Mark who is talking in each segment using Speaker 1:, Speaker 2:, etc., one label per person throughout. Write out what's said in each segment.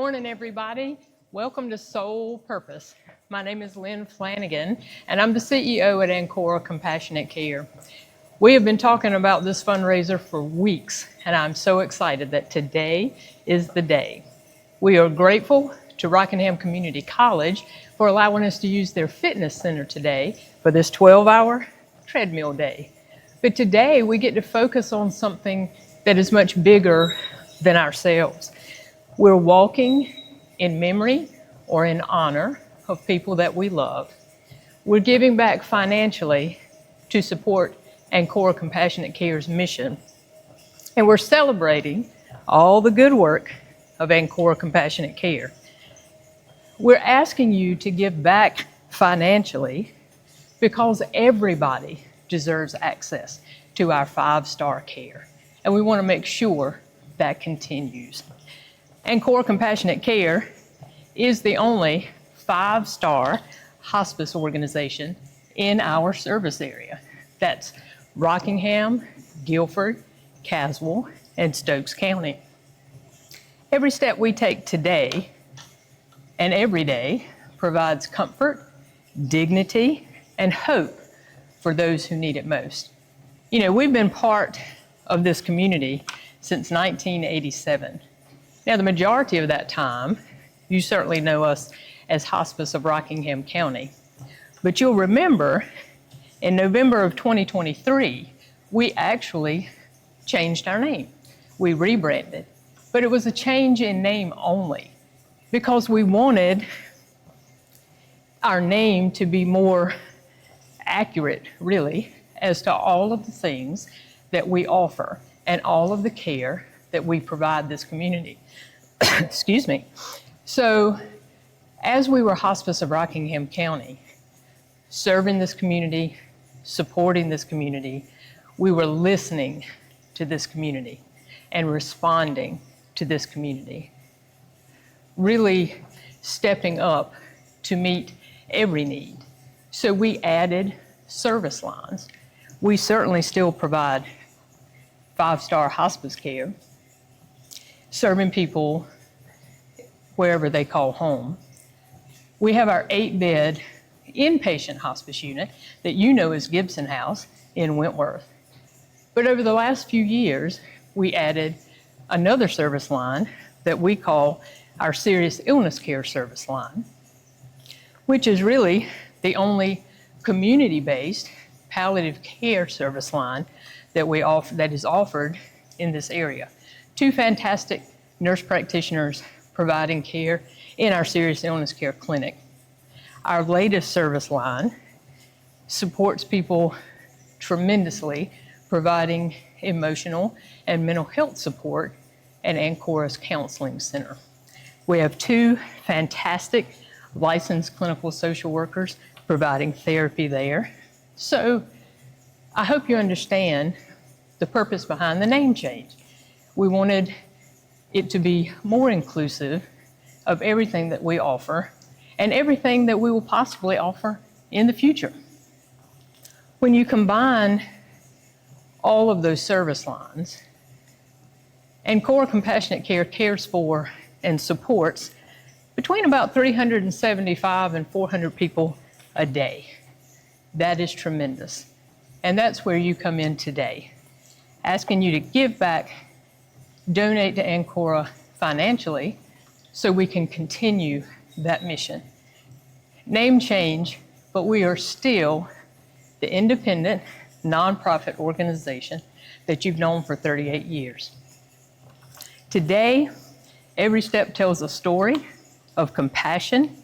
Speaker 1: morning, everybody. Welcome to Soul Purpose. My name is Lynn Flanagan, and I'm the CEO at Ancora Compassionate Care. We have been talking about this fundraiser for weeks, and I'm so excited that today is the day. We are grateful to Rockingham Community College for allowing us to use their fitness center today for this 12-hour treadmill day. But today we get to focus on something that is much bigger than ourselves. We're walking in memory or in honor of people that we love. We're giving back financially to support Ancora Compassionate Care's mission. And we're celebrating all the good work of Ancora Compassionate Care. We're asking you to give back financially because everybody deserves access to our 5-star care. And we want to make sure that continues. Ancora Compassionate Care is the only 5-star hospice organization in our service area. That's Rockingham, Guilford, Caswell, and Stokes County. Every step we take today and every day provides comfort, dignity, and hope for those who need it most. You know, we've been part of this community since 1987. Now, the majority of that time, you certainly know us as Hospice of Rockingham County. But you'll remember in November of 2023, we actually changed our name. We rebranded. But it was a change in name only because we wanted our name to be more accurate, really, as to all of the things that we offer and all of the care that we provide this community. Excuse me. So as we were Hospice of Rockingham County, serving this community, supporting this community, we were listening to this community and responding to this community, really stepping up to meet every need. So we added service lines. We certainly still provide 5-star hospice care, serving people wherever they call home. We have our 8-bed inpatient hospice unit that you know as Gibson House in Wentworth. But over the last few years, we added another service line that we call our serious illness care service line, which is really the only community-based palliative care service line that we offer, that is offered in this area. 2 fantastic nurse practitioners providing care in our serious illness care clinic. Our latest service line supports people tremendously, providing emotional and mental health support at Ancora's Counseling Center. We have 2 fantastic licensed clinical social workers providing therapy there. So I hope you understand the purpose behind the name change. We wanted it to be more inclusive of everything that we offer and everything that we will possibly offer in the future. When you combine all of those service lines, Ancora Compassionate Care cares for and supports between about 375 and 400 people a day. That is tremendous. And that's where you come in today, asking you to give back, donate to Ancora financially so we can continue that mission. Name change, but we are still the independent, nonprofit organization that you've known for 38 years. Today, every step tells a story of compassion,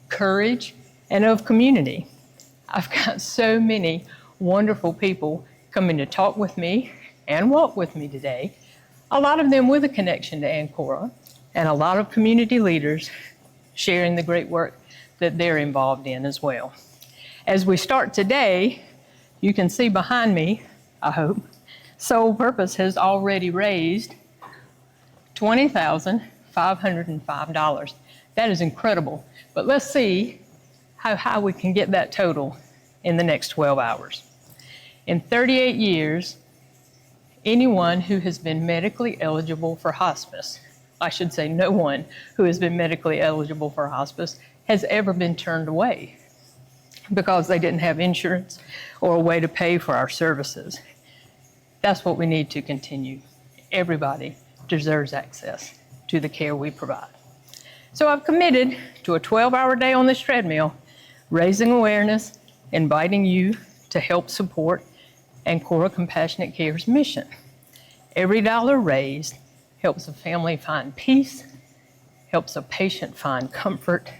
Speaker 1: courage, and of community. I've got so many wonderful people coming to talk with me and walk with me today, a lot of them with a connection to Ancora, and a lot of community leaders sharing the great work that they're involved in as well. As we start today, you can see behind me, I hope, Soul Purpose has already raised $20,505. That is incredible, but let's see how high we can get that total in the next 12 hours. In 38 years, anyone who has been medically eligible for hospice I should say no one who has been medically eligible for hospice has ever been turned away because they didn't have insurance or a way to pay for our services. That's what we need to continue. Everybody deserves access to the care we provide. So I've committed to a 12-hour day on this treadmill, raising awareness, inviting you to help support Ancora Compassionate Care's mission. Every dollar raised helps a family find peace, helps a patient find comfort,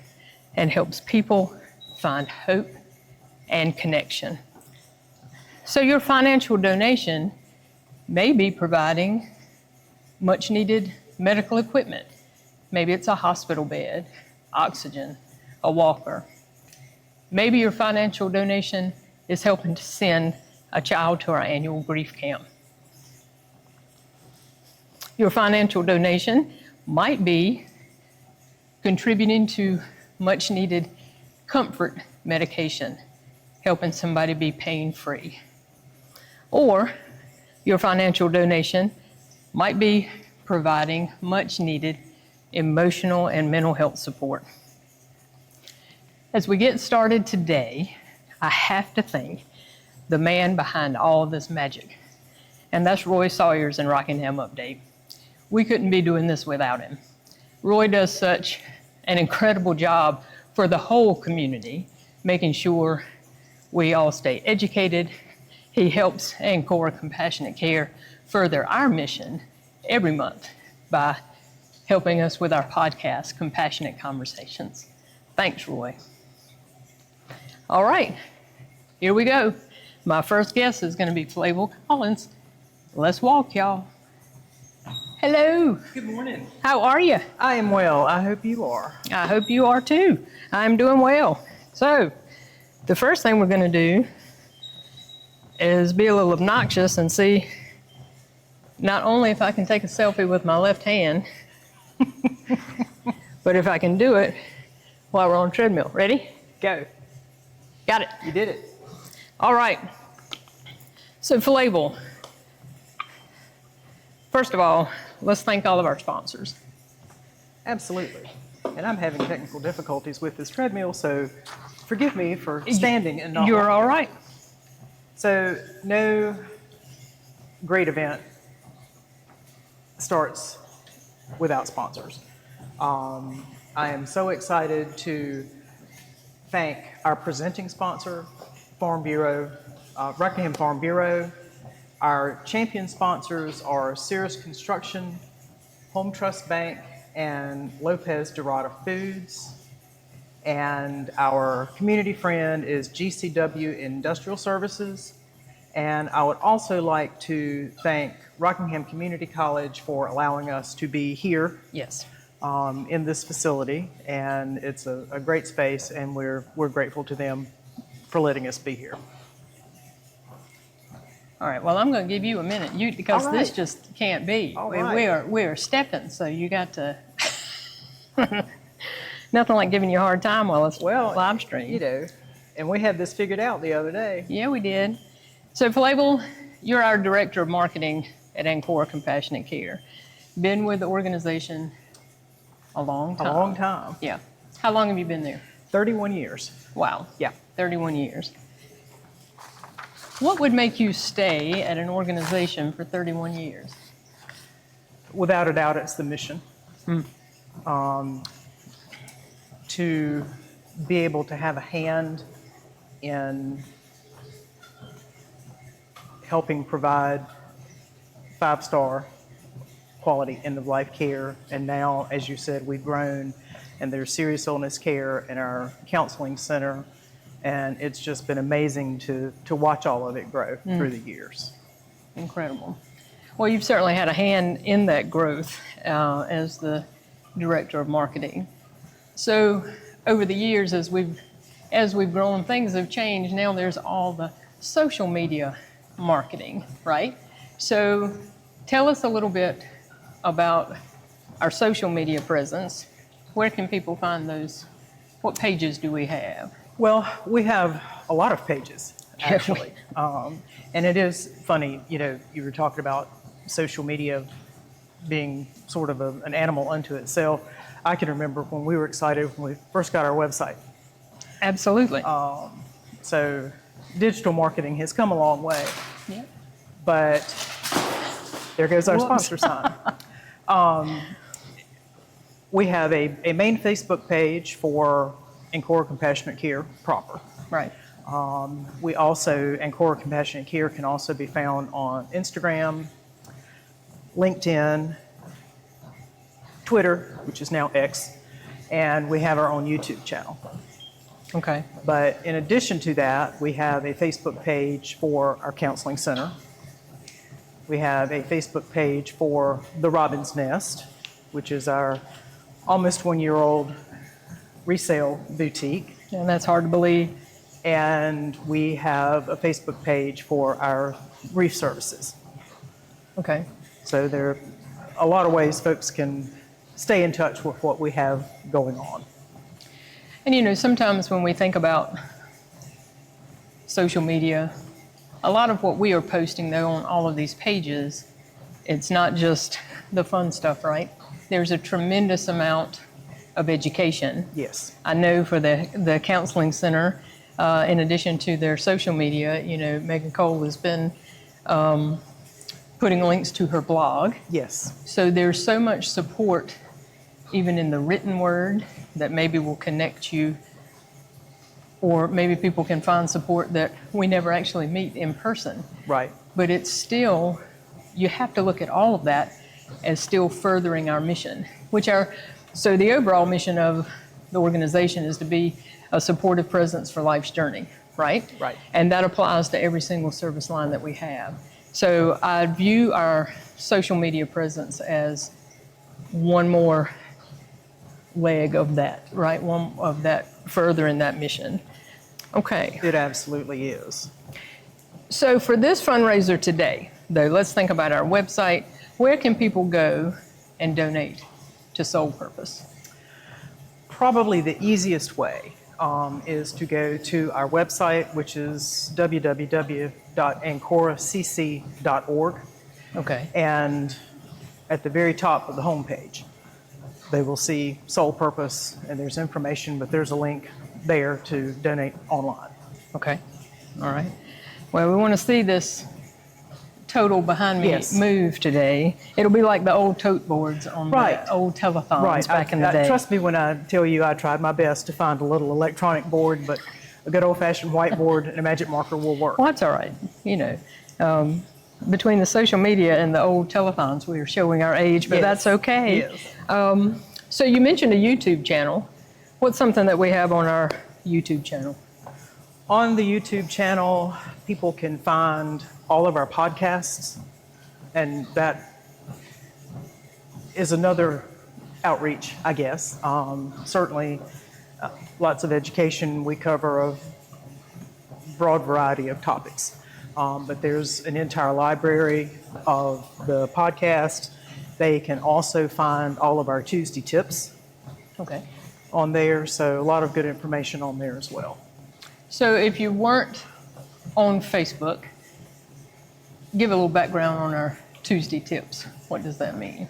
Speaker 1: and helps people find hope and connection. So your financial donation may be providing much needed medical equipment. Maybe it's a hospital bed, oxygen, a walker. Maybe your financial donation is helping to send a child to our annual grief camp. Your financial donation might be contributing to much needed comfort medication, helping somebody be pain-free. Or your financial donation might be providing much needed emotional and mental health support. As we get started today, I have to thank the man behind all of this magic, and that's Roy Sawyers in Rockingham Update. We couldn't be doing this without him. Roy does such an incredible job for the whole community, making sure we all stay educated. He helps Ancora Compassionate Care further our mission every month by helping us with our podcast, Compassionate Conversations. Thanks, Roy. All right, here we go. My first guest is going to be Flavel Collins. Let's walk, y'all. Hello.
Speaker 2: Good morning.
Speaker 1: How are you?
Speaker 2: I am well. I hope you are.
Speaker 1: I hope you are too. I'm doing well. So, the first thing we're going to do is be a little obnoxious and see not only if I can take a selfie with my left hand, but if I can do it while we're on a treadmill. Ready? Go. Got it.
Speaker 2: You did it.
Speaker 1: All right. So, Flavel, first of all, let's thank all of our sponsors.
Speaker 2: Absolutely. And I'm having technical difficulties with this treadmill, so forgive me for standing and not
Speaker 1: You're
Speaker 2: walking.
Speaker 1: all right.
Speaker 2: So no great event starts without sponsors. I am so excited to thank our presenting sponsor, Farm Bureau, Rockingham Farm Bureau. Our champion sponsors are Cirrus Construction, Home Trust Bank, and Lopez Dorada Foods. And our community friend is GCW Industrial Services. And I would also like to thank Rockingham Community College for allowing us to be here.
Speaker 1: Yes.
Speaker 2: In this facility, and it's a great space, and we're grateful to them for letting us be here.
Speaker 1: All right. Well, I'm going to give you a minute, because
Speaker 2: All right.
Speaker 1: This just can't be.
Speaker 2: All
Speaker 1: we
Speaker 2: right.
Speaker 1: are stepping, so you got to. Nothing like giving you a hard time while it's live stream.
Speaker 2: You know, and we had this figured out the other day.
Speaker 1: Yeah, we did. So, Flavel, you're our director of marketing at Ancora Compassionate Care. Been with the organization a long time.
Speaker 2: A long time.
Speaker 1: Yeah. How long have you been there?
Speaker 2: 31 years.
Speaker 1: Wow.
Speaker 2: Yeah.
Speaker 1: 31 years. What would make you stay at an organization for 31 years?
Speaker 2: Without a doubt, it's the mission. To be able to have a hand in helping provide 5-star quality end-of-life care. And now, as you said, we've grown, and there's serious illness care in our counseling center. And it's just been amazing to watch all of it grow through the years.
Speaker 1: Incredible. Well, you've certainly had a hand in that growth as the director of marketing. So over the years, as we've grown, things have changed. Now there's all the social media marketing, right? So tell us a little bit about our social media presence. Where can people find those? What pages do we have?
Speaker 2: Well, we have a lot of pages, actually. And it is funny, you know, you were talking about social media being sort of an animal unto itself, I can remember when we were excited when we first got our website.
Speaker 1: Absolutely.
Speaker 2: So digital marketing has come a long way,
Speaker 1: Yeah.
Speaker 2: but there goes our
Speaker 1: Whoops.
Speaker 2: sponsor sign. We have a main Facebook page for Ancora Compassionate Care proper.
Speaker 1: Right.
Speaker 2: We also, Ancora Compassionate Care can also be found on Instagram, LinkedIn, Twitter, which is now X, and we have our own YouTube channel.
Speaker 1: Okay.
Speaker 2: But in addition to that, we have a Facebook page for our counseling center. We have a Facebook page for the Robin's Nest, which is our almost 1-year-old resale boutique.
Speaker 1: And that's hard to believe.
Speaker 2: And we have a Facebook page for our reef services.
Speaker 1: Okay.
Speaker 2: So there are a lot of ways folks can stay in touch with what we have going on.
Speaker 1: And you know, sometimes when we think about social media, a lot of what we are posting though on all of these pages, it's not just the fun stuff, right? There's a tremendous amount of education.
Speaker 2: Yes.
Speaker 1: I know for the counseling center, in addition to their social media, you know, Megan Cole has been putting links to her blog.
Speaker 2: Yes.
Speaker 1: So there's so much support, even in the written word, that maybe will connect you, or maybe people can find support that we never actually meet in person.
Speaker 2: Right.
Speaker 1: But it's still, you have to look at all of that as still furthering our mission, so the overall mission of the organization is to be a supportive presence for life's journey, right?
Speaker 2: Right.
Speaker 1: And that applies to every single service line that we have. So I view our social media presence as one more leg of that, right? One of that further in that mission. Okay.
Speaker 2: It absolutely is.
Speaker 1: So for this fundraiser today, though, let's think about our website. Where can people go and donate to Soul Purpose?
Speaker 2: Probably the easiest way is to go to our website, which is www.ancoracc.org.
Speaker 1: Okay.
Speaker 2: And at the very top of the homepage, they will see Soul Purpose, and there's information, but there's a link there to donate online.
Speaker 1: Okay. All right. Well, we want to see this total behind me
Speaker 2: Yes.
Speaker 1: move today. It'll be like the old tote boards on
Speaker 2: Right.
Speaker 1: the old telethons back in the
Speaker 2: I
Speaker 1: day.
Speaker 2: trust me when I tell you I tried my best to find a little electronic board, but a good old-fashioned whiteboard and a magic marker will work.
Speaker 1: Well, that's all right. You know, between the social media and the old telethons, we are showing our age, but
Speaker 2: Yes.
Speaker 1: that's okay.
Speaker 2: Yes.
Speaker 1: So you mentioned a YouTube channel. What's something that we have on our YouTube channel?
Speaker 2: On the YouTube channel, people can find all of our podcasts, and that is another outreach, I guess. Certainly, lots of education. We cover a broad variety of topics. But there's an entire library of the podcast. They can also find all of our Tuesday tips
Speaker 1: Okay.
Speaker 2: on there, so a lot of good information on there as well.
Speaker 1: So if you weren't on Facebook, give a little background on our Tuesday tips. What does that mean?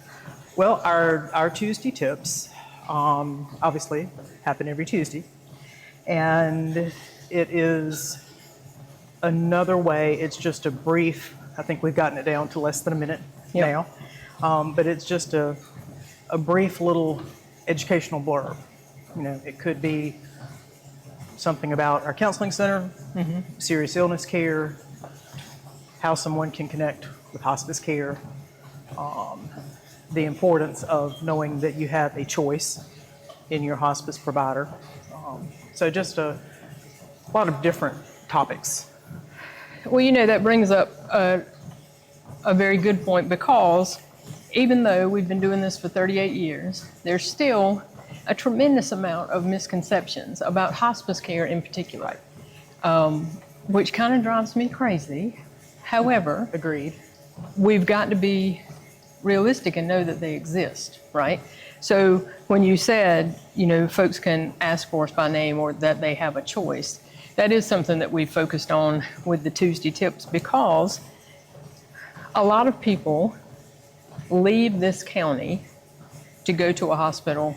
Speaker 2: Well, our Tuesday tips obviously happen every Tuesday, and it is another way. It's just a brief, I think we've gotten it down to less than a minute
Speaker 1: Yep.
Speaker 2: now, but it's just a brief little educational blurb. You know, it could be something about our counseling center, serious illness care, how someone can connect with hospice care, the importance of knowing that you have a choice in your hospice provider. So just a lot of different topics.
Speaker 1: Well, you know, that brings up a very good point, because even though we've been doing this for 38 years, there's still a tremendous amount of misconceptions about hospice care in particular, which kind of drives me crazy. However,
Speaker 2: Agreed.
Speaker 1: we've got to be realistic and know that they exist, right? So when you said, you know, folks can ask for us by name or that they have a choice, that is something that we focused on with the Tuesday tips, because a lot of people leave this county to go to a hospital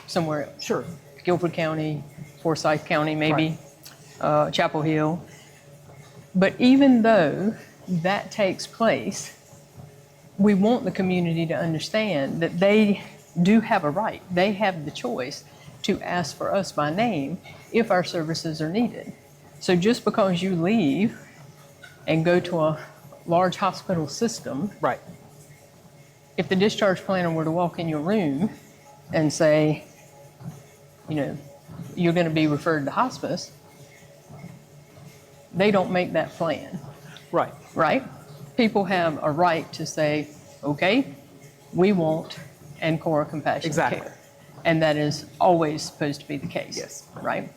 Speaker 1: somewhere else.
Speaker 2: Sure.
Speaker 1: Guilford County, Forsyth County, maybe, Chapel Hill. But even though that takes place, we want the community to understand that they do have a right. They have the choice to ask for us by name if our services are needed. So just because you leave and go to a large hospital system,
Speaker 2: Right.
Speaker 1: if the discharge planner were to walk in your room and say, you know, you're going to be referred to hospice, they don't make that plan,
Speaker 2: Right.
Speaker 1: right? People have a right to say, okay, we want Ancora Compassionate
Speaker 2: Exactly.
Speaker 1: Care. And that is always supposed to be the case.
Speaker 2: Yes.
Speaker 1: Right?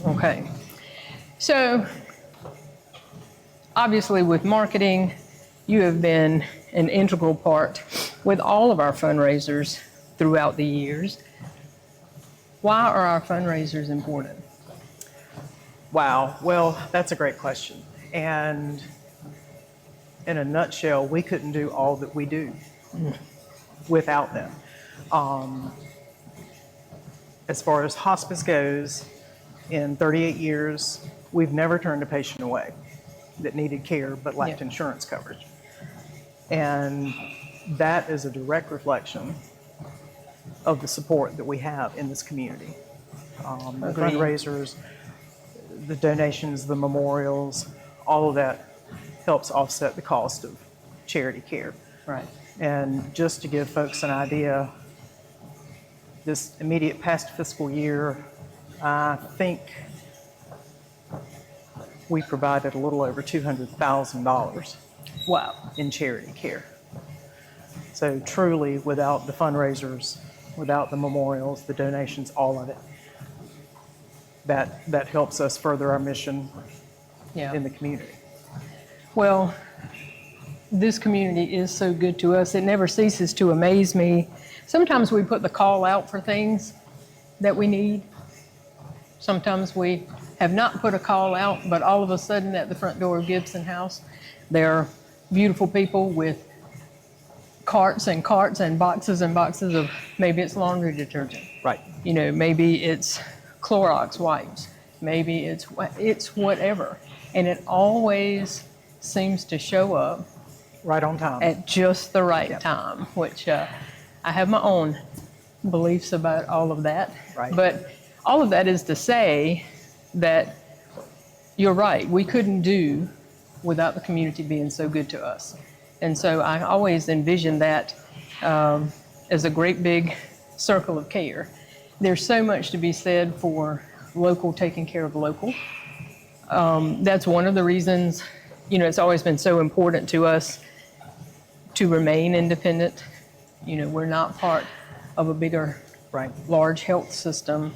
Speaker 1: Okay. So, obviously with marketing, you have been an integral part with all of our fundraisers throughout the years. Why are our fundraisers important?
Speaker 2: Wow. Well, that's a great question. And in a nutshell, we couldn't do all that we do without them. As far as hospice goes, in 38 years, we've never turned a patient away that needed care but lacked insurance coverage. And that is a direct reflection of the support that we have in this community. The
Speaker 1: Agreed.
Speaker 2: fundraisers, the donations, the memorials, all of that helps offset the cost of charity care.
Speaker 1: Right.
Speaker 2: And just to give folks an idea, this immediate past fiscal year, I think we provided a little over $200,000
Speaker 1: Wow.
Speaker 2: in charity care. So truly, without the fundraisers, without the memorials, the donations, all of it, that helps us further our mission
Speaker 1: Yeah.
Speaker 2: in the community.
Speaker 1: Well, this community is so good to us. It never ceases to amaze me. Sometimes we put the call out for things that we need. Sometimes we have not put a call out, but all of a sudden at the front door of Gibson House, there are beautiful people with carts and carts and boxes of, maybe it's laundry detergent.
Speaker 2: Right.
Speaker 1: You know, maybe it's Clorox wipes. Maybe it's whatever. And it always seems to show up
Speaker 2: Right on time.
Speaker 1: at just the right time, which I have my own beliefs about all of that.
Speaker 2: Right.
Speaker 1: But all of that is to say that you're right. We couldn't do without the community being so good to us. And so I always envision that as a great big circle of care. There's so much to be said for local taking care of local. That's one of the reasons, you know, it's always been so important to us to remain independent. You know, we're not part of a bigger,
Speaker 2: Right.
Speaker 1: large health system.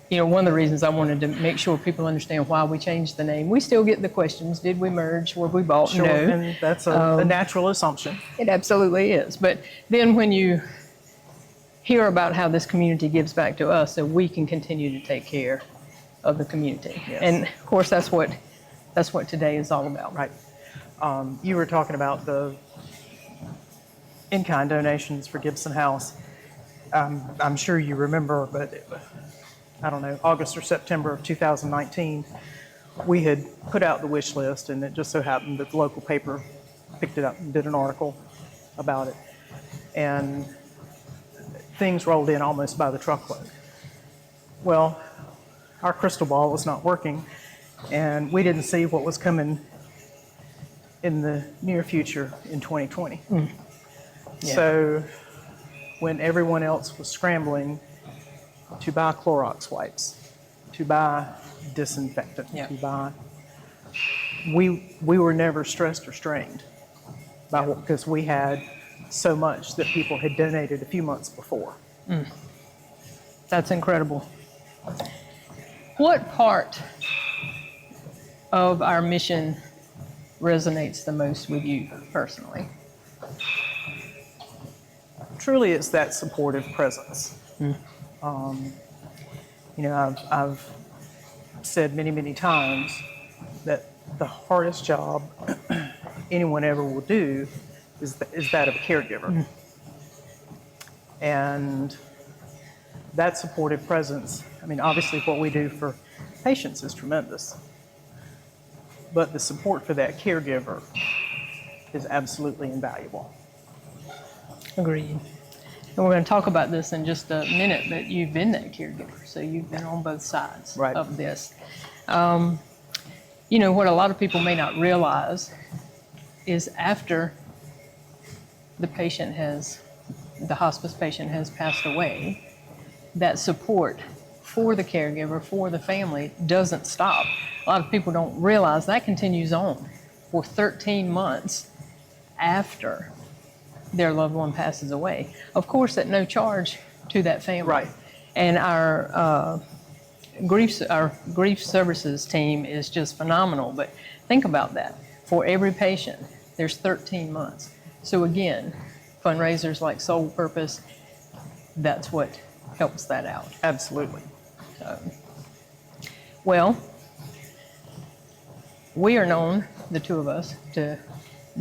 Speaker 1: You know, one of the reasons I wanted to make sure people understand why we changed the name. We still get the questions, did we merge, were we bought?
Speaker 2: Sure.
Speaker 1: No.
Speaker 2: And that's a natural assumption.
Speaker 1: It absolutely is. But then when you hear about how this community gives back to us, so we can continue to take care of the community.
Speaker 2: Yes.
Speaker 1: And of course, that's what today is all about.
Speaker 2: Right. You were talking about the in-kind donations for Gibson House. I'm sure you remember, but I don't know, August or September of 2019, we had put out the wish list, and it just so happened that the local paper picked it up and did an article about it. And things rolled in almost by the truckload. Well, our crystal ball was not working, and we didn't see what was coming in the near future in 2020.
Speaker 1: Yeah.
Speaker 2: So when everyone else was scrambling to buy Clorox wipes, to buy disinfectant,
Speaker 1: Yeah.
Speaker 2: to buy, we were never stressed or strained by because we had so much that people had donated a few months before.
Speaker 1: That's incredible. What part of our mission resonates the most with you personally?
Speaker 2: Truly, it's that supportive presence. You know, I've said many, many times that the hardest job anyone ever will do is that of a caregiver. And that supportive presence, I mean, obviously what we do for patients is tremendous, but the support for that caregiver is absolutely invaluable.
Speaker 1: Agreed. And we're going to talk about this in just a minute, but you've been that caregiver, so you've been on both sides
Speaker 2: Right.
Speaker 1: of this. You know, what a lot of people may not realize is after the hospice patient has passed away, that support for the caregiver, for the family, doesn't stop. A lot of people don't realize that continues on for 13 months after their loved one passes away. Of course, at no charge to that family.
Speaker 2: Right.
Speaker 1: And our grief services team is just phenomenal. But think about that. For every patient, there's 13 months. So again, fundraisers like Soul Purpose, that's what helps that out.
Speaker 2: Absolutely.
Speaker 1: Well, we are known, the two of us, to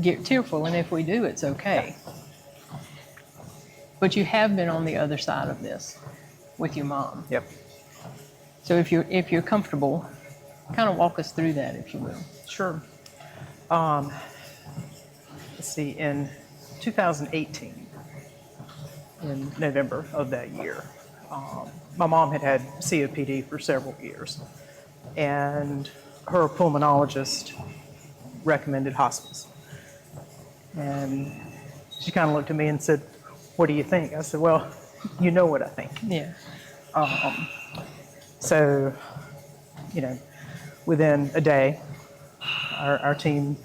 Speaker 1: get tearful, and if we do, it's okay. But you have been on the other side of this with your mom.
Speaker 2: Yep.
Speaker 1: So if you're comfortable, kind of walk us through that, if you will.
Speaker 2: Sure. Let's see, in 2018, in November of that year, my mom had COPD for several years, and her pulmonologist recommended hospice. And she kind of looked at me and said, "What do you think?" I said, "Well, you know what I think."
Speaker 1: Yeah.
Speaker 2: So, you know, within a day, our team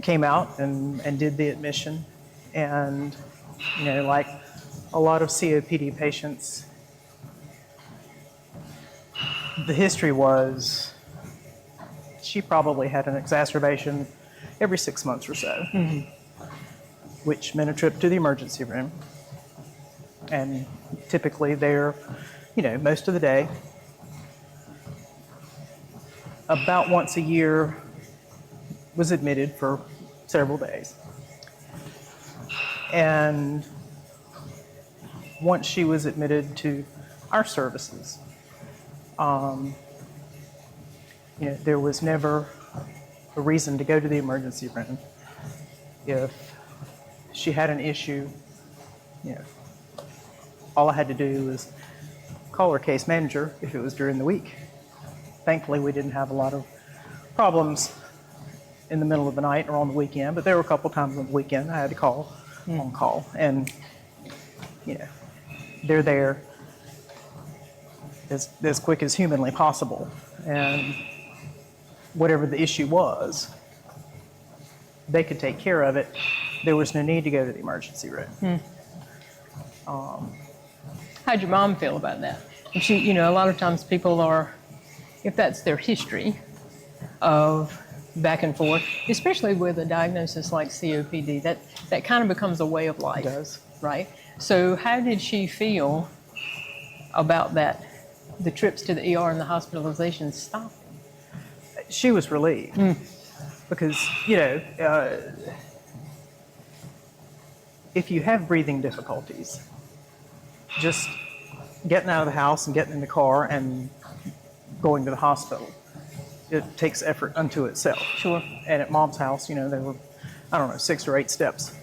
Speaker 2: came out and did the admission. And, you know, like a lot of COPD patients, the history was she probably had an exacerbation every 6 months or so, which meant a trip to the emergency room. And typically they're, you know, most of the day. About once a year was admitted for several days. And once she was admitted to our services, you know, there was never a reason to go to the emergency room. If she had an issue, you know, all I had to do was call her case manager if it was during the week. Thankfully, we didn't have a lot of problems in the middle of the night or on the weekend, but there were a couple times on the weekend I had to call on call. And, you know, they're there as quick as humanly possible. And whatever the issue was, they could take care of it. There was no need to go to the emergency room.
Speaker 1: How'd your mom feel about that? And she, you know, a lot of times people are, if that's their history of back and forth, especially with a diagnosis like COPD, that kind of becomes a way of life.
Speaker 2: It does.
Speaker 1: Right? So how did she feel about that, the trips to the ER and the hospitalizations stopping?
Speaker 2: She was relieved because, you know, if you have breathing difficulties, just getting out of the house and getting in the car and going to the hospital, it takes effort unto itself.
Speaker 1: Sure.
Speaker 2: And at Mom's house, you know, there were, I don't know, 6 or 8 steps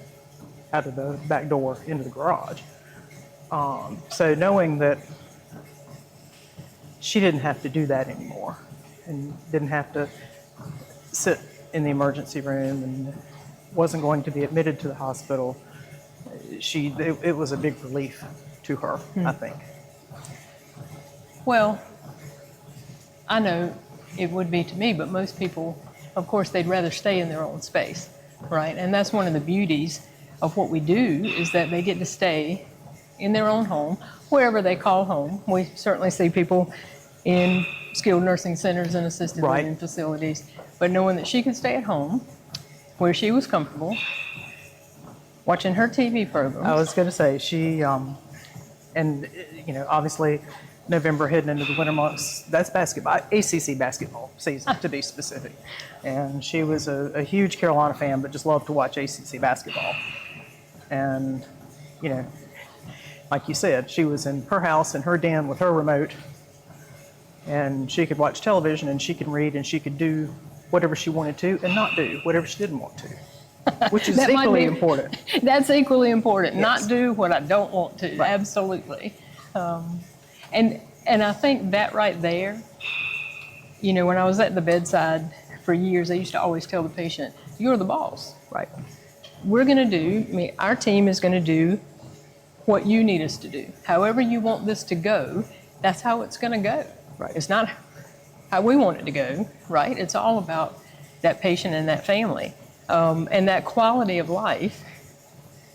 Speaker 2: out of the back door into the garage. So knowing that she didn't have to do that anymore and didn't have to sit in the emergency room and wasn't going to be admitted to the hospital, it was a big relief to her, I think.
Speaker 1: Well, I know it would be to me, but most people, of course, they'd rather stay in their own space, right? And that's one of the beauties of what we do, is that they get to stay in their own home, wherever they call home. We certainly see people in skilled nursing centers and assisted living facilities, but knowing that she could stay at home where she was comfortable, watching her TV programs.
Speaker 2: I was going to say, she, and, you know, obviously November heading into the winter months. That's basketball, ACC basketball season to be specific. And she was a huge Carolina fan, but just loved to watch ACC basketball. And, you know, like you said, she was in her house in her den with her remote, and she could watch television and she could read and she could do whatever she wanted to and not do whatever she didn't want to, which is
Speaker 1: That might
Speaker 2: equally
Speaker 1: be-
Speaker 2: important.
Speaker 1: That's equally important.
Speaker 2: Yes.
Speaker 1: Not do what I don't want to.
Speaker 2: Right.
Speaker 1: Absolutely. And I think that right there, you know, when I was at the bedside for years, I used to always tell the patient, "You're the boss.
Speaker 2: Right.
Speaker 1: We're going to do. I mean, our team is going to do what you need us to do. However you want this to go, that's how it's going to go.
Speaker 2: Right.
Speaker 1: It's not how we want it to go. Right. It's all about that patient and that family, and that quality of life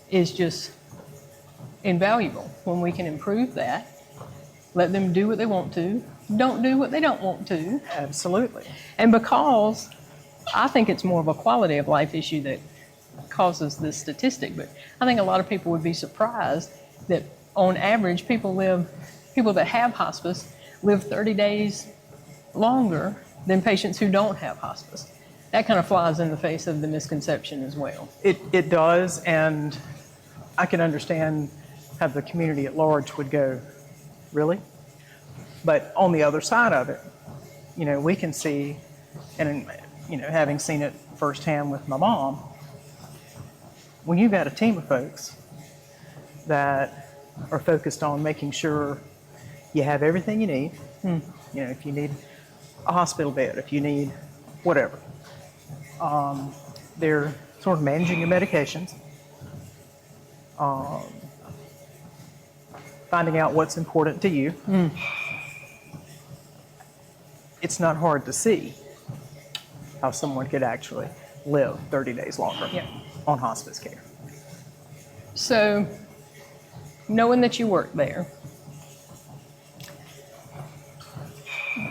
Speaker 1: is just invaluable when we can improve that. Let them do what they want to. Don't do what they don't want to.
Speaker 2: Absolutely.
Speaker 1: And because I think it's more of a quality of life issue that causes this statistic, but I think a lot of people would be surprised that on average people that have hospice live 30 days longer than patients who don't have hospice. That kind of flies in the face of the misconception as well.
Speaker 2: It does, and I can understand how the community at large would go, really? But on the other side of it, you know, we can see, and, you know, having seen it firsthand with my mom, when you've got a team of folks that are focused on making sure you have everything you need, you know, if you need a hospital bed, if you need whatever, they're sort of managing your medications, finding out what's important to you. It's not hard to see how someone could actually live 30 days longer
Speaker 1: Yeah.
Speaker 2: on hospice care.
Speaker 1: So, knowing that you work there,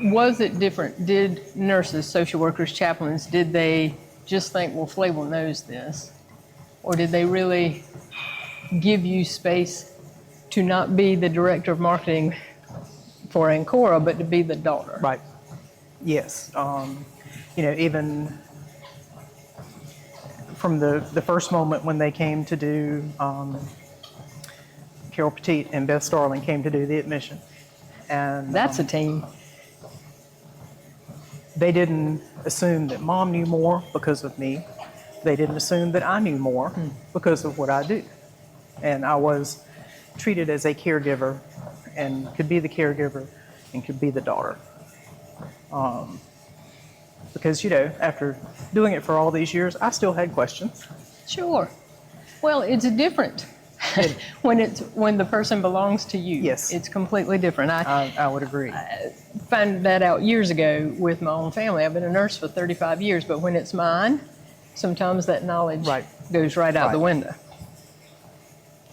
Speaker 1: was it different? Did nurses, social workers, chaplains, did they just think, well, Flavel knows this? Or did they really give you space to not be the director of marketing for Ancora, but to be the daughter?
Speaker 2: Right. Yes. You know, even from the first moment when they came to do, Carol Petit and Beth Starling came to do the admission. And
Speaker 1: That's a team.
Speaker 2: they didn't assume that mom knew more because of me. They didn't assume that I knew more because of what I do. And I was treated as a caregiver and could be the caregiver and could be the daughter. Because, you know, after doing it for all these years, I still had questions.
Speaker 1: Sure. Well, it's different when the person belongs to you.
Speaker 2: Yes.
Speaker 1: It's completely different.
Speaker 2: I would agree.
Speaker 1: Found that out years ago with my own family. I've been a nurse for 35 years, but when it's mine, sometimes that knowledge
Speaker 2: Right.
Speaker 1: goes right out the
Speaker 2: Right.
Speaker 1: window.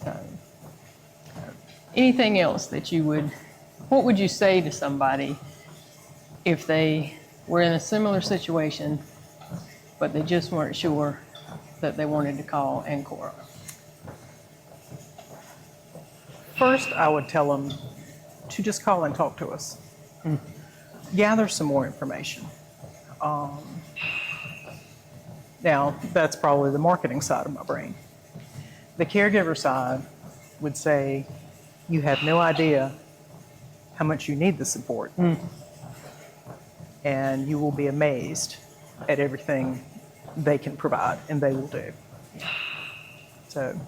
Speaker 1: So, anything else that what would you say to somebody if they were in a similar situation, but they just weren't sure that they wanted to call Ancora?
Speaker 2: First, I would tell them to just call and talk to us. Gather some more information. Now, that's probably the marketing side of my brain. The caregiver side would say, you have no idea how much you need the support. And you will be amazed at everything they can provide and they will do. So,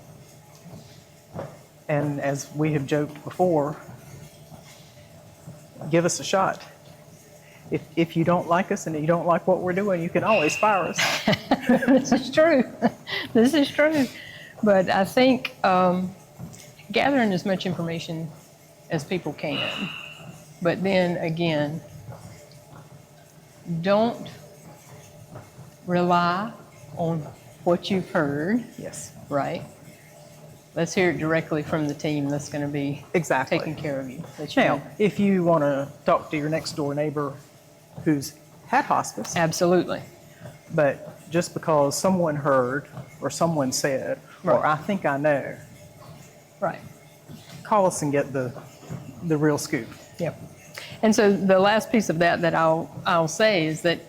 Speaker 2: and as we have joked before, give us a shot. If you don't like us and you don't like what we're doing, you can always fire us.
Speaker 1: This is true. This is true. But I think gathering as much information as people can. But then again, don't rely on what you've heard,
Speaker 2: Yes,
Speaker 1: right? Let's hear it directly from the team that's going to be
Speaker 2: exactly.
Speaker 1: taking care of you. That you
Speaker 2: Now,
Speaker 1: know.
Speaker 2: if you want to talk to your next door neighbor who's had hospice,
Speaker 1: Absolutely.
Speaker 2: but just because someone heard or someone said, or
Speaker 1: Right.
Speaker 2: I think I know,
Speaker 1: Right.
Speaker 2: call us and get the real scoop.
Speaker 1: Yep. And so the last piece of that I'll say is that,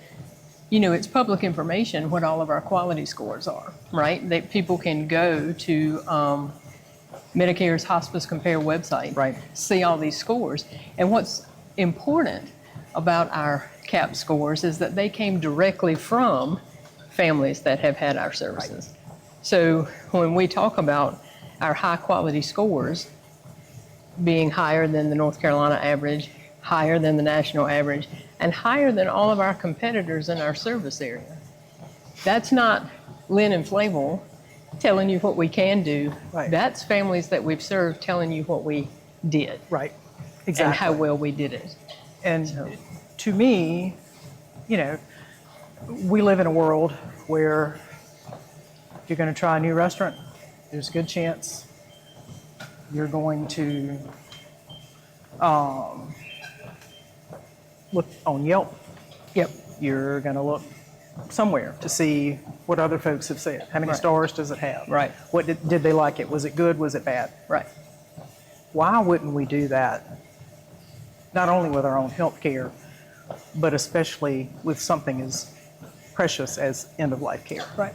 Speaker 1: it's public information what all of our quality scores are, right? That people can go to Medicare's Hospice Compare website,
Speaker 2: Right.
Speaker 1: see all these scores. And what's important about our CAP scores is that they came directly from families that have had our services. Right. So when we talk about our high quality scores being higher than the North Carolina average, higher than the national average, and higher than all of our competitors in our service area. That's not Lynn and Flavel telling you what we can do.
Speaker 2: Right.
Speaker 1: That's families that we've served telling you what we did.
Speaker 2: Right. Exactly.
Speaker 1: And how well we did it.
Speaker 2: And to me, we live in a world where if you're going to try a new restaurant, there's a good chance you're going to look on Yelp.
Speaker 1: Yep.
Speaker 2: You're going to look somewhere to see what other folks have said. How many
Speaker 1: Right.
Speaker 2: stars does it have?
Speaker 1: Right.
Speaker 2: What did they like it? Was it good? Was it bad?
Speaker 1: Right.
Speaker 2: Why wouldn't we do that? Not only with our own health care, but especially with something as precious as end-of-life care.
Speaker 1: Right.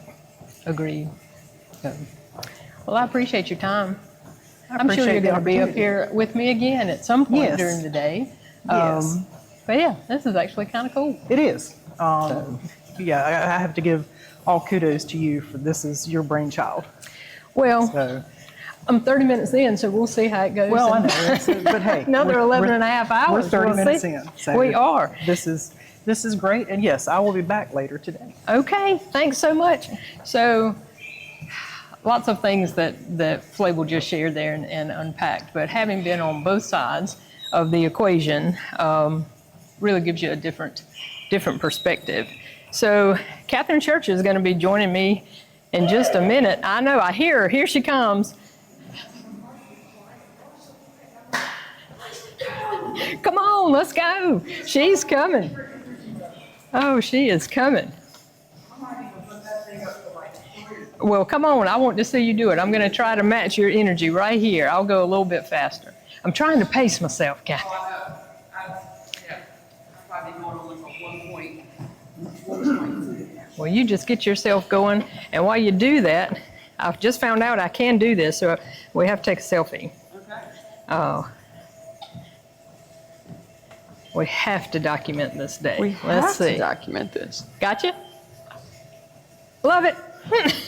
Speaker 1: Agreed. Well, I appreciate your time. I'm sure
Speaker 2: appreciate
Speaker 1: you're
Speaker 2: the
Speaker 1: going to be up
Speaker 2: opportunity.
Speaker 1: here with me again at some point
Speaker 2: Yes.
Speaker 1: during the day.
Speaker 2: Yes.
Speaker 1: But yeah, this is actually kind of cool.
Speaker 2: It is. Yeah, I have to give all kudos to you for this is your brainchild.
Speaker 1: Well,
Speaker 2: So,
Speaker 1: I'm 30 minutes in, so we'll see how it goes.
Speaker 2: well, I know, but hey,
Speaker 1: Another 11 and a half hours.
Speaker 2: We're 30
Speaker 1: we'll
Speaker 2: minutes
Speaker 1: see.
Speaker 2: in. So
Speaker 1: We are.
Speaker 2: This is great, and yes, I will be back later today.
Speaker 1: Okay, thanks so much. So, lots of things that Flavel just shared there and unpacked, but having been on both sides of the equation really gives you a different perspective. So, Catherine Church is going to be joining me in just a minute. I know, I hear her. Here she comes. Come on, let's go. She's coming. Oh, she is coming. Well, come on. I want to see you do it. I'm going to try to match your energy right here. I'll go a little bit faster. I'm trying to pace myself, Kathy. Well, you just get yourself going. And while you do that, I've just found out I can do this, so we have to take a selfie.
Speaker 3: Okay.
Speaker 1: Oh. We have to document this day.
Speaker 3: We
Speaker 1: Let's
Speaker 3: have
Speaker 1: see.
Speaker 3: to document this.
Speaker 1: Gotcha? Love it.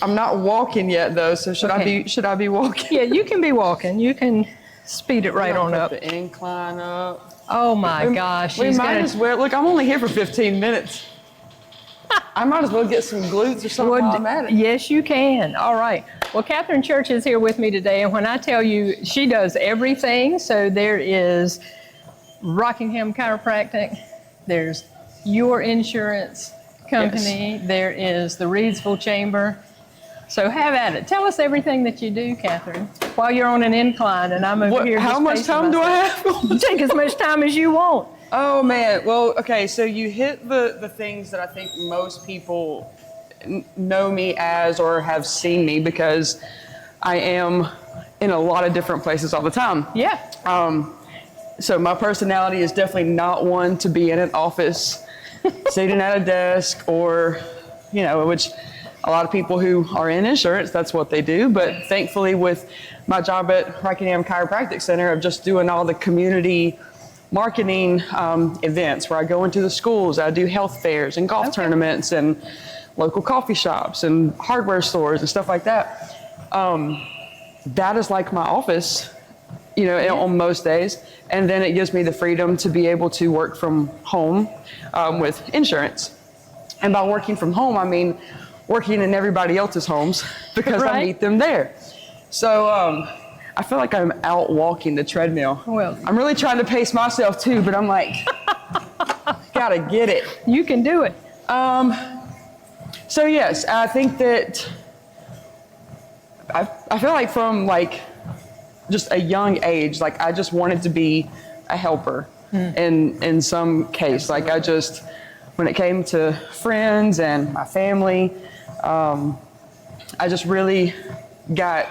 Speaker 3: I'm not walking yet though, so should
Speaker 1: Okay.
Speaker 3: I be walking?
Speaker 1: Yeah, you can be walking. You can speed it right on
Speaker 3: Put
Speaker 1: up.
Speaker 3: the incline up.
Speaker 1: Oh my gosh.
Speaker 3: We
Speaker 1: she's
Speaker 3: might
Speaker 1: gonna-
Speaker 3: as well. Look, I'm only here for 15 minutes. I might as well get some glutes or something while I'm at it.
Speaker 1: Yes, you can. All right. Well, Catherine Church is here with me today, and when I tell you she does everything, so there is Rockingham Chiropractic, there's your insurance company, there is the Reedsville Chamber. So have at it. Tell us everything that you do, Catherine, while you're on an incline, and I'm over here.
Speaker 3: How
Speaker 1: just
Speaker 3: much
Speaker 1: pacing
Speaker 3: time do I
Speaker 1: myself.
Speaker 3: have?
Speaker 1: Take as much time as you want.
Speaker 3: Oh man, well, okay, so you hit the things that I think most people know me as or have seen me, because I am in a lot of different places all the time.
Speaker 1: Yeah.
Speaker 3: So my personality is definitely not one to be in an office, sitting at a desk, or, which a lot of people who are in insurance, that's what they do. But thankfully with my job at Rockingham Chiropractic Center of just doing all the community marketing events where I go into the schools, I do health fairs and golf tournaments and local coffee shops and hardware stores and stuff like that. That is like my office, on most days. And then it gives me the freedom to be able to work from home with insurance. And by working from home, I mean working in everybody else's homes because I
Speaker 1: Right.
Speaker 3: meet them there. So I feel like I'm out walking the treadmill.
Speaker 1: Well-
Speaker 3: I'm really trying to pace myself too, but I'm like, gotta get it.
Speaker 1: You can do it.
Speaker 3: So yes, I think that I feel like from just a young age, I just wanted to be a helper in some case. When it came to friends and my family, I just really got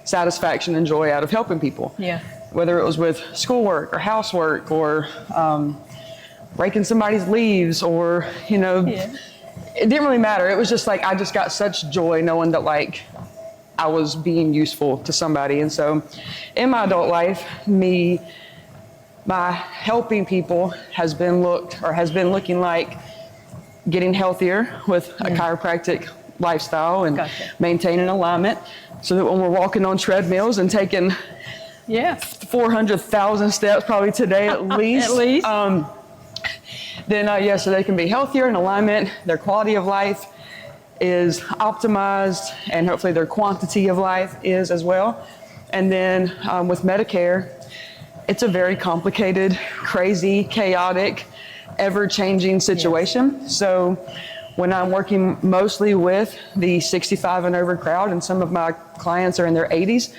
Speaker 3: satisfaction and joy out of helping people.
Speaker 1: Yeah.
Speaker 3: whether it was with schoolwork or housework or raking somebody's leaves or,
Speaker 1: Yeah.
Speaker 3: it didn't really matter. It was just like, I just got such joy knowing that like I was being useful to somebody. And so in my adult life, my helping people has been looking like getting healthier with a chiropractic lifestyle and
Speaker 1: Gotcha.
Speaker 3: maintaining alignment so that when we're walking on treadmills and taking
Speaker 1: Yeah.
Speaker 3: 400,000 steps probably today at least.
Speaker 1: At least.
Speaker 3: Then so they can be healthier in alignment. Their quality of life is optimized, and hopefully their quantity of life is as well. And then with Medicare, it's a very complicated, crazy, chaotic, ever-changing situation. Yes. So when I'm working mostly with the 65 and over crowd, and some of my clients are in their 80s,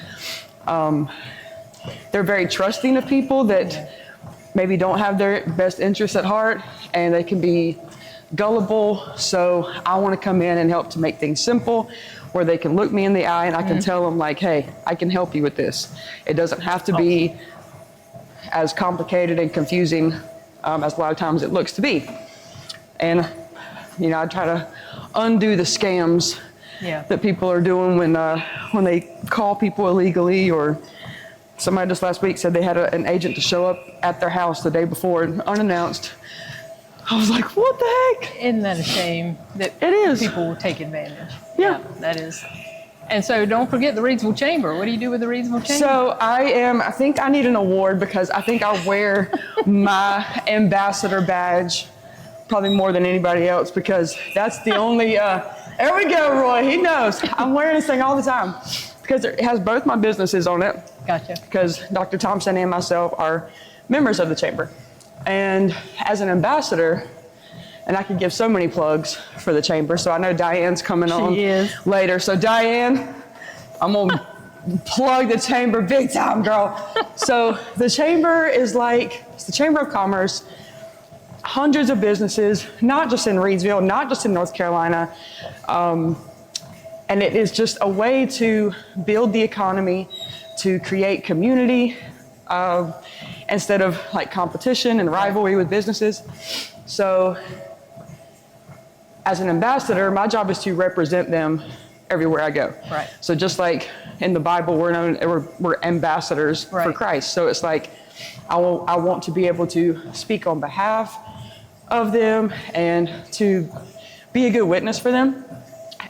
Speaker 3: they're very trusting of people that maybe don't have their best interests at heart, and they can be gullible. So I want to come in and help to make things simple, where they can look me in the eye and I can tell them like, hey, I can help you with this. It doesn't have to be as complicated and confusing as a lot of times it looks to be. And I try to undo the scams that people are doing when they call people illegally. Or somebody just last week said they had an agent to show up at their house the day before, unannounced. I was like, what the heck?
Speaker 1: Isn't that a shame that
Speaker 3: it is.
Speaker 1: People will take advantage?
Speaker 3: Yeah.
Speaker 1: That is. And so don't forget the Reidsville Chamber. What do you do with the Reidsville Chamber?
Speaker 3: So I think I need an award because I think I wear my ambassador badge probably more than anybody else, because that's the only, there we go, Roy, he knows. I'm wearing this thing all the time because it has both my businesses on it.
Speaker 1: Gotcha.
Speaker 3: Because Dr. Thompson and myself are members of the chamber. And as an ambassador, and I could give so many plugs for the chamber. So I know Diane's coming on later. So Diane, I'm gonna plug the chamber big time, girl. So the chamber is it's the Chamber of Commerce, hundreds of businesses, not just in Reidsville, not just in North Carolina. And it is just a way to build the economy, to create community, instead of competition and rivalry with businesses. So as an ambassador, my job is to represent them everywhere I go.
Speaker 1: Right.
Speaker 3: So just like in the Bible, we're ambassadors for Christ. So it's like, I want to be able to speak on behalf of them and to be a good witness for them.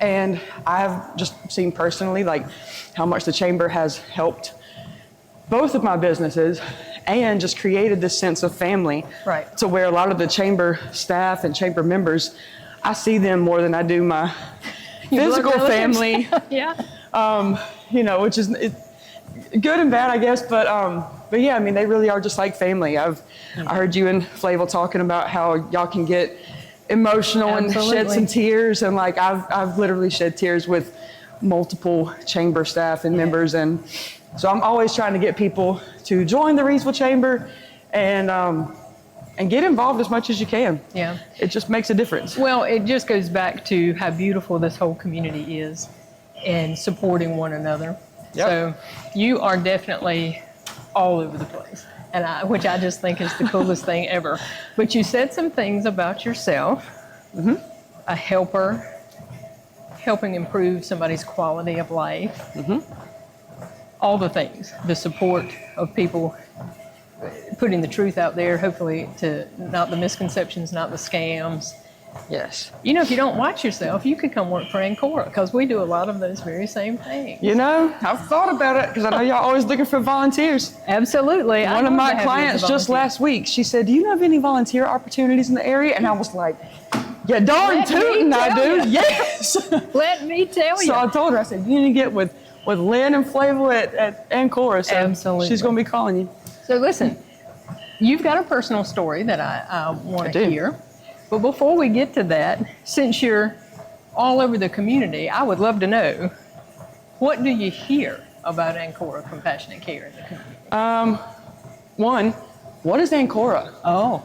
Speaker 3: And I have just seen personally how much the chamber has helped both of my businesses and just created this sense of family.
Speaker 1: Right.
Speaker 3: To where a lot of the chamber staff and chamber members, I see them more than I do my physical family.
Speaker 1: Yeah.
Speaker 3: Which is good and bad, I guess. But yeah, I mean, they really are just like family. I heard you and Flavel talking about how y'all can get emotional and shed some tears, and I've literally shed tears with multiple chamber staff and members, and so I'm always trying to get people to join the Reidsville Chamber and get involved as much as you can.
Speaker 1: Yeah.
Speaker 3: It just makes a difference.
Speaker 1: Well, it just goes back to how beautiful this whole community is and supporting one another.
Speaker 3: Yep.
Speaker 1: So you are definitely all over the place, and which I just think is the coolest thing ever. But you said some things about yourself, a helper, helping improve somebody's quality of life, all the things, the support of people, putting the truth out there, hopefully to not the misconceptions, not the scams.
Speaker 3: Yes.
Speaker 1: If you don't watch yourself, you could come work for Ancora, because we do a lot of those very same things.
Speaker 3: I've thought about it because I know y'all always looking for volunteers.
Speaker 1: Absolutely.
Speaker 3: One of my clients just last week, she said, do you have any volunteer opportunities in the area? And I was like, yeah, darn tootin' I do. Yes.
Speaker 1: Let me tell you.
Speaker 3: So I told her, I said, you need to get with Lynn and Flavel at Ancora. So
Speaker 1: absolutely.
Speaker 3: She's going to be calling you.
Speaker 1: So listen, you've got a personal story that I want to hear. But before we get to that, since you're all over the community, I would love to know, what do you hear about Ancora Compassionate Care in the community?
Speaker 3: One, what is Ancora?
Speaker 1: Oh,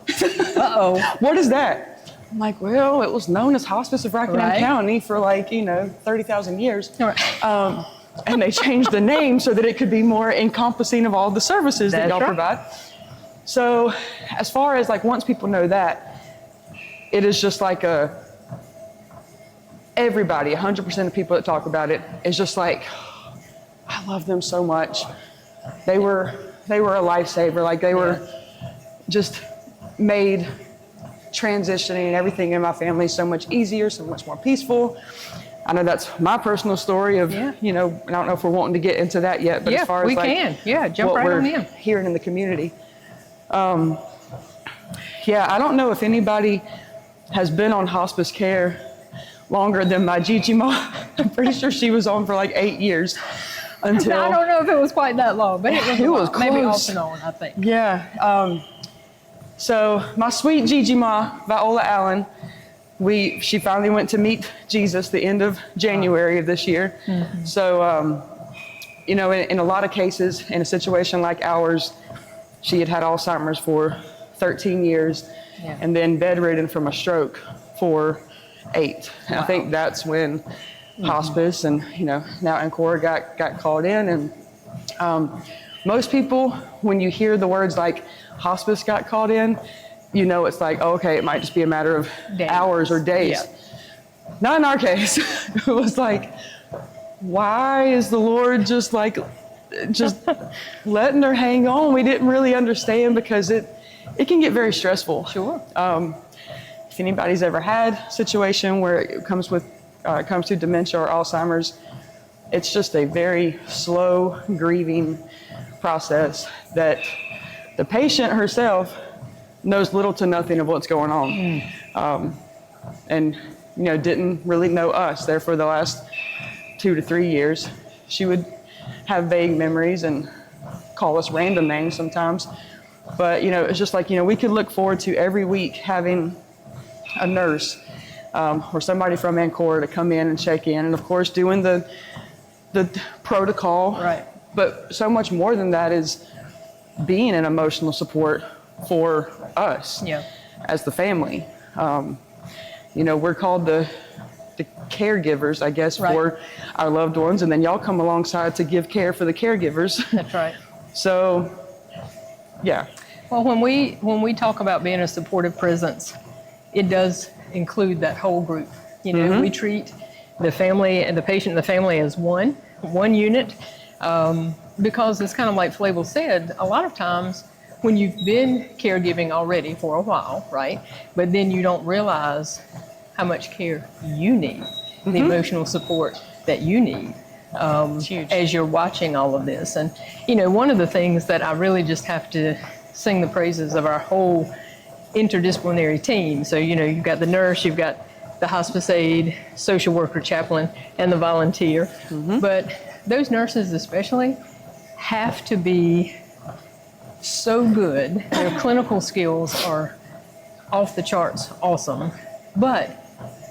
Speaker 3: What is that? I'm like, well, it was known as Hospice of Rockingham County for 30,000 years.
Speaker 1: Right.
Speaker 3: and they changed the name so that it could be more encompassing of all the services that
Speaker 1: That's
Speaker 3: y'all
Speaker 1: right.
Speaker 3: provide. So as far as like, once people know that, it is just like everybody, 100% of people that talk about it is just like, I love them so much. They were a lifesaver. Like they were just made transitioning and everything in my family so much easier, so much more peaceful. I know that's my personal story of, you know, I don't know if we're wanting to get into that yet, but as far as
Speaker 1: we
Speaker 3: like
Speaker 1: can. Yeah, jump
Speaker 3: what
Speaker 1: right
Speaker 3: we're
Speaker 1: on in.
Speaker 3: hearing in the community. I don't know if anybody has been on hospice care longer than my Gigi Ma. I'm pretty sure she was on for like 8 years until.
Speaker 1: I don't know if it was quite that long, but it was maybe off
Speaker 3: close.
Speaker 1: and on, I think.
Speaker 3: Yeah. So my sweet Gigi Ma, Viola Allen, she finally went to meet Jesus the end of January of this year.
Speaker 1: Mm-hmm.
Speaker 3: So, you know, in a lot of cases, in a situation like ours, she had Alzheimer's for 13 years and then bedridden from a stroke for 8. And I think that's when hospice and, you know, now Ancora got called in. And most people, when you hear the words like hospice got called in, you know, it's like, oh, okay, it might just be a matter of hours or days.
Speaker 1: Yeah.
Speaker 3: Not in our case. It was like, why is the Lord just letting her hang on? We didn't really understand because it can get very stressful.
Speaker 1: Sure.
Speaker 3: If anybody's ever had a situation where it comes to dementia or Alzheimer's, it's just a very slow grieving process that the patient herself knows little to nothing of what's going on. And, you know, didn't really know us there for the last 2 to 3 years. She would have vague memories and call us random names sometimes. But, you know, it's just like, you know, we could look forward to every week having a nurse or somebody from Ancora to come in and check in. And, of course, doing the protocol.
Speaker 1: Right.
Speaker 3: But so much more than that is being an emotional support for us as the family. You know, we're called the caregivers, I guess, for our loved ones. And then y'all come alongside to give care for the caregivers.
Speaker 1: That's right.
Speaker 3: So, yeah.
Speaker 1: Well, when we talk about being a supportive presence, it does include that whole group. You know, we treat the family and the patient and the family as one unit, because it's kind of like Flavel said, a lot of times when you've been caregiving already for a while, right, but then you don't realize how much care you need, the emotional support that you need. As you're watching all of this. And, you know, one of the things that I really just have to sing the praises of our whole interdisciplinary team. So, you know, you've got the nurse, you've got the hospice aide, social worker, chaplain, and the volunteer. But those nurses especially have to be so good. Their clinical skills are off the charts awesome. But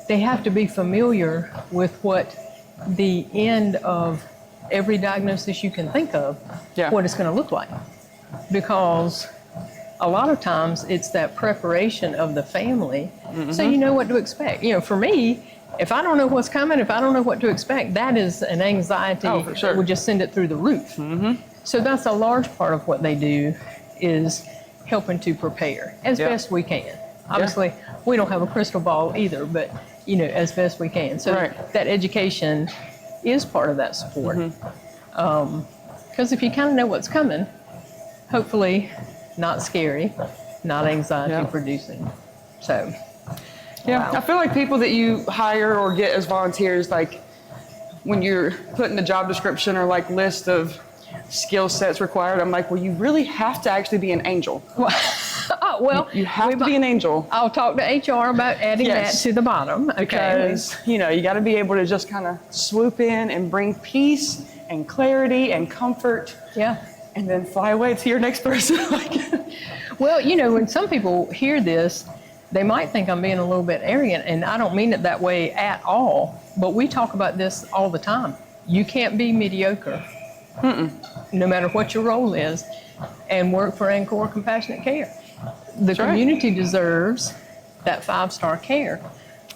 Speaker 1: they have to be familiar with what the end of every diagnosis you can think of, what it's going to look like. Because a lot of times it's that preparation of the family so you know what to expect. You know, for me, if I don't know what's coming, if I don't know what to expect, that is an anxiety that would just send it through the roof. So that's a large part of what they do, is helping to prepare as best we can. Obviously, we don't have a crystal ball either, but, you know, as best we can. So that education is part of that support. Because if you kind of know what's coming, hopefully not scary, not anxiety producing. So,
Speaker 3: I feel like people that you hire or get as volunteers, like when you're putting the job description or like list of skill sets required, I'm like, well, you really have to actually be an angel.
Speaker 1: Well,
Speaker 3: you have to be an angel.
Speaker 1: I'll talk to HR about adding that to the bottom.
Speaker 3: Because, you know, you got to be able to just kind of swoop in and bring peace and clarity and comfort. And then fly away to your next person.
Speaker 1: Well, you know, when some people hear this, they might think I'm being a little bit arrogant, and I don't mean it that way at all. But we talk about this all the time. You can't be mediocre, no matter what your role is, and work for Ancora Compassionate Care. The community deserves that 5-star care,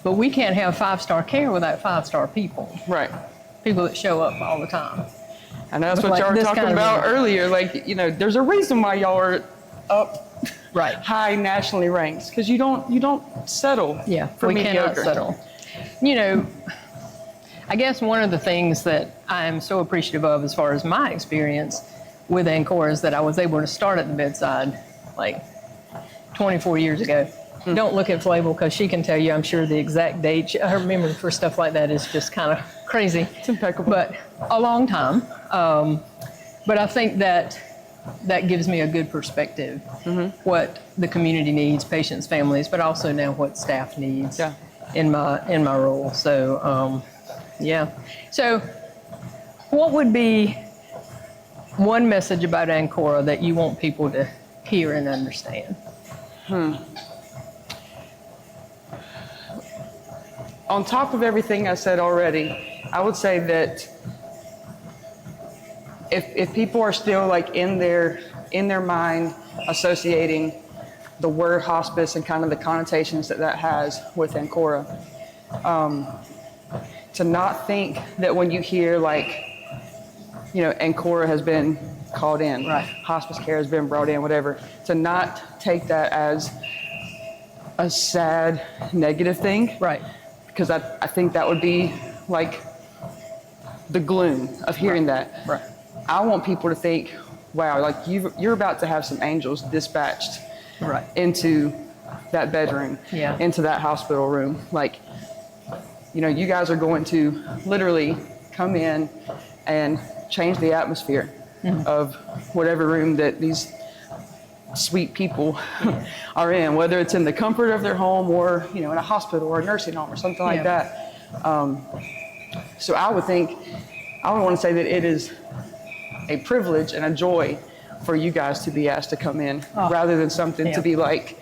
Speaker 1: but we can't have 5-star care without 5-star people. people that show up all the time.
Speaker 3: And that's what
Speaker 1: Like
Speaker 3: y'all were
Speaker 1: this
Speaker 3: talking
Speaker 1: kind of
Speaker 3: about
Speaker 1: event.
Speaker 3: earlier. Like, you know, there's a reason why y'all are up
Speaker 1: Right.
Speaker 3: high nationally ranked, because you don't settle
Speaker 1: Yeah,
Speaker 3: for
Speaker 1: we
Speaker 3: mediocre.
Speaker 1: cannot settle. You know, I guess one of the things that I'm so appreciative of as far as my experience with Ancora is that I was able to start at the bedside like 24 years ago. Don't look at Flavel because she can tell you, I'm sure, the exact date. Her memory for stuff like that is just kind of crazy.
Speaker 3: It's impeccable.
Speaker 1: But a long time. But I think that gives me a good perspective, what the community needs, patients, families, but also now what staff needs
Speaker 3: Yeah.
Speaker 1: in my role. So, yeah. So what would be one message about Ancora that you want people to hear and understand?
Speaker 3: On top of everything I said already, I would say that if people are still like in their mind associating the word hospice and kind of the connotations that has with Ancora, to not think that when you hear like, you know, Ancora has been called in,
Speaker 1: Right.
Speaker 3: hospice care has been brought in, whatever, to not take that as a sad, negative thing.
Speaker 1: Right.
Speaker 3: Because I think that would be like the gloom of hearing that.
Speaker 1: Right.
Speaker 3: I want people to think, wow, like you're about to have some angels dispatched
Speaker 1: Right.
Speaker 3: into that bedroom,
Speaker 1: Yeah.
Speaker 3: into that hospital room. Like, you know, you guys are going to literally come in and change the atmosphere of whatever room that these sweet people are in, whether it's in the comfort of their home or, you know, in a hospital or a nursing home or something like that. So I would want to say that it is a privilege and a joy for you guys to be asked to come in rather than something to be like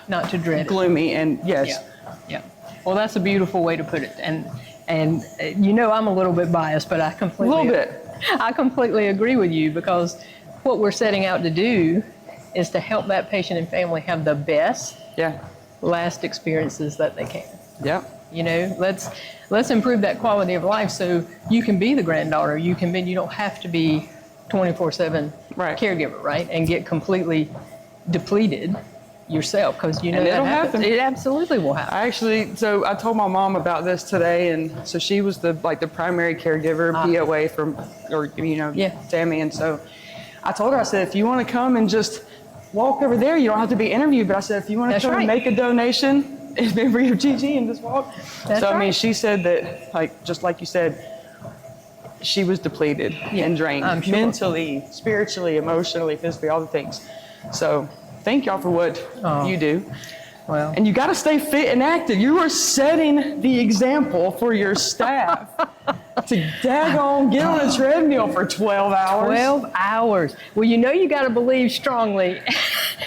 Speaker 1: Not to dread it.
Speaker 3: gloomy and yes.
Speaker 1: Yeah. Yeah. Well, that's a beautiful way to put it. And you know, I'm a little bit biased, but I completely agree with you, because what we're setting out to do is to help that patient and family have the best last experiences that they can.
Speaker 3: Yeah.
Speaker 1: You know, let's improve that quality of life so you can be the granddaughter. You don't have to be 24/7 caregiver, right? And get completely depleted yourself, because you know
Speaker 3: And
Speaker 1: that
Speaker 3: it'll
Speaker 1: happens.
Speaker 3: happen.
Speaker 1: It absolutely will happen.
Speaker 3: So I told my mom about this today, and so she was the primary caregiver, POA Sammy, and so I told her, I said, if you want to come and just walk over there, you don't have to be interviewed, but I said, if you want to come and make a donation, it's been for your Gigi, and just walk. I mean, she said that, like, just like you said, she was depleted and drained,
Speaker 1: I'm sure.
Speaker 3: mentally, spiritually, emotionally, physically, all the things. So thank y'all for what you do.
Speaker 1: Well,
Speaker 3: And you got to stay fit and active. You are setting the example for your staff to daggone get on a treadmill for 12 hours.
Speaker 1: 12 hours. Well, you know you got to believe strongly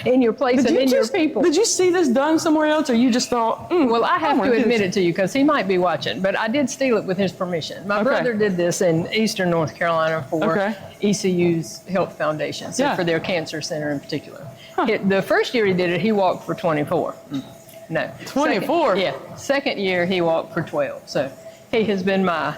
Speaker 1: in your place and in your people.
Speaker 3: Did you see this done somewhere else, or you just thought,
Speaker 1: Well, I have to admit it to you because he might be watching, but I did steal it with his permission. My brother did this in Eastern North Carolina for ECU's Health Foundation, so for their cancer center in particular. The first year he did it, he walked for 24. No.
Speaker 3: 24?
Speaker 1: Second year he walked for 12. So he has been my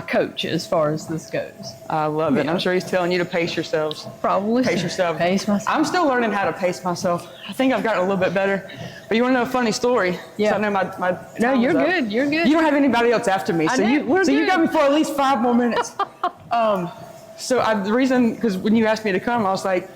Speaker 1: coach as far as this goes.
Speaker 3: I love it. I'm sure he's telling you to pace yourselves.
Speaker 1: Probably.
Speaker 3: Pace yourself.
Speaker 1: Pace myself.
Speaker 3: I'm still learning how to pace myself. I think I've gotten a little bit better. But you want to know a funny story?
Speaker 1: Yeah.
Speaker 3: So I know my
Speaker 1: No,
Speaker 3: time
Speaker 1: you're
Speaker 3: is up.
Speaker 1: good. You're good.
Speaker 3: You don't have anybody else after me. So you
Speaker 1: We're
Speaker 3: got me
Speaker 1: good.
Speaker 3: for at least 5 more minutes. The reason, because when you asked me to come, I was like,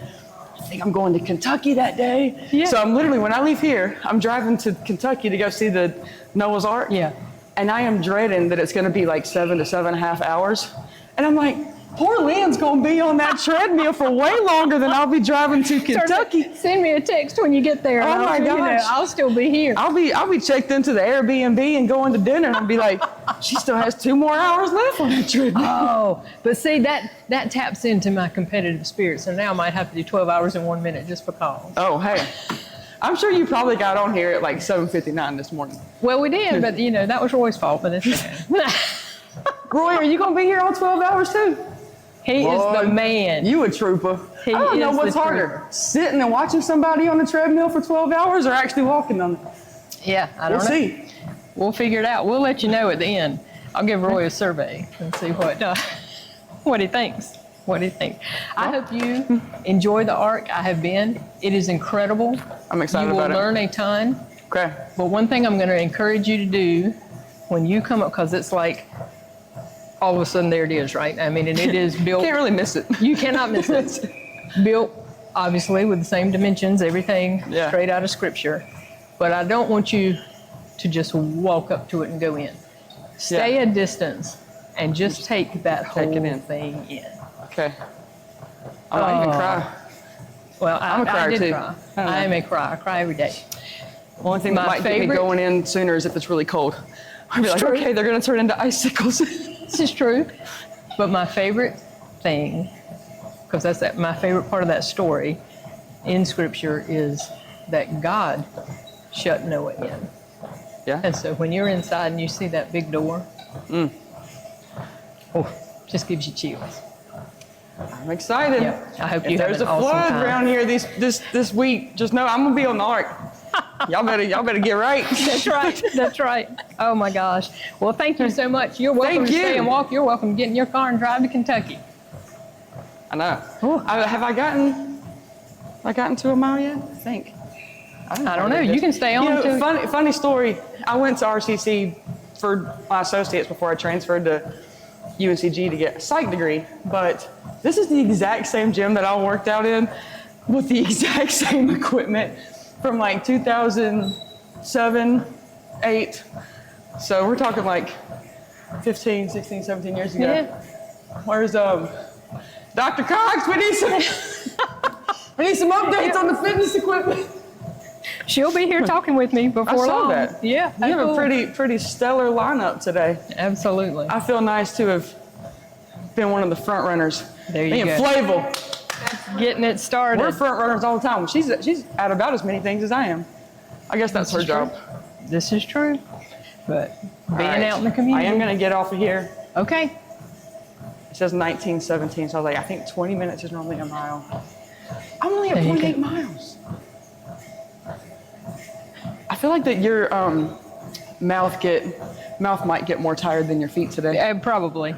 Speaker 3: I think I'm going to Kentucky that day.
Speaker 1: Yeah.
Speaker 3: So I'm literally, when I leave here, I'm driving to Kentucky to go see the Noah's Ark.
Speaker 1: Yeah.
Speaker 3: And I am dreading that it's going to be like 7 to 7.5 hours. And I'm like, poor Lynn's going to be on that treadmill for way longer than I'll be driving to Kentucky.
Speaker 1: Send me a text when you get there.
Speaker 3: Oh my gosh.
Speaker 1: I'll still be here.
Speaker 3: I'll be checked into the Airbnb and going to dinner, and I'll be like, she still has 2 more hours left on that treadmill.
Speaker 1: Oh, but see, that taps into my competitive spirit. So now I might have to do 12 hours and 1 minute just because.
Speaker 3: Oh, hey. I'm sure you probably got on here at like 7:59 this morning.
Speaker 1: Well, we did, but that was Roy's fault, but it's okay.
Speaker 3: Roy, are you going to be here on 12 hours too?
Speaker 1: He is the man.
Speaker 3: You a trooper.
Speaker 1: He
Speaker 3: I don't know
Speaker 1: is
Speaker 3: what's
Speaker 1: the
Speaker 3: harder,
Speaker 1: trooper.
Speaker 3: sitting and watching somebody on the treadmill for 12 hours or actually walking on it.
Speaker 1: Yeah, I don't
Speaker 3: We'll
Speaker 1: know.
Speaker 3: see.
Speaker 1: We'll figure it out. We'll let you know at the end. I'll give Roy a survey and see what he thinks. What do you think? I hope you enjoy the ARC. I have been. It is incredible.
Speaker 3: I'm excited
Speaker 1: about it. You
Speaker 3: about
Speaker 1: will learn a ton.
Speaker 3: Okay.
Speaker 1: But one thing I'm going to encourage you to do when you come up, because it's like all of a sudden there it is, right? I mean, and it is built.
Speaker 3: Can't really miss it.
Speaker 1: You cannot miss it. Built, obviously, with the same dimensions, everything straight out of Scripture. But I don't want you to just walk up to it and go in. Stay a distance and just take that whole thing in.
Speaker 3: Okay. I might even cry.
Speaker 1: Well,
Speaker 3: I'm a crier
Speaker 1: I did
Speaker 3: too.
Speaker 1: cry. I am a crier. I cry every day.
Speaker 3: The only thing that might get me going in sooner is if it's really cold. I'd be like, okay, they're going to turn into icicles.
Speaker 1: This is true. But my favorite thing, because that's my favorite part of that story in Scripture, is that God shut Noah in.
Speaker 3: Yeah.
Speaker 1: And so when you're inside and you see that big door, just gives you chills.
Speaker 3: I'm excited.
Speaker 1: Yep. I hope
Speaker 3: if
Speaker 1: you have
Speaker 3: there's
Speaker 1: an
Speaker 3: a
Speaker 1: awesome
Speaker 3: flood
Speaker 1: time.
Speaker 3: around here this week, just know I'm gonna be on the ark. Y'all better get right.
Speaker 1: That's right. That's right. Oh my gosh. Well, thank you so much. You're welcome to stay and walk. You're welcome to get in your car and drive to Kentucky.
Speaker 3: I know. Have I gotten to a mile yet? I think.
Speaker 1: I don't know. You can stay on to.
Speaker 3: Funny story. I went to RCC for my associates before I transferred to UNCG to get a psych degree, but this is the exact same gym that I worked out in with the exact same equipment from like 2007, 8. So we're talking like 15, 16, 17 years ago.
Speaker 1: Yeah.
Speaker 3: Where's Dr. Cox? We need some updates on the fitness equipment.
Speaker 1: She'll be here talking with me before
Speaker 3: I saw
Speaker 1: long.
Speaker 3: that.
Speaker 1: Yeah.
Speaker 3: You have a pretty stellar lineup today.
Speaker 1: Absolutely.
Speaker 3: I feel nice to have been one of the front runners.
Speaker 1: There you
Speaker 3: Me and
Speaker 1: go.
Speaker 3: Flavel.
Speaker 1: Getting it started.
Speaker 3: We're front runners all the time. She's at about as many things as I am. I guess that's her job.
Speaker 1: This is true. But being
Speaker 3: Right.
Speaker 1: out in the community.
Speaker 3: I am going to get off of here.
Speaker 1: Okay.
Speaker 3: It says 1917, so I was like, I think 20 minutes is normally a mile. I'm only at
Speaker 1: There you
Speaker 3: 0.8
Speaker 1: go.
Speaker 3: miles. I feel like that your mouth might get more tired than your feet today.
Speaker 1: Probably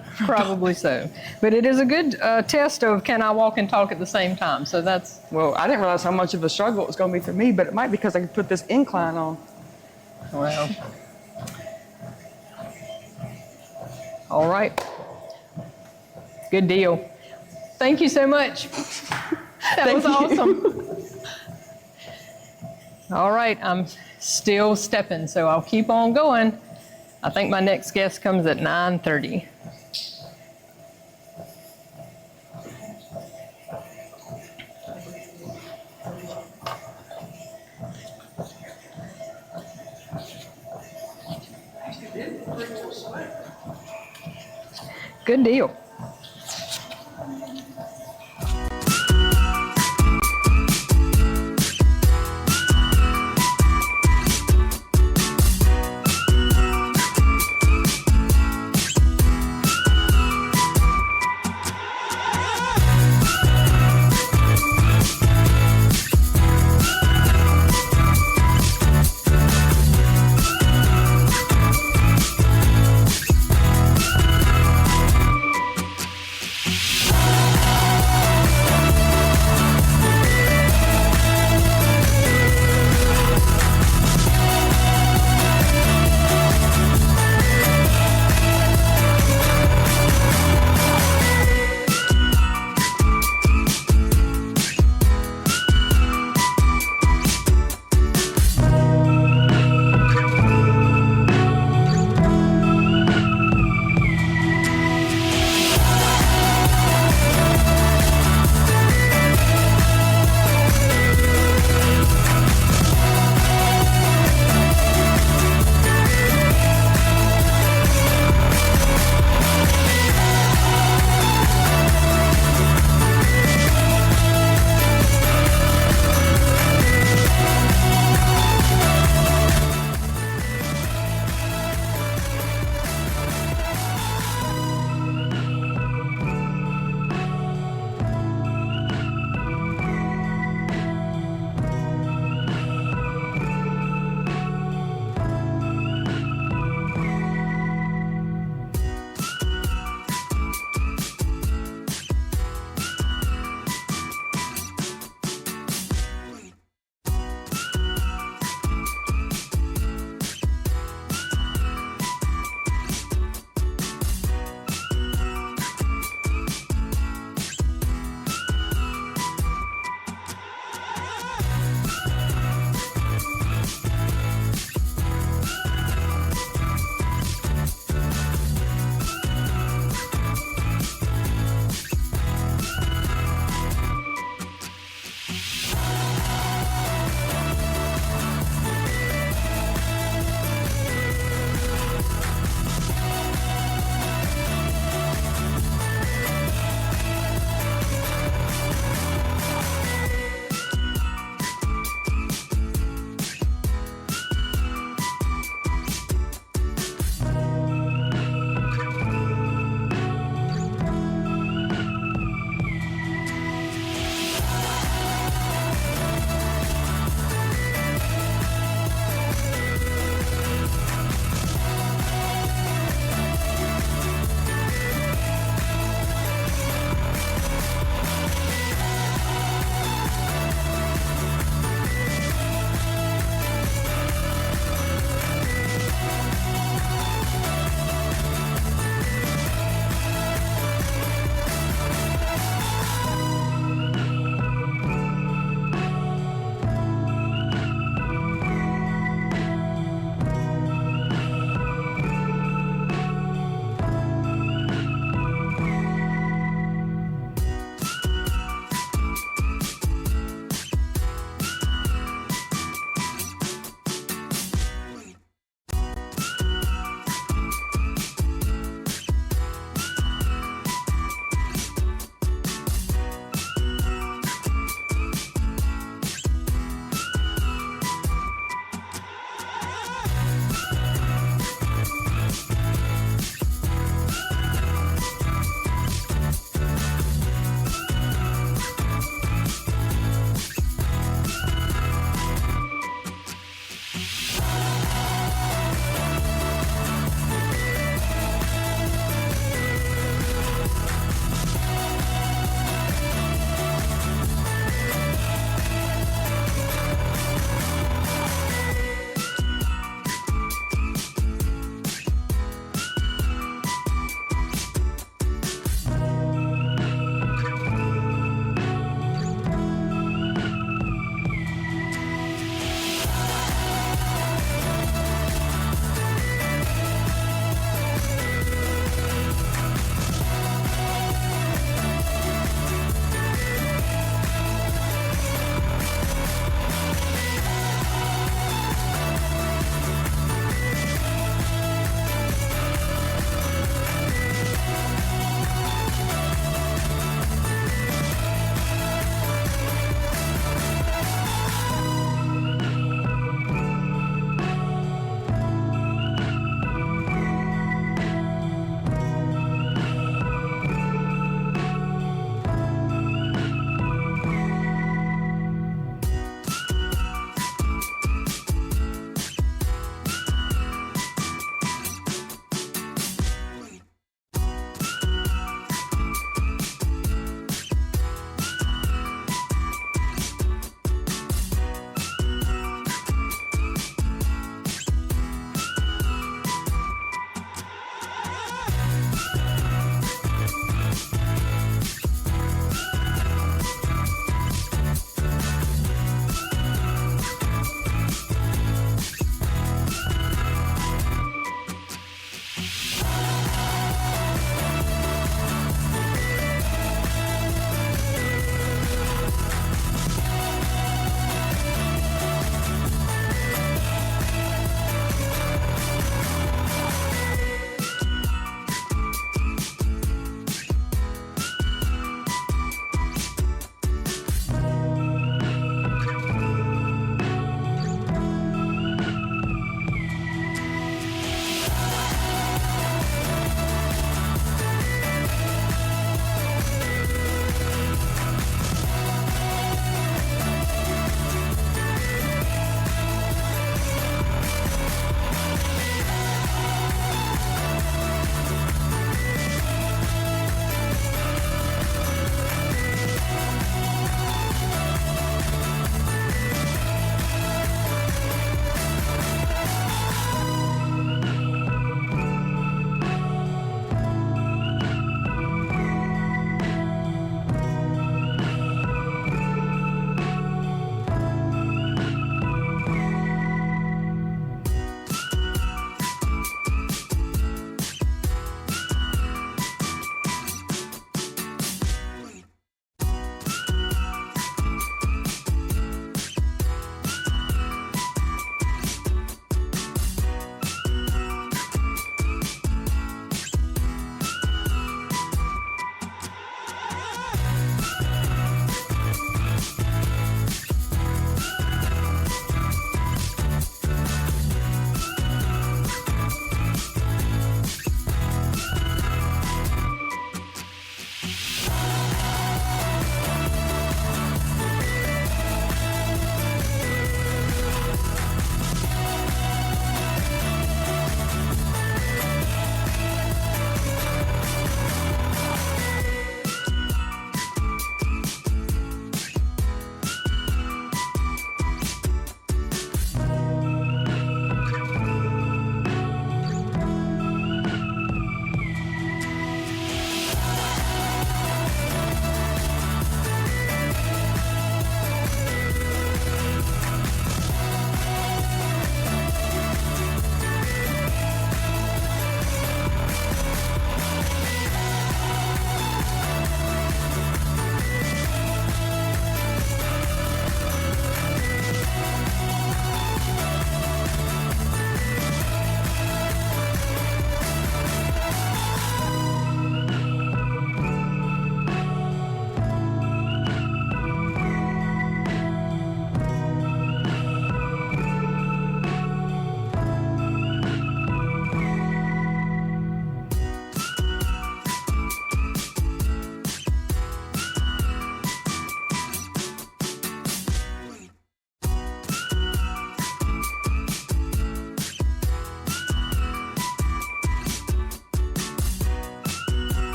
Speaker 1: so. But it is a good test of can I walk and talk at the same time. So that's.
Speaker 3: Well, I didn't realize how much of a struggle it was going to be for me, but it might be because I could put this incline on.
Speaker 1: Well. All right. Good deal. Thank you so much. That was awesome. All right, I'm still stepping, so I'll keep on going. I think my next guest comes at 9:30. Good deal.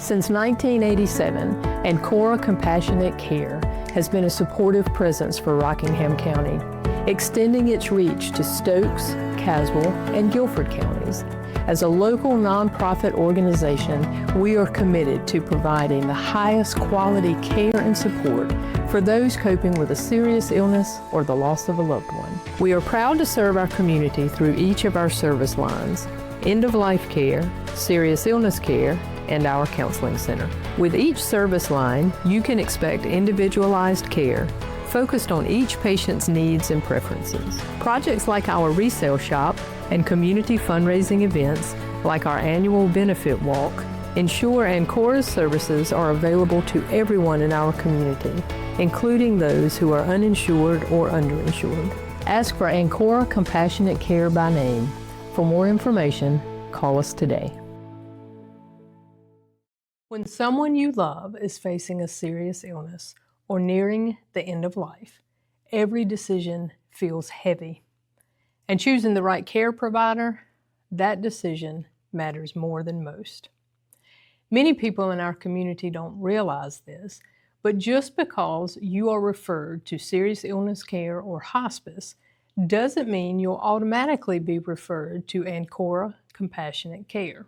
Speaker 1: Since 1987, Ancora Compassionate Care has been a supportive presence for Rockingham County, extending its reach to Stokes, Caswell, and Guilford counties. As a local nonprofit organization, we are committed to providing the highest quality care and support for those coping with a serious illness or the loss of a loved one. We are proud to serve our community through each of our service lines: end-of-life care, serious illness care, and our counseling center. With each service line, you can expect individualized care focused on each patient's needs and preferences. Projects like our resale shop and community fundraising events, like our annual benefit walk, ensure Ancora's services are available to everyone in our community, including those who are uninsured or underinsured. Ask for Ancora Compassionate Care by name. For more information, call us today. When someone you love is facing a serious illness or nearing the end of life, every decision feels heavy. And choosing the right care provider, that decision matters more than most. Many people in our community don't realize this, but just because you are referred to serious illness care or hospice doesn't mean you'll automatically be referred to Ancora Compassionate Care.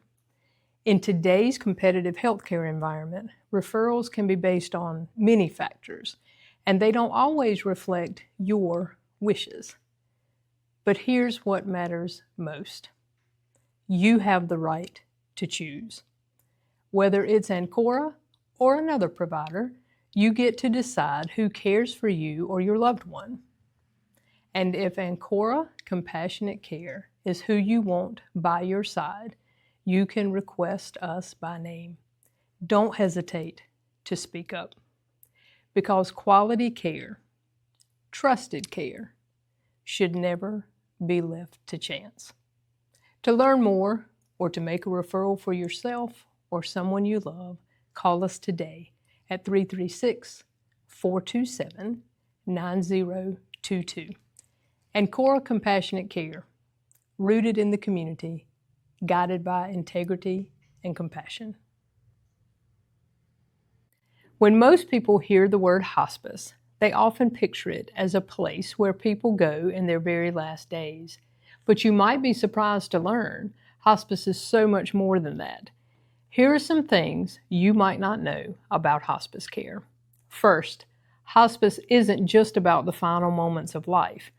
Speaker 1: In today's competitive healthcare environment, referrals can be based on many factors, and they don't always reflect your wishes. But here's what matters most. You have the right to choose. Whether it's Ancora or another provider, you get to decide who cares for you or your loved one. And if Ancora Compassionate Care is who you want by your side, you can request us by name. Don't hesitate to speak up, because quality care, trusted care, should never be left to chance. To learn more or to make a referral for yourself or someone you love, call us today at 336-427-9022. Ancora Compassionate Care, rooted in the community, guided by integrity and compassion. When most people hear the word hospice, they often picture it as a place where people go in their very last days. But you might be surprised to learn hospice is so much more than that. Here are some things you might not know about hospice care. First, hospice isn't just about the final moments of life.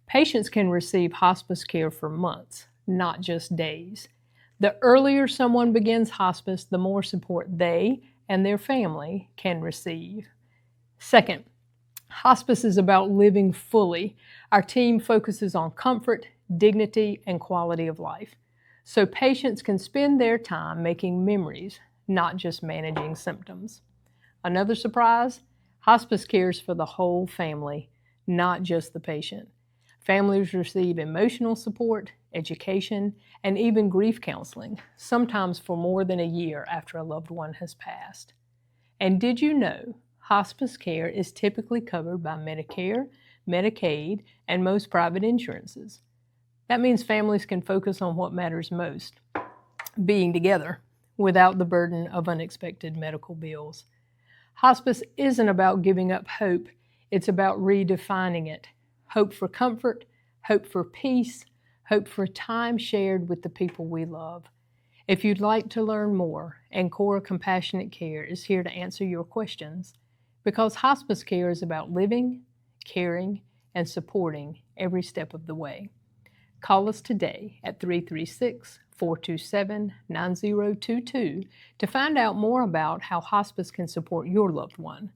Speaker 1: Patients can receive hospice care for months, not just days. The earlier someone begins hospice, the more support they and their family can receive. Second, hospice is about living fully. Our team focuses on comfort, dignity, and quality of life, so patients can spend their time making memories, not just managing symptoms. Another surprise, hospice cares for the whole family, not just the patient. Families receive emotional support, education, and even grief counseling, sometimes for more than a year after a loved one has passed. And did you know hospice care is typically covered by Medicare, Medicaid, and most private insurances? That means families can focus on what matters most, being together, without the burden of unexpected medical bills. Hospice isn't about giving up hope, it's about redefining it. Hope for comfort, hope for peace, hope for time shared with the people we love. If you'd like to learn more, Ancora Compassionate Care is here to answer your questions, because hospice care is about living, caring, and supporting every step of the way. Call us today at 336-427-9022 to find out more about how hospice can support your loved one.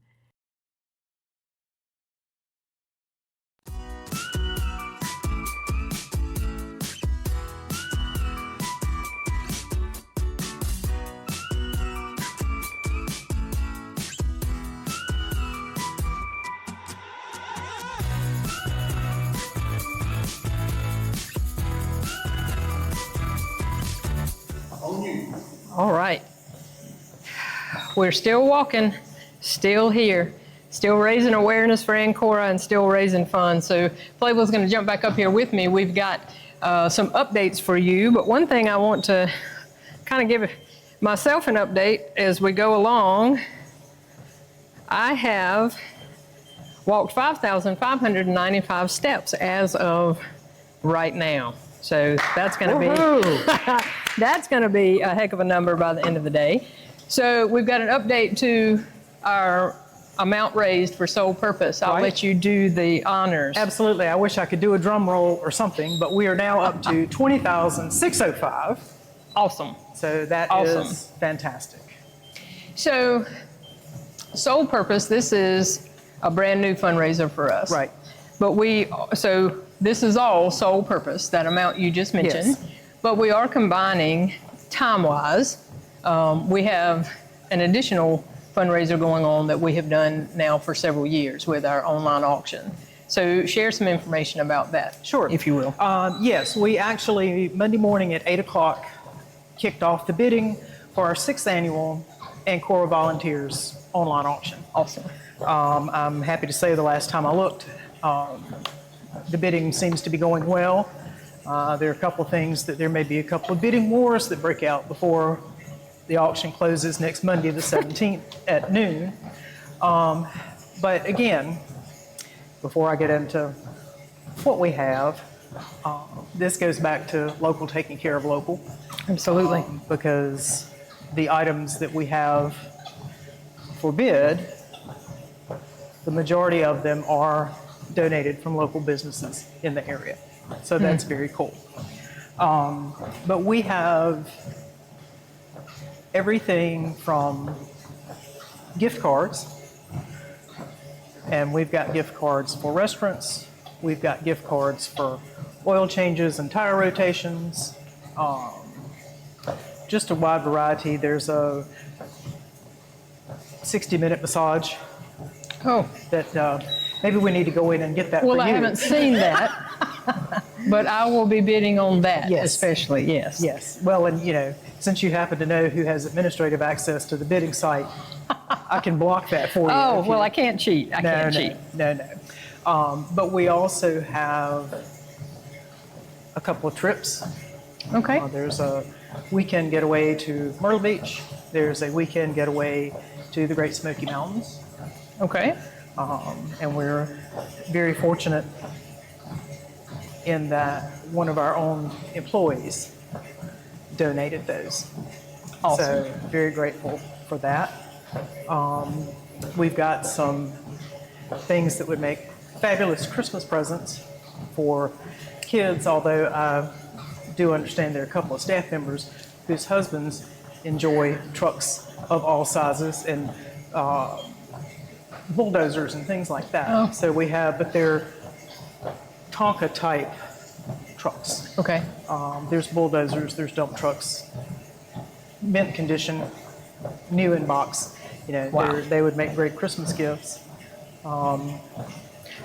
Speaker 1: All right. We're still walking, still here, still raising awareness for Ancora and still raising funds. So Playboy's going to jump back up here with me. We've got some updates for you, but one thing I want to kind of myself an update as we go along. I have walked 5,595 steps as of right now. So that's going to be that's going to be a heck of a number by the end of the day. So we've got an update to our amount raised for Soul Purpose. I'll let you do the honors.
Speaker 2: Absolutely. I wish I could do a drum roll or something, but we are now up to 20,605.
Speaker 1: Awesome.
Speaker 2: So that
Speaker 1: Awesome.
Speaker 2: is fantastic.
Speaker 1: So Soul Purpose, this is a brand new fundraiser for us.
Speaker 2: Right.
Speaker 1: But so this is all Soul Purpose, that amount you just mentioned.
Speaker 2: Yes.
Speaker 1: But we are combining time-wise. We have an additional fundraiser going on that we have done now for several years with our online auction. So share some information about that,
Speaker 2: Sure.
Speaker 1: if you will.
Speaker 2: Yes, we actually, Monday morning at 8 o'clock, kicked off the bidding for our 6th annual Ancora Volunteers online auction.
Speaker 1: Awesome.
Speaker 2: I'm happy to say the last time I looked, the bidding seems to be going well. There are a couple of things that there may be a couple of bidding wars that break out before the auction closes next Monday, the 17th at noon. But again, before I get into what we have, this goes back to local taking care of local.
Speaker 1: Absolutely.
Speaker 2: Because the items that we have for bid, the majority of them are donated from local businesses in the area. So that's very cool. But we have everything from gift cards, and we've got gift cards for restaurants, we've got gift cards for oil changes and tire rotations, just a wide variety. There's a 60-minute massage that maybe we need to go in and get that for you.
Speaker 1: Well, I haven't seen that, but I will be bidding on that,
Speaker 2: Yes.
Speaker 1: especially, yes.
Speaker 2: Yes. Well, and since you happen to know who has administrative access to the bidding site, I can block that for you.
Speaker 1: Oh,
Speaker 2: if
Speaker 1: well,
Speaker 2: you-
Speaker 1: I can't cheat. I can't cheat.
Speaker 2: No. But we also have a couple of trips.
Speaker 1: Okay.
Speaker 2: There's a weekend getaway to Myrtle Beach. There's a weekend getaway to the Great Smoky Mountains.
Speaker 1: Okay.
Speaker 2: And we're very fortunate in that one of our own employees donated those.
Speaker 1: Awesome.
Speaker 2: So very grateful for that. We've got some things that would make fabulous Christmas presents for kids, although I do understand there are a couple of staff members whose husbands enjoy trucks of all sizes and bulldozers and things like that.
Speaker 1: Oh.
Speaker 2: So we have, but they're Tonka type trucks.
Speaker 1: Okay.
Speaker 2: There's bulldozers, there's dump trucks, mint condition, new in box.
Speaker 1: Wow.
Speaker 2: They would make great Christmas gifts.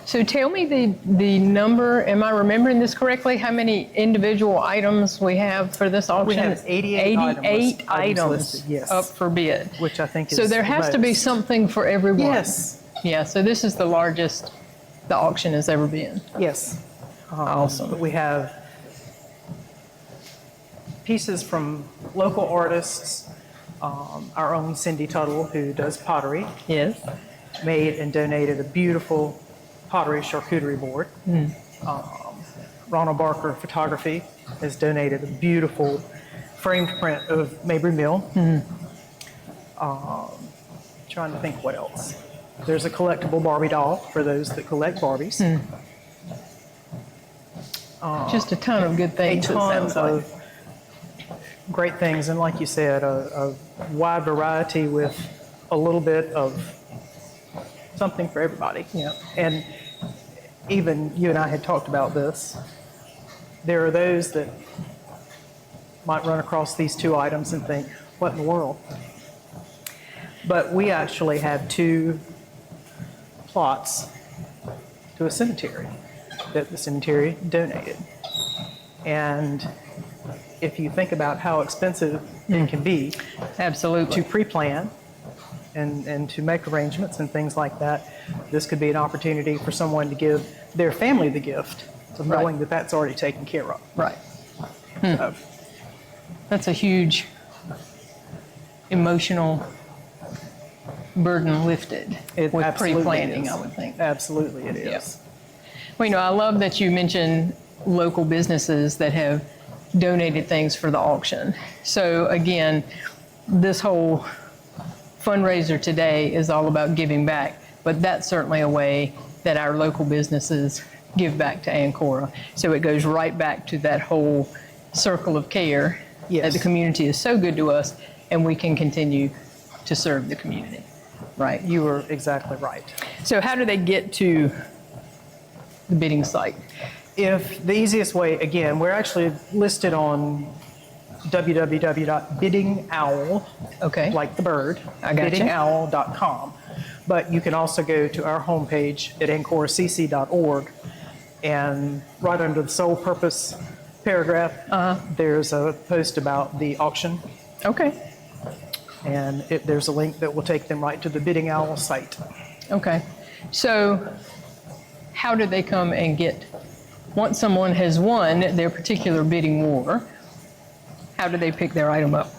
Speaker 1: So tell me the number, am I remembering this correctly? How many individual items we have for this auction?
Speaker 2: We have 88 items
Speaker 1: items
Speaker 2: listed, yes.
Speaker 1: up for bid.
Speaker 2: Which I think is
Speaker 1: So there has to be
Speaker 2: most.
Speaker 1: something for everyone.
Speaker 2: Yes.
Speaker 1: Yeah, so this is the largest the auction has ever been.
Speaker 2: Yes.
Speaker 1: Awesome.
Speaker 2: But we have pieces from local artists. Our own Cindy Tuttle, who does pottery,
Speaker 1: Yes.
Speaker 2: made and donated a beautiful pottery charcuterie board. Ronald Barker Photography has donated a beautiful framed print of Mabry Mill. Trying to think what else. There's a collectible Barbie doll for those that collect Barbies.
Speaker 1: Just a ton of good
Speaker 2: A
Speaker 1: things. it
Speaker 2: ton
Speaker 1: sounds like.
Speaker 2: of great things, and like you said, a wide variety with a little bit of something for everybody.
Speaker 1: Yeah.
Speaker 2: And even you and I had talked about this. There are those that might run across these two items and think, what in the world? But we actually have two plots to a cemetery that the cemetery donated. And if you think about how expensive it can be
Speaker 1: Absolutely.
Speaker 2: to pre-plan and to make arrangements and things like that, this could be an opportunity for someone to give their family the gift of
Speaker 1: Right.
Speaker 2: knowing that that's already taken care of.
Speaker 1: Right.
Speaker 2: So,
Speaker 1: That's a huge emotional burden lifted
Speaker 2: It
Speaker 1: with
Speaker 2: absolutely
Speaker 1: pre-planning,
Speaker 2: is.
Speaker 1: I would think.
Speaker 2: Absolutely it is.
Speaker 1: Yep. Well, you know, I love that you mentioned local businesses that have donated things for the auction. So again, this whole fundraiser today is all about giving back, but that's certainly a way that our local businesses give back to Ancora. So it goes right back to that whole circle of care that
Speaker 2: Yes.
Speaker 1: the community is so good to us, and we can continue to serve the community. Right.
Speaker 2: You were exactly right.
Speaker 1: So how do they get to the bidding site?
Speaker 2: If the easiest way, again, we're actually listed on www.biddingowl,
Speaker 1: Okay.
Speaker 2: like the bird,
Speaker 1: I gotcha.
Speaker 2: biddingowl.com. But you can also go to our homepage at ancoracc.org, and right under the sole purpose paragraph, there's a post about the auction,
Speaker 1: Okay.
Speaker 2: and there's a link that will take them right to the Bidding Owl site.
Speaker 1: Okay. So how do they come and get, once someone has won their particular bidding war, how do they pick their item up?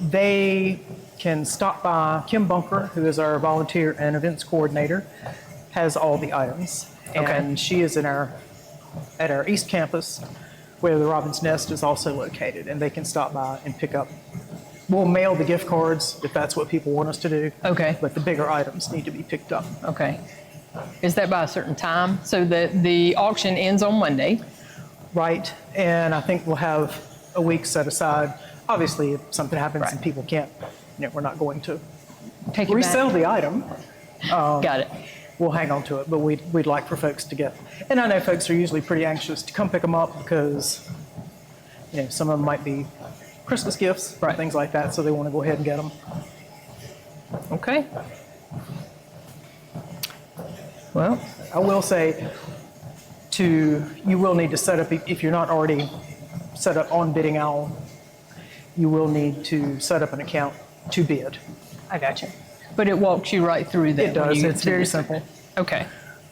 Speaker 2: They can stop by Kim Bunker, who is our volunteer and events coordinator, has all the items.
Speaker 1: Okay.
Speaker 2: And she is at our East Campus, where the Robin's Nest is also located, and they can stop by and pick up. We'll mail the gift cards if that's what people want us to do.
Speaker 1: Okay.
Speaker 2: But the bigger items need to be picked up.
Speaker 1: Okay. Is that by a certain time? So the auction ends on Monday.
Speaker 2: Right, and I think we'll have a week set aside. Obviously, if something happens
Speaker 1: Right.
Speaker 2: and people can't, we're not going to
Speaker 1: Take it
Speaker 2: resell
Speaker 1: back.
Speaker 2: the item.
Speaker 1: Got it.
Speaker 2: We'll hang on to it, but we'd like for folks to get, and I know folks are usually pretty anxious to come pick them up because, some of them might be Christmas gifts,
Speaker 1: Right.
Speaker 2: things like that, so they want to go ahead and get them.
Speaker 1: Okay. Well,
Speaker 2: I will say, you will need to set up, if you're not already set up on Bidding Owl, you will need to set up an account to bid.
Speaker 1: I got you. But it walks you right through that.
Speaker 2: It
Speaker 1: when
Speaker 2: does,
Speaker 1: you get
Speaker 2: it's
Speaker 1: to
Speaker 2: very
Speaker 1: the-
Speaker 2: simple.
Speaker 1: Okay.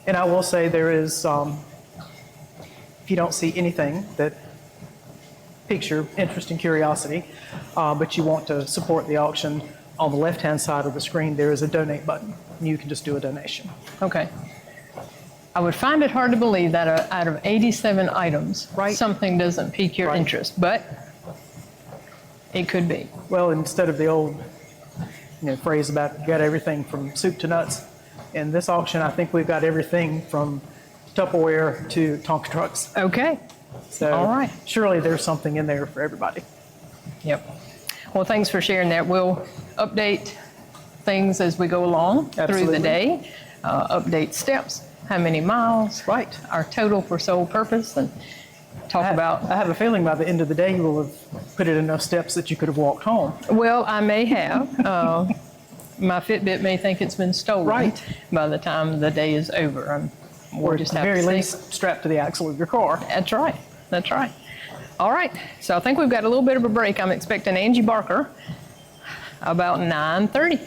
Speaker 2: And I will say there is, if you don't see anything that piques your interest and curiosity, but you want to support the auction, on the left-hand side of the screen, there is a donate button. You can just do a donation.
Speaker 1: Okay. I would find it hard to believe that out of 87 items,
Speaker 2: Right.
Speaker 1: something doesn't pique your
Speaker 2: Right.
Speaker 1: interest, but it could be.
Speaker 2: Well, instead of the old phrase about you got everything from soup to nuts, in this auction, I think we've got everything from Tupperware to Tonka trucks.
Speaker 1: Okay.
Speaker 2: So
Speaker 1: All right.
Speaker 2: surely there's something in there for everybody.
Speaker 1: Yep. Well, thanks for sharing that. We'll update things as we go along through the
Speaker 2: Absolutely.
Speaker 1: day, update steps, how many miles,
Speaker 2: Right.
Speaker 1: our total for sole purpose, and talk
Speaker 2: I
Speaker 1: about,
Speaker 2: have a feeling by the end of the day you will have put in enough steps that you could have walked home.
Speaker 1: well, I may have. My Fitbit may think it's been stolen
Speaker 2: Right.
Speaker 1: by the time the day is over.
Speaker 2: Or
Speaker 1: We'll
Speaker 2: at
Speaker 1: just
Speaker 2: the
Speaker 1: have to
Speaker 2: very
Speaker 1: see.
Speaker 2: least strapped to the axle of your car.
Speaker 1: That's right. That's right. All right. So I think we've got a little bit of a break. I'm expecting Angie Barker about 9:30.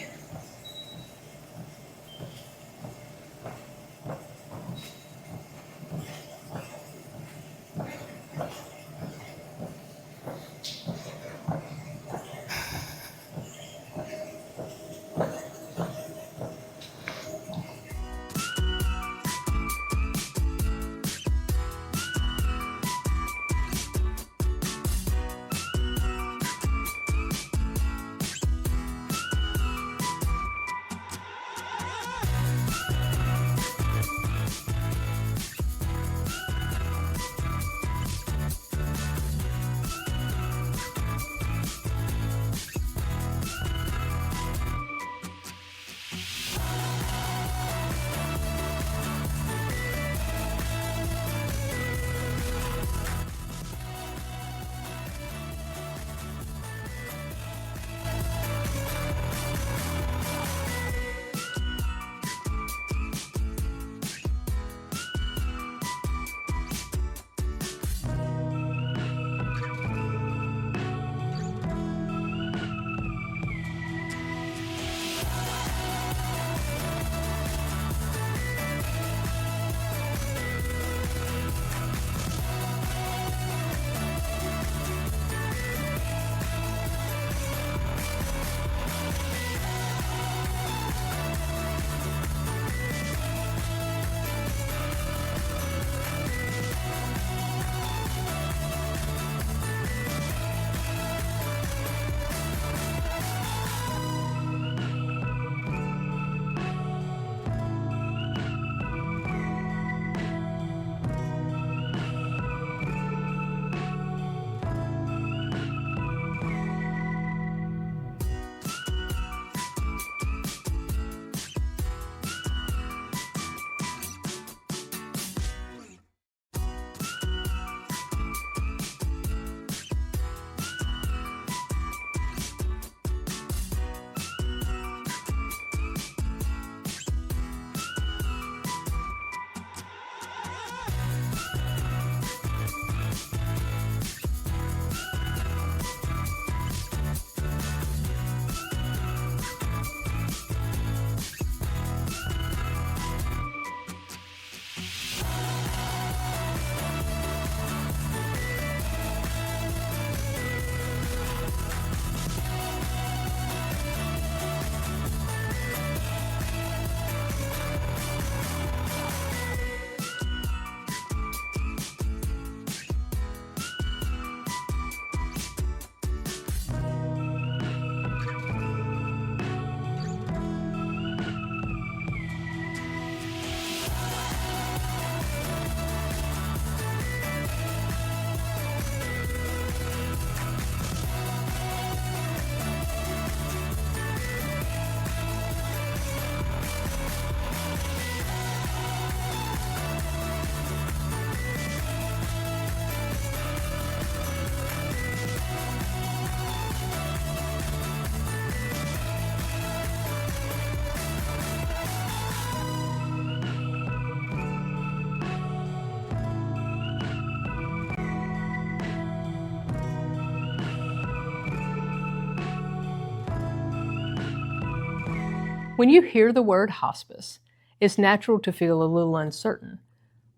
Speaker 1: When you hear the word hospice, it's natural to feel a little uncertain.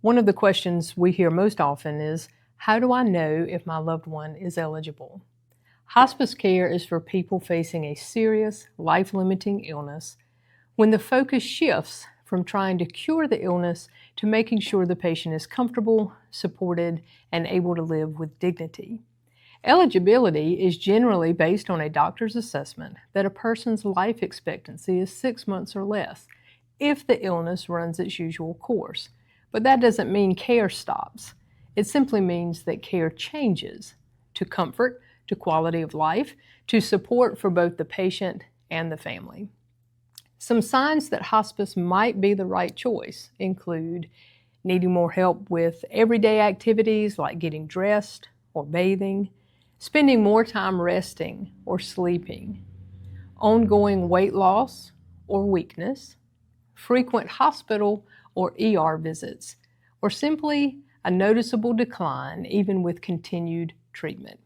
Speaker 1: One of the questions we hear most often is, how do I know if my loved one is eligible? Hospice care is for people facing a serious, life-limiting illness when the focus shifts from trying to cure the illness to making sure the patient is comfortable, supported, and able to live with dignity. Eligibility is generally based on a doctor's assessment that a person's life expectancy is 6 months or less if the illness runs its usual course. But that doesn't mean care stops. It simply means that care changes to comfort, to quality of life, to support for both the patient and the family. Some signs that hospice might be the right choice include needing more help with everyday activities like getting dressed or bathing, spending more time resting or sleeping, ongoing weight loss or weakness, frequent hospital or ER visits, or simply a noticeable decline even with continued treatment.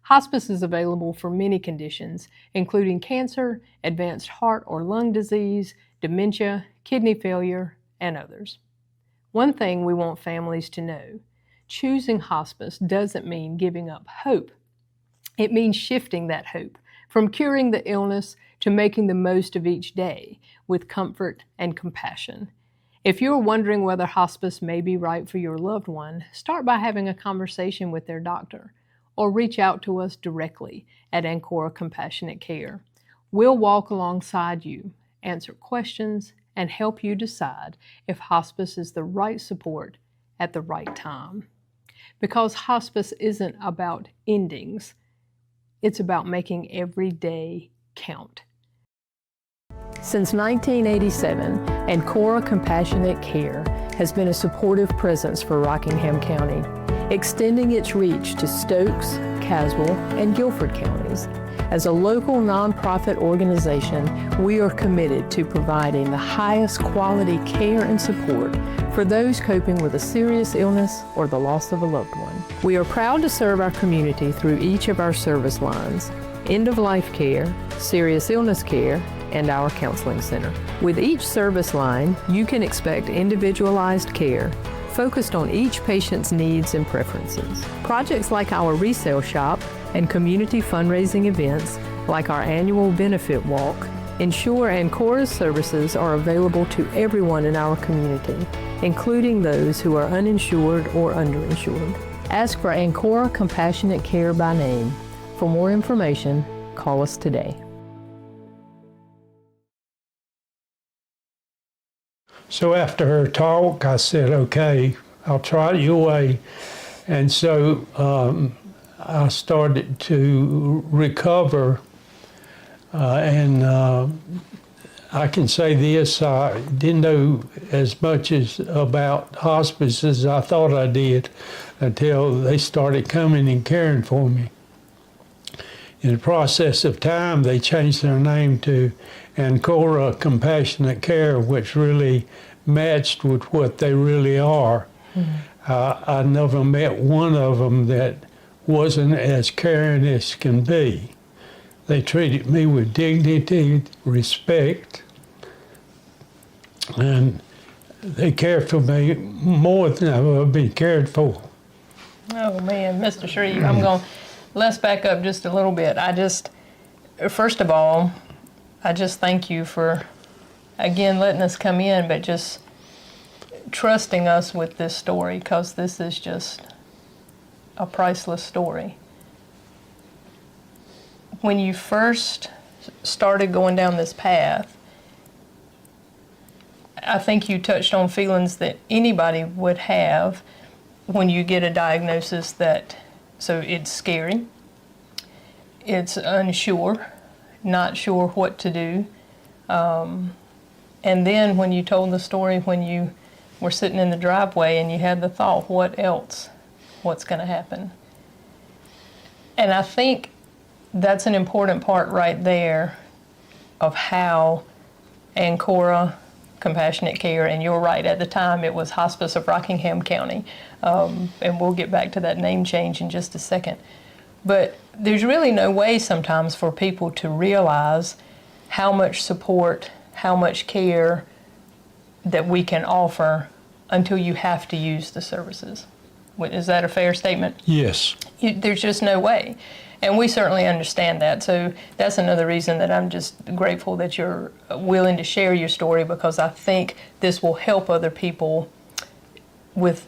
Speaker 1: Hospice is available for many conditions, including cancer, advanced heart or lung disease, dementia, kidney failure, and others. One thing we want families to know, choosing hospice doesn't mean giving up hope. It means shifting that hope from curing the illness to making the most of each day with comfort and compassion. If you're wondering whether hospice may be right for your loved one, start by having a conversation with their doctor or reach out to us directly at Ancora Compassionate Care. We'll walk alongside you, answer questions, and help you decide if hospice is the right support at the right time. Because hospice isn't about endings, it's about making every day count. Since 1987, Ancora Compassionate Care has been a supportive presence for Rockingham County, extending its reach to Stokes, Caswell, and Guilford counties. As a local nonprofit organization, we are committed to providing the highest quality care and support for those coping with a serious illness or the loss of a loved one. We are proud to serve our community through each of our service lines: end-of-life care, serious illness care, and our counseling center. With each service line, you can expect individualized care focused on each patient's needs and preferences. Projects like our resale shop and community fundraising events, like our annual benefit walk, ensure Ancora's services are available to everyone in our community, including those who are uninsured or underinsured. Ask for Ancora Compassionate Care by name. For more information, call us today.
Speaker 4: So after her talk, I said, okay, I'll try it your way. And so I started to recover. And I can say this, I didn't know as much about hospice as I thought I did until they started coming and caring for me. In the process of time, they changed their name to Ancora Compassionate Care, which really matched with what they really are. Mm-hmm. I never met one of them that wasn't as caring as can be. They treated me with dignity, respect, and they cared for me more than I've ever been cared for.
Speaker 1: Oh man, Mr. Shreve, let's back up just a little bit. First of all, I just thank you for, again, letting us come in, but just trusting us with this story, because this is just a priceless story. When you first started going down this path, I think you touched on feelings that anybody would have when you get a diagnosis so it's scary, it's unsure, not sure what to do. And then when you told the story when you were sitting in the driveway and you had the thought, what else? What's going to happen? And I think that's an important part right there of how Ancora Compassionate Care, and you're right, at the time it was Hospice of Rockingham County, and we'll get back to that name change in just a second. But there's really no way sometimes for people to realize how much support, how much care that we can offer until you have to use the services. Is that a fair statement?
Speaker 4: Yes.
Speaker 1: There's just no way. And we certainly understand that. So that's another reason that I'm just grateful that you're willing to share your story, because I think this will help other people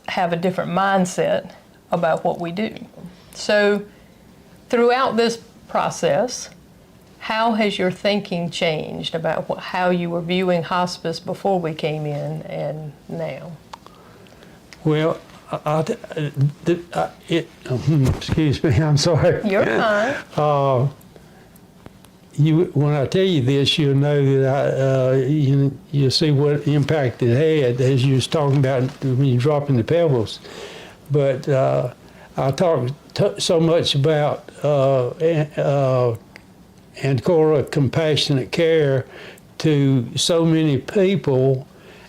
Speaker 1: have a different mindset about what we do. So throughout this process, how has your thinking changed about how you were viewing hospice before we came in and now?
Speaker 4: Well, excuse me, I'm sorry.
Speaker 1: You're fine.
Speaker 4: When I tell you this, you'll know that you'll see what impact it had, as you was talking about when you're dropping the pebbles. But I talked so much about Ancora Compassionate Care to so many people,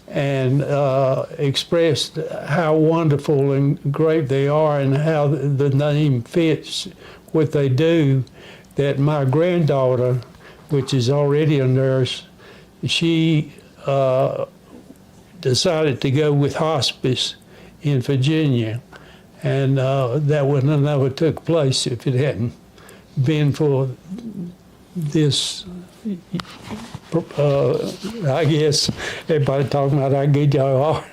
Speaker 4: and expressed how wonderful and great they are and how the name fits what they do, that my granddaughter, which is already a nurse, she decided to go with hospice in Virginia, and that would have never took place if it hadn't been for this. I guess everybody talking about how good y'all are.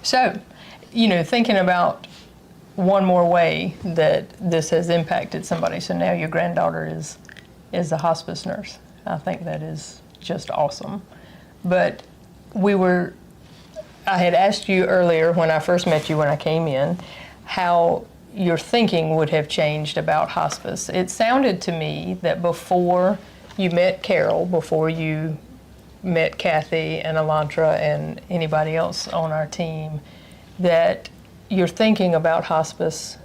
Speaker 1: So, thinking about one more way that this has impacted somebody. So now your granddaughter is a hospice nurse. I think that is just awesome. But I had asked you earlier when I first met you, when I came in, how your thinking would have changed about hospice. It sounded to me that before you met Carol, before you met Kathy and Elantra and anybody else on our team, that your thinking about hospice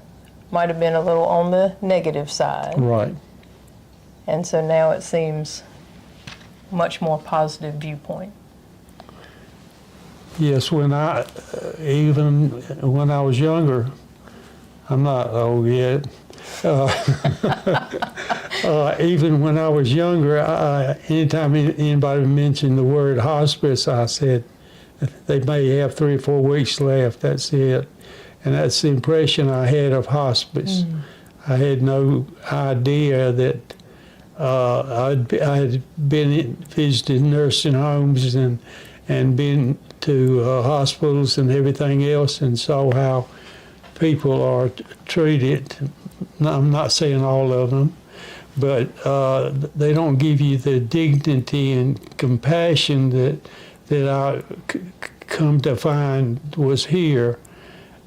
Speaker 1: might have been a little on the negative side.
Speaker 4: Right.
Speaker 1: And so now it seems much more positive viewpoint.
Speaker 4: Yes, even when I was younger, I'm not old yet. Even when I was younger, anytime anybody mentioned the word hospice, I said, they may have 3 or 4 weeks left, that's it. And that's the impression I had of hospice. I had no idea that I had visited nursing homes and been to hospitals and everything else, and saw how people are treated. I'm not saying all of them, but they don't give you the dignity and compassion that I come to find was here.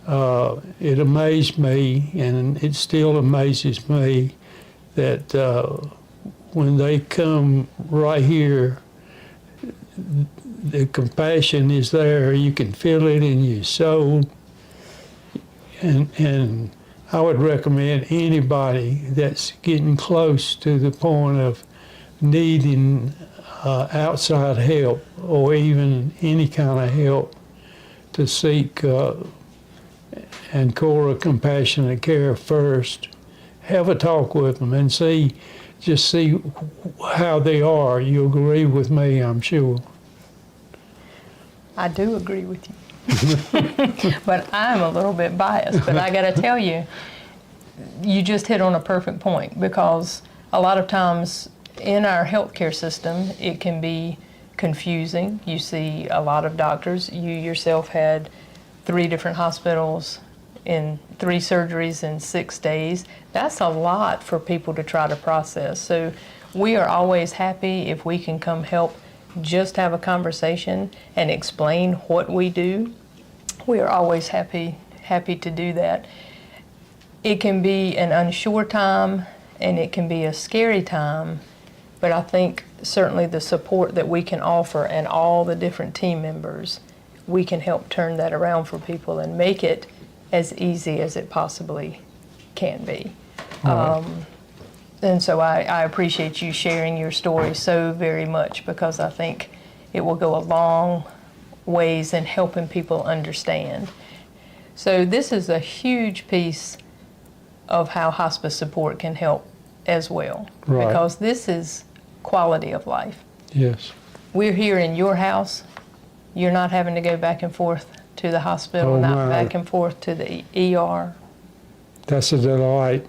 Speaker 4: It amazed me, and it still amazes me, that when they come right here, the compassion is there. You can feel it in your soul. And I would recommend anybody that's getting close to the point of needing outside help, or even any kind of help, to seek Ancora Compassionate Care first. Have a talk with them and just see how they are. You'll agree with me, I'm sure.
Speaker 1: I do agree with you. But I'm a little bit biased. But I got to tell you, you just hit on a perfect point, because a lot of times in our healthcare system, it can be confusing. You see a lot of doctors. You yourself had 3 different hospitals in 3 surgeries in 6 days. That's a lot for people to try to process. So we are always happy if we can come help, just have a conversation and explain what we do. We are always happy to do that. It can be an unsure time, and it can be a scary time, but I think certainly the support that we can offer and all the different team members, we can help turn that around for people and make it as easy as it possibly can be. And so I appreciate you sharing your story so very much, because I think it will go a long ways in helping people understand. So this is a huge piece of how hospice support can help as well,
Speaker 4: Right.
Speaker 1: because this is quality of life.
Speaker 4: Yes.
Speaker 1: We're here in your house. You're not having to go back and forth to the hospital,
Speaker 4: Oh,
Speaker 1: not
Speaker 4: my.
Speaker 1: back and forth to the ER,
Speaker 4: That's a delight.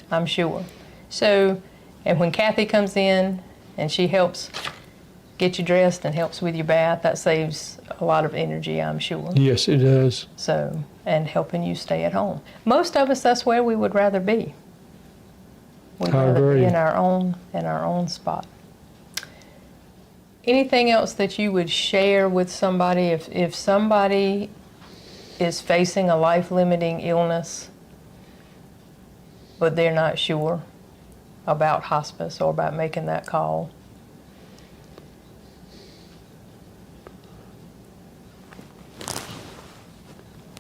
Speaker 1: I'm sure. So, and when Kathy comes in and she helps get you dressed and helps with your bath, that saves a lot of energy, I'm sure.
Speaker 4: Yes, it does.
Speaker 1: So, and helping you stay at home. Most of us, that's where we would rather be. We'd
Speaker 4: I
Speaker 1: rather
Speaker 4: agree.
Speaker 1: be in our own spot. Anything else that you would share with somebody if somebody is facing a life-limiting illness, but they're not sure about hospice or about making that call?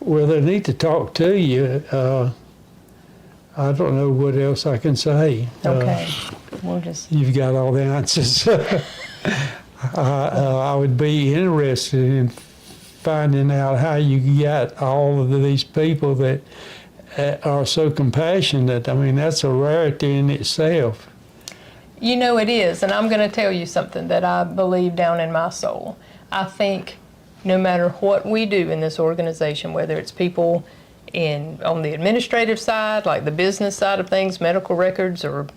Speaker 4: Well, they need to talk to you. I don't know what else I can say.
Speaker 1: Okay, we'll just,
Speaker 4: You've got all the answers. I would be interested in finding out how you got all of these people that are so compassionate. I mean, that's a rarity in itself.
Speaker 1: you know it is, and I'm going to tell you something that I believe down in my soul. I think no matter what we do in this organization, whether it's people on the administrative side, like the business side of things, medical records or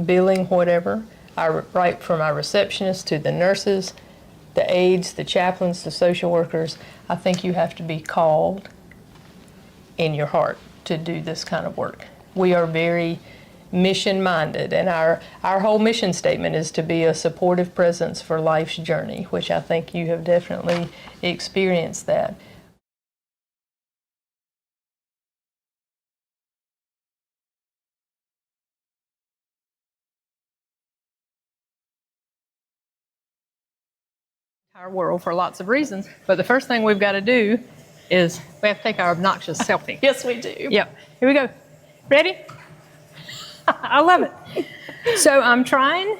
Speaker 1: billing, whatever, right from our receptionists to the nurses, the aides, the chaplains, the social workers, I think you have to be called in your heart to do this kind of work. We are very mission-minded, and our whole mission statement is to be a supportive presence for life's journey, which I think you have definitely experienced that. Our world for lots of reasons, but the first thing we've got to do is we have to take our obnoxious selfie.
Speaker 5: Yes, we do.
Speaker 1: Yep, here we go. Ready? I love it. So I'm trying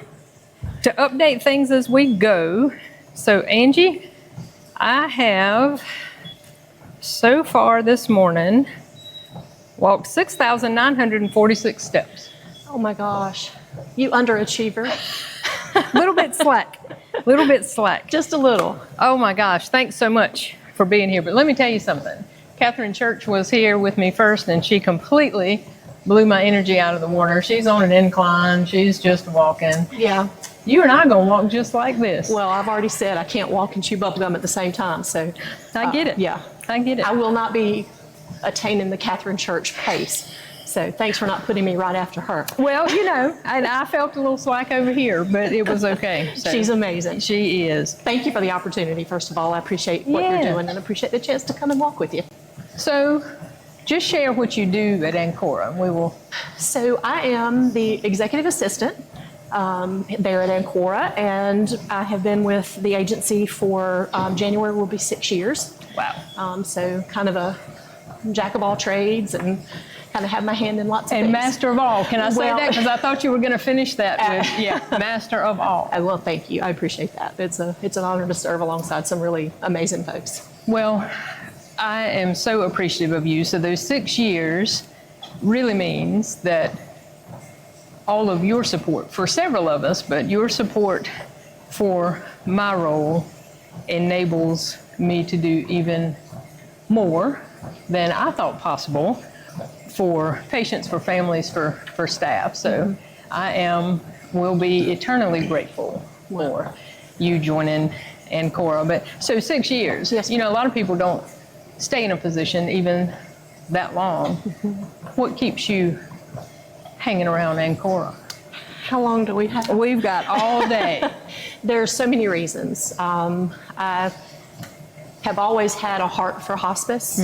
Speaker 1: to update things as we go. So Angie, I have so far this morning walked 6,946 steps.
Speaker 5: Oh my gosh. You underachiever.
Speaker 1: Little bit slack, little bit slack.
Speaker 5: Just a little.
Speaker 1: Oh my gosh, thanks so much for being here. But let me tell you something. Catherine Church was here with me first, and she completely blew my energy out of the water. She's on an incline. She's just walking.
Speaker 5: Yeah.
Speaker 1: You and I are going to walk just like this.
Speaker 5: Well, I've already said I can't walk and chew bubble gum at the same time. So
Speaker 1: I get it.
Speaker 5: Yeah.
Speaker 1: I get it.
Speaker 5: I will not be attaining the Catherine Church pace. So thanks for not putting me right after her.
Speaker 1: Well, you know, and I felt a little slack over here, but it was okay. So
Speaker 5: She's amazing.
Speaker 1: she is.
Speaker 5: Thank you for the opportunity, first of all. I appreciate what
Speaker 1: Yeah.
Speaker 5: you're doing and appreciate the chance to come and walk with you.
Speaker 1: So just share what you do at Ancora. We will.
Speaker 5: So I am the executive assistant there at Ancora, and I have been with the agency for January will be 6 years.
Speaker 1: Wow.
Speaker 5: So kind of a jack of all trades and kind of have my hand in lots of
Speaker 1: And
Speaker 5: things.
Speaker 1: master of all. Can I say
Speaker 5: Well-
Speaker 1: that? Because I thought you were going to finish that with, yeah, master of all.
Speaker 5: Well, thank you. I appreciate that. It's an honor to serve alongside some really amazing folks.
Speaker 1: Well, I am so appreciative of you. So those 6 years really means that all of your support for several of us, but your support for my role enables me to do even more than I thought possible for patients, for families, for staff. So I will be eternally grateful for you joining Ancora. But so 6 years.
Speaker 5: Yes,
Speaker 1: you know, a lot of people don't stay in a position even that long. What keeps you hanging around Ancora?
Speaker 5: How long do we have?
Speaker 1: We've got all day.
Speaker 5: There are so many reasons. I have always had a heart for hospice.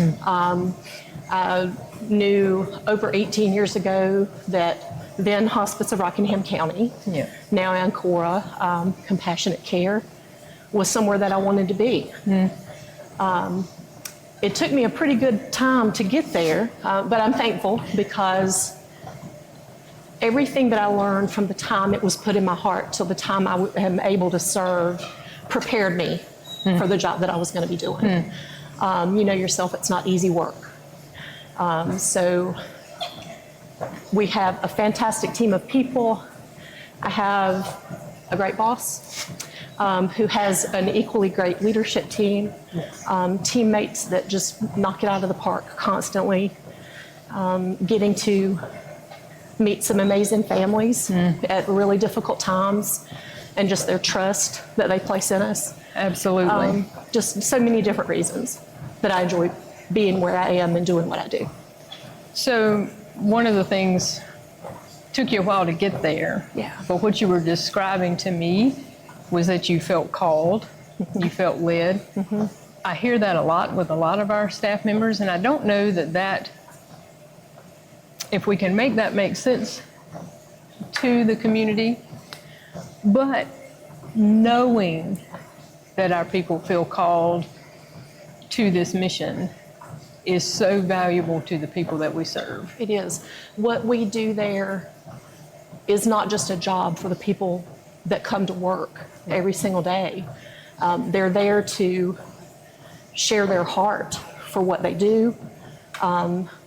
Speaker 5: I knew over 18 years ago that then Hospice of Rockingham County,
Speaker 1: Yeah.
Speaker 5: now Ancora Compassionate Care, was somewhere that I wanted to be. It took me a pretty good time to get there, but I'm thankful because everything that I learned from the time it was put in my heart till the time I am able to serve prepared me for the job that I was going to be doing. You know yourself, it's not easy work. So we have a fantastic team of people. I have a great boss. who has an equally great leadership team, teammates that just knock it out of the park constantly, getting to meet some amazing families at really difficult times, and just their trust that they place in us.
Speaker 1: Absolutely.
Speaker 5: Just so many different reasons that I enjoy being where I am and doing what I do.
Speaker 1: So one of the things took you a while to get there.
Speaker 5: Yeah.
Speaker 1: But what you were describing to me was that you felt called, you felt led. I hear that a lot with a lot of our staff members, and I don't know that if we can make that make sense to the community, but knowing that our people feel called to this mission is so valuable to the people that we serve.
Speaker 5: It is. What we do there is not just a job for the people that come to work every single day. They're there to share their heart for what they do,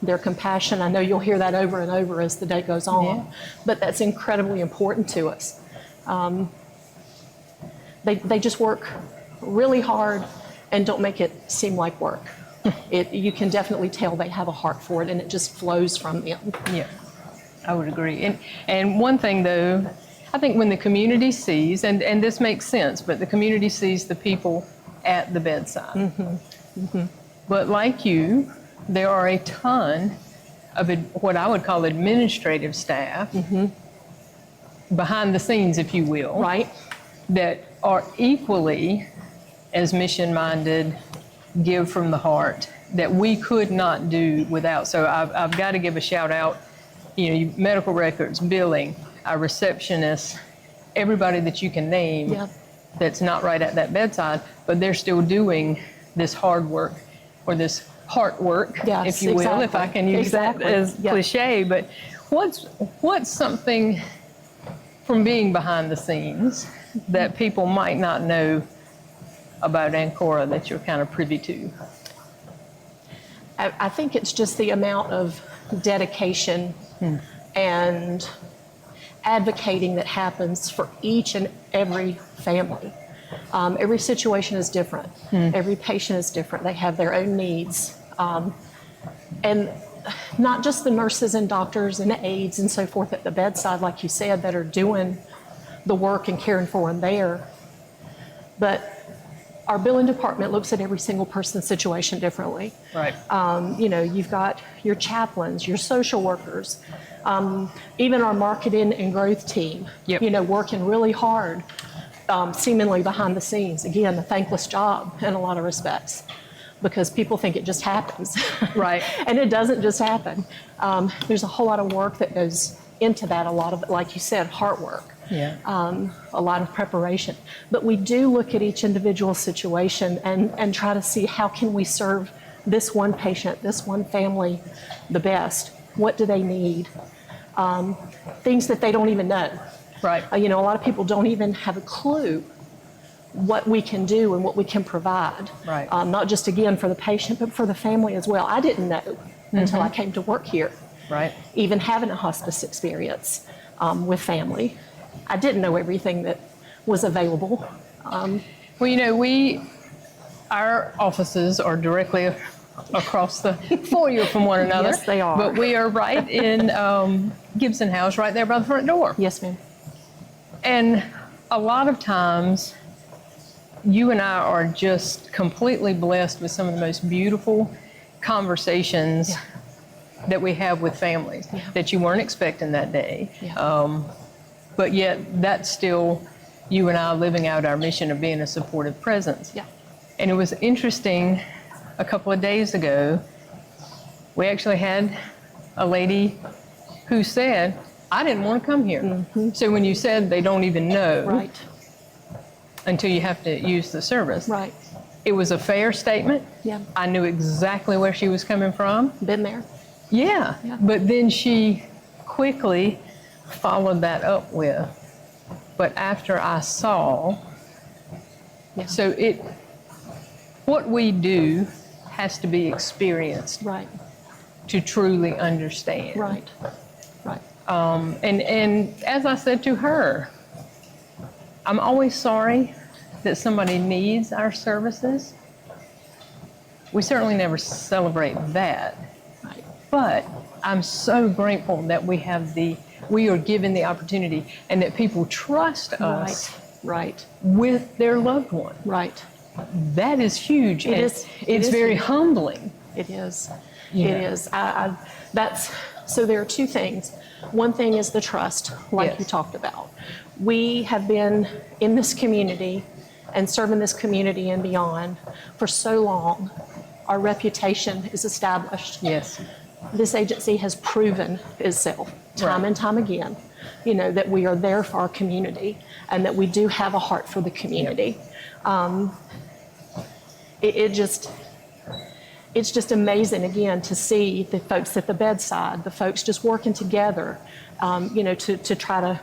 Speaker 5: their compassion. I know you'll hear that over and over as the day goes on, but that's incredibly important to us. They just work really hard and don't make it seem like work. You can definitely tell they have a heart for it, and it just flows from them.
Speaker 1: Yeah, I would agree. And one thing though, I think when the community sees, and this makes sense, but the community sees the people at the bedside. But like you, there are a ton of what I would call administrative staff, behind the scenes, if you will,
Speaker 5: Right?
Speaker 1: that are equally as mission-minded, give from the heart, that we could not do without. So I've got to give a shout out, medical records, billing, our receptionists, everybody that you can name that's not right at that bedside, but they're still doing this hard work or this heart work, if you will, if I can use that as cliche. But what's something from being behind the scenes that people might not know about Ancora that you're kind of privy to?
Speaker 5: I think it's just the amount of dedication and advocating that happens for each and every family. Every situation is different. Every patient is different. They have their own needs. And not just the nurses and doctors and aides and so forth at the bedside, like you said, that are doing the work and caring for them there, but our billing department looks at every single person's situation differently.
Speaker 1: Right.
Speaker 5: You've got your chaplains, your social workers, even our marketing and growth team, working really hard, seemingly behind the scenes. Again, a thankless job in a lot of respects, because people think it just happens.
Speaker 1: Right.
Speaker 5: And it doesn't just happen. There's a whole lot of work that goes into that, a lot of it, like you said, heart work. A lot of preparation. But we do look at each individual situation and try to see how can we serve this one patient, this one family the best. What do they need? Things that they don't even know.
Speaker 1: Right.
Speaker 5: A lot of people don't even have a clue what we can do and what we can provide.
Speaker 1: Right.
Speaker 5: Not just, again, for the patient, but for the family as well. I didn't know until I came to work here. Right. Even having a hospice experience with family, I didn't know everything that was available.
Speaker 1: Our offices are directly across the foyer from one another.
Speaker 5: Yes, they are.
Speaker 1: But we are right in Gibson House, right there by the front door.
Speaker 5: Yes, ma'am.
Speaker 1: And a lot of times, you and I are just completely blessed with some of the most beautiful conversations that we have with families that you weren't expecting that day. But yet, that's still you and I living out our mission of being a supportive presence. And it was interesting, a couple of days ago, we actually had a lady who said, I didn't want to come here. So when you said they don't even know until you have to use the service, it was a fair statement. I knew exactly where she was coming from.
Speaker 5: Been there.
Speaker 1: But then she quickly followed that up with, but after I saw, so what we do has to be experienced to truly understand. And as I said to her, I'm always sorry that somebody needs our services, we certainly never celebrate that.
Speaker 5: Right.
Speaker 1: But I'm so grateful that we are given the opportunity and that people trust us
Speaker 5: Right.
Speaker 1: with their loved one.
Speaker 5: Right.
Speaker 1: That is huge.
Speaker 5: It
Speaker 1: and
Speaker 5: is. It
Speaker 1: It's
Speaker 5: is
Speaker 1: very
Speaker 5: huge.
Speaker 1: humbling.
Speaker 5: It is.
Speaker 1: Yeah.
Speaker 5: It is. So there are two things. One thing is the trust, like
Speaker 1: Yes.
Speaker 5: you talked about. We have been in this community and serving this community and beyond for so long. Our reputation is established.
Speaker 1: Yes.
Speaker 5: This agency has proven itself time
Speaker 1: Right.
Speaker 5: and time again, that we are there for our community and that we do have a heart for the community. It's just amazing again to see the folks at the bedside, the folks just working together, to try to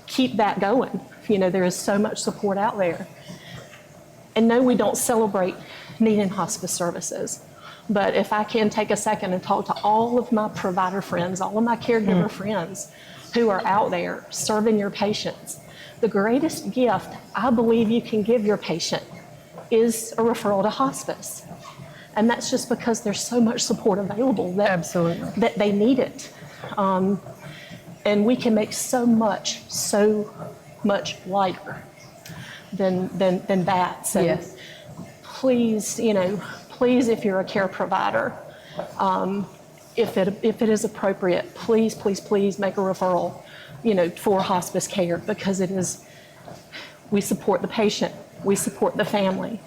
Speaker 5: keep that going. There is so much support out there. And no, we don't celebrate needing hospice services. But if I can take a second and talk to all of my provider friends, all of my caregiver friends who are out there serving your patients, the greatest gift I believe you can give your patient is a referral to hospice. And that's just because there's so much support available
Speaker 1: Absolutely.
Speaker 5: that they need it. And we can make so much lighter than that. So
Speaker 1: Yes.
Speaker 5: please, please, if you're a care provider, if it is appropriate, please make a referral, for hospice care, because we support the patient, we support the family.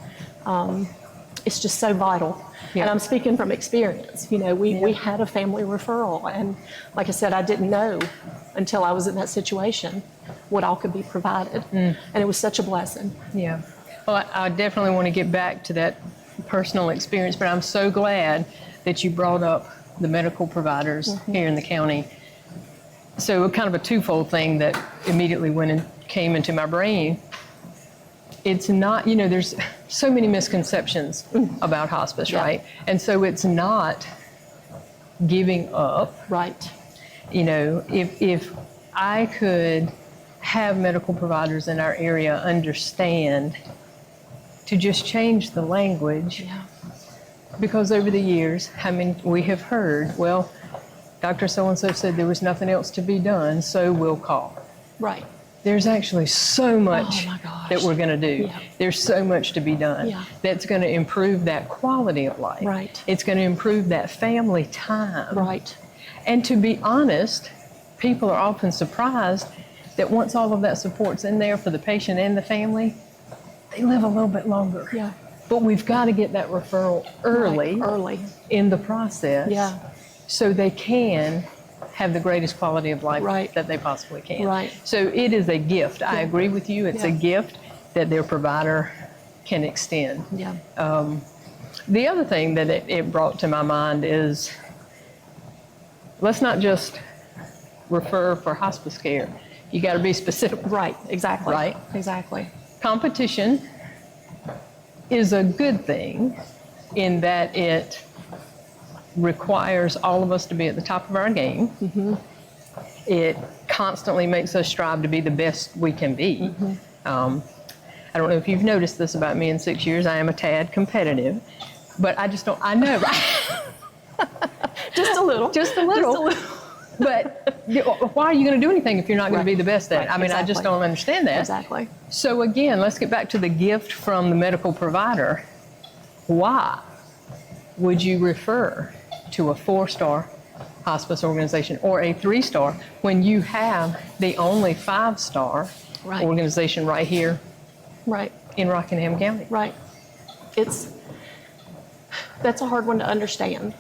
Speaker 5: It's just so vital.
Speaker 1: Yeah.
Speaker 5: And I'm speaking from experience. We had a family referral, and like I said, I didn't know until I was in that situation what all could be provided. And it was such a blessing.
Speaker 1: Yeah. Well, I definitely want to get back to that personal experience, but I'm so glad that you brought up the medical providers here in the county. So kind of a twofold thing that immediately came into my brain. It's not, there's so many misconceptions about hospice,
Speaker 5: Yeah.
Speaker 1: right? And so it's not giving up.
Speaker 5: Right.
Speaker 1: If I could have medical providers in our area understand to just change the language,
Speaker 5: Yeah.
Speaker 1: because over the years, we have heard, well, Dr. So-and-so said there was nothing else to be done, so we'll call.
Speaker 5: Right.
Speaker 1: There's actually so much
Speaker 5: Oh my gosh.
Speaker 1: that we're going to do.
Speaker 5: Yeah.
Speaker 1: There's so much to be done
Speaker 5: Yeah.
Speaker 1: that's going to improve that quality of life.
Speaker 5: Right.
Speaker 1: It's going to improve that family time.
Speaker 5: Right.
Speaker 1: And to be honest, people are often surprised that once all of that support's in there for the patient and the family, they live a little bit longer.
Speaker 5: Yeah.
Speaker 1: But we've got to get that referral early
Speaker 5: Right. Early.
Speaker 1: in the process,
Speaker 5: Yeah.
Speaker 1: so they can have the greatest quality of life
Speaker 5: Right.
Speaker 1: that they possibly can.
Speaker 5: Right.
Speaker 1: So it is a gift. I agree with you. It's a
Speaker 5: Yeah.
Speaker 1: gift that their provider can extend.
Speaker 5: Yeah.
Speaker 1: The other thing that it brought to my mind is, let's not just refer for hospice care. You got to be specific.
Speaker 5: Right. Exactly.
Speaker 1: Right.
Speaker 5: Exactly.
Speaker 1: Competition is a good thing in that it requires all of us to be at the top of our game. It constantly makes us strive to be the best we can be. I don't know if you've noticed this about me in 6 years. I am a tad competitive, but I just don't, I know, right?
Speaker 5: Just a little.
Speaker 1: Just a little. But why are you going to do anything if you're not going
Speaker 5: Right.
Speaker 1: to be the best at it?
Speaker 5: Right.
Speaker 1: I mean, I just
Speaker 5: Exactly.
Speaker 1: don't understand that.
Speaker 5: Exactly.
Speaker 1: So again, let's get back to the gift from the medical provider. Why would you refer to a 4-star hospice organization or a 3-star when you have the only 5-star
Speaker 5: Right.
Speaker 1: organization right here
Speaker 5: Right.
Speaker 1: in Rockingham County?
Speaker 5: Right. That's a hard one to understand.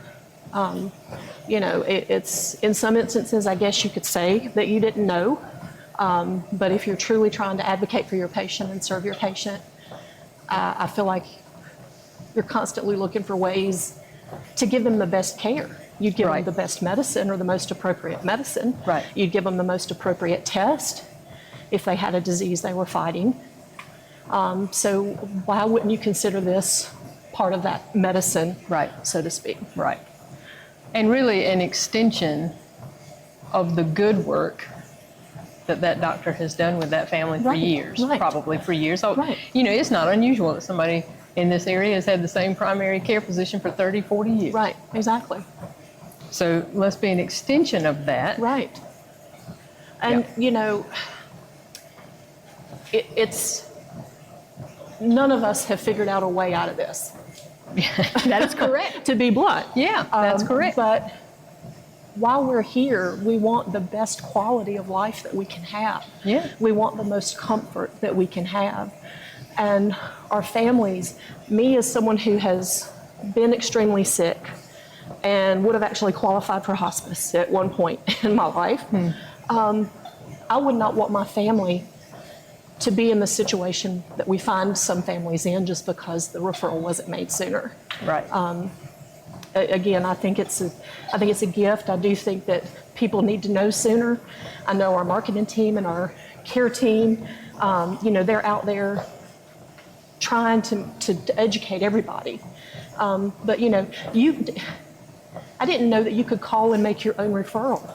Speaker 5: It's in some instances, I guess you could say that you didn't know. But if you're truly trying to advocate for your patient and serve your patient, I feel like you're constantly looking for ways to give them the best care. You'd give
Speaker 1: Right.
Speaker 5: them the best medicine or the most appropriate medicine.
Speaker 1: Right.
Speaker 5: You'd give them the most appropriate test if they had a disease they were fighting. So why wouldn't you consider this part of that medicine,
Speaker 1: Right.
Speaker 5: so to speak?
Speaker 1: Right. And really an extension of the good work that that doctor has done with that family for
Speaker 5: Right,
Speaker 1: years,
Speaker 5: right.
Speaker 1: probably for years. So,
Speaker 5: Right.
Speaker 1: you know, it's not unusual that somebody in this area has had the same primary care physician for 30, 40 years.
Speaker 5: Right, exactly.
Speaker 1: So let's be an extension of that.
Speaker 5: Right. And,
Speaker 1: Yeah.
Speaker 5: you know, it's, none of us have figured out a way out of this,
Speaker 1: That is correct.
Speaker 5: to be blunt.
Speaker 1: Yeah, that's correct.
Speaker 5: But while we're here, we want the best quality of life that we can have.
Speaker 1: Yeah.
Speaker 5: We want the most comfort that we can have. And our families, me as someone who has been extremely sick and would have actually qualified for hospice at one point in my life, I would not want my family to be in the situation that we find some families in just because the referral wasn't made sooner.
Speaker 1: Right.
Speaker 5: Again, I think it's a gift. I do think that people need to know sooner. I know our marketing team and our care team, you know, they're out there trying to educate everybody. But you know, I didn't know that you could call and make your own referral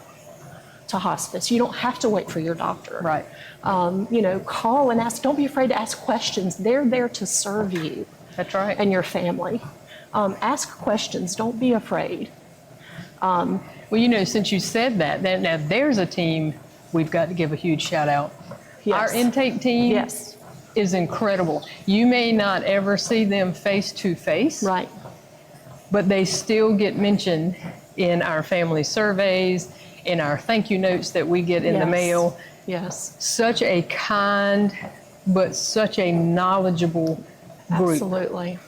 Speaker 5: to hospice. You don't have to wait for your doctor.
Speaker 1: Right.
Speaker 5: You know, call and ask. Don't be afraid to ask questions. They're there to serve you
Speaker 1: That's right.
Speaker 5: and your family. Ask questions. Don't be afraid.
Speaker 1: Well, you know, since you said that, then now there's a team we've got to give a huge shout out.
Speaker 5: Yes.
Speaker 1: Our intake team
Speaker 5: Yes.
Speaker 1: is incredible. You may not ever see them face to face,
Speaker 5: Right.
Speaker 1: but they still get mentioned in our family surveys, in our thank you notes that we get in the
Speaker 5: Yes.
Speaker 1: mail.
Speaker 5: Yes.
Speaker 1: Such a kind, but such a knowledgeable group.
Speaker 5: Absolutely.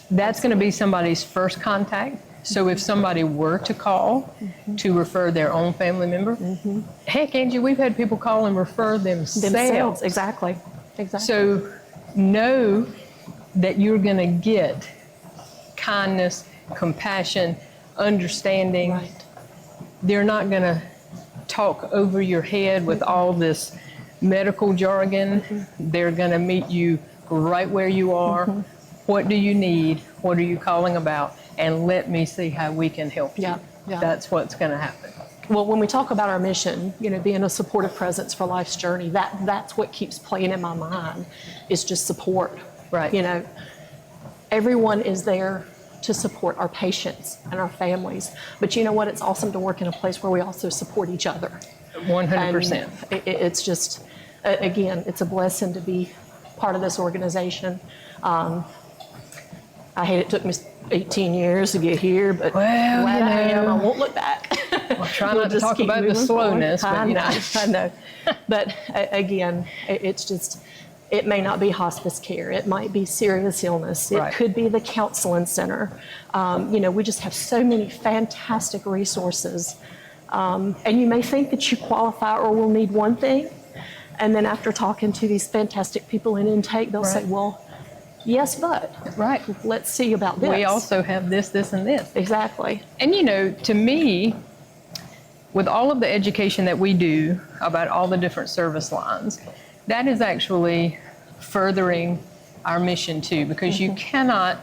Speaker 1: That's going to be somebody's first contact. So if somebody were to call to refer their own family member, heck, Angie, we've had people call and refer themselves.
Speaker 5: Exactly. Exactly.
Speaker 1: So know that you're going to get kindness, compassion, understanding.
Speaker 5: Right.
Speaker 1: They're not going to talk over your head with all this medical jargon. They're going to meet you right where you are. What do you need? What are you calling about? And let me see how we can help you.
Speaker 5: Yeah, yeah.
Speaker 1: That's what's going to happen.
Speaker 5: Well, when we talk about our mission, you know, being a supportive presence for life's journey, that's what keeps playing in my mind, is just support.
Speaker 1: Right.
Speaker 5: You know, everyone is there to support our patients and our families. But you know what? It's awesome to work in a place where we also support each other.
Speaker 1: 100%.
Speaker 5: And it's just, again, it's a blessing to be part of this organization. I hate it took me 18 years to get here, but
Speaker 1: Well,
Speaker 5: glad
Speaker 1: you
Speaker 5: I am.
Speaker 1: know.
Speaker 5: I won't look back.
Speaker 1: Well, try
Speaker 5: We'll
Speaker 1: not to
Speaker 5: just
Speaker 1: talk
Speaker 5: keep
Speaker 1: about the
Speaker 5: moving forward.
Speaker 1: slowness, but you know.
Speaker 5: I know. But again, it's just, it may not be hospice care. It might be serious illness. It
Speaker 1: Right.
Speaker 5: could be the counseling center. You know, we just have so many fantastic resources. And you may think that you qualify or will need one thing. And then after talking to these fantastic people in intake, they'll say,
Speaker 1: Right.
Speaker 5: well, yes, but
Speaker 1: Right.
Speaker 5: let's see about this.
Speaker 1: We also have this, this, and this.
Speaker 5: Exactly.
Speaker 1: And you know, to me, with all of the education that we do about all the different service lines, that is actually furthering our mission too, because you cannot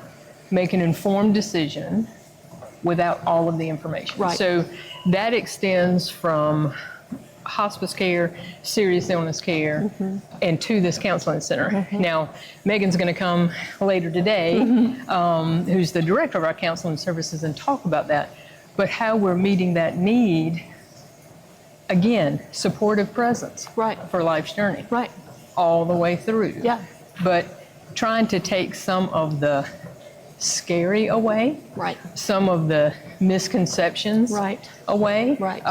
Speaker 1: make an informed decision without all of the information.
Speaker 5: Right.
Speaker 1: So that extends from hospice care, serious illness care, and to this counseling center. Now, Megan's going to come later today, who's the director of our counseling services, and talk about that. But how we're meeting that need, again, supportive presence
Speaker 5: Right.
Speaker 1: for life's journey,
Speaker 5: Right.
Speaker 1: all the way through.
Speaker 5: Yeah.
Speaker 1: But trying to take some of the scary away,
Speaker 5: Right.
Speaker 1: some of the misconceptions
Speaker 5: Right.
Speaker 1: away.
Speaker 5: Right.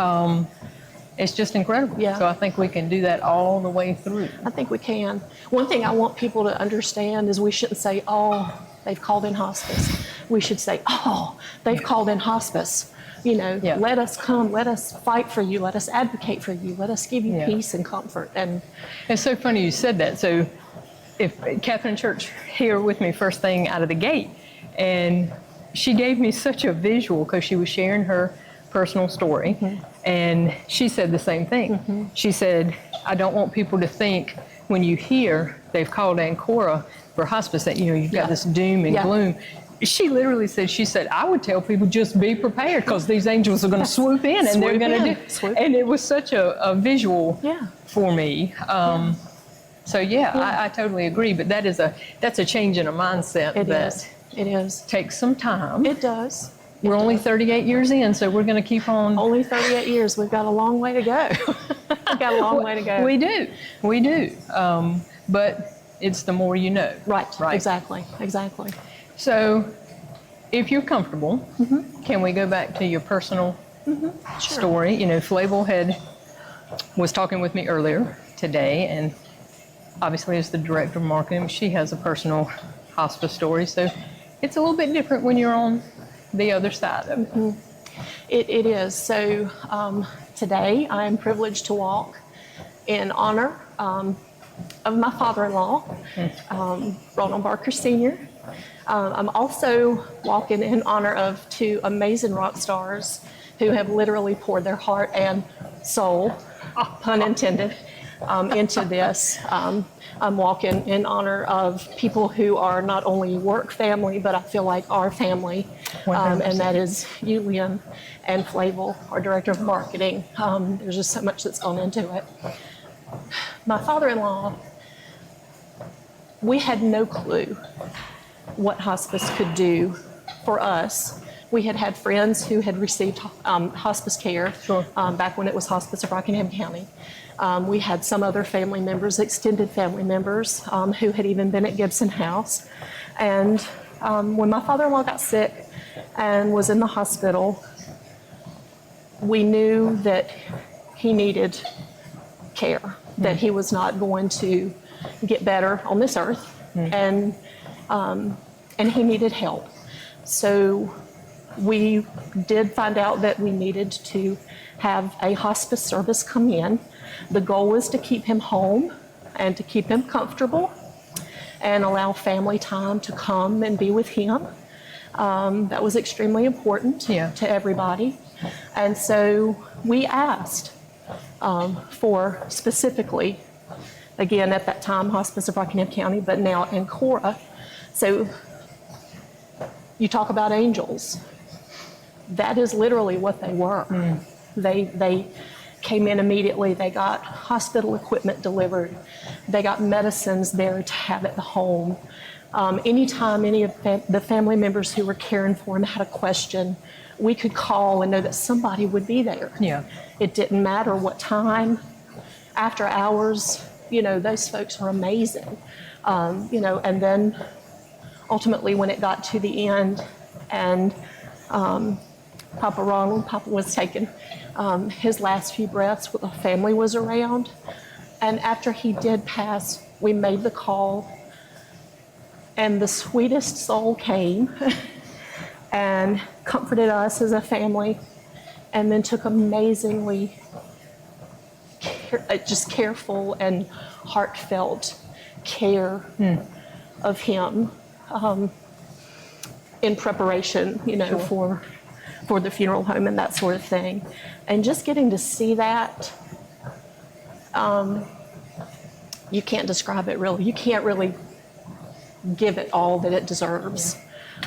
Speaker 1: It's just incredible.
Speaker 5: Yeah.
Speaker 1: So I think we can do that all the way through.
Speaker 5: I think we can. One thing I want people to understand is we shouldn't say, oh, they've called in hospice. We should say, oh, they've called in hospice. You know,
Speaker 1: Yeah.
Speaker 5: let us come, let us fight for you, let us advocate for you, let us give you
Speaker 1: Yeah.
Speaker 5: peace and comfort. And
Speaker 1: It's so funny you said that. So if Catherine Church here with me first thing out of the gate, and she gave me such a visual because she was sharing her personal story, and she said the same thing. She said, I don't want people to think when you hear they've called Ancora for hospice that, you know, you've got
Speaker 5: Yeah.
Speaker 1: this doom and
Speaker 5: Yeah.
Speaker 1: gloom. she literally said, she said, I would tell people just be prepared because these angels are going to swoop in and they're
Speaker 5: Swoop
Speaker 1: going to
Speaker 5: in.
Speaker 1: do.
Speaker 5: Swoop.
Speaker 1: And it was such a visual
Speaker 5: Yeah.
Speaker 1: for me. So I totally agree. But that's a change in a mindset
Speaker 5: It
Speaker 1: that
Speaker 5: is. It is.
Speaker 1: takes some time.
Speaker 5: It does.
Speaker 1: We're only 38 years in, so we're going to keep on.
Speaker 5: Only 38 years. We've got a long way to go. We've got a long way to go.
Speaker 1: We do. We do. But it's the more you know.
Speaker 5: Right.
Speaker 1: Right.
Speaker 5: Exactly. Exactly.
Speaker 1: So if you're comfortable, can we go back to your personal story? You know, Flavel was talking with me earlier today, and obviously as the director of marketing, she has a personal hospice story. So it's a little bit different when you're on the other side of it.
Speaker 5: It is. So today I am privileged to walk in honor of my father-in-law, Ronald Barker Sr. I'm also walking in honor of two amazing rock stars who have literally poured their heart and soul, pun intended, into this. I'm walking in honor of people who are not only work family, but I feel like our family, and that is you, Lynn, and Flavel, our director of marketing. There's just so much that's gone into it. My father-in-law, we had no clue what hospice could do for us. We had friends who had received hospice care back when it was Hospice of Rockingham County. We had some other family members, extended family members, who had even been at Gibson House. And when my father-in-law got sick and was in the hospital, we knew that he needed care, that he was not going to get better on this earth, and he needed help. So we did find out that we needed to have a hospice service come in. The goal was to keep him home and to keep him comfortable and allow family time to come and be with him. That was extremely important to everybody. And so we asked for specifically, again, at that time, Hospice of Rockingham County, but now Ancora. So you talk about angels. That is literally what they were. They came in immediately. They got hospital equipment delivered. They got medicines there to have at the home. Anytime any of the family members who were caring for him had a question, we could call and know that somebody would be there.
Speaker 1: Yeah.
Speaker 5: It didn't matter what time, after hours, you know, those folks were amazing. You know, and then ultimately when it got to the end and Papa was taking his last few breaths, the family was around. And after he did pass, we made the call, and the sweetest soul came and comforted us as a family, and then took amazingly just careful and heartfelt care of him in preparation, you know, for the funeral home and that sort of thing. And just getting to see that, you can't describe it really. You can't really give it all that it deserves.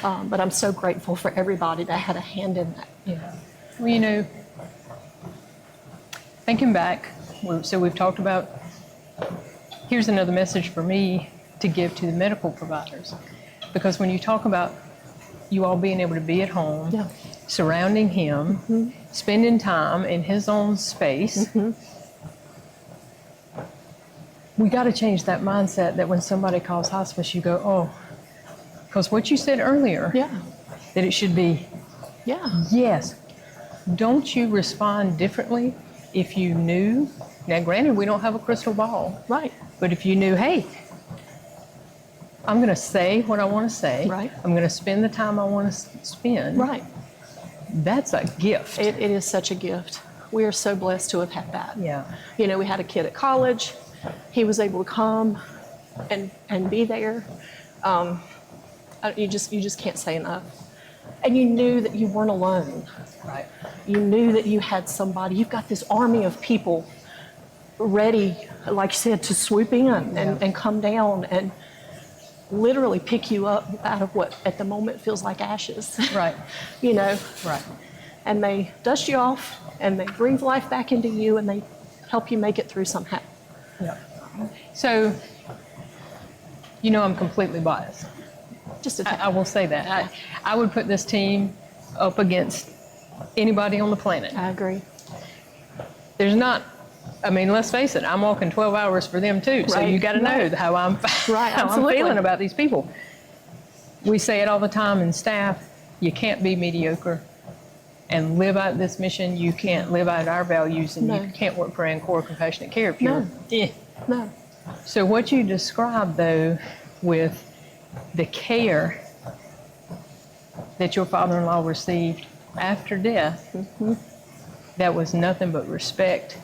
Speaker 5: But I'm so grateful for everybody that had a hand in that.
Speaker 1: Yeah. Well, you know, thinking back, so we've talked about, here's another message for me to give to the medical providers. Because when you talk about you all being able to be at home, surrounding him, spending time in his own space, we got to change that mindset that when somebody calls hospice, you go, oh, because what you said earlier, that it should be, yes. Don't you respond differently if you knew? Now, granted, we don't have a crystal ball.
Speaker 5: Right.
Speaker 1: But if you knew, hey, I'm going to say what I want to say.
Speaker 5: Right.
Speaker 1: I'm going to spend the time I want to spend.
Speaker 5: Right.
Speaker 1: That's a gift.
Speaker 5: It is such a gift. We are so blessed to have had that.
Speaker 1: Yeah.
Speaker 5: You know, we had a kid at college. He was able to come and be there. You just can't say enough. And you knew that you weren't alone.
Speaker 1: Right.
Speaker 5: You knew that you had somebody. You've got this army of people ready, like you said, to swoop in and come down. literally pick you up out of what at the moment feels like ashes.
Speaker 1: Right.
Speaker 5: You know,
Speaker 1: Right.
Speaker 5: and they dust you off and they breathe life back into you and they help you make it through somehow.
Speaker 1: Yeah. So, you know, I'm completely biased.
Speaker 5: Just a
Speaker 1: I will say that. I would put this team up against anybody on the planet.
Speaker 5: I agree.
Speaker 1: There's not, I mean, let's face it, I'm walking 12 hours for them too. So
Speaker 5: Right,
Speaker 1: you got to know
Speaker 5: right.
Speaker 1: how I'm,
Speaker 5: Right,
Speaker 1: how I'm
Speaker 5: absolutely.
Speaker 1: feeling about these people. We say it all the time in staff, you can't be mediocre and live out this mission. You can't live out our values, and
Speaker 5: No.
Speaker 1: you can't work for Ancora Compassionate Care if you're,
Speaker 5: No. No.
Speaker 1: So what you described, though, with the care that your father-in-law received after death, that was nothing but respect,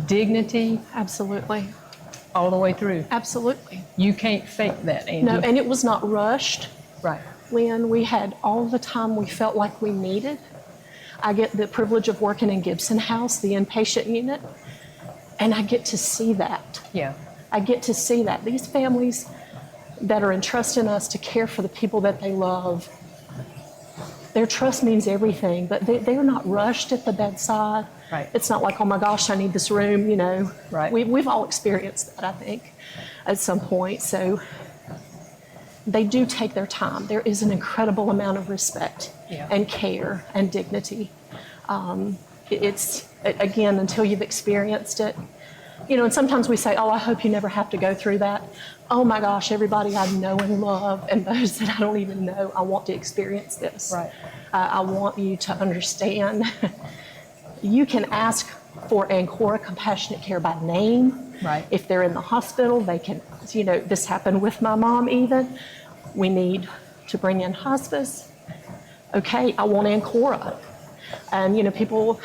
Speaker 1: dignity,
Speaker 5: Absolutely.
Speaker 1: all the way through.
Speaker 5: Absolutely.
Speaker 1: You can't fake that, Angie.
Speaker 5: No, and it was not rushed.
Speaker 1: Right.
Speaker 5: Lynn, we had all the time we felt like we needed. I get the privilege of working in Gibson House, the inpatient unit, and I get to see that.
Speaker 1: Yeah.
Speaker 5: I get to see that. These families that are entrusting us to care for the people that they love, their trust means everything, but they're not rushed at the bedside.
Speaker 1: Right.
Speaker 5: It's not like, oh my gosh, I need this room, you know.
Speaker 1: Right.
Speaker 5: We've all experienced that, I think, at some point. So they do take their time. There is an incredible amount of respect
Speaker 1: Yeah.
Speaker 5: and care and dignity. It's, again, until you've experienced it. You know, and sometimes we say, oh, I hope you never have to go through that. Oh my gosh, everybody I know and love, and those that I don't even know, I want to experience this.
Speaker 1: Right.
Speaker 5: I want you to understand. You can ask for Ancora Compassionate Care by name.
Speaker 1: Right.
Speaker 5: If they're in the hospital, they can, you know, this happened with my mom even. We need to bring in hospice. Okay, I want Ancora. And, you know, people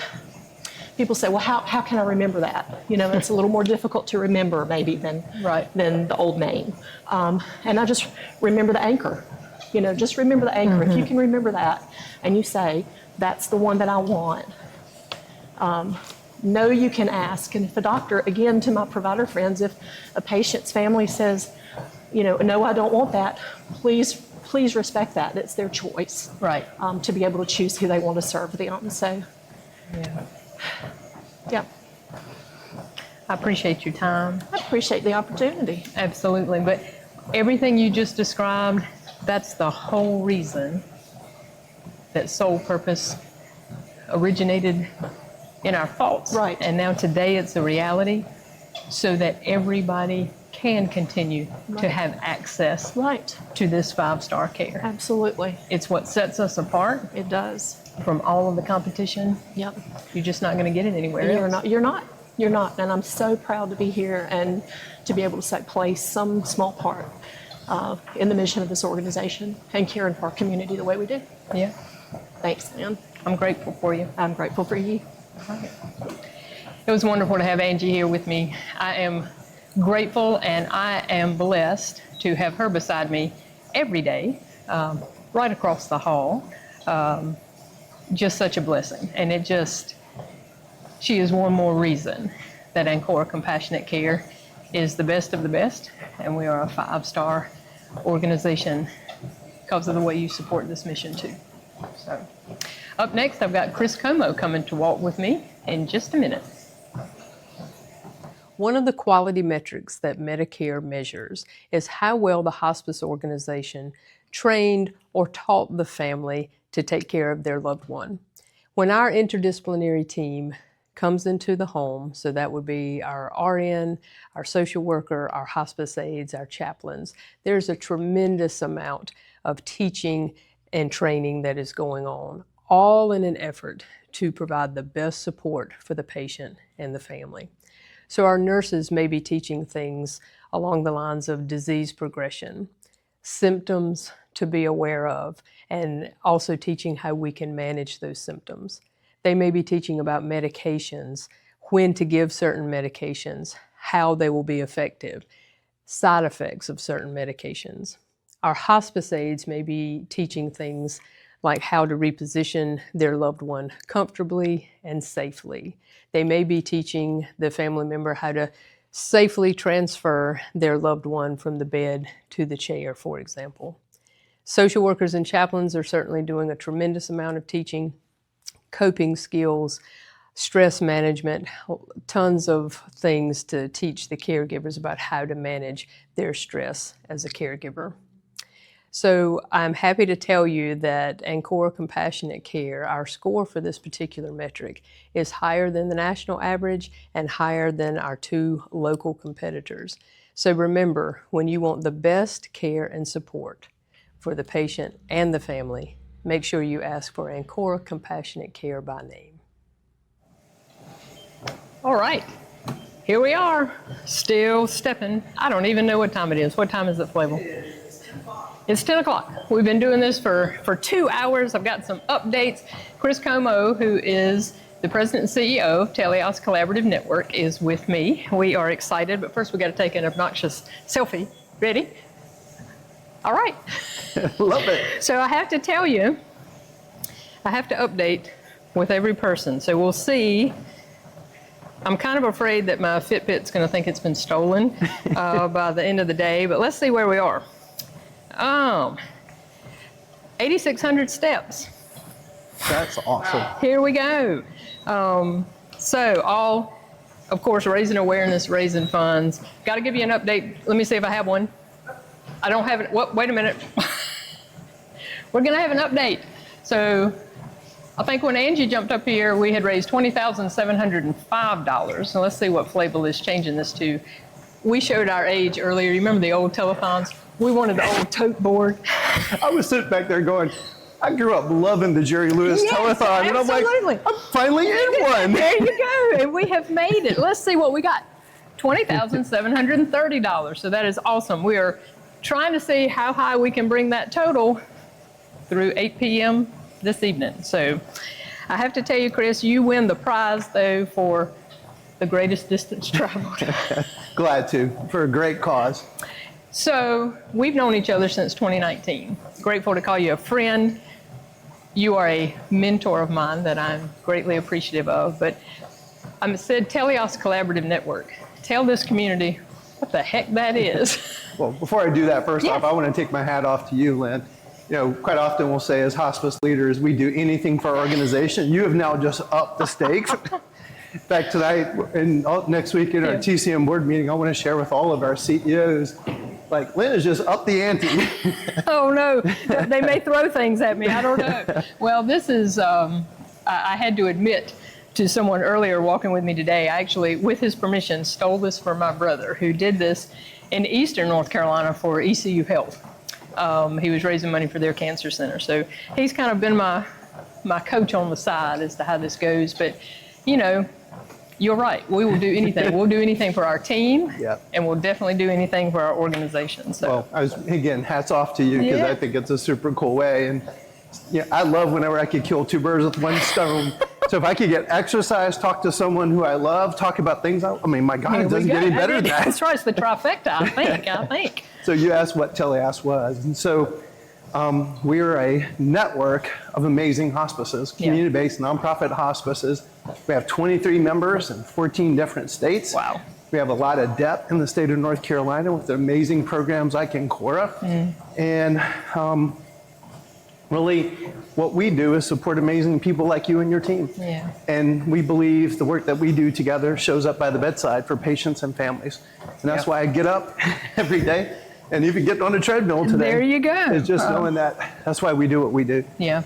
Speaker 5: say, well, how can I remember that? You know, it's a little more difficult to remember maybe than the old name. And I just remember the anchor. You know, just remember the anchor. If you can remember that and you say, that's the one that I want. No, you can ask. And if a doctor, again, to my provider friends, if a patient's family says, you know, no, I don't want that, please respect that. It's their choice.
Speaker 1: Right.
Speaker 5: To be able to choose who they want to serve them. So,
Speaker 1: Yeah.
Speaker 5: yeah,
Speaker 1: I appreciate your time.
Speaker 5: I appreciate the opportunity.
Speaker 1: Absolutely. But everything you just described, that's the whole reason that Soul Purpose originated in our thoughts.
Speaker 5: Right.
Speaker 1: And now today it's a reality, so that everybody can continue to have access
Speaker 5: Right.
Speaker 1: to this 5-star care.
Speaker 5: Absolutely.
Speaker 1: It's what sets us apart
Speaker 5: It does.
Speaker 1: from all of the competition.
Speaker 5: Yep.
Speaker 1: You're just not going to get it anywhere else.
Speaker 5: You're not. And I'm so proud to be here and to be able to play some small part in the mission of this organization and caring for our community the way we do.
Speaker 1: Yeah.
Speaker 5: Thanks, Lynn.
Speaker 1: I'm grateful for you.
Speaker 5: I'm grateful for you.
Speaker 1: It was wonderful to have Angie here with me. I am grateful and I am blessed to have her beside me every day, right across the hall. Just such a blessing. And she is one more reason that Ancora Compassionate Care is the best of the best, and we are a 5-star organization because of the way you support this mission too. So, up next, I've got Chris Como coming to walk with me in just a minute. One of the quality metrics that Medicare measures is how well the hospice organization trained or taught the family to take care of their loved one. When our interdisciplinary team comes into the home, so that would be our RN, our social worker, our hospice aides, our chaplains, there's a tremendous amount of teaching and training that is going on, all in an effort to provide the best support for the patient and the family. So our nurses may be teaching things along the lines of disease progression, symptoms to be aware of, and also teaching how we can manage those symptoms. They may be teaching about medications, when to give certain medications, how they will be effective, side effects of certain medications. Our hospice aides may be teaching things like how to reposition their loved one comfortably and safely. They may be teaching the family member how to safely transfer their loved one from the bed to the chair, for example. Social workers and chaplains are certainly doing a tremendous amount of teaching, coping skills, stress management, tons of things to teach the caregivers about how to manage their stress as a caregiver. So I'm happy to tell you that Ancora Compassionate Care, our score for this particular metric, is higher than the national average and higher than our 2 local competitors. So remember, when you want the best care and support for the patient and the family, make sure you ask for Ancora Compassionate Care by name. All right, here we are, still stepping. I don't even know what time it is. What time is it, Flavel? It's 10 o'clock. We've been doing this for 2 hours. I've got some updates. Chris Como, who is the president and CEO of Teleos Collaborative Network, is with me. We are excited, but first we got to take an obnoxious selfie. Ready? All right.
Speaker 6: Love it.
Speaker 1: So I have to tell you, I have to update with every person. So we'll see. I'm kind of afraid that my Fitbit's going to think it's been stolen by the end of the day, but let's see where we are. 8,600 steps.
Speaker 6: That's awesome.
Speaker 1: Here we go. So all, of course, raising awareness, raising funds. Got to give you an update. Let me see if I have one. I don't have it. Wait a minute. We're going to have an update. So I think when Angie jumped up here, we had raised $20,705. So let's see what Flavel is changing this to. We showed our age earlier. You remember the old telethons? We wanted the old tote board.
Speaker 6: I was sitting back there going, I grew up loving the Jerry Lewis telethon. And I'm like, I'm finally in one.
Speaker 1: There you go. And we have made it. Let's see what we got. $20,730. So that is awesome. We are trying to see how high we can bring that total through 8 p.m. this evening. So I have to tell you, Chris, you win the prize, though, for the greatest distance traveled.
Speaker 6: Glad to, for a great cause.
Speaker 1: So we've known each other since 2019. Grateful to call you a friend. You are a mentor of mine that I'm greatly appreciative of. But I said Teleos Collaborative Network. Tell this community what the heck that is.
Speaker 6: Well, before I do that, first off, I want to take my hat off to you, Lynn. You know, quite often we'll say as hospice leaders, we do anything for our organization. You have now just upped the stakes. In fact, tonight and next week in our TCM board meeting, I want to share with all of our CEOs, like, Lynn has just upped the ante.
Speaker 1: Oh, no. They may throw things at me. I don't know. Well, this is, I had to admit to someone earlier walking with me today, I actually, with his permission, stole this from my brother, who did this in Eastern North Carolina for ECU Health. He was raising money for their cancer center. So he's kind of been my coach on the side as to how this goes. But, you know, you're right. We will do anything. We'll do anything for our team, and we'll definitely do anything for our organization. So,
Speaker 6: well, again, hats off to you, because I think it's a super cool way. And I love whenever I could kill 2 birds with 1 stone. So if I could get exercise, talk to someone who I love, talk about things, I mean, my God, it doesn't get any better than that.
Speaker 1: That's right. It's the trifecta, I think.
Speaker 6: So you asked what Teleos was. And so we're a network of amazing hospices, community-based nonprofit hospices. We have 23 members in 14 different states.
Speaker 1: Wow.
Speaker 6: We have a lot of depth in the state of North Carolina with amazing programs like Ancora. And really, what we do is support amazing people like you and your team. And we believe the work that we do together shows up by the bedside for patients and families. And that's why I get up every day and even get on a treadmill today.
Speaker 1: There you go.
Speaker 6: It's just knowing that that's why we do what we do.
Speaker 1: Yeah.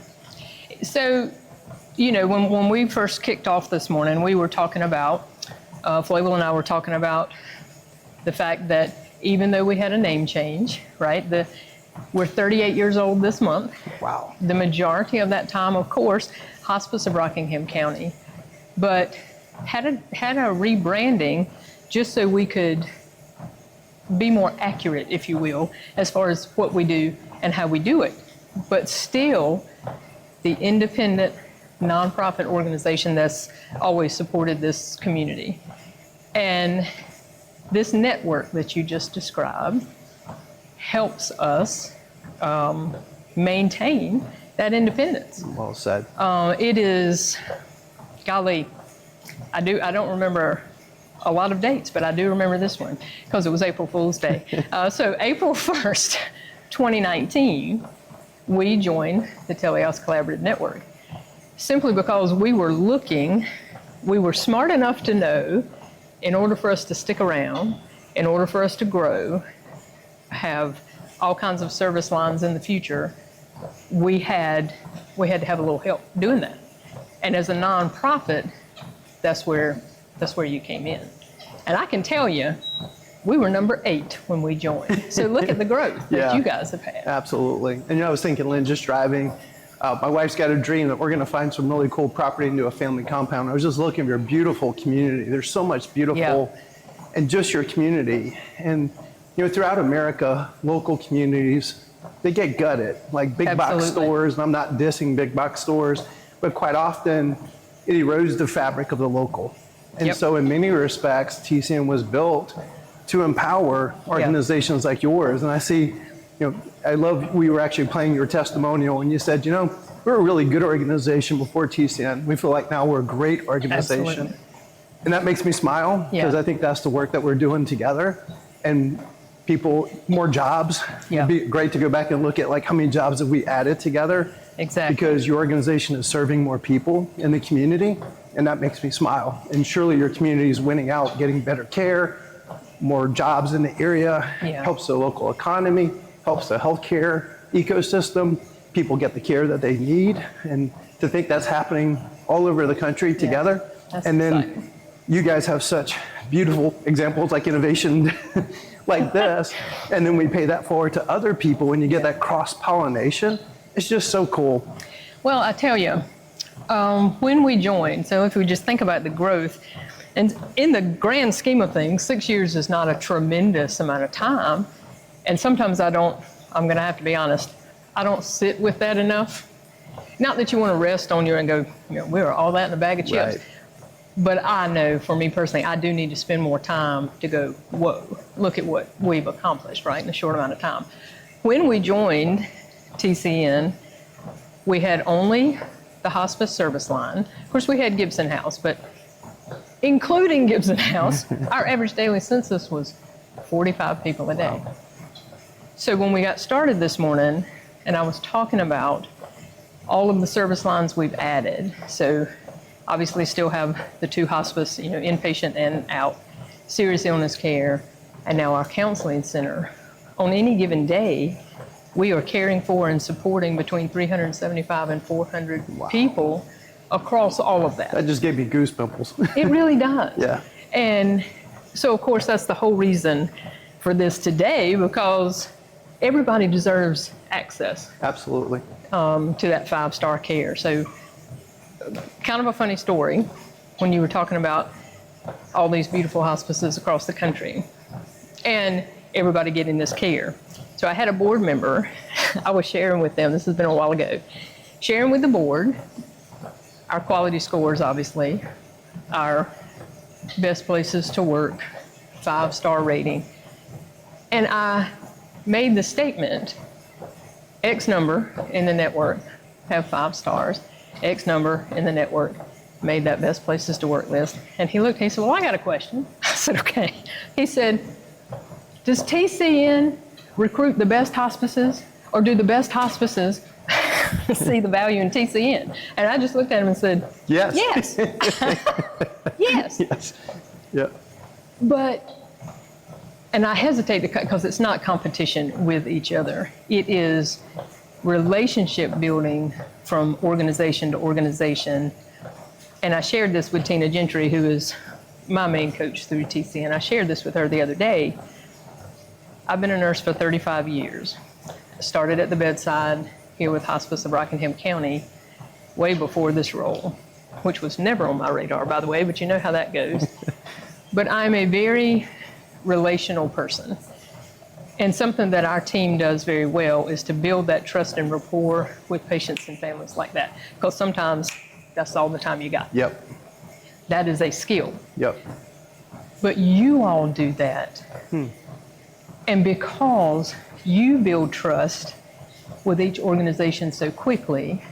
Speaker 1: So, you know, when we first kicked off this morning, we were talking about, Flavel and I were talking about the fact that even though we had a name change, right? We're 38 years old this month.
Speaker 6: Wow.
Speaker 1: The majority of that time, of course, Hospice of Rockingham County, but had a rebranding just so we could be more accurate, if you will, as far as what we do and how we do it. But still, the independent nonprofit organization that's always supported this community. And this network that you just described helps us maintain that independence.
Speaker 6: Well said.
Speaker 1: It is, golly, I don't remember a lot of dates, but I do remember this one because it was April Fool's Day. So April 1st, 2019, we joined the Telehouse Collaborative Network simply because we were smart enough to know in order for us to stick around, in order for us to grow, have all kinds of service lines in the future, we had to have a little help doing that. And as a nonprofit, that's where you came in. And I can tell you, we were number 8 when we joined. So look at the growth that you guys have had.
Speaker 6: Absolutely. And I was thinking, Lynn, just driving, my wife's got a dream that we're going to find some really cool property into a family compound. I was just looking at your beautiful community. There's so much beautiful and just your community. And throughout America, local communities, they get gutted, like big box stores. And I'm not dissing big box stores, but quite often it erodes the fabric of the local. And so in many respects, TCN was built to empower organizations like yours. And I see, I love, we were actually playing your testimonial and you said, we're a really good organization before TCN. We feel like now we're a great organization.
Speaker 1: Absolutely.
Speaker 6: And that makes me smile because I think that's the work that we're doing together. And people, more jobs. It'd be great to go back and look at like how many jobs have we added together.
Speaker 1: Exactly.
Speaker 6: Because your organization is serving more people in the community, and that makes me smile. And surely your community is winning out, getting better care, more jobs in the area, helps the local economy, helps the healthcare ecosystem. People get the care that they need, and to think that's happening all over the country together.
Speaker 1: That's
Speaker 6: and then
Speaker 1: exciting.
Speaker 6: You guys have such beautiful examples like innovation like this, and then we pay that forward to other people, and you get that cross-pollination. It's just so cool.
Speaker 1: Well, I tell you, when we joined, so if we just think about the growth, and in the grand scheme of things, 6 years is not a tremendous amount of time. And sometimes I'm going to have to be honest, I don't sit with that enough. Not that you want to rest on your and go, we are all that in a bag of chips.
Speaker 6: Right.
Speaker 1: But I know for me personally, I do need to spend more time to go, whoa, look at what we've accomplished, right, in a short amount of time. When we joined TCN, we had only the hospice service line. Of course, we had Gibson House, but including Gibson House, our average daily census was 45 people a day. So when we got started this morning, and I was talking about all of the service lines we've added, so obviously still have the 2 hospice, inpatient and out, serious illness care, and now our counseling center. On any given day, we are caring for and supporting between 375 and 400 people across all of that.
Speaker 6: That just gave me goosebumps.
Speaker 1: It really does.
Speaker 6: Yeah.
Speaker 1: And so, of course, that's the whole reason for this today, because everybody deserves access
Speaker 6: Absolutely.
Speaker 1: to that 5-star care. So kind of a funny story when you were talking about all these beautiful hospices across the country and everybody getting this care. So I had a board member, I was sharing with them, this has been a while ago, sharing with the board our quality scores, obviously, our best places to work, 5-star rating. And I made the statement, X number in the network have 5 stars, X number in the network made that best places to work list. And he looked, he said, well, I got a question. I said, okay. He said, does TCN recruit the best hospices, or do the best hospices see the value in TCN? And I just looked at him and said,
Speaker 6: Yes.
Speaker 1: Yes. Yes.
Speaker 6: Yes. Yeah.
Speaker 1: But, and I hesitate to cut because it's not competition with each other. It is relationship building from organization to organization. And I shared this with Tina Gentry, who is my main coach through TCN. I shared this with her the other day. I've been a nurse for 35 years. Started at the bedside here with Hospice of Rockingham County way before this role, which was never on my radar, by the way, but you know how that goes. But I'm a very relational person. And something that our team does very well is to build that trust and rapport with patients and families like that. Because sometimes that's all the time you got.
Speaker 6: Yep.
Speaker 1: That is a skill.
Speaker 6: Yep.
Speaker 1: But you all do that. And because you build trust with each organization so quickly,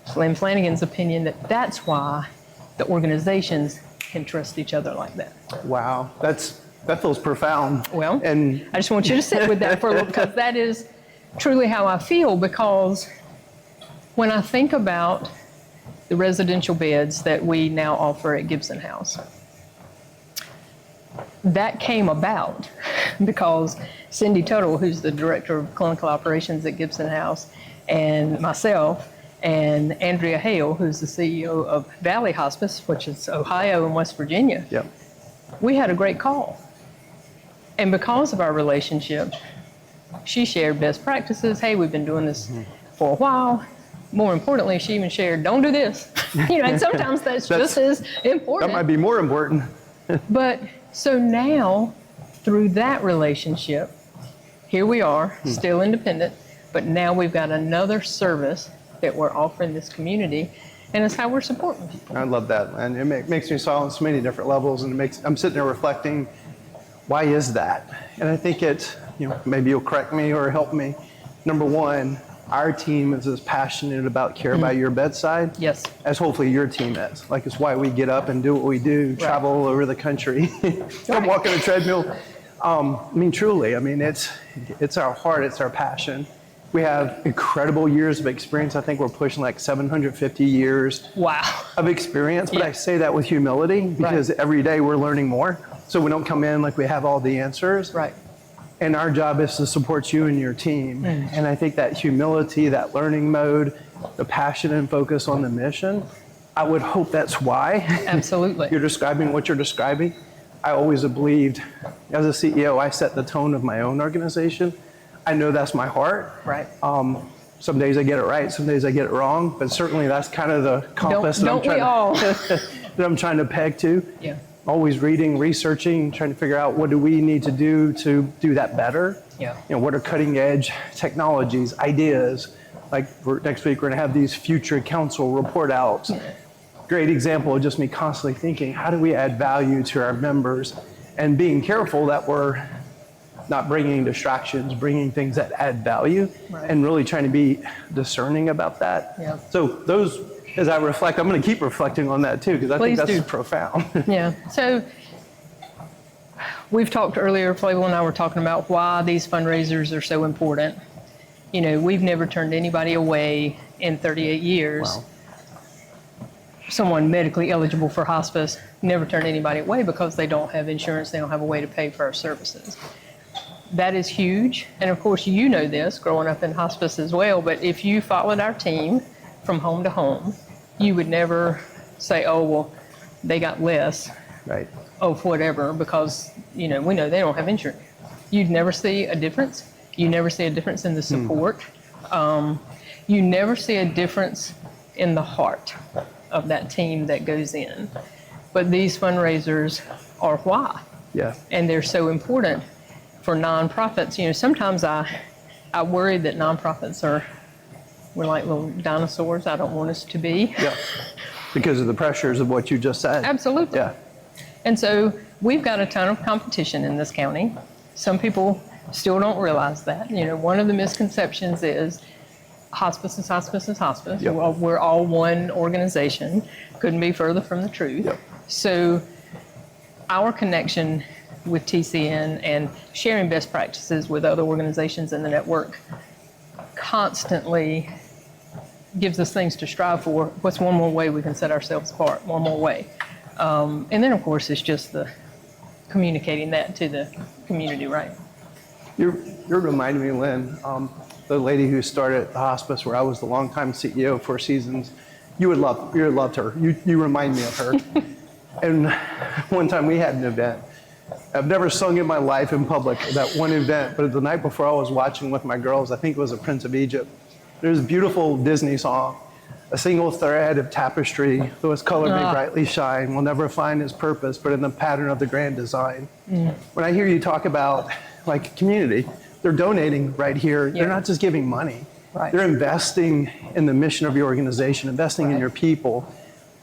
Speaker 1: it's Lynn Flanagan's opinion that that's why the organizations can trust each other like that.
Speaker 6: Wow, that feels profound.
Speaker 1: Well,
Speaker 6: and
Speaker 1: I just want you to sit with that for a little, because that is truly how I feel, because when I think about the residential beds that we now offer at Gibson House, that came about because Cindy Tuttle, who's the director of clinical operations at Gibson House, and myself, and Andrea Hale, who's the CEO of Valley Hospice, which is Ohio and West Virginia,
Speaker 6: yep.
Speaker 1: we had a great call. And because of our relationship, she shared best practices. Hey, we've been doing this for a while. More importantly, she even shared, don't do this. And sometimes that's just as important.
Speaker 6: That might be more important.
Speaker 1: But so now, through that relationship, here we are, still independent, but now we've got another service that we're offering this community, and it's how we're supporting people.
Speaker 6: I love that, and it makes me smile on so many different levels, and I'm sitting there reflecting, why is that? And I think it's, maybe you'll correct me or help me. Number one, our team is as passionate about care by your bedside
Speaker 1: Yes.
Speaker 6: as hopefully your team is. Like, it's why we get up and do what we do, travel all over the country, come walk on a treadmill. Truly, it's our heart, it's our passion. We have incredible years of experience. I think we're pushing like 750 years
Speaker 1: Wow.
Speaker 6: of experience, but
Speaker 1: Yeah.
Speaker 6: I say that with humility because every day we're learning more. So we don't come in like we have all the answers.
Speaker 1: Right.
Speaker 6: And our job is to support you and your team. And I think that humility, that learning mode, the passion and focus on the mission, I would hope that's why
Speaker 1: Absolutely.
Speaker 6: you're describing what you're describing. I always have believed, as a CEO, I set the tone of my own organization. I know that's my heart.
Speaker 1: Right.
Speaker 6: Some days I get it right, some days I get it wrong, but certainly that's kind of the compass
Speaker 1: Don't we all?
Speaker 6: that I'm trying to peg to.
Speaker 1: Yeah.
Speaker 6: Always reading, researching, trying to figure out what do we need to do that better.
Speaker 1: Yeah.
Speaker 6: What are cutting edge technologies, ideas? Like next week, we're gonna have these future council report outs. Great example of just me constantly thinking, how do we add value to our members? And being careful that we're not bringing distractions, bringing things that add value, and really trying to be discerning about that.
Speaker 1: Yeah.
Speaker 6: So those, as I reflect, I'm going to keep reflecting on that too, because I think
Speaker 1: Please
Speaker 6: that's
Speaker 1: do.
Speaker 6: profound.
Speaker 1: Yeah. So we've talked earlier, Flavia and I were talking about why these fundraisers are so important. We've never turned anybody away in 38 years.
Speaker 6: Wow.
Speaker 1: Someone medically eligible for hospice, never turned anybody away because they don't have insurance, they don't have a way to pay for our services. That is huge. And of course, you know this, growing up in hospice as well, but if you followed our team from home to home, you would never say, oh, well, they got less
Speaker 6: Right.
Speaker 1: of whatever, because, we know they don't have insurance. You'd never see a difference. You never see a difference in the support. You never see a difference in the heart of that team that goes in. But these fundraisers are why.
Speaker 6: Yeah.
Speaker 1: And they're so important for nonprofits. Sometimes I worry that nonprofits we're like little dinosaurs. I don't want us to be.
Speaker 6: Yeah. Because of the pressures of what you just said.
Speaker 1: Absolutely.
Speaker 6: Yeah.
Speaker 1: And so we've got a ton of competition in this county. Some people still don't realize that. One of the misconceptions is hospice is hospice is hospice.
Speaker 6: Yep.
Speaker 1: Well, we're all one organization. Couldn't be further from the truth.
Speaker 6: Yep.
Speaker 1: So our connection with TCN and sharing best practices with other organizations in the network constantly gives us things to strive for. What's one more way we can set ourselves apart? One more way. And then, of course, it's just the communicating that to the community, right?
Speaker 6: You're reminding me, Lynn, the lady who started the hospice where I was the longtime CEO of 4 Seasons. You loved her. You remind me of her. And one time we had an event. I've never sung in my life in public at that one event, but the night before I was watching with my girls, I think it was The Prince of Egypt. There's a beautiful Disney song, a single thread of tapestry, though its color may brightly shine, will never find its purpose, but in the pattern of the grand design. When I hear you talk about like community, they're donating right here.
Speaker 1: Yeah.
Speaker 6: They're not just giving money.
Speaker 1: Right.
Speaker 6: They're investing in the mission of your organization, investing in your people,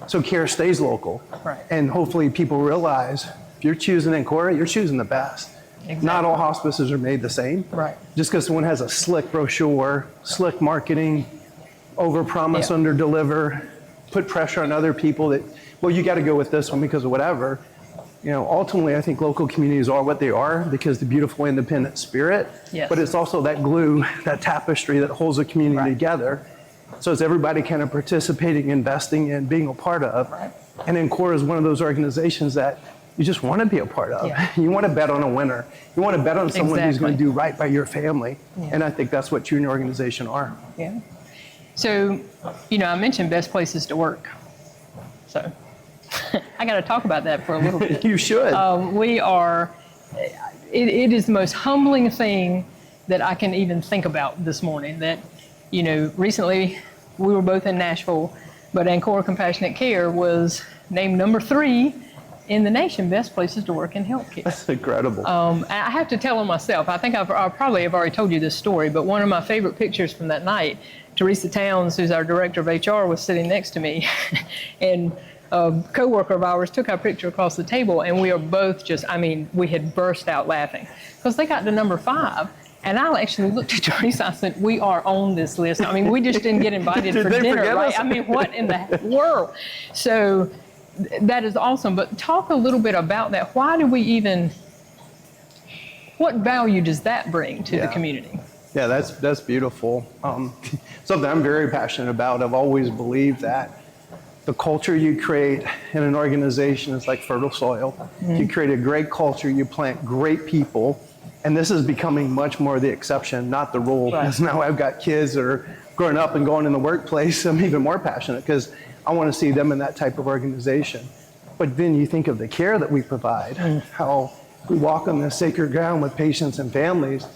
Speaker 6: so care stays local.
Speaker 1: Right.
Speaker 6: And hopefully people realize if you're choosing Ancora, you're choosing the best.
Speaker 1: Exactly.
Speaker 6: Not all hospices are made the same.
Speaker 1: Right.
Speaker 6: Just because someone has a slick brochure, slick marketing, overpromise,
Speaker 1: Yeah.
Speaker 6: underdeliver, put pressure on other people that, well, you got to go with this one because of whatever. You know, ultimately, I think local communities are what they are because the beautiful independent spirit,
Speaker 1: Yes.
Speaker 6: but it's also that glue, that tapestry that holds the community together. So it's everybody kind of participating, investing in, being a part of.
Speaker 1: Right.
Speaker 6: And Ancora is one of those organizations that you just want to be a part of.
Speaker 1: Yeah.
Speaker 6: You want to bet on a winner. You want to bet on someone who's going to
Speaker 1: Exactly.
Speaker 6: do right by your family. And I think that's what you and your organization are.
Speaker 1: Yeah. So, you know, I mentioned best places to work. So I got to talk about that for a little bit.
Speaker 6: You should.
Speaker 1: We are, it is the most humbling thing that I can even think about this morning that, you know, recently we were both in Nashville, but Ancora Compassionate Care was named number 3 in the nation, best places to work in healthcare.
Speaker 6: That's incredible.
Speaker 1: I have to tell on myself, I think I probably have already told you this story, but one of my favorite pictures from that night, Teresa Towns, who's our director of HR, was sitting next to me, and a coworker of ours took our picture across the table, and we are both just, I mean, we had burst out laughing because they got to number 5. And I actually looked at Teresa, I said, we are on this list. I mean, we just didn't get invited
Speaker 6: Did
Speaker 1: for
Speaker 6: they
Speaker 1: dinner,
Speaker 6: forget
Speaker 1: right?
Speaker 6: us?
Speaker 1: I mean, what in the world? So that is awesome. But talk a little bit about that. Why do we even, what value does that bring to the
Speaker 6: Yeah.
Speaker 1: community?
Speaker 6: Yeah, that's beautiful. Something I'm very passionate about. I've always believed that the culture you create in an organization is like fertile soil. You create a great culture, you plant great people, and this is becoming much more the exception, not the rule.
Speaker 1: Right.
Speaker 6: Because now I've got kids that are growing up and going in the workplace. I'm even more passionate because I want to see them in that type of organization. But then you think of the care that we provide, how we walk on this sacred ground with patients and families.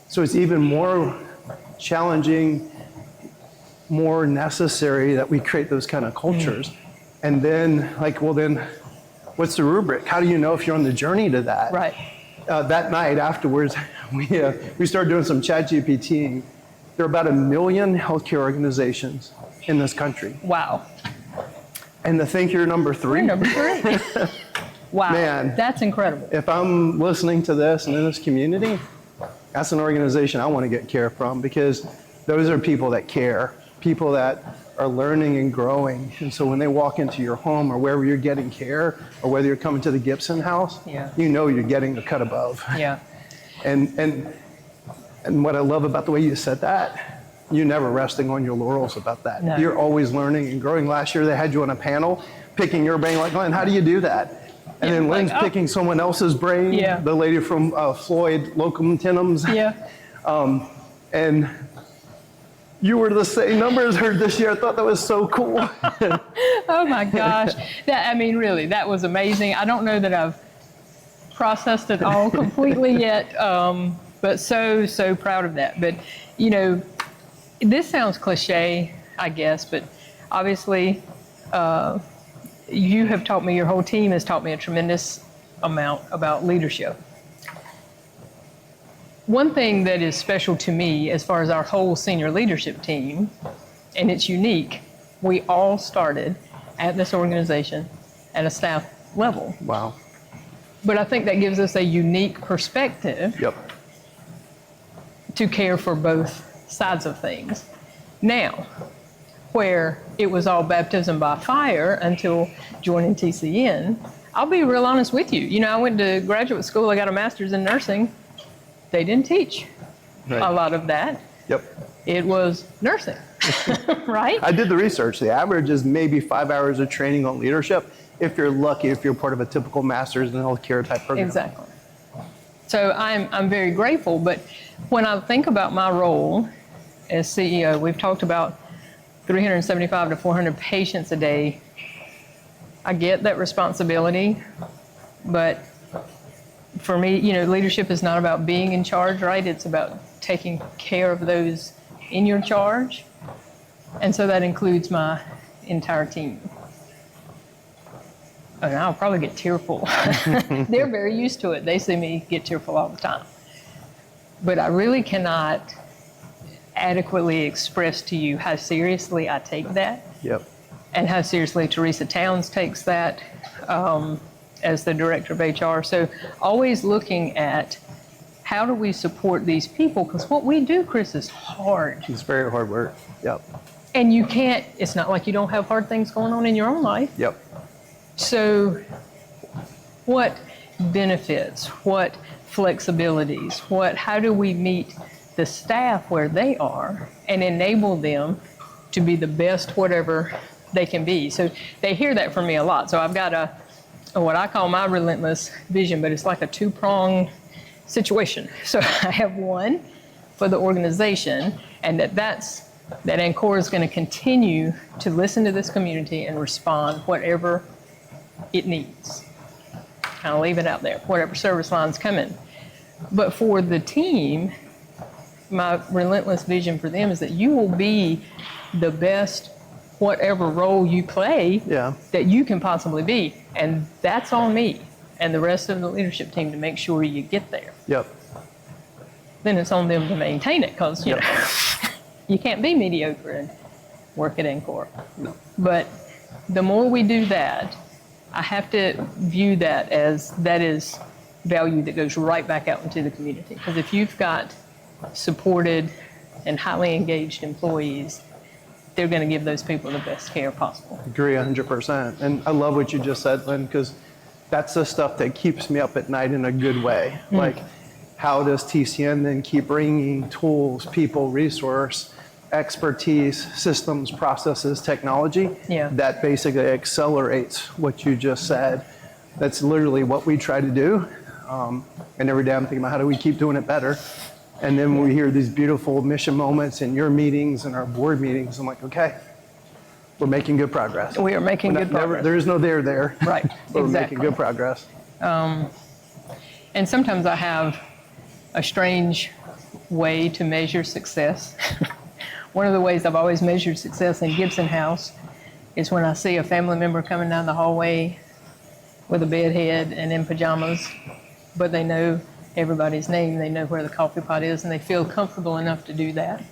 Speaker 6: So it's even more challenging, more necessary that we create those kind of cultures. And then, like, well, then what's the rubric? How do you know if you're on the journey to that?
Speaker 1: Right.
Speaker 6: That night afterwards, we started doing some chat GPTing. There are about 1 million healthcare organizations in this country.
Speaker 1: Wow.
Speaker 6: And to think you're number 3?
Speaker 1: We're number 3. Wow.
Speaker 6: Man.
Speaker 1: That's incredible.
Speaker 6: If I'm listening to this and in this community, that's an organization I want to get care from because those are people that care, people that are learning and growing. And so when they walk into your home or wherever you're getting care or whether you're coming to the Gibson house,
Speaker 1: Yeah.
Speaker 6: you know you're getting a cut above.
Speaker 1: Yeah.
Speaker 6: And what I love about the way you said that, you're never resting on your laurels about that.
Speaker 1: No.
Speaker 6: You're always learning and growing. Last year they had you on a panel picking your brain, like, Lynn, how do you do that? And then
Speaker 1: like,
Speaker 6: Lynn's
Speaker 1: oh.
Speaker 6: picking someone else's brain,
Speaker 1: Yeah.
Speaker 6: the lady from Floyd Locum Tenens.
Speaker 1: Yeah.
Speaker 6: And you were the same number as her this year. I thought that was so cool.
Speaker 1: Oh my gosh. That, I mean, really, that was amazing. I don't know that I've processed it all completely yet, but so proud of that. But, you know, this sounds cliche, I guess, but obviously you have taught me, your whole team has taught me a tremendous amount about leadership. One thing that is special to me as far as our whole senior leadership team, and it's unique, we all started at this organization at a staff level.
Speaker 6: Wow.
Speaker 1: But I think that gives us a unique perspective
Speaker 6: Yep.
Speaker 1: to care for both sides of things. Now, where it was all baptism by fire until joining TCN, I'll be real honest with you. You know, I went to graduate school, I got a master's in nursing. They didn't teach
Speaker 6: Right.
Speaker 1: a lot of that.
Speaker 6: Yep.
Speaker 1: It was nursing, right?
Speaker 6: I did the research. The average is maybe 5 hours of training on leadership if you're lucky, if you're part of a typical master's in healthcare type program.
Speaker 1: Exactly. So I'm very grateful, but when I think about my role as CEO, we've talked about 375 to 400 patients a day. I get that responsibility, but for me, you know, leadership is not about being in charge, right? It's about taking care of those in your charge. And so that includes my entire team. And I'll probably get tearful. They're very used to it. They see me get tearful all the time. But I really cannot adequately express to you how seriously I take that
Speaker 6: Yep.
Speaker 1: and how seriously Teresa Towns takes that as the director of HR. So always looking at how do we support these people? Because what we do, Chris, is hard.
Speaker 6: It's very hard work. Yep.
Speaker 1: And you can't, it's not like you don't have hard things going on in your own life.
Speaker 6: Yep.
Speaker 1: So what benefits, what flexibilities, how do we meet the staff where they are and enable them to be the best whatever they can be? So they hear that from me a lot. So I've got what I call my relentless vision, but it's like a two-pronged situation. So I have one for the organization, and that Ancora is going to continue to listen to this community and respond whatever it needs. Kind of leave it out there, whatever service lines come in. But for the team, my relentless vision for them is that you will be the best whatever role you play that you can possibly be. And that's on me and the rest of the leadership team to make sure you get there.
Speaker 6: Yep.
Speaker 1: Then it's on them to maintain it, because you know, you can't be mediocre and work at Ancora.
Speaker 6: No.
Speaker 1: But the more we do that, I have to view that as that is value that goes right back out into the community. Because if you've got supported and highly engaged employees, they're going to give those people the best care possible.
Speaker 6: Agree 100%. And I love what you just said, Lynn, because that's the stuff that keeps me up at night in a good way. Like, how does TCN then keep bringing tools, people, resource, expertise, systems, processes, technology that basically accelerates what you just said? That's literally what we try to do. And every day I'm thinking about how do we keep doing it better? And then we hear these beautiful mission moments in your meetings and our board meetings. I'm like, okay, we're making good progress.
Speaker 1: We are making good progress.
Speaker 6: There is no there.
Speaker 1: Right,
Speaker 6: But we're
Speaker 1: exactly.
Speaker 6: making good progress.
Speaker 1: And sometimes I have a strange way to measure success. One of the ways I've always measured success in Gibson House is when I see a family member coming down the hallway with a bed head and in pajamas, but they know everybody's name, they know where the coffee pot is, and they feel comfortable enough to do that.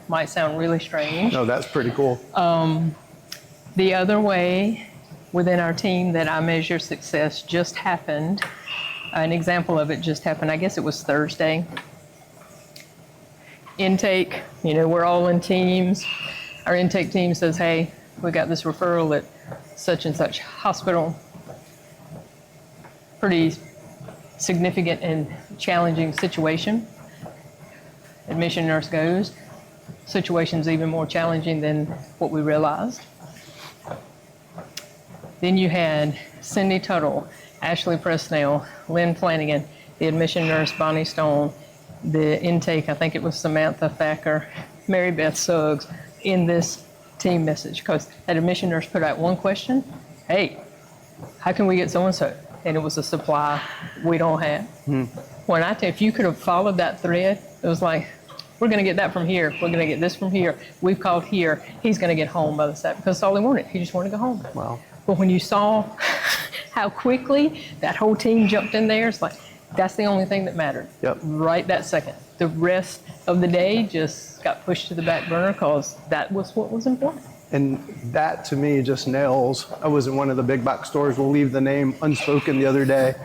Speaker 1: Might sound really strange.
Speaker 6: No, that's pretty cool.
Speaker 1: The other way within our team that I measure success just happened. An example of it just happened, I guess it was Thursday. Intake, you know, we're all in teams. Our intake team says, hey, we got this referral at such and such hospital. Pretty significant and challenging situation. Admission nurse goes. Situation's even more challenging than what we realized. Then you had Cindy Tuttle, Ashley Presnell, Lynn Flanagan, the admission nurse, Bonnie Stone, the intake, I think it was Samantha Thacker, Mary Beth Suggs, in this team message. Because that admission nurse put out one question, hey, how can we get so-and-so? And it was a supply we don't have. When I tell you, if you could have followed that thread, it was like, we're going to get that from here. We're going to get this from here. We've called here. He's going to get home by the Saturday, because that's all he wanted. He just wanted to go home.
Speaker 6: Wow.
Speaker 1: But when you saw how quickly that whole team jumped in there, it's like, that's the only thing that mattered.
Speaker 6: Yep.
Speaker 1: Right that second. The rest of the day just got pushed to the back burner because that was what was important.
Speaker 6: And that to me just nails. I was in one of the big box stores, we'll leave the name unspoken, the other day.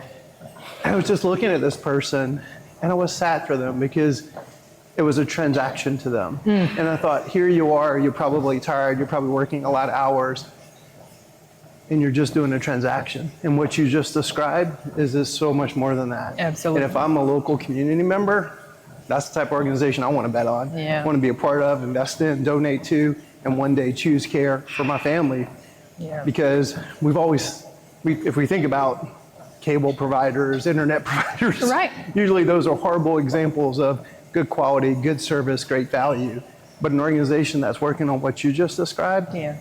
Speaker 6: I was just looking at this person and I was sad for them because it was a transaction to them. And I thought, here you are, you're probably tired, you're probably working a lot of hours, and you're just doing a transaction. And what you just described is so much more than that.
Speaker 1: Absolutely.
Speaker 6: And if I'm a local community member, that's the type of organization I want to bet on.
Speaker 1: Yeah.
Speaker 6: I want to be a part of, invest in, donate to, and one day choose care for my family.
Speaker 1: Yeah.
Speaker 6: Because we've always, if we think about cable providers, internet providers,
Speaker 1: Right.
Speaker 6: usually those are horrible examples of good quality, good service, great value. But an organization that's working on what you just described,
Speaker 1: Yeah.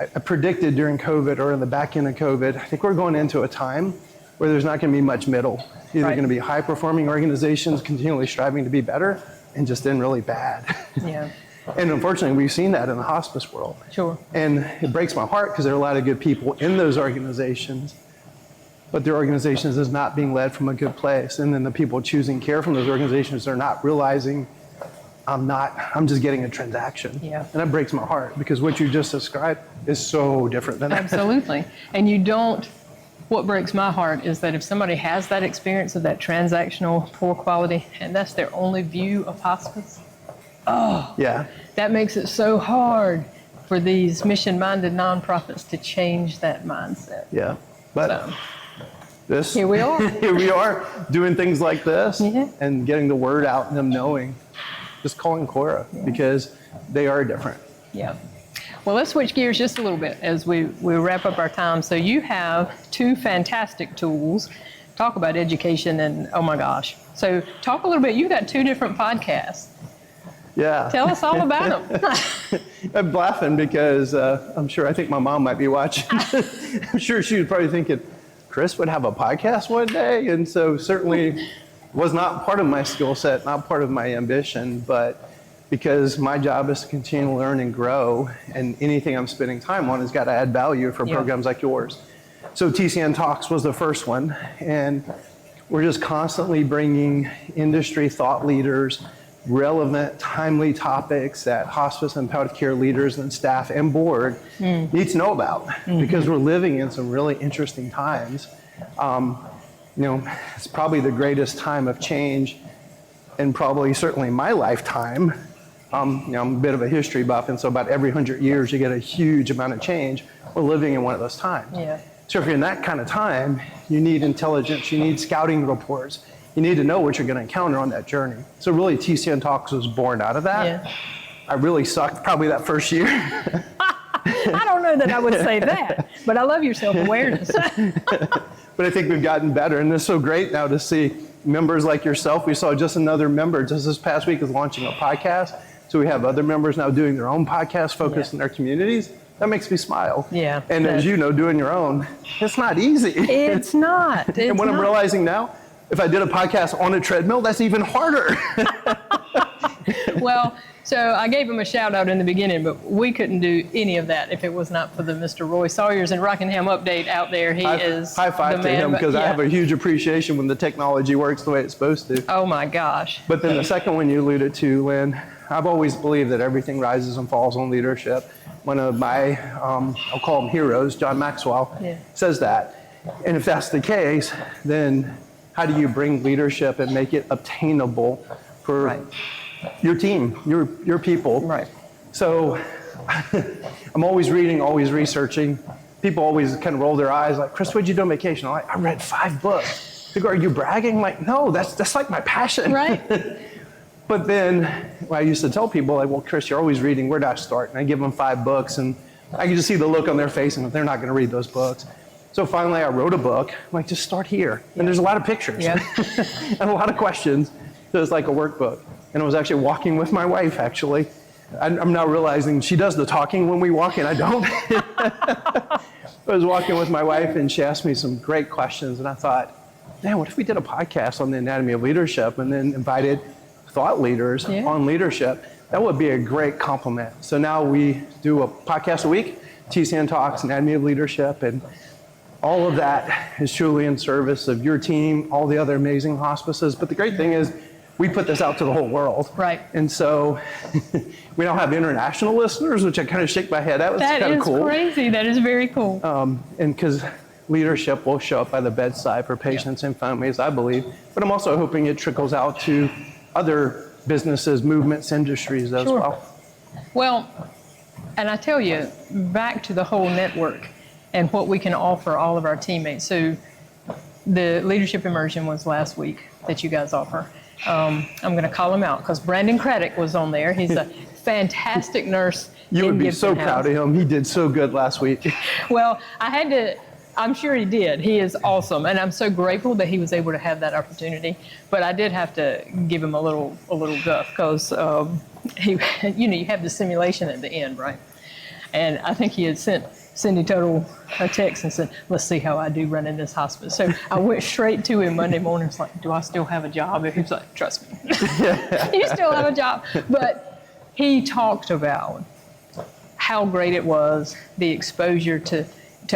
Speaker 6: I predicted during COVID or in the back end of COVID, I think we're going into a time where there's not going to be much middle. Either
Speaker 1: Right.
Speaker 6: going to be high performing organizations continually striving to be better and just then really bad.
Speaker 1: Yeah.
Speaker 6: And unfortunately, we've seen that in the hospice world.
Speaker 1: Sure.
Speaker 6: And it breaks my heart because there are a lot of good people in those organizations, but their organizations is not being led from a good place. And then the people choosing care from those organizations are not realizing I'm just getting a transaction.
Speaker 1: Yeah.
Speaker 6: And that breaks my heart because what you just described is so different than that.
Speaker 1: Absolutely. And you don't, what breaks my heart is that if somebody has that experience of that transactional, poor quality, and that's their only view of hospice,
Speaker 6: Yeah.
Speaker 1: that makes it so hard for these mission-minded nonprofits to change that mindset.
Speaker 6: Yeah. But
Speaker 1: So,
Speaker 6: this,
Speaker 1: here we are.
Speaker 6: here we are doing things like this
Speaker 1: Yeah.
Speaker 6: and getting the word out and them knowing, just calling Ancora because they are different.
Speaker 1: Yeah. Well, let's switch gears just a little bit as we wrap up our time. So you have two fantastic tools. Talk about education and oh my gosh. So talk a little bit. You got two different podcasts.
Speaker 6: Yeah.
Speaker 1: Tell us all about them.
Speaker 6: I'm laughing because I think my mom might be watching. I'm sure she was probably thinking, Chris would have a podcast one day. And so certainly was not part of my skill set, not part of my ambition, but because my job is to continue to learn and grow, and anything I'm spending time on has got to add value for programs like yours. So TCN Talks was the first one, and we're just constantly bringing industry thought leaders, relevant, timely topics that hospice and palliative care leaders and staff and board need to know about, because we're living in some really interesting times. It's probably the greatest time of change in probably certainly my lifetime. I'm a bit of a history buff, and so about every 100 years you get a huge amount of change. We're living in one of those times.
Speaker 1: Yeah.
Speaker 6: So if you're in that kind of time, you need intelligence, you need scouting reports, you need to know what you're going to encounter on that journey. So really TCN Talks was born out of that.
Speaker 1: Yeah.
Speaker 6: I really sucked probably that first year.
Speaker 1: I don't know that I would say that, but I love your self-awareness.
Speaker 6: But I think we've gotten better, and it's so great now to see members like yourself. We saw just another member just this past week is launching a podcast. So we have other members now doing their own podcast focused in their communities. That makes me smile.
Speaker 1: Yeah.
Speaker 6: And as you know, doing your own, it's not easy.
Speaker 1: It's not. It's
Speaker 6: And what I'm
Speaker 1: not.
Speaker 6: realizing now, if I did a podcast on a treadmill, that's even harder.
Speaker 1: Well, so I gave him a shout out in the beginning, but we couldn't do any of that if it was not for the Mr. Roy Sawyers and Rockingham Update out there. He is
Speaker 6: High five
Speaker 1: the
Speaker 6: to
Speaker 1: man
Speaker 6: him, because I
Speaker 1: yeah.
Speaker 6: have a huge appreciation when the technology works the way it's supposed to.
Speaker 1: Oh my gosh.
Speaker 6: But then the second one you alluded to, Lynn, I've always believed that everything rises and falls on leadership. One of my, I'll call him heroes, John Maxwell, says that. And if that's the case, then how do you bring leadership and make it obtainable for your team, your people?
Speaker 1: Right.
Speaker 6: So I'm always reading, always researching. People always kind of roll their eyes like, Chris, what'd you do on vacation? I'm like, I read 5 books. They go, are you bragging? I'm like, no, that's like my passion.
Speaker 1: Right.
Speaker 6: But then I used to tell people, like, well, Chris, you're always reading. Where do I start? And I give them 5 books, and I can just see the look on their face, and they're not going to read those books. So finally, I wrote a book. I'm like, just start here. And there's a lot of pictures and a lot of questions. So it's like a workbook. And I was actually walking with my wife, actually. I'm now realizing she does the talking when we walk, and I don't. I was walking with my wife, and she asked me some great questions, and I thought, man, what if we did a podcast on the anatomy of leadership and then invited thought leaders on leadership? That would be a great compliment. So now we do a podcast a week, TCN Talks, Anatomy of Leadership, and all of that is truly in service of your team, all the other amazing hospices. But the great thing is we put this out to the whole world.
Speaker 1: Right.
Speaker 6: And so we don't have international listeners, which I kind of shake my head at. It's kind of cool.
Speaker 1: That is crazy. That is very cool.
Speaker 6: And because leadership will show up by the bedside for patients and families, I believe. But I'm also hoping it trickles out to other businesses, movements, industries as well.
Speaker 1: Well, and I tell you, back to the whole network and what we can offer all of our teammates. So the leadership immersion was last week that you guys offer. I'm going to call him out because Brandon Craddock was on there. He's a fantastic nurse.
Speaker 6: You would be
Speaker 1: Gibson
Speaker 6: so
Speaker 1: House.
Speaker 6: proud of him. He did so good last week.
Speaker 1: Well, I'm sure he did. He is awesome. And I'm so grateful that he was able to have that opportunity. But I did have to give him a little guff because you have the simulation at the end, right? And I think he had sent Cindy Tuttle a text and said, let's see how I do running this hospice. So I went straight to him Monday morning. It's like, do I still have a job? And he was like, trust me, you still have a job. But he talked about how great it was, the exposure to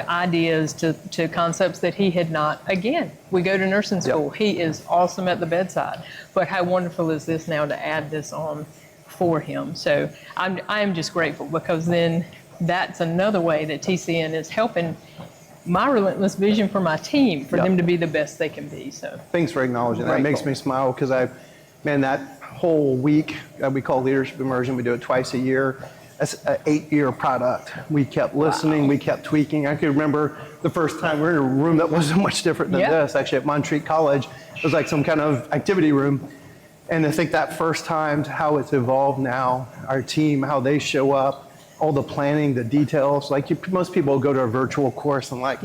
Speaker 1: ideas, to concepts that he had not. Again, we go to nursing school. Yep. He is awesome at the bedside. But how wonderful is this now to add this on for him? So I am just grateful because then that's another way that TCN is helping my relentless vision for my team, for them to be the best they can be. So
Speaker 6: thanks for acknowledging that. It makes me smile because that whole week we call leadership immersion. We do it twice a year. an 8-year product. We kept listening, we kept tweaking. I could remember the first time we were in a room that wasn't much different than this, actually at Montreat College. It was like some kind of activity room. And I think that first time, how it's evolved now, our team, how they show up, all the planning, the details. Like most people go to a virtual course and like,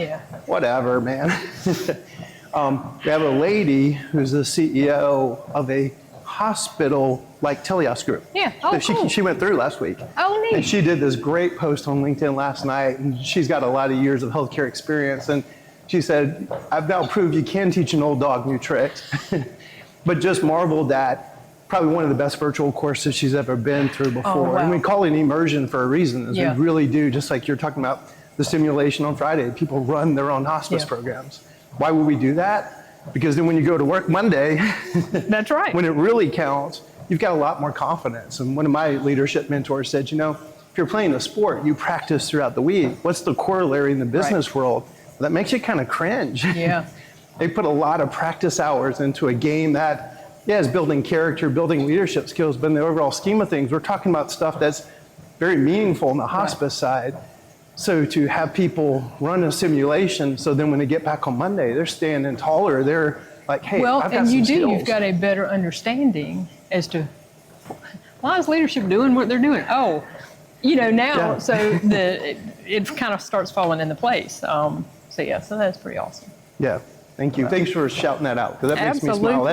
Speaker 6: whatever, man. We have a lady who's the CEO of a hospital like teleos group.
Speaker 1: Yeah. Oh, cool.
Speaker 6: She went through last week.
Speaker 1: Oh, neat.
Speaker 6: And she did this great post on LinkedIn last night, and she's got a lot of years of healthcare experience. And she said, I've now proved you can teach an old dog new tricks. But just marveled at probably one of the best virtual courses she's ever been through before.
Speaker 1: Oh, wow.
Speaker 6: And we call it immersion for a reason, is we really do, just like you're talking about the simulation on Friday, people run their own hospice programs. Why would we do that? Because then when you go to work Monday,
Speaker 1: that's right.
Speaker 6: When it really counts, you've got a lot more confidence. And one of my leadership mentors said, you know, if you're playing a sport, you practice throughout the week. What's the corollary in the business world? That makes you kind of cringe.
Speaker 1: Yeah.
Speaker 6: They put a lot of practice hours into a game that, is building character, building leadership skills, but in the overall scheme of things, we're talking about stuff that's very meaningful on the hospice side. So to have people run a simulation, so then when they get back on Monday, they're standing taller. They're like, hey, I've got some skills.
Speaker 1: You've got a better understanding as to why is leadership doing what they're doing? Oh, now, so it kind of starts falling into place. So that's pretty awesome.
Speaker 6: Yeah. Thank you. Thanks for shouting that out, because that makes me smile.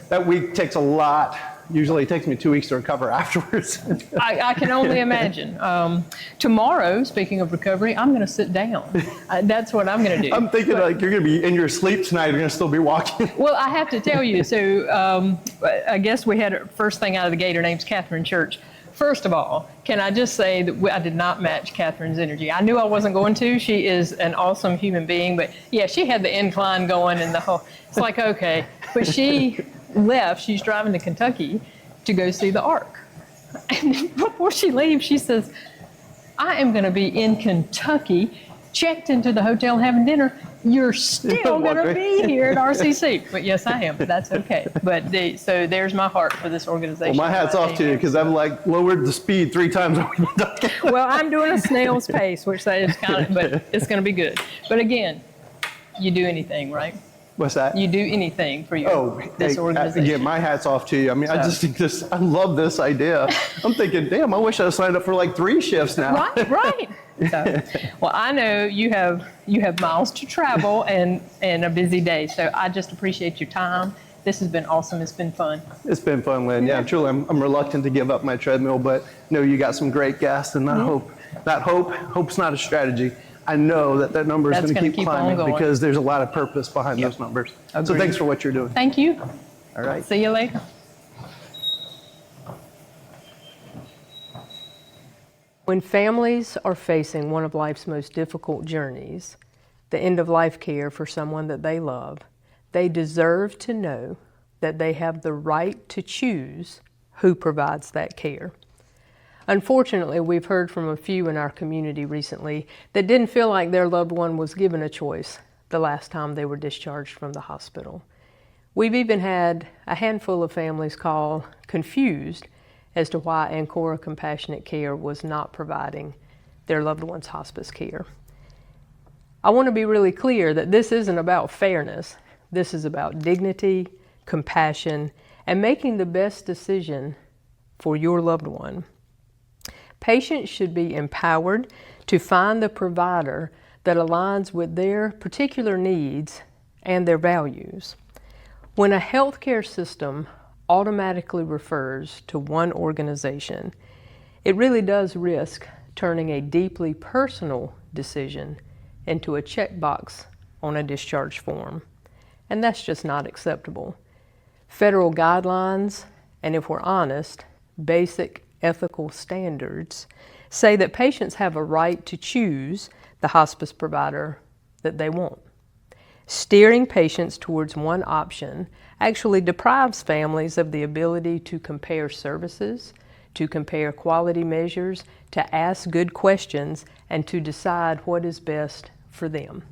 Speaker 6: That week takes a lot. Usually it takes me 2 weeks to recover afterwards.
Speaker 1: I can only imagine. Tomorrow, speaking of recovery, I'm going to sit down. That's what I'm going to do.
Speaker 6: I'm thinking like you're going to be in your sleep tonight. You're going to still be walking.
Speaker 1: Well, I have to tell you. So I guess we had first thing out of the gate. Her name's Catherine Church. First of all, can I just say that I did not match Catherine's energy. I knew I wasn't going to. She is an awesome human being, but yeah, she had the incline going and the whole, it's like, okay. But she left, she's driving to Kentucky to go see the Ark. And before she leaves, she says, I am going to be in Kentucky, checked into the hotel having dinner. You're still going to be here at RCC. But yes, I am. That's okay. But so there's my heart for this organization.
Speaker 6: Well, my hat's off to you, because I've like lowered the speed 3 times.
Speaker 1: Well, I'm doing a snail's pace, which is kind of, but it's going to be good. But again, you do anything, right?
Speaker 6: What's that?
Speaker 1: You do anything for this organization.
Speaker 6: Again, my hat's off to you. I mean, I just think I love this idea. I'm thinking, damn, I wish I had signed up for like 3 shifts now.
Speaker 1: Right. So, well, I know you have miles to travel and a busy day. So I just appreciate your time. This has been awesome. It's been fun.
Speaker 6: It's been fun, Lynn. Yeah, truly, I'm reluctant to give up my treadmill, but no, you got some great guests, and hope's not a strategy. I know that number is going to keep climbing, because there's a lot of purpose behind those numbers. Agreed. So thanks for what you're doing.
Speaker 1: Thank you.
Speaker 6: All right.
Speaker 1: See you later. When families are facing one of life's most difficult journeys, the end-of-life care for someone that they love, they deserve to know that they have the right to choose who provides that care. Unfortunately, we've heard from a few in our community recently that didn't feel like their loved one was given a choice the last time they were discharged from the hospital. We've even had a handful of families call confused as to why Ancora Compassionate Care was not providing their loved one's hospice care. I want to be really clear that this isn't about fairness. This is about dignity, compassion, and making the best decision for your loved one. Patients should be empowered to find the provider that aligns with their particular needs and their values. When a healthcare system automatically refers to one organization, it really does risk turning a deeply personal decision into a checkbox on a discharge form. And that's just not acceptable. Federal guidelines, and if we're honest, basic ethical standards say that patients have a right to choose the hospice provider that they want. Steering patients towards one option actually deprives families of the ability to compare services, to compare quality measures, to ask good questions, and to decide what is best for them.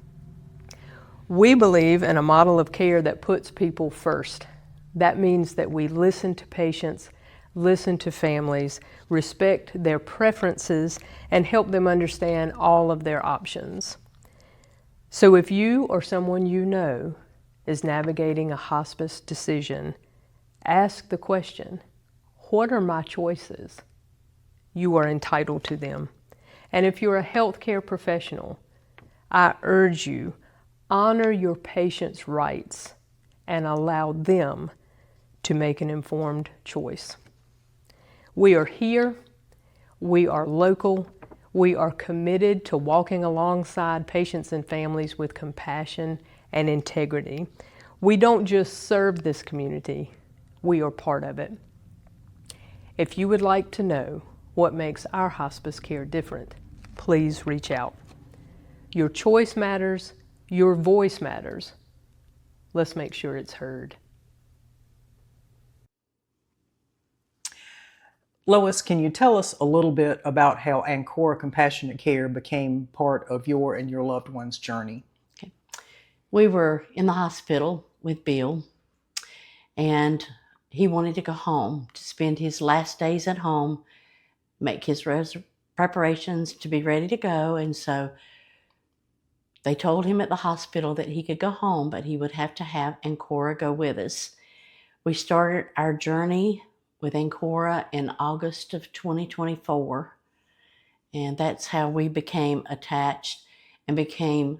Speaker 1: We believe in a model of care that puts people first. That means that we listen to patients, listen to families, respect their preferences, and help them understand all of their options. So if you or someone you know is navigating a hospice decision, ask the question, what are my choices? You are entitled to them. And if you're a healthcare professional, I urge you, honor your patient's rights and allow them to make an informed choice. We are here, we are local, we are committed to walking alongside patients and families with compassion and integrity. We don't just serve this community, we are part of it. If you would like to know what makes our hospice care different, please reach out. Your choice matters, your voice matters. Let's make sure it's heard.
Speaker 2: Lois, can you tell us a little bit about how Ancora Compassionate Care became part of your and your loved one's journey?
Speaker 7: Okay. We were in the hospital with Bill, and he wanted to go home to spend his last days at home, make his preparations to be ready to go. And so they told him at the hospital that he could go home, but he would have to have Ancora go with us. We started our journey with Ancora in August of 2024, and that's how we became attached and became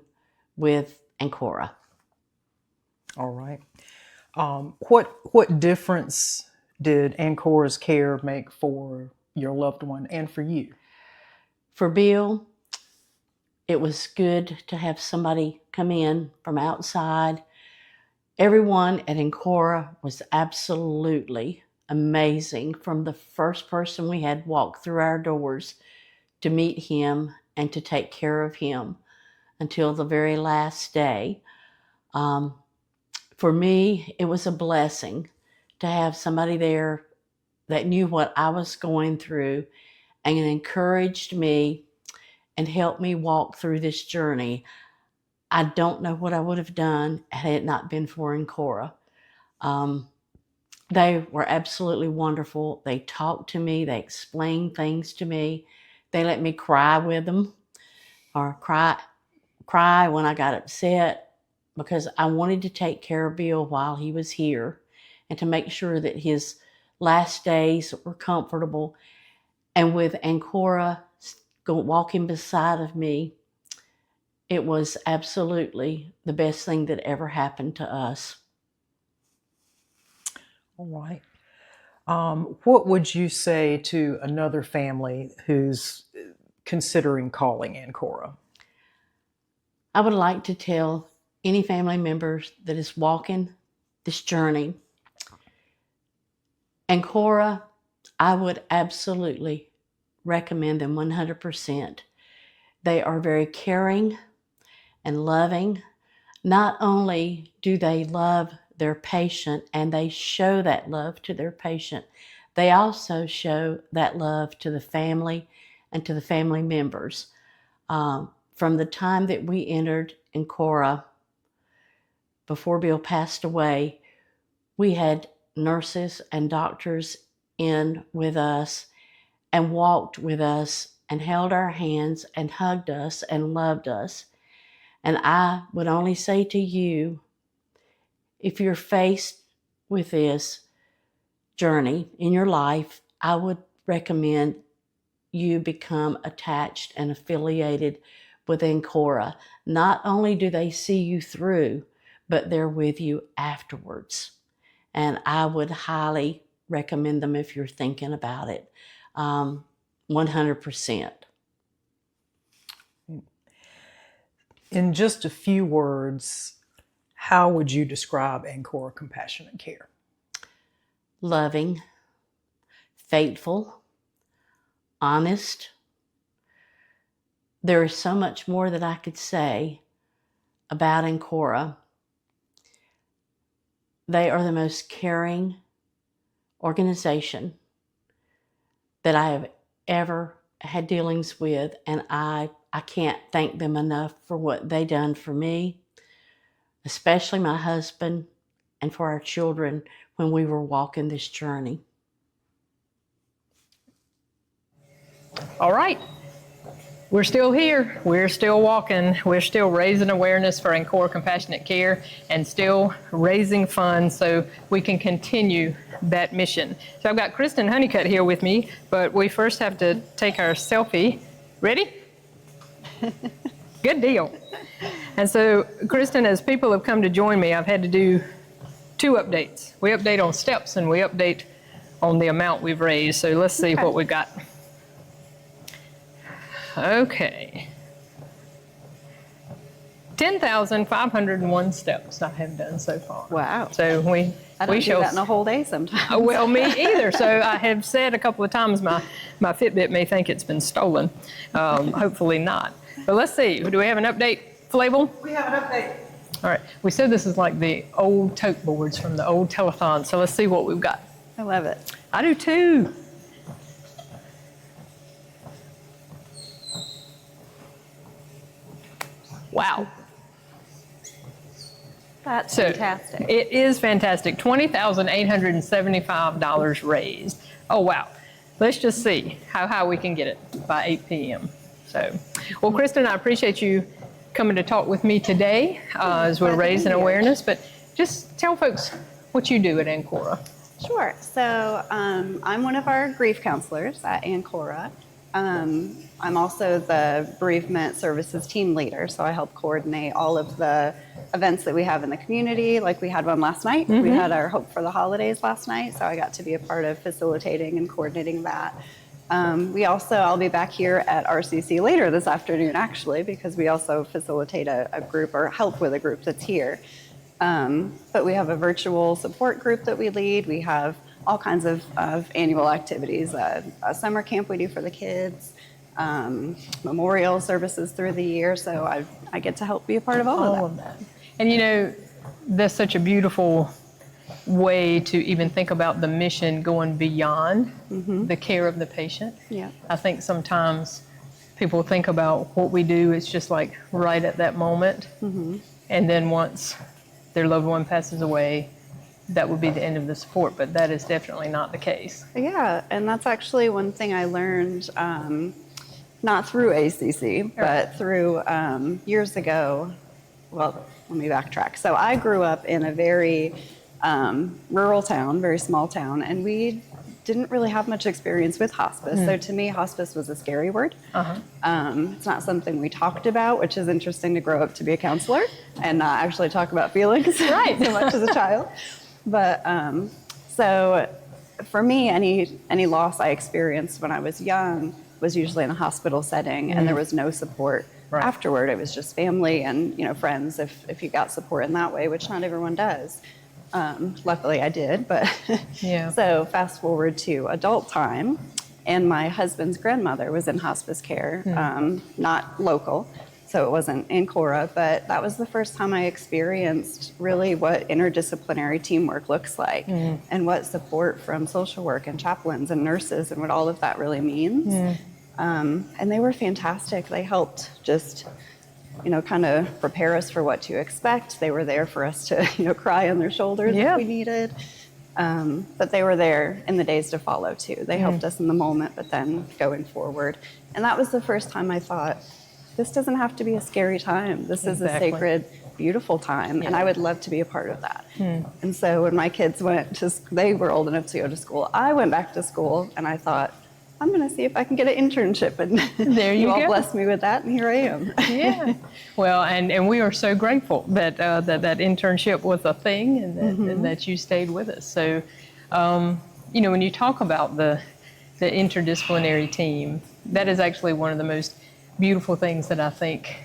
Speaker 7: with Ancora.
Speaker 2: All right. What difference did Ancora's care make for your loved one and for you?
Speaker 7: For Bill, it was good to have somebody come in from outside. Everyone at Ancora was absolutely amazing, from the first person we had walk through our doors to meet him and to take care of him until the very last day. For me, it was a blessing to have somebody there that knew what I was going through and encouraged me and helped me walk through this journey. I don't know what I would have done had it not been for Ancora. They were absolutely wonderful. They talked to me. They explained things to me. They let me cry with them, or cry when I got upset, because I wanted to take care of Bill while he was here and to make sure that his last days were comfortable. And with Ancora walking beside of me, it was absolutely the best thing that ever happened to us.
Speaker 2: All right. What would you say to another family who's considering calling Ancora?
Speaker 7: I would like to tell any family members that is walking this journey, Ancora, I would absolutely recommend them 100%. They are very caring and loving. Not only do they love their patient and they show that love to their patient, they also show that love to the family and to the family members. From the time that we entered Ancora, before Bill passed away, we had nurses and doctors in with us and walked with us and held our hands and hugged us and loved us. And I would only say to you, if you're faced with this journey in your life, I would recommend you become attached and affiliated with Ancora. Not only do they see you through, but they're with you afterwards. And I would highly recommend them if you're thinking about it. 100%.
Speaker 2: In just a few words, how would you describe Ancora Compassionate Care?
Speaker 7: Loving, faithful, honest. There is so much more that I could say about Ancora. They are the most caring organization that I have ever had dealings with, and I can't thank them enough for what they done for me, especially my husband, and for our children when we were walking this journey.
Speaker 1: All right. We're still here. We're still walking. We're still raising awareness for Ancora Compassionate Care and still raising funds so we can continue that mission. So I've got Kristen Honeycutt here with me, but we first have to take our selfie. Ready? Good deal. And so, Kristen, as people have come to join me, I've had to do 2 updates. We update on steps and we update on the amount we've raised. So let's see what we've got. Okay. 10,501 steps I have done so far.
Speaker 8: Wow.
Speaker 1: So
Speaker 8: I don't
Speaker 1: we
Speaker 8: do
Speaker 1: shall
Speaker 8: that in a whole day sometimes.
Speaker 1: Well, me either. So I have said a couple of times my Fitbit may think it's been stolen. Hopefully not. But let's see. Do we have an update, Flavel?
Speaker 2: We have an update.
Speaker 1: All right. We said this is like the old tote boards from the old telethon. So let's see what we've got.
Speaker 8: I love it.
Speaker 1: I do too. Wow.
Speaker 8: That's
Speaker 1: So
Speaker 8: fantastic.
Speaker 1: it is fantastic. $20,875 raised. Oh, wow. Let's just see how high we can get it by 8 p.m. So, well, Kristen, I appreciate you coming to talk with me today as we're
Speaker 8: Glad to be
Speaker 1: raising
Speaker 8: here.
Speaker 1: awareness. But just tell folks what you do at Ancora.
Speaker 8: Sure. So I'm one of our grief counselors at Ancora. I'm also the bereavement services team leader, so I help coordinate all of the events that we have in the community. Like we had one last night. We had our Hope for the Holidays last night, so I got to be a part of facilitating and coordinating that. I'll be back here at RCC later this afternoon, actually, because we also facilitate a group or help with a group that's here. But we have a virtual support group that we lead. We have all kinds of annual activities, a summer camp we do for the kids, memorial services through the year. So I get to help be a part of all of that.
Speaker 1: And you know, that's such a beautiful way to even think about the mission going beyond the care of the patient.
Speaker 8: Yeah.
Speaker 1: I think sometimes people think about what we do, it's just like right at that moment. And then once their loved one passes away, that would be the end of the support, but that is definitely not the case.
Speaker 8: Yeah, and that's actually one thing I learned, not through ACC, but through years ago. Well, let me backtrack. So I grew up in a very rural town, very small town, and we didn't really have much experience with hospice. So to me, hospice was a scary word. It's not something we talked about, which is interesting to grow up to be a counselor and not actually talk about feelings so much as a child. But so for me, any loss I experienced when I was young was usually in a hospital setting, and there was no support afterward. It was just family and friends if you got support in that way, which not everyone does. Luckily I did, but so fast forward to adult time, and my husband's grandmother was in hospice care, not local, so it wasn't Ancora, but that was the first time I experienced really what interdisciplinary teamwork looks like and what support from social work and chaplains and nurses and what all of that really means. And they were fantastic. They helped just kind of prepare us for what to expect. They were there for us to, cry on their shoulders if we needed. But they were there in the days to follow too. They helped us in the moment, but then going forward. And that was the first time I thought, this doesn't have to be a scary time. This is a sacred, beautiful time, and I would love to be a part of that. And so when my kids they were old enough to go to school, I went back to school, and I thought, I'm going to see if I can get an internship. And
Speaker 1: there you
Speaker 8: all
Speaker 1: go.
Speaker 8: blessed me with that, and here I am.
Speaker 1: Yeah. Well, and we are so grateful that that internship was a thing and that you stayed with us. So, when you talk about the interdisciplinary team, that is actually one of the most beautiful things that I think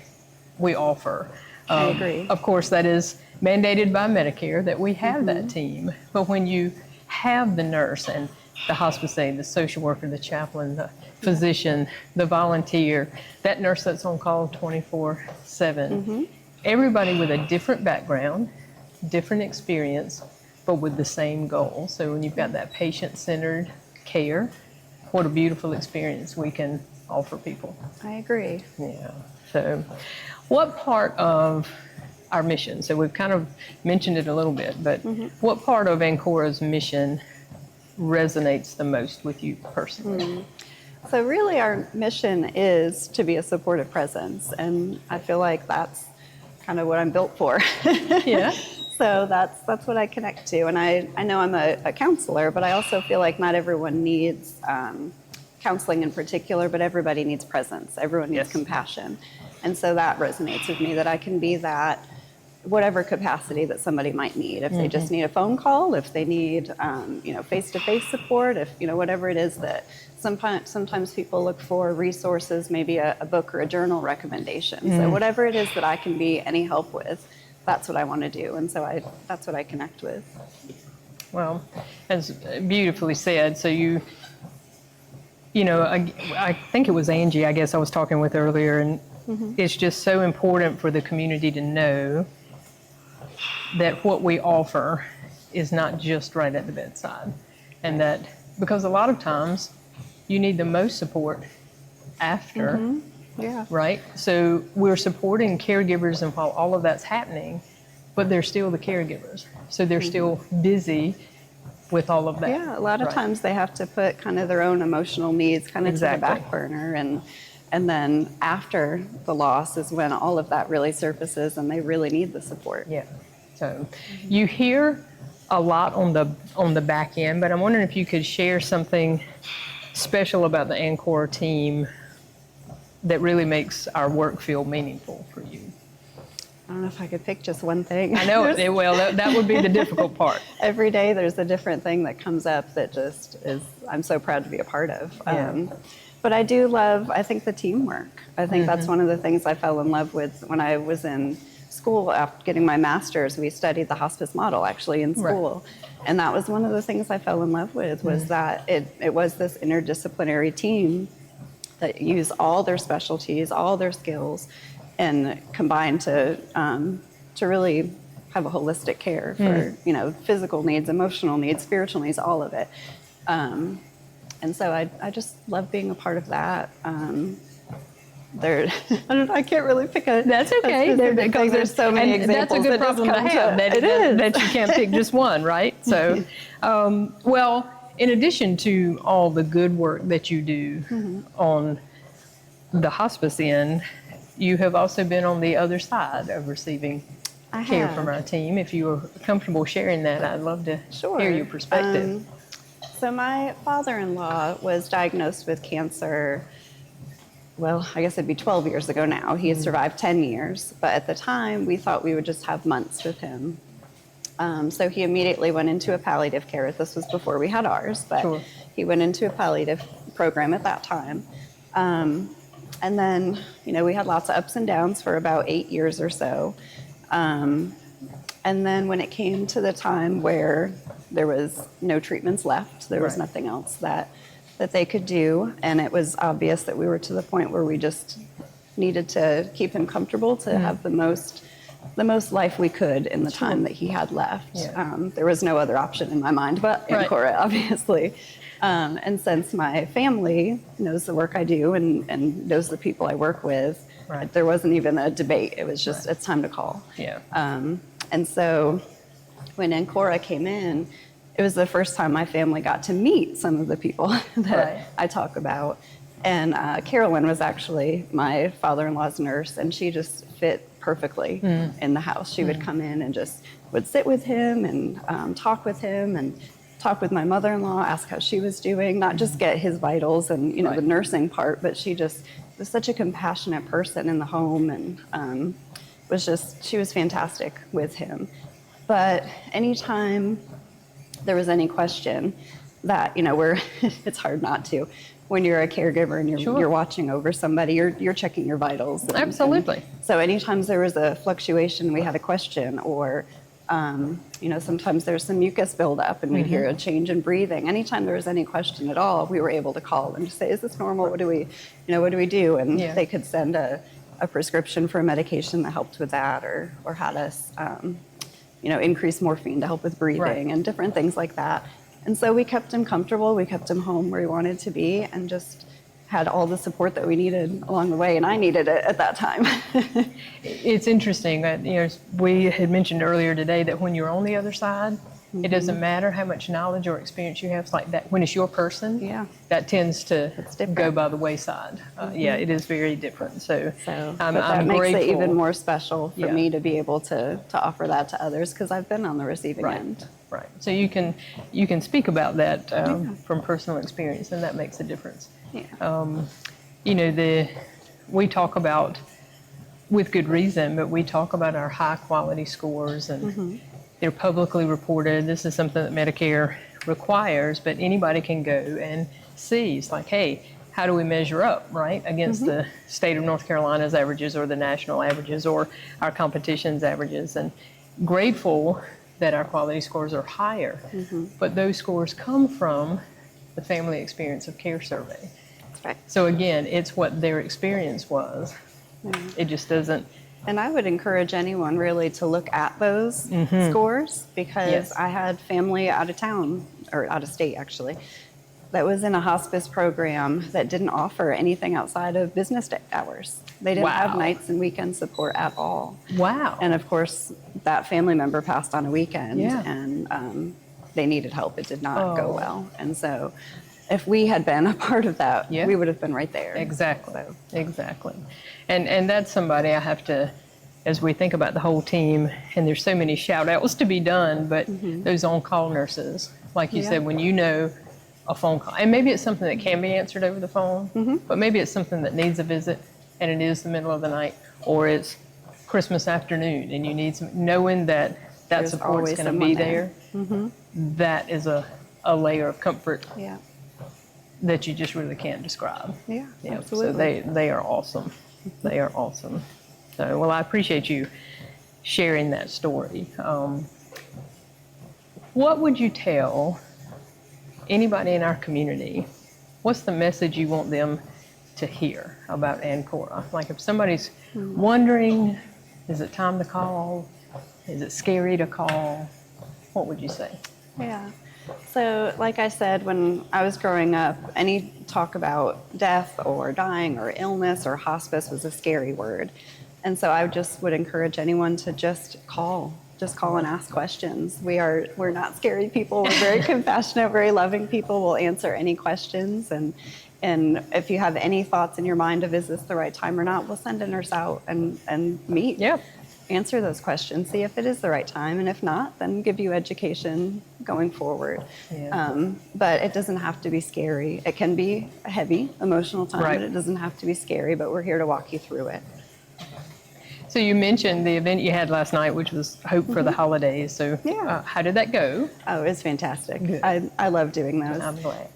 Speaker 1: we offer.
Speaker 8: I agree.
Speaker 1: Of course, that is mandated by Medicare that we have that team. But when you have the nurse and the hospice aide, the social worker, the chaplain, the physician, the volunteer, that nurse that's on call 24/7, everybody with a different background, different experience, but with the same goal. So when you've got that patient-centered care, what a beautiful experience we can offer people.
Speaker 8: I agree.
Speaker 1: Yeah. So what part of our mission, so we've kind of mentioned it a little bit, but what part of Ancora's mission resonates the most with you personally?
Speaker 8: So really our mission is to be a supportive presence, and I feel like that's kind of what I'm built for.
Speaker 1: Yeah.
Speaker 8: So that's what I connect to. And I know I'm a counselor, but I also feel like not everyone needs counseling in particular, but everybody needs presence. Everyone needs
Speaker 1: Yes.
Speaker 8: compassion. And so that resonates with me, that I can be that, whatever capacity that somebody might need. If they just need a phone call, if they need, face-to-face support, if, whatever it is that sometimes people look for resources, maybe a book or a journal recommendation. So whatever it is that I can be any help with, that's what I want to do. And so that's what I connect with.
Speaker 1: Well, as beautifully said. So I think it was Angie, I guess I was talking with earlier, and it's just so important for the community to know that what we offer is not just right at the bedside. And that, because a lot of times you need the most support after,
Speaker 8: Yeah.
Speaker 1: right? So we're supporting caregivers, and while all of that's happening, but they're still the caregivers. So they're still busy with all of that.
Speaker 8: Yeah, a lot of
Speaker 1: Right.
Speaker 8: times they have to put kind of their own emotional needs kind of
Speaker 1: Exactly.
Speaker 8: to the back burner, and then after the loss is when all of that really surfaces and they really need the support.
Speaker 1: Yeah. So you hear a lot on the back end, but I'm wondering if you could share something special about the Ancora team that really makes our work feel meaningful for you.
Speaker 8: I don't know if I could pick just one thing.
Speaker 1: I know, well, that would be the difficult part.
Speaker 8: Every day there's a different thing that comes up that just is, I'm so proud to be a part of.
Speaker 1: Yeah.
Speaker 8: But I do love, I think, the teamwork. I think that's one of the things I fell in love with when I was in school. After getting my master's, we studied the hospice model actually in school. Right. And that was one of the things I fell in love with, was that it was this interdisciplinary team that used all their specialties, all their skills, and combined to really have a holistic care for physical needs, emotional needs, spiritual needs, all of it. And so I just love being a part of that. I can't really pick a.
Speaker 1: That's okay.
Speaker 8: Because there's so many examples.
Speaker 1: That's a good problem to have. That you can't pick just one, right? So, well, in addition to all the good work that you do on the hospice end, you have also been on the other side of receiving care from our team. If you are comfortable sharing that, I'd love to hear your perspective.
Speaker 8: So my father-in-law was diagnosed with cancer, well, I guess it'd be 12 years ago now. He had survived 10 years, but at the time we thought we would just have months with him. So he immediately went into a palliative care. This was before we had ours, but he went into a palliative program at that time. And then, we had lots of ups and downs for about 8 years or so. And then when it came to the time where there was no treatments left, there was nothing else that they could do, and it was obvious that we were to the point where we just needed to keep him comfortable, to have the most life we could in the time that he had left. There was no other option in my mind but Ancora, obviously. And since my family knows the work I do and knows the people I work with, there wasn't even a debate. It was just, it's time to call.
Speaker 1: Yeah.
Speaker 8: And so when Ancora came in, it was the first time my family got to meet some of the people that I talk about. And Carolyn was actually my father-in-law's nurse, and she just fit perfectly in the house. She would come in and just would sit with him and talk with him and talk with my mother-in-law, ask how she was doing, not just get his vitals and the nursing part, but she just was such a compassionate person in the home, and she was fantastic with him. But anytime there was any question that, it's hard not to, when you're a caregiver and you're watching over somebody, you're checking your vitals.
Speaker 1: Absolutely.
Speaker 8: So anytime there was a fluctuation, we had a question, or sometimes there's some mucus buildup and we'd hear a change in breathing. Anytime there was any question at all, we were able to call and just say, is this normal? What do we do? And they could send a prescription for a medication that helped with that, or had us, increase morphine to help with breathing and different things like that. And so we kept him comfortable. We kept him home where he wanted to be, and just had all the support that we needed along the way, and I needed it at that time.
Speaker 1: It's interesting that, we had mentioned earlier today that when you're on the other side, It doesn't matter how much knowledge or experience you have. It's like that when it's your person,
Speaker 8: Yeah.
Speaker 1: that tends to
Speaker 8: different.
Speaker 1: go by the wayside. Yeah, it is very different. So,
Speaker 8: So,
Speaker 1: I'm
Speaker 8: but that
Speaker 1: I'm
Speaker 8: makes
Speaker 1: grateful.
Speaker 8: it even more special for
Speaker 1: Yeah.
Speaker 8: me to be able to offer that to others because I've been on the receiving end.
Speaker 1: Right. So you can speak about that from personal experience, and that makes a difference.
Speaker 8: Yeah.
Speaker 1: You know, we talk about, with good reason, but we talk about our high quality scores, and they're publicly reported. This is something that Medicare requires, but anybody can go and see. It's like, hey, how do we measure up, right, against the state of North Carolina's averages or the national averages or our competition's averages? And grateful that our quality scores are higher, but those scores come from the Family Experience of Care survey.
Speaker 8: That's right.
Speaker 1: So again, it's what their experience was. It just doesn't.
Speaker 8: And I would encourage anyone really to look at those scores because
Speaker 1: Yes.
Speaker 8: I had family out of town, or out of state actually, that was in a hospice program that didn't offer anything outside of business hours. They didn't have
Speaker 1: Wow.
Speaker 8: nights and weekend support at all.
Speaker 1: Wow.
Speaker 8: And of course, that family member passed on a weekend
Speaker 1: Yeah.
Speaker 8: and they needed help. It did not go
Speaker 1: Oh.
Speaker 8: well. And so if we had been a part of that,
Speaker 1: Yeah.
Speaker 8: we would have been right there.
Speaker 1: Exactly. Exactly. And that's somebody I have to, as we think about the whole team, and there's so many shout outs to be done, but those on-call nurses, like you
Speaker 8: Yeah.
Speaker 1: said, when you know a phone call, and maybe it's something that can be answered over the phone, but maybe it's something that needs a visit and it is the middle of the night, or it's Christmas afternoon and you need some, knowing that
Speaker 8: There's
Speaker 1: support's
Speaker 8: always
Speaker 1: going to be
Speaker 8: someone
Speaker 1: there, that is a layer of comfort
Speaker 8: Yeah.
Speaker 1: that you just really can't describe.
Speaker 8: Yeah,
Speaker 1: Yeah,
Speaker 8: absolutely.
Speaker 1: so they are awesome. They are awesome. So, well, I appreciate you sharing that story. What would you tell anybody in our community? What's the message you want them to hear about Ancora? Like if somebody's wondering, is it time to call? Is it scary to call? What would you say?
Speaker 8: Yeah. So, like I said, when I was growing up, any talk about death or dying or illness or hospice was a scary word. And so I just would encourage anyone to just call and ask questions. We're not scary people. We're very compassionate, very loving people. We'll answer any questions. And if you have any thoughts in your mind of is this the right time or not, we'll send a nurse out and meet.
Speaker 1: Yeah.
Speaker 8: Answer those questions, see if it is the right time, and if not, then give you education going forward.
Speaker 1: Yeah.
Speaker 8: But it doesn't have to be scary. It can be a heavy, emotional time,
Speaker 1: Right.
Speaker 8: but it doesn't have to be scary, but we're here to walk you through it.
Speaker 1: So you mentioned the event you had last night, which was Hope for the Holidays. So
Speaker 8: Yeah.
Speaker 1: how did that go?
Speaker 8: Oh, it's fantastic.
Speaker 1: Good.
Speaker 8: I love doing those.
Speaker 1: I'm glad.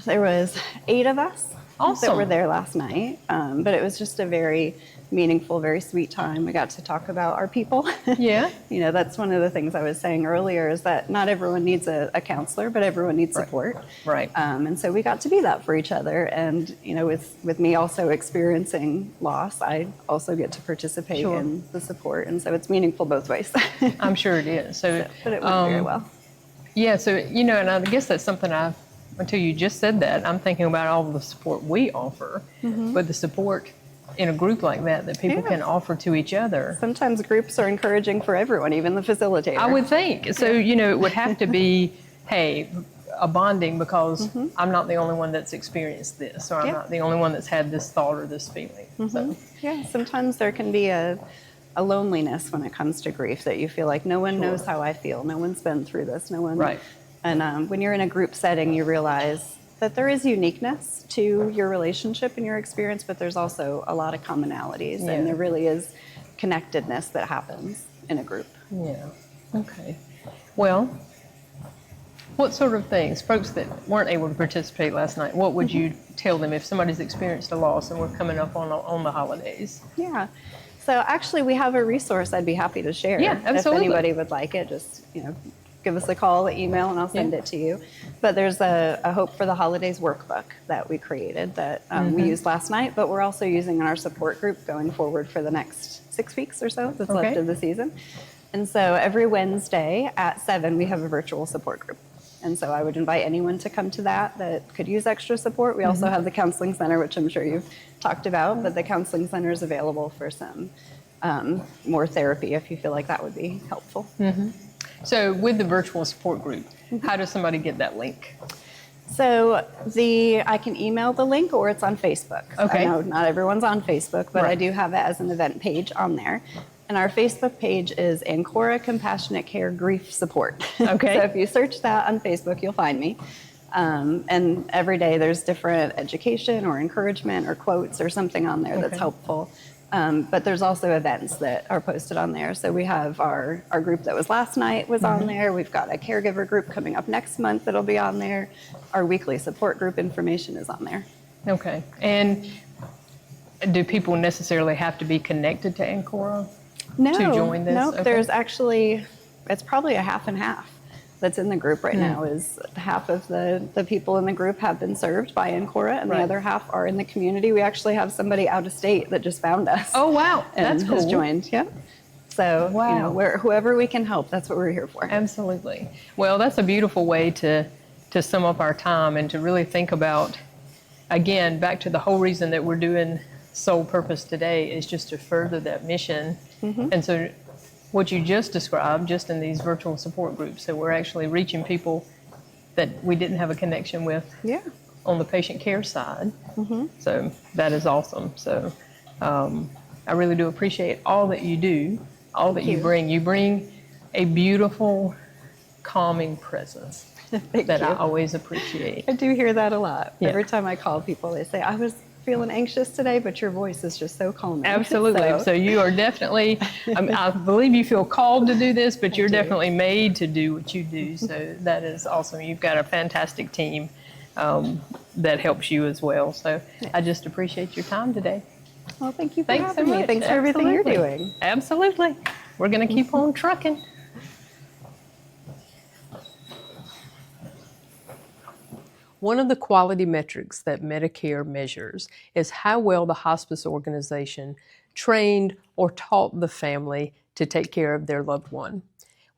Speaker 8: There was 8 of us that
Speaker 1: Awesome.
Speaker 8: were there last night, but it was just a very meaningful, very sweet time. We got to talk about our people.
Speaker 1: Yeah.
Speaker 8: You know, that's one of the things I was saying earlier is that not everyone needs a counselor, but everyone needs support.
Speaker 1: Right.
Speaker 8: And so we got to be that for each other. And, you know, with me also experiencing loss, I also get to participate
Speaker 1: Sure.
Speaker 8: in the support. And so it's meaningful both ways.
Speaker 1: I'm sure it is. So,
Speaker 8: But it went very well.
Speaker 1: yeah, so, you know, and I guess that's something until you just said that, I'm thinking about all the support we offer, but the support in a group like that people
Speaker 8: Yeah.
Speaker 1: can offer to each other.
Speaker 8: Sometimes groups are encouraging for everyone, even the facilitator.
Speaker 1: I would think. So, you know, it would have to be, hey, a bonding because I'm not the only one that's experienced this, or I'm
Speaker 8: Yeah.
Speaker 1: not the only one that's had this thought or this feeling. So,
Speaker 8: Yeah, sometimes there can be a loneliness when it comes to grief that you feel like no one knows how I feel. No one's been through this. No one.
Speaker 1: Right.
Speaker 8: And when you're in a group setting, you realize that there is uniqueness to your relationship and your experience, but there's also a lot of commonalities,
Speaker 1: Yeah.
Speaker 8: and there really is connectedness that happens in a group.
Speaker 1: yeah. Okay. Well, what sort of things, folks that weren't able to participate last night, what would you tell them if somebody's experienced a loss and we're coming up on the holidays?
Speaker 8: Yeah. So actually, we have a resource I'd be happy to share.
Speaker 1: Yeah, absolutely.
Speaker 8: If anybody would like it, just, give us a call, an email, and I'll send it to you. But there's a Hope for the Holidays workbook that we created that we used last night, but we're also using in our support group going forward for the next 6 weeks or so that's left
Speaker 1: Okay.
Speaker 8: of the season. And so every Wednesday at 7, we have a virtual support group. And so I would invite anyone to come to that could use extra support. We also have the counseling center, which I'm sure you've talked about, but the counseling center is available for some more therapy if you feel like that would be helpful.
Speaker 1: So with the virtual support group, how does somebody get that link?
Speaker 8: So I can email the link or it's on Facebook.
Speaker 1: Okay.
Speaker 8: I know not everyone's on Facebook, but I do have it as an event page on there. And our Facebook page is Ancora Compassionate Care Grief Support.
Speaker 1: Okay.
Speaker 8: So if you search that on Facebook, you'll find me. And every day there's different education or encouragement or quotes or something on there that's helpful. But there's also events that are posted on there. So we have our group that was last night was on there. We've got a caregiver group coming up next month that'll be on there. Our weekly support group information is on there.
Speaker 1: Okay. And do people necessarily have to be connected to Ancora
Speaker 8: No,
Speaker 1: to join this?
Speaker 8: no.
Speaker 1: Okay.
Speaker 8: There's actually, it's probably a half and half that's in the group right now. Is half of the people in the group have been served by Ancora, and the other half are in the community. We actually have somebody out of state that just found us.
Speaker 1: Oh, wow.
Speaker 8: And
Speaker 1: That's cool.
Speaker 8: has joined. Yep. So, you know, whoever we can help, that's what we're here for.
Speaker 1: Absolutely. Well, that's a beautiful way to sum up our time and to really think about, again, back to the whole reason that we're doing Soul Purpose today is just to further that mission. And so what you just described, just in these virtual support groups, so we're actually reaching people that we didn't have a connection with on the patient care side. So that is awesome. So I really do appreciate all that you do, all that you bring. You bring a beautiful, calming presence that I always appreciate.
Speaker 8: I do hear that a lot.
Speaker 1: Yeah.
Speaker 8: Every time I call people, they say, I was feeling anxious today, but your voice is just so calming.
Speaker 1: Absolutely. So you are definitely, I believe you feel called to do this, but you're definitely made to do what you do. So that is awesome. You've got a fantastic team that helps you as well. So I just appreciate your time today.
Speaker 8: Well, thank you for
Speaker 1: Thanks so
Speaker 8: having me.
Speaker 1: much.
Speaker 8: Thanks for everything you're
Speaker 1: Absolutely.
Speaker 8: doing.
Speaker 1: Absolutely. We're going to keep on trucking. One of the quality metrics that Medicare measures is how well the hospice organization trained or taught the family to take care of their loved one.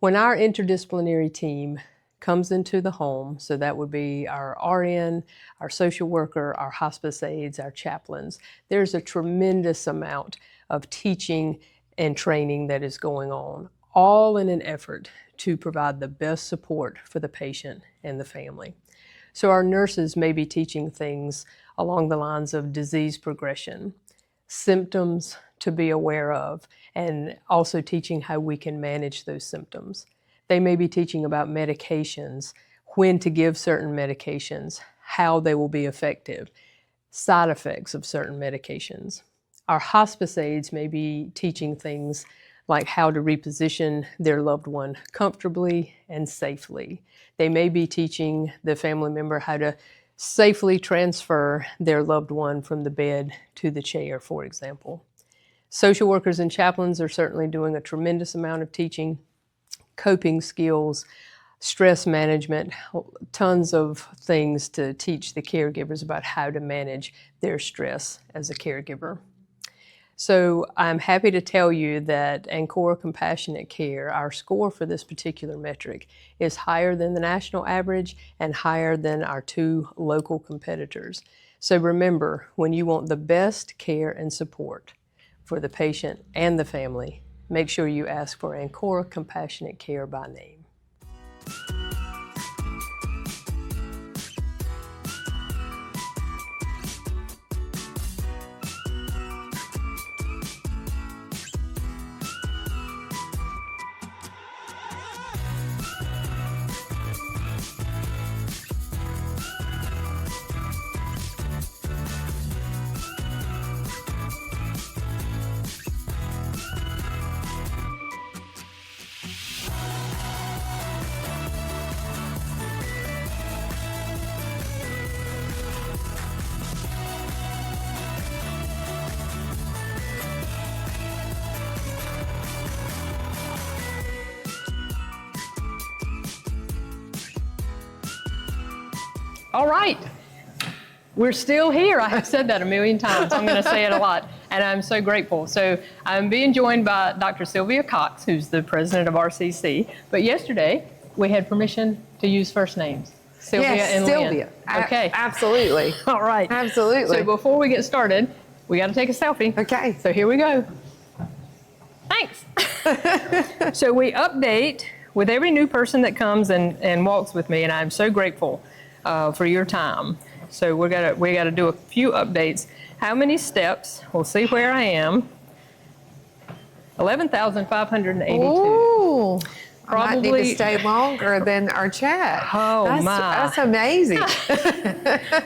Speaker 1: When our interdisciplinary team comes into the home, so that would be our RN, our social worker, our hospice aides, our chaplains, there's a tremendous amount of teaching and training that is going on, all in an effort to provide the best support for the patient and the family. So our nurses may be teaching things along the lines of disease progression, symptoms to be aware of, and also teaching how we can manage those symptoms. They may be teaching about medications, when to give certain medications, how they will be effective, side effects of certain medications. Our hospice aides may be teaching things like how to reposition their loved one comfortably and safely. They may be teaching the family member how to safely transfer their loved one from the bed to the chair, for example. Social workers and chaplains are certainly doing a tremendous amount of teaching, coping skills, stress management, tons of things to teach the caregivers about how to manage their stress as a caregiver. So I'm happy to tell you that Ancora Compassionate Care, our score for this particular metric, is higher than the national average and higher than our 2 local competitors. So remember, when you want the best care and support for the patient and the family, make sure you ask for Ancora Compassionate Care by name. All right, we're still here. I have said that a million times. I'm going to say it a lot, and I'm so grateful. So I'm being joined by Dr. Sylvia Cox, who's the president of RCC. But yesterday, we had permission to use first names. Sylvia and Lynn.
Speaker 9: Sylvia.
Speaker 1: Okay.
Speaker 9: Absolutely.
Speaker 1: All right.
Speaker 9: Absolutely.
Speaker 1: So before we get started, we got to take a selfie.
Speaker 9: Okay.
Speaker 1: So here we go. Thanks. So we update with every new person that comes and walks with me, and I'm so grateful for your time. So we gotta do a few updates. How many steps? We'll see where I am. 11,582.
Speaker 9: Ooh. I might need to
Speaker 1: Probably-
Speaker 9: stay longer than our chat.
Speaker 1: Oh, my.
Speaker 9: That's amazing.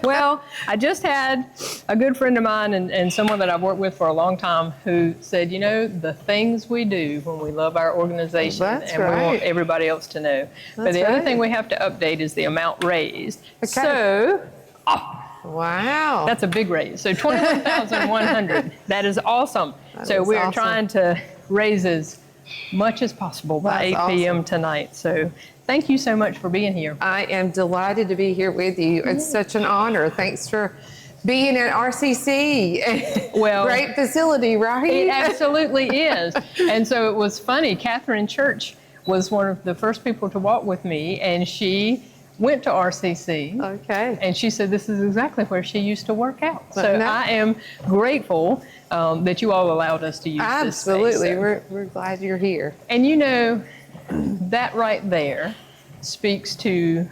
Speaker 1: Well, I just had a good friend of mine and someone that I've worked with for a long time who said, you know, the things we do when we love our organization
Speaker 9: That's
Speaker 1: and we want
Speaker 9: right.
Speaker 1: everybody else to know. But
Speaker 9: That's
Speaker 1: the other
Speaker 9: right.
Speaker 1: thing we have to update is the amount raised.
Speaker 9: Okay.
Speaker 1: So
Speaker 9: Wow.
Speaker 1: that's a big raise. So 21,100. That is awesome. So
Speaker 9: is
Speaker 1: we are
Speaker 9: awesome.
Speaker 1: trying to raise as much as possible by
Speaker 9: That's
Speaker 1: 8 p.m.
Speaker 9: awesome.
Speaker 1: tonight. So thank you so much for being here.
Speaker 9: I am delighted to be here with you. It's such an honor. Thanks for being at RCC.
Speaker 1: Well,
Speaker 9: great facility, right?
Speaker 1: It absolutely is. And so it was funny. Catherine Church was one of the first people to walk with me, and she went to RCC.
Speaker 9: Okay.
Speaker 1: And she said this is exactly where she used to work out. So
Speaker 9: But no-
Speaker 1: I am grateful that you all allowed us to use this space.
Speaker 9: Absolutely.
Speaker 1: So-
Speaker 9: We're glad you're here.
Speaker 1: And you know, that right there speaks to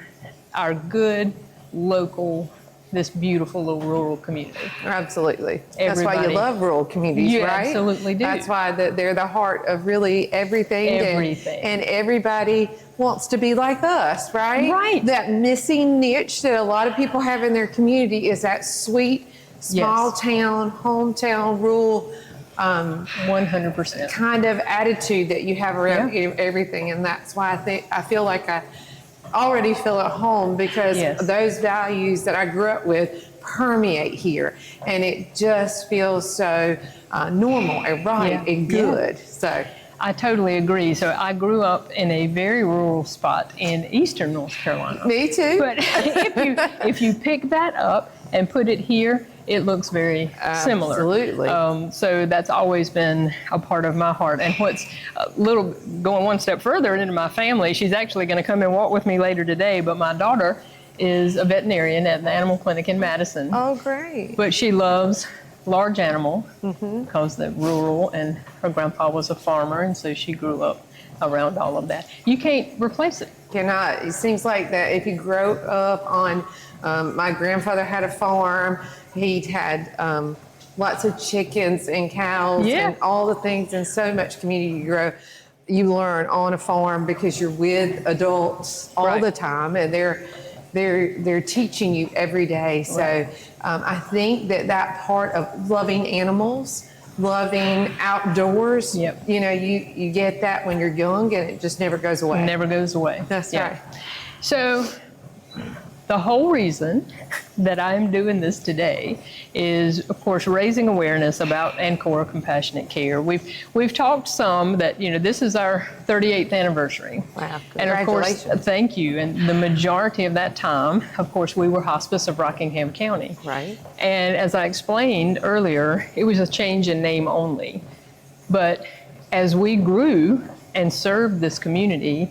Speaker 1: our good local, this beautiful little rural community.
Speaker 9: Absolutely. That's why
Speaker 1: Everybody.
Speaker 9: you love rural communities,
Speaker 1: You
Speaker 9: right?
Speaker 1: absolutely do.
Speaker 9: That's why they're the heart of really everything.
Speaker 1: Everything.
Speaker 9: And everybody wants to be like us, right?
Speaker 1: Right.
Speaker 9: That missing niche that a lot of people have in their community is that sweet, small
Speaker 1: Yes.
Speaker 9: town, hometown, rural
Speaker 1: 100%.
Speaker 9: kind of attitude that you have around everything. And that's why I feel like I already feel at home because
Speaker 1: Yes.
Speaker 9: those values that I grew up with permeate here, and it just feels so normal and right
Speaker 1: Yeah.
Speaker 9: and
Speaker 1: Yeah.
Speaker 9: good. So
Speaker 1: I totally agree. So I grew up in a very rural spot in eastern North Carolina.
Speaker 9: me too.
Speaker 1: But if you pick that up and put it here, it looks very similar.
Speaker 9: Absolutely.
Speaker 1: So that's always been a part of my heart. And what's a little going one step further into my family, she's actually going to come and walk with me later today. But my daughter is a veterinarian at the animal clinic in Madison.
Speaker 9: Oh, great.
Speaker 1: But she loves large animal
Speaker 9: Mm-hmm.
Speaker 1: because they're rural, and her grandpa was a farmer, and so she grew up around all of that. You can't replace it.
Speaker 9: Cannot. It seems like that if you grow up on, my grandfather had a farm. He'd had lots of chickens and cows
Speaker 1: Yeah.
Speaker 9: and all the things, and so much community you learn on a farm because you're with adults all
Speaker 1: Right.
Speaker 9: the time, and they're teaching you every day. So
Speaker 1: Right.
Speaker 9: I think that part of loving animals, loving outdoors,
Speaker 1: Yep.
Speaker 9: you know, you get that when you're young, and it just never goes away.
Speaker 1: Never goes away.
Speaker 9: That's
Speaker 1: Yeah.
Speaker 9: right.
Speaker 1: So the whole reason that I'm doing this today is, of course, raising awareness about Ancora Compassionate Care. We've talked some that, you know, this is our 38th anniversary.
Speaker 9: Wow,
Speaker 1: And of course,
Speaker 9: congratulations.
Speaker 1: thank you. And the majority of that time, of course, we were Hospice of Rockingham County.
Speaker 9: Right.
Speaker 1: And as I explained earlier, it was a change in name only. But as we grew and served this community,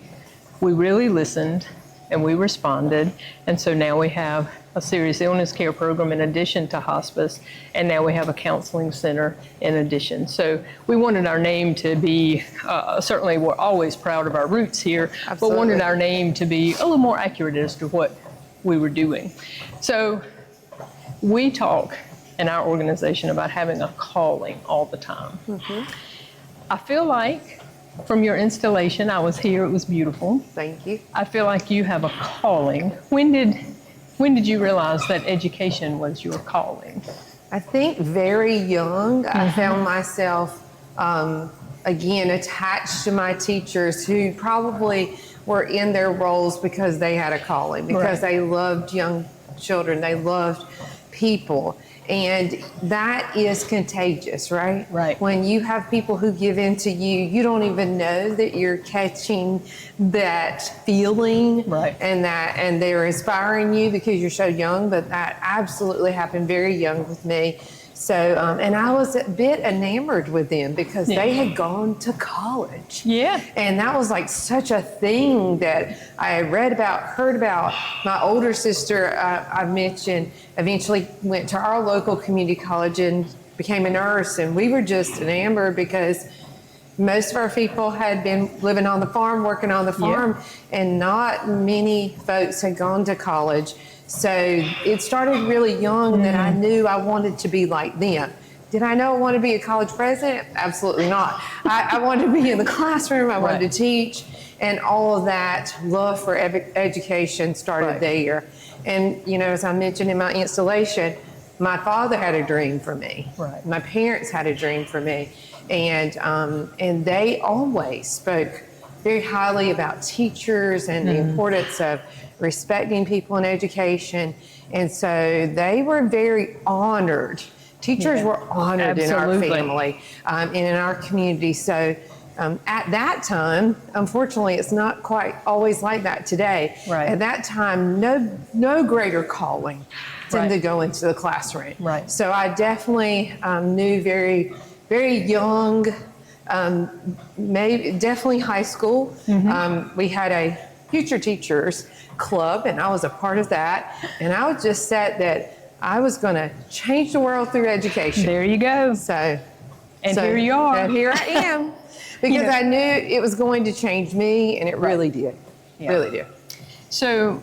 Speaker 1: we really listened and we responded. And so now we have a serious illness care program in addition to hospice, and now we have a counseling center in addition. So we wanted our name to be, certainly we're always proud of our roots here, but wanted
Speaker 9: Absolutely.
Speaker 1: our name to be a little more accurate as to what we were doing. So we talk in our organization about having a calling all the time. I feel like from your installation, I was here, it was beautiful.
Speaker 9: Thank you.
Speaker 1: I feel like you have a calling. When did you realize that education was your calling?
Speaker 9: I think very young, I found myself, again, attached to my teachers who probably were in their roles because they had a calling, because
Speaker 1: Right.
Speaker 9: they loved young children, they loved people. And that is contagious, right?
Speaker 1: Right.
Speaker 9: When you have people who give in to you, you don't even know that you're catching that feeling,
Speaker 1: Right.
Speaker 9: and they're inspiring you because you're so young. But that absolutely happened very young with me. So, and I was a bit enamored with them because they had gone to college.
Speaker 1: Yeah.
Speaker 9: And that was like such a thing that I had read about, heard about. My older sister, I mentioned, eventually went to our local community college and became a nurse. And we were just enamored because Most of our people had been living on the farm, working on the farm, and not many folks had gone to college. So it started really young that I knew I wanted to be like them. Did I know I wanted to be a college president? Absolutely not. I wanted to be in the classroom. I wanted to teach, and all of that love for education started there. And, you know, as I mentioned in my installation, my father had a dream for me.
Speaker 1: Right.
Speaker 9: My parents had a dream for me. And they always spoke very highly about teachers and the importance of respecting people in education. And so they were very honored. Teachers were honored in our family and in our community. So at that time, unfortunately, it's not quite always like that today.
Speaker 1: Right.
Speaker 9: At that time, no greater calling than to go into the classroom.
Speaker 1: Right.
Speaker 9: So I definitely knew very, very young, maybe definitely high school. We had a future teachers club, and I was a part of that. And I was just set that I was going to change the world through education.
Speaker 1: There you go.
Speaker 9: So
Speaker 1: here you are.
Speaker 9: And here I am. Because I knew it was going to change me, and it really did. Really did.
Speaker 1: So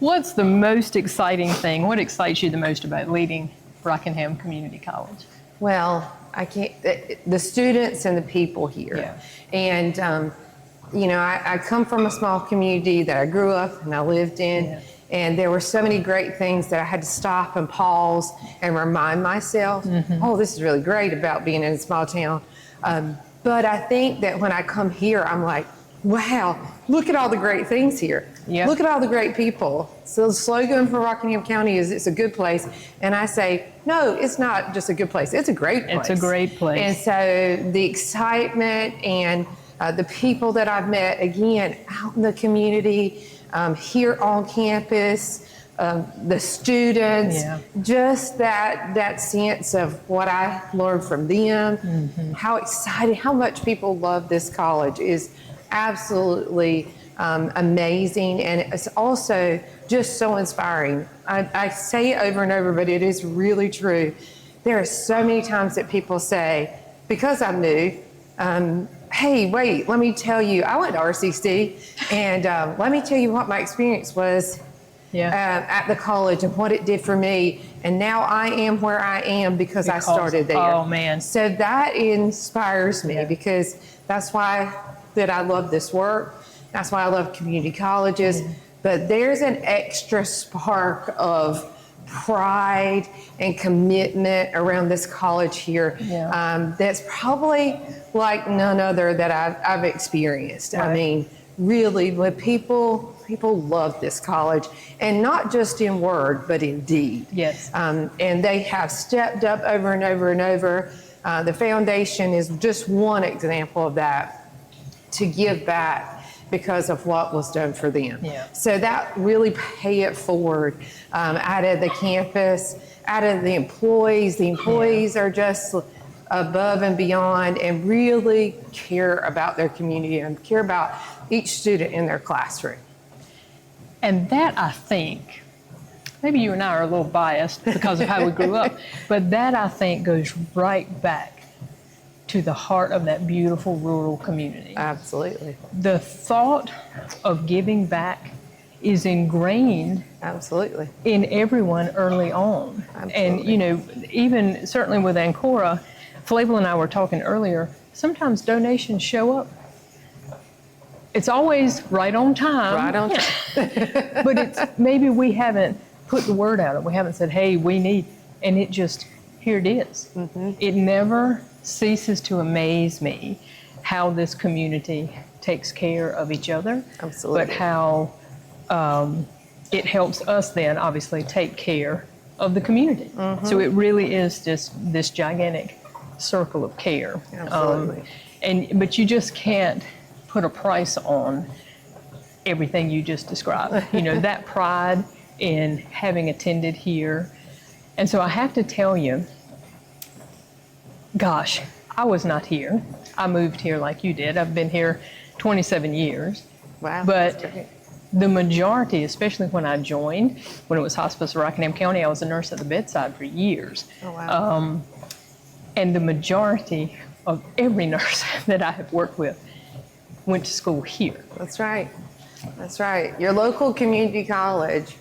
Speaker 1: what's the most exciting thing? What excites you the most about leading Rockingham Community College?
Speaker 9: Well, the students and the people here.
Speaker 1: Yeah.
Speaker 9: And, you know, I come from a small community that I grew up and I lived in.
Speaker 1: Yeah.
Speaker 9: And there were so many great things that I had to stop and pause and remind myself, oh, this is really great about being in a small town. But I think that when I come here, I'm like, wow, look at all the great things here.
Speaker 1: Yeah.
Speaker 9: Look at all the great people. So the slogan for Rockingham County is, it's a good place. And I say, no, it's not just a good place. It's a great place.
Speaker 1: It's a great place.
Speaker 9: And so the excitement and the people that I've met, again, out in the community, here on campus, the students, just that sense of what I learned from them, how excited, how much people love this college is absolutely amazing. And it's also just so inspiring. I say it over and over, but it is really true. There are so many times that people say, because I'm new, hey, wait, let me tell you, I went to RCC, and let me tell you what my experience was at the college and what it did for me. And now I am where I am because I started there.
Speaker 1: Oh, man.
Speaker 9: So that inspires me because that's why that I love this work. That's why I love community colleges. But there's an extra spark of pride and commitment around this college here that's probably like none other that I've experienced. I mean, really, when people love this college, and not just in word, but in deed.
Speaker 1: Yes.
Speaker 9: And they have stepped up over and over and over. The foundation is just one example of that, to give back because of what was done for them.
Speaker 1: Yeah.
Speaker 9: So that really pay it forward out of the campus, out of the employees. The employees are just above and beyond and really care about their community and care about each student in their classroom.
Speaker 1: And that, I think, maybe you and I are a little biased because of how we grew up, but that, I think, goes right back to the heart of that beautiful rural community.
Speaker 9: Absolutely.
Speaker 1: The thought of giving back is ingrained
Speaker 9: Absolutely.
Speaker 1: in everyone early on.
Speaker 9: Absolutely.
Speaker 1: And, you know, even certainly with Ancora, Flavel and I were talking earlier, sometimes donations show up. It's always right on time.
Speaker 9: Right on time.
Speaker 1: But it's maybe we haven't put the word out. We haven't said, hey, we need, and it just, here it is. It never ceases to amaze me how this community takes care of each other.
Speaker 9: Absolutely.
Speaker 1: But how it helps us then obviously take care of the community. So it really is just this gigantic circle of care.
Speaker 9: Absolutely.
Speaker 1: But you just can't put a price on everything you just described. You know, that pride in having attended here. And so I have to tell you, gosh, I was not here. I moved here like you did. I've been here 27 years.
Speaker 9: Wow.
Speaker 1: But the majority, especially when I joined, when it was Hospice of Rockingham County, I was a nurse at the bedside for years.
Speaker 9: Oh, wow.
Speaker 1: And the majority of every nurse that I have worked with went to school here.
Speaker 9: That's right. That's right. Your local community college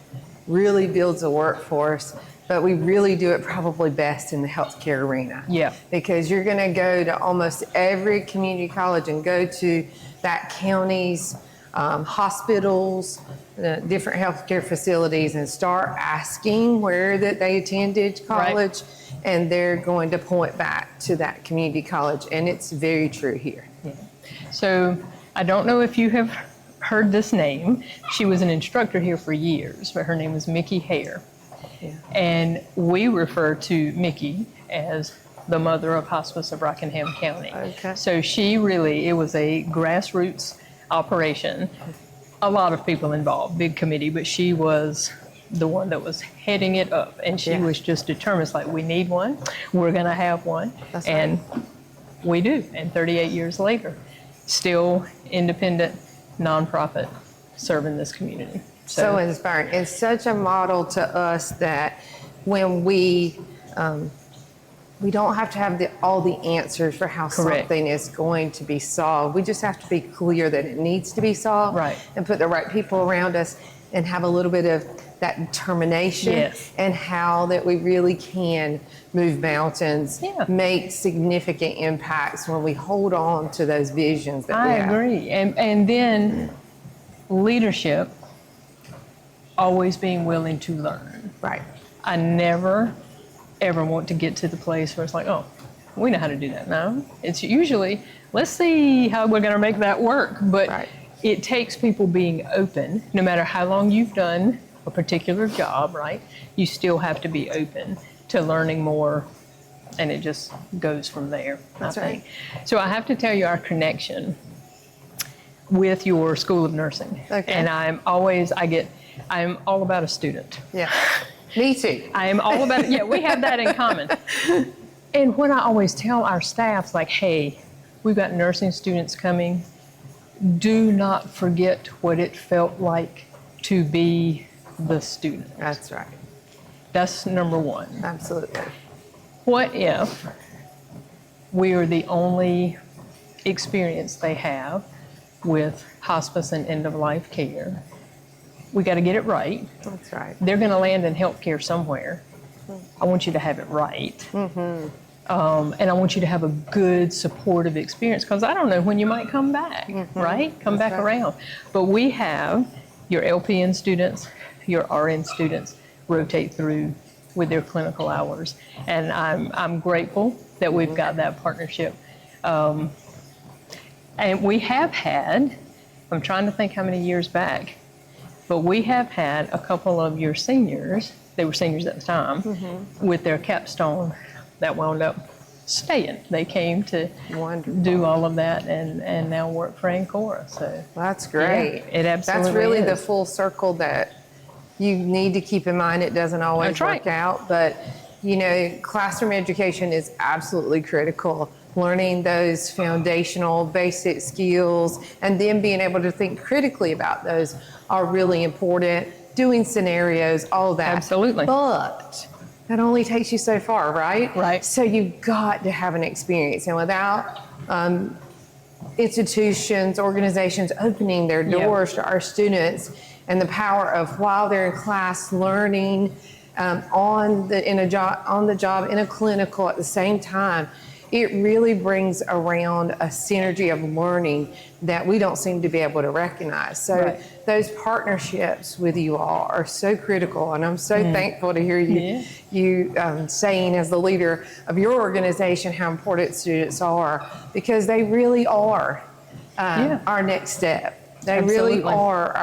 Speaker 9: really builds a workforce, but we really do it probably best in the healthcare arena.
Speaker 1: Yeah.
Speaker 9: Because you're going to go to almost every community college and go to that county's hospitals, different healthcare facilities, and start asking where that they attended college, and they're going to point back to that community college, and it's very true here.
Speaker 1: Yeah. So I don't know if you have heard this name. She was an instructor here for years, but her name was Mickey Hare.
Speaker 9: Yeah.
Speaker 1: And we refer to Mickey as the mother of hospice of Rockingham County.
Speaker 9: Okay.
Speaker 1: So she really, it was a grassroots operation. A lot of people involved, big committee, but she was the one that was heading it up. And she was just determined, it's like, we need one, we're gonna have one.
Speaker 9: That's
Speaker 1: and we do. And 38 years later, still independent, nonprofit, serving this community.
Speaker 9: So inspiring. It's such a model to us that when we don't have to have all the answers for how something is going to be solved. We just have to be clear that it needs to be solved,
Speaker 1: Right.
Speaker 9: and put the right people around us and have a little bit of that determination,
Speaker 1: Yes.
Speaker 9: and how that we really can move mountains, make significant impacts when we hold on to those visions that we have.
Speaker 1: I agree. And then leadership, always being willing to learn.
Speaker 9: Right.
Speaker 1: I never, ever want to get to the place where it's like, oh, we know how to do that now. It's usually, let's see how we're going to make that work. But it takes people being open, no matter how long you've done a particular job, right? You still have to be open to learning more, and it just goes from there,
Speaker 9: That's
Speaker 1: I think. So I have to tell you our connection with your School of Nursing.
Speaker 9: Okay.
Speaker 1: And I'm all about a student.
Speaker 9: Yeah. Me too.
Speaker 1: I am all about it. Yeah, we have that in common. And what I always tell our staff, like, hey, we've got nursing students coming. Do not forget what it felt like to be the student.
Speaker 9: That's right.
Speaker 1: That's number one.
Speaker 9: Absolutely.
Speaker 1: What if we are the only experience they have with hospice and end-of-life care? We got to get it right.
Speaker 9: That's right.
Speaker 1: They're going to land in healthcare somewhere. I want you to have it right. And I want you to have a good, supportive experience, because I don't know when you might come back, right? Come back around. But we have your LPN students, your RN students rotate through with their clinical hours. And I'm grateful that we've got that partnership. And we have had, I'm trying to think how many years back, but we have had a couple of your seniors, they were seniors at the time, with their capstone that wound up staying. They came to do all of that and now work for Ancora. So
Speaker 9: that's great.
Speaker 1: Yeah, it absolutely
Speaker 9: That's really
Speaker 1: is.
Speaker 9: the full circle that you need to keep in mind. It doesn't always
Speaker 1: That's right.
Speaker 9: work out, but classroom education is absolutely critical. Learning those foundational basic skills and then being able to think critically about those are really important. Doing scenarios, all of that.
Speaker 1: Absolutely.
Speaker 9: But that only takes you so far, right?
Speaker 1: Right.
Speaker 9: So you've got to have an experience. And without institutions, organizations opening their doors to our students, and the power of, while they're in class learning on the job in a clinical at the same time, it really brings around a synergy of learning that we don't seem to be able to recognize. So those partnerships with you all are so critical, and I'm so thankful to hear you saying, as the leader of your organization, how important students are, because they really are our next step. They really are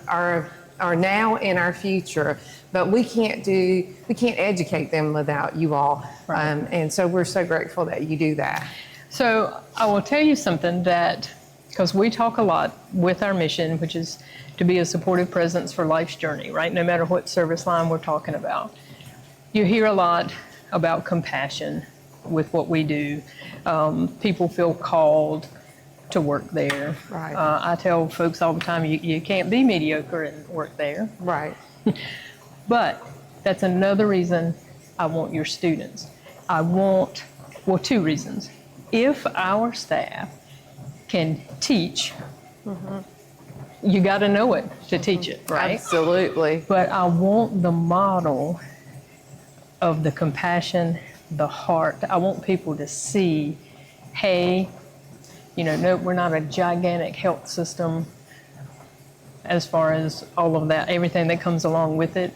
Speaker 9: our now and our future. But we can't educate them without you all. And so we're so grateful that you do that.
Speaker 1: So I will tell you something that, because we talk a lot with our mission, which is to be a supportive presence for life's journey, right? No matter what service line we're talking about. You hear a lot about compassion with what we do. People feel called to work there.
Speaker 9: Right.
Speaker 1: I tell folks all the time, you can't be mediocre and work there.
Speaker 9: Right.
Speaker 1: But that's another reason I want your students. I want, well, two reasons. if our staff can teach, you got to know it to teach it, right?
Speaker 9: Absolutely.
Speaker 1: But I want the model of the compassion, the heart. I want people to see, hey, no, we're not a gigantic health system as far as all of that, everything that comes along with it,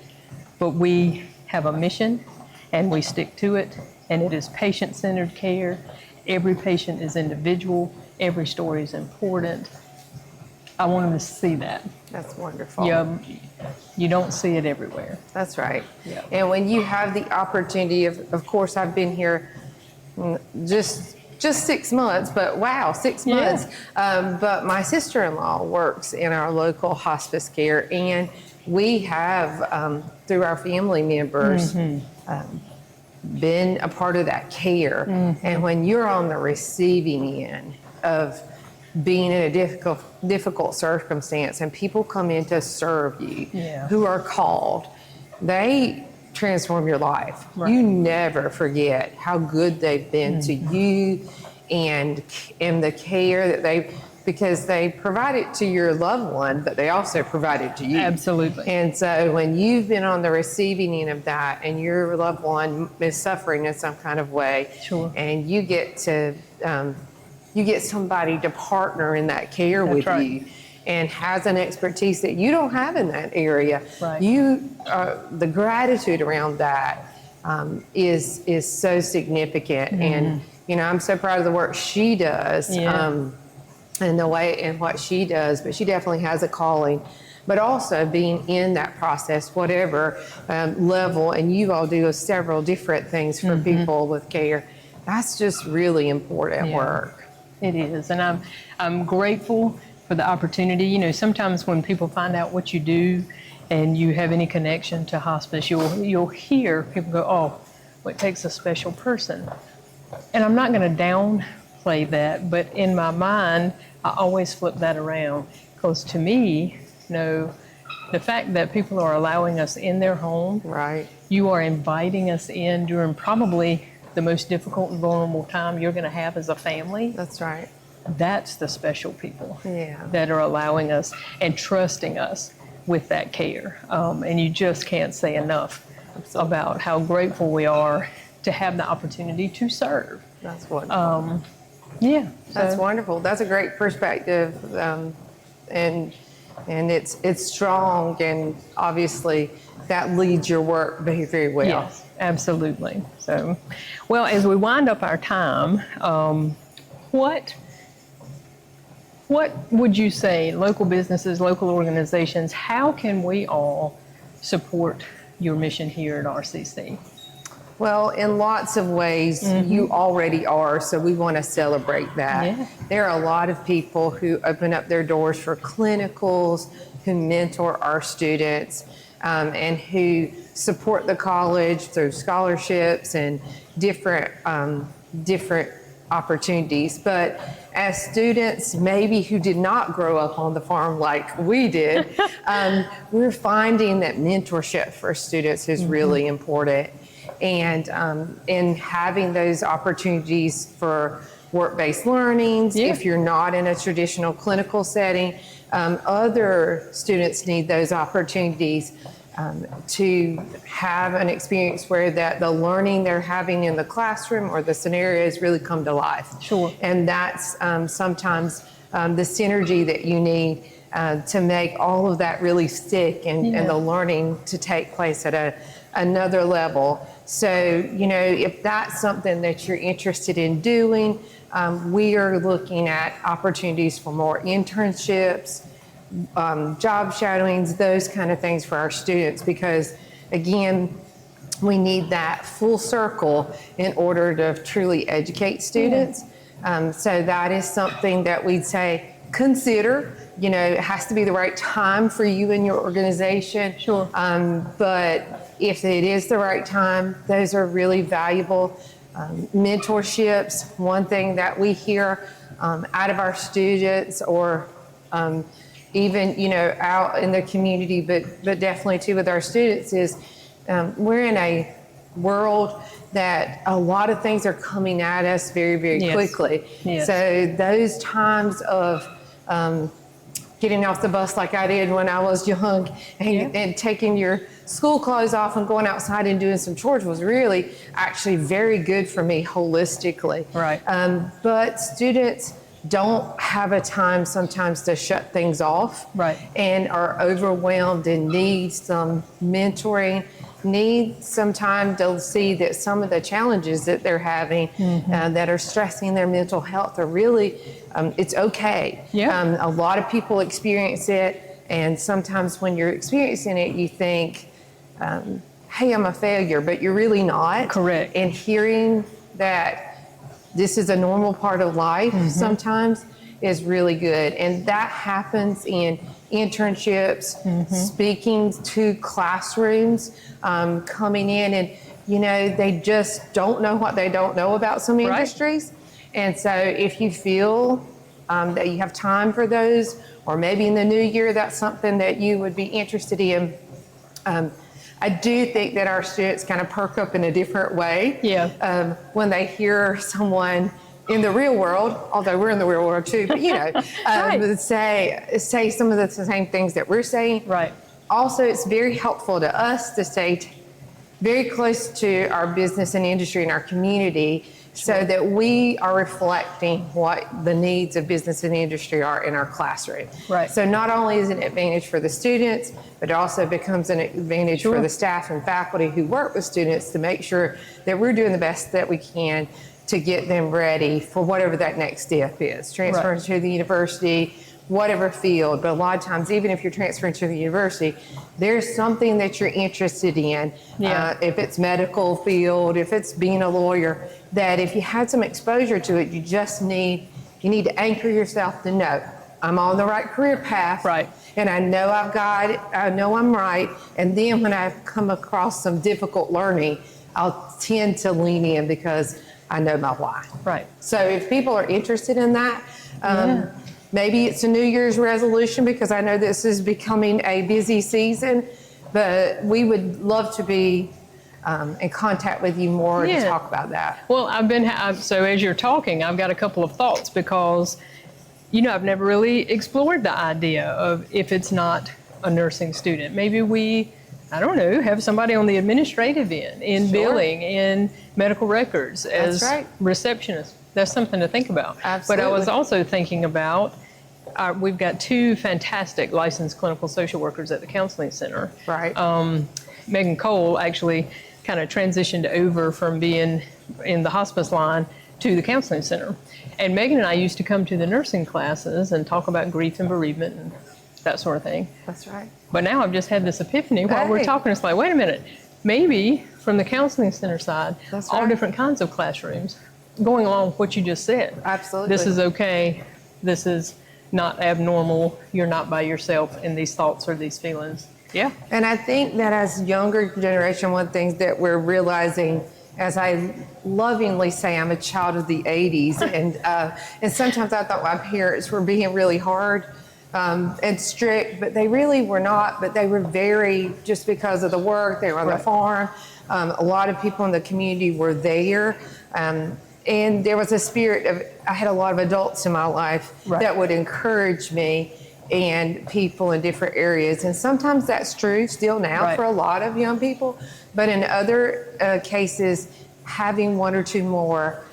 Speaker 1: but we have a mission and we stick to it, and it is patient-centered care. Every patient is individual. Every story is important. I want them to see that.
Speaker 9: That's wonderful.
Speaker 1: You don't see it everywhere.
Speaker 9: That's right.
Speaker 1: Yeah.
Speaker 9: And when you have the opportunity of course, I've been here just 6 months, but wow, 6 months. But my sister-in-law works in our local hospice care, and we have, through our family members, been a part of that care. And when you're on the receiving end of being in a difficult circumstance and people come in to serve you who are called, they transform your life.
Speaker 1: Right.
Speaker 9: You never forget how good they've been to you and the care that because they provide it to your loved one, but they also provide it to you.
Speaker 1: Absolutely.
Speaker 9: And so when you've been on the receiving end of that and your loved one is suffering in some kind of way,
Speaker 1: Sure.
Speaker 9: and you get to, you get somebody to partner in that care with
Speaker 1: right.
Speaker 9: you and has an expertise that you don't have in that area.
Speaker 1: Right.
Speaker 9: The gratitude around that is so significant. And, I'm so proud of the work she does. And the way and what she does, but she definitely has a calling. But also being in that process, whatever level, and you all do several different things for people with care. That's just really important work.
Speaker 1: It is, and I'm grateful for the opportunity. Sometimes when people find out what you do, and you have any connection to hospice, you'll hear people go, "Oh, well, it takes a special person," and I'm not going to downplay that, but in my mind, I always flip that around, because to me, the fact that people are allowing us in their home,
Speaker 9: Right.
Speaker 1: you are inviting us in during probably the most difficult and vulnerable time you're going to have as a family.
Speaker 9: That's right.
Speaker 1: That's the special people
Speaker 9: Yeah.
Speaker 1: that are allowing us and trusting us with that care. And you just can't say enough about how grateful we are to have the opportunity to serve.
Speaker 9: That's wonderful. That's
Speaker 1: so-
Speaker 9: wonderful. That's a great perspective, and it's strong, and obviously that leads your work very, very well.
Speaker 1: Yes, absolutely. So, well, as we wind up our time, what would you say, local businesses, local organizations, how can we all support your mission here at RCC?
Speaker 9: Well, in lots of ways, you already are, so we want to celebrate that.
Speaker 1: Yeah.
Speaker 9: There are a lot of people who open up their doors for clinicals, who mentor our students, and who support the college through scholarships and different opportunities. But as students, maybe who did not grow up on the farm like we did, we're finding that mentorship for students is really important. And in having those opportunities for work-based learnings, if you're not in a traditional clinical setting, other students need those opportunities to have an experience where that the learning they're having in the classroom or the scenarios really come to life.
Speaker 1: Sure.
Speaker 9: And that's sometimes the synergy that you need to make all of that really stick and the learning to take place at another level. So, if that's something that you're interested in doing, we are looking at opportunities for more internships, job shadowings, those kind of things for our students, because again, we need that full circle in order to truly educate students. So that is something that we'd say, consider. It has to be the right time for you and your organization.
Speaker 1: Sure.
Speaker 9: But if it is the right time, those are really valuable. Mentorships, one thing that we hear out of our students, or even out in the community, but definitely too with our students, is we're in a world that a lot of things are coming at us very, very
Speaker 1: Yes.
Speaker 9: quickly.
Speaker 1: Yes.
Speaker 9: So those times of getting off the bus like I did when I was young and taking your school clothes off and going outside and doing some chores was really actually very good for me holistically.
Speaker 1: Right.
Speaker 9: But students don't have a time sometimes to shut things off.
Speaker 1: Right.
Speaker 9: And are overwhelmed and need some mentoring, need some time to see that some of the challenges that they're having that are stressing their mental health are really, it's okay.
Speaker 1: Yeah.
Speaker 9: A lot of people experience it, and sometimes when you're experiencing it, you think, hey, I'm a failure, but you're really not.
Speaker 1: Correct.
Speaker 9: And hearing that this is a normal part of life sometimes is really good. And that happens in internships, speaking to classrooms, coming in and, they just don't know what they don't know about some
Speaker 1: Right.
Speaker 9: industries. And so if you feel that you have time for those, or maybe in the new year, that's something that you would be interested in. I do think that our students kind of perk up in a different way when they hear someone in the real world, although we're in the real world too, but say some of the same things that we're saying.
Speaker 1: Right.
Speaker 9: Also, it's very helpful to us to stay very close to our business and industry and our community so that we are reflecting what the needs of business and industry are in our classroom.
Speaker 1: Right.
Speaker 9: So not only is it an advantage for the students, but it also becomes an advantage for the staff and faculty who work with students to make sure that we're doing the best that we can to get them ready for whatever that next step is. Transferring to the university, whatever field, but a lot of times, even if you're transferring to the university, there's something that you're interested in. If it's medical field, if it's being a lawyer, that if you had some exposure to it, you need to anchor yourself to know, I'm on the right career path.
Speaker 1: Right.
Speaker 9: And I know I've got it, I know I'm right. And then when I come across some difficult learning, I'll tend to lean in because I know my why.
Speaker 1: Right.
Speaker 9: So if people are interested in that, maybe it's a New Year's resolution, because I know this is becoming a busy season, but we would love to be in contact with you more to talk about that.
Speaker 1: Well, so as you're talking, I've got a couple of thoughts because, I've never really explored the idea of if it's not a nursing student. Maybe we, I don't know, have somebody on the administrative end, in billing, in medical records, as receptionists. That's something to think about.
Speaker 9: Absolutely.
Speaker 1: But I was also thinking about, we've got 2 fantastic licensed clinical social workers at the counseling center.
Speaker 9: Right.
Speaker 1: Megan Cole actually kind of transitioned over from being in the hospice line to the counseling center. And Megan and I used to come to the nursing classes and talk about grief and bereavement and that sort of thing.
Speaker 9: That's right.
Speaker 1: But now I've just had this epiphany while we're
Speaker 9: Hey.
Speaker 1: talking. It's like, wait a minute, maybe from the counseling center side,
Speaker 9: That's
Speaker 1: all
Speaker 9: right.
Speaker 1: different kinds of classrooms, going along with what you just said.
Speaker 9: Absolutely.
Speaker 1: This is okay. This is not abnormal. You're not by yourself in these thoughts or these feelings. Yeah.
Speaker 9: And I think that as younger generation, one of the things that we're realizing, as I lovingly say, I'm a child of the 80s, and sometimes I thought my parents were being really hard and strict, but they really were not. But they were very, just because of the work, they were on the farm. A lot of people in the community were there. And there was a spirit of, I had a lot of adults in my life that would encourage me and people in different areas. And sometimes that's true still now for a lot of young people. But in other cases, having 1 or 2 more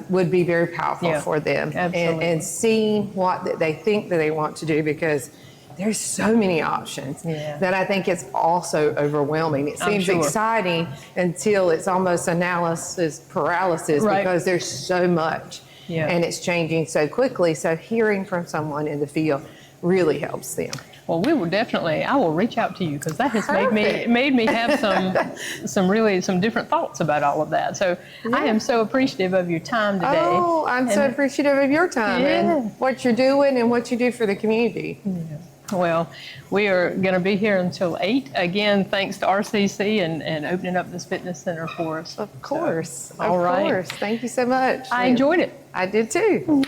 Speaker 9: would be very powerful for them. And seeing what they think that they want to do, because there's so many options that I think it's also overwhelming. It seems exciting until it's almost analysis paralysis because there's so much and it's changing so quickly. So hearing from someone in the field really helps them.
Speaker 1: Well, I will reach out to you because that has made me have some different thoughts about all of that. So I am so appreciative of your time today.
Speaker 9: Oh, I'm so appreciative of your time and what you're doing and what you do for the community.
Speaker 1: Well, we are going to be here until 8. Again, thanks to RCC and opening up this fitness center for us.
Speaker 9: Of course.
Speaker 1: All right.
Speaker 9: Of course. Thank you so much.
Speaker 1: I enjoyed it.
Speaker 9: I did too.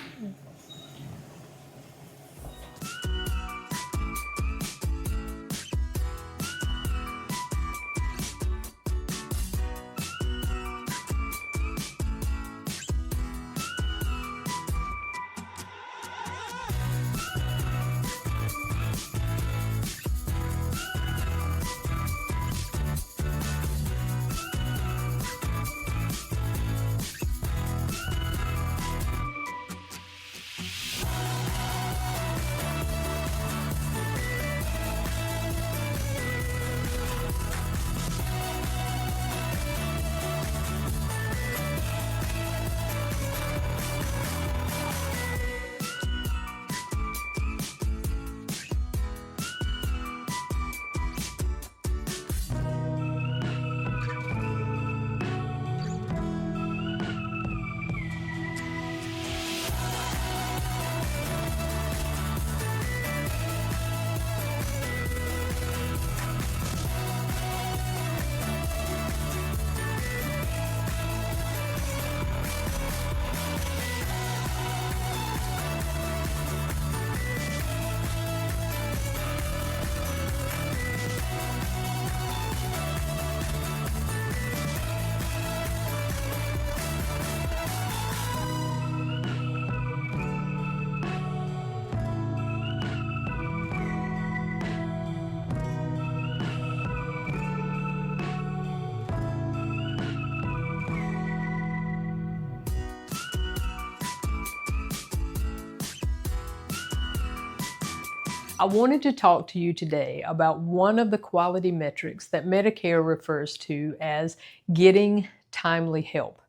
Speaker 1: I wanted to talk to you today about one of the quality metrics that Medicare refers to as getting timely help.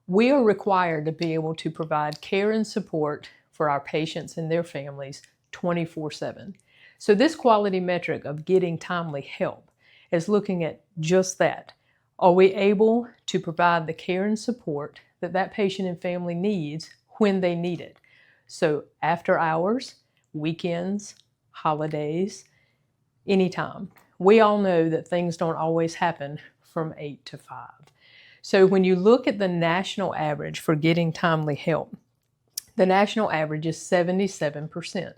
Speaker 1: We are required to be able to provide care and support for our patients and their families 24/7. So this quality metric of getting timely help is looking at just that. Are we able to provide the care and support that that patient and family needs when they need it? So after hours, weekends, holidays, anytime. We all know that things don't always happen from 8 to 5. So when you look at the national average for getting timely help, the national average is 77%.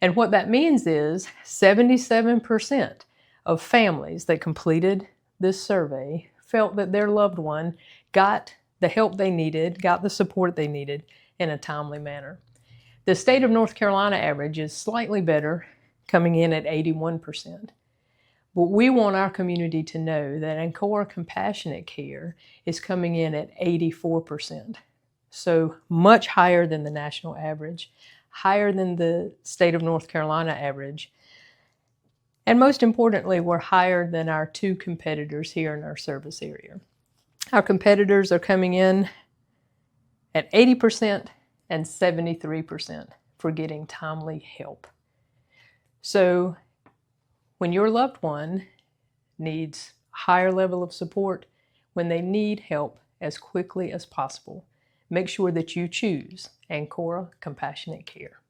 Speaker 1: And what that means is 77% of families that completed this survey felt that their loved one got the help they needed, got the support they needed in a timely manner. The state of North Carolina average is slightly better, coming in at 81%. But we want our community to know that Ancora Compassionate Care is coming in at 84%. So much higher than the national average, higher than the state of North Carolina average. And most importantly, we're higher than our two competitors here in our service area. Our competitors are coming in at 80% and 73% for getting timely help. So when your loved one needs a higher level of support, when they need help as quickly as possible, make sure that you choose Ancora Compassionate Care.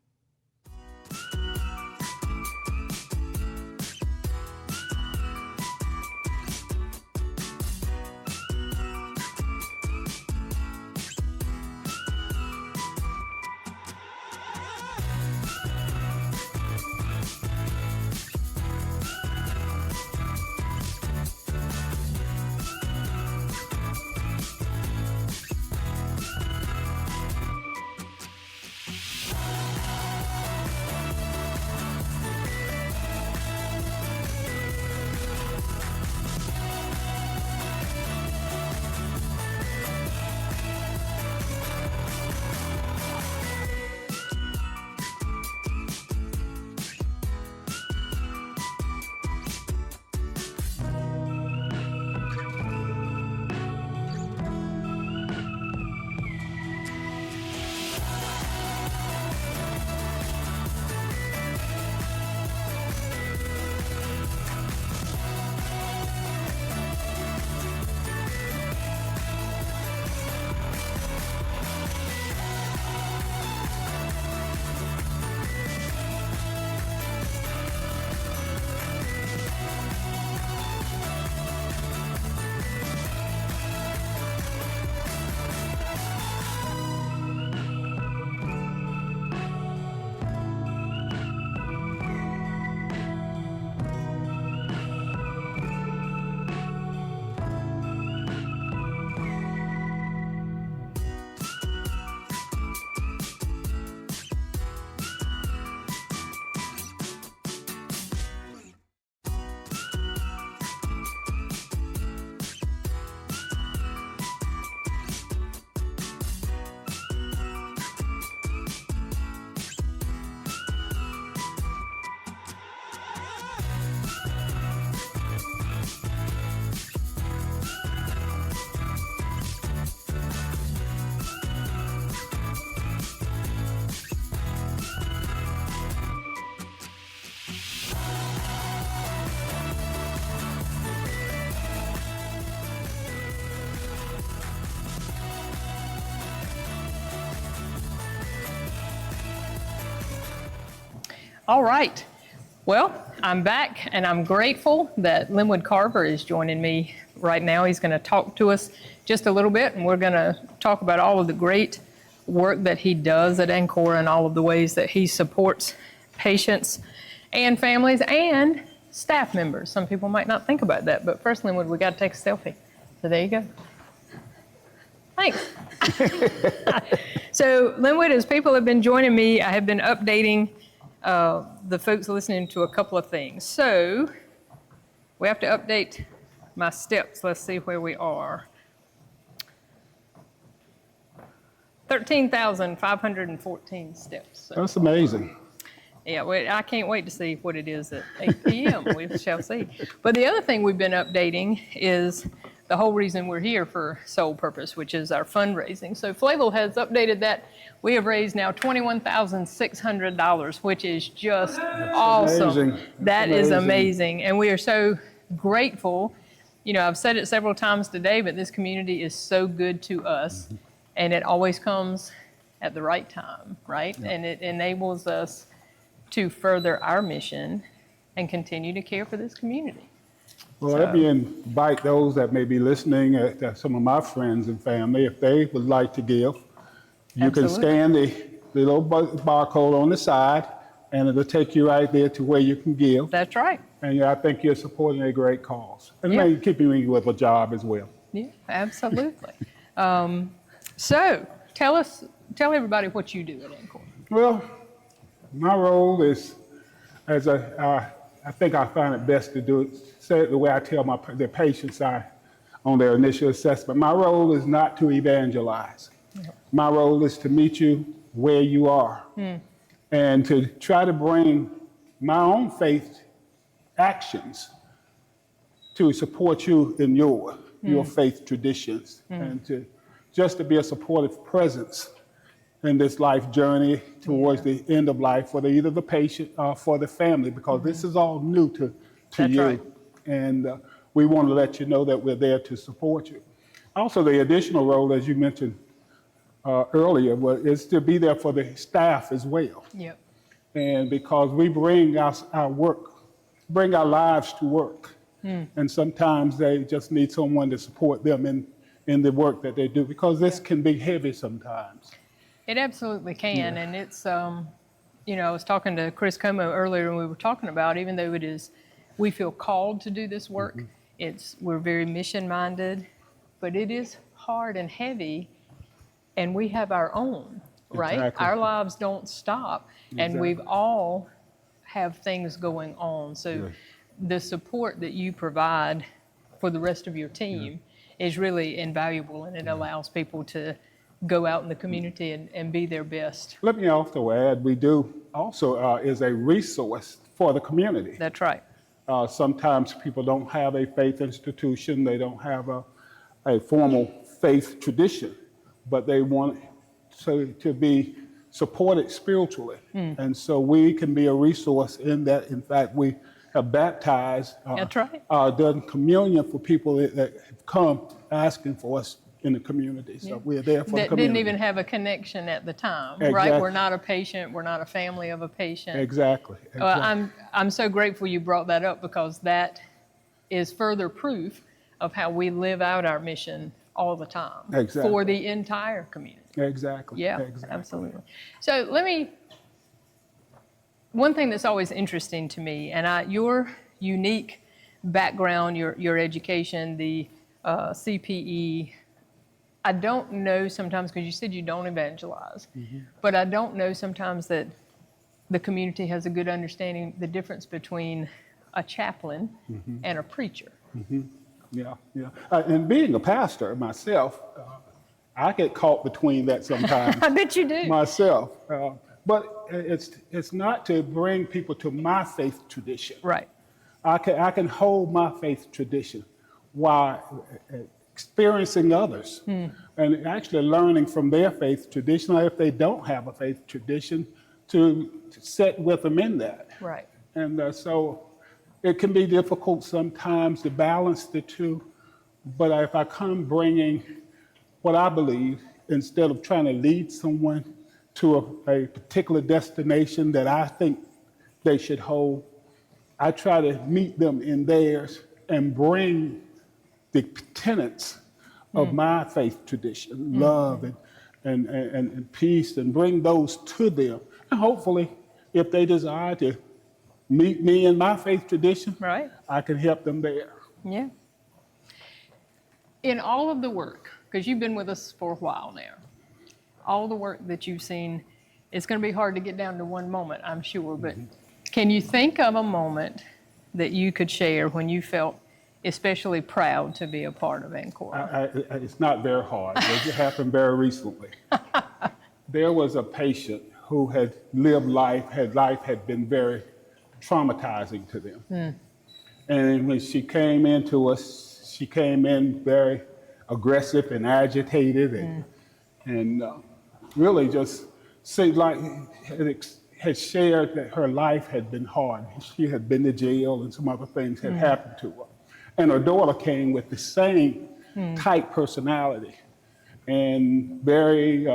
Speaker 1: All right. Well, I'm back and I'm grateful that Linwood Carver is joining me right now. He's going to talk to us just a little bit, and we're going to talk about all of the great work that he does at Ancora and all of the ways that he supports patients and families and staff members. Some people might not think about that, but first, Linwood, we got to take a selfie. So there you go. Thanks. So Linwood, as people have been joining me, I have been updating the folks listening to a couple of things. So we have to update my steps. Let's see where we are. 13,514 steps. So
Speaker 10: That's amazing.
Speaker 1: Yeah, well, I can't wait to see what it is at 8 p.m. We shall see. But the other thing we've been updating is the whole reason we're here for Soul Purpose, which is our fundraising. So Flavel has updated that. We have raised now $21,600, which is just awesome.
Speaker 10: amazing.
Speaker 1: That
Speaker 10: That's
Speaker 1: is
Speaker 10: amazing.
Speaker 1: amazing. And we are so grateful. You know, I've said it several times today, but this community is so good to us. And it always comes at the right time, right? And it enables us to further our mission and continue to care for this community.
Speaker 10: Well, let me invite those that may be listening, some of my friends and family, if they would like to give. You can
Speaker 1: Absolutely.
Speaker 10: scan the little barcode on the side, and it'll take you right there to where you can give.
Speaker 1: That's right.
Speaker 10: And yeah, I think you're supporting a great cause. And
Speaker 1: Yeah.
Speaker 10: maybe keeping you with a job as well.
Speaker 1: Yeah, absolutely. So tell everybody what you do at Ancora.
Speaker 10: Well, my role is, I think I find it best to do it, say it the way I tell the patients on their initial assessment. My role is not to evangelize. My role is to meet you where you are and to try to bring my own faith actions to support you in your faith traditions and to be a supportive presence in this life journey towards the end of life for either the patient or for the family, because this is all new to
Speaker 1: That's
Speaker 10: you.
Speaker 1: right.
Speaker 10: And we want to let you know that we're there to support you. Also, the additional role, as you mentioned earlier, is to be there for the staff as well.
Speaker 1: Yep.
Speaker 10: And because we bring our lives to work. And sometimes they just need someone to support them in the work that they do, because this can be heavy sometimes.
Speaker 1: It absolutely can. And it's, you know, I was talking to Chris Como earlier and we were talking about, even though we feel called to do this work, we're very mission minded, but it is hard and heavy, and we have our own, right?
Speaker 10: Exactly.
Speaker 1: Our lives don't stop, and
Speaker 10: Exactly.
Speaker 1: we've all have things going on. So the support that you provide for the rest of your team is really invaluable, and it allows people to go out in the community and be their best.
Speaker 10: Let me also add, we do also is a resource for the community.
Speaker 1: That's right.
Speaker 10: Sometimes people don't have a faith institution, they don't have a formal faith tradition, but they want to be supported spiritually. And so we can be a resource in that. In fact, we have baptized,
Speaker 1: That's right.
Speaker 10: done communion for people that have come asking for us in the community. So we're there for the
Speaker 1: That
Speaker 10: community.
Speaker 1: didn't even have a connection at the time,
Speaker 10: Exactly.
Speaker 1: right? We're not a patient, we're not a family of a patient.
Speaker 10: Exactly.
Speaker 1: I'm so grateful you brought that up, because that is further proof of how we live out our mission all the time
Speaker 10: Exactly.
Speaker 1: for the entire community.
Speaker 10: Exactly.
Speaker 1: Yeah,
Speaker 10: Exactly.
Speaker 1: absolutely. So one thing that's always interesting to me, and your unique background, your education, the CPE, I don't know sometimes, because you said you don't evangelize, but I don't know sometimes that the community has a good understanding the difference between a chaplain and a preacher.
Speaker 10: Yeah. And being a pastor myself, I get caught between that sometimes.
Speaker 1: I bet you do.
Speaker 10: Myself. But it's not to bring people to my faith tradition.
Speaker 1: Right.
Speaker 10: I can hold my faith tradition while experiencing others and actually learning from their faith tradition, or if they don't have a faith tradition, to sit with them in that.
Speaker 1: Right.
Speaker 10: And so it can be difficult sometimes to balance the two, but if I come bringing what I believe, instead of trying to lead someone to a particular destination that I think they should hold, I try to meet them in theirs and bring the tenets of my faith tradition, love and peace, and bring those to them. And hopefully, if they desire to meet me in my faith tradition,
Speaker 1: Right.
Speaker 10: I can help them there.
Speaker 1: Yeah. In all of the work, because you've been with us for a while now, all the work that you've seen, it's going to be hard to get down to one moment, I'm sure, but can you think of a moment that you could share when you felt especially proud to be a part of Ancora?
Speaker 10: It's not very hard. It happened very recently. There was a patient who had lived life had been very traumatizing to them. And when she came into us, she came in very aggressive and agitated, and really just seemed like had shared that her life had been hard. She had been to jail and some other things had happened to her. And her daughter came with the same type personality and very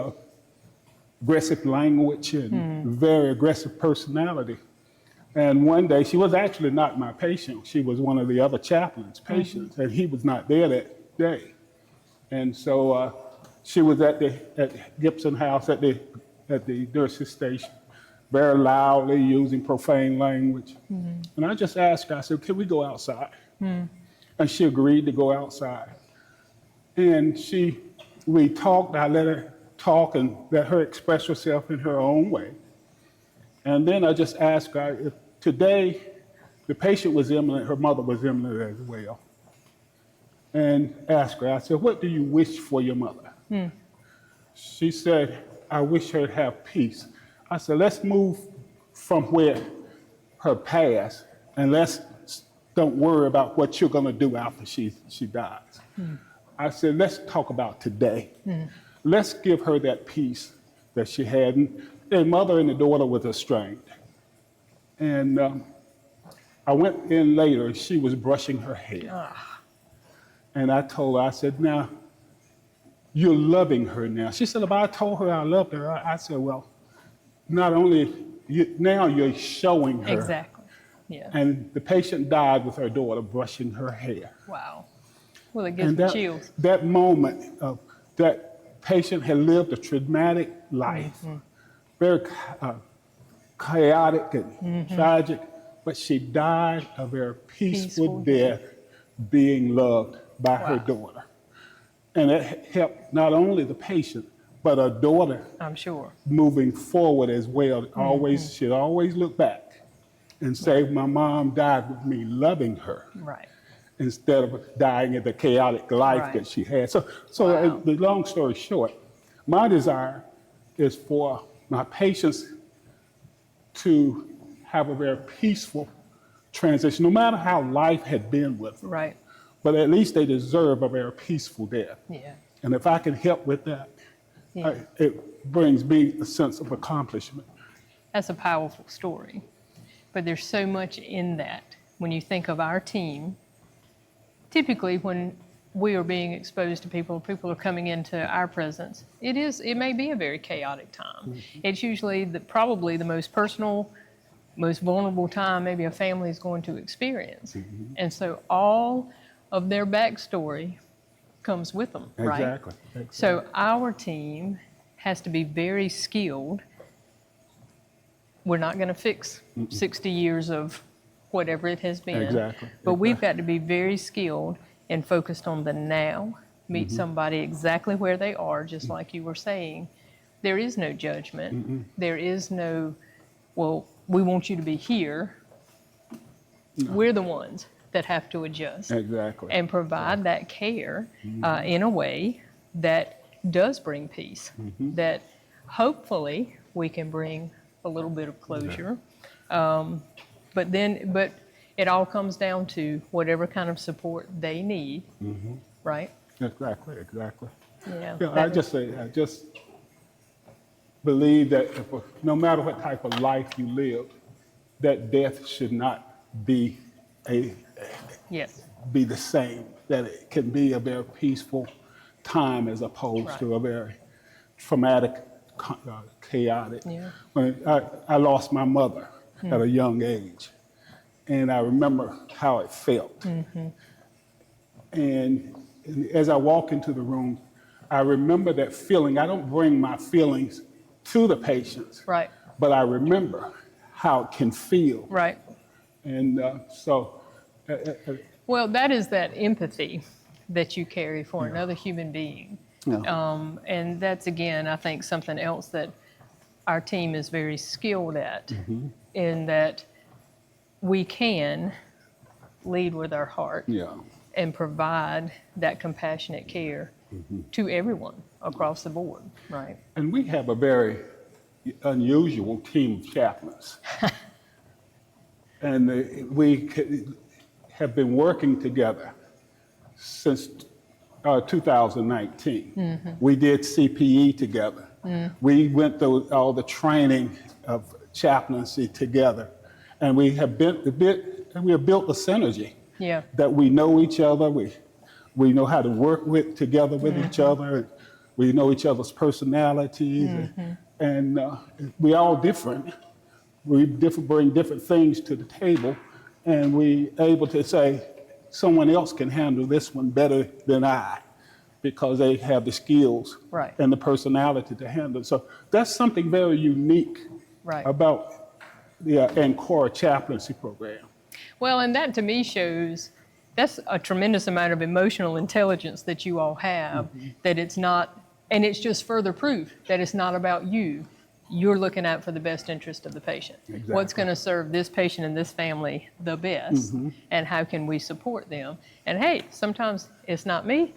Speaker 10: aggressive language and very aggressive personality. And one day, she was actually not my patient. She was one of the other chaplain's patients, and he was not there that day. And so she was at Gibson House at the nurse's station, very loudly using profane language. And I just asked her, I said, can we go outside? And she agreed to go outside. And we talked, I let her talk and let her express herself in her own way. And then I just asked her, if today the patient was imminent, her mother was imminent as well. And asked her, I said, what do you wish for your mother? She said, I wish her to have peace. I said, let's move from where her past, and let's don't worry about what you're going to do after she dies. I said, let's talk about today. Let's give her that peace that she had. And the mother and the daughter was estranged. And I went in later, she was brushing her hair. And I told her, I said, now, you're loving her now. She said, but I told her I loved her. I said, well, not only, now you're showing her.
Speaker 1: Exactly, yeah.
Speaker 10: And the patient died with her daughter brushing her hair.
Speaker 1: Wow. Well, it gives me chills.
Speaker 10: That moment of that patient had lived a traumatic life, very chaotic and tragic, but she died a very peaceful death, being loved by her daughter. And it helped not only the patient, but her daughter,
Speaker 1: I'm sure,
Speaker 10: moving forward as well. She'd always look back and say, my mom died with me loving her.
Speaker 1: Right.
Speaker 10: Instead of dying in the chaotic life that she had. So the long story short, my desire is for my patients to have a very peaceful transition, no matter how life had been with them.
Speaker 1: Right.
Speaker 10: But at least they deserve a very peaceful death.
Speaker 1: Yeah.
Speaker 10: And if I can help with that, it brings me a sense of accomplishment.
Speaker 1: That's a powerful story. But there's so much in that. When you think of our team, typically when we are being exposed to people are coming into our presence, it may be a very chaotic time. It's usually probably the most personal, most vulnerable time maybe a family is going to experience. And so all of their backstory comes with them, right?
Speaker 10: Exactly.
Speaker 1: So our team has to be very skilled. We're not going to fix 60 years of whatever it has been.
Speaker 10: Exactly.
Speaker 1: But we've got to be very skilled and focused on the now, meet somebody exactly where they are, just like you were saying. There is no judgment. There is no, well, we want you to be here. No. We're the ones that have to adjust.
Speaker 10: Exactly.
Speaker 1: And provide that care in a way that does bring peace, that hopefully we can bring a little bit of closure. But it all comes down to whatever kind of support they need, right?
Speaker 10: Exactly.
Speaker 1: Yeah.
Speaker 10: I just believe that no matter what type of life you live, that death should not be be the same. That it can be a very peaceful time as opposed to a very traumatic, chaotic.
Speaker 1: Yeah.
Speaker 10: When I lost my mother at a young age, and I remember how it felt. And as I walk into the room, I remember that feeling. I don't bring my feelings to the patients,
Speaker 1: Right.
Speaker 10: but I remember how it can feel.
Speaker 1: Right.
Speaker 10: And
Speaker 1: Well, that is that empathy that you carry for another human being. And that's, again, I think something else that our team is very skilled at, in that we can lead with our heart and provide that compassionate care to everyone across the board, right?
Speaker 10: And we have a very unusual team of chaplains. And we have been working together since 2019. We did CPE together. We went through all the training of chaplaincy together. And we have built a synergy that we know each other. We know how to work together with each other. We know each other's personalities. And we're all different. We bring different things to the table, and we able to say, someone else can handle this one better than I, because they have the skills and the personality to handle it. So that's something very unique about the Ancora chaplaincy program.
Speaker 1: Well, and that to me shows that's a tremendous amount of emotional intelligence that you all have, that it's not, and it's just further proof that it's not about you. You're looking out for the best interest of the patient.
Speaker 10: Exactly.
Speaker 1: What's going to serve this patient and this family the best, and how can we support them? And hey, sometimes it's not me,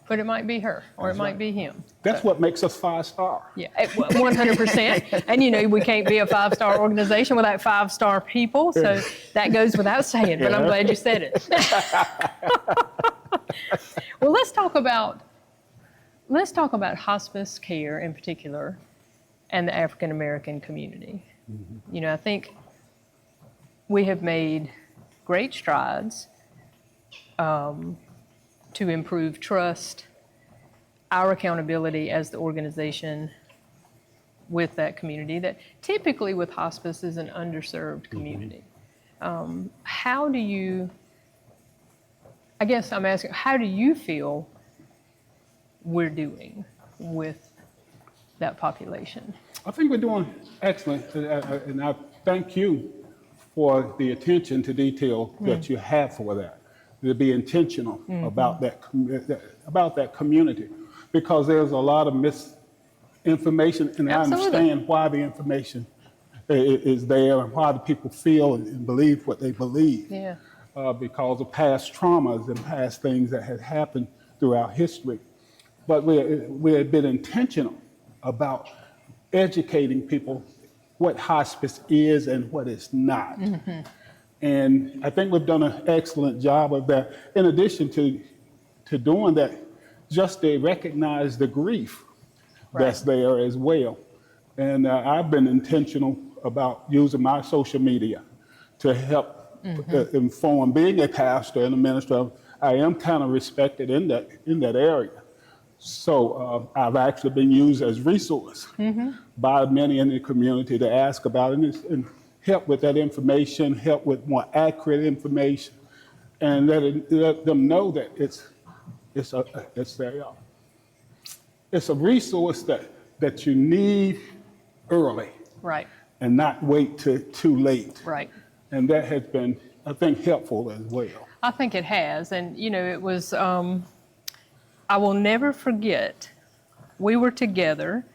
Speaker 1: but it might be her, or it might be him.
Speaker 10: That's what makes us 5-star.
Speaker 1: Yeah, 100%. And you know, we can't be a 5-star organization without 5-star people, so that goes without saying, but I'm glad you said it. Well, let's talk about hospice care in particular and the African American community. You know, I think we have made great strides to improve trust, our accountability as the organization with that community that typically with hospice is an underserved community. How do you, I guess I'm asking, how do you feel we're doing with that population?
Speaker 10: I think we're doing excellent, and I thank you for the attention to detail that you have for that. To be intentional about that community, because there's a lot of misinformation, and I understand why the information is there and why the people feel and believe what they believe. Because of past traumas and past things that had happened throughout history. But we have been intentional about educating people what hospice is and what it's not. And I think we've done an excellent job of that. In addition to doing that, just to recognize the grief that's there as well. And I've been intentional about using my social media to help inform. Being a pastor and a minister, I am kind of respected in that area. So I've actually been used as resource by many in the community to ask about it and help with that information, help with more accurate information, and let them know that it's a resource that you need early, and not wait till too late. And that has been, I think, helpful as well.
Speaker 1: I think it has, and you know, it was. I will never forget. We were together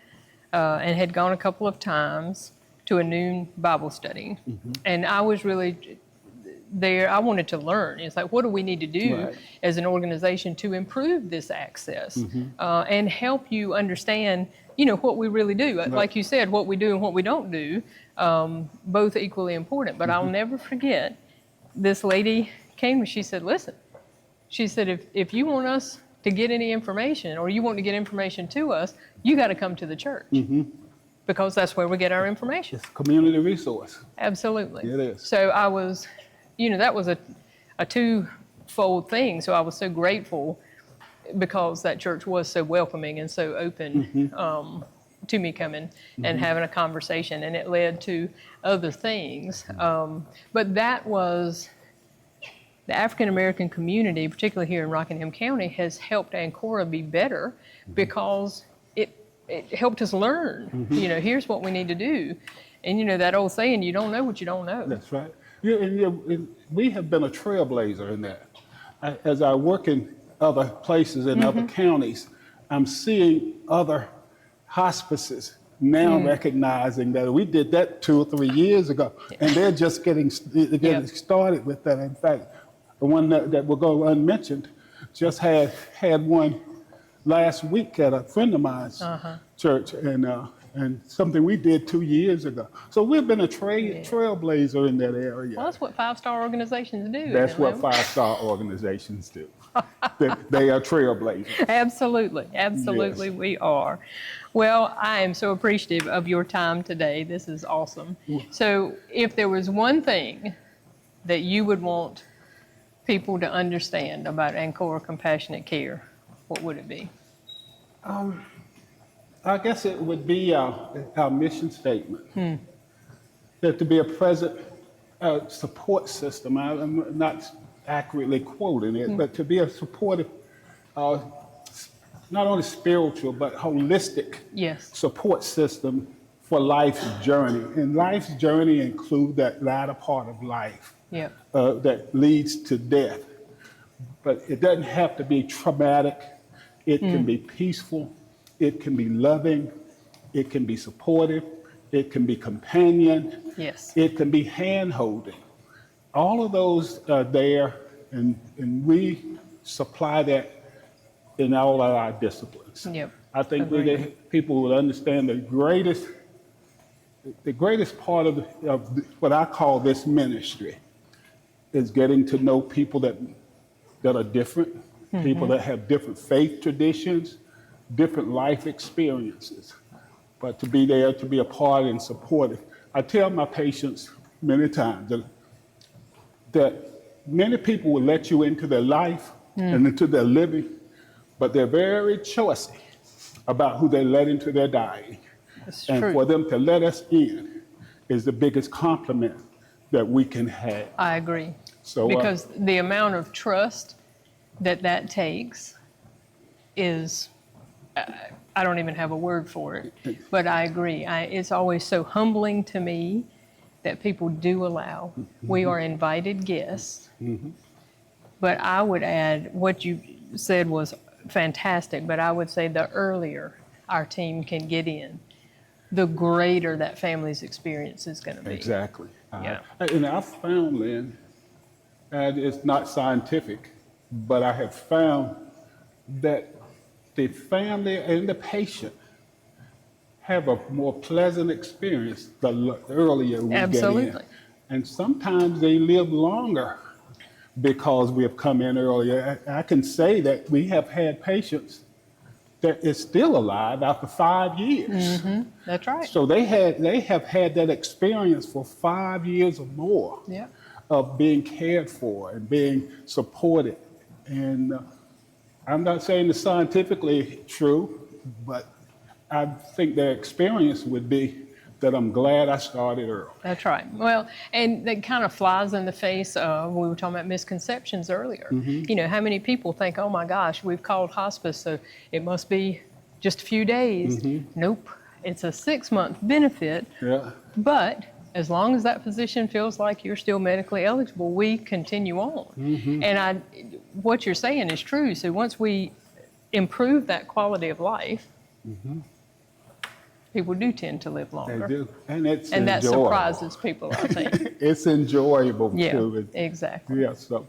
Speaker 1: and had gone a couple of times to a noon Bible study. And I was really there. I wanted to learn. It's like, what do we need to do as an organization to improve this access and help you understand, you know, what we really do. Like you said, what we do and what we don't do, both equally important. But I'll never forget, this lady came and she said, listen, she said, if you want us to get any information or you want to get information to us, you got to come to the church. Because that's where we get our information.
Speaker 10: It's a community resource.
Speaker 1: Absolutely.
Speaker 10: It is.
Speaker 1: So I was, you know, that was a twofold thing. So I was so grateful because that church was so welcoming and so open to me coming and having a conversation, and it led to other things. But that was, the African American community, particularly here in Rockingham County, has helped Ancora be better because it helped us learn. You know, here's what we need to do. And you know, that old saying, you don't know what you don't know.
Speaker 10: That's right. And we have been a trailblazer in that. As I work in other places in other counties, I'm seeing other hospices now recognizing that we did that 2 or 3 years ago, and they're just getting started with that. In fact, the one that will go unmentioned just had one last week at a friend of mine's church, and and something we did 2 years ago. So we've been a trailblazer in that area.
Speaker 1: Well, that's what five-star organizations do.
Speaker 10: That's
Speaker 1: isn't
Speaker 10: what
Speaker 1: it?
Speaker 10: five-star organizations do. They are trailblazers.
Speaker 1: Absolutely, absolutely,
Speaker 10: Yes.
Speaker 1: we are. Well, I am so appreciative of your time today. This is awesome. So, if there was one thing that you would want people to understand about Ancora Compassionate Care, what would it be?
Speaker 10: I guess it would be our mission statement. That to be a present support system. I'm not accurately quoting it, but to be a supportive, not only spiritual, but holistic
Speaker 1: Yes.
Speaker 10: support system for life's journey. And life's journey includes that latter part of life
Speaker 1: Yep.
Speaker 10: that leads to death. But it doesn't have to be traumatic. It can be peaceful. It can be loving. It can be supportive. It can be companion.
Speaker 1: Yes.
Speaker 10: It can be hand-holding. All of those are there, and we supply that in all of our disciplines.
Speaker 1: Yep.
Speaker 10: I think
Speaker 1: Agreed.
Speaker 10: people would understand the greatest part of what I call this ministry is getting to know people that are different, people that have different faith traditions, different life experiences, but to be there, to be a part and supportive. I tell my patients many times that many people will let you into their life and into their living, but they're very choosy about who they let into their dying.
Speaker 1: That's
Speaker 10: And
Speaker 1: true.
Speaker 10: for them to let us in is the biggest compliment that we can have.
Speaker 1: I agree.
Speaker 10: So,
Speaker 1: Because the amount of trust that takes is, I don't even have a word for it, but I agree. It's always so humbling to me that people do allow. We are invited guests. But I would add, what you said was fantastic, but I would say the earlier our team can get in, the greater that family's experience is going to be.
Speaker 10: Exactly.
Speaker 1: Yeah.
Speaker 10: And I've found, Lynn, and it's not scientific, but I have found that the family and the patient have a more pleasant experience the earlier we get
Speaker 1: Absolutely.
Speaker 10: in. And sometimes they live longer because we have come in earlier. I can say that we have had patients that is still alive after 5 years.
Speaker 1: That's right.
Speaker 10: So they have had that experience for 5 years or more
Speaker 1: Yeah.
Speaker 10: of being cared for and being supported. And I'm not saying it's scientifically true, but I think their experience would be that I'm glad I started early.
Speaker 1: That's right. Well, and that kind of flies in the face of, we were talking about misconceptions earlier. You know, how many people think, oh my gosh, we've called hospice, so it must be just a few days. Nope. It's a 6-month benefit,
Speaker 10: Yeah.
Speaker 1: but as long as that physician feels like you're still medically eligible, we continue on. And what you're saying is true. So once we improve that quality of life, people do tend to live
Speaker 10: They
Speaker 1: longer.
Speaker 10: do. And it's
Speaker 1: And that
Speaker 10: enjoyable.
Speaker 1: surprises people, I think.
Speaker 10: It's enjoyable
Speaker 1: Yeah,
Speaker 10: too.
Speaker 1: exactly.
Speaker 10: Yeah, so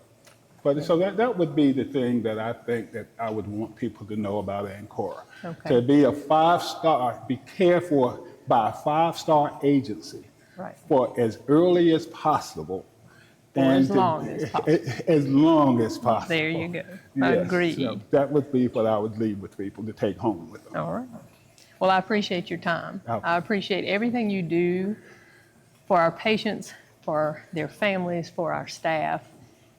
Speaker 10: that would be the thing that I think that I would want people to know about Ancora.
Speaker 1: Okay.
Speaker 10: To be a 5-star, be cared for by a 5-star agency
Speaker 1: Right.
Speaker 10: for as early as possible.
Speaker 1: Or as long as possible.
Speaker 10: As long as possible.
Speaker 1: There you go.
Speaker 10: Yes,
Speaker 1: Agreed.
Speaker 10: so that would be what I would leave with people to take home with them.
Speaker 1: All right. Well, I appreciate your time.
Speaker 10: Okay.
Speaker 1: I appreciate everything you do for our patients, for their families, for our staff.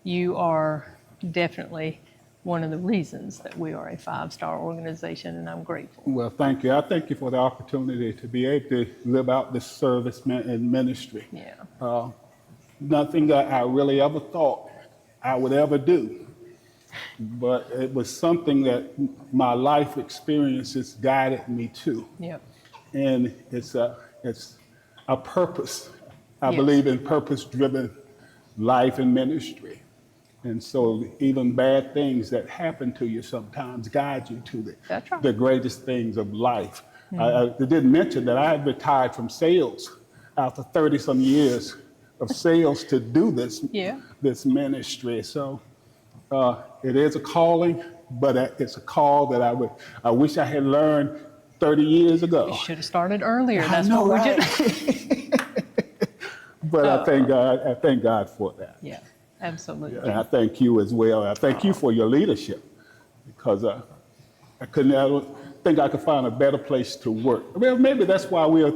Speaker 1: You are definitely one of the reasons that we are a 5-star organization, and I'm grateful.
Speaker 10: Well, thank you. I thank you for the opportunity to be able to live out this service and ministry.
Speaker 1: Yeah.
Speaker 10: Nothing that I really ever thought I would ever do, but it was something that my life experiences guided me to,
Speaker 1: Yep.
Speaker 10: and it's a purpose. I
Speaker 1: Yes.
Speaker 10: believe in purpose-driven life and ministry, and so even bad things that happen to you sometimes guide you to
Speaker 1: That's right.
Speaker 10: the greatest things of life. I didn't mention that I had retired from sales after 30-some years of sales to do this
Speaker 1: Yeah.
Speaker 10: this ministry. So it is a calling, but it's a call that I wish I had learned 30 years ago.
Speaker 1: You should have started earlier.
Speaker 10: I
Speaker 1: That's
Speaker 10: know,
Speaker 1: what we're
Speaker 10: right?
Speaker 1: doing.
Speaker 10: But I thank God for that.
Speaker 1: Yeah, absolutely.
Speaker 10: And I thank you as well. I thank you for your leadership, because I don't think I could find a better place to work. Well, maybe that's why we're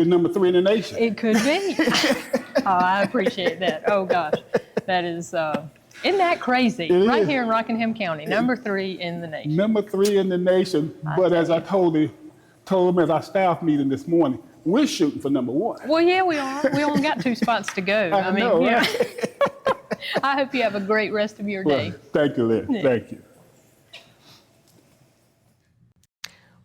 Speaker 10: number 3 in the nation.
Speaker 1: It could be. Oh, I appreciate that. Oh gosh, that is, isn't that crazy?
Speaker 10: It
Speaker 1: Right
Speaker 10: is.
Speaker 1: here in Rockingham County, number 3 in the nation.
Speaker 10: Number 3 in the nation. But as I told them at our staff meeting this morning, we're shooting for number 1.
Speaker 1: Well, yeah, we are. We only got 2 spots to go.
Speaker 10: I know,
Speaker 1: yeah.
Speaker 10: right?
Speaker 1: I hope you have a great rest of your day.
Speaker 10: Well, thank you, Lynn.
Speaker 1: Yeah.
Speaker 10: Thank you.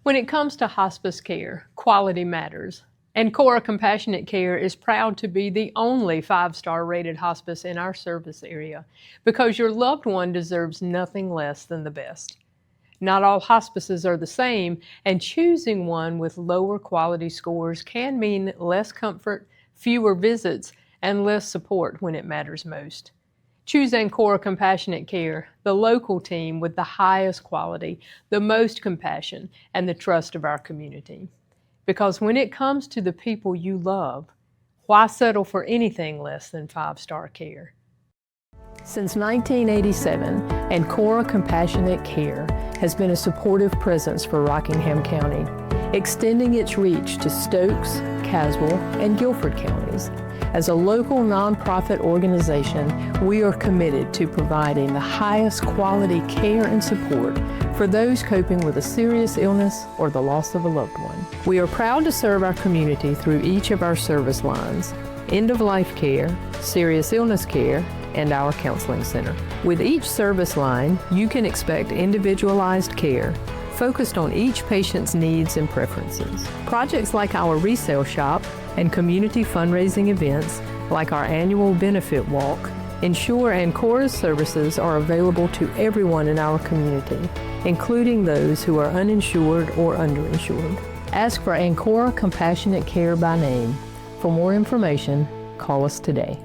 Speaker 1: When it comes to hospice care, quality matters. Ancora Compassionate Care is proud to be the only 5-star rated hospice in our service area, because your loved one deserves nothing less than the best. Not all hospices are the same, and choosing one with lower quality scores can mean less comfort, fewer visits, and less support when it matters most. Choose Ancora Compassionate Care, the local team with the highest quality, the most compassion, and the trust of our community. Because when it comes to the people you love, why settle for anything less than 5-star care? Since 1987, Ancora Compassionate Care has been a supportive presence for Rockingham County, extending its reach to Stokes, Caswell, and Guilford counties. As a local nonprofit organization, we are committed to providing the highest quality care and support for those coping with a serious illness or the loss of a loved one. We are proud to serve our community through each of our service lines: end-of-life care, serious illness care, and our counseling center. With each service line, you can expect individualized care focused on each patient's needs and preferences. Projects like our resale shop and community fundraising events, like our annual benefit walk, ensure Ancora's services are available to everyone in our community, including those who are uninsured or underinsured. Ask for Ancora Compassionate Care by name. For more information, call us today.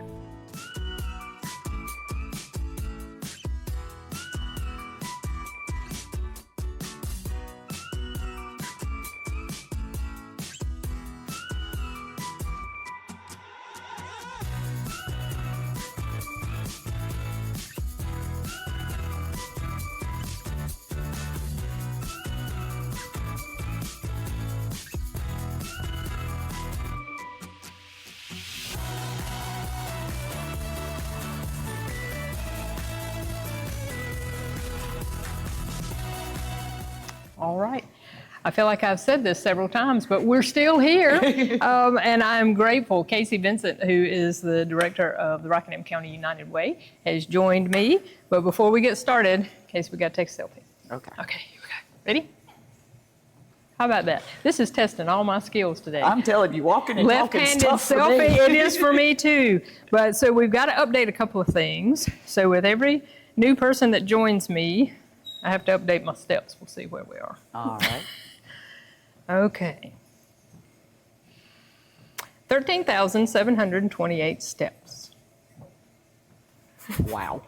Speaker 1: All right. I feel like I've said this several times, but we're still here. And I'm grateful. Casey Vincent, who is the director of the Rockingham County United Way, has joined me. But before we get started, Casey, we got to take a selfie.
Speaker 11: Okay.
Speaker 1: Okay, here we go. Ready? How about that? This is testing all my skills today.
Speaker 11: I'm telling you, walking and talking is
Speaker 1: Left-handed
Speaker 11: tough for
Speaker 1: selfie,
Speaker 11: me.
Speaker 1: it is for me too. But so we've got to update a couple of things. So with every new person that joins me, I have to update my steps. We'll see where we are.
Speaker 11: All right.
Speaker 1: Okay. 13,728 steps.
Speaker 11: Wow.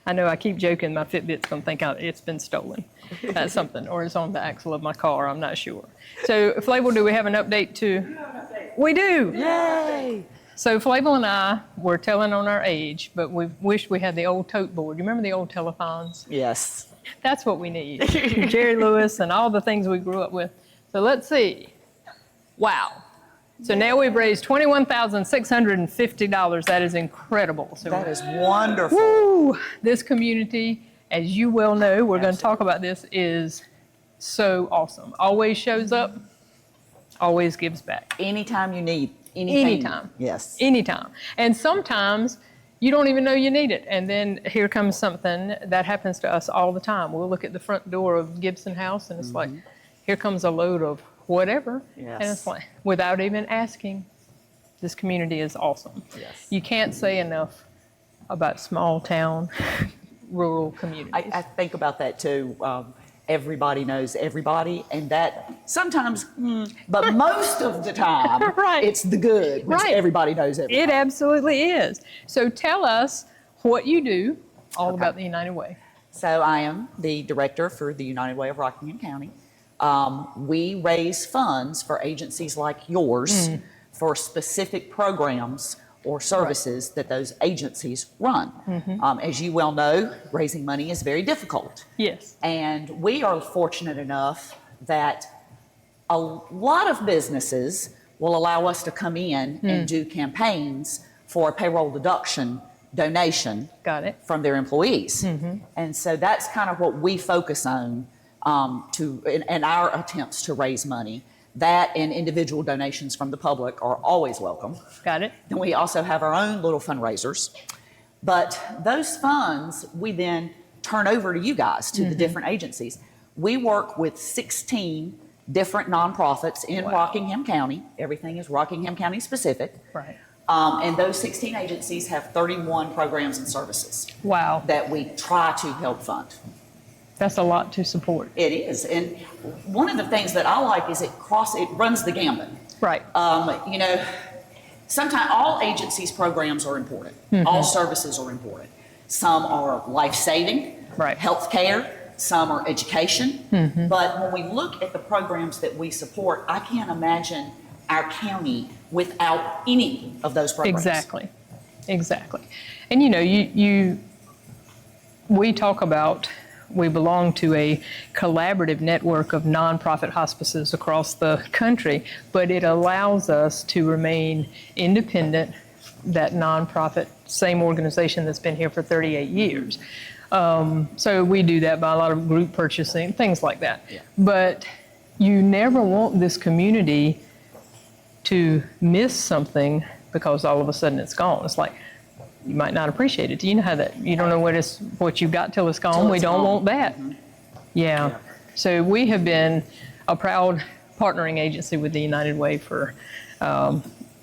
Speaker 1: I know I keep joking, my Fitbit's gonna think it's been stolen. That's something, or it's on the axle of my car, I'm not sure. So Flavel, do we have an update to? We do.
Speaker 11: Yay.
Speaker 1: So Flavel and I were telling on our age, but we wish we had the old tote board. You remember the old telethons?
Speaker 11: Yes.
Speaker 1: That's what we need. Jerry Lewis and all the things we grew up with. So let's see. Wow. So now we've raised $21,650. That is incredible. So
Speaker 11: That is wonderful.
Speaker 1: woo, this community, as you well know, we're going to talk about this, is so awesome. Always shows up, always gives back.
Speaker 11: Anytime you need anything.
Speaker 1: Anytime.
Speaker 11: Yes.
Speaker 1: Anytime. And sometimes you don't even know you need it. And then here comes something that happens to us all the time. We'll look at the front door of Gibson House and it's like, here comes a load of whatever.
Speaker 11: Yes.
Speaker 1: And it's like, without even asking, this community is awesome.
Speaker 11: Yes.
Speaker 1: You can't say enough about small town, rural communities.
Speaker 11: I think about that too. Everybody knows everybody, and that sometimes, but most of the time,
Speaker 1: Right.
Speaker 11: it's the good. When
Speaker 1: Right.
Speaker 11: Everybody knows everybody.
Speaker 1: It absolutely is. So tell us what you do all
Speaker 11: Okay.
Speaker 1: about the United Way.
Speaker 11: So I am the director for the United Way of Rockingham County. We raise funds for agencies like yours for specific programs or services that those agencies run. As you well know, raising money is very difficult.
Speaker 1: Yes.
Speaker 11: And we are fortunate enough that a lot of businesses will allow us to come in and do campaigns for a payroll deduction donation from their employees. And so that's kind of what we focus on in our attempts to raise money. That and individual donations from the public are always welcome.
Speaker 1: Got it.
Speaker 11: Then we also have our own little fundraisers. But those funds we then turn over to you guys, to the different agencies. We work with 16 different nonprofits in Rockingham County. Everything is Rockingham County specific.
Speaker 1: Right.
Speaker 11: And those 16 agencies have 31 programs and services.
Speaker 1: Wow.
Speaker 11: That we try to help fund.
Speaker 1: That's a lot to support.
Speaker 11: It is. And one of the things that I like is it runs the gambit.
Speaker 1: Right.
Speaker 11: You know, sometimes all agencies' programs are important. All services are important. Some are life-saving, health care, some are education. But when we look at the programs that we support, I can't imagine our county without any of those programs.
Speaker 1: Exactly. And you know, we talk about, we belong to a collaborative network of nonprofit hospices across the country, but it allows us to remain independent, that nonprofit, same organization that's been here for 38 years. So we do that by a lot of group purchasing, things like that. But you never want this community to miss something because all of a sudden it's gone. It's like, you might not appreciate it. Do you know how that, you don't know what you've got till it's gone? We don't want that. Yeah. So we have been a proud partnering agency with the United Way for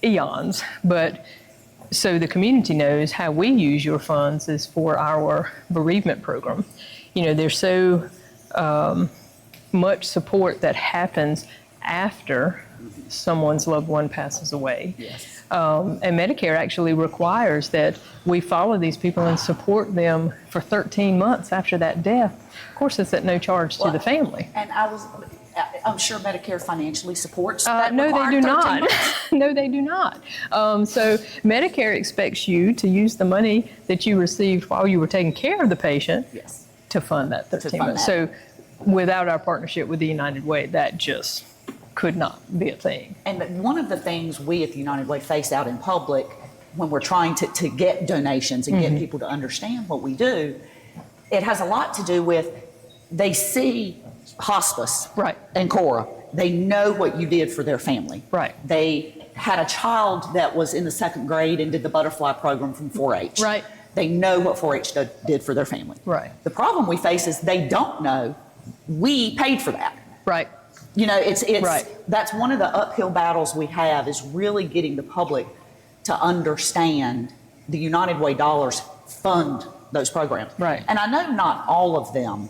Speaker 1: eons. But so the community knows how we use your funds is for our bereavement program. You know, there's so much support that happens after someone's loved one passes away. And Medicare actually requires that we follow these people and support them for 13 months after that death. Of course, it's at no charge to the family.
Speaker 11: And I'm sure Medicare financially supports that.
Speaker 1: No, they do not.
Speaker 11: months.
Speaker 1: No, they do not. So Medicare expects you to use the money that you received while you were taking care of the patient to fund that 13 months. So without our partnership with the United Way, that just could not be a thing.
Speaker 11: And one of the things we at the United Way face out in public when we're trying to get donations and get people to understand what we do, it has a lot to do with they see hospice and Ancora. They know what you did for their family. They had a child that was in the 2nd grade and did the butterfly program from 4-H. They know what 4-H did for their family. The problem we face is they don't know we paid for that. You know, it's that's one of the uphill battles we have, is really getting the public to understand the United Way dollars fund those programs. And I know not all of them,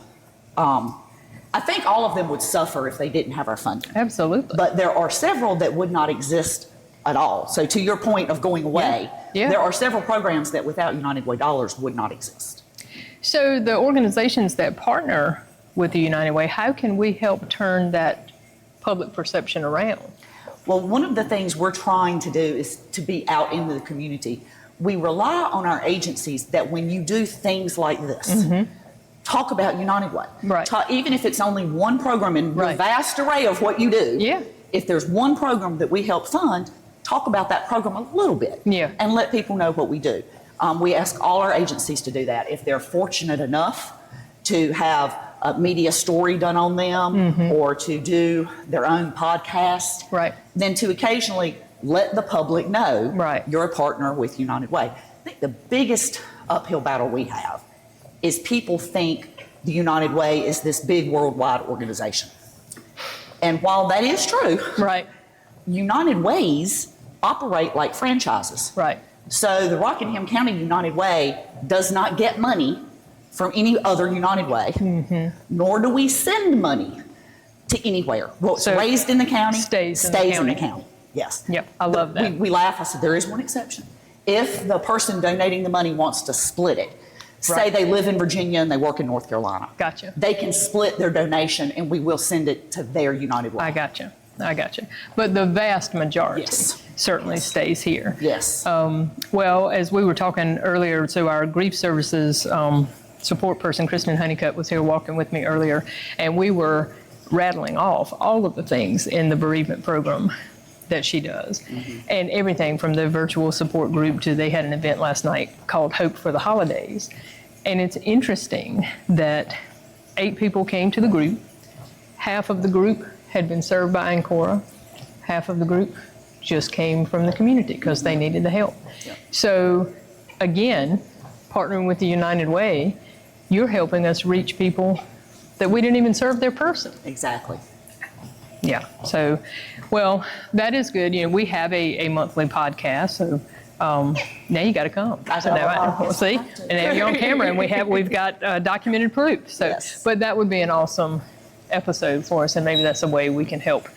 Speaker 11: I think all of them would suffer if they didn't have our funding.
Speaker 1: Absolutely.
Speaker 11: But there are several that would not exist at all. So to your point of going away, there are several programs that without United Way dollars would not exist.
Speaker 1: So the organizations that partner with the United Way, how can we help turn that public perception around?
Speaker 11: Well, one of the things we're trying to do is to be out in the community. We rely on our agencies that when you do things like this, talk about United Way. Even if it's only one program in the vast array of what you do, if there's one program that we help fund, talk about that program a little bit and let people know what we do. We ask all our agencies to do that. If they're fortunate enough to have a media story done on them or to do their own podcast, then to occasionally let the public know you're a partner with United Way. I think the biggest uphill battle we have is people think the United Way is this big worldwide organization. And while that is true, United Ways operate like franchises. So the Rockingham County United Way does not get money from any other United Way, nor do we send money to anywhere. What's raised in the county stays in the county. Yes.
Speaker 1: I love that.
Speaker 11: We laugh. I said, there is one exception. If the person donating the money wants to split it, Say they live in Virginia and they work in North Carolina.
Speaker 1: Gotcha.
Speaker 11: They can split their donation and we will send it to their United Way.
Speaker 1: I gotcha. But the vast majority certainly stays here.
Speaker 11: Yes.
Speaker 1: Well, as we were talking earlier, so our grief services support person, Kristen Honeycutt, was here walking with me earlier, and we were rattling off all of the things in the bereavement program that she does. And everything from the virtual support group to they had an event last night called Hope for the Holidays. And it's interesting that 8 people came to the group. Half of the group had been served by Ancora. Half of the group just came from the community because they needed the help. So again, partnering with the United Way, you're helping us reach people that we didn't even serve their person.
Speaker 11: Exactly.
Speaker 1: Yeah, so, well, that is good. You know, we have a monthly podcast, so now you got to come. So now, see, and now you're on camera, and we've got documented proof. So, but that would be an awesome episode for us, and maybe that's a way we can help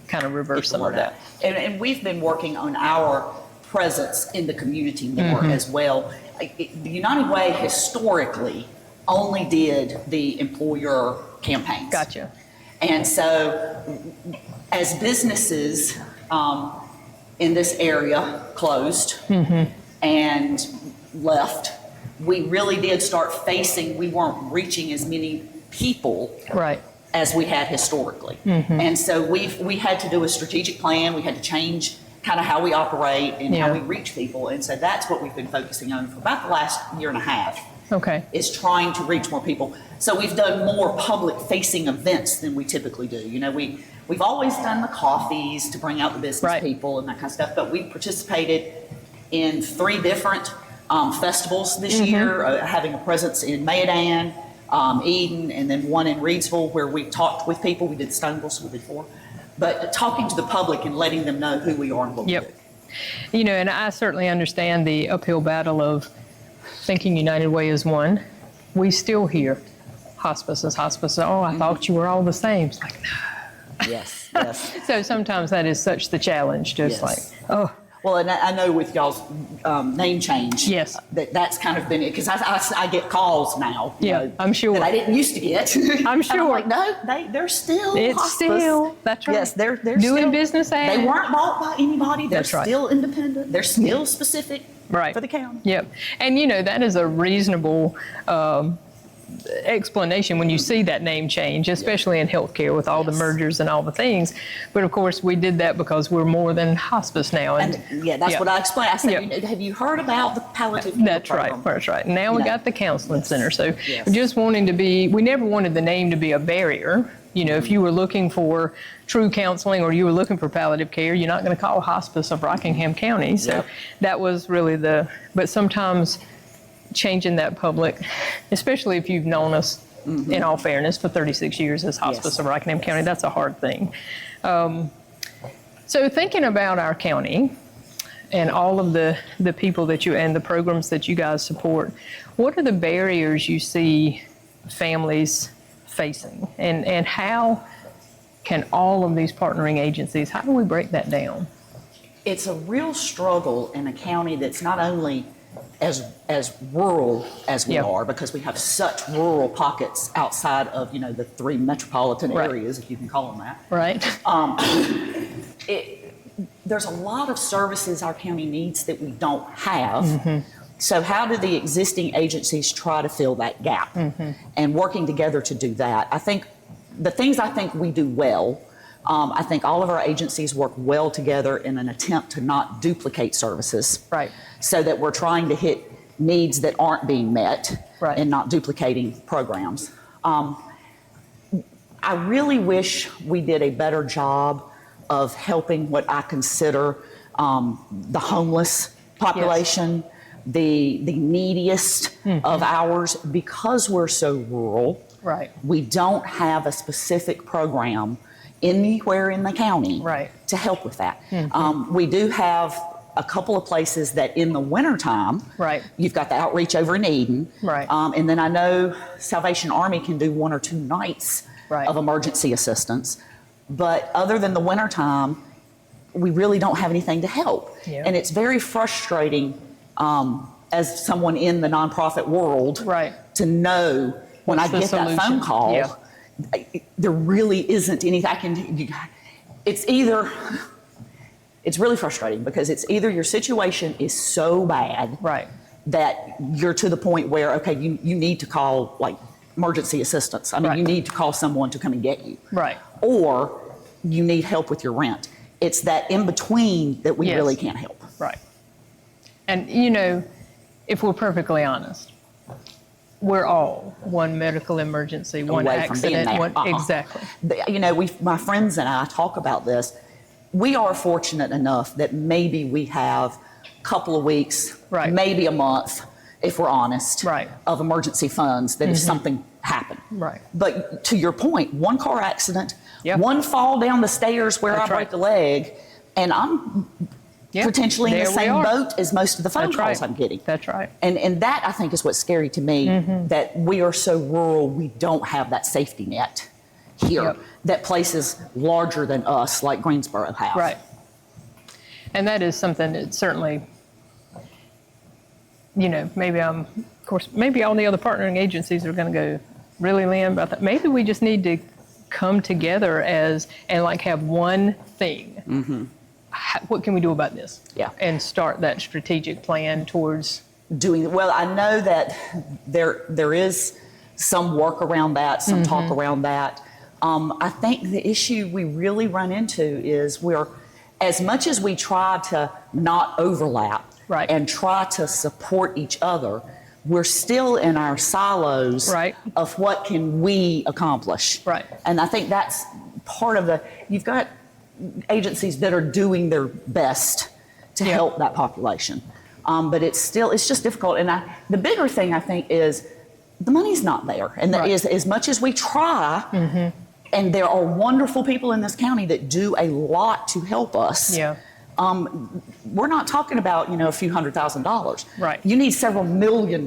Speaker 1: kind of reverse some of that.
Speaker 11: And we've been working on our presence in the community more as well. The United Way historically only did the employer campaigns.
Speaker 1: Gotcha.
Speaker 11: And so as businesses in this area closed and left, we really did start facing, we weren't reaching as many people as we had historically. And so we had to do a strategic plan. We had to change kind of how we operate and how we reach people. And so that's what we've been focusing on for about the last year and a half. Is trying to reach more people. So we've done more public-facing events than we typically do. You know, we've always done the coffees to bring out the business people and that kind of stuff, but we participated in 3 different festivals this year, having a presence in Mayodan, Eden, and then one in Reedsville where we talked with people. We did Stoneville, so we did 4. But talking to the public and letting them know who we are and what we do.
Speaker 1: You know, and I certainly understand the uphill battle of thinking United Way is one. We still hear hospice is hospice. Oh, I thought you were all the same. It's like, no.
Speaker 11: Yes.
Speaker 1: So sometimes that is such the challenge, just like, oh.
Speaker 11: Well, and I know with y'all's name change, that's kind of been it, because I get calls now.
Speaker 1: I'm sure.
Speaker 11: That I didn't used to get.
Speaker 1: I'm sure.
Speaker 11: I'm like, no, they're still
Speaker 1: It's
Speaker 11: hospice.
Speaker 1: Still, that's right.
Speaker 11: Yes, they're
Speaker 1: doing
Speaker 11: still,
Speaker 1: business as.
Speaker 11: They weren't bought by anybody. They're
Speaker 1: That's right.
Speaker 11: still independent. They're still specific for the county.
Speaker 1: Yep. And, you know, that is a reasonable explanation when you see that name change, especially in healthcare with all the mergers and all the things. But of course, we did that because we're more than hospice now. And
Speaker 11: that's what I explained. I said, have you heard about the palliative care program?
Speaker 1: That's right. Now we got the counseling center. So just wanting to be, we never wanted the name to be a barrier. You know, if you were looking for true counseling or you were looking for palliative care, you're not going to call Hospice of Rockingham County. So that was really but sometimes changing that public, especially if you've known us, in all fairness, for 36 years as Hospice of Rockingham County, that's a hard thing. So thinking about our county and all of the people that and the programs that you guys support, what are the barriers you see families facing, and how can all of these partnering agencies, how do we break that down?
Speaker 11: It's a real struggle in a county that's not only as rural as we are, because we have such rural pockets outside of, you know, the 3 metropolitan areas, if you can call them that. There's a lot of services our county needs that we don't have. So how do the existing agencies try to fill that gap? And working together to do that. I think the things I think we do well, I think all of our agencies work well together in an attempt to not duplicate services. So that we're trying to hit needs that aren't being met and not duplicating programs. I really wish we did a better job of helping what I consider the homeless population, the neediest of ours, because we're so rural. We don't have a specific program anywhere in the county to help with that. We do have a couple of places that in the wintertime, you've got the outreach over in Eden. And then I know Salvation Army can do 1 or 2 nights of emergency assistance. But other than the wintertime, we really don't have anything to help. And it's very frustrating as someone in the nonprofit world,
Speaker 1: Right.
Speaker 11: to know when
Speaker 1: What's
Speaker 11: I
Speaker 1: the
Speaker 11: get that phone
Speaker 1: solution?
Speaker 11: call,
Speaker 1: Yeah.
Speaker 11: there really isn't anything I can do. It's really frustrating because it's either your situation is so bad
Speaker 1: Right.
Speaker 11: that you're to the point where, okay, you need to call like emergency assistance. I mean,
Speaker 1: Right.
Speaker 11: you need to call someone to come and get you.
Speaker 1: Right.
Speaker 11: Or you need help with your rent. It's that in between that we
Speaker 1: Yes.
Speaker 11: really can't help.
Speaker 1: Right. And, you know, if we're perfectly honest, we're all one medical emergency, one
Speaker 11: Away from being
Speaker 1: accident,
Speaker 11: there.
Speaker 1: exactly.
Speaker 11: You know, my friends and I talk about this. We are fortunate enough that maybe we have a couple of weeks,
Speaker 1: Right.
Speaker 11: maybe a month, if we're honest,
Speaker 1: Right.
Speaker 11: of emergency funds that if something happened.
Speaker 1: Right.
Speaker 11: But to your point, one car accident,
Speaker 1: Yep.
Speaker 11: one fall down the stairs where
Speaker 1: That's
Speaker 11: I break
Speaker 1: right.
Speaker 11: a leg, and I'm
Speaker 1: Yep.
Speaker 11: potentially in the
Speaker 1: There we
Speaker 11: same
Speaker 1: are.
Speaker 11: boat as most of the phone
Speaker 1: That's
Speaker 11: calls
Speaker 1: right.
Speaker 11: I'm getting.
Speaker 1: That's right.
Speaker 11: And that, I think, is what's scary to me, that we are so rural, we don't have that safety net here
Speaker 1: Yep.
Speaker 11: that places larger than us, like Greensboro, have.
Speaker 1: Right. And that is something that certainly, you know, maybe of course, maybe all the other partnering agencies are going to go, really, Lynn, about that. Maybe we just need to come together and like have one thing. What can we do about this?
Speaker 11: Yeah.
Speaker 1: And start that strategic plan towards.
Speaker 11: Doing well. I know that there is some work around that, some talk around that. I think the issue we really run into is as much as we try to not overlap
Speaker 1: Right.
Speaker 11: and try to support each other, we're still in our silos
Speaker 1: Right.
Speaker 11: of what can we accomplish.
Speaker 1: Right.
Speaker 11: And I think that's part of you've got agencies that are doing their best to
Speaker 1: Yeah.
Speaker 11: help that population. But it's just difficult. And the bigger thing I think is the money's not there. And that
Speaker 1: Right.
Speaker 11: is, as much as we try, and there are wonderful people in this county that do a lot to help us.
Speaker 1: Yeah.
Speaker 11: We're not talking about, a few $100,000.
Speaker 1: Right.
Speaker 11: You need several $1 million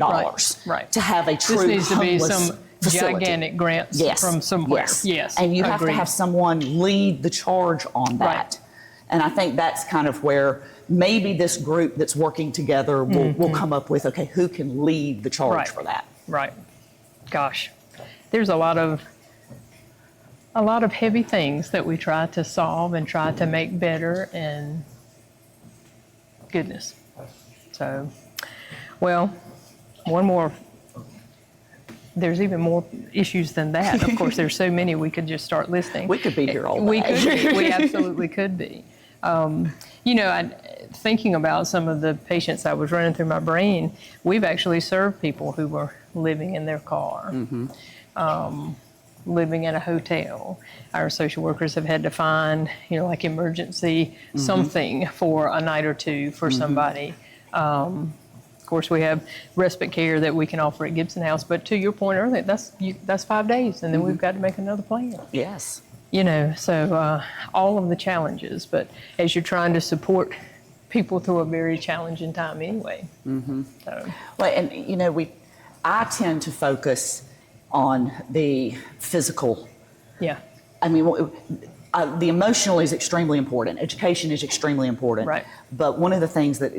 Speaker 1: Right.
Speaker 11: to have a true
Speaker 1: This needs to be
Speaker 11: homeless
Speaker 1: some
Speaker 11: facility.
Speaker 1: gigantic grants
Speaker 11: Yes.
Speaker 1: from somewhere.
Speaker 11: Yes.
Speaker 1: Yes.
Speaker 11: And you have to
Speaker 1: Agreed.
Speaker 11: have someone lead the charge on that.
Speaker 1: Right.
Speaker 11: And I think that's kind of where maybe this group that's working together will come up with, okay, who can lead the charge
Speaker 1: Right.
Speaker 11: for that?
Speaker 1: Right. Gosh, there's a lot of heavy things that we try to solve and try to make better, and goodness. So, well, one more. There's even more issues than that. Of course, there's so many we could just start listing.
Speaker 11: We could be here all day.
Speaker 1: We could. We absolutely could be. Thinking about some of the patients I was running through my brain, we've actually served people who were living in their car, living in a hotel. Our social workers have had to find, like emergency something for a night or two for somebody. Of course, we have respite care that we can offer at Gibson House, but to your point earlier, that's 5 days, and then we've got to make another plan.
Speaker 11: Yes.
Speaker 1: So all of the challenges, but as you're trying to support people through a very challenging time anyway. So.
Speaker 11: Well, and I tend to focus on the physical.
Speaker 1: Yeah.
Speaker 11: I mean, the emotional is extremely important. Education is extremely important.
Speaker 1: Right.
Speaker 11: But one of the things that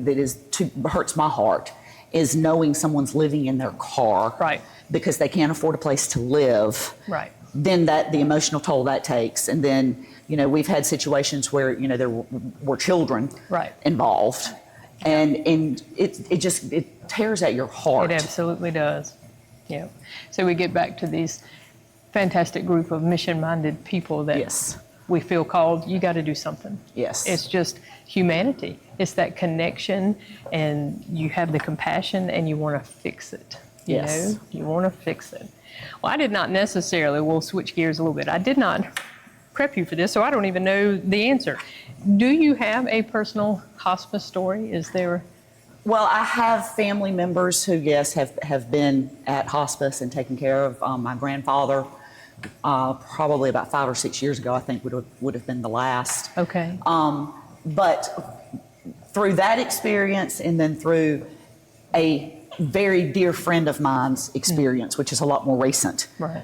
Speaker 11: hurts my heart is knowing someone's living in their car.
Speaker 1: Right.
Speaker 11: Because they can't afford a place to live.
Speaker 1: Right.
Speaker 11: Then the emotional toll that takes. And then, we've had situations where, there were children
Speaker 1: Right.
Speaker 11: involved. And it tears at your heart.
Speaker 1: It absolutely does. Yeah. So we get back to these fantastic group of mission-minded people that
Speaker 11: Yes.
Speaker 1: we feel called, you got to do something.
Speaker 11: Yes.
Speaker 1: It's just humanity. It's that connection, and you have the compassion, and you want to fix it.
Speaker 11: Yes.
Speaker 1: You want to fix it. Well, I did not necessarily, we'll switch gears a little bit. I did not prep you for this, so I don't even know the answer. Do you have a personal hospice story? Is there?
Speaker 11: Well, I have family members who, yes, have been at hospice and taken care of. My grandfather, probably about 5 or 6 years ago, I think would have been the last.
Speaker 1: Okay.
Speaker 11: But through that experience, and then through a very dear friend of mine's experience, which is a lot more recent,
Speaker 1: Right.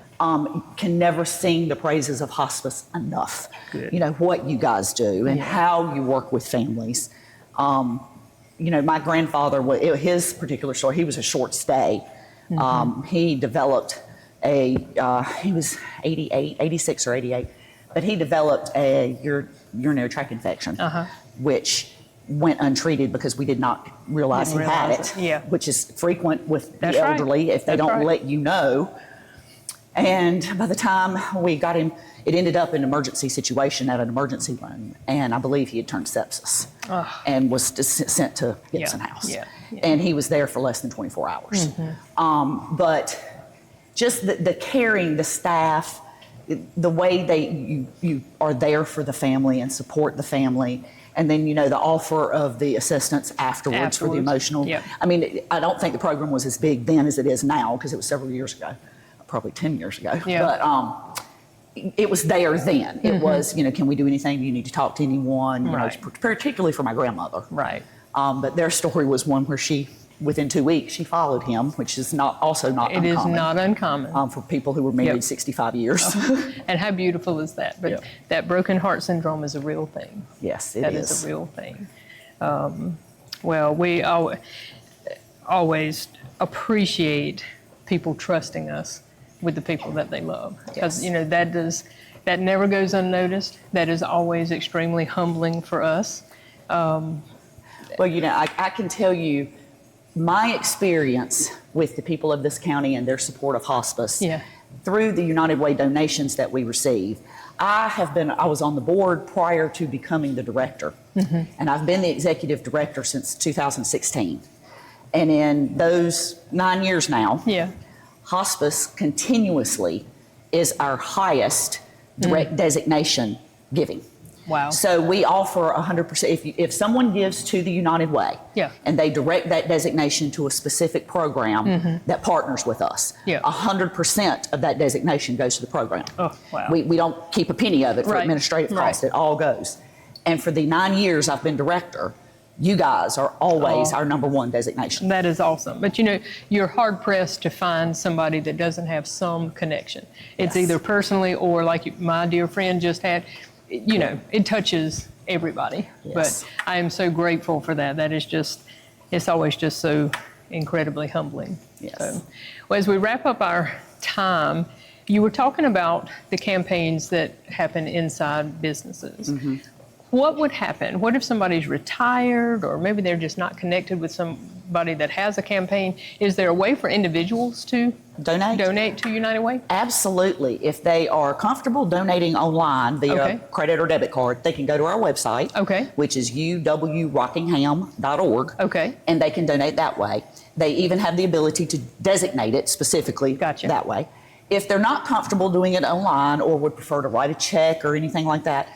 Speaker 11: Can never sing the praises of hospice enough.
Speaker 1: Good.
Speaker 11: What you guys do and how you work with families. my grandfather, his particular story, he was a short stay. He developed he was 86 or 88, but he developed a urinary tract infection, which went untreated because we did not realize he had it, which is frequent with the elderly if they don't let you know. And by the time we got him, it ended up in an emergency situation at an emergency room, and I believe he had turned sepsis and was sent to Gibson House. And he was there for less than 24 hours. But just the caring, the staff, the way you are there for the family and support the family, and then the offer of the assistance afterwards for the emotional. I mean, I don't think the program was as big then as it is now because it was several years ago, probably 10 years ago. But it was there then. It was, can we do anything? Do you need to talk to anyone? Particularly for my grandmother. But their story was one where within 2 weeks, she followed him, which is also not uncommon. It is
Speaker 1: not uncommon.
Speaker 11: For people who were married 65 years.
Speaker 1: And how beautiful is that? But that broken heart syndrome is a real thing.
Speaker 11: Yes, it is.
Speaker 1: That is a real thing. Well, we always appreciate people trusting us with the people that they love. Because, that never goes unnoticed. That is always extremely humbling for us.
Speaker 11: Well, I can tell you, my experience with the people of this county and their support of hospice through the United Way donations that we receive. I was on the board prior to becoming the director, and I've been the executive director since 2016. And in those 9 years now, hospice continuously is our highest direct designation giving.
Speaker 1: Wow.
Speaker 11: So we offer 100%. If someone gives to the United Way and they direct that designation to a specific program that partners with us, 100% of that designation goes to the program.
Speaker 1: Oh, wow.
Speaker 11: We don't keep a penny of it for administrative costs. It all goes. And for the 9 years I've been director, you guys are always our number one designation.
Speaker 1: That is awesome. But you're hard pressed to find somebody that doesn't have some connection. It's either personally or like my dear friend just had, it touches everybody. But I am so grateful for that. That is it's always just so incredibly humbling. So, well, as we wrap up our time, you were talking about the campaigns that happen inside businesses. What would happen? What if somebody's retired or maybe they're just not connected with somebody that has a campaign? Is there a way for individuals to donate to United Way?
Speaker 11: Absolutely. If they are comfortable donating online via credit or debit card, they can go to our website, which is uwrockingham.org, and they can donate that way. They even have the ability to designate it specifically that way. If they're not comfortable doing it online or would prefer to write a check or anything like that,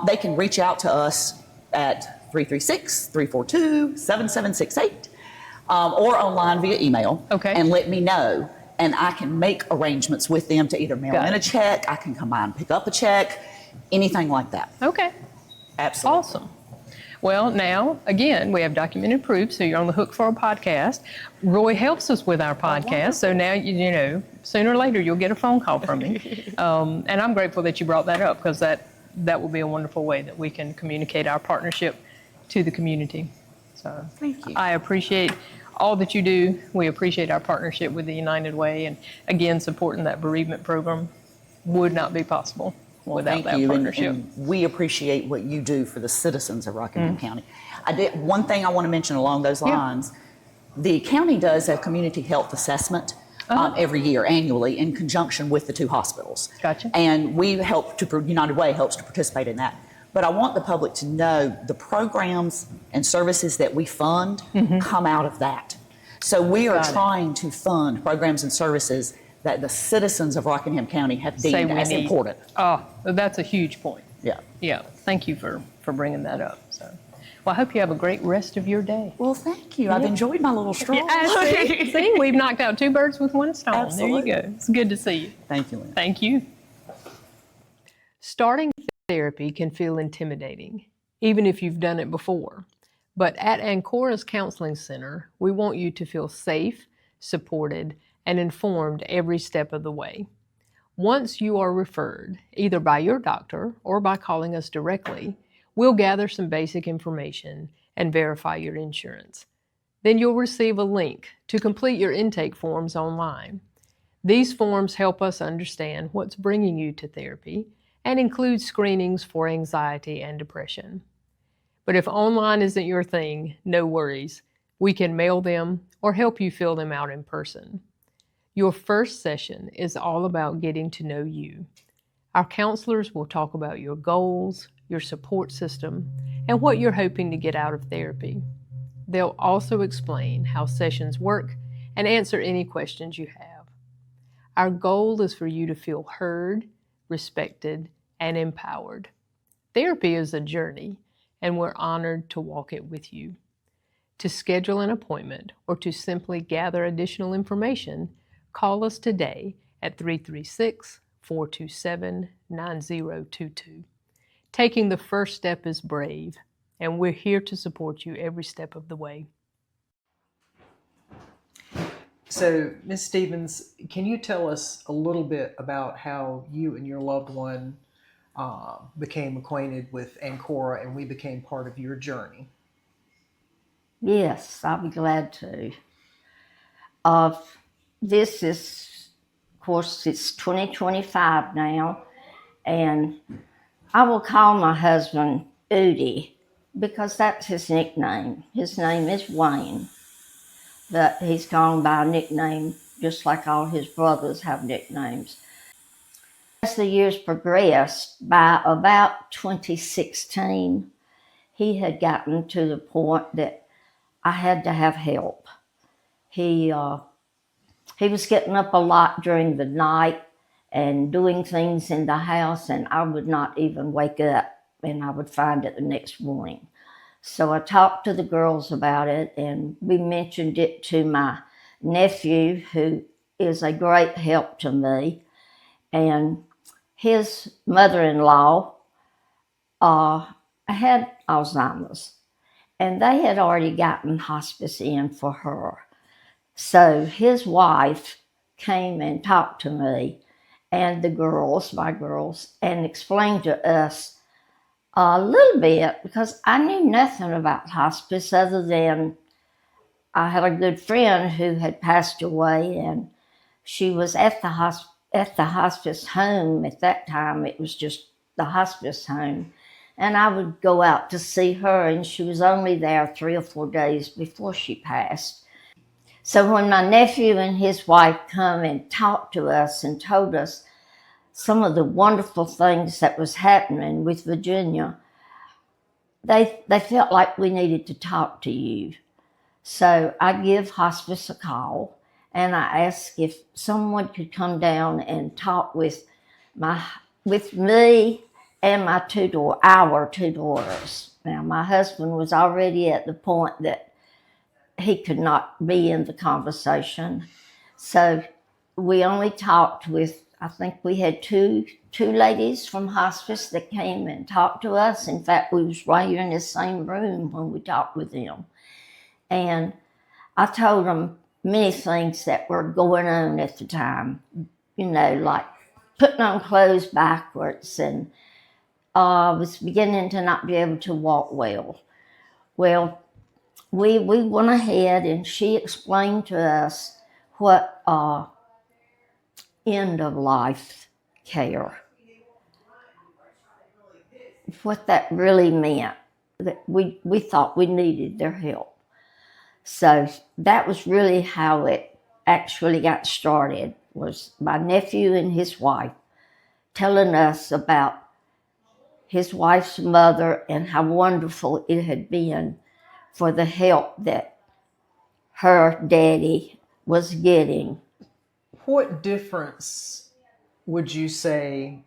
Speaker 11: they can reach out to us at 336-342-7768 or online via email and let me know. And I can make arrangements with them to either mail in a check, I can come by and pick up a check, anything like that.
Speaker 1: Okay.
Speaker 11: Absolutely.
Speaker 1: Awesome. Well, now, again, we have documented proof, so you're on the hook for a podcast. Roy helps us with our podcast, so now, sooner or later, you'll get a phone call from me. And I'm grateful that you brought that up because that will be a wonderful way that we can communicate our partnership to the community. So
Speaker 11: thank you.
Speaker 1: I appreciate all that you do. We appreciate our partnership with the United Way, and again, supporting that bereavement program would not be possible without that partnership.
Speaker 11: And we appreciate what you do for the citizens of Rockingham County. One thing I want to mention along those lines, the county does a community health assessment every year, annually, in conjunction with the two hospitals. And United Way helps to participate in that. But I want the public to know the programs and services that we fund come out of that. So we are trying to fund programs and services that the citizens of Rockingham County have deemed as important.
Speaker 1: Oh, that's a huge point.
Speaker 11: Yeah.
Speaker 1: Thank you for bringing that up. So, well, I hope you have a great rest of your day.
Speaker 11: Well, thank you. I've enjoyed my little stroll.
Speaker 1: See, we've knocked out two birds with one stone.
Speaker 11: Absolutely.
Speaker 1: There you go. It's good to see you.
Speaker 11: Thank you, Lynn.
Speaker 1: Thank you. Starting therapy can feel intimidating, even if you've done it before. But at Ancora's Counseling Center, we want you to feel safe, supported, and informed every step of the way. Once you are referred, either by your doctor or by calling us directly, we'll gather some basic information and verify your insurance. Then you'll receive a link to complete your intake forms online. These forms help us understand what's bringing you to therapy and include screenings for anxiety and depression. But if online isn't your thing, no worries. We can mail them or help you fill them out in person. Your first session is all about getting to know you. Our counselors will talk about your goals, your support system, and what you're hoping to get out of therapy. They'll also explain how sessions work and answer any questions you have. Our goal is for you to feel heard, respected, and empowered. Therapy is a journey, and we're honored to walk it with you. To schedule an appointment or to simply gather additional information, call us today at 336-427-9022. Taking the first step is brave, and we're here to support you every step of the way.
Speaker 2: So, Ms. Stevens, can you tell us a little bit about how you and your loved one became acquainted with Ancora and we became part of your journey?
Speaker 12: Yes, I'll be glad to. This is, of course, it's 2025 now, and I will call my husband Udi because that's his nickname. His name is Wayne, but he's gone by a nickname just like all his brothers have nicknames. As the years progressed, by about 2016, he had gotten to the point that I had to have help. He was getting up a lot during the night and doing things in the house, and I would not even wake up, and I would find it the next morning. So I talked to the girls about it, and we mentioned it to my nephew, who is a great help to me, and his mother-in-law had Alzheimer's, and they had already gotten hospice in for her. So his wife came and talked to me and the girls, my girls, and explained to us a little bit, because I knew nothing about hospice other than I had a good friend who had passed away, and she was at the hospice home. At that time, it was just the hospice home. And I would go out to see her, and she was only there 3 or 4 days before she passed. So when my nephew and his wife come and talked to us and told us some of the wonderful things that was happening with Virginia, they felt like we needed to talk to you. So I give hospice a call, and I ask if someone could come down and talk with me and our 2 daughters. Now, my husband was already at the point that he could not be in the conversation. So we only talked with, I think we had two ladies from hospice that came and talked to us. In fact, we was right here in the same room when we talked with them. And I told them many things that were going on at the time, like putting on clothes backwards, and was beginning to not be able to walk well. Well, we went ahead and she explained to us what end of life care, what that really meant, that we thought we needed their help. So that was really how it actually got started, was my nephew and his wife telling us about his wife's mother and how wonderful it had been for the help that her daddy was getting.
Speaker 2: What difference would you say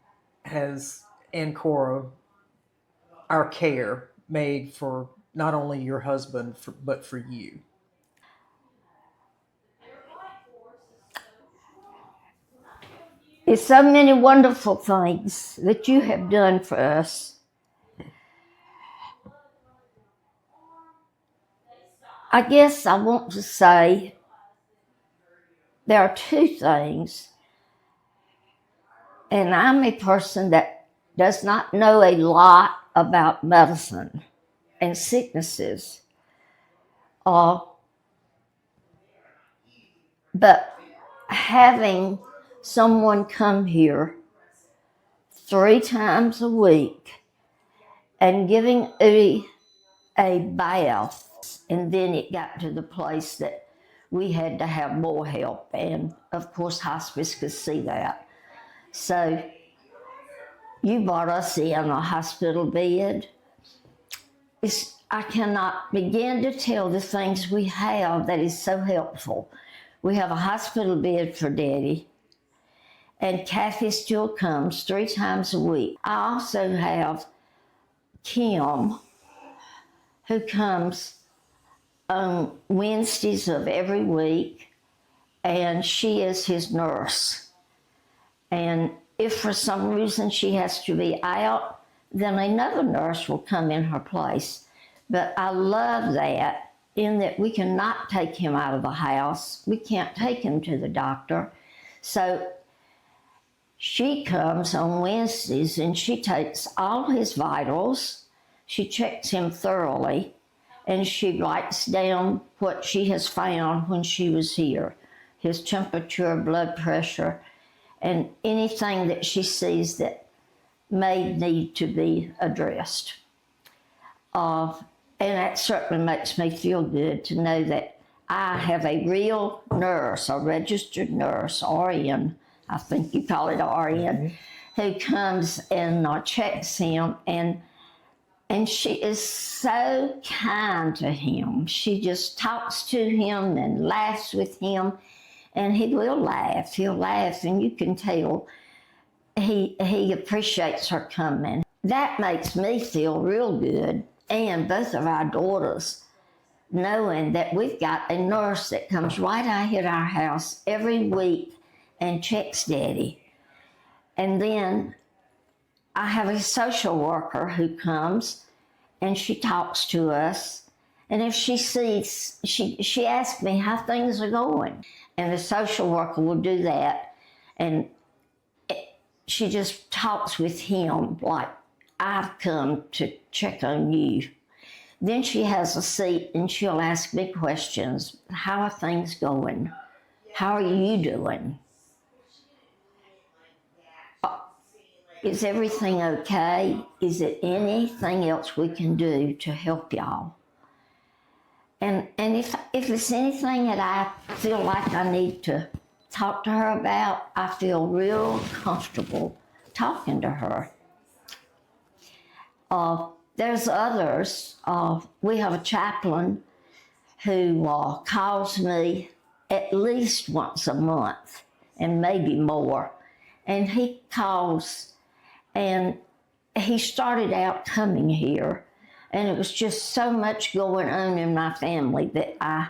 Speaker 2: has Ancora, our care, made for not only your husband, but for you?
Speaker 12: It's so many wonderful things that you have done for us. I guess I want to say there are 2 things, and I'm a person that does not know a lot about medicine. and sicknesses. But having someone come here 3 times a week and giving Udi a bath, and then it got to the place that we had to have more help, and of course hospice could see that. So you brought us in a hospital bed. I cannot begin to tell the things we have that is so helpful. We have a hospital bed for Daddy, and Kathy still comes 3 times a week. I also have Kim, who comes on Wednesdays of every week, and she is his nurse. And if for some reason she has to be out, then another nurse will come in her place. But I love that, in that we cannot take him out of the house. We can't take him to the doctor. So she comes on Wednesdays and she takes all his vitals. She checks him thoroughly, and she writes down what she has found when she was here, his temperature, blood pressure, and anything that she sees that may need to be addressed. And that certainly makes me feel good to know that I have a real nurse, a registered nurse, RN, I think you call it RN, who comes and checks him, and she is so kind to him. She just talks to him and laughs with him, and he will laugh. He'll laugh, and you can tell he appreciates her coming. That makes me feel real good, and both of our daughters, knowing that we've got a nurse that comes right out here to our house every week and checks Daddy. And then I have a social worker who comes and she talks to us. And if she sees, she asks me how things are going. And the social worker will do that. And she just talks with him like, I've come to check on you. Then she has a seat and she'll ask me questions. How are things going? How are you doing? Is everything okay? Is there anything else we can do to help y'all? And if it's anything that I feel like I need to talk to her about, I feel real comfortable talking to her. There's others. We have a chaplain who calls me at least once a month, and maybe more. And he calls, and he started out coming here, and it was just so much going on in my family that I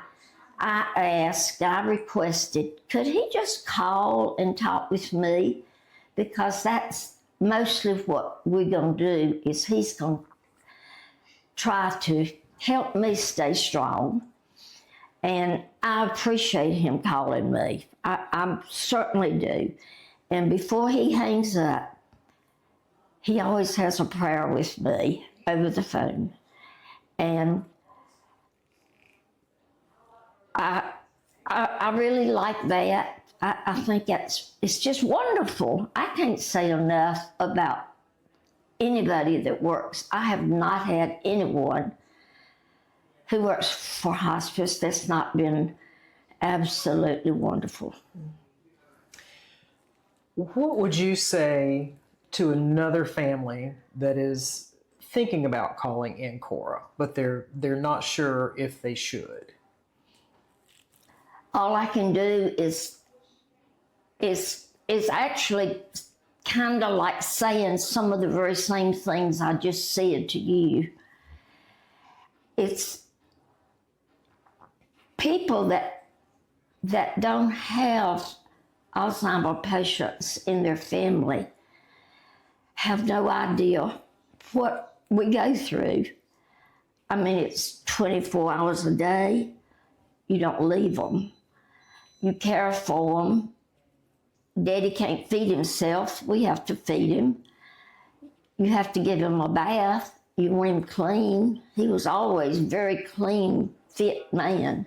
Speaker 12: requested, could he just call and talk with me? Because that's mostly what we're going to do, is he's going to try to help me stay strong. And I appreciate him calling me. I certainly do. And before he hangs up, he always has a prayer with me over the phone. And I really like that. I think it's just wonderful. I can't say enough about anybody that works. I have not had anyone who works for hospice that's not been absolutely wonderful.
Speaker 2: What would you say to another family that is thinking about calling Ancora, but they're not sure if they should?
Speaker 12: All I can do is actually kind of like saying some of the very same things I just said to you. It's people that don't have Alzheimer's patients in their family have no idea what we go through. I mean, it's 24 hours a day. You don't leave them. You care for them. Daddy can't feed himself. We have to feed him. You have to give him a bath. you want him clean. He was always a very clean, fit man,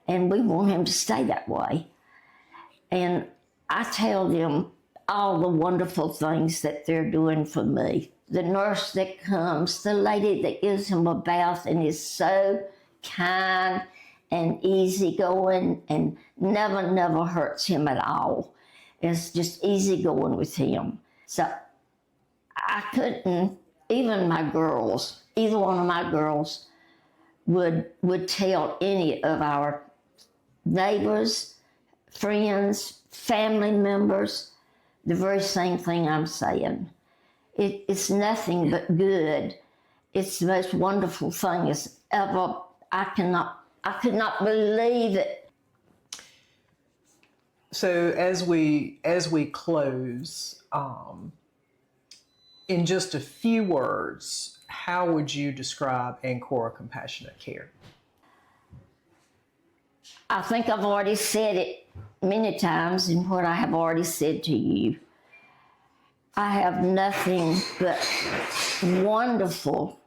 Speaker 12: and we want him to stay that way. And I tell them all the wonderful things that they're doing for me. The nurse that comes, the lady that gives him a bath and is so kind and easygoing and never hurts him at all. It's just easygoing with him. So I couldn't, even my girls, either one of my girls would tell any of our neighbors, friends, family members, the very same thing I'm saying. It's nothing but good. It's the most wonderful thing as ever. I could not believe it.
Speaker 2: So as we close, in just a few words, how would you describe Ancora Compassionate Care?
Speaker 12: I think I've already said it many times in what I have already said to you. I have nothing but wonderful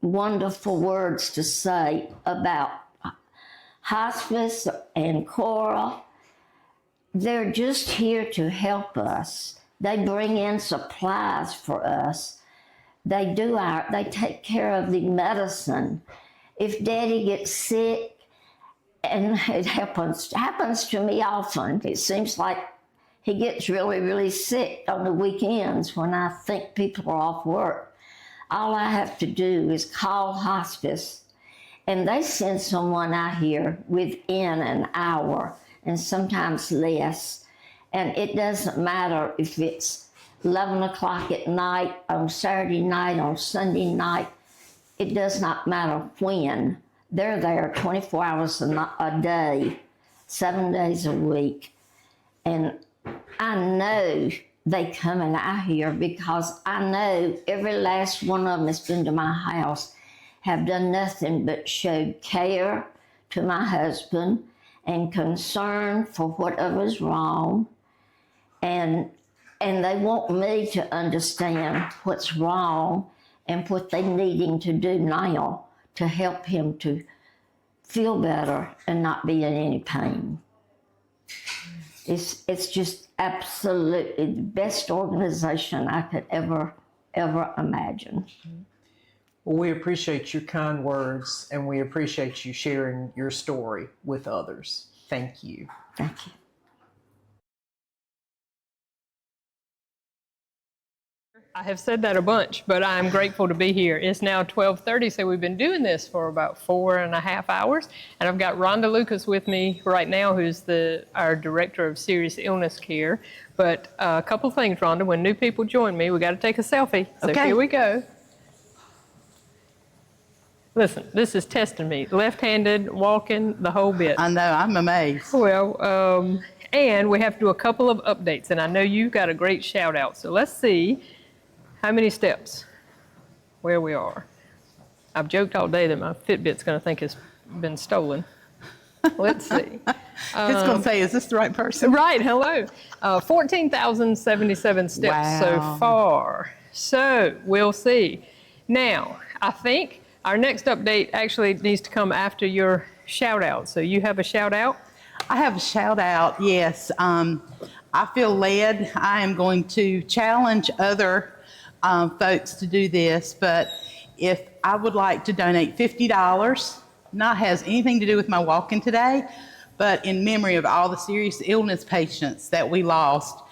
Speaker 12: words to say about hospice and Ancora. They're just here to help us. They bring in supplies for us. They take care of the medicine. If Daddy gets sick, and it happens to me often, it seems like he gets really sick on the weekends when I think people are off work. All I have to do is call hospice, and they send someone out here within an hour, and sometimes less. And it doesn't matter if it's 11 o'clock at night, on Saturday night, on Sunday night. It does not matter when. They're there 24 hours a day, 7 days a week. And I know they coming out here because I know every last one of them that's been to my house have done nothing but showed care to my husband and concern for whatever's wrong. And they want me to understand what's wrong and what they needing to do now to help him to feel better and not be in any pain. It's just absolutely the best organization I could ever imagine.
Speaker 2: Well, we appreciate your kind words, and we appreciate you sharing your story with others. Thank you.
Speaker 12: Thank you.
Speaker 1: I have said that a bunch, but I'm grateful to be here. It's now 12:30, so we've been doing this for about 4.5 hours. And I've got Rhonda Lucas with me right now, who's our Director of Serious Illness Care. But a couple things, Rhonda. When new people join me, we got to take a selfie. So
Speaker 11: Okay.
Speaker 1: Here we go. Listen, this is testing me. Left-handed, walking, the whole bit.
Speaker 11: I know, I'm amazed.
Speaker 1: Well, and we have to do a couple of updates. And I know you got a great shout out. So let's see how many steps, where we are. I've joked all day that my Fitbit's going to think it's been stolen. Let's see.
Speaker 11: It's going to say, is this the right person?
Speaker 1: Right, hello. 14,077 steps so far. So we'll see. Now, I think our next update actually needs to come after your shout out. So you have a shout out?
Speaker 11: I have a shout out, yes. I feel led. I am going to challenge other folks to do this, but if I would like to donate $50, not has anything to do with my walking today, but in memory of all the serious illness patients that we lost.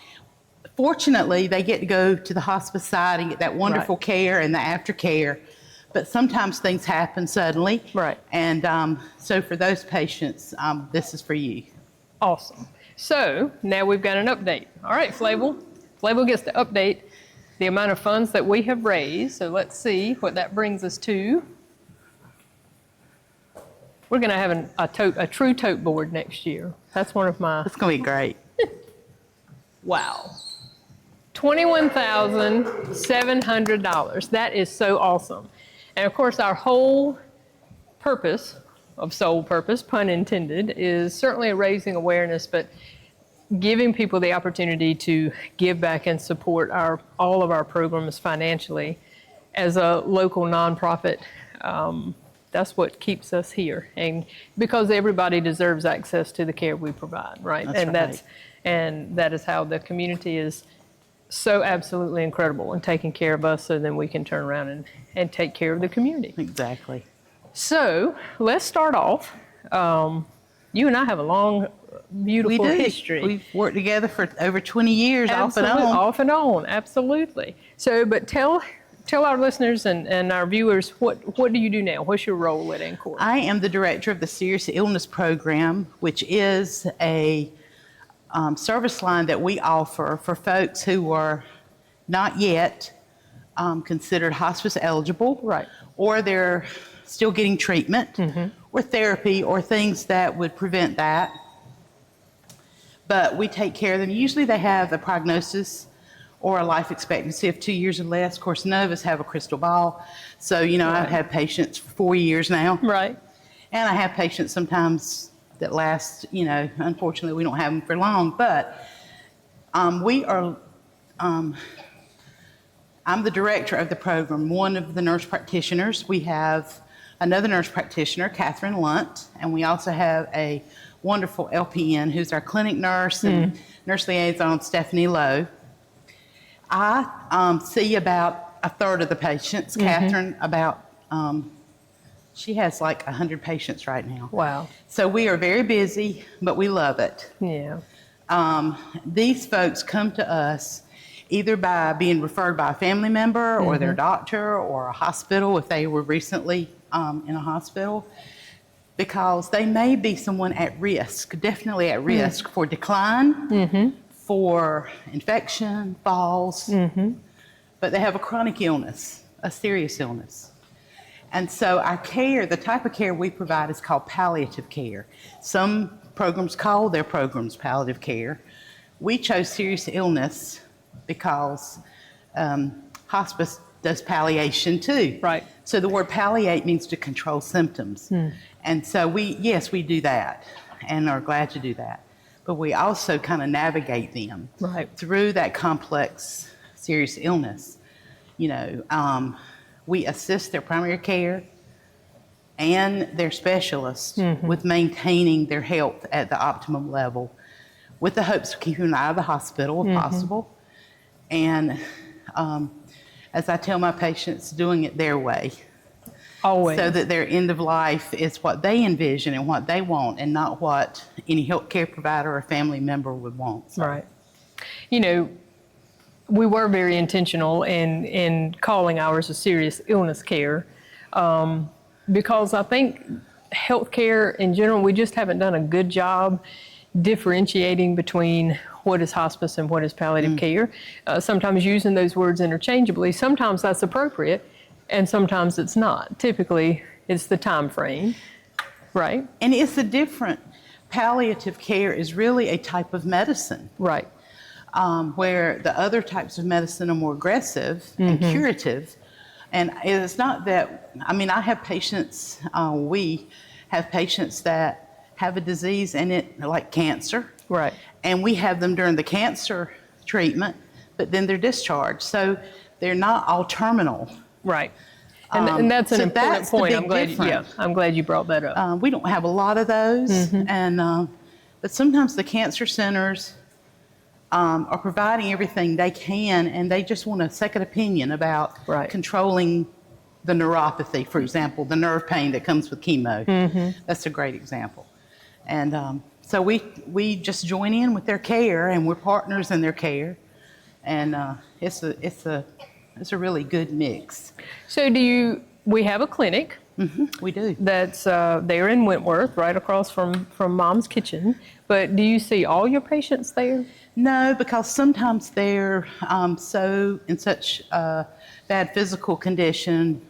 Speaker 11: Fortunately, they get to go to the hospice side and get that wonderful care and the aftercare, but sometimes things happen suddenly.
Speaker 1: Right.
Speaker 11: And so for those patients, this is for you.
Speaker 1: Awesome. So now we've got an update. All right, Flavel. Flavel gets to update the amount of funds that we have raised. So let's see what that brings us to. We're going to have a true tote board next year. That's one of my...
Speaker 11: It's going to be great.
Speaker 1: Wow. $21,700. That is so awesome. And of course, our whole purpose of Soul Purpose, pun intended, is certainly raising awareness, but giving people the opportunity to give back and support all of our programs financially. as a local nonprofit, that's what keeps us here. And because everybody deserves access to the care we provide, right? And that is how the community is so absolutely incredible in taking care of us, so then we can turn around and take care of the community.
Speaker 13: Exactly.
Speaker 1: So let's start off. You and I have a long, beautiful history.
Speaker 13: We've worked together for over 20 years,
Speaker 1: Absolutely,
Speaker 13: off and on.
Speaker 1: Off and on, absolutely. So, but tell our listeners and our viewers, what do you do now? What's your role at Ancora?
Speaker 13: I am the director of the Serious Illness Program, which is a service line that we offer for folks who are not yet considered hospice eligible,
Speaker 1: right?
Speaker 13: Or they're still getting treatment or therapy or things that would prevent that. But we take care of them. Usually they have a prognosis or a life expectancy of 2 years or less. Of course, none of us have a crystal ball. So, you know, I've had patients for 4 years now.
Speaker 1: Right.
Speaker 13: And I have patients sometimes that last, you know, unfortunately we don't have them for long, but I'm the director of the program, one of the nurse practitioners. We have another nurse practitioner, Catherine Lunt, and we also have a wonderful LPN who's our clinic nurse and nurse liaison, Stephanie Lowe. I see about a third of the patients. Catherine, about, she has like 100 patients right now.
Speaker 1: Wow.
Speaker 13: So we are very busy, but we love it.
Speaker 1: Yeah.
Speaker 13: These folks come to us either by being referred by a family member or their doctor or a hospital if they were recently in a hospital, because they may be someone at risk, definitely at risk for decline, for infection, falls, but they have a chronic illness, a serious illness. And so our care, the type of care we provide is called palliative care. Some programs call their programs palliative care. We chose serious illness because hospice does palliation too.
Speaker 1: Right.
Speaker 13: So the word palliate means to control symptoms. And so we do that and are glad to do that. But we also kind of navigate them through that complex serious illness. You know, we assist their primary care and their specialists with maintaining their health at the optimum level, with the hopes of keeping them out of the hospital if possible. And as I tell my patients, doing it their way.
Speaker 1: Always.
Speaker 13: So that their end of life is what they envision and what they want, and not what any healthcare provider or family member would want. So.
Speaker 1: Right. You know, we were very intentional in calling ours a serious illness care, because I think healthcare in general, we just haven't done a good job differentiating between what is hospice and what is palliative care. Sometimes using those words interchangeably, sometimes that's appropriate, and sometimes it's not. Typically, it's the time frame, right?
Speaker 13: And it's a different, palliative care is really a type of medicine.
Speaker 1: Right.
Speaker 13: Where the other types of medicine are more aggressive and curative. And it's not that, I mean, I have patients, we have patients that have a disease in it, like cancer.
Speaker 1: Right.
Speaker 13: And we have them during the cancer treatment, but then they're discharged. So they're not all terminal.
Speaker 1: Right. And that's an important point. I'm glad you brought that up.
Speaker 13: We don't have a lot of those. And but sometimes the cancer centers are providing everything they can, and they just want a second opinion about controlling the neuropathy, for example, the nerve pain that comes with chemo. That's a great example. And so we just join in with their care, and we're partners in their care, and it's a really good mix.
Speaker 1: So we have a clinic.
Speaker 13: We do.
Speaker 1: That's there in Wentworth, right across from Mom's Kitchen. But do you see all your patients there?
Speaker 13: No, because sometimes they're in such bad physical condition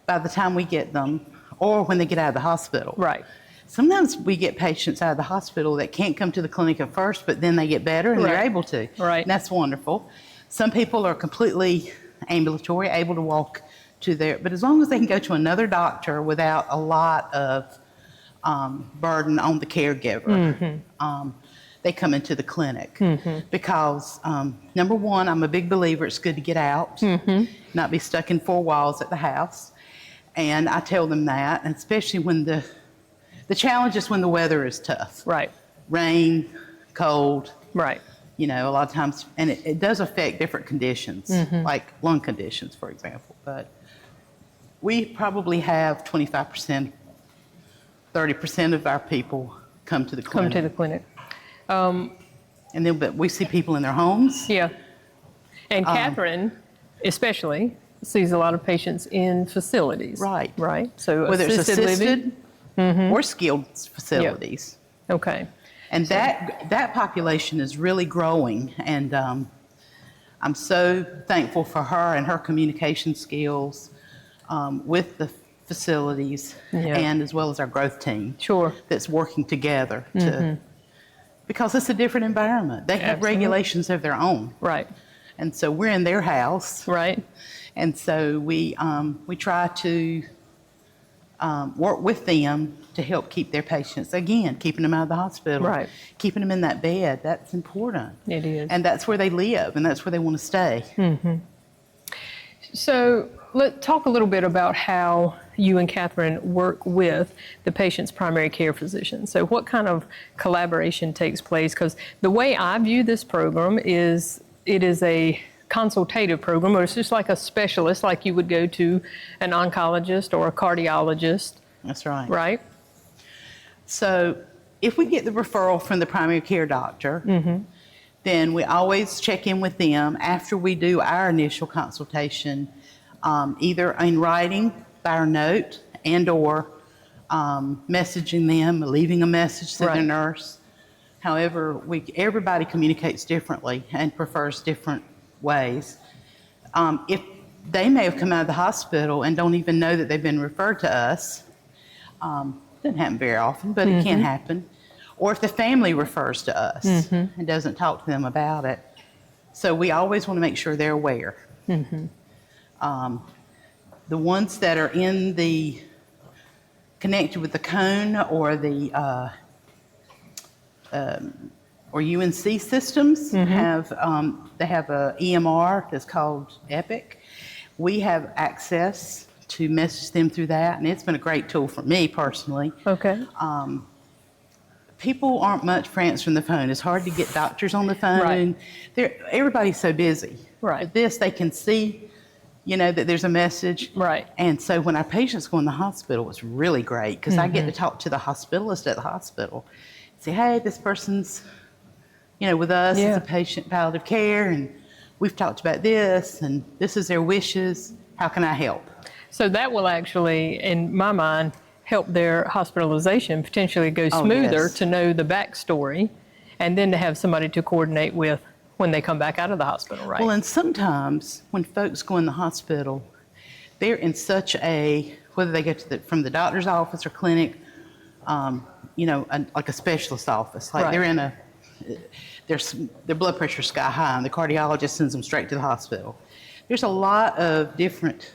Speaker 13: by the time we get them, or when they get out of the hospital.
Speaker 1: Right.
Speaker 13: Sometimes we get patients out of the hospital that can't come to the clinic at first, but then they get better and they're able to.
Speaker 1: Right.
Speaker 13: And that's wonderful. Some people are completely ambulatory, able to walk to their, but as long as they can go to another doctor without a lot of burden on the caregiver, they come into the clinic. Because number one, I'm a big believer it's good to get out, not be stuck in four walls at the house. And I tell them that, and especially when the challenge is when the weather is tough.
Speaker 1: Right.
Speaker 13: Rain, cold.
Speaker 1: Right.
Speaker 13: You know, a lot of times, and it does affect different conditions, like lung conditions, for example. But we probably have 25%, 30% of our people come to the clinic.
Speaker 1: Come to the clinic.
Speaker 13: And then, but we see people in their homes.
Speaker 1: Yeah. And Catherine, especially, sees a lot of patients in facilities.
Speaker 13: Right.
Speaker 1: Right. So
Speaker 13: whether it's assisted
Speaker 1: living.
Speaker 13: or skilled facilities.
Speaker 1: Yep. Okay.
Speaker 13: And that population is really growing, and I'm so thankful for her and her communication skills with the facilities and as well as our growth team.
Speaker 1: Sure.
Speaker 13: That's working together to, because it's a different environment. They have regulations of their own.
Speaker 1: Right.
Speaker 13: And so we're in their house.
Speaker 1: Right.
Speaker 13: And so we try to work with them to help keep their patients, again, keeping them out of the hospital,
Speaker 1: right,
Speaker 13: keeping them in that bed. That's important.
Speaker 1: It is.
Speaker 13: And that's where they live, and that's where they want to stay.
Speaker 1: So let's talk a little bit about how you and Catherine work with the patient's primary care physician. So what kind of collaboration takes place? Because the way I view this program is it is a consultative program, or it's just like a specialist, like you would go to an oncologist or a cardiologist.
Speaker 13: That's right.
Speaker 1: Right?
Speaker 13: So if we get the referral from the primary care doctor, then we always check in with them after we do our initial consultation, either in writing by our note and or messaging them, leaving a message to their nurse. However, everybody communicates differently and prefers different ways. If they may have come out of the hospital and don't even know that they've been referred to us, doesn't happen very often, but it can happen. Or if the family refers to us and doesn't talk to them about it. So we always want to make sure they're aware. The ones that are in the connected with the cone or the or UNC systems have they have a EMR that's called Epic. We have access to message them through that, and it's been a great tool for me personally.
Speaker 1: Okay.
Speaker 13: People aren't much for answering the phone. It's hard to get doctors on the phone.
Speaker 1: Right.
Speaker 13: Everybody's so busy.
Speaker 1: Right.
Speaker 13: But this, they can see, you know, that there's a message.
Speaker 1: Right.
Speaker 13: And so when our patients go in the hospital, it's really great because I get to talk to the hospitalist at the hospital. Say, hey, this person's, you know, with us as a patient palliative care, and we've talked about this, and this is their wishes. How can I help? So
Speaker 1: that will actually, in my mind, help their hospitalization potentially go smoother to know the backstory, and then to have somebody to coordinate with when they come back out of the hospital, right?
Speaker 13: Well, and sometimes when folks go in the hospital, they're in such a, whether they get to from the doctor's office or clinic, you know, like a specialist office, like they're in a, their blood pressure's sky high, and the cardiologist sends them straight to the hospital. There's a lot of different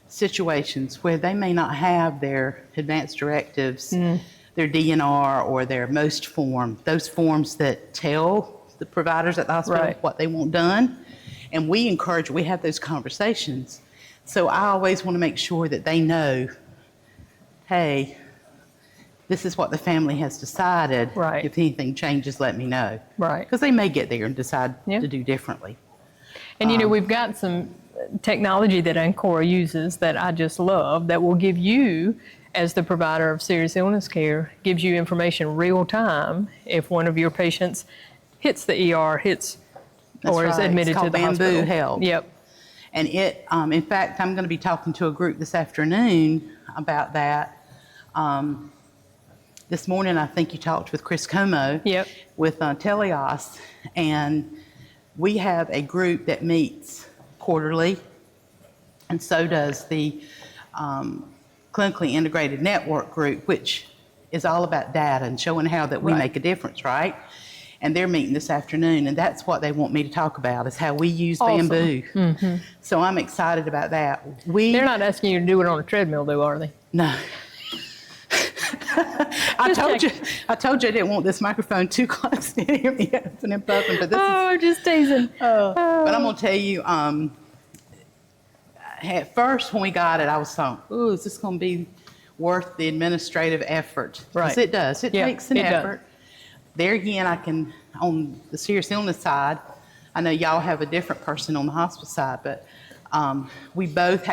Speaker 13: situations where they may not have their advanced directives, their DNR or their MOST form, those forms that tell the providers at the hospital what they want done. And we encourage, we have those conversations. So I always want to make sure that they know, hey, this is what the family has decided. If anything changes, let me know. Because they may get there and decide to do differently.
Speaker 1: And you know, we've got some technology that Ancora uses that I just love that will give you, as the provider of serious illness care, gives you information real time if one of your patients hits the ER, or is admitted to the hospital.
Speaker 13: Bamboo Health.
Speaker 1: Yep.
Speaker 13: And it, in fact, I'm going to be talking to a group this afternoon about that. This morning, I think you talked with Chris Como with Teleos, and we have a group that meets quarterly, and so does the Clinically Integrated Network group, which is all about data and showing how that we make a difference, right? And they're meeting this afternoon, and that's what they want me to talk about, is how we use bamboo. So I'm excited about that.
Speaker 1: They're not asking you to do it on a treadmill, though, are they?
Speaker 13: No. I told you I didn't want this microphone too close to hear me opening puffing, but this
Speaker 1: I'm just teasing.
Speaker 13: But I'm gonna tell you, at first when we got it, I was thought, "Ooh, is this gonna be worth the administrative effort?" Because it does. It takes an effort. There again, I can on the serious illness side. I know y'all have a different person on the hospice side, but we both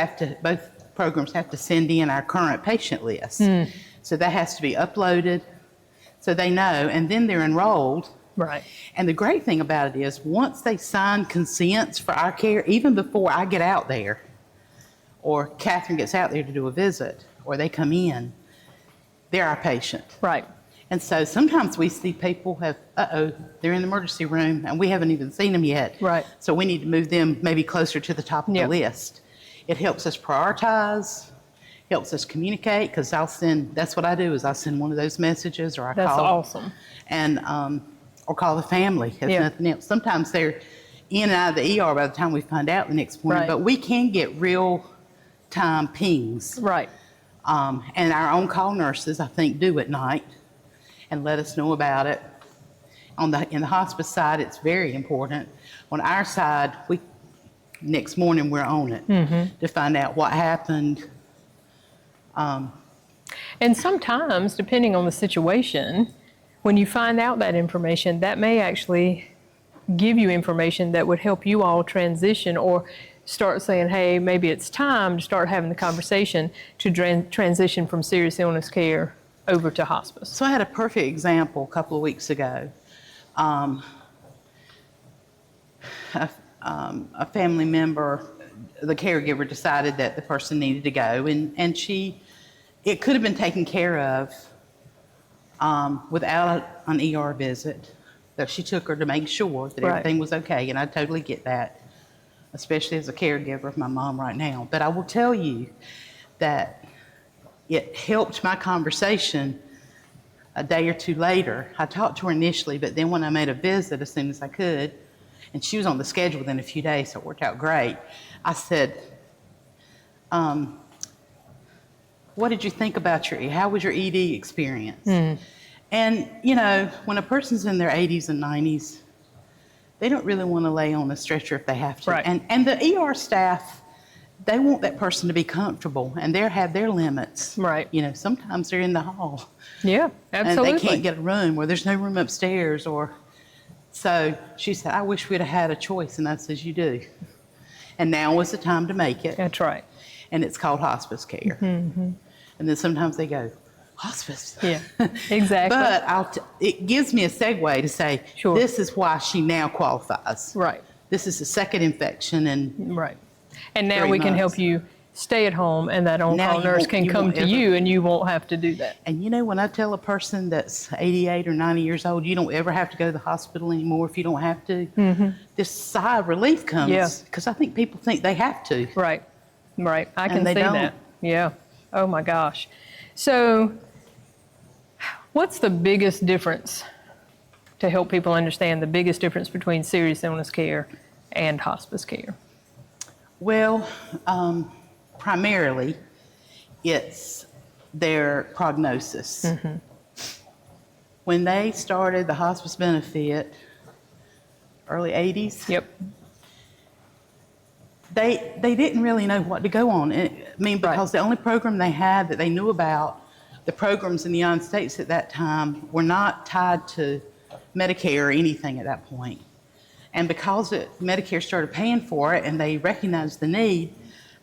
Speaker 13: programs have to send in our current patient list. So that has to be uploaded so they know, and then they're enrolled.
Speaker 1: Right.
Speaker 13: And the great thing about it is once they sign consents for our care, even before I get out there, or Catherine gets out there to do a visit, or they come in, they're our patient.
Speaker 1: Right.
Speaker 13: And so sometimes we see people they're in the emergency room and we haven't even seen them yet.
Speaker 1: Right.
Speaker 13: So we need to move them maybe closer to the top of the list. It helps us prioritize, helps us communicate, because that's what I do, is I send one of those messages, or I call.
Speaker 1: That's awesome.
Speaker 13: And, or call the family, if nothing else. Sometimes they're in and out of the ER by the time we find out the next morning, but we can get real-time pings.
Speaker 1: Right.
Speaker 13: And our on-call nurses, I think, do at night and let us know about it. In the hospice side, it's very important. On our side, next morning we're on it to find out what happened.
Speaker 1: And sometimes, depending on the situation, when you find out that information, that may actually give you information that would help you all transition, or start saying, hey, maybe it's time to start having the conversation to transition from serious illness care over to hospice.
Speaker 13: So I had a perfect example a couple of weeks ago. A family member, the caregiver, decided that the person needed to go, and it could have been taken care of without an ER visit. So she took her to make sure that everything was okay, and I totally get that, especially as a caregiver of my mom right now. But I will tell you that it helped my conversation a day or two later. I talked to her initially, but then when I made a visit as soon as I could, and she was on the schedule within a few days, so it worked out great, I said, what did you think about how was your ED experience? And, you know, when a person's in their 80s and 90s, they don't really want to lay on a stretcher if they have to.
Speaker 1: Right.
Speaker 13: And the ER staff, they want that person to be comfortable, and they have their limits.
Speaker 1: Right.
Speaker 13: You know, sometimes they're in the hall.
Speaker 1: Yeah, absolutely.
Speaker 13: And they can't get a room, or there's no room upstairs, so she said, I wish we'd have had a choice. And I said, you do. And now is the time to make it.
Speaker 1: That's right.
Speaker 13: And it's called hospice care. And then sometimes they go, hospice.
Speaker 1: Yeah, exactly.
Speaker 13: But it gives me a segue to say, this is why she now qualifies.
Speaker 1: Right.
Speaker 13: This is the second infection.
Speaker 1: And now we can help you stay at home, and that on-call nurse can come to you, and you won't have to do that.
Speaker 13: And you know, when I tell a person that's 88 or 90 years old, you don't ever have to go to the hospital anymore if you don't have to, this sigh of relief comes, because I think people think they have to.
Speaker 1: Right. I can see
Speaker 13: don't.
Speaker 1: that. Yeah. Oh my gosh. So what's the biggest difference, to help people understand the biggest difference between serious illness care and hospice care?
Speaker 13: Well, primarily, it's their prognosis. When they started the hospice benefit, early 80s, they didn't really know what to go on. Because the only program they had that they knew about, the programs in the United States at that time, were not tied to Medicare or anything at that point. And because Medicare started paying for it and they recognized the need,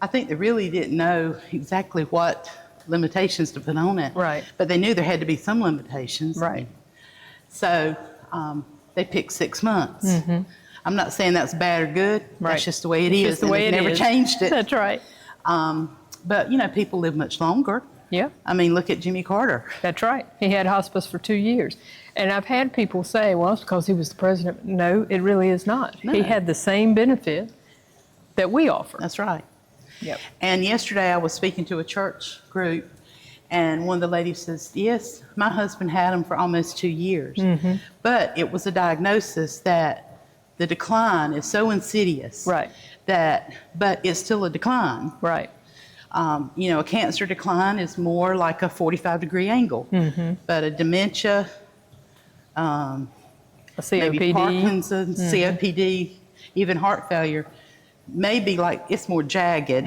Speaker 13: I think they really didn't know exactly what limitations to put on it.
Speaker 1: Right.
Speaker 13: But they knew there had to be some limitations.
Speaker 1: Right.
Speaker 13: So they picked 6 months. I'm not saying that's bad or good.
Speaker 1: Right.
Speaker 13: That's just the way it is.
Speaker 1: Just the way it
Speaker 13: never
Speaker 1: is.
Speaker 13: changed it.
Speaker 1: That's right.
Speaker 13: But, you know, people live much longer.
Speaker 1: Yeah.
Speaker 13: I mean, look at Jimmy Carter.
Speaker 1: That's right. He had hospice for 2 years. And I've had people say, well, it's because he was the president. No, it really is not.
Speaker 13: No.
Speaker 1: He had the same benefit that we offer.
Speaker 13: That's right.
Speaker 1: Yep.
Speaker 13: And yesterday I was speaking to a church group, and one of the ladies says, yes, my husband had them for almost 2 years. But it was a diagnosis that the decline is so insidious.
Speaker 1: Right.
Speaker 13: But it's still a decline.
Speaker 1: Right.
Speaker 13: You know, a cancer decline is more like a 45-degree angle, but a dementia,
Speaker 1: A
Speaker 13: maybe
Speaker 1: COPD.
Speaker 13: Parkinson's, COPD, even heart failure, may be like it's more jagged,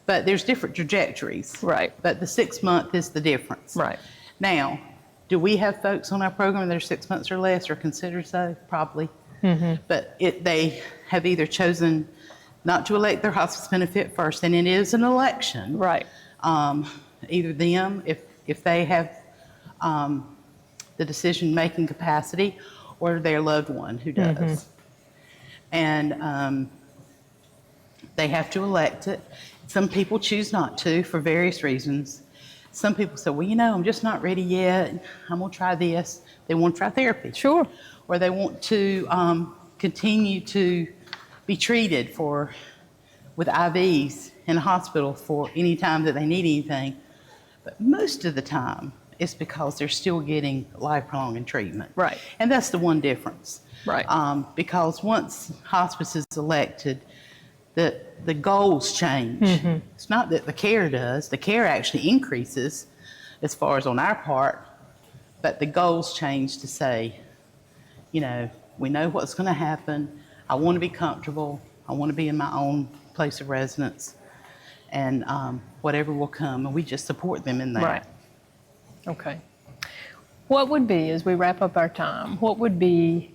Speaker 13: but there's different trajectories.
Speaker 1: Right.
Speaker 13: But the 6 month is the difference.
Speaker 1: Right.
Speaker 13: Now, do we have folks on our program that are 6 months or less or considered so? Probably. But they have either chosen not to elect their hospice benefit first, and it is an election.
Speaker 1: Right.
Speaker 13: Either them, if they have the decision-making capacity, or their loved one who does. And they have to elect it. Some people choose not to for various reasons. Some people say, well, you know, I'm just not ready yet. I'm going to try this. They want to try therapy.
Speaker 1: Sure.
Speaker 13: Or they want to continue to be treated with IVs in a hospital for any time that they need anything. But most of the time, it's because they're still getting life-prolonging treatment.
Speaker 1: Right.
Speaker 13: And that's the one difference.
Speaker 1: Right.
Speaker 13: Because once hospice is elected, the goals change. It's not that the care does. The care actually increases as far as on our part, but the goals change to say, you know, we know what's going to happen. I want to be comfortable. I want to be in my own place of residence, and whatever will come, and we just support them in that.
Speaker 1: Right. Okay. What would be, as we wrap up our time, what would be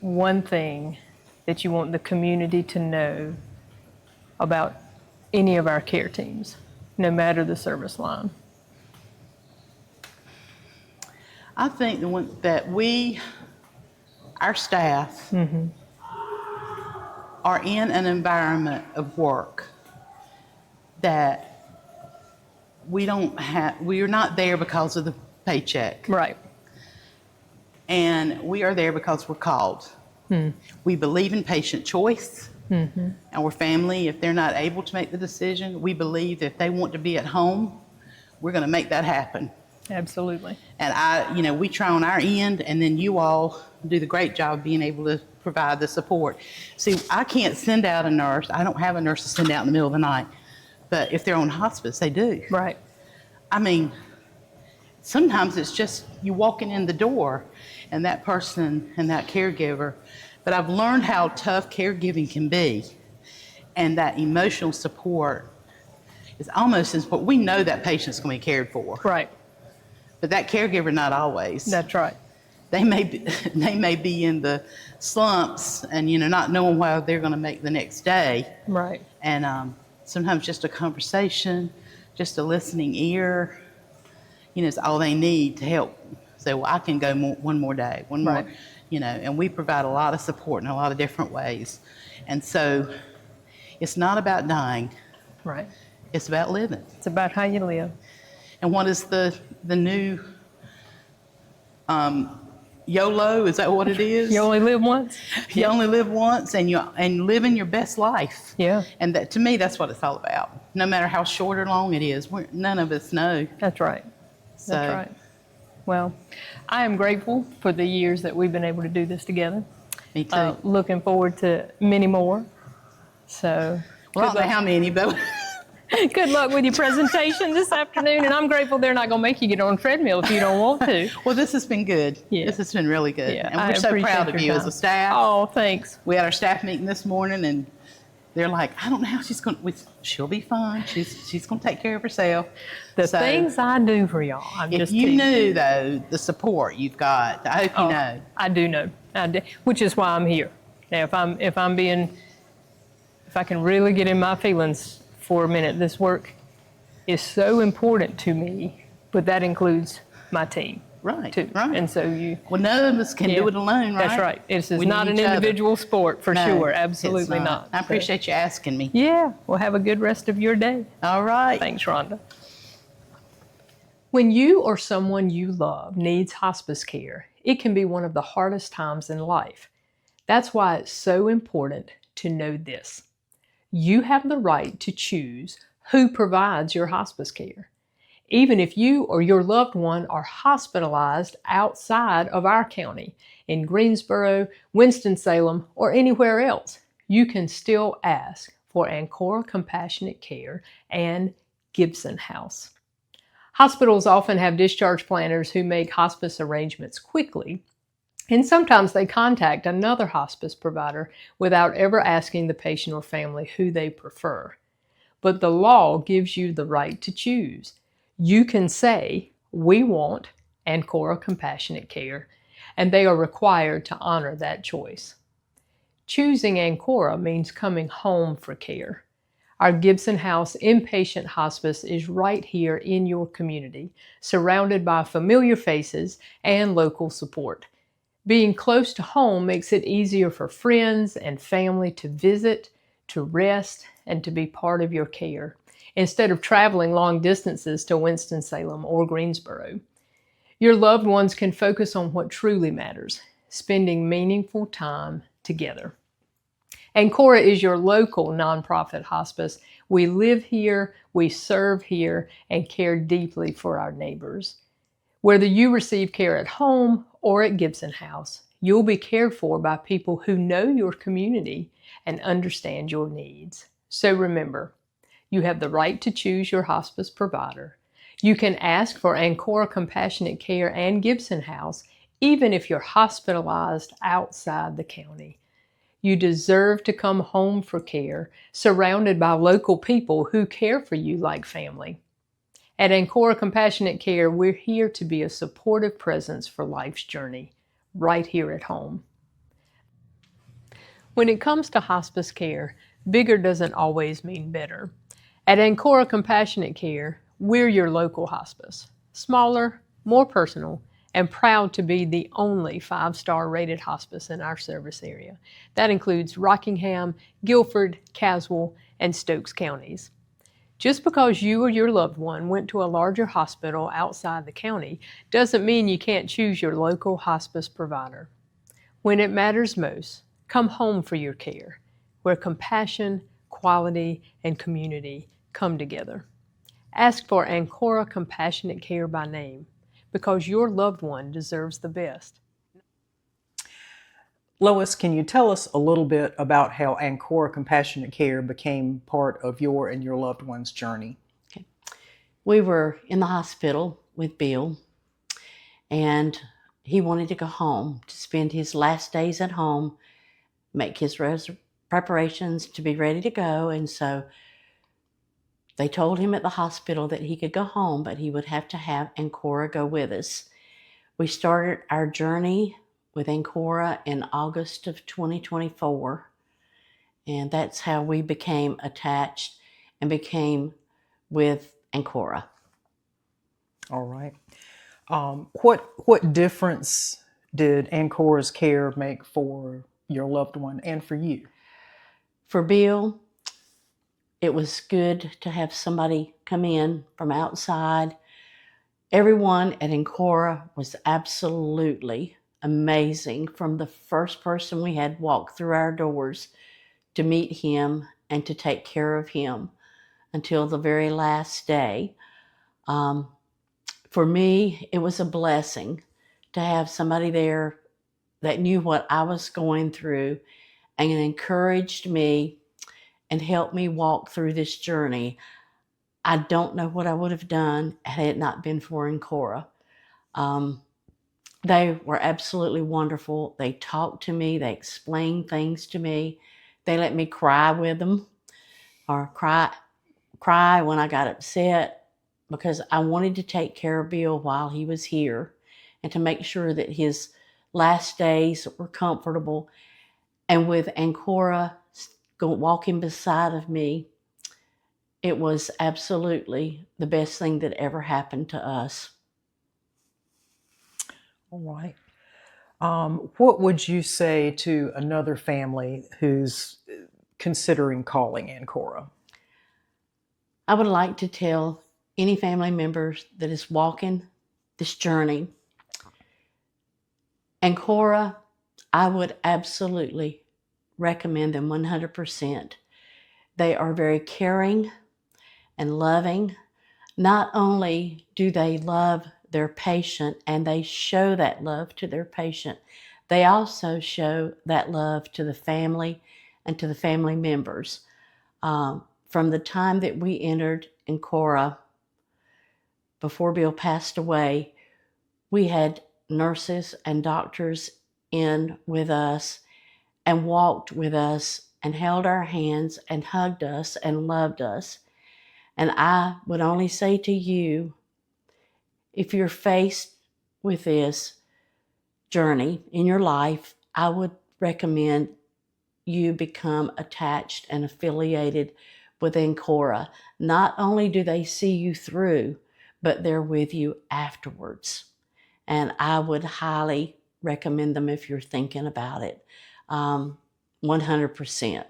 Speaker 1: one thing that you want the community to know about any of our care teams, no matter the service line?
Speaker 13: I think the one that our staff are in an environment of work that we are not there because of the paycheck.
Speaker 1: Right.
Speaker 13: And we are there because we're called. We believe in patient choice, and we're family. If they're not able to make the decision, we believe that if they want to be at home, we're going to make that happen.
Speaker 1: Absolutely.
Speaker 13: And we try on our end, and then you all do the great job of being able to provide the support. See, I can't send out a nurse. I don't have a nurse to send out in the middle of the night. But if they're on hospice, they do.
Speaker 1: Right.
Speaker 13: I mean, sometimes it's just you walking in the door and that person and that caregiver. But I've learned how tough caregiving can be, and that emotional support is almost as important. We know that patient's going to be cared for.
Speaker 1: Right.
Speaker 13: But that caregiver, not always.
Speaker 1: That's right.
Speaker 13: They may be in the slumps and, not knowing why they're going to make the next day.
Speaker 1: Right.
Speaker 13: And sometimes just a conversation, just a listening ear, is all they need to help say, well, I can go one more day, one more, and we provide a lot of support in a lot of different ways. And so it's not about dying.
Speaker 1: Right.
Speaker 13: It's about living.
Speaker 1: It's about how you live.
Speaker 13: And what is the new YOLO? Is that what it is?
Speaker 1: You only live once.
Speaker 13: You only live once, and living your best life.
Speaker 1: Yeah.
Speaker 13: And that, to me, that's what it's all about. No matter how short or long it is, none of us know.
Speaker 1: That's right.
Speaker 13: So,
Speaker 1: That's right. Well, I am grateful for the years that we've been able to do this together.
Speaker 13: Me too.
Speaker 1: Looking forward to many more. So,
Speaker 13: well, I don't know how many, but
Speaker 1: good luck with your presentation this afternoon. And I'm grateful they're not going to make you get on a treadmill if you don't want to.
Speaker 13: Well, this has been good.
Speaker 1: Yeah.
Speaker 13: This has been really good.
Speaker 1: Yeah,
Speaker 13: And we're so proud of you as a staff.
Speaker 1: Oh, thanks.
Speaker 13: We had our staff meeting this morning, and they're like, I don't know how she's going to, she'll be fine. She's going to take care of herself.
Speaker 1: The things I do for y'all,
Speaker 13: if you knew, though, the support you've got, I hope you know.
Speaker 1: I do know. I do, which is why I'm here. Now, if I can really get in my feelings for a minute, this work is so important to me, but that includes my team.
Speaker 13: Right,
Speaker 1: too.
Speaker 13: right.
Speaker 1: And so
Speaker 13: well, none of us can do it alone, right?
Speaker 1: That's right. It's
Speaker 13: We
Speaker 1: not
Speaker 13: need
Speaker 1: an
Speaker 13: each other.
Speaker 1: individual sport, for
Speaker 13: No,
Speaker 1: sure.
Speaker 13: it's
Speaker 1: Absolutely not.
Speaker 13: I appreciate you asking me.
Speaker 1: Yeah. Well, have a good rest of your day.
Speaker 13: All right.
Speaker 1: Thanks, Rhonda. When you or someone you love needs hospice care, it can be one of the hardest times in life. That's why it's so important to know this. You have the right to choose who provides your hospice care. Even if you or your loved one are hospitalized outside of our county, in Greensboro, Winston-Salem, or anywhere else, you can still ask for Ancora Compassionate Care and Gibson House. Hospitals often have discharge planners who make hospice arrangements quickly, and sometimes they contact another hospice provider without ever asking the patient or family who they prefer. But the law gives you the right to choose. You can say, "We want Ancora Compassionate Care," and they are required to honor that choice. Choosing Ancora means coming home for care. Our Gibson House Inpatient Hospice is right here in your community, surrounded by familiar faces and local support. Being close to home makes it easier for friends and family to visit, to rest, and to be part of your care, instead of traveling long distances to Winston-Salem or Greensboro. Your loved ones can focus on what truly matters, spending meaningful time together. Ancora is your local nonprofit hospice. We live here, we serve here, and care deeply for our neighbors. Whether you receive care at home or at Gibson House, you'll be cared for by people who know your community and understand your needs. So remember, you have the right to choose your hospice provider. You can ask for Ancora Compassionate Care and Gibson House, even if you're hospitalized outside the county. You deserve to come home for care, surrounded by local people who care for you like family. At Ancora Compassionate Care, we're here to be a supportive presence for life's journey, right here at home. When it comes to hospice care, bigger doesn't always mean better. At Ancora Compassionate Care, we're your local hospice. Smaller, more personal, and proud to be the only 5-star rated hospice in our service area. That includes Rockingham, Guilford, Caswell, and Stokes counties. Just because you or your loved one went to a larger hospital outside the county doesn't mean you can't choose your local hospice provider. When it matters most, come home for your care, where compassion, quality, and community come together. Ask for Ancora Compassionate Care by name, because your loved one deserves the best.
Speaker 2: Lois, can you tell us a little bit about how Ancora Compassionate Care became part of your and your loved one's journey?
Speaker 7: Okay. We were in the hospital with Bill, and he wanted to go home to spend his last days at home, make his preparations to be ready to go. And so they told him at the hospital that he could go home, but he would have to have Ancora go with us. We started our journey with Ancora in August of 2024, and that's how we became attached and became with Ancora.
Speaker 2: All right. What difference did Ancora's care make for your loved one and for you?
Speaker 7: For Bill, it was good to have somebody come in from outside. Everyone at Ancora was absolutely amazing, from the first person we had walk through our doors to meet him and to take care of him until the very last day. For me, it was a blessing to have somebody there that knew what I was going through and encouraged me and helped me walk through this journey. I don't know what I would have done had it not been for Ancora. They were absolutely wonderful. They talked to me. They explained things to me. They let me cry with them, or cry when I got upset, because I wanted to take care of Bill while he was here and to make sure that his last days were comfortable. And with Ancora walking beside of me, it was absolutely the best thing that ever happened to us.
Speaker 2: All right. What would you say to another family who's considering calling Ancora?
Speaker 7: I would like to tell any family members that is walking this journey, Ancora, I would absolutely recommend them 100%. They are very caring and loving. Not only do they love their patient and they show that love to their patient, they also show that love to the family and to the family members. From the time that we entered Ancora, before Bill passed away, we had nurses and doctors in with us and walked with us and held our hands and hugged us and loved us. And I would only say to you, if you're faced with this journey in your life, I would recommend you become attached and affiliated with Ancora. Not only do they see you through, but they're with you afterwards. And I would highly recommend them if you're thinking about it. 100%.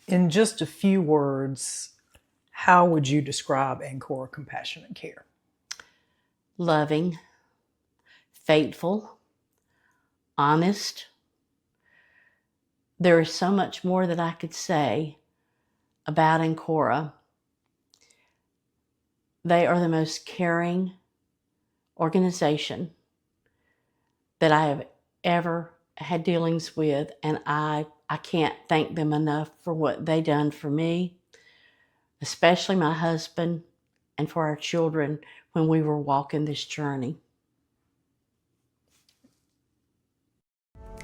Speaker 2: In just a few words, how would you describe Ancora Compassionate Care?
Speaker 7: Loving, faithful, honest. There is so much more that I could say about Ancora. They are the most caring organization that I have ever had dealings with, and I can't thank them enough for what they done for me, especially my husband, and for our children when we were walking this journey.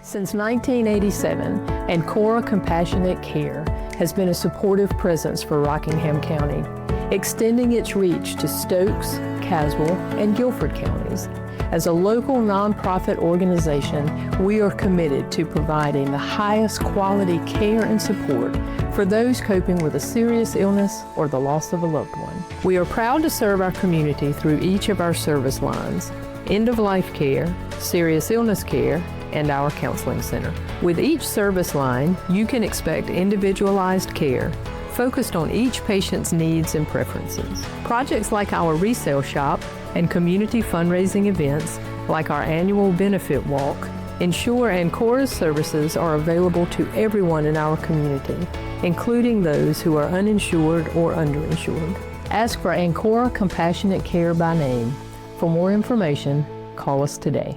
Speaker 1: Since 1987, Ancora Compassionate Care has been a supportive presence for Rockingham County, extending its reach to Stokes, Caswell, and Guilford counties. As a local nonprofit organization, we are committed to providing the highest quality care and support for those coping with a serious illness or the loss of a loved one. We are proud to serve our community through each of our service lines: end-of-life care, serious illness care, and our counseling center. With each service line, you can expect individualized care focused on each patient's needs and preferences. Projects like our resale shop and community fundraising events, like our annual benefit walk, ensure Ancora's services are available to everyone in our community, including those who are uninsured or underinsured. Ask for Ancora Compassionate Care by name. For more information, call us today.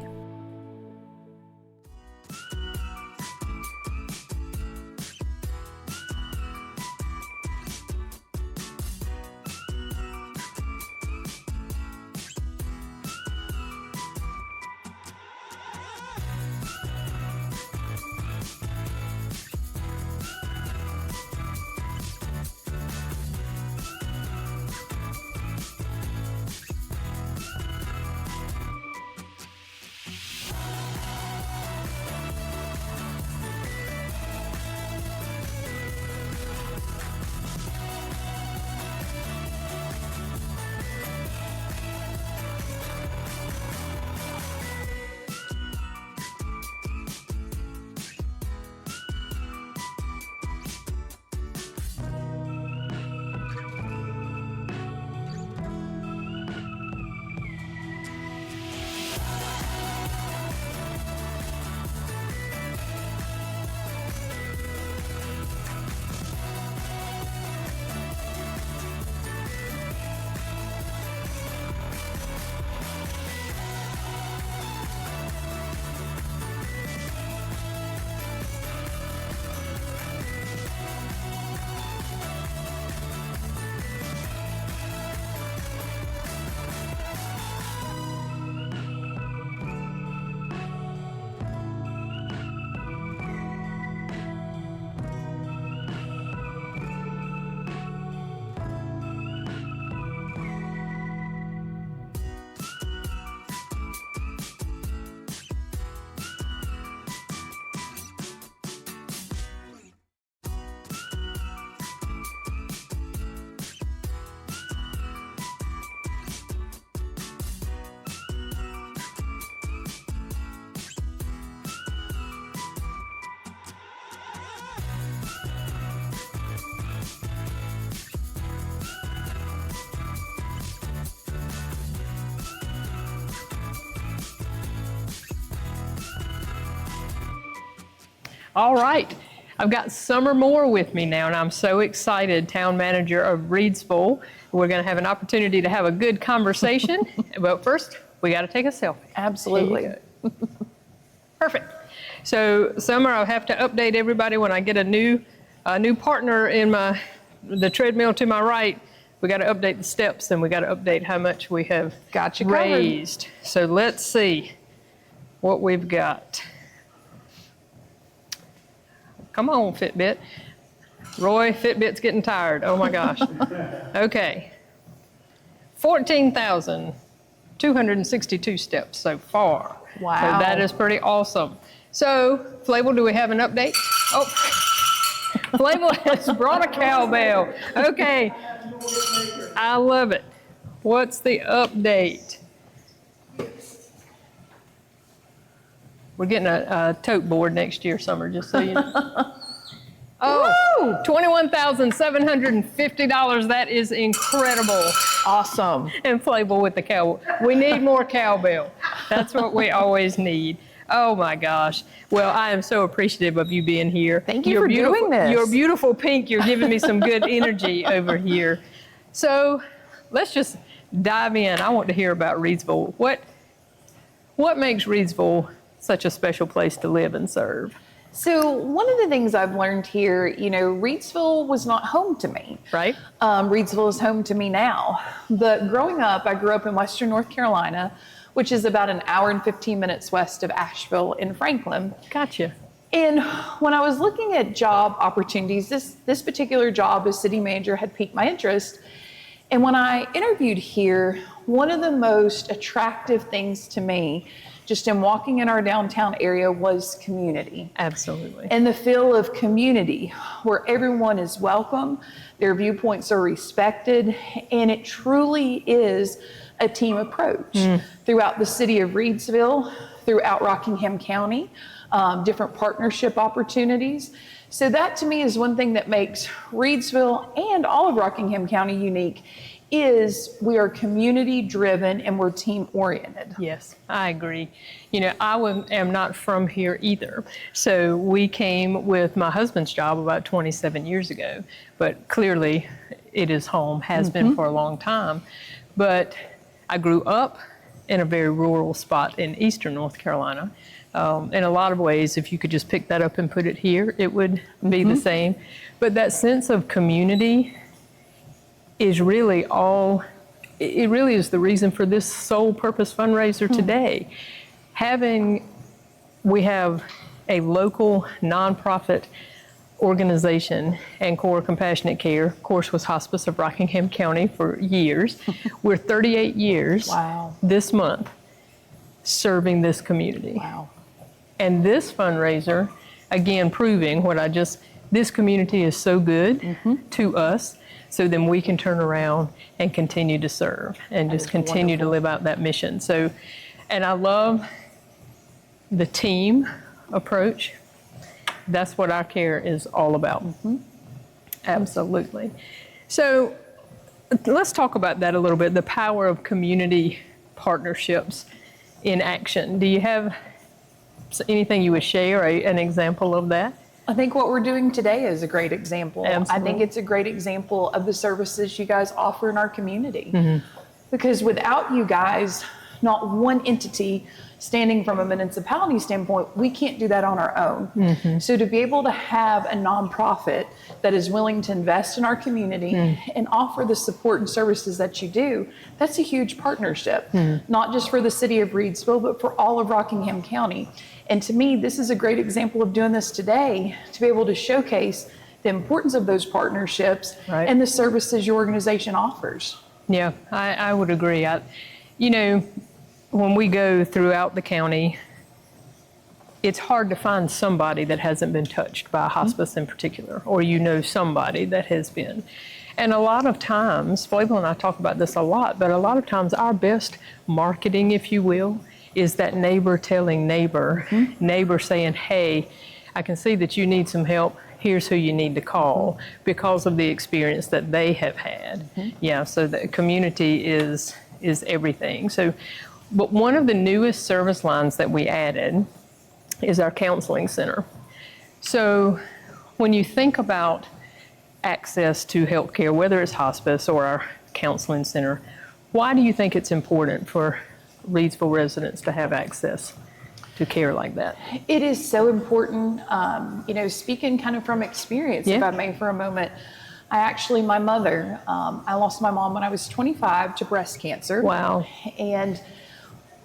Speaker 1: All right, I've got Summer Moore with me now, and I'm so excited, town manager of Reedsville. We're going to have an opportunity to have a good conversation, but first, we got to take a selfie.
Speaker 5: Absolutely.
Speaker 1: Perfect. So Summer, I'll have to update everybody when I get a new partner in the treadmill to my right. We got to update the steps, and we got to update how much we have raised. So let's see what we've got. Come on, Fitbit. Roy, Fitbit's getting tired. Oh my gosh. Okay. 14,262 steps so far.
Speaker 14: Wow.
Speaker 1: So that is pretty awesome. So, Flavel, do we have an update? Oh, Flavel has brought a cowbell. Okay. I love it. What's the update? We're getting a tote board next year, Summer, just so you know. Oh, $21,750. That is incredible.
Speaker 14: Awesome.
Speaker 1: And Flavel with the cowbell. We need more cowbell. That's what we always need. Oh my gosh. Well, I am so appreciative of you being here.
Speaker 14: Thank you for doing this.
Speaker 1: You're beautiful pink. You're giving me some good energy over here. So let's just dive in. I want to hear about Reidsville. What makes Reidsville such a special place to live and serve?
Speaker 14: So one of the things I've learned here, Reidsville was not home to me.
Speaker 1: Right.
Speaker 14: Reidsville is home to me now. But growing up, I grew up in Western North Carolina, which is about an hour and 15 minutes west of Asheville in Franklin.
Speaker 1: Gotcha.
Speaker 14: And when I was looking at job opportunities, this particular job as city manager had piqued my interest. And when I interviewed here, one of the most attractive things to me, just in walking in our downtown area, was community.
Speaker 1: Absolutely.
Speaker 14: And the feel of community, where everyone is welcome, their viewpoints are respected, and it truly is a team approach throughout the city of Reidsville, throughout Rockingham County, different partnership opportunities. So that to me is one thing that makes Reidsville and all of Rockingham County unique, is we are community driven and we're team oriented.
Speaker 1: Yes, I agree. I am not from here either. So we came with my husband's job about 27 years ago, but clearly it is home, has been for a long time. But I grew up in a very rural spot in eastern North Carolina. In a lot of ways, if you could just pick that up and put it here, it would be the same. But that sense of community is really it really is the reason for this sole purpose fundraiser today. We have a local nonprofit organization, Ancora Compassionate Care, of course, was Hospice of Rockingham County for years. We're 38 years this month serving this community.
Speaker 14: Wow.
Speaker 1: And this fundraiser, again, proving this community is so good to us, so then we can turn around and continue to serve and just continue to live out that mission. So, and I love the team approach. That's what our care is all about. Absolutely. So let's talk about that a little bit, the power of community partnerships in action. Do you have anything you would share, an example of that?
Speaker 14: I think what we're doing today is a great example.
Speaker 1: Absolutely.
Speaker 14: I think it's a great example of the services you guys offer in our community. Because without you guys, not one entity standing from a municipality standpoint, we can't do that on our own. So to be able to have a nonprofit that is willing to invest in our community and offer the support and services that you do, that's a huge partnership, not just for the city of Reidsville, but for all of Rockingham County. And to me, this is a great example of doing this today, to be able to showcase the importance of those partnerships and the services your organization offers.
Speaker 1: Yeah, I would agree. When we go throughout the county, it's hard to find somebody that hasn't been touched by a hospice in particular, or somebody that has been. And a lot of times, Flavel and I talk about this a lot, but a lot of times our best marketing, if you will, is that neighbor telling neighbor, neighbor saying, hey, I can see that you need some help. Here's who you need to call, because of the experience that they have had. Yeah, so the community is everything. So, but one of the newest service lines that we added is our counseling center. So when you think about access to healthcare, whether it's hospice or our counseling center, why do you think it's important for Reidsville residents to have access to care like that.
Speaker 14: It is so important. Speaking kind of from experience, if I may, for a moment, my mother, I lost my mom when I was 25 to breast cancer.
Speaker 1: Wow.
Speaker 14: And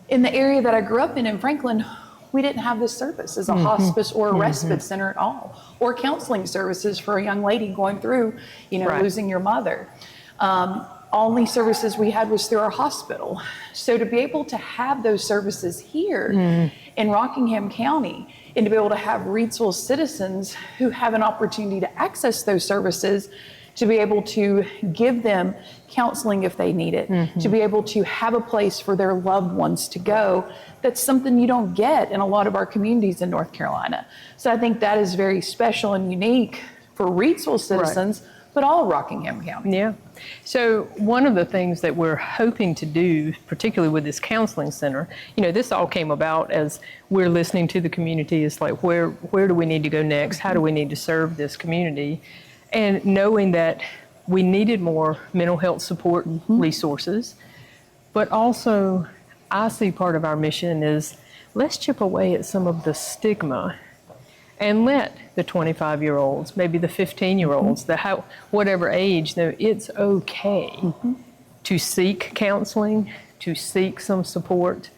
Speaker 14: in the area that I grew up in Franklin, we didn't have this service as a hospice or a respite center at all, or counseling services for a young lady going through, losing your mother. Only services we had was through our hospital. So to be able to have those services here in Rockingham County, and to be able to have Reidsville citizens who have an opportunity to access those services, to be able to give them counseling if they need it, to be able to have a place for their loved ones to go, that's something you don't get in a lot of our communities in North Carolina. So I think that is very special and unique for Reidsville citizens, but all Rockingham County.
Speaker 1: Yeah. So one of the things that we're hoping to do, particularly with this counseling center, this all came about as we're listening to the community. It's like, where do we need to go next? How do we need to serve this community? And knowing that we needed more mental health support resources, but also I see part of our mission is let's chip away at some of the stigma and let the 25-year-olds, maybe the 15-year-olds, whatever age, know it's okay to seek counseling, to seek some support.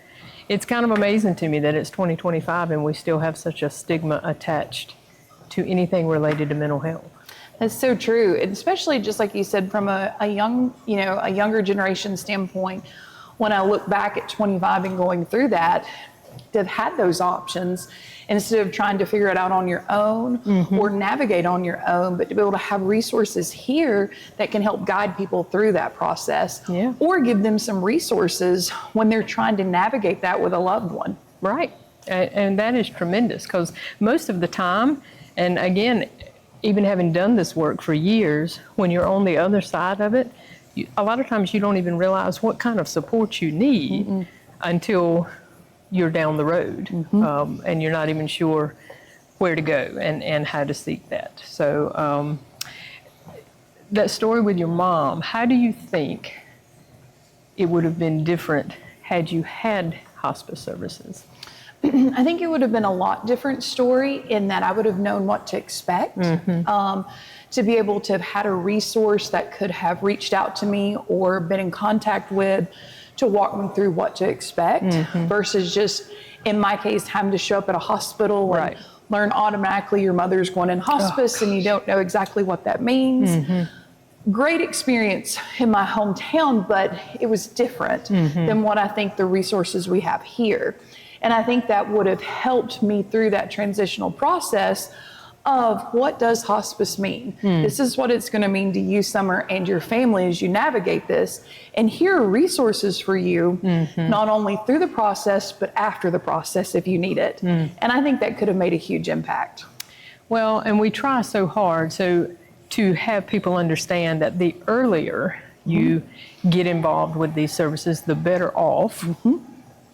Speaker 1: It's kind of amazing to me that it's 2025 and we still have such a stigma attached to anything related to mental health.
Speaker 14: That's so true, and especially just like you said, from a younger generation standpoint. When I look back at 25 and going through that, to have had those options instead of trying to figure it out on your own or navigate on your own, but to be able to have resources here that can help guide people through that process, or give them some resources when they're trying to navigate that with a loved one.
Speaker 1: Right, and that is tremendous, because most of the time, and again, even having done this work for years, when you're on the other side of it, a lot of times you don't even realize what kind of support you need until you're down the road, and you're not even sure where to go and how to seek that. So that story with your mom, how do you think it would have been different had you had hospice services?
Speaker 14: I think it would have been a lot different story in that I would have known what to expect. To be able to have had a resource that could have reached out to me or been in contact with to walk me through what to expect versus just, in my case, having to show up at a hospital and learn automatically your mother's going in hospice and you don't know exactly what that means. Great experience in my hometown, but it was different than what I think the resources we have here. And I think that would have helped me through that transitional process of what does hospice mean? This is what it's going to mean to you, Summer, and your family as you navigate this. And here are resources for you, not only through the process, but after the process if you need it. And I think that could have made a huge impact.
Speaker 1: Well, and we try so hard to have people understand that the earlier you get involved with these services, the better off.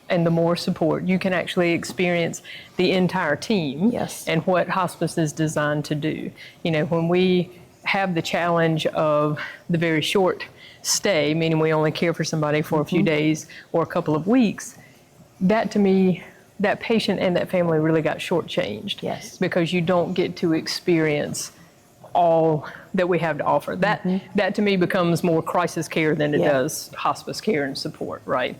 Speaker 1: And the more support you can actually experience the entire team and what hospice is designed to do. When we have the challenge of the very short stay, meaning we only care for somebody for a few days or a couple of weeks, that to me, that patient and that family really got shortchanged because you don't get to experience all that we have to offer. That to me becomes more crisis care than it does hospice care and support, right?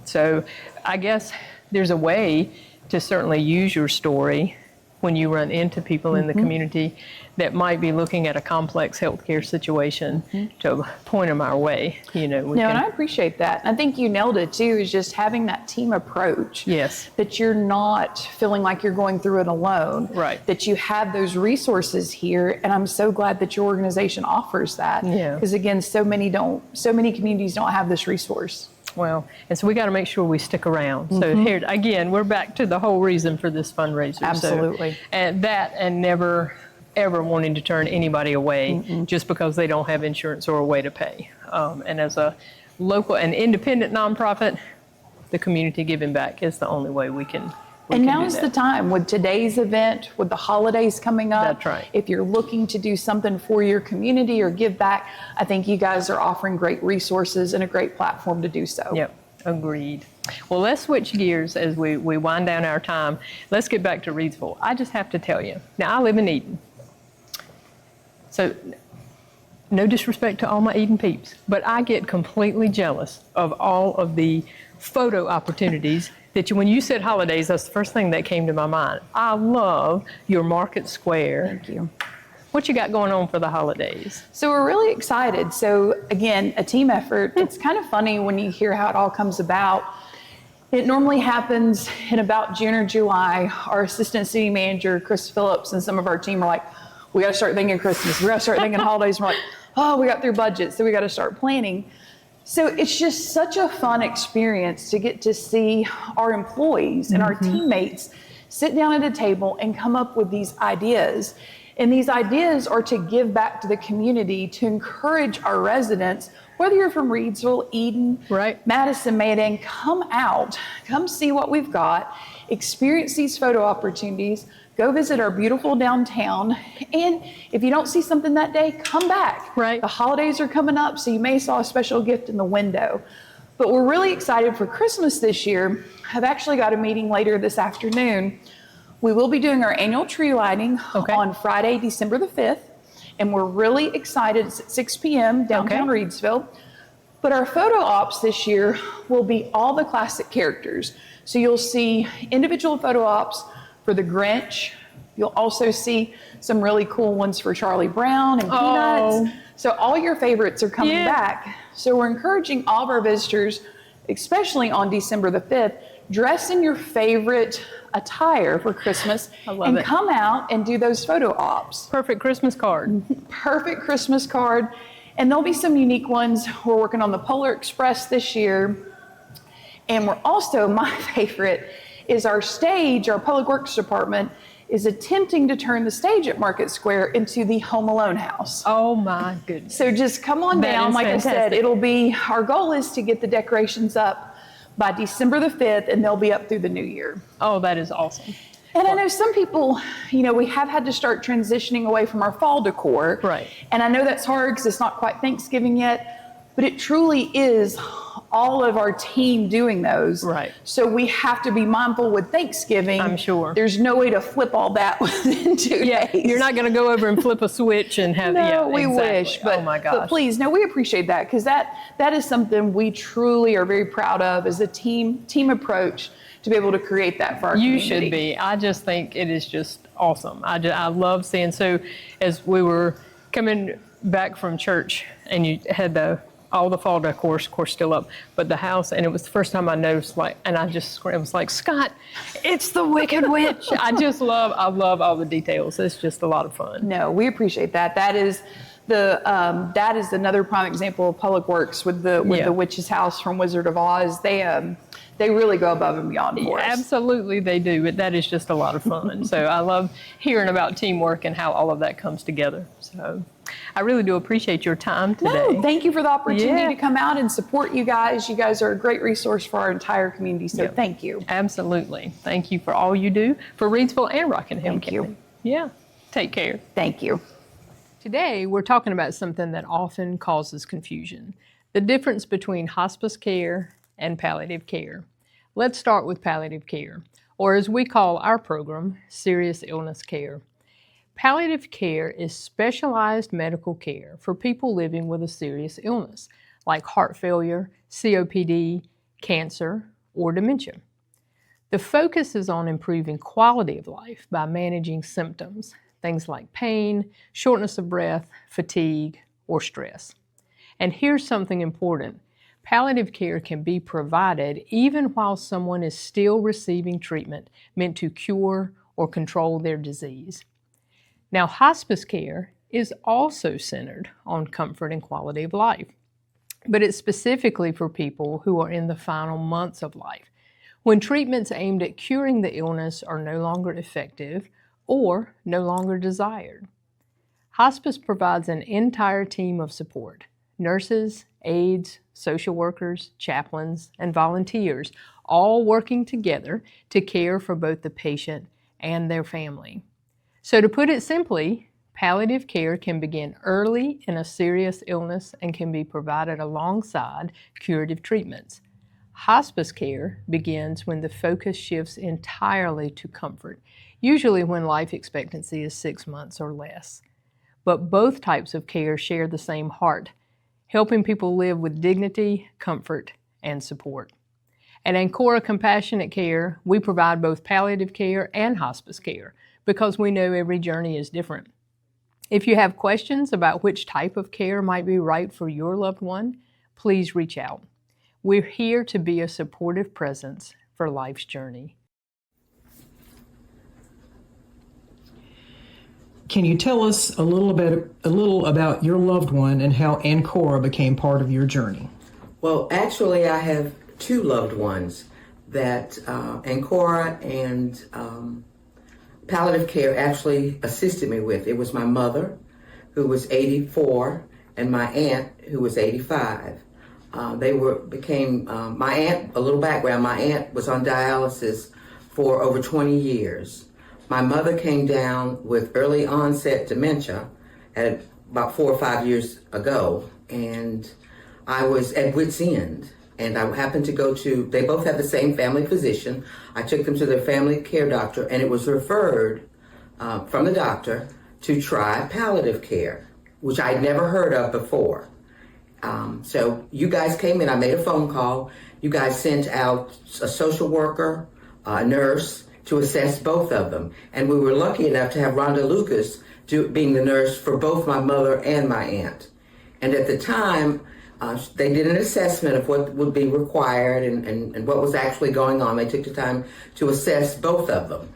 Speaker 1: So I guess there's a way to certainly use your story when you run into people in the community that might be looking at a complex healthcare situation to point them our way.
Speaker 14: And I appreciate that. I think you nailed it too, is just having that team approach. That you're not feeling like you're going through it alone. That you have those resources here. And I'm so glad that your organization offers that. Because again, so many communities don't have this resource.
Speaker 1: Well, and so we got to make sure we stick around. So here, again, we're back to the whole reason for this fundraiser.
Speaker 14: Absolutely.
Speaker 1: So, and never, ever wanting to turn anybody away just because they don't have insurance or a way to pay. And as a local and independent nonprofit, the community giving back is the only way we can.
Speaker 14: And now is the time with today's event, with the holidays coming up.
Speaker 1: That's right.
Speaker 14: If you're looking to do something for your community or give back, I think you guys are offering great resources and a great platform to do so.
Speaker 1: Yep, agreed. Well, let's switch gears as we wind down our time. Let's get back to Reidsville. I just have to tell you, now I live in Eden. So no disrespect to all my Eden peeps, but I get completely jealous of all of the photo opportunities that when you said holidays, that's the first thing that came to my mind. I love your Market Square.
Speaker 14: Thank you.
Speaker 1: What you got going on for the holidays?
Speaker 14: So we're really excited. So again, a team effort. It's kind of funny when you hear how it all comes about. It normally happens in about June or July. Our assistant city manager, Chris Phillips, and some of our team are like, we got to start thinking Christmas. We got to start thinking holidays. And we're like, oh, we got through budget, so we got to start planning. So it's just such a fun experience to get to see our employees and our teammates sit down at a table and come up with these ideas. And these ideas are to give back to the community, to encourage our residents, whether you're from Reidsville, Eden, Madison, Maydan, come out, come see what we've got, experience these photo opportunities, go visit our beautiful downtown, and if you don't see something that day, come back. The holidays are coming up, so you may saw a special gift in the window. But we're really excited for Christmas this year. I've actually got a meeting later this afternoon. We will be doing our annual tree lighting on Friday, December the 5th, and we're really excited. It's at 6 p.m. downtown Reidsville. But our photo ops this year will be all the classic characters. So you'll see individual photo ops for the Grinch. You'll also see some really cool ones for Charlie Brown and Peanuts. So all your favorites are coming back. So we're encouraging all of our visitors, especially on December the 5th, dress in your favorite attire for Christmas and come out and do those photo ops.
Speaker 1: Perfect Christmas card.
Speaker 14: Perfect Christmas card. And there'll be some unique ones. We're working on the Polar Express this year. And we're also, my favorite is our stage, our Public Works Department is attempting to turn the stage at Market Square into the Home Alone house.
Speaker 1: Oh my goodness.
Speaker 14: So just come on down. Like I said, it'll be, our goal is to get the decorations up by December the 5th, and they'll be up through the new year.
Speaker 1: Oh, that is awesome.
Speaker 14: And I know some people, you know, we have had to start transitioning away from our fall decor. And I know that's hard because it's not quite Thanksgiving yet, but it truly is all of our team doing those. So we have to be mindful with Thanksgiving.
Speaker 1: I'm sure.
Speaker 14: There's no way to flip all that within 2 days.
Speaker 1: You're not going to go over and flip a switch and have,
Speaker 14: we wish, but,
Speaker 1: oh my gosh.
Speaker 14: But please, no, we appreciate that because that is something we truly are very proud of as a team approach to be able to create that for our community.
Speaker 1: You should be. I just think it is just awesome. I love seeing, so as we were coming back from church and you had all the fall decor, of course, still up, but the house, and it was the first time I noticed, and I just screamed, it was like, Scott, it's the Wicked Witch. I love all the details. It's just a lot of fun.
Speaker 14: No, we appreciate that. That is another prime example of Public Works with the witch's house from Wizard of Oz. They really go above and beyond for us.
Speaker 1: Absolutely, they do, but that is just a lot of fun. So I love hearing about teamwork and how all of that comes together. So I really do appreciate your time today.
Speaker 14: No, thank you for the opportunity to come out and support you guys. You guys are a great resource for our entire community, so thank you.
Speaker 1: Absolutely. Thank you for all you do for Reidsville and Rockingham County.
Speaker 14: Thank you.
Speaker 1: Yeah, take care.
Speaker 14: Thank you.
Speaker 1: Today, we're talking about something that often causes confusion, the difference between hospice care and palliative care. Let's start with palliative care, or as we call our program, serious illness care. Palliative care is specialized medical care for people living with a serious illness, like heart failure, COPD, cancer, or dementia. The focus is on improving quality of life by managing symptoms, things like pain, shortness of breath, fatigue, or stress. And here's something important. Palliative care can be provided even while someone is still receiving treatment meant to cure or control their disease. Now, hospice care is also centered on comfort and quality of life, but it's specifically for people who are in the final months of life, when treatments aimed at curing the illness are no longer effective or no longer desired. Hospice provides an entire team of support: nurses, aides, social workers, chaplains, and volunteers, all working together to care for both the patient and their family. So to put it simply, palliative care can begin early in a serious illness and can be provided alongside curative treatments. Hospice care begins when the focus shifts entirely to comfort, usually when life expectancy is 6 months or less. But both types of care share the same heart, helping people live with dignity, comfort, and support. At Ancora Compassionate Care, we provide both palliative care and hospice care because we know every journey is different. If you have questions about which type of care might be right for your loved one, please reach out. We're here to be a supportive presence for life's journey.
Speaker 2: Can you tell us a little about your loved one and how Ancora became part of your journey?
Speaker 15: Well, actually, I have two loved ones that Ancora and palliative care actually assisted me with. It was my mother, who was 84, and my aunt, who was 85. My aunt, a little background, my aunt was on dialysis for over 20 years. My mother came down with early onset dementia at about 4 or 5 years ago, and I was at wit's end. And I happened to they both had the same family physician. I took them to their family care doctor, and it was referred from the doctor to try palliative care, which I'd never heard of before. So you guys came in, I made a phone call. You guys sent out a social worker, a nurse, to assess both of them. And we were lucky enough to have Rhonda Lucas being the nurse for both my mother and my aunt. And at the time, they did an assessment of what would be required and what was actually going on. They took the time to assess both of them.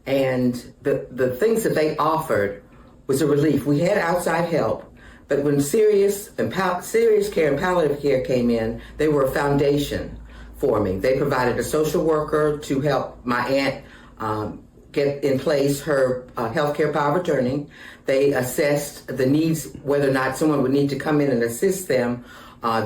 Speaker 15: And the things that they offered was a relief. We had outside help, but when serious care and palliative care came in, they were a foundation for me. They provided a social worker to help my aunt get in place her healthcare power of attorney. They assessed the needs, whether or not someone would need to come in and assist them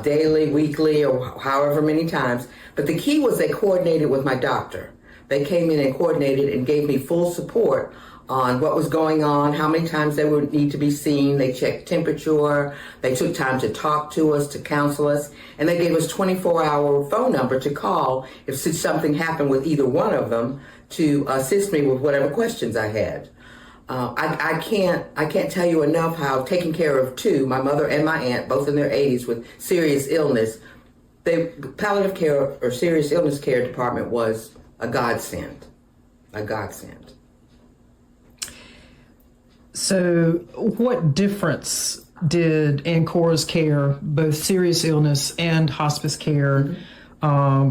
Speaker 15: daily, weekly, or however many times. But the key was they coordinated with my doctor. They came in and coordinated and gave me full support on what was going on, how many times they would need to be seen. They checked temperature. They took time to talk to us, to counsel us, and they gave us 24-hour phone number to call if something happened with either one of them to assist me with whatever questions I had. I can't tell you enough how taking care of two, my mother and my aunt, both in their 80s with serious illness, the palliative care or serious illness care department was a godsend, a godsend.
Speaker 2: So what difference did Ancora's care, both serious illness and hospice care,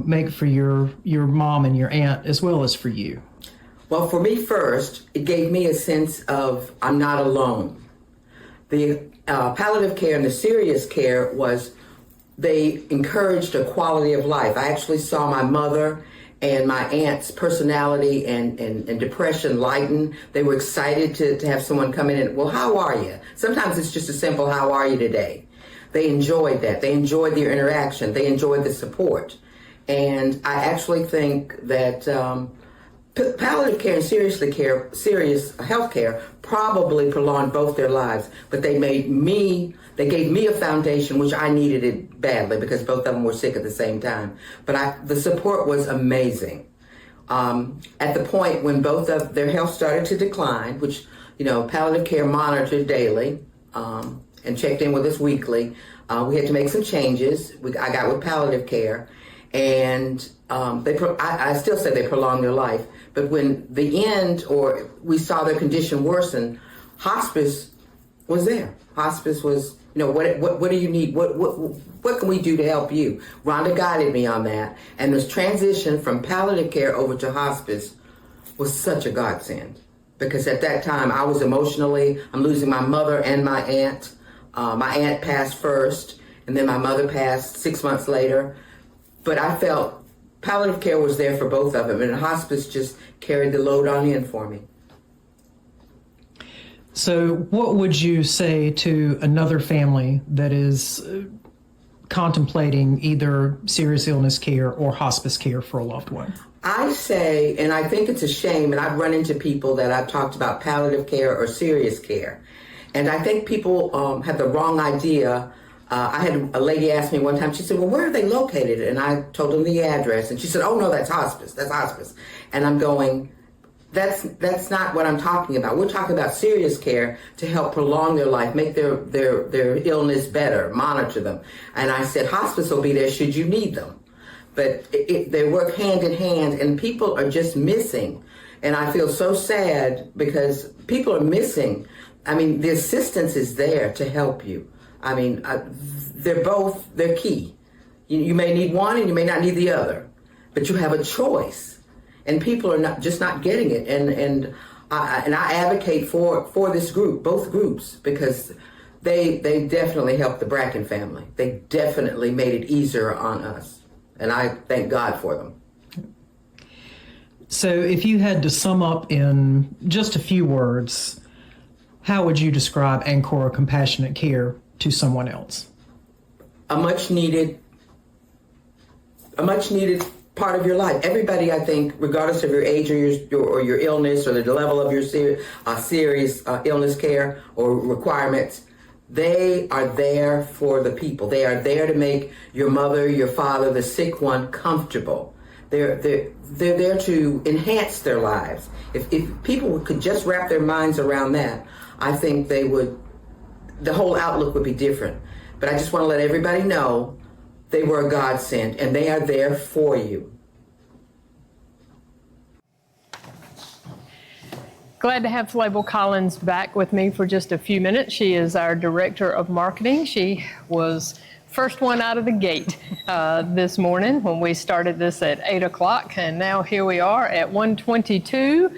Speaker 2: make for your mom and your aunt as well as for you?
Speaker 15: Well, for me first, it gave me a sense of I'm not alone. The palliative care and the serious care they encouraged a quality of life. I actually saw my mother and my aunt's personality and depression lighten. They were excited to have someone come in and, well, how are you? Sometimes it's just a simple, how are you today? They enjoyed that. They enjoyed their interaction. They enjoyed the support. And I actually think that palliative care and serious health care probably prolonged both their lives, but they gave me a foundation, which I needed it badly because both of them were sick at the same time. But the support was amazing. At the point when both of their health started to decline, which, palliative care monitored daily and checked in with us weekly, we had to make some changes. I got with palliative care, and I still say they prolonged their life. But when the end, or we saw their condition worsen, hospice was there. Hospice was, what do you need? What can we do to help you? Rhonda guided me on that. And this transition from palliative care over to hospice was such a godsend. Because at that time, I'm losing my mother and my aunt. My aunt passed first, and then my mother passed 6 months later. But I felt palliative care was there for both of them, and hospice just carried the load on in for me.
Speaker 2: So what would you say to another family that is contemplating either serious illness care or hospice care for a loved one?
Speaker 15: I say, and I think it's a shame, and I've run into people that I've talked about palliative care or serious care, and I think people have the wrong idea I had a lady ask me one time, she said, well, where are they located? And I told them the address. And she said, oh, no, that's hospice. That's hospice. And I'm going, that's not what I'm talking about. We're talking about serious care to help prolong their life, make their illness better, monitor them. And I said, hospice will be there should you need them. But they work hand in hand, and people are just missing. And I feel so sad because people are missing. I mean, the assistance is there to help you. I mean, they're key. You may need one and you may not need the other, but you have a choice. And people are not getting it. And I advocate for this group, both groups, because they definitely helped the Bracken family. They definitely made it easier on us. And I thank God for them.
Speaker 2: So if you had to sum up in just a few words, how would you describe Ancora Compassionate Care to someone else?
Speaker 15: A much needed part of your life. Everybody, I think, regardless of your age or your illness or the level of your serious illness care or requirements, they are there for the people. They are there to make your mother, your father, the sick one comfortable. They're there to enhance their lives. If people could just wrap their minds around that, I think the whole outlook would be different. But I just want to let everybody know they were a godsend, and they are there for you.
Speaker 1: Glad to have Flavel Collins back with me for just a few minutes. She is our Director of Marketing. She was first one out of the gate this morning when we started this at 8 o'clock, and now here we are at 1:22,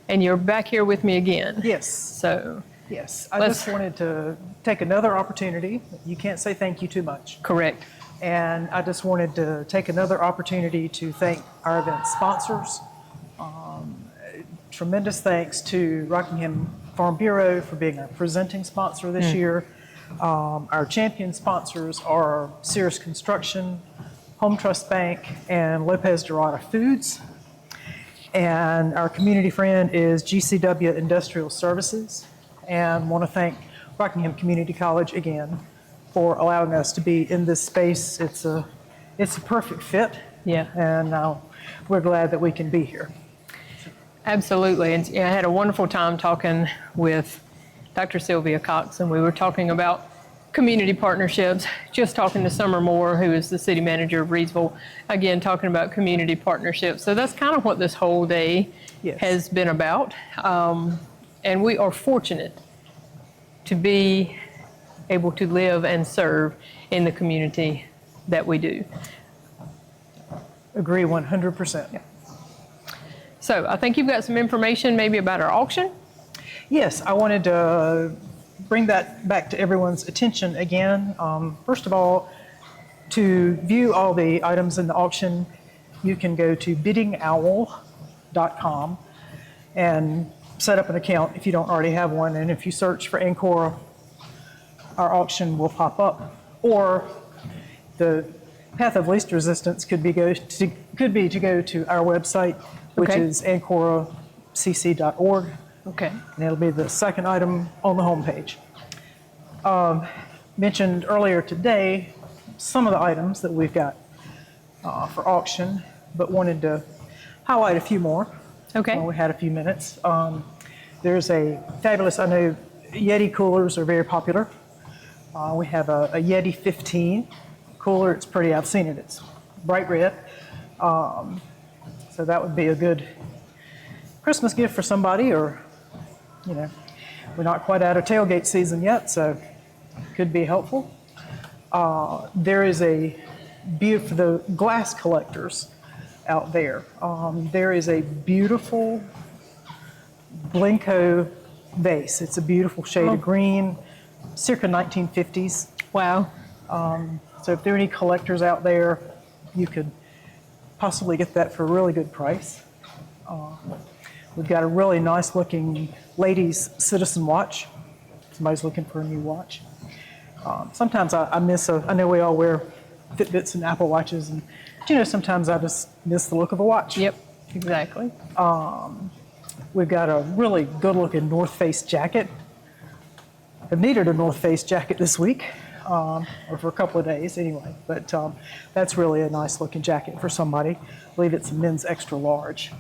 Speaker 1: and you're back here with me again.
Speaker 2: Yes.
Speaker 1: So.
Speaker 2: Yes, I just wanted to take another opportunity. You can't say thank you too much.
Speaker 1: Correct.
Speaker 2: And I just wanted to take another opportunity to thank our event sponsors. Tremendous thanks to Rockingham Farm Bureau for being our presenting sponsor this year. Our champion sponsors are Sears Construction, Home Trust Bank, and Lopez Dorada Foods. And our community friend is GCW Industrial Services. And want to thank Rockingham Community College again for allowing us to be in this space. It's a perfect fit.
Speaker 1: Yeah.
Speaker 2: And we're glad that we can be here.
Speaker 1: Absolutely. And I had a wonderful time talking with Dr. Sylvia Cox, and we were talking about community partnerships, just talking to Summer Moore, who is the city manager of Reedsville, again, talking about community partnerships. So that's kind of what this whole day has been about. And we are fortunate to be able to live and serve in the community that we do.
Speaker 2: Agree 100%.
Speaker 1: Yeah. So I think you've got some information maybe about our auction.
Speaker 2: Yes, I wanted to bring that back to everyone's attention again. First of all, to view all the items in the auction, you can go to biddingowl.com and set up an account if you don't already have one. And if you search for Ancora, our auction will pop up. Or the path of least resistance could be to go to our website, which is ancoracc.org.
Speaker 1: Okay.
Speaker 2: And it'll be the second item on the homepage. Mentioned earlier today some of the items that we've got for auction, but wanted to highlight a few more.
Speaker 1: Okay.
Speaker 2: We had a few minutes. There's a fabulous, I know Yeti coolers are very popular. We have a Yeti 15 cooler. It's pretty, I've seen it. It's bright red. So that would be a good Christmas gift for somebody, or, you know, we're not quite out of tailgate season yet, so could be helpful. There is for the glass collectors out there, there is a beautiful Blenko vase. It's a beautiful shade of green, circa 1950s.
Speaker 1: Wow.
Speaker 2: So if there are any collectors out there, you could possibly get that for a really good price. We've got a really nice looking ladies Citizen watch. Somebody's looking for a new watch. Sometimes I know we all wear Fitbits and Apple Watches, and sometimes I just miss the look of a watch.
Speaker 1: Yep, exactly.
Speaker 2: We've got a really good looking North Face jacket. I've needed a North Face jacket this week. or for a couple of days anyway. But that's really a nice looking jacket for somebody. I believe it's a men's extra large.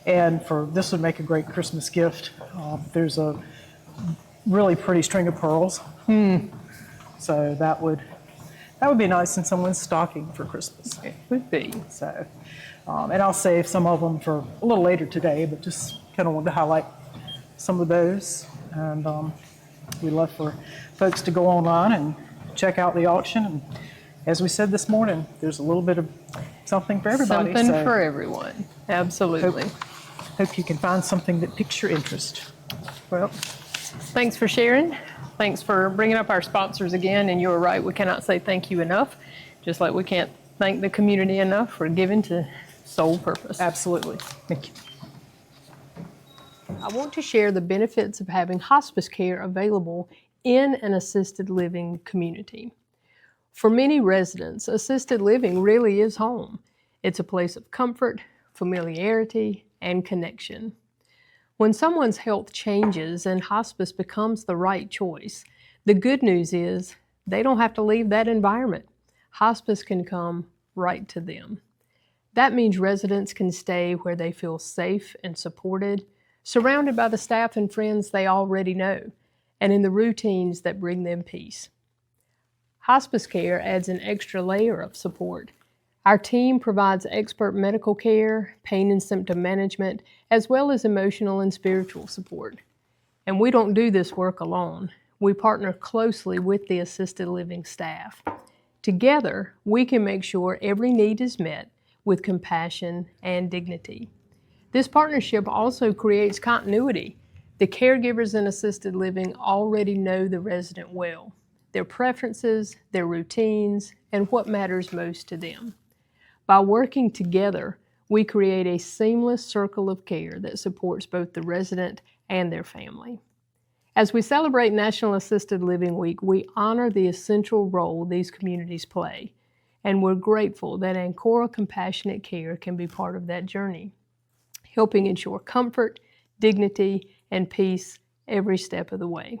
Speaker 2: And this would make a great Christmas gift. There's a really pretty string of pearls. So that would be nice in someone's stocking for Christmas.
Speaker 1: It would be.
Speaker 2: So, and I'll save some of them for a little later today, but just kind of wanted to highlight some of those. And we love for folks to go online and check out the auction. And as we said this morning, there's a little bit of something for everybody.
Speaker 1: Something for everyone. Absolutely.
Speaker 2: Hope you can find something that piques your interest.
Speaker 1: Well, thanks for sharing. Thanks for bringing up our sponsors again. And you were right, we cannot say thank you enough, just like we can't thank the community enough for giving to Soul Purpose.
Speaker 2: Absolutely. Thank you.
Speaker 1: I want to share the benefits of having hospice care available in an assisted living community. For many residents, assisted living really is home. It's a place of comfort, familiarity, and connection. When someone's health changes and hospice becomes the right choice, the good news is they don't have to leave that environment. Hospice can come right to them. That means residents can stay where they feel safe and supported, surrounded by the staff and friends they already know, and in the routines that bring them peace. Hospice care adds an extra layer of support. Our team provides expert medical care, pain and symptom management, as well as emotional and spiritual support. And we don't do this work alone. We partner closely with the assisted living staff. Together, we can make sure every need is met with compassion and dignity. This partnership also creates continuity. The caregivers in assisted living already know the resident well, their preferences, their routines, and what matters most to them. By working together, we create a seamless circle of care that supports both the resident and their family. As we celebrate National Assisted Living Week, we honor the essential role these communities play, and we're grateful that Ancora Compassionate Care can be part of that journey, helping ensure comfort, dignity, and peace every step of the way.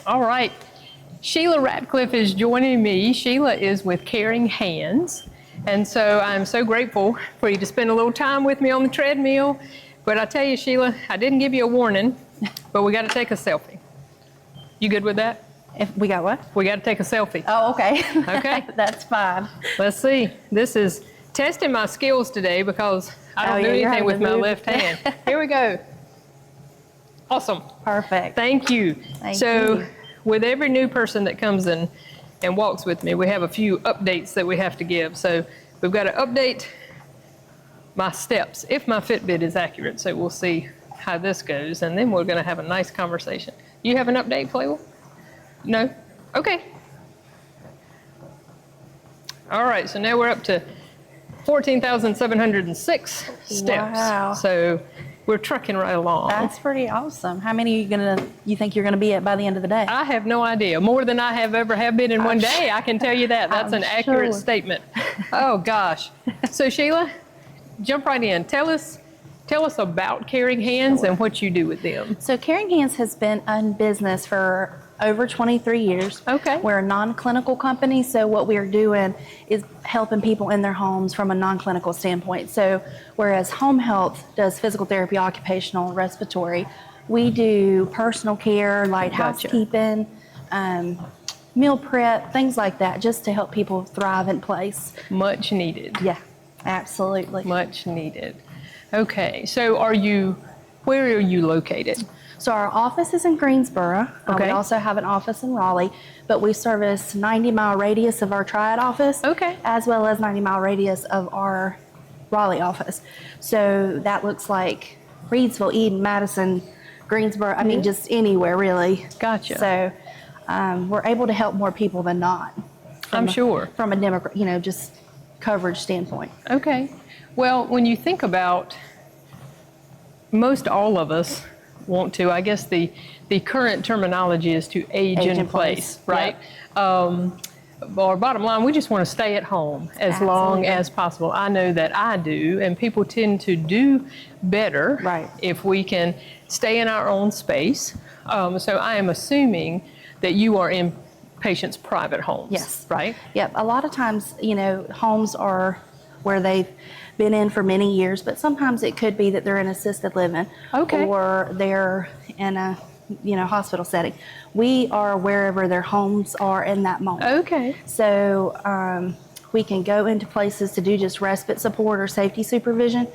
Speaker 1: All right. Sheila Ratcliffe is joining me. Sheila is with Caring Hands. And so I'm so grateful for you to spend a little time with me on the treadmill. But I tell you, Sheila, I didn't give you a warning, but we got to take a selfie. You good with that?
Speaker 16: If we got what?
Speaker 1: We got to take a selfie.
Speaker 16: Oh, okay.
Speaker 1: Okay.
Speaker 16: That's fine.
Speaker 1: Let's see. This is testing my skills today because I don't do anything with my left hand. Here we go. Awesome.
Speaker 16: Perfect.
Speaker 1: Thank you.
Speaker 16: Thank
Speaker 1: so
Speaker 16: you.
Speaker 1: With every new person that comes in and walks with me, we have a few updates that we have to give. So we've got to update my steps, if my Fitbit is accurate. So we'll see how this goes, and then we're going to have a nice conversation. You have an update, Playboy? No? Okay. All right, so now we're up to 14,706 steps.
Speaker 16: Wow.
Speaker 1: So we're trucking right along.
Speaker 16: That's pretty awesome. How many are you think you're gonna be at by the end of the day?
Speaker 1: I have no idea. More than I have ever have been in one day. I can tell you that. That's an accurate statement. Oh gosh. So Sheila, jump right in. Tell us about Caring Hands and what you do with them.
Speaker 16: So Caring Hands has been in business for over 23 years.
Speaker 1: Okay.
Speaker 16: We're a non-clinical company, so what we're doing is helping people in their homes from a non-clinical standpoint. So whereas home health does physical therapy, occupational, respiratory, we do personal care, like housekeeping, meal prep, things like that, just to help people thrive in place.
Speaker 1: Much needed.
Speaker 16: Yeah, absolutely.
Speaker 1: Much needed. Okay, so where are you located?
Speaker 16: So our office is in Greensboro.
Speaker 1: Okay.
Speaker 16: We also have an office in Raleigh, but we service 90-mile radius of our Triad office, as well as 90-mile radius of our Raleigh office. So that looks like Reidsville, Eden, Madison, Greensboro, I mean, just anywhere really.
Speaker 1: Gotcha.
Speaker 16: So we're able to help more people than not.
Speaker 1: I'm sure.
Speaker 16: From a just coverage standpoint.
Speaker 1: Okay. Well, when you think about most all of us want to, I guess the current terminology is to age in place, right? Yep. Our bottom line, we just want to stay at home as long as possible. I know that I do, and people tend to do better if we can stay in our own space. So I am assuming that you are in patients' private homes.
Speaker 16: Yes.
Speaker 1: Right?
Speaker 16: Yep. A lot of times, homes are where they've been in for many years, but sometimes it could be that they're in assisted living or they're in a hospital setting. We are wherever their homes are in that moment.
Speaker 1: Okay.
Speaker 16: So we can go into places to do just respite support or safety supervision.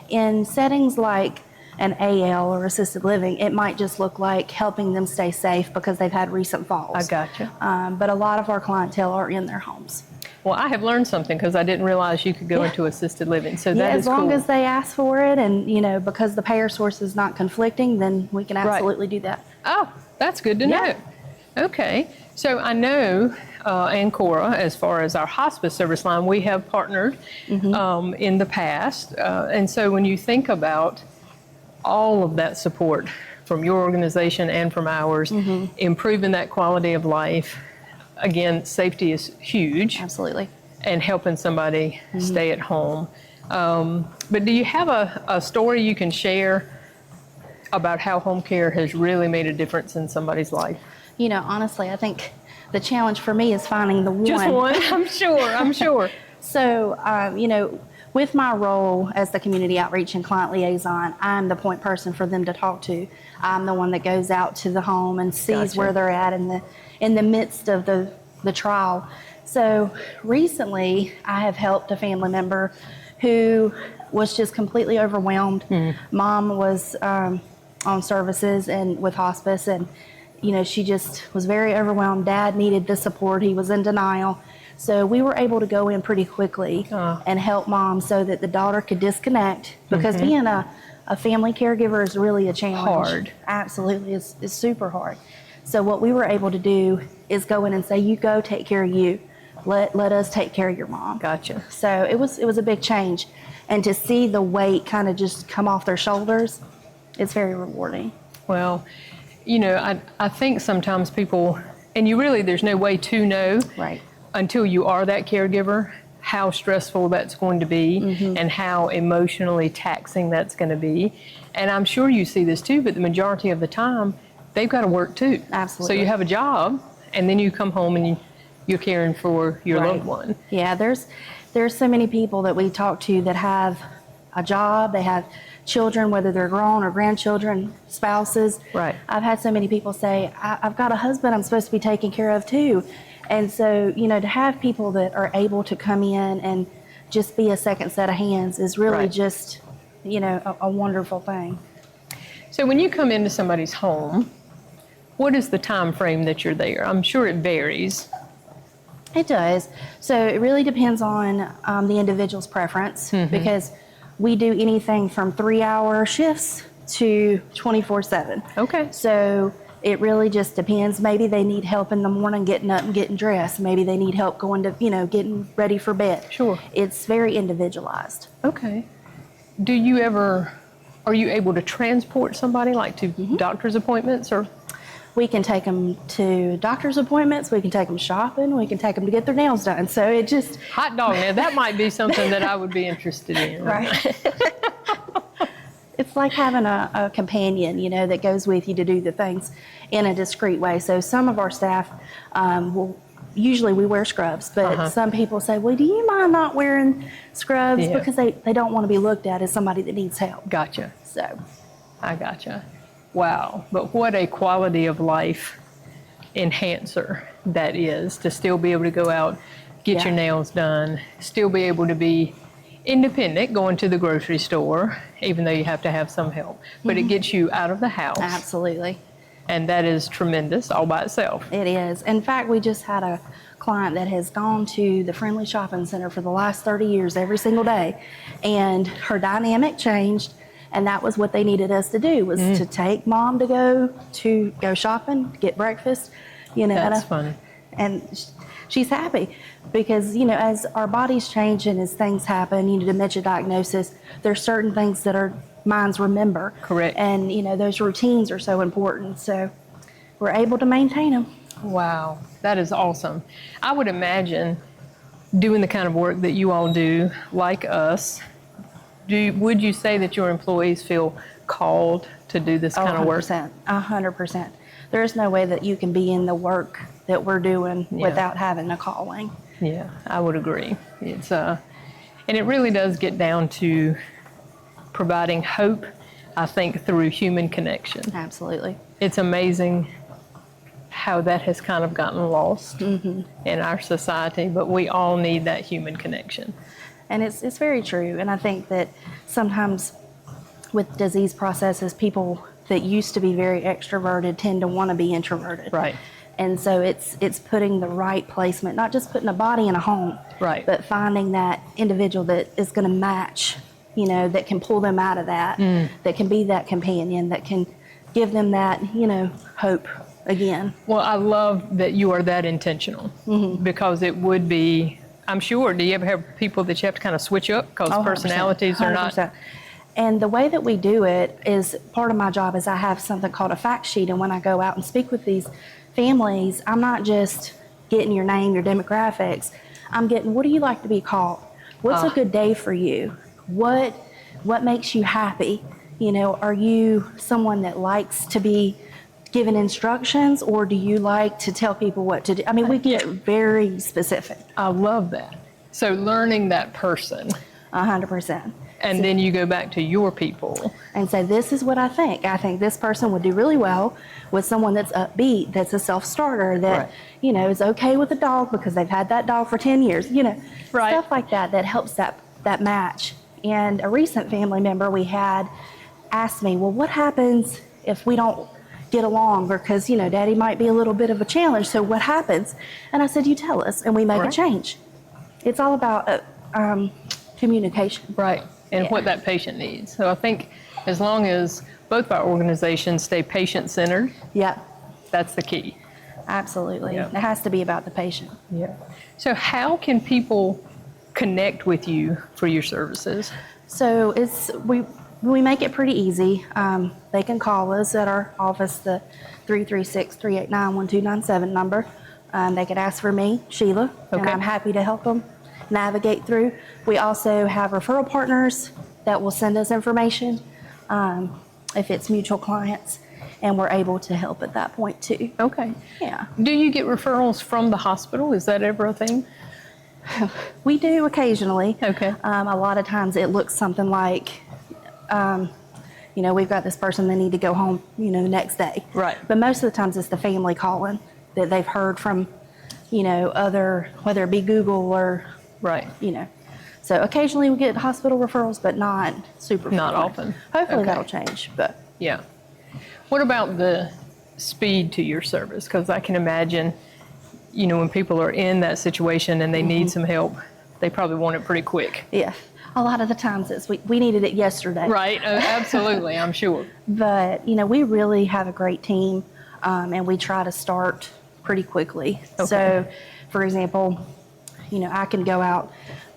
Speaker 16: In settings like an AL or assisted living, it might just look like helping them stay safe because they've had recent falls.
Speaker 1: I gotcha.
Speaker 16: But a lot of our clientele are in their homes.
Speaker 1: Well, I have learned something because I didn't realize you could go into assisted living. So that is
Speaker 16: as long
Speaker 1: cool.
Speaker 16: as they ask for it, and because the payer source is not conflicting, then we can absolutely do that.
Speaker 1: Oh, that's good to know. Okay, so I know Ancora, as far as our hospice service line, we have partnered in the past, and so when you think about all of that support from your organization and from ours, improving that quality of life. Again, safety is huge.
Speaker 16: Absolutely.
Speaker 1: And helping somebody stay at home. But do you have a story you can share about how home care has really made a difference in somebody's life?
Speaker 16: Honestly, I think the challenge for me is finding the one.
Speaker 1: Just one, I'm sure.
Speaker 16: So, with my role as the community outreach and client liaison, I'm the point person for them to talk to. I'm the one that goes out to the home and sees where they're at in the midst of the trial. So recently I have helped a family member who was just completely overwhelmed. Mom was on services and with hospice, and she just was very overwhelmed. Dad needed the support. He was in denial. So we were able to go in pretty quickly and help mom so that the daughter could disconnect, because being a family caregiver is really a challenge.
Speaker 1: Hard.
Speaker 16: Absolutely, it's super hard. So what we were able to do is go in and say, you go take care of you. Let us take care of your mom.
Speaker 1: Gotcha.
Speaker 16: So it was a big change. And to see the weight kind of just come off their shoulders, it's very rewarding.
Speaker 1: Well, I think sometimes people, and there's no way to know until you are that caregiver, how stressful that's going to be and how emotionally taxing that's going to be. And I'm sure you see this too, but the majority of the time, they've got to work too.
Speaker 16: Absolutely.
Speaker 1: So you have a job, and then you come home and you're caring for your
Speaker 16: Right.
Speaker 1: loved one.
Speaker 16: Yeah, there's so many people that we talk to that have a job, they have children, whether they're grown or grandchildren, spouses.
Speaker 1: Right.
Speaker 16: I've had so many people say, I've got a husband I'm supposed to be taking care of too. And so, to have people that are able to come in and just be a second set of hands is really
Speaker 1: Right.
Speaker 16: just, a wonderful thing.
Speaker 1: So when you come into somebody's home, what is the time frame that you're there? I'm sure it varies.
Speaker 16: It does. So it really depends on the individual's preference because we do anything from 3-hour shifts to 24/7.
Speaker 1: Okay.
Speaker 16: So it really just depends. Maybe they need help in the morning getting up and getting dressed. Maybe they need help going to, getting ready for bed.
Speaker 1: Sure.
Speaker 16: It's very individualized.
Speaker 1: Okay. Are you able to transport somebody like to doctor's appointments or?
Speaker 16: We can take them to doctor's appointments. We can take them shopping. We can take them to get their nails done. So it just.
Speaker 1: Hot dog. Now that might be something that I would be interested in.
Speaker 16: Right. It's like having a companion, that goes with you to do the things in a discreet way. So some of our staff usually we wear scrubs, but some people say, well, do you mind not wearing scrubs?
Speaker 1: Yeah.
Speaker 16: Because they don't want to be looked at as somebody that needs help.
Speaker 1: Gotcha.
Speaker 16: So.
Speaker 1: I gotcha. Wow. But what a quality of life enhancer that is, to still be able to go out, get your nails done, still be able to be independent, going to the grocery store, even though you have to have some help. But it gets you out of the house.
Speaker 16: Absolutely.
Speaker 1: And that is tremendous all by itself.
Speaker 16: It is. In fact, we just had a client that has gone to the Friendly Shopping Center for the last 30 years every single day. And her dynamic changed. And that was what they needed us to do, was to take mom to go shopping, get breakfast,
Speaker 1: That's funny.
Speaker 16: And she's happy because, as our bodies change and as things happen, dementia diagnosis, there's certain things that our minds remember.
Speaker 1: Correct.
Speaker 16: And, those routines are so important. So we're able to maintain them.
Speaker 1: Wow, that is awesome. I would imagine doing the kind of work that you all do, like us, would you say that your employees feel called to do this kind of work?
Speaker 16: 100%. There's no way that you can be in the work that we're doing without having a calling.
Speaker 1: Yeah, I would agree. It's and it really does get down to providing hope, I think, through human connection.
Speaker 16: Absolutely.
Speaker 1: It's amazing how that has kind of gotten lost in our society, but we all need that human connection.
Speaker 16: And it's very true. And I think that sometimes with disease processes, people that used to be very extroverted tend to want to be introverted.
Speaker 1: Right.
Speaker 16: And so it's putting the right placement, not just putting a body in a home,
Speaker 1: right,
Speaker 16: but finding that individual that is going to match, that can pull them out of that, that can be that companion, that can give them that, hope again.
Speaker 1: Well, I love that you are that intentional because it would be, I'm sure, do you ever have people that you have to kind of switch up because personalities are not?
Speaker 16: 100%. And the way that we do it is, part of my job is I have something called a fact sheet. And when I go out and speak with these families, I'm not just getting your name, your demographics. I'm getting, what do you like to be called? What's a good day for you? What makes you happy? Are you someone that likes to be given instructions, or do you like to tell people what to do? I mean, we get very specific.
Speaker 1: I love that. So learning that person.
Speaker 16: 100%.
Speaker 1: And then you go back to your people.
Speaker 16: And say, this is what I think. I think this person would do really well with someone that's upbeat, that's a self-starter, that, is okay with a dog because they've had that dog for 10 years, stuff like that helps that match. And a recent family member we had asked me, well, what happens if we don't get along, because daddy might be a little bit of a challenge, so what happens? And I said, you tell us and we make a change. It's all about communication.
Speaker 1: Right, and what that patient needs. So I think as long as both our organizations stay patient-centered, that's the key.
Speaker 16: Absolutely. It has to be about the patient.
Speaker 1: So how can people connect with you for your services?
Speaker 16: So we make it pretty easy. They can call us at our office, the 336-389-1297 number. They could ask for me, Sheila, and I'm happy to help them navigate through. We also have referral partners that will send us information if it's mutual clients. and we're able to help at that point too.
Speaker 1: Okay.
Speaker 16: Yeah.
Speaker 1: Do you get referrals from the hospital? Is that ever a thing?
Speaker 16: We do occasionally.
Speaker 1: Okay.
Speaker 16: A lot of times it looks something like, we've got this person, they need to go home, next day.
Speaker 1: Right.
Speaker 16: But most of the times it's the family calling that they've heard from, other, whether it be Google or,
Speaker 1: right.
Speaker 16: So occasionally we get hospital referrals, but not super
Speaker 1: Not
Speaker 16: frequent.
Speaker 1: often.
Speaker 16: Hopefully
Speaker 1: Okay.
Speaker 16: that'll change, but.
Speaker 1: Yeah. What about the speed to your service? Because I can imagine, when people are in that situation and they need some help, they probably want it pretty quick.
Speaker 16: Yeah. A lot of the times we needed it yesterday.
Speaker 1: Right. Absolutely. I'm sure.
Speaker 16: But, we really have a great team, and we try to start pretty quickly.
Speaker 1: Okay.
Speaker 16: So, for example, I can go out,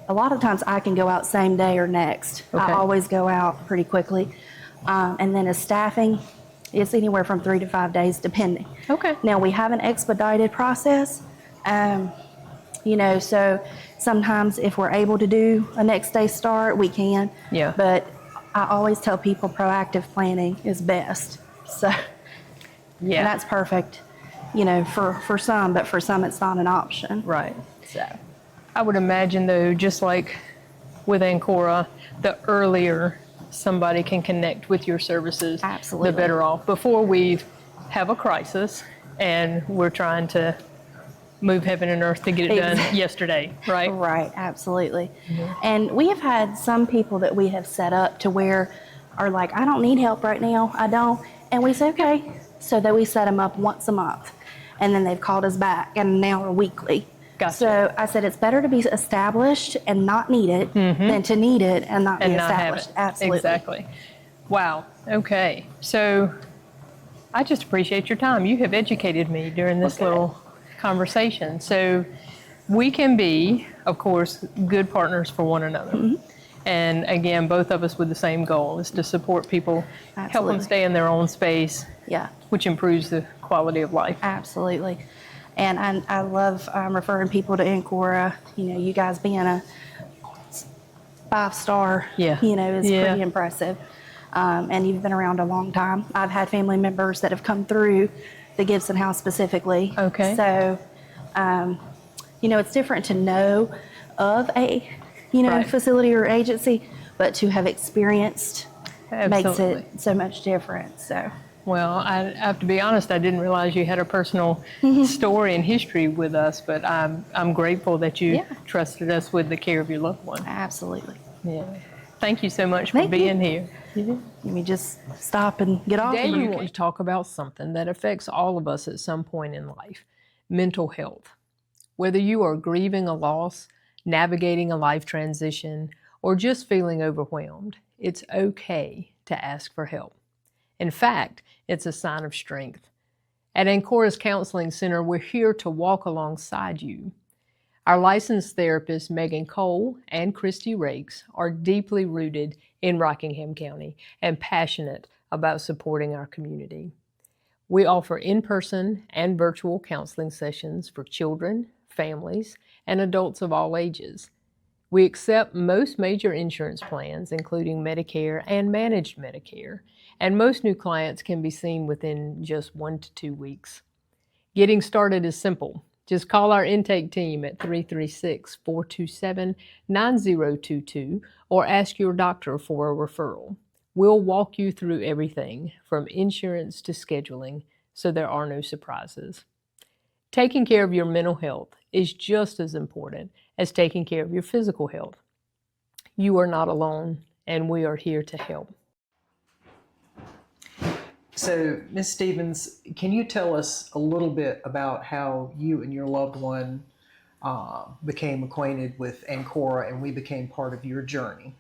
Speaker 16: a lot of times I can go out same day or next.
Speaker 1: Okay.
Speaker 16: I always go out pretty quickly. And then as staffing, it's anywhere from 3 to 5 days depending.
Speaker 1: Okay.
Speaker 16: Now we have an expedited process, so sometimes if we're able to do a next day start, we can.
Speaker 1: Yeah.
Speaker 16: But I always tell people proactive planning is best. So
Speaker 1: Yeah.
Speaker 16: and that's perfect, for some, but for some it's not an option.
Speaker 1: Right.
Speaker 16: So
Speaker 1: I would imagine, though, just like with Ancora, the earlier somebody can connect with your services,
Speaker 16: Absolutely.
Speaker 1: the better off. Before we have a crisis and we're trying to move heaven and earth to get it done yesterday, right?
Speaker 16: Right, absolutely. And we have had some people that we have set up to where are like, I don't need help right now, I don't. And we say, okay. So that we set them up once a month. And then they've called us back and now we're weekly.
Speaker 1: Gotcha.
Speaker 16: So I said, it's better to be established and not need it than to need it and not be
Speaker 1: And not have
Speaker 16: established.
Speaker 1: it.
Speaker 16: Absolutely.
Speaker 1: Exactly. Wow. Okay. So I just appreciate your time. You have educated me during this little conversation. So we can be, of course, good partners for one another. And again, both of us with the same goal is to support people, help
Speaker 16: Absolutely.
Speaker 1: them stay in their own space,
Speaker 16: Yeah.
Speaker 1: which improves the quality of life.
Speaker 16: Absolutely. And I love referring people to Ancora. You guys being a 5-star,
Speaker 1: Yeah.
Speaker 16: is
Speaker 1: Yeah.
Speaker 16: pretty impressive. And you've been around a long time. I've had family members that have come through the Gibson House specifically.
Speaker 1: Okay.
Speaker 16: So, it's different to know of a,
Speaker 1: Right.
Speaker 16: facility or agency, but to have experienced makes
Speaker 1: Absolutely.
Speaker 16: it so much different. So.
Speaker 1: Well, I have to be honest, I didn't realize you had a personal story and history with us, but I'm grateful that you trusted us with the care of your loved one.
Speaker 16: Absolutely.
Speaker 1: Yeah. Thank you so much for
Speaker 16: Thank
Speaker 1: being
Speaker 16: you.
Speaker 1: here.
Speaker 16: Let me just stop and get off.
Speaker 1: Today we want to talk about something that affects all of us at some point in life, mental health. Whether you are grieving a loss, navigating a life transition, or just feeling overwhelmed, it's okay to ask for help. In fact, it's a sign of strength. At Ancora's Counseling Center, we're here to walk alongside you. Our licensed therapists, Megan Cole and Christy Rakes, are deeply rooted in Rockingham County and passionate about supporting our community. We offer in-person and virtual counseling sessions for children, families, and adults of all ages. We accept most major insurance plans, including Medicare and managed Medicare, and most new clients can be seen within just 1 to 2 weeks. Getting started is simple. Just call our intake team at 336-427-9022 or ask your doctor for a referral. We'll walk you through everything from insurance to scheduling, so there are no surprises. Taking care of your mental health is just as important as taking care of your physical health. You are not alone, and we are here to help.
Speaker 2: So, Ms. Stevens, can you tell us a little bit about how you and your loved one became acquainted with Ancora and we became part of your journey?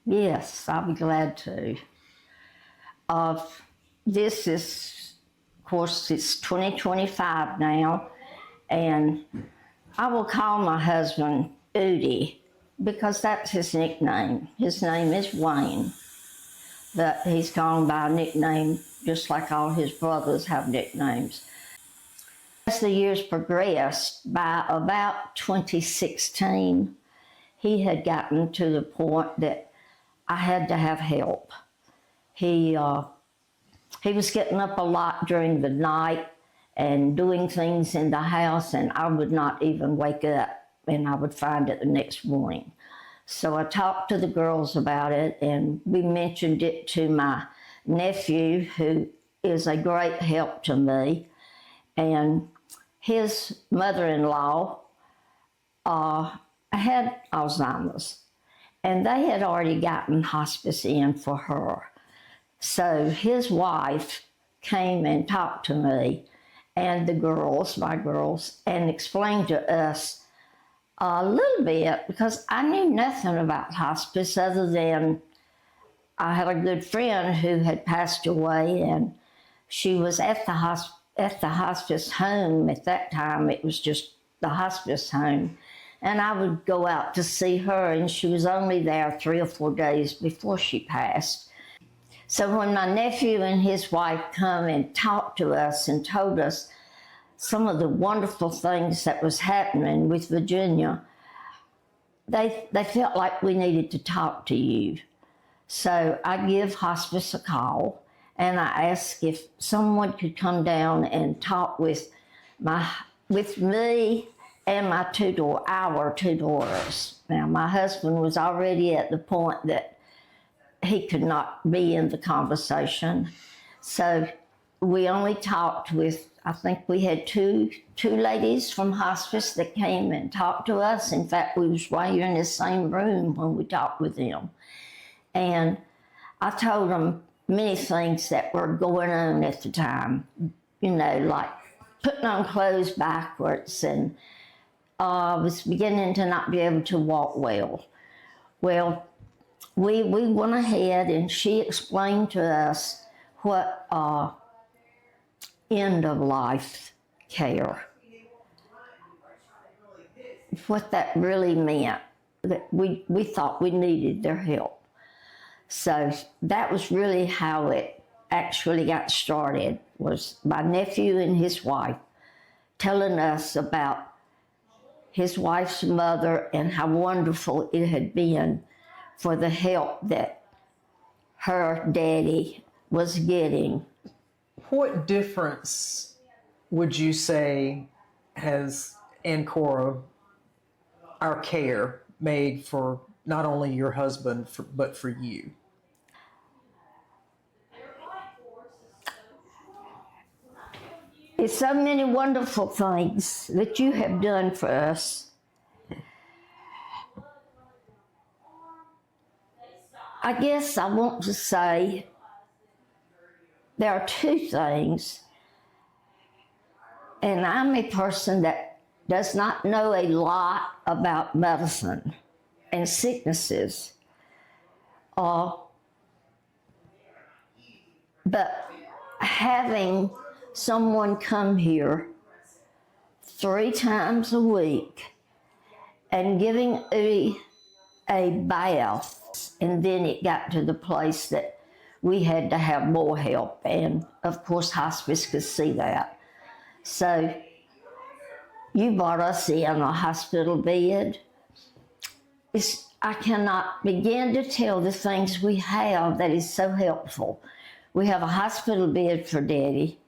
Speaker 12: Yes, I'll be glad to. This is, of course, it's 2025 now, and I will call my husband Udi because that's his nickname. His name is Wayne, but he's gone by a nickname just like all his brothers have nicknames. As the years progressed, by about 2016, he had gotten to the point that I had to have help. He he was getting up a lot during the night and doing things in the house, and I would not even wake up, and I would find it the next morning. So I talked to the girls about it, and we mentioned it to my nephew, who is a great help to me, and his mother-in-law had Alzheimer's, and they had already gotten hospice in for her. So his wife came and talked to me and the girls, my girls, and explained to us a little bit, because I knew nothing about hospice other than I had a good friend who had passed away, and she was at the hospice home at that time. It was just the hospice home. And I would go out to see her, and she was only there 3 or 4 days before she passed. So when my nephew and his wife come and talked to us and told us some of the wonderful things that was happening with Virginia, they felt like we needed to talk to you. So I give hospice a call, and I ask if someone could come down and talk with me and our 2 daughters. Now, my husband was already at the point that he could not be in the conversation. So we only talked with, I think we had two ladies from hospice that came and talked to us. In fact, we was right here in the same room when we talked with them. And I told them many things that were going on at the time, you know, like putting on clothes backwards, and I was beginning to not be able to walk well. Well, we went ahead and she explained to us what end of life care, what that really meant, that we thought we needed their help. So that was really how it actually got started, was my nephew and his wife telling us about his wife's mother and how wonderful it had been for the help that her daddy was getting.
Speaker 2: What difference would you say has Ancora, our care, made for not only your husband, but for you?
Speaker 12: It's so many wonderful things that you have done for us. I guess I want to say there are 2 things, and I'm a person that does not know a lot about medicine and sicknesses, but having someone come here 3 times a week and giving a bath, and then it got to the place that we had to have more help, and of course hospice could see that. So you brought us in a hospital bed. I cannot begin to tell the things we have that is so helpful. We have a hospital bed for Daddy,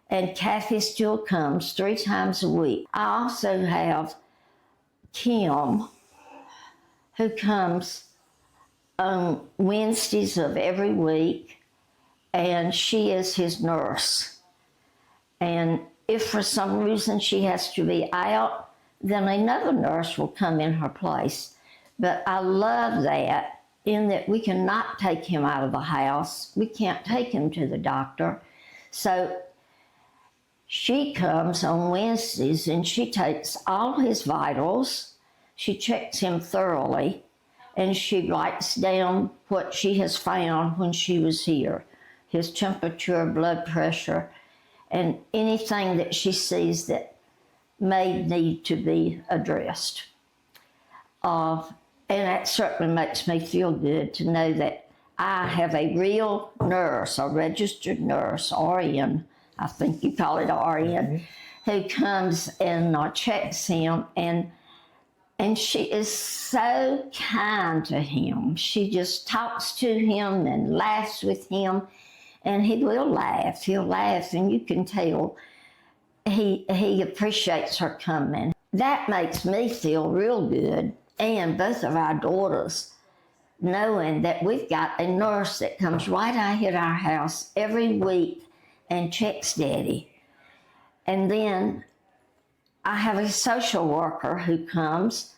Speaker 12: and Kathy still comes 3 times a week. I also have Kim, who comes on Wednesdays of every week, and she is his nurse. And if for some reason she has to be out, then another nurse will come in her place. But I love that, in that we cannot take him out of the house. We can't take him to the doctor. So she comes on Wednesdays and she takes all his vitals. She checks him thoroughly, and she writes down what she has found when she was here. His temperature, blood pressure, and anything that she sees that may need to be addressed. And that certainly makes me feel good to know that I have a real nurse, a registered nurse, RN, I think you call it RN, who comes and checks him, and she is so kind to him. She just talks to him and laughs with him, And he will laugh. He'll laugh, and you can tell he appreciates her coming. That makes me feel real good, and both of our daughters, knowing that we've got a nurse that comes right out here to our house every week and checks Daddy. And then I have a social worker who comes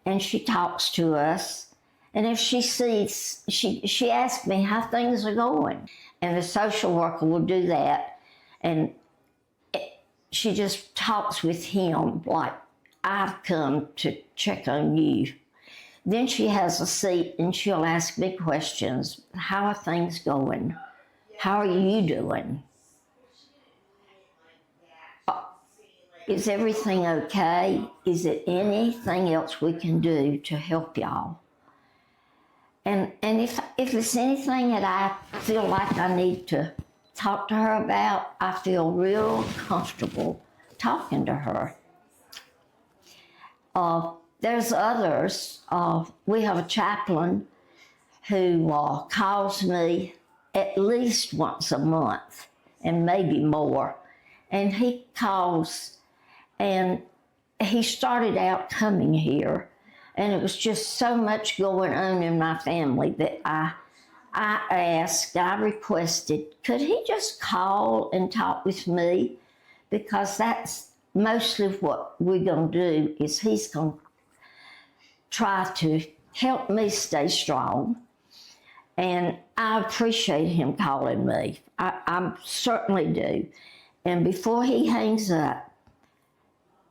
Speaker 12: and she talks to us. And if she sees, she asks me how things are going. And the social worker will do that. And she just talks with him like, I've come to check on you. Then she has a seat and she'll ask me questions. How are things going? How are you doing? Is everything okay? Is there anything else we can do to help y'all? And if it's anything that I feel like I need to talk to her about, I feel real comfortable talking to her. There's others. We have a chaplain who calls me at least once a month and maybe more. And he calls, and he started out coming here, and it was just so much going on in my family that I requested, could he just call and talk with me? Because that's mostly what we're going to do, is he's going to try to help me stay strong. And I appreciate him calling me. I certainly do. And before he hangs up,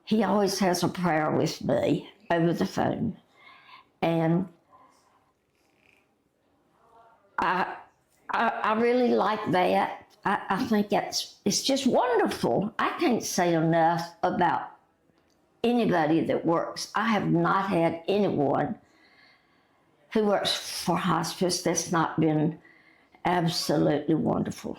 Speaker 12: he always has a prayer with me over the phone. And I really like that. I think it's just wonderful. I can't say enough about anybody that works. I have not had anyone who works for hospice that's not been absolutely wonderful.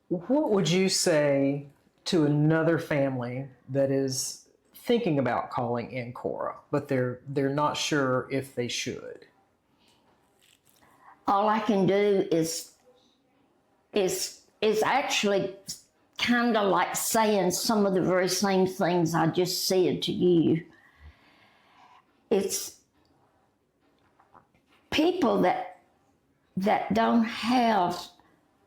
Speaker 2: What would you say to another family that is thinking about calling Ancora, but they're not sure if they should?
Speaker 12: All I can do is actually kind of like saying some of the very same things I just said to you. It's people that don't have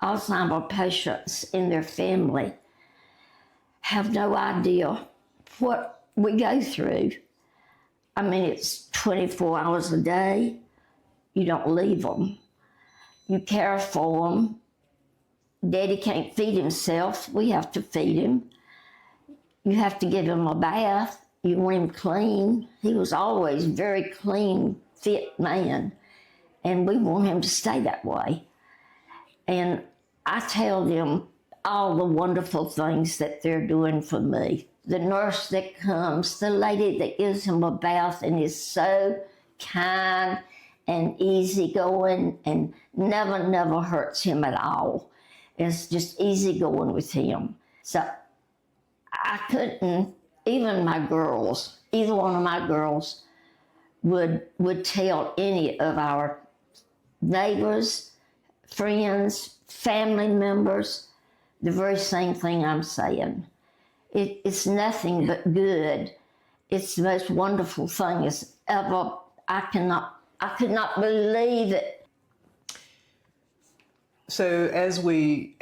Speaker 12: Alzheimer's patients in their family have no idea what we go through. I mean, it's 24 hours a day. You don't leave them. You care for them. Daddy can't feed himself. We have to feed him. You have to give him a bath. You want him clean. He was always a very clean, fit man. And we want him to stay that way. And I tell them all the wonderful things that they're doing for me. The nurse that comes, the lady that gives him a bath and is so kind and easygoing and never hurts him at all. It's just easygoing with him. So I couldn't, even my girls, either one of my girls would tell any of our neighbors, friends, family members, the very same thing I'm saying. It's nothing but good. It's the most wonderful thing as ever. I could not believe it.
Speaker 2: So as we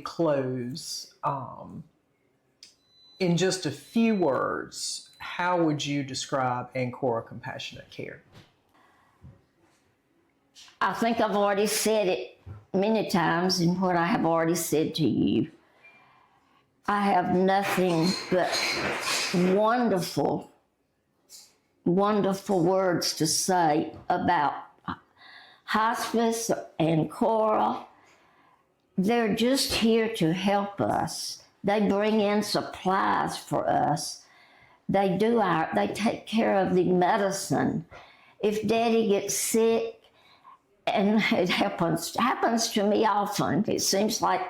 Speaker 2: close, in just a few words, how would you describe Ancora Compassionate Care?
Speaker 12: I think I've already said it many times in what I have already said to you. I have nothing but wonderful words to say about hospice and Ancora. They're just here to help us. They bring in supplies for us. They take care of the medicine. If Daddy gets sick, and it happens to me often, it seems like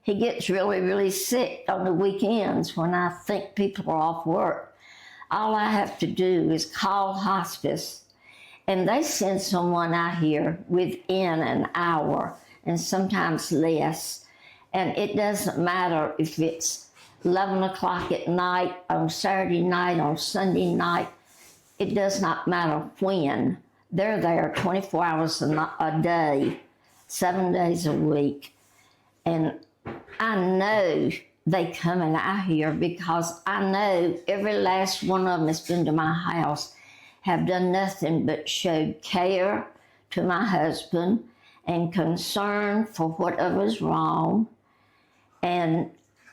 Speaker 12: he gets really sick on the weekends when I think people are off work. All I have to do is call hospice, and they send someone out here within an hour, and sometimes less. And it doesn't matter if it's 11 o'clock at night, on Saturday night, on Sunday night. It does not matter when. They're there 24 hours a day, 7 days a week. And I know they coming out here because I know every last one of them that's been to my house have done nothing but showed care to my husband and concern for whatever's wrong. And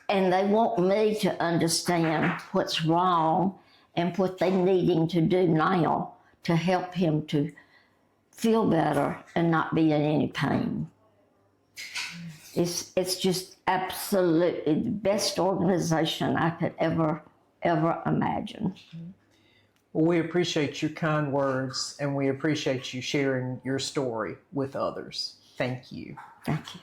Speaker 12: they want me to understand what's wrong and what they're needing to do now to help him to feel better and not be in any pain. It's just absolutely the best organization I could ever imagine.
Speaker 2: Well, we appreciate your kind words, and we appreciate you sharing your story with others. Thank you.
Speaker 12: Thank you.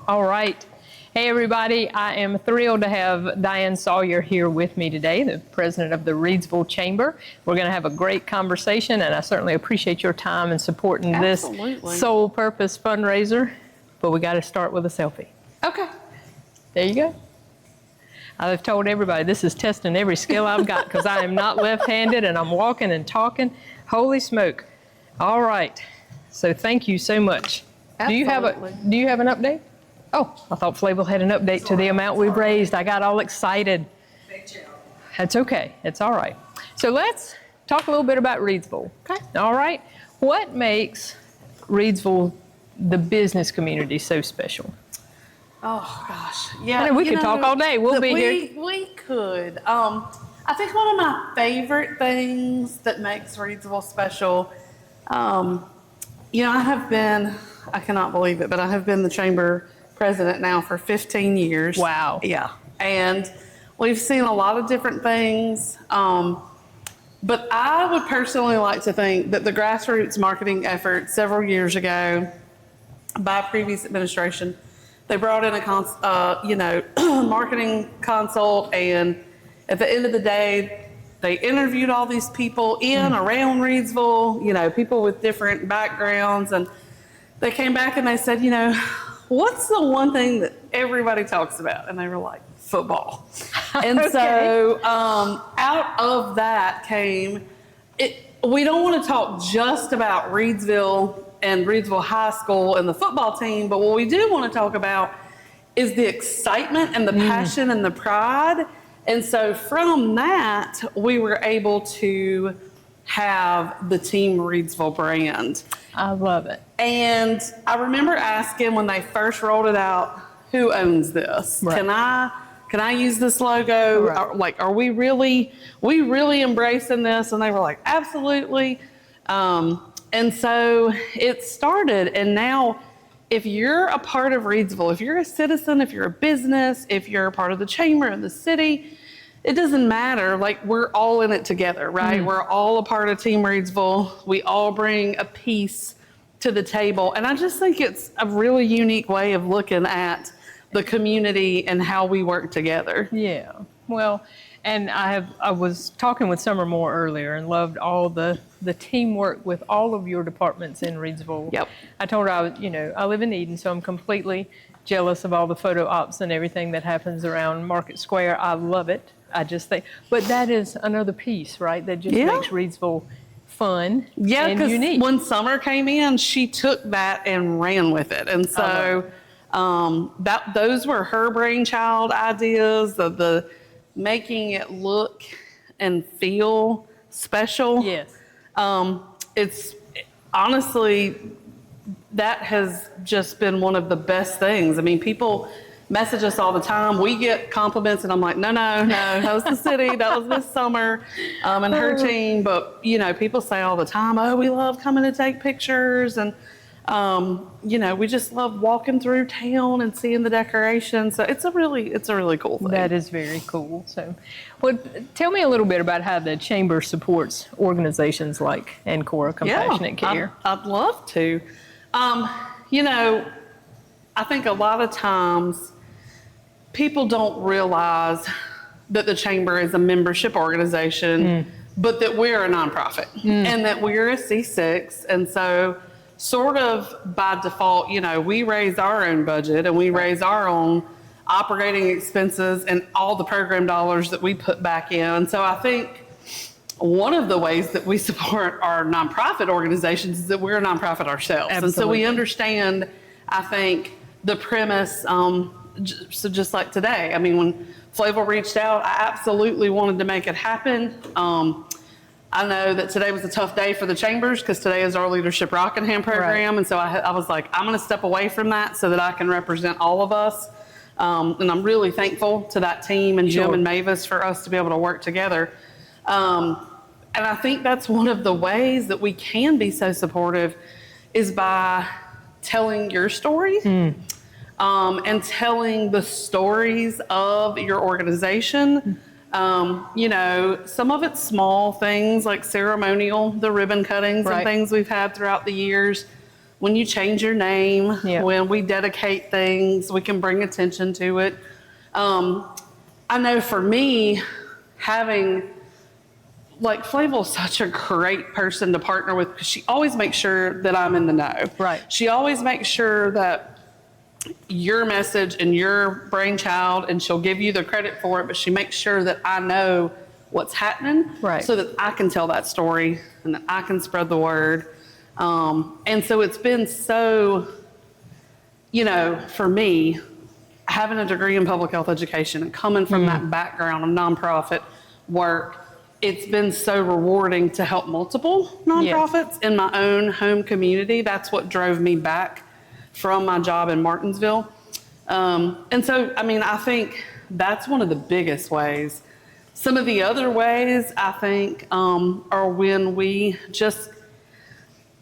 Speaker 1: All right. Hey, everybody. I am thrilled to have Diane Sawyer here with me today, the president of the Reedsville Chamber. We're going to have a great conversation, and I certainly appreciate your time and supporting this Soul Purpose fundraiser. But we got to start with a selfie.
Speaker 14: Okay.
Speaker 1: There you go. I've told everybody this is testing every skill I've got because I am not left-handed and I'm walking and talking. Holy smoke. All right. So thank you so much. Do you have an update? Oh, I thought Flavel had an update to the amount we've raised. I got all excited. That's okay. It's all right. So let's talk a little bit about Reedsville. Okay. All right. What makes Reedsville, the business community, so special?
Speaker 17: Oh gosh, yeah.
Speaker 1: I know we could talk all day. We'll be here.
Speaker 17: We could. I think one of my favorite things that makes Reedsville special. I cannot believe it, but I have been the chamber president now for 15 years.
Speaker 1: Wow.
Speaker 17: Yeah. And we've seen a lot of different things. But I would personally like to think that the grassroots marketing effort several years ago by previous administration, they brought in a marketing consult, and at the end of the day, they interviewed all these people around Reedsville, people with different backgrounds, and they came back and they said, what's the one thing that everybody talks about? And they were like, football. And so out of that came, we don't want to talk just about Reedsville and Reedsville High School and the football team, but what we do want to talk about is the excitement and the passion and the pride. And so from that, we were able to have the Team Reedsville brand.
Speaker 1: I love it.
Speaker 17: And I remember asking when they first rolled it out, who owns this? Right. Can I use this logo? Right. Are we really embracing this? And they were like, absolutely. And so it started, and now if you're a part of Reedsville, if you're a citizen, if you're a business, if you're a part of the chamber of the city, it doesn't matter. We're all in it together, right? We're all a part of Team Reedsville. We all bring a piece to the table. And I just think it's a really unique way of looking at the community and how we work together.
Speaker 1: Yeah. Well, and I was talking with Summer Moore earlier and loved all the teamwork with all of your departments in Reedsville.
Speaker 17: Yep.
Speaker 1: I told her I live in Eden, so I'm completely jealous of all the photo ops and everything that happens around Market Square. I love it. I just think, but that is another piece, right? That just makes Reidsville fun and unique.
Speaker 17: When Summer came in, she took that and ran with it. And so those were her brainchild ideas of the making it look and feel special.
Speaker 1: Yes.
Speaker 17: It's honestly, that has just been one of the best things. I mean, people message us all the time. We get compliments, and I'm like, no, that was the city. That was Miss Summer and her team. But, you know, people say all the time, oh, we love coming to take pictures. And, you know, we just love walking through town and seeing the decorations. So it's a really cool thing.
Speaker 1: That is very cool. So, well, tell me a little bit about how the Chamber supports organizations like Ancora Compassionate Care.
Speaker 17: I'd love to. You know, I think a lot of times people don't realize that the Chamber is a membership organization, but that we're a nonprofit and that we're a C6. And so sort of by default, you know, we raise our own budget and we raise our own operating expenses and all the program dollars that we put back in. And so I think one of the ways that we support our nonprofit organizations is that we're a nonprofit ourselves.
Speaker 1: Absolutely.
Speaker 17: And so we understand, I think, the premise. So just like today, I mean, when Flavel reached out, I absolutely wanted to make it happen. I know that today was a tough day for the Chambers because today is our Leadership Rockingham program. Right. And so I was like, I'm going to step away from that so that I can represent all of us. And I'm really thankful to that team and Jim and Mavis for us to be able to work together. And I think that's one of the ways that we can be so supportive is by telling your story. And telling the stories of your organization. You know, some of it's small things like ceremonial, the ribbon cuttings and things we've had throughout the years. When you change your name, when we dedicate things, we can bring attention to it. I know for me, having, like, Flavel's such a great person to partner with because she always makes sure that I'm in the know. Right. She always makes sure that your message and your brainchild, and she'll give you the credit for it, but she makes sure that I know what's happening so that I can tell that story and that I can spread the word. And so it's been so, you know, for me, having a degree in public health education and coming from that background of nonprofit work, it's been so rewarding to help multiple nonprofits in my own home community. That's what drove me back from my job in Martinsville. And so, I mean, I think that's one of the biggest ways. Some of the other ways, I think, are when we just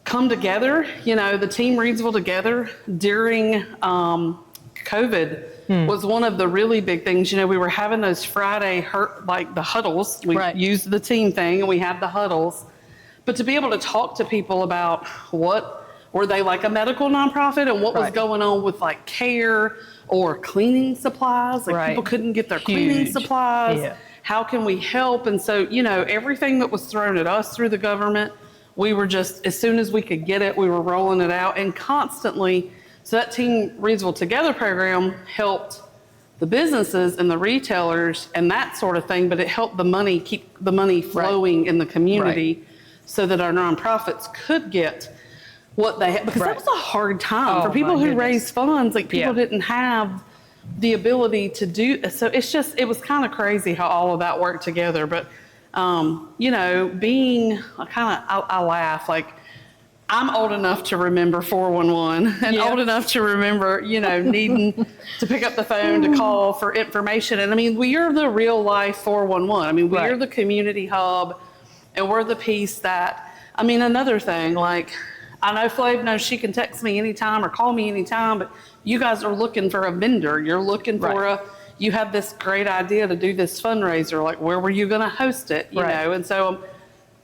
Speaker 17: come together, you know, the team Reidsville together during COVID was one of the really big things. You know, we were having those Friday the huddles. We used the team thing and we had the huddles. But to be able to talk to people about were they like a medical nonprofit and what was going on with like care or cleaning supplies? Like people couldn't get their cleaning supplies. Yeah. How can we help? And so, you know, everything that was thrown at us through the government, we were just, as soon as we could get it, we were rolling it out and constantly. So that Team Reidsville Together program helped the businesses and the retailers and that sort of thing, but it helped the money, keep the money flowing in the community so that our nonprofits could get what they had, because that was a hard time for people who raise funds. Like people didn't have the ability to do, so it's just, it was kind of crazy how all of that worked together. But, you know, being I laugh, like I'm old enough to remember 411 and old enough to remember, you know, needing to pick up the phone to call for information. And I mean, we are the real life 411. I mean, we are the community hub and we're the piece that, I mean, another thing, like, I know Flav knows she can text me anytime or call me anytime, but you guys are looking for a vendor. You're looking for you have this great idea to do this fundraiser. Like, where were you going to host it? You know? And so I'm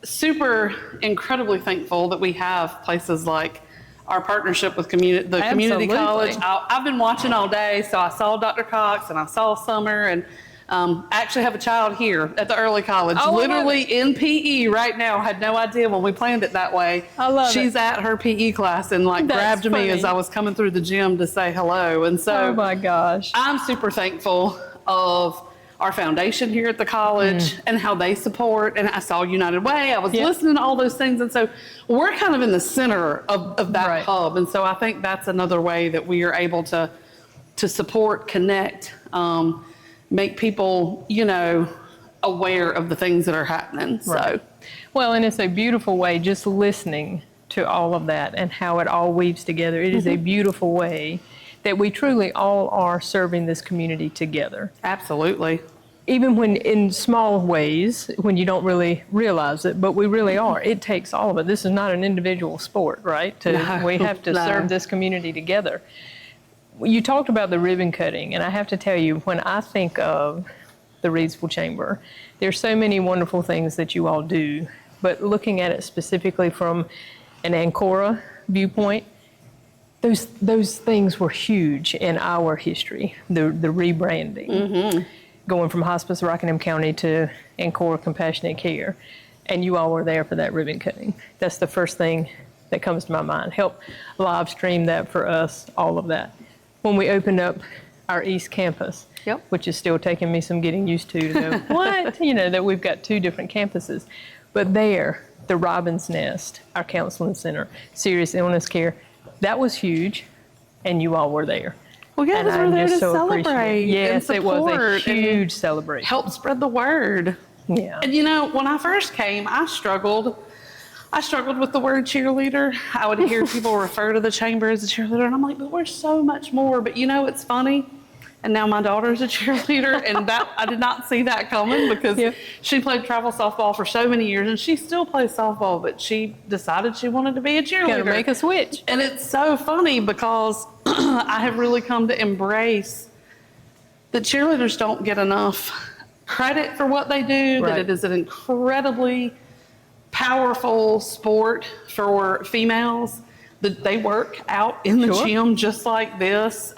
Speaker 17: super incredibly thankful that we have places like our partnership with the community college. I've been watching all day. So I saw Dr. Cox and I saw Summer and I actually have a child here at the early college,
Speaker 1: Oh, I love
Speaker 17: literally
Speaker 1: it.
Speaker 17: in PE right now. Had no idea when we planned it that way.
Speaker 1: I love
Speaker 17: She's
Speaker 1: it.
Speaker 17: at her PE class and like
Speaker 1: That's
Speaker 17: grabbed me as
Speaker 1: funny.
Speaker 17: I was coming through the gym to say hello. And so
Speaker 1: Oh my gosh.
Speaker 17: I'm super thankful of our foundation here at the college and how they support. And I saw United Way. I was listening to all those things. And so we're kind of in the center of that hub. And so I think that's another way that we are able to support, connect, make people, aware of the things that are happening.
Speaker 1: Right.
Speaker 17: So,
Speaker 1: well, and it's a beautiful way, just listening to all of that and how it all weaves together. It is a beautiful way that we truly all are serving this community together.
Speaker 17: Absolutely.
Speaker 1: Even when in small ways, when you don't really realize it, but we really are. It takes all of it. This is not an individual sport, right? We have to serve this community together. You talked about the ribbon cutting, and I have to tell you, when I think of the Reidsville Chamber, there's so many wonderful things that you all do, but looking at it specifically from an Ancora viewpoint, those things were huge in our history, the rebranding, going from Hospice Rockingham County to Ancora Compassionate Care, and you all were there for that ribbon cutting. That's the first thing that comes to my mind. Help live stream that for us, all of that. When we opened up our East Campus, which is still taking me some getting used to go, what? That we've got 2 different campuses. But there, the Robin's Nest, our counseling center, serious illness care, that was huge, and you all were there.
Speaker 17: Well, yeah,
Speaker 1: And
Speaker 17: because we're
Speaker 1: I'm
Speaker 17: there to
Speaker 1: just so
Speaker 17: celebrate.
Speaker 1: appreciative. Yes,
Speaker 17: and
Speaker 1: it was a
Speaker 17: support
Speaker 1: huge
Speaker 17: and
Speaker 1: celebration.
Speaker 17: help spread the word.
Speaker 1: Yeah.
Speaker 17: And when I first came, I struggled with the word cheerleader. I would hear people refer to the chamber as a cheerleader, and I'm like, but we're so much more. But it's funny. And now my daughter's a cheerleader, and that I did not see that coming because she played travel softball for so many years, and she still plays softball, but she decided she wanted to be a cheerleader.
Speaker 1: Gotta make a switch.
Speaker 17: And it's so funny because I have really come to embrace that cheerleaders don't get enough credit for what they do, that it is an incredibly powerful sport for females, that they work out in the gym just like this.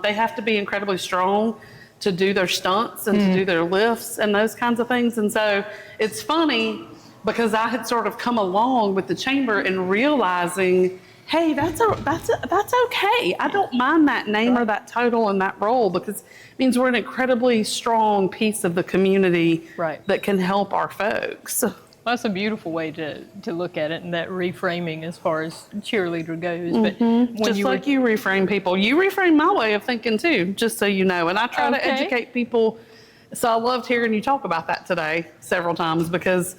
Speaker 17: They have to be incredibly strong to do their stunts and to do their lifts and those kinds of things. And so it's funny because I had sort of come along with the chamber and realizing, hey, that's okay. I don't mind that name or that title and that role because it means we're an incredibly strong piece of the community that can help our folks.
Speaker 1: Well, that's a beautiful way to look at it, and that reframing as far as cheerleader goes. But when
Speaker 17: just
Speaker 1: you
Speaker 17: like you reframe people, you reframe my way of thinking too, just so you know. And I try to educate people. So I loved hearing you talk about that today several times because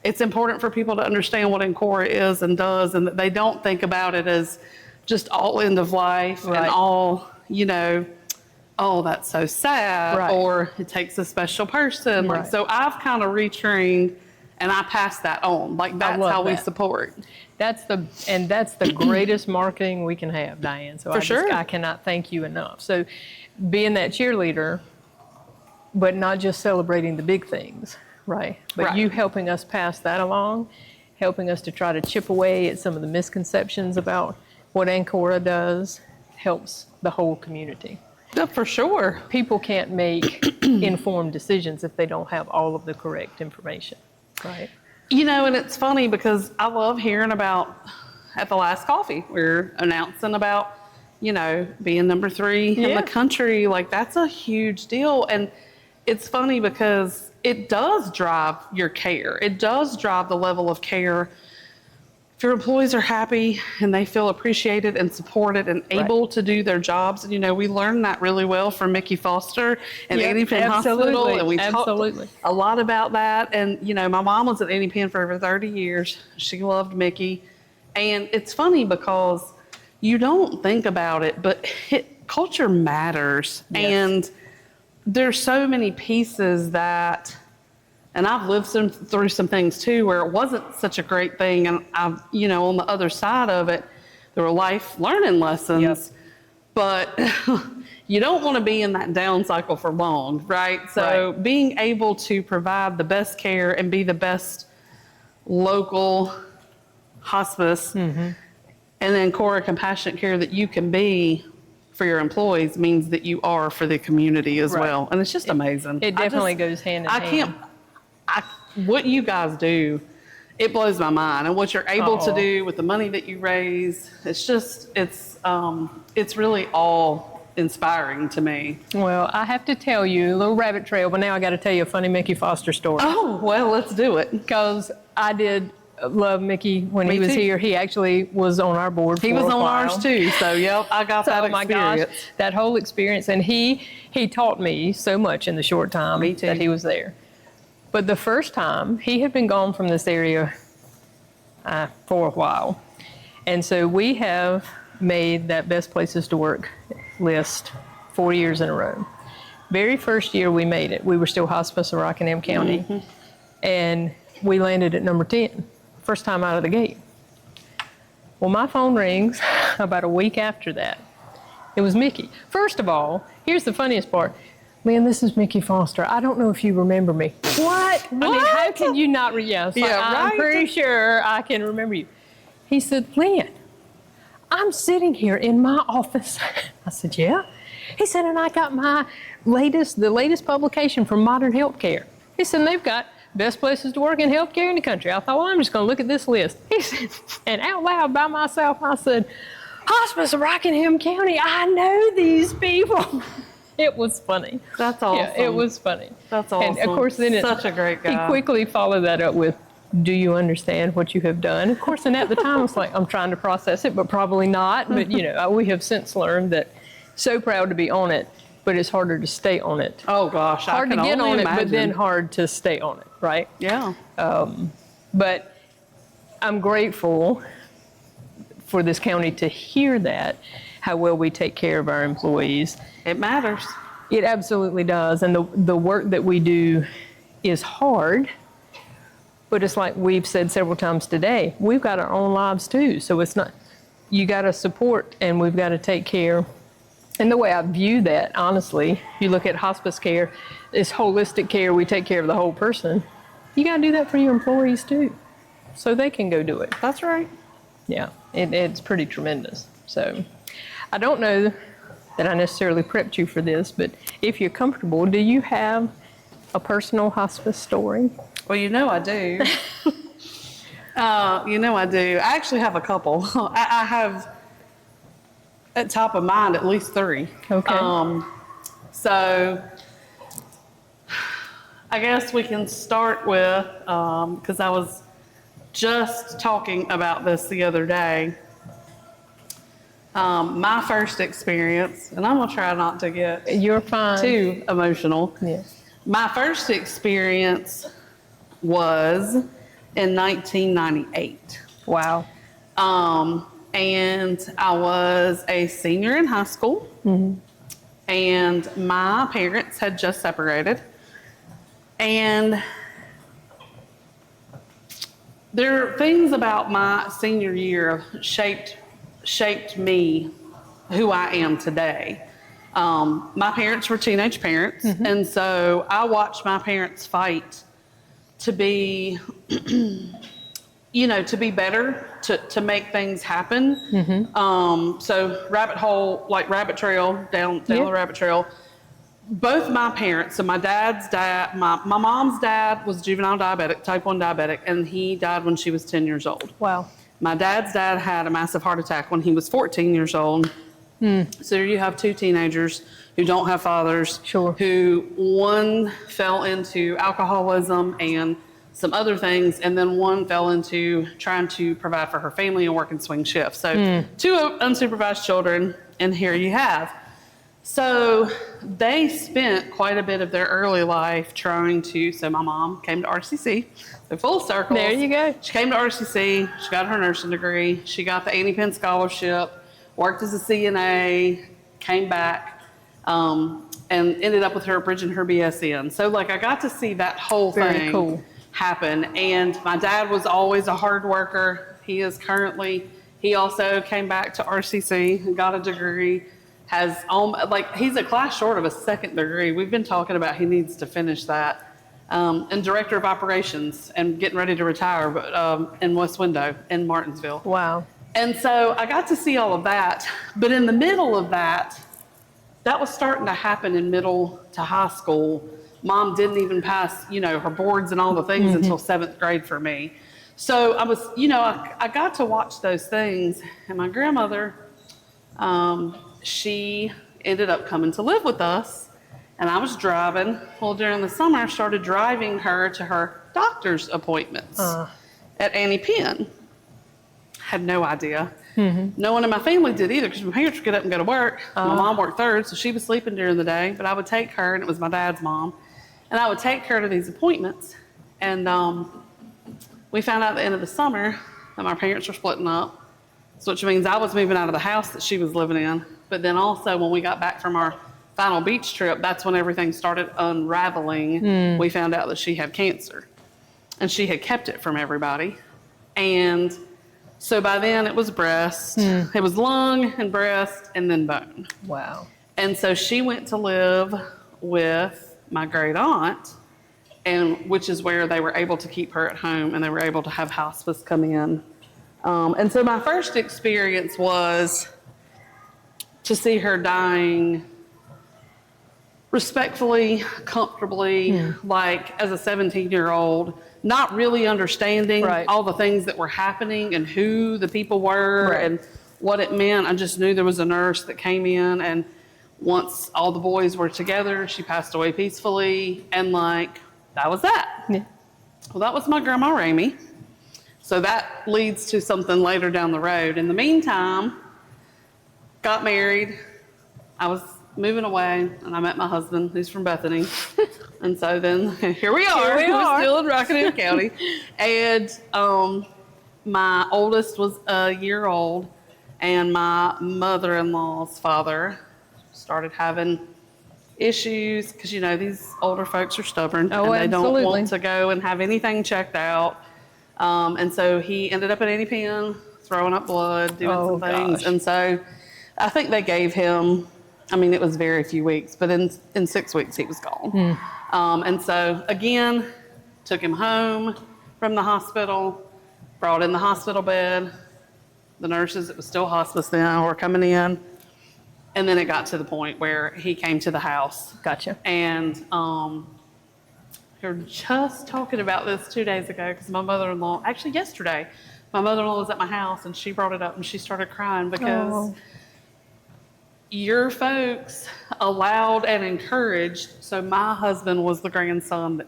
Speaker 17: it's important for people to understand what Ancora is and does, and that they don't think about it as just all end of life and all, oh, that's so sad, or it takes a special person. Like, so I've kind of retrained. And I pass that on. Like, that's how we support.
Speaker 1: That's the greatest marketing we can have, Diane. So I cannot thank you enough. So being that cheerleader, but not just celebrating the big things, right? But you helping us pass that along, helping us to try to chip away at some of the misconceptions about what Ancora does, helps the whole community.
Speaker 17: Yeah, for sure.
Speaker 1: People can't make informed decisions if they don't have all of the correct information. Right.
Speaker 17: And it's funny because I love hearing about at the last coffee, we're announcing about, being number 3 in the country. Like, that's a huge deal. And it's funny because it does drive your care. It does drive the level of care. If your employees are happy and they feel appreciated and supported and able to do their jobs, and we learned that really well from Mickey Foster and Annie Penn Hospital, and we talked a lot about that. And my mom was at Annie Penn for over 30 years. She loved Mickey, and it's funny because you don't think about it, but culture matters, and there's so many pieces that. And I've lived through some things too where it wasn't such a great thing. And I've, on the other side of it, there were life learning lessons. But you don't want to be in that down cycle for long, right? So being able to provide the best care and be the best local hospice and then Ancora Compassionate Care that you can be for your employees means that you are for the community as
Speaker 5: Right.
Speaker 17: well. And it's just amazing.
Speaker 5: It definitely goes hand in hand.
Speaker 17: What you guys do, it blows my mind. And what you're able to
Speaker 5: Uh-oh.
Speaker 17: do with the money that you raise, it's really all inspiring to me.
Speaker 5: Well, I have to tell you a little rabbit trail, but now I got to tell you a funny Mickey Foster story.
Speaker 17: Oh, well, let's do it.
Speaker 5: Because I did love Mickey when
Speaker 17: Me
Speaker 5: he was
Speaker 17: too.
Speaker 5: here. He actually was on our board.
Speaker 17: He
Speaker 5: for
Speaker 17: was
Speaker 5: a
Speaker 17: on
Speaker 5: while.
Speaker 17: ours too. So, yep, I got that
Speaker 5: Oh my gosh,
Speaker 17: experience.
Speaker 5: that whole experience. And he taught me so much in the short time
Speaker 17: Me too.
Speaker 5: that he was there. But the first time, he had been gone from this area for a while. And so we have made that best places to work list 4 years in a row. Very first year we made it, we were still hospice of Rockingham County.
Speaker 17: Mm-hmm.
Speaker 5: And we landed at number 10, first time out of the gate. Well, my phone rings about a week after that. It was Mickey. First of all, here's the funniest part. Lynn, this is Mickey Foster. I don't know if you remember me. What? I mean, how can you not? Yes,
Speaker 17: Yeah,
Speaker 5: I'm
Speaker 17: right?
Speaker 5: pretty sure I can remember you. He said, Lynn, I'm sitting here in my office. I said, yeah. He said, and I got the latest publication from Modern Healthcare. He said, and they've got best places to work in healthcare in the country. I thought, well, I'm just going to look at this list. He said, and out loud by myself, I said, Hospice of Rockingham County, I know these people. It was funny.
Speaker 17: That's awesome.
Speaker 5: Yeah, it was funny.
Speaker 17: That's awesome.
Speaker 5: And of course, then
Speaker 17: Such a great guy.
Speaker 5: He quickly followed that up with, do you understand what you have done? Of course, and at the time, I was like, I'm trying to process it, but probably not. But, we have since learned that so proud to be on it, but it's harder to stay on it.
Speaker 17: Oh, gosh.
Speaker 5: Hard
Speaker 17: I
Speaker 5: to
Speaker 17: can
Speaker 5: get
Speaker 17: only
Speaker 5: on it,
Speaker 17: imagine.
Speaker 5: but then hard to stay on it, right?
Speaker 17: Yeah.
Speaker 5: But I'm grateful for this county to hear that, how well we take care of our employees.
Speaker 17: It matters.
Speaker 5: It absolutely does. And the work that we do is hard, but it's like we've said several times today, we've got our own lives too. So it's not, you got to support and we've got to take care. And the way I view that, honestly, you look at hospice care, it's holistic care, we take care of the whole person. You got to do that for your employees too, so they can go do it.
Speaker 17: That's right.
Speaker 5: Yeah, it's pretty tremendous. So I don't know that I necessarily prepped you for this, but if you're comfortable, do you have a personal hospice story?
Speaker 17: Well, I do. I do. I actually have a couple. I have, at top of mind, at least 3.
Speaker 5: Okay.
Speaker 17: So I guess we can start with, because I was just talking about this the other day. My first experience, and I'm going to try not to get
Speaker 5: You're fine.
Speaker 17: too emotional.
Speaker 5: Yeah.
Speaker 17: My first experience was in 1998.
Speaker 5: Wow.
Speaker 17: And I was a senior in high school, and my parents had just separated. And there are things about my senior year shaped me who I am today. My parents were teenage parents, and so I watched my parents fight to be, to be better, to make things happen. So rabbit trail, down the rabbit trail. Both my parents, so my dad's dad, my mom's dad was juvenile diabetic, type 1 diabetic, and he died when she was 10 years old.
Speaker 5: Wow.
Speaker 17: My dad's dad had a massive heart attack when he was 14 years old. So you have 2 teenagers who don't have fathers, who one fell into alcoholism and some other things, and then one fell into trying to provide for her family and working swing shifts. So 2 unsupervised children, and here you have. So they spent quite a bit of their early life trying to, so my mom came to RCC, so full circle.
Speaker 5: There you go.
Speaker 17: She came to RCC, she got her nursing degree, she got the Annie Penn Scholarship, worked as a CNA, came back, and ended up with her bridging her BSN. So I got to see that whole
Speaker 5: Very
Speaker 17: thing
Speaker 5: cool.
Speaker 17: happen. And my dad was always a hard worker. He also came back to RCC and got a degree. He's a class short of a second degree. We've been talking about he needs to finish that. And director of operations and getting ready to retire, but in West Window in Martinsville.
Speaker 5: Wow.
Speaker 17: And so I got to see all of that. But in the middle of that, that was starting to happen in middle to high school. Mom didn't even pass, her boards and all the things until 7th grade for me. So I was, I got to watch those things. And my grandmother, she ended up coming to live with us. And I was driving. Well, during the summer, I started driving her to her doctor's appointments at Annie Penn. Had no idea. No one in my family did either, because my parents would get up and go to work. My mom worked third, so she was sleeping during the day. But I would take her, and it was my dad's mom. And I would take her to these appointments. And we found out at the end of the summer that my parents were splitting up, so which means I was moving out of the house that she was living in. But then also when we got back from our final beach trip, that's when everything started unraveling. We found out that she had cancer, and she had kept it from everybody. And so by then it was breast, it was lung and breast, and then bone.
Speaker 1: Wow.
Speaker 17: And so she went to live with my great aunt, and which is where they were able to keep her at home, and they were able to have hospice come in. And so my first experience was to see her dying respectfully, comfortably, like as a 17-year-old, not really understanding all the things that were happening and who the people were and what it meant. I just knew there was a nurse that came in, and once all the boys were together, she passed away peacefully, and that was that. Well, that was my grandma Ramey. So that leads to something later down the road. In the meantime, got married. I was moving away, and I met my husband, who's from Bethany. And so then here we are. We're still in Rockingham County. And my oldest was a year old, and my mother-in-law's father started having issues because, these older folks are stubborn, and they don't want to go and have anything checked out. And so he ended up at Annie Penn, throwing up blood, doing some things. And so I think they gave him, it was very few weeks, but in 6 weeks he was gone. And so again, took him home from the hospital, brought in the hospital bed. The nurses, it was still hospice then, were coming in. And then it got to the point where he came to the house.
Speaker 1: Gotcha.
Speaker 17: And we were just talking about this 2 days ago, because my mother-in-law, actually yesterday, my mother-in-law was at my house, and she brought it up, and she started crying because your folks allowed and encouraged. So my husband was the grandson that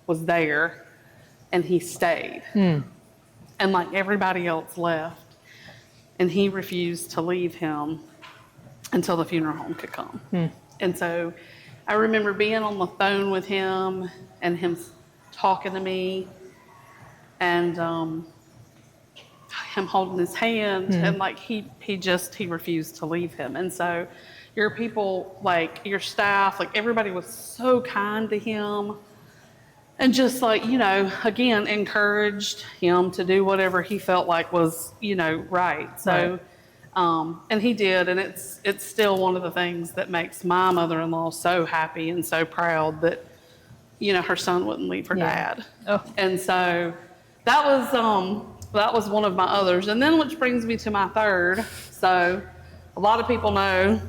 Speaker 17: was there, and he stayed. And everybody else left, and he refused to leave him until the funeral home could come. And so I remember being on the phone with him and him talking to me, and him holding his hand, and he refused to leave him. And so your people, your staff, everybody was so kind to him, and just again, encouraged him to do whatever he felt like was, right. So and he did, and it's still one of the things that makes my mother-in-law so happy and so proud that her son wouldn't leave her dad. And so that was one of my others. And then, which brings me to my third. So a lot of people know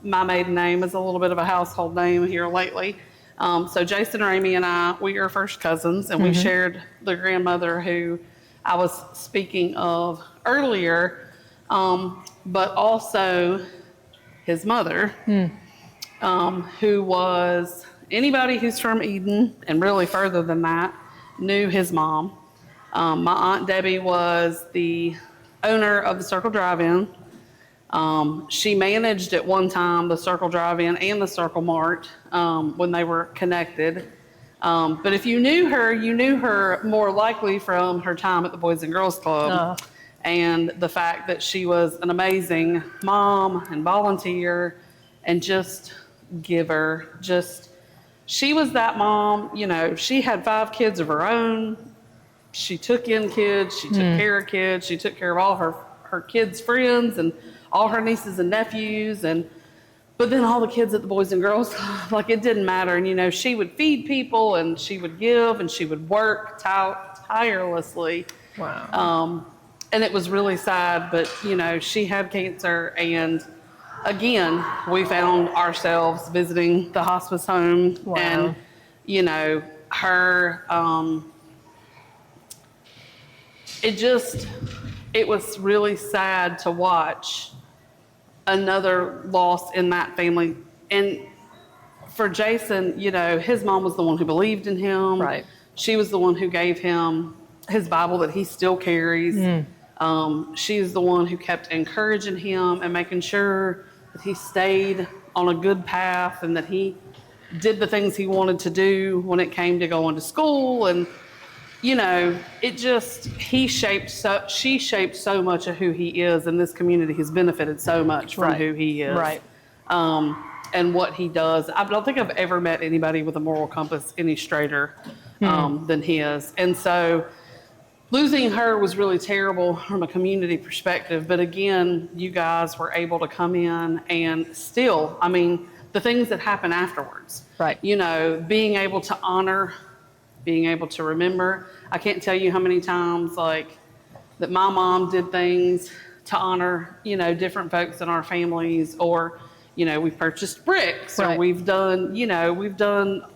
Speaker 17: my maiden name is a little bit of a household name here lately. So Jason Ramey and I, we are first cousins, and we shared the grandmother who I was speaking of earlier. But also his mother, who was, anybody who's from Eden, and really further than that, knew his mom. My Aunt Debbie was the owner of the Circle Drive-In. She managed at one time the Circle Drive-In and the Circle Mart when they were connected. But if you knew her more likely from her time at the Boys and Girls Club. And the fact that she was an amazing mom and volunteer and just giver. She was that mom, she had 5 kids of her own. She took in kids, she took care of kids, she took care of all her kids' friends and all her nieces and nephews, but then all the kids at the Boys and Girls Club, it didn't matter. And she would feed people, and she would give, and she would work tirelessly.
Speaker 1: Wow.
Speaker 17: And it was really sad, but she had cancer, and again, we found ourselves visiting the hospice home.
Speaker 1: Wow.
Speaker 17: And, you know, her, it was really sad to watch another loss in that family. And for Jason, you know, his mom was the one who believed in him.
Speaker 1: Right.
Speaker 17: She was the one who gave him his Bible that he still carries. She's the one who kept encouraging him and making sure that he stayed on a good path and that he did the things he wanted to do when it came to going to school. And, you know, she shaped so much of who he is, and this community has benefited so much from who he is.
Speaker 1: Right.
Speaker 17: And what he does. I don't think I've ever met anybody with a moral compass any straighter than his. And so losing her was really terrible from a community perspective. But again, you guys were able to come in and still, I mean, the things that happen afterwards.
Speaker 1: Right.
Speaker 17: You know, being able to honor, being able to remember. I can't tell you how many times, like, that my mom did things to honor, you know, different folks in our families, or, you know, we've purchased bricks, or we've done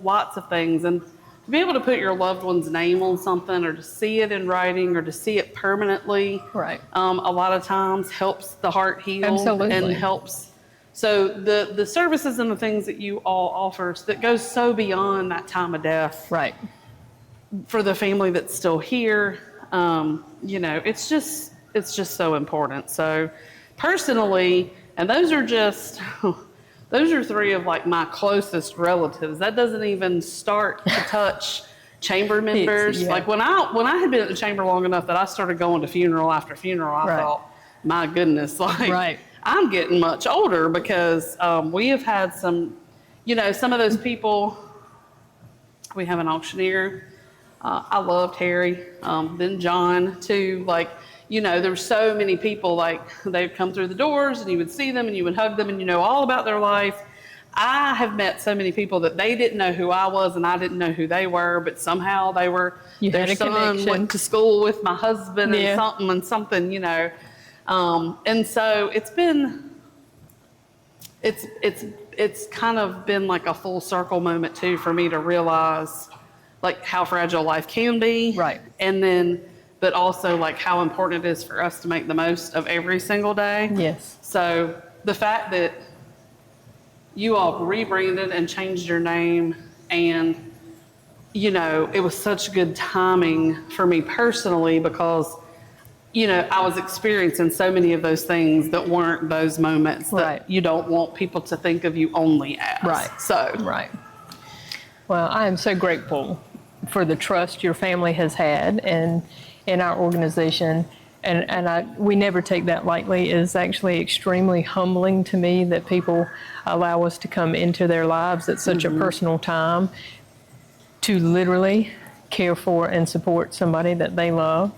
Speaker 17: lots of things. And to be able to put your loved one's name on something, or to see it in writing, or to see it permanently, a lot of times helps the heart heal.
Speaker 1: Absolutely.
Speaker 17: And helps. So the services and the things that you all offer that goes so beyond that time of death.
Speaker 1: Right.
Speaker 17: For the family that's still here, you know, it's just so important. So personally, and those are three of like my closest relatives. That doesn't even start to touch chamber members. Like when I had been at the chamber long enough that I started going to funeral after funeral, I thought, my goodness, like I'm getting much older, because we have had some, you know, some of those people. We have an auctioneer. I loved Harry, then John too. Like, you know, there were so many people, like, they'd come through the doors and you would see them and you would hug them and you know all about their life. I have met so many people that they didn't know who I was and I didn't know who they were, but somehow they were, their son went to school with my husband and something, you know. And so it's kind of been like a full circle moment too for me to realize like how fragile life can be. Right. And then, but also like how important it is for us to make the most of every single day.
Speaker 1: Yes.
Speaker 17: So the fact that you all rebranded and changed your name, and, you know, it was such good timing for me personally, because, you know, I was experiencing so many of those things that weren't those moments that you don't want people to think of you only as.
Speaker 1: Right.
Speaker 17: So.
Speaker 1: Right. Well, I am so grateful for the trust your family has had in our organization. And we never take that lightly. It is actually extremely humbling to me that people allow us to come into their lives at such a personal time to literally care for and support somebody that they love.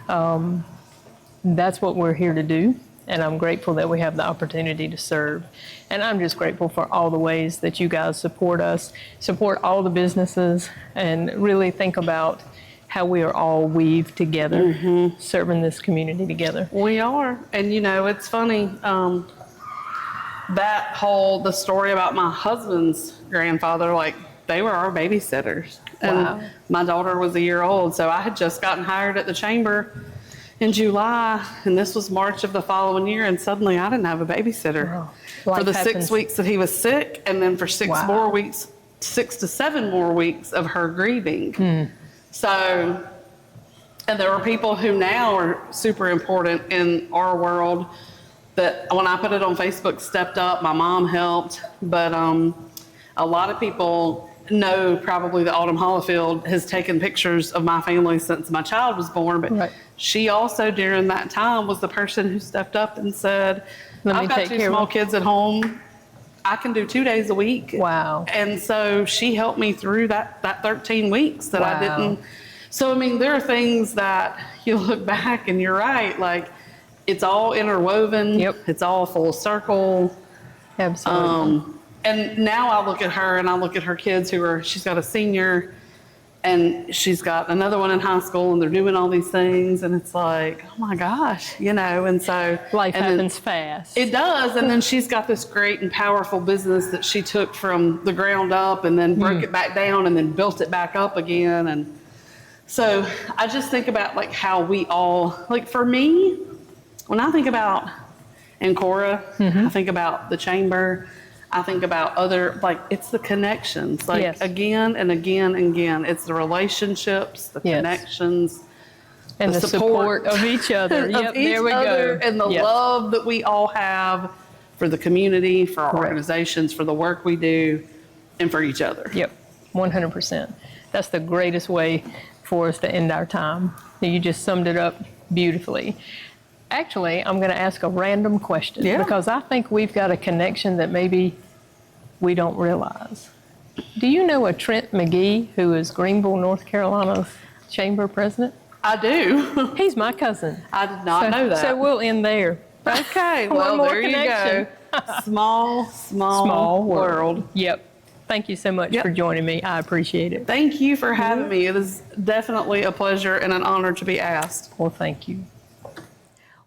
Speaker 1: That's what we're here to do. And I'm grateful that we have the opportunity to serve. And I'm just grateful for all the ways that you guys support us, support all the businesses, and really think about how we are all weaved together, serving this community together.
Speaker 17: We are. And, you know, it's funny, the story about my husband's grandfather, like, they were our babysitters.
Speaker 1: Wow.
Speaker 17: And my daughter was a year old, so I had just gotten hired at the chamber in July, and this was March of the following year, and suddenly I didn't have a babysitter.
Speaker 1: Wow.
Speaker 17: For the
Speaker 1: Life
Speaker 17: 6
Speaker 1: happens.
Speaker 17: weeks that he was sick, and then for 6 to 7 more weeks of her grieving. So, and there are people who now are super important in our world that when I put it on Facebook stepped up. My mom helped, but a lot of people know probably that Autumn Hollifield has taken pictures of my family since my child was born, but she also during that time was the person who stepped up and said, I've got 2 small kids at home. I can do 2 days a week.
Speaker 1: Wow.
Speaker 17: And so she helped me through that 13 weeks that I didn't. So, I mean, there are things that you look back and you're right, like it's all interwoven. It's all full circle.
Speaker 1: Absolutely.
Speaker 17: And now I look at her and I look at her kids she's got a senior and she's got another one in high school, and they're doing all these things, and it's like, oh my gosh, you know, and so.
Speaker 1: Life
Speaker 17: and
Speaker 1: happens fast.
Speaker 17: It does, and then she's got this great and powerful business that she took from the ground up and then broke it back down and then built it back up again, and so I just think about like how we all, like for me, when I think about Ancora, I think about the chamber, I think about other, like, it's the connections, like again and again and again. It's the relationships, the connections,
Speaker 1: and the support of each other.
Speaker 17: of
Speaker 1: Yep,
Speaker 17: each
Speaker 1: there we
Speaker 17: other,
Speaker 1: go.
Speaker 17: and the
Speaker 1: Yep.
Speaker 17: love that we all have for the community, for our organizations, for the work we do, and for each other.
Speaker 1: Yep, 100%. That's the greatest way for us to end our time. You just summed it up beautifully. Actually, I'm going to ask a random question because I think we've got a connection that maybe we don't realize. Do you know a Trent McGee who is Greenville, North Carolina's chamber president?
Speaker 17: I do.
Speaker 1: He's my cousin.
Speaker 17: I did not know that.
Speaker 1: So we'll end there.
Speaker 17: Okay,
Speaker 1: One
Speaker 17: well,
Speaker 1: more
Speaker 17: there
Speaker 1: connection.
Speaker 17: you go. Small world.
Speaker 1: Yep. Thank you so much for joining me. I appreciate it.
Speaker 17: Thank you for having me. It is definitely a pleasure and an honor to be asked.
Speaker 1: Well, thank you.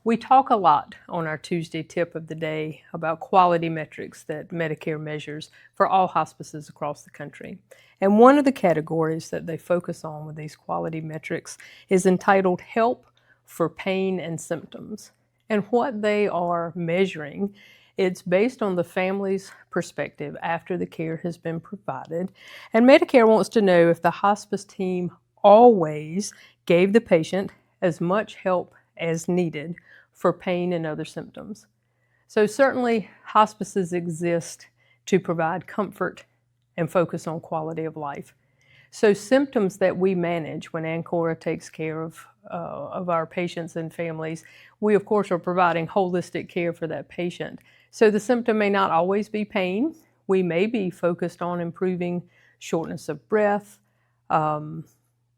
Speaker 1: We talk a lot on our Tuesday tip of the day about quality metrics that Medicare measures for all hospices across the country. And one of the categories that they focus on with these quality metrics is entitled Help for Pain and Symptoms. And what they are measuring, it's based on the family's perspective after the care has been provided. And Medicare wants to know if the hospice team always gave the patient as much help as needed for pain and other symptoms. So certainly hospices exist to provide comfort and focus on quality of life. So symptoms that we manage when Ancora takes care of our patients and families, we of course are providing holistic care for that patient. So the symptom may not always be pain. We may be focused on improving shortness of breath,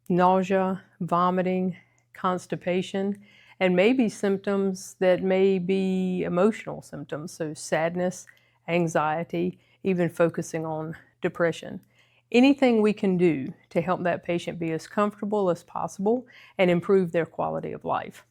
Speaker 1: nausea, vomiting, constipation, and maybe symptoms that may be emotional symptoms, so sadness, anxiety, even focusing on depression. Anything we can do to help that patient be as comfortable as possible and improve their quality of life.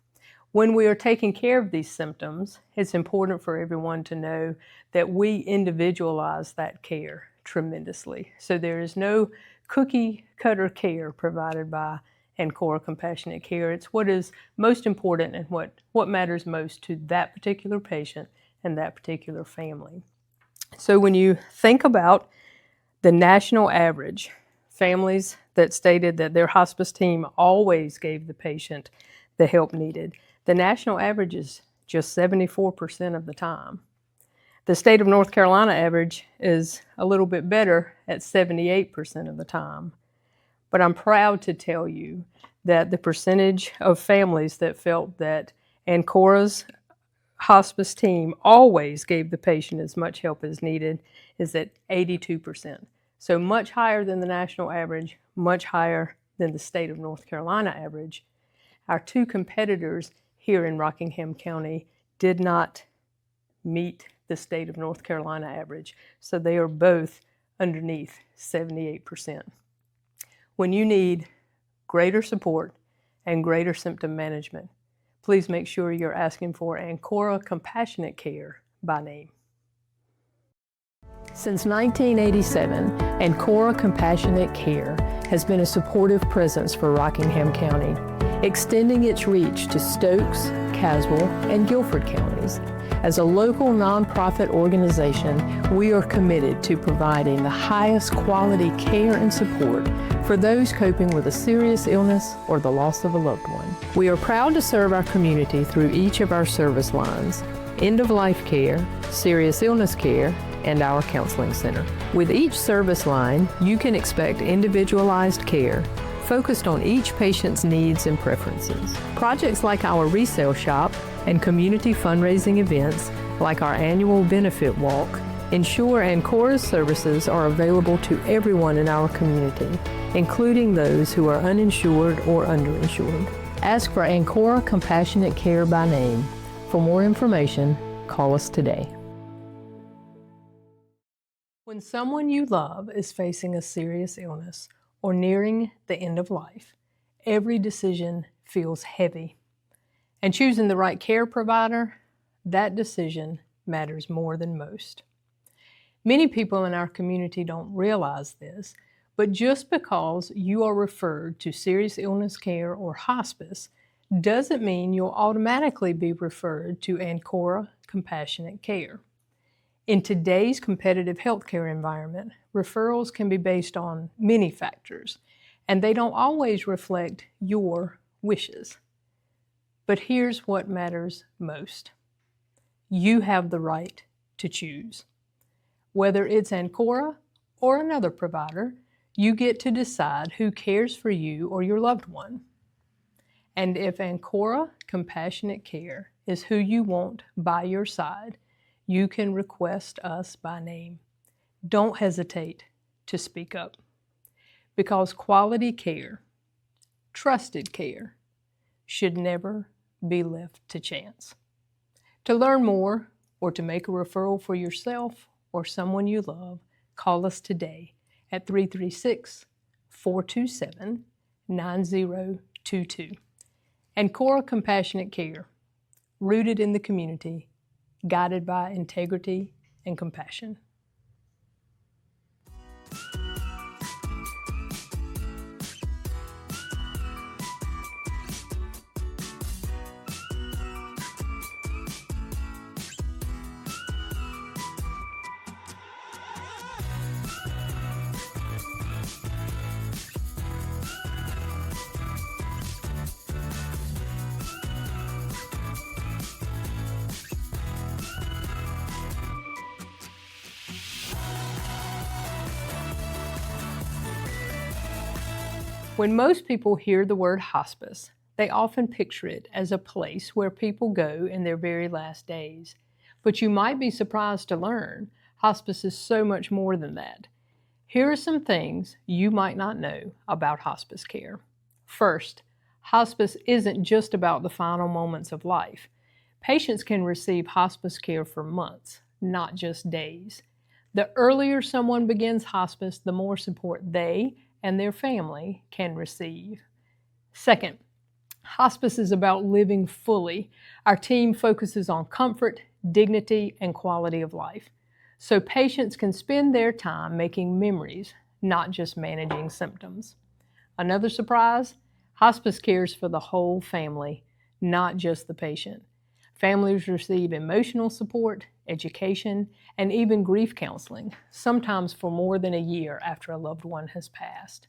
Speaker 1: When we are taking care of these symptoms, it's important for everyone to know that we individualize that care tremendously. So there is no cookie cutter care provided by Ancora Compassionate Care. It's what is most important and what matters most to that particular patient and that particular family. So when you think about the national average, families that stated that their hospice team always gave the patient the help needed, the national average is just 74% of the time. The state of North Carolina average is a little bit better at 78% of the time. But I'm proud to tell you that the percentage of families that felt that Ancora's hospice team always gave the patient as much help as needed is at 82%. So much higher than the national average, much higher than the state of North Carolina average. Our two competitors here in Rockingham County did not meet the state of North Carolina average, so they are both underneath 78%. When you need greater support and greater symptom management, please make sure you're asking for Ancora Compassionate Care by name. Since 1987, Ancora Compassionate Care has been a supportive presence for Rockingham County, extending its reach to Stokes, Caswell, and Guilford counties. As a local nonprofit organization, we are committed to providing the highest quality care and support for those coping with a serious illness or the loss of a loved one. We are proud to serve our community through each of our service lines: end-of-life care, serious illness care, and our counseling center. With each service line, you can expect individualized care focused on each patient's needs and preferences. Projects like our resale shop and community fundraising events, like our annual benefit walk, ensure Ancora's services are available to everyone in our community, including those who are uninsured or underinsured. Ask for Ancora Compassionate Care by name. For more information, call us today. When someone you love is facing a serious illness or nearing the end of life, every decision feels heavy. And choosing the right care provider, that decision matters more than most. Many people in our community don't realize this, but just because you are referred to serious illness care or hospice doesn't mean you'll automatically be referred to Ancora Compassionate Care. In today's competitive healthcare environment, referrals can be based on many factors, and they don't always reflect your wishes. But here's what matters most. You have the right to choose. Whether it's Ancora or another provider, you get to decide who cares for you or your loved one. And if Ancora Compassionate Care is who you want by your side, you can request us by name. Don't hesitate to speak up. Because quality care, trusted care, should never be left to chance. To learn more or to make a referral for yourself or someone you love, call us today at 336-427-9022. Ancora Compassionate Care, rooted in the community, guided by integrity and compassion. When most people hear the word hospice, they often picture it as a place where people go in their very last days. But you might be surprised to learn hospice is so much more than that. Here are some things you might not know about hospice care. First, hospice isn't just about the final moments of life. Patients can receive hospice care for months, not just days. The earlier someone begins hospice, the more support they and their family can receive. Second, hospice is about living fully. Our team focuses on comfort, dignity, and quality of life, so patients can spend their time making memories, not just managing symptoms. Another surprise, hospice cares for the whole family, not just the patient. Families receive emotional support, education, and even grief counseling, sometimes for more than a year after a loved one has passed.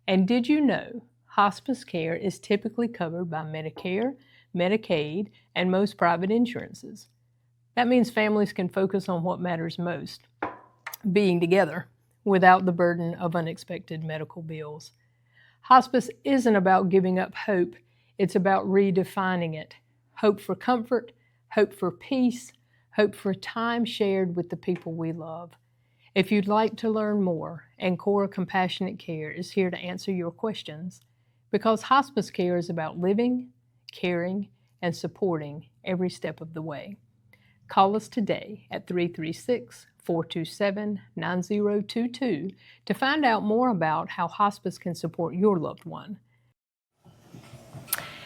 Speaker 1: And did you know hospice care is typically covered by Medicare, Medicaid, and most private insurances? That means families can focus on what matters most, being together, without the burden of unexpected medical bills. Hospice isn't about giving up hope, it's about redefining it. Hope for comfort, hope for peace, hope for time shared with the people we love. If you'd like to learn more, Ancora Compassionate Care is here to answer your questions, because hospice care is about living, caring, and supporting every step of the way. Call us today at 336-427-9022 to find out more about how hospice can support your loved one.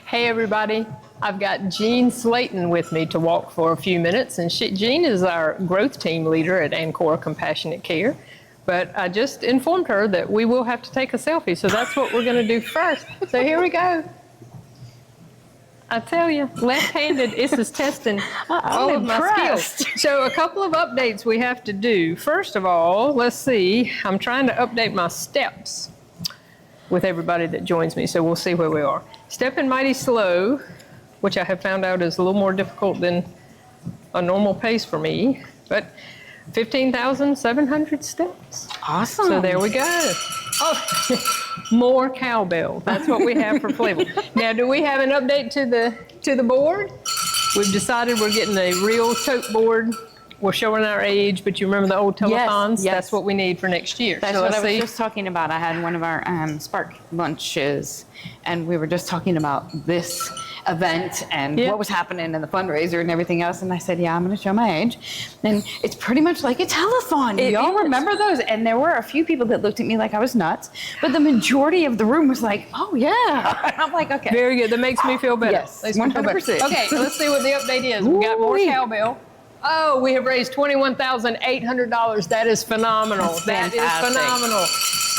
Speaker 1: Hey everybody, I've got Jean Slayton with me to walk for a few minutes, and Jean is our growth team leader at Ancora Compassionate Care, but I just informed her that we will have to take a selfie, so that's what we're going to do first. So here we go. I tell you, left-handed, this is testing all of my skills. So a couple of updates we have to do. First of all, let's see, I'm trying to update my steps with everybody that joins me, so we'll see where we are. Stepping mighty slow, which I have found out is a little more difficult than a normal pace for me, but 15,700 steps.
Speaker 7: Awesome.
Speaker 1: So there we go. Oh, more cowbell. That's what we have for flavor. Now, do we have an update to the board? We've decided we're getting a real tote board. We're showing our age, but you remember the old telethons?
Speaker 18: Yes.
Speaker 1: That's what we need for next year.
Speaker 18: That's
Speaker 1: so
Speaker 18: what I
Speaker 1: let's
Speaker 18: was
Speaker 1: see.
Speaker 18: just talking about. I had one of our Spark lunches, and we were just talking about this. event and what was happening in the fundraiser and everything else. And I said, yeah, I'm going to show my age. And it's pretty much like a telethon. Y'all remember those? And there were a few people that looked at me like I was nuts, but the majority of the room was like, oh yeah. I'm like, okay.
Speaker 1: Very good. That makes me feel better.
Speaker 18: Yes,
Speaker 1: Makes me feel better.
Speaker 18: 100%.
Speaker 1: Okay, so let's see what the update is. We got more cowbell. Oh, we have raised $21,800. That is phenomenal. That is phenomenal.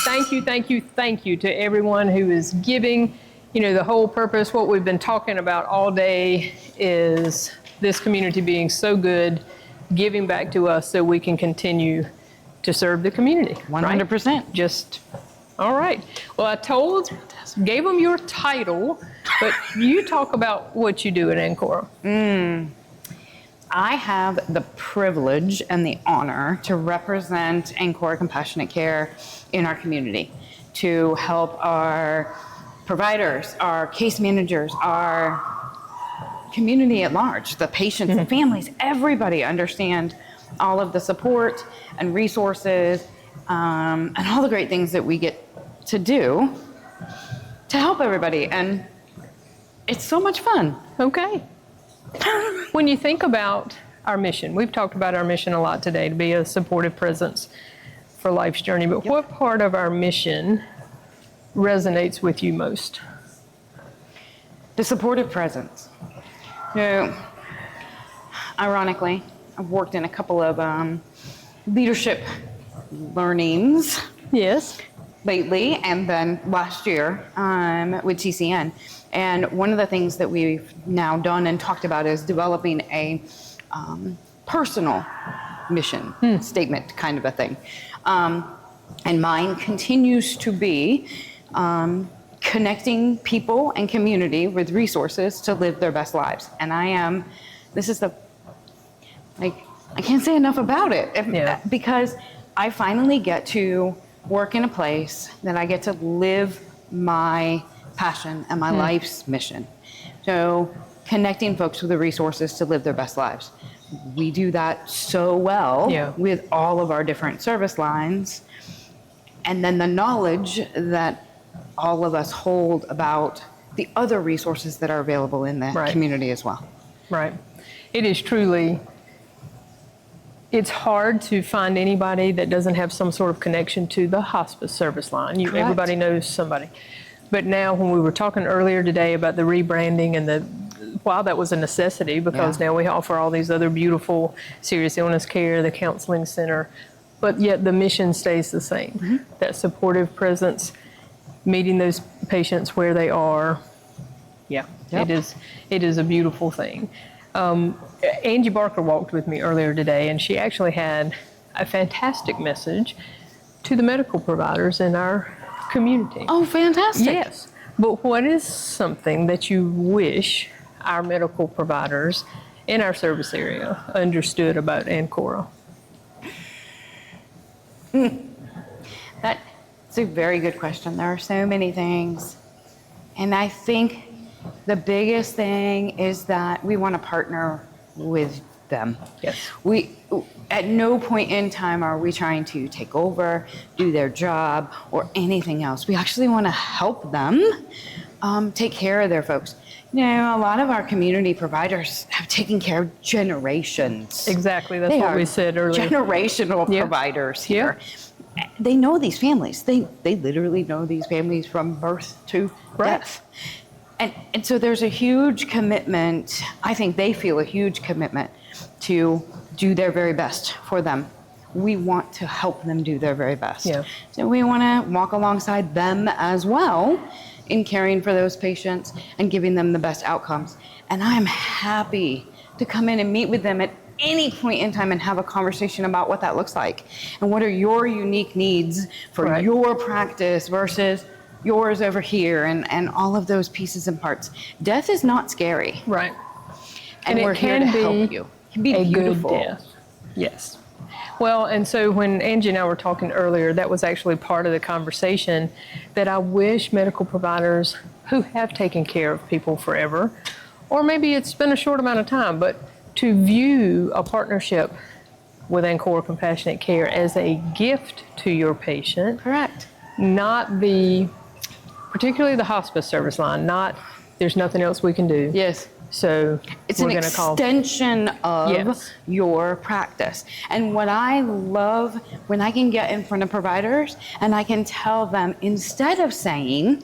Speaker 1: Thank you, thank you, thank you to everyone who is giving. You know, the whole purpose, what we've been talking about all day is this community being so good, giving back to us so we can continue to serve the community.
Speaker 18: 100%.
Speaker 1: Right? Just, all right. Well, gave them your title, but you talk about what you do at Ancora.
Speaker 18: I have the privilege and the honor to represent Ancora Compassionate Care in our community, to help our providers, our case managers, our community at large, the patients and families, everybody understand all of the support and resources and all the great things that we get to do to help everybody. And it's so much fun.
Speaker 1: Okay. When you think about our mission, we've talked about our mission a lot today, to be a supportive presence for life's journey, but what part of our mission resonates with you most?
Speaker 18: The supportive presence. You know, ironically, I've worked in a couple of leadership learnings.
Speaker 1: Yes.
Speaker 18: Lately, and then last year with TCN. And one of the things that we've now done and talked about is developing a personal mission statement kind of a thing. And mine continues to be connecting people and community with resources to live their best lives. And I can't say enough about it because I finally get to work in a place that I get to live my passion and my life's mission. So connecting folks with the resources to live their best lives. We do that so well with all of our different service lines. And then the knowledge that all of us hold about the other resources that are available in the community as well.
Speaker 1: Right. It is truly, it's hard to find anybody that doesn't have some sort of connection to the hospice service line. Everybody knows somebody. But now when we were talking earlier today about the rebranding and while that was a necessity because now we offer all these other beautiful serious illness care, the counseling center, but yet the mission stays the same. That supportive presence, meeting those patients where they are. It is a beautiful thing. Angie Barker walked with me earlier today, and she actually had a fantastic message to the medical providers in our community.
Speaker 18: Oh, fantastic.
Speaker 1: Yes. But what is something that you wish our medical providers in our service area understood about Ancora?
Speaker 18: That's a very good question. There are so many things. And I think the biggest thing is that we want to partner with them.
Speaker 1: Yes.
Speaker 18: We, at no point in time are we trying to take over, do their job, or anything else. We actually want to help them take care of their folks. You know, a lot of our community providers have taken care of generations.
Speaker 1: Exactly, that's what we said earlier.
Speaker 18: Generational providers here. They know these families. They literally know these families from birth to death. And so there's a huge commitment. I think they feel a huge commitment to do their very best for them. We want to help them do their very best. So we want to walk alongside them as well in caring for those patients and giving them the best outcomes. And I'm happy to come in and meet with them at any point in time and have a conversation about what that looks like and what are your unique needs for your practice versus yours over here and all of those pieces and parts. Death is not scary.
Speaker 1: Right.
Speaker 18: And we're here to help you. It can be beautiful.
Speaker 1: Good death. Yes. Well, and so when Angie and I were talking earlier, that was actually part of the conversation that I wish medical providers who have taken care of people forever, or maybe it's been a short amount of time, but to view a partnership with Ancora Compassionate Care as a gift to your patient.
Speaker 18: Correct.
Speaker 1: Not particularly the hospice service line, not there's nothing else we can do.
Speaker 18: Yes.
Speaker 1: So
Speaker 18: It's
Speaker 1: we're
Speaker 18: an
Speaker 1: going to call.
Speaker 18: extension of
Speaker 1: Yes.
Speaker 18: your practice. And what I love when I can get in front of providers and I can tell them, instead of saying,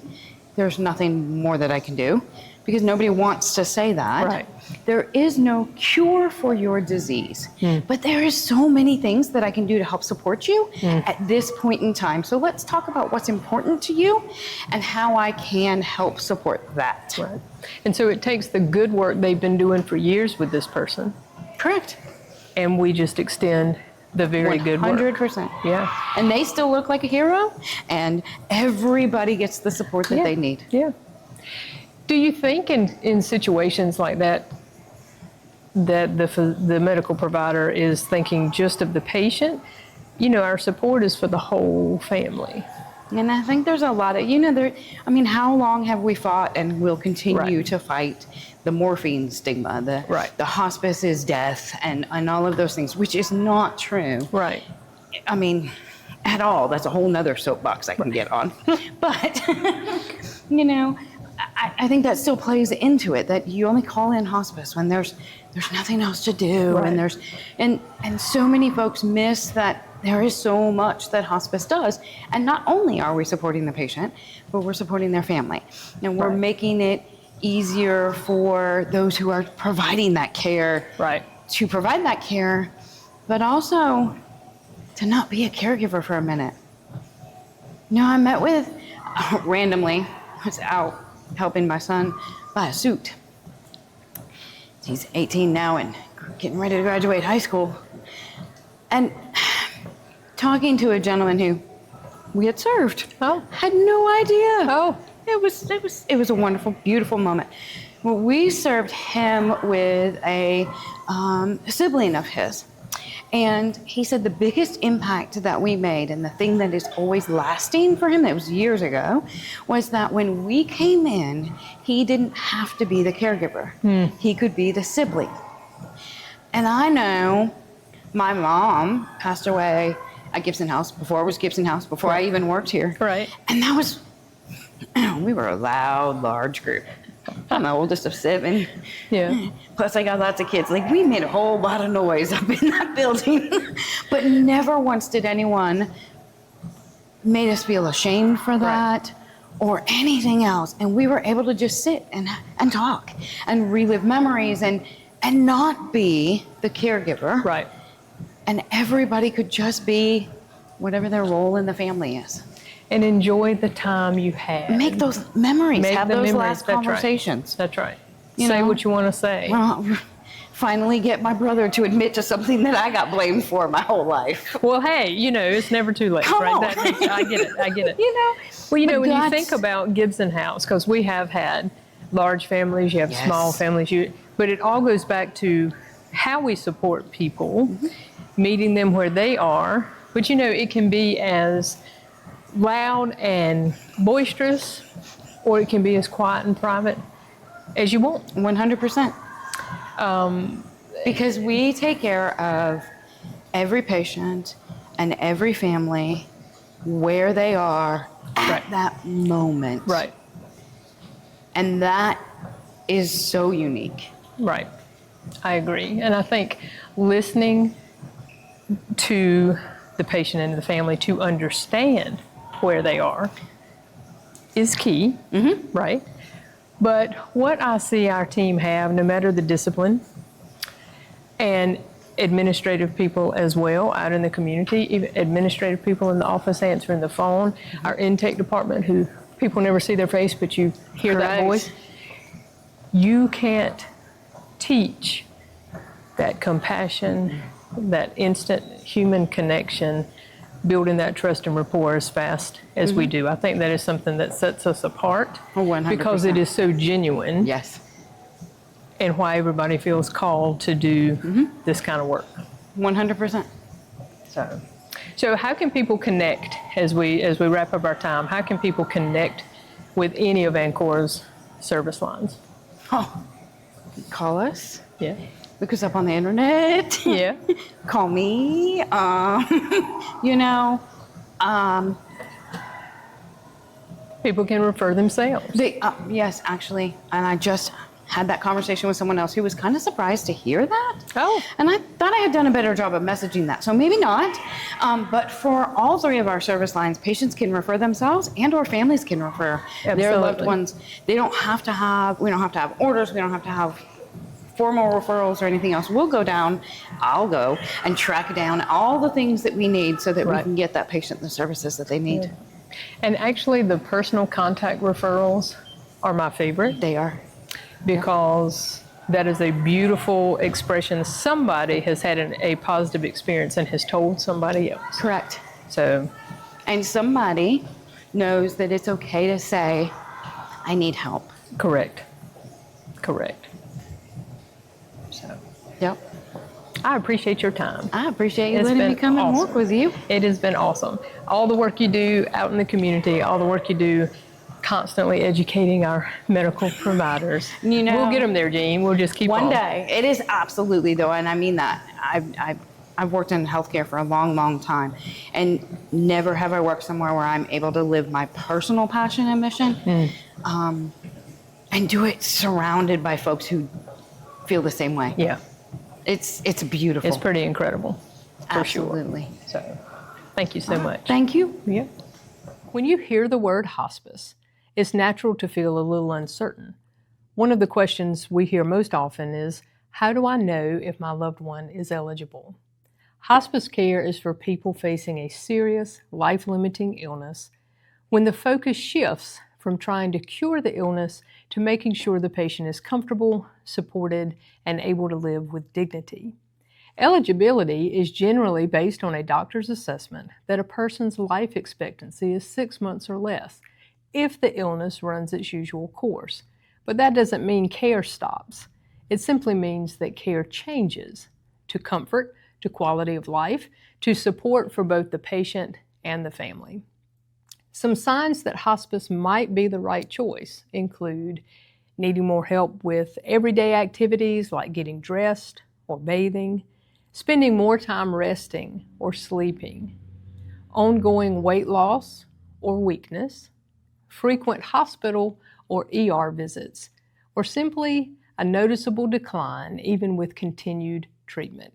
Speaker 18: there's nothing more that I can do, because nobody wants to say that.
Speaker 1: Right.
Speaker 18: There is no cure for your disease, but there is so many things that I can do to help support you at this point in time. So let's talk about what's important to you and how I can help support that.
Speaker 1: Right. And so it takes the good work they've been doing for years with this person.
Speaker 18: Correct.
Speaker 1: And we just extend the very good work.
Speaker 18: 100%.
Speaker 1: Yeah.
Speaker 18: And they still look like a hero, and everybody gets the support that they need.
Speaker 1: Yeah. Do you think in situations like that, that the medical provider is thinking just of the patient? You know, our support is for the whole family.
Speaker 18: And I think there's a lot of, how long have we fought and will continue to fight the morphine stigma, the hospice is death, and all of those things, which is not true.
Speaker 1: Right.
Speaker 18: I mean, at all. That's a whole nother soapbox I can get on. But, I think that still plays into it, that you only call in hospice when there's nothing else to do.
Speaker 1: Right.
Speaker 18: And so many folks miss that there is so much that hospice does. And not only are we supporting the patient, but we're supporting their family. And we're making it easier for those who are providing that care to provide that care, but also to not be a caregiver for a minute. I met with, randomly, I was out helping my son buy a suit. He's 18 now and getting ready to graduate high school. And talking to a gentleman who we had served. Had no idea. It was a wonderful, beautiful moment. Well, we served him with a sibling of his. And he said the biggest impact that we made, and the thing that is always lasting for him, that was years ago, was that when we came in, he didn't have to be the caregiver. He could be the sibling. And I know my mom passed away at Gibson House, before it was Gibson House, before I even worked here.
Speaker 1: Right.
Speaker 18: And that was, we were a loud, large group. I'm the oldest of 7.
Speaker 1: Yeah.
Speaker 18: Plus I got lots of kids. Like, we made a whole lot of noise up in that building. But never once did anyone made us feel ashamed for that or anything else. And we were able to just sit and talk and relive memories and not be the caregiver.
Speaker 1: Right.
Speaker 18: And everybody could just be whatever their role in the family is.
Speaker 1: And enjoy the time you had.
Speaker 18: Make those memories. Have those last
Speaker 1: That's
Speaker 18: conversations.
Speaker 1: Right. That's right. Say what you want to say.
Speaker 18: Well, finally get my brother to admit to something that I got blamed for my whole life.
Speaker 1: Well, hey, it's never too late,
Speaker 18: Come
Speaker 1: right?
Speaker 18: on.
Speaker 1: I get it. Well, when you think about Gibson House, because we have had large families, you have small families, but it all goes back to how we support people, meeting them where they are. But it can be as loud and boisterous, or it can be as quiet and private as you want.
Speaker 18: 100%. Because we take care of every patient and every family where they are at that moment.
Speaker 1: Right.
Speaker 18: And that is so unique.
Speaker 1: Right. I agree. And I think listening to the patient and the family to understand where they are is key, right? But what I see our team have, no matter the discipline, and administrative people as well out in the community, even administrative people in the office answering the phone, our intake department who people never see their face, but you hear that voice. You can't teach that compassion, that instant human connection, building that trust and rapport as fast as we do. I think that is something that sets us apart
Speaker 18: 100%.
Speaker 1: Because it is so genuine.
Speaker 18: Yes.
Speaker 1: And why everybody feels called to do this kind of work.
Speaker 18: 100%.
Speaker 1: So how can people connect as we wrap up our time? How can people connect with any of Ancora's service lines?
Speaker 18: Call us.
Speaker 1: Yeah.
Speaker 18: Look us up on the internet.
Speaker 1: Yeah.
Speaker 18: Call me.
Speaker 1: People can refer themselves.
Speaker 18: Yes, actually. And I just had that conversation with someone else who was kind of surprised to hear that.
Speaker 1: Oh.
Speaker 18: And I thought I had done a better job of messaging that. So maybe not. But for all 3 of our service lines, patients can refer themselves and or families can refer their loved
Speaker 1: Absolutely.
Speaker 18: ones. We don't have to have orders. We don't have to have formal referrals or anything else. I'll go and track down all the things that we need so that we can get that patient the services that they need.
Speaker 1: Yeah. And actually, the personal contact referrals are my favorite.
Speaker 18: They are.
Speaker 1: Because that is a beautiful expression. Somebody has had a positive experience and has told somebody else.
Speaker 18: Correct.
Speaker 1: So.
Speaker 18: And somebody knows that it's okay to say, I need help.
Speaker 1: Correct. Correct. So.
Speaker 18: Yep.
Speaker 1: I appreciate your time.
Speaker 18: I appreciate you letting me come and work with you.
Speaker 1: It has been awesome. All the work you do out in the community, all the work you do constantly educating our medical providers.
Speaker 18: You know,
Speaker 1: we'll get them there, Jean. We'll just keep on.
Speaker 18: One day. It is absolutely, though, and I mean that. I've worked in healthcare for a long, long time, and never have I worked somewhere where I'm able to live my personal passion and mission, and do it surrounded by folks who feel the same way.
Speaker 1: Yeah.
Speaker 18: It's beautiful.
Speaker 1: It's pretty incredible, for
Speaker 18: Absolutely.
Speaker 1: sure. So, thank you so much.
Speaker 18: Thank you.
Speaker 1: Yeah. When you hear the word hospice, it's natural to feel a little uncertain. One of the questions we hear most often is, how do I know if my loved one is eligible? Hospice care is for people facing a serious, life-limiting illness when the focus shifts from trying to cure the illness to making sure the patient is comfortable, supported, and able to live with dignity. Eligibility is generally based on a doctor's assessment that a person's life expectancy is 6 months or less if the illness runs its usual course. But that doesn't mean care stops. It simply means that care changes to comfort, to quality of life, to support for both the patient and the family. Some signs that hospice might be the right choice include needing more help with everyday activities like getting dressed or bathing, spending more time resting or sleeping, ongoing weight loss or weakness, frequent hospital or ER visits, or simply a noticeable decline even with continued treatment.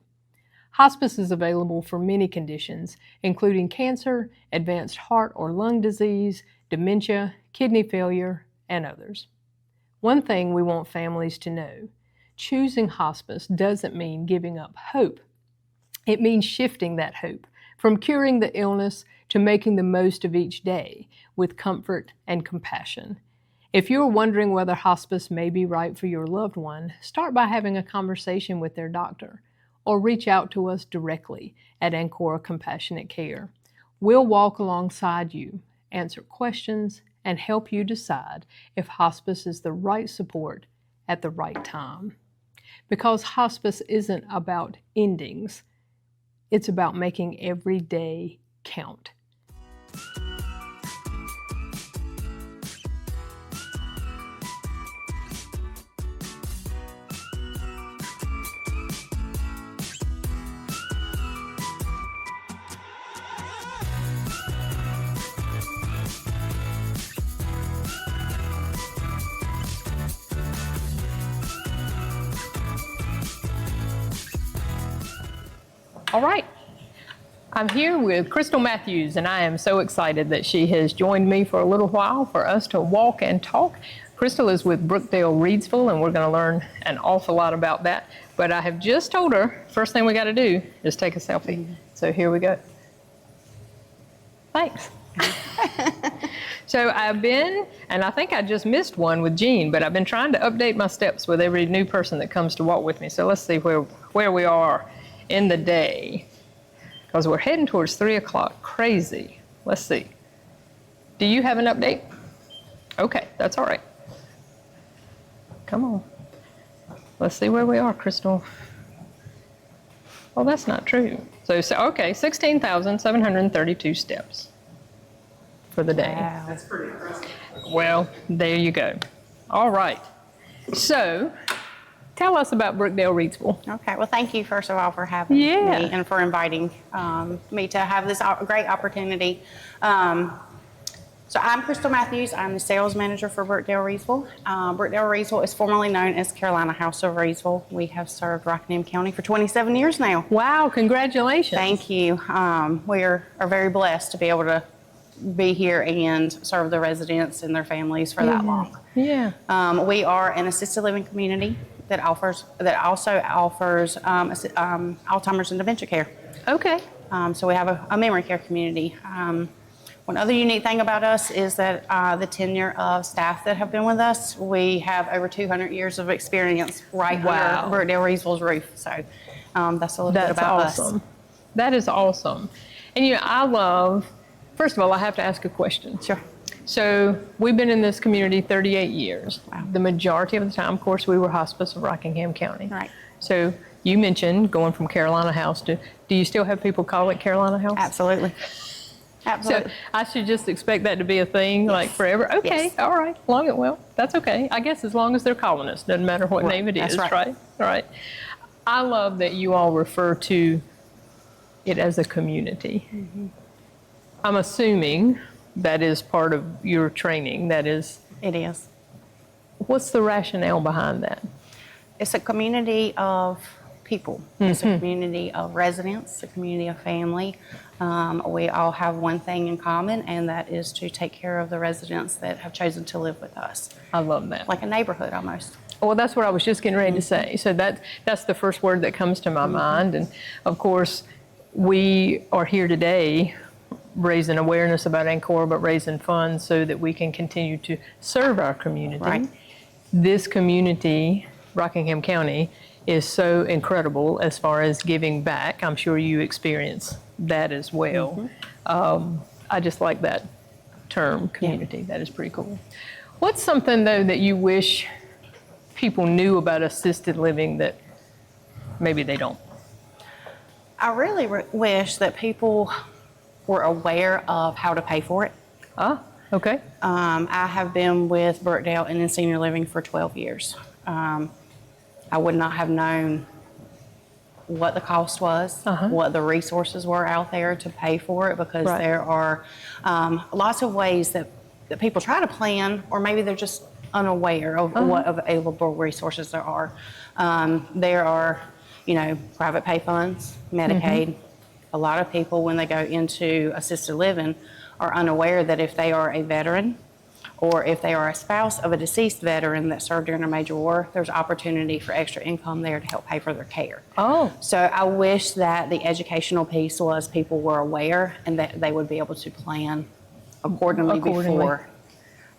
Speaker 1: Hospice is available for many conditions, including cancer, advanced heart or lung disease, dementia, kidney failure, and others. One thing we want families to know, choosing hospice doesn't mean giving up hope. It means shifting that hope from curing the illness to making the most of each day with comfort and compassion. If you're wondering whether hospice may be right for your loved one, start by having a conversation with their doctor or reach out to us directly at Ancora Compassionate Care. We'll walk alongside you, answer questions, and help you decide if hospice is the right support at the right time. Because hospice isn't about endings, it's about making every day count. All right, I'm here with Crystal Matthews, and I am so excited that she has joined me for a little while for us to walk and talk. Crystal is with Brookdale Reidsville, and we're going to learn an awful lot about that. But I have just told her, first thing we got to do is take a selfie. So here we go. Thanks. So I've been, and I think I just missed one with Jean, but I've been trying to update my steps with every new person that comes to walk with me. So let's see where we are in the day, because we're heading towards 3 o'clock. Crazy. Let's see. Do you have an update? Okay, that's all right. Come on. Let's see where we are, Crystal. Oh, that's not true. So okay, 16,732 steps for the day.
Speaker 18: Wow. That's pretty impressive.
Speaker 1: Well, there you go. All right. So, tell us about Brookdale Reidsville.
Speaker 19: Okay, well, thank you, first of all, for having me and for inviting me to have this great opportunity. So I'm Crystal Matthews. I'm the sales manager for Burkdale-Reedsville. Burkdale-Reedsville is formerly known as Carolina House of Reedsville. We have served Rockingham County for 27 years now.
Speaker 1: Wow, congratulations.
Speaker 19: Thank you. We are very blessed to be able to be here and serve the residents and their families for that long.
Speaker 1: Yeah.
Speaker 19: We are an assisted living community that also offers Alzheimer's and dementia care.
Speaker 1: Okay.
Speaker 19: So we have a memory care community. One other unique thing about us is that the tenure of staff that have been with us, we have over 200 years of experience right under Burkdale-Reedsville's roof. So that's a little bit about us.
Speaker 1: That is awesome. And I love, first of all, I have to ask a question.
Speaker 19: Sure.
Speaker 1: So we've been in this community 38 years. Wow. The majority of the time, of course, we were hospice of Rockingham County.
Speaker 19: Right.
Speaker 1: So you mentioned going from Carolina House to, do you still have people call it Carolina House?
Speaker 19: Absolutely. Absolutely.
Speaker 1: So I should just expect that to be a thing like forever? Okay, all right, that's okay. I guess as long as they're calling us, doesn't matter what name it is, right? All right. I love that you all refer to it as a community.
Speaker 19: Mm-hmm.
Speaker 1: I'm assuming that is part of your training, that is?
Speaker 19: It is.
Speaker 1: What's the rationale behind that?
Speaker 19: It's a community of people. It's a community of residents, a community of family. We all have one thing in common, and that is to take care of the residents that have chosen to live with us.
Speaker 1: I love that.
Speaker 19: Like a neighborhood almost.
Speaker 1: Well, that's what I was just getting ready to say. So that's the first word that comes to my mind. And of course, we are here today raising awareness about Ancora, but raising funds so that we can continue to serve our community.
Speaker 19: Right.
Speaker 1: This community, Rockingham County, is so incredible as far as giving back. I'm sure you experience that as well. I just like that term, community. That is pretty cool. What's something, though, that you wish people knew about assisted living that maybe they don't?
Speaker 19: I really wish that people were aware of how to pay for it.
Speaker 1: Okay.
Speaker 19: I have been with Burkdale and in senior living for 12 years. I would not have known what the cost was, what the resources were out there to pay for it, because there are lots of ways that people try to plan, or maybe they're just unaware of what available resources there are. There are, private pay funds, Medicaid. A lot of people, when they go into assisted living, are unaware that if they are a veteran or if they are a spouse of a deceased veteran that served during a major war, there's opportunity for extra income there to help pay for their care. So I wish that the educational piece was people were aware and that they would be able to plan accordingly. Before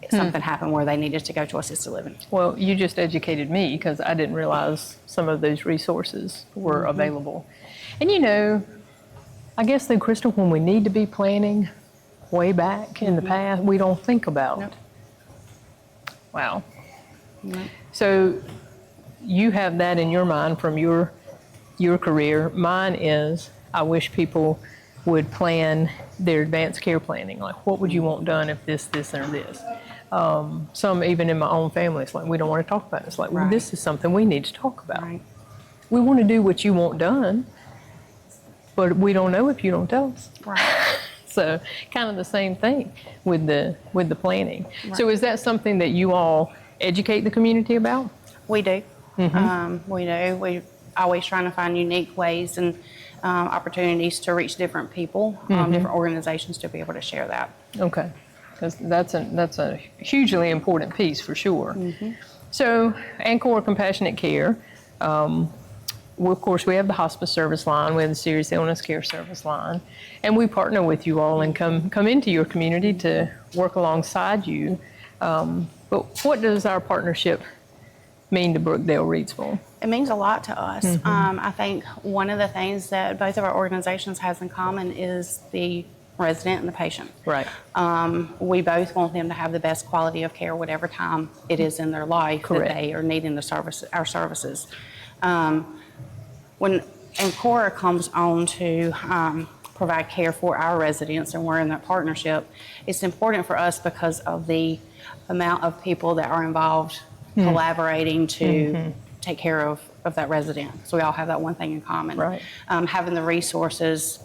Speaker 19: something happened where they needed to go to assisted living.
Speaker 1: Well, you just educated me, because I didn't realize some of those resources were available. And I guess then, Crystal, when we need to be planning way back in the past, we don't think about. Wow. So you have that in your mind from your career. Mine is, I wish people would plan their advanced care planning. Like, what would you want done if this, or this? Some even in my own family, it's like, we don't want to talk about it. It's like, well, this is something we need to talk about. We want to do what you want done, but we don't know if you don't tell us. So kind of the same thing with the planning. So is that something that you all educate the community about?
Speaker 19: We do. We do. We're always trying to find unique ways and opportunities to reach different people, different organizations, to be able to share that.
Speaker 1: Okay, because that's a hugely important piece for sure. So Ancora Compassionate Care. Well, of course, we have the hospice service line, we have the serious illness care service line, and we partner with you all and come into your community to work alongside you. But what does our partnership mean to Burkdale-Reedsville?
Speaker 19: It means a lot to us. I think one of the things that both of our organizations has in common is the resident and the patient. We both want them to have the best quality of care whatever time it is in their life that they are needing our services. When Ancora comes on to provide care for our residents and we're in that partnership, it's important for us because of the amount of people that are involved collaborating to take care of that resident. So we all have that one thing in common. Having the resources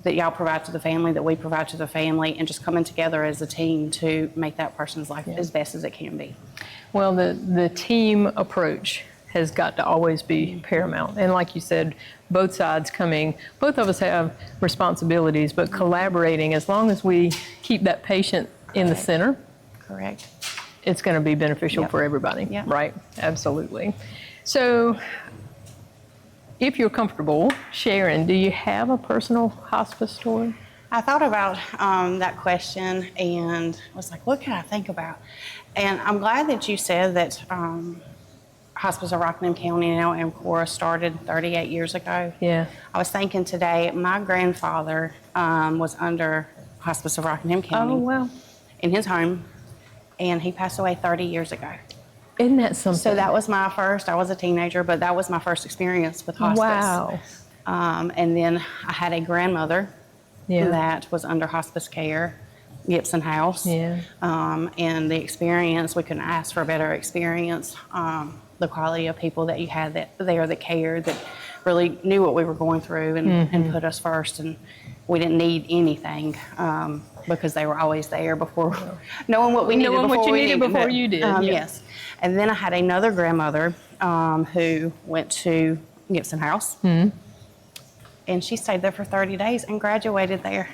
Speaker 19: that y'all provide to the family, that we provide to the family, and just coming together as a team to make that person's life as best as it can be.
Speaker 1: Well, the team approach has got to always be paramount. And like you said, both sides both of us have responsibilities, but collaborating, as long as we keep that patient in the center,
Speaker 19: correct,
Speaker 1: it's going to be beneficial for everybody, right? Absolutely. So if you're comfortable sharing, do you have a personal hospice story?
Speaker 19: I thought about that question and was like, what can I think about? And I'm glad that you said that Hospice of Rockingham County now, Ancora, started 38 years ago.
Speaker 1: Yeah.
Speaker 19: I was thinking today, my grandfather was under Hospice of Rockingham County.
Speaker 1: Oh, wow.
Speaker 19: In his home, and he passed away 30 years ago.
Speaker 1: Isn't that something?
Speaker 19: So that was my first, I was a teenager, but that was my first experience with hospice.
Speaker 1: Wow.
Speaker 19: And then I had a grandmother that was under hospice care, Gibson House.
Speaker 1: Yeah.
Speaker 19: And the experience, we couldn't ask for a better experience. The quality of people that you had there that cared, that really knew what we were going through and put us first. And we didn't need anything because they were always there before, knowing what we needed before you did. Yes. And then I had another grandmother who went to Gibson House. And she stayed there for 30 days and graduated there.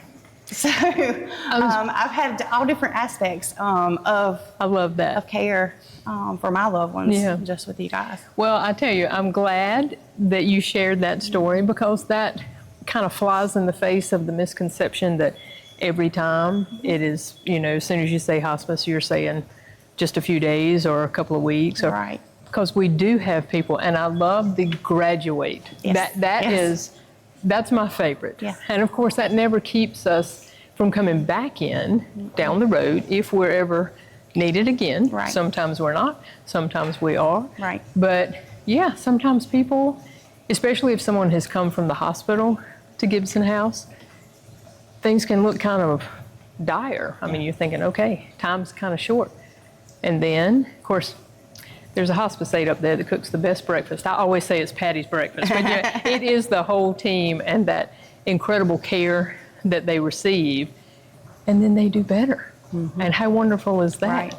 Speaker 19: So I've had all different aspects of
Speaker 1: I love that
Speaker 19: of care for my loved ones, just with you guys.
Speaker 1: Well, I tell you, I'm glad that you shared that story, because that kind of flies in the face of the misconception that every time it is, as soon as you say hospice, you're saying just a few days or a couple of weeks, or
Speaker 19: right?
Speaker 1: Because we do have people, and I love the graduate.
Speaker 19: Yes.
Speaker 1: That's my favorite.
Speaker 19: Yeah.
Speaker 1: And of course, that never keeps us from coming back in down the road if we're ever needed again.
Speaker 19: Right.
Speaker 1: Sometimes we're not, sometimes we are.
Speaker 19: Right.
Speaker 1: But yeah, sometimes people, especially if someone has come from the hospital to Gibson House, things can look kind of dire. I mean, you're thinking, okay, time's kind of short. And then, of course, there's a hospice aide up there that cooks the best breakfast. I always say it's Patty's breakfast, but it is the whole team and that incredible care that they receive, and then they do better. And how wonderful is that?
Speaker 19: Right.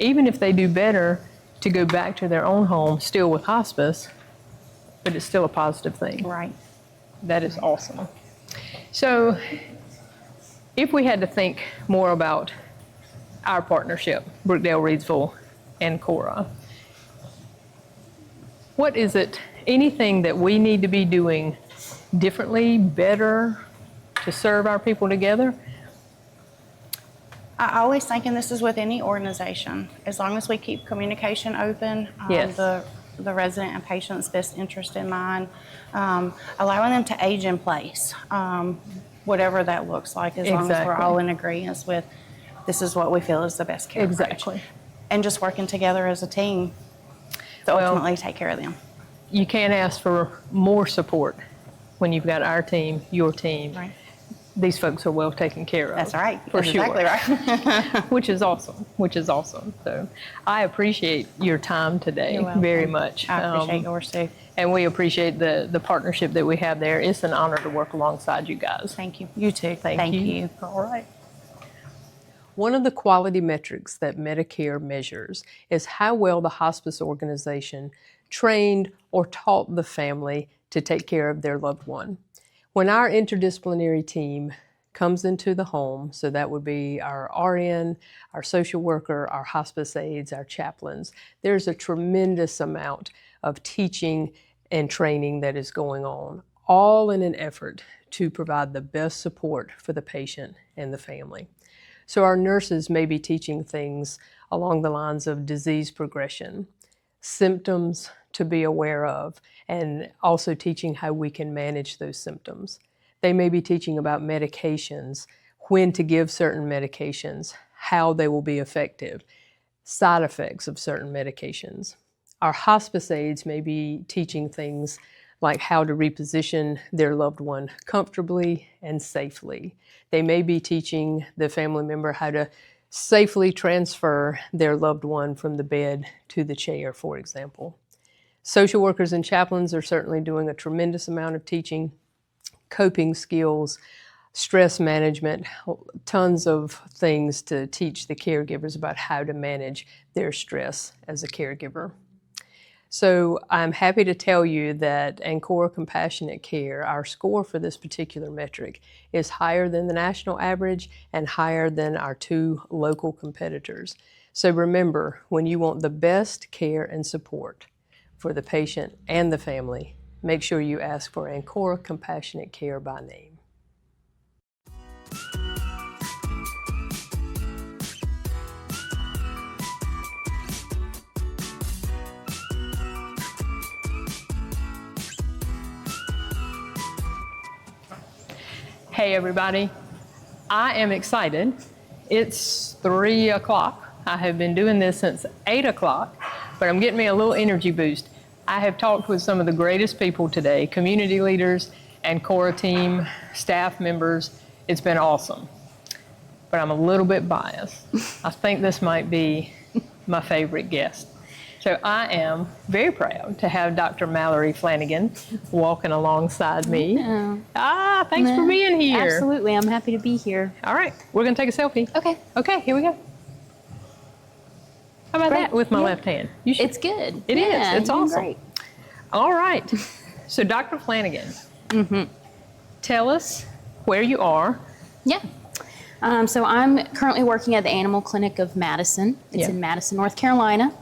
Speaker 1: Even if they do better to go back to their own home, still with hospice, but it's still a positive thing.
Speaker 19: Right.
Speaker 1: That is awesome. So if we had to think more about our partnership, Brookdale, Reidsville, and Ancora, what is it, anything that we need to be doing differently, better, to serve our people together?
Speaker 19: I always think, and this is with any organization, as long as we keep communication open,
Speaker 1: Yes.
Speaker 19: the resident and patient's best interest in mind, allowing them to age in place, whatever that looks like, as long as we're all in agreement with this is what we feel is the best care approach.
Speaker 1: Exactly.
Speaker 19: And just working together as a team to ultimately take care of them.
Speaker 1: You can't ask for more support when you've got our team, your team.
Speaker 19: Right.
Speaker 1: These folks are well taken care of.
Speaker 19: That's right.
Speaker 1: For
Speaker 19: That's
Speaker 1: sure.
Speaker 19: exactly right.
Speaker 1: Which is awesome. So I appreciate your time today
Speaker 19: You're welcome.
Speaker 1: very much.
Speaker 19: I appreciate yours too.
Speaker 1: And we appreciate the partnership that we have there. It's an honor to work alongside you guys.
Speaker 19: Thank you. You too.
Speaker 1: Thank you. All right. One of the quality metrics that Medicare measures is how well the hospice organization trained or taught the family to take care of their loved one. When our interdisciplinary team comes into the home, so that would be our RN, our social worker, our hospice aides, our chaplains, there's a tremendous amount of teaching and training that is going on, all in an effort to provide the best support for the patient and the family. So our nurses may be teaching things along the lines of disease progression, symptoms to be aware of, and also teaching how we can manage those symptoms. They may be teaching about medications, when to give certain medications, how they will be effective, side effects of certain medications. Our hospice aides may be teaching things like how to reposition their loved one comfortably and safely. They may be teaching the family member how to safely transfer their loved one from the bed to the chair, for example. Social workers and chaplains are certainly doing a tremendous amount of teaching, coping skills, stress management, tons of things to teach the caregivers about how to manage their stress as a caregiver. So I'm happy to tell you that Ancora Compassionate Care, our score for this particular metric, is higher than the national average and higher than our 2 local competitors. So remember, when you want the best care and support for the patient and the family, make sure you ask for Ancora Compassionate Care by name. Hey everybody, I am excited. It's 3 o'clock. I have been doing this since 8 o'clock, but I'm getting me a little energy boost. I have talked with some of the greatest people today, community leaders, Ancora team, staff members. It's been awesome, but I'm a little bit biased. I think this might be my favorite guest. So I am very proud to have Dr. Mallory Flanagan walking alongside me.
Speaker 20: Yeah.
Speaker 1: Thanks for being here.
Speaker 20: Absolutely, I'm happy to be here.
Speaker 1: All right, we're gonna take a selfie.
Speaker 20: Okay.
Speaker 1: Okay, here we go. How about that with my left hand?
Speaker 20: It's good.
Speaker 1: It is. It's
Speaker 20: you're
Speaker 1: awesome.
Speaker 20: Great.
Speaker 1: All right. So Dr. Flanagan, tell us where you are.
Speaker 20: Yeah. So I'm currently working at the Animal Clinic of Madison. It's in Madison, North Carolina.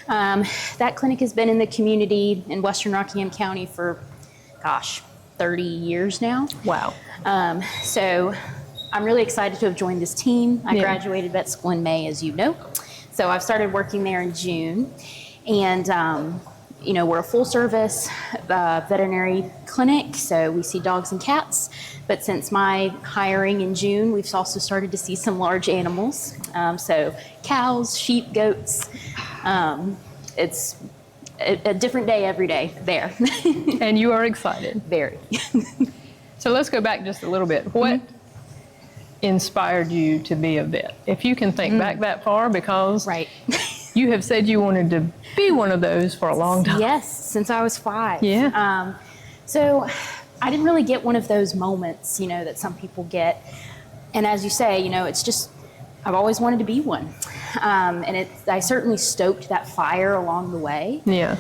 Speaker 20: That clinic has been in the community in Western Rockingham County for, 30 years now.
Speaker 1: Wow.
Speaker 20: So I'm really excited to have joined this team. I graduated vet school in May, as you know. So I've started working there in June. And, we're a full service veterinary clinic, so we see dogs and cats. But since my hiring in June, we've also started to see some large animals. So cows, sheep, goats. It's a different day every day there.
Speaker 1: And you are excited.
Speaker 20: Very.
Speaker 1: So let's go back just a little bit. What inspired you to be a vet? If you can think back that far, because you have said you wanted to be one of those for a long time.
Speaker 20: Yes, since I was 5.
Speaker 1: Yeah.
Speaker 20: So I didn't really get one of those moments, that some people get. And as you say, it's just, I've always wanted to be one. And I certainly stoked that fire along the way.
Speaker 1: Yeah.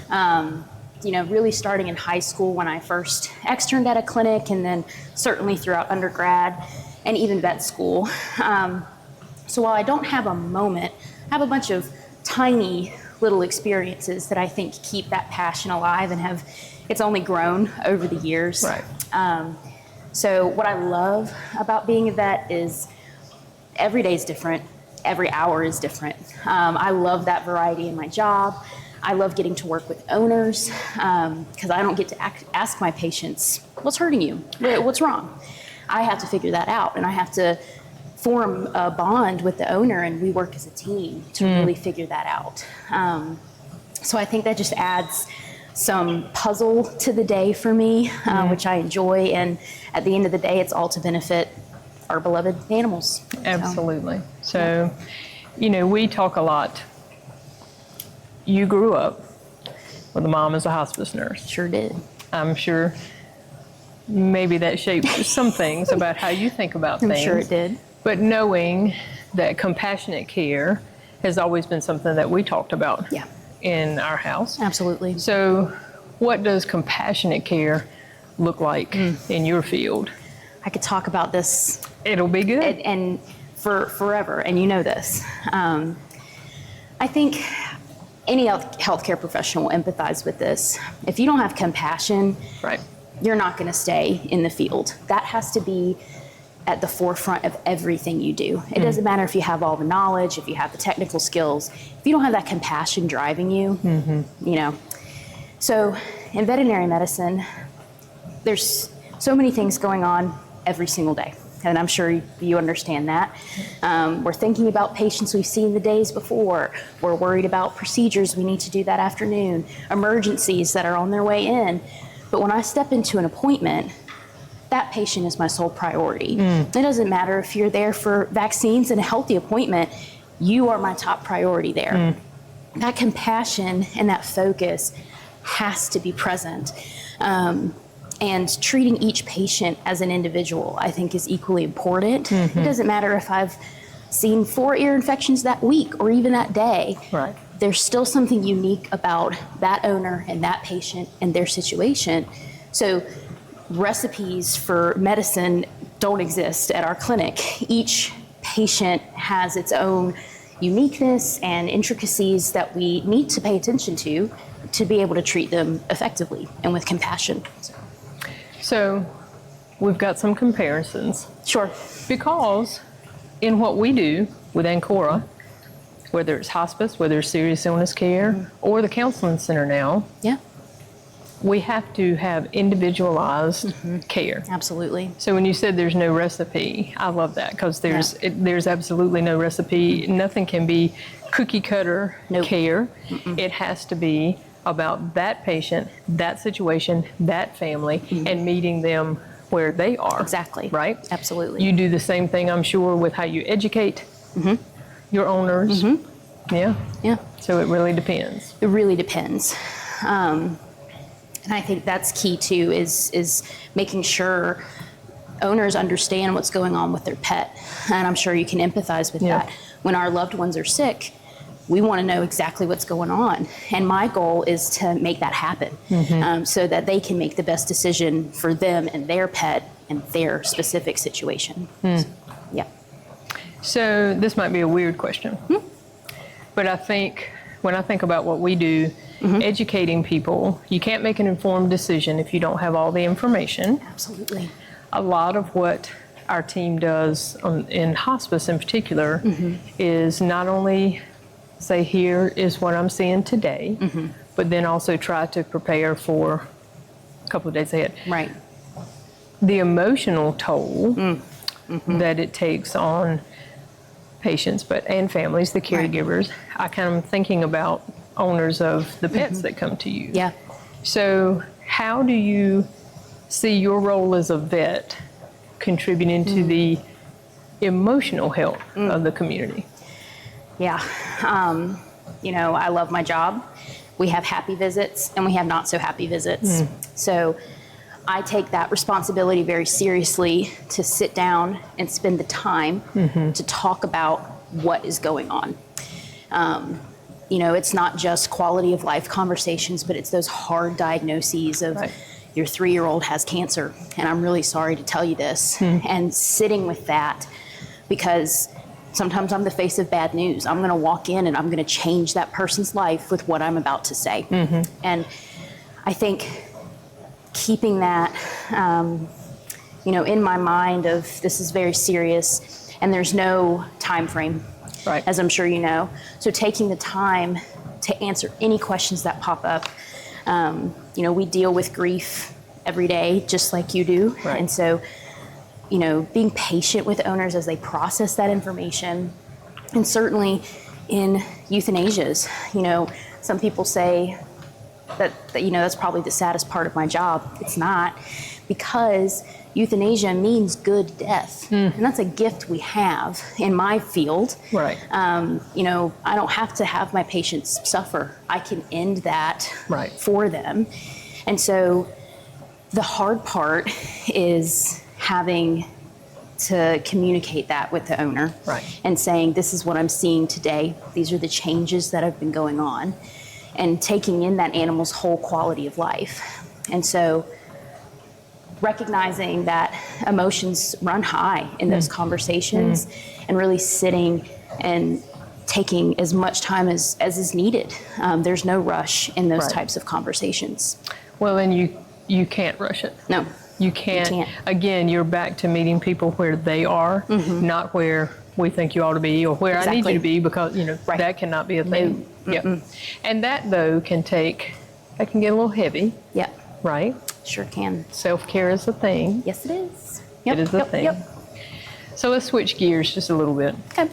Speaker 20: Really starting in high school when I first externed at a clinic, and then certainly throughout undergrad and even vet school. So while I don't have a moment, I have a bunch of tiny little experiences that I think keep that passion alive and it's only grown over the years.
Speaker 1: Right.
Speaker 20: So what I love about being a vet is every day is different. Every hour is different. I love that variety in my job. I love getting to work with owners because I don't get to ask my patients, what's hurting you? What's wrong? I have to figure that out, and I have to form a bond with the owner, and we work as a team to really figure that out. So I think that just adds some puzzle to the day for me, which I enjoy. And at the end of the day, it's all to benefit our beloved animals.
Speaker 1: Absolutely. So, we talk a lot. You grew up with a mom as a hospice nurse.
Speaker 20: Sure did.
Speaker 1: I'm sure maybe that shaped some things about how you think about things.
Speaker 20: I'm sure it did.
Speaker 1: But knowing that compassionate care has always been something that we talked about in our house.
Speaker 20: Absolutely.
Speaker 1: So what does compassionate care look like in your field?
Speaker 20: I could talk about this.
Speaker 1: It'll be good.
Speaker 20: And for forever, and you know this. I think any healthcare professional will empathize with this. If you don't have compassion, you're not going to stay in the field. That has to be at the forefront of everything you do. It doesn't matter if you have all the knowledge, if you have the technical skills. If you don't have that compassion driving you, So in veterinary medicine, there's so many things going on every single day. And I'm sure you understand that. We're thinking about patients we've seen the days before. We're worried about procedures we need to do that afternoon, emergencies that are on their way in. But when I step into an appointment, that patient is my sole priority. It doesn't matter if you're there for vaccines and a healthy appointment, you are my top priority there. That compassion and that focus has to be present. And treating each patient as an individual, I think, is equally important. It doesn't matter if I've seen 4 ear infections that week or even that day.
Speaker 1: Right.
Speaker 20: There's still something unique about that owner and that patient and their situation. So recipes for medicine don't exist at our clinic. Each patient has its own uniqueness and intricacies that we need to pay attention to be able to treat them effectively and with compassion.
Speaker 1: So we've got some comparisons.
Speaker 20: Sure.
Speaker 1: Because in what we do with Ancora, whether it's hospice, whether it's serious illness care, or the counseling center now, we have to have individualized care.
Speaker 20: Absolutely.
Speaker 1: So when you said there's no recipe, I love that, because there's absolutely no recipe. Nothing can be cookie cutter care. It has to be about that patient, that situation, that family, and meeting them where they are.
Speaker 20: Exactly.
Speaker 1: Right?
Speaker 20: Absolutely.
Speaker 1: You do the same thing, I'm sure, with how you educate your owners. Yeah.
Speaker 20: Yeah.
Speaker 1: So it really depends.
Speaker 20: It really depends. And I think that's key too, is making sure owners understand what's going on with their pet. And I'm sure you can empathize with that. When our loved ones are sick, we want to know exactly what's going on. And my goal is to make that happen so that they can make the best decision for them and their pet and their specific situation.
Speaker 1: So this might be a weird question, but I think when I think about what we do, educating people, you can't make an informed decision if you don't have all the information.
Speaker 20: Absolutely.
Speaker 1: A lot of what our team does in hospice in particular is not only say, here is what I'm seeing today, but then also try to prepare for a couple of days ahead.
Speaker 20: Right.
Speaker 1: The emotional toll that it takes on patients and families, the caregivers, I kind of thinking about owners of the pets that come to you.
Speaker 20: Yeah.
Speaker 1: So how do you see your role as a vet contributing to the emotional health of the community?
Speaker 20: Yeah. You know, I love my job. We have happy visits and we have not so happy visits. So I take that responsibility very seriously to sit down and spend the time to talk about what is going on. You know, it's not just quality of life conversations, but it's those hard diagnoses of your 3-year-old has cancer, and I'm really sorry to tell you this. And sitting with that, because sometimes I'm the face of bad news. I'm going to walk in and I'm going to change that person's life with what I'm about to say. And I think keeping that, you know, in my mind of this is very serious and there's no time frame, as I'm sure you know. So taking the time to answer any questions that pop up. You know, we deal with grief every day, just like you do. And so, you know, being patient with owners as they process that information. And certainly in euthanasias, you know, some people say that, you know, that's probably the saddest part of my job. It's not, because euthanasia means good death. And that's a gift we have in my field. You know, I don't have to have my patients suffer. I can end that for them. And so the hard part is having to communicate that with the owner and saying, this is what I'm seeing today. These are the changes that have been going on, and taking in that animal's whole quality of life. And so recognizing that emotions run high in those conversations and really sitting and taking as much time as is needed. There's no rush in those types of conversations.
Speaker 1: Well, and you can't rush it.
Speaker 20: No.
Speaker 1: You can't. Again, you're back to meeting people where they are, not where we think you ought to be or where I need you to be, because, you know, that cannot be a thing. And that, though, can get a little heavy. Right?
Speaker 20: Sure can.
Speaker 1: Self-care is a thing.
Speaker 20: Yes, it is.
Speaker 1: It is a thing. So let's switch gears just a little bit.
Speaker 20: Okay.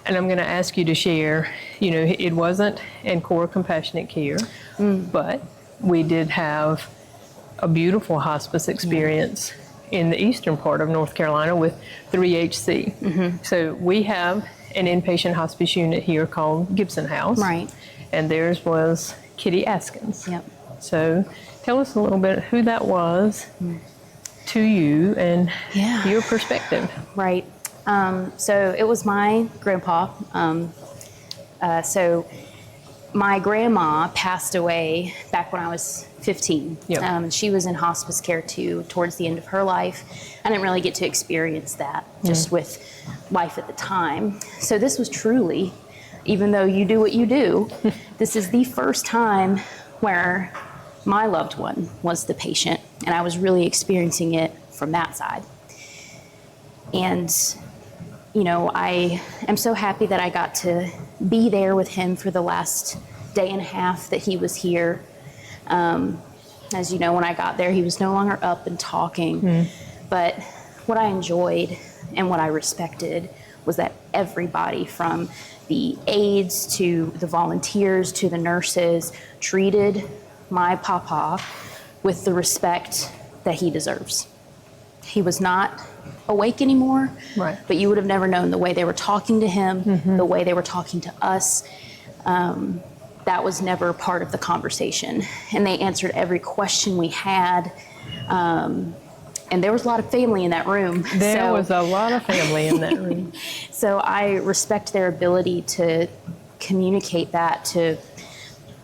Speaker 1: And I'm going to ask you to share, you know, it wasn't Ancora Compassionate Care, but we did have a beautiful hospice experience in the eastern part of North Carolina with 3HC. So we have an inpatient hospice unit here called Gibson House. And theirs was Kitty Askins. So tell us a little bit who that was to you and your perspective.
Speaker 20: Right. So it was my grandpa. So my grandma passed away back when I was 15. She was in hospice care too towards the end of her life. I didn't really get to experience that just with life at the time. So this was truly, even though you do what you do, this is the first time where my loved one was the patient, and I was really experiencing it from that side. And, you know, I am so happy that I got to be there with him for the last day and a half that he was here. As you know, when I got there, he was no longer up and talking. But what I enjoyed and what I respected was that everybody, from the aides to the volunteers to the nurses, treated my papa with the respect that he deserves. He was not awake anymore, but you would have never known the way they were talking to him, the way they were talking to us. That was never part of the conversation. And they answered every question we had. And there was a lot of family in that room.
Speaker 1: There was a lot of family in that room.
Speaker 20: So I respect their ability to communicate that to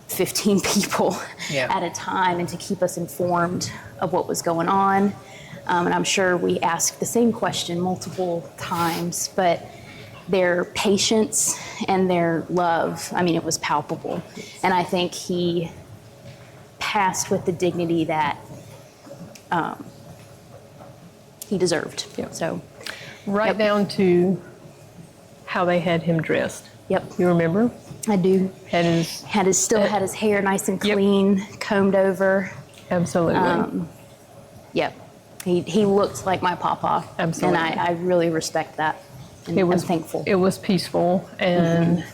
Speaker 20: 15 people at a time and to keep us informed of what was going on. And I'm sure we asked the same question multiple times, but their patience and their love, I mean, it was palpable. And I think he passed with the dignity that he deserved. So,
Speaker 1: right down to how they had him dressed. You remember?
Speaker 20: I do.
Speaker 1: Had his
Speaker 20: still had his hair nice and clean, combed over.
Speaker 1: Absolutely.
Speaker 20: He looked like my papa.
Speaker 1: Absolutely.
Speaker 20: And I really respect that. And I'm thankful.
Speaker 1: It was peaceful and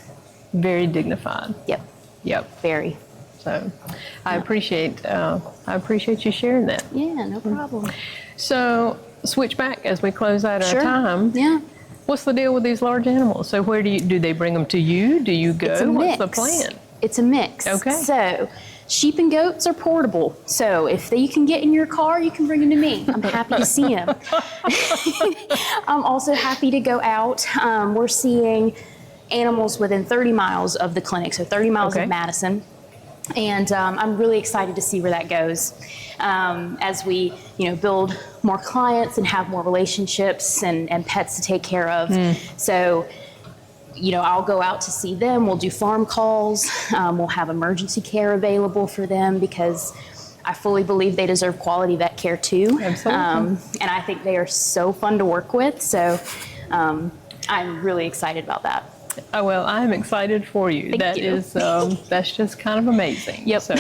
Speaker 1: very dignified.
Speaker 20: Very.
Speaker 1: So I appreciate you sharing that.
Speaker 20: Yeah, no problem.
Speaker 1: So switch back as we close out our
Speaker 20: Sure.
Speaker 1: time.
Speaker 20: Yeah.
Speaker 1: What's the deal with these large animals? So where do they bring them to you? Do you go?
Speaker 20: It's a
Speaker 1: What's
Speaker 20: mix.
Speaker 1: the plan?
Speaker 20: It's a mix.
Speaker 1: Okay.
Speaker 20: So sheep and goats are portable. So if you can get in your car, you can bring them to me. I'm happy to see them. I'm also happy to go out. We're seeing animals within 30 miles of the clinic, so 30 miles of Madison. And I'm really excited to see where that goes as we, build more clients and have more relationships and pets to take care of. So, I'll go out to see them. We'll do farm calls. We'll have emergency care available for them because I fully believe they deserve quality vet care too.
Speaker 1: Absolutely.
Speaker 20: And I think they are so fun to work with. So I'm really excited about that.
Speaker 1: Oh, well, I'm excited for you.
Speaker 20: Thank you.
Speaker 1: That's just kind of amazing. So,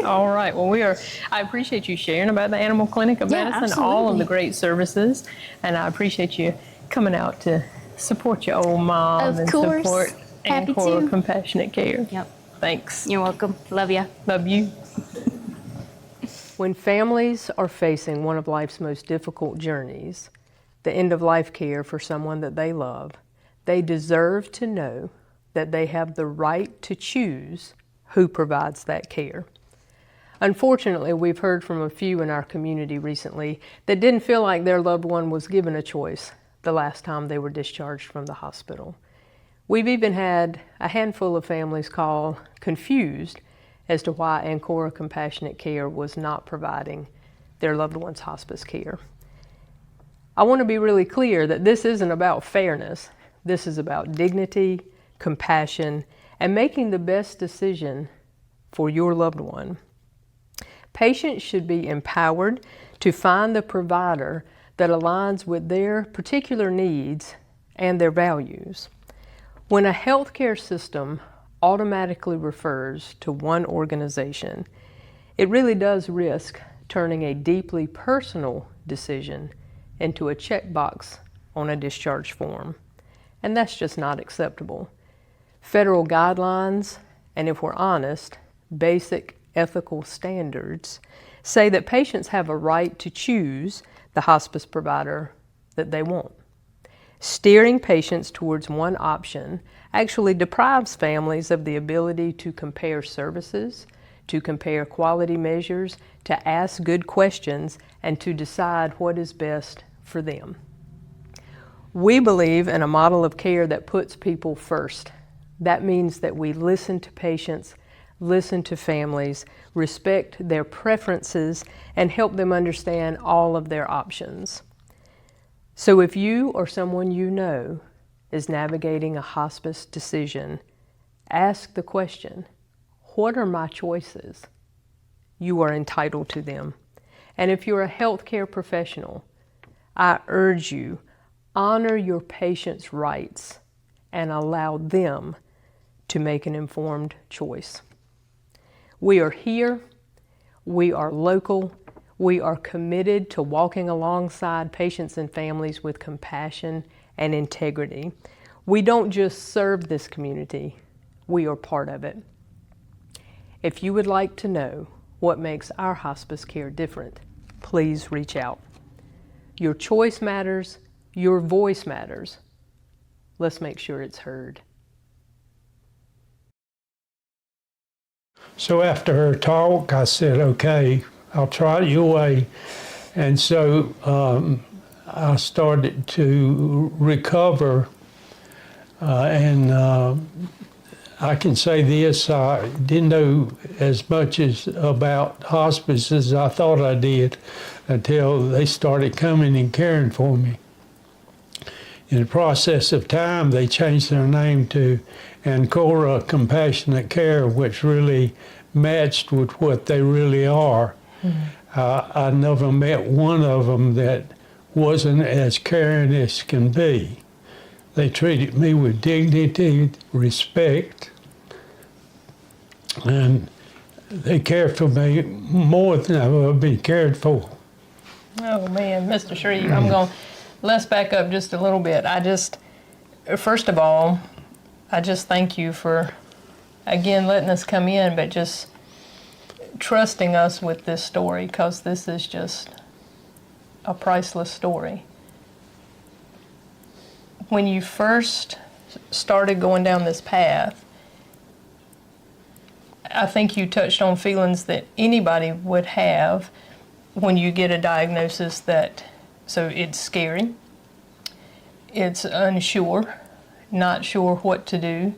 Speaker 1: all right. Well, I appreciate you sharing about the Animal Clinic of Madison, all of the great services, and I appreciate you coming out to support your old mom
Speaker 20: Of
Speaker 1: and
Speaker 20: course.
Speaker 1: support
Speaker 20: Happy
Speaker 1: Ancora
Speaker 20: to.
Speaker 1: Compassionate Care. Thanks.
Speaker 20: You're welcome. Love ya.
Speaker 1: Love you. When families are facing one of life's most difficult journeys, the end-of-life care for someone that they love, they deserve to know that they have the right to choose who provides that care. Unfortunately, we've heard from a few in our community recently that didn't feel like their loved one was given a choice the last time they were discharged from the hospital. We've even had a handful of families call confused as to why Ancora Compassionate Care was not providing their loved one's hospice care. I want to be really clear that this isn't about fairness. This is about dignity, compassion, and making the best decision for your loved one. Patients should be empowered to find the provider that aligns with their particular needs and their values. When a healthcare system automatically refers to one organization, it really does risk turning a deeply personal decision into a checkbox on a discharge form. And that's just not acceptable. Federal guidelines, and if we're honest, basic ethical standards say that patients have a right to choose the hospice provider that they want. Steering patients towards one option actually deprives families of the ability to compare services, to compare quality measures, to ask good questions, and to decide what is best for them. We believe in a model of care that puts people first. That means that we listen to patients, listen to families, respect their preferences, and help them understand all of their options. So if you or someone you know is navigating a hospice decision, ask the question, what are my choices? You are entitled to them. And if you're a healthcare professional, I urge you, honor your patient's rights and allow them to make an informed choice. We are here, we are local, we are committed to walking alongside patients and families with compassion and integrity. We don't just serve this community, we are part of it. If you would like to know what makes our hospice care different, please reach out. Your choice matters, your voice matters. Let's make sure it's heard.
Speaker 4: So after her talk, I said, okay, I'll try it your way. And so I started to recover. I can say this, I didn't know as much about hospice as I thought I did until they started coming and caring for me. In the process of time, they changed their name to Ancora Compassionate Care, which really matched with what they really are. I never met one of them that wasn't as caring as can be. They treated me with dignity, respect, and they cared for me more than I've ever been cared for.
Speaker 1: Oh man, Mr. Shreve, let's back up just a little bit. First of all, I just thank you for, again, letting us come in, but just trusting us with this story, because this is just a priceless story. When you first started going down this path, I think you touched on feelings that anybody would have when you get a diagnosis so it's scary, it's unsure, not sure what to do.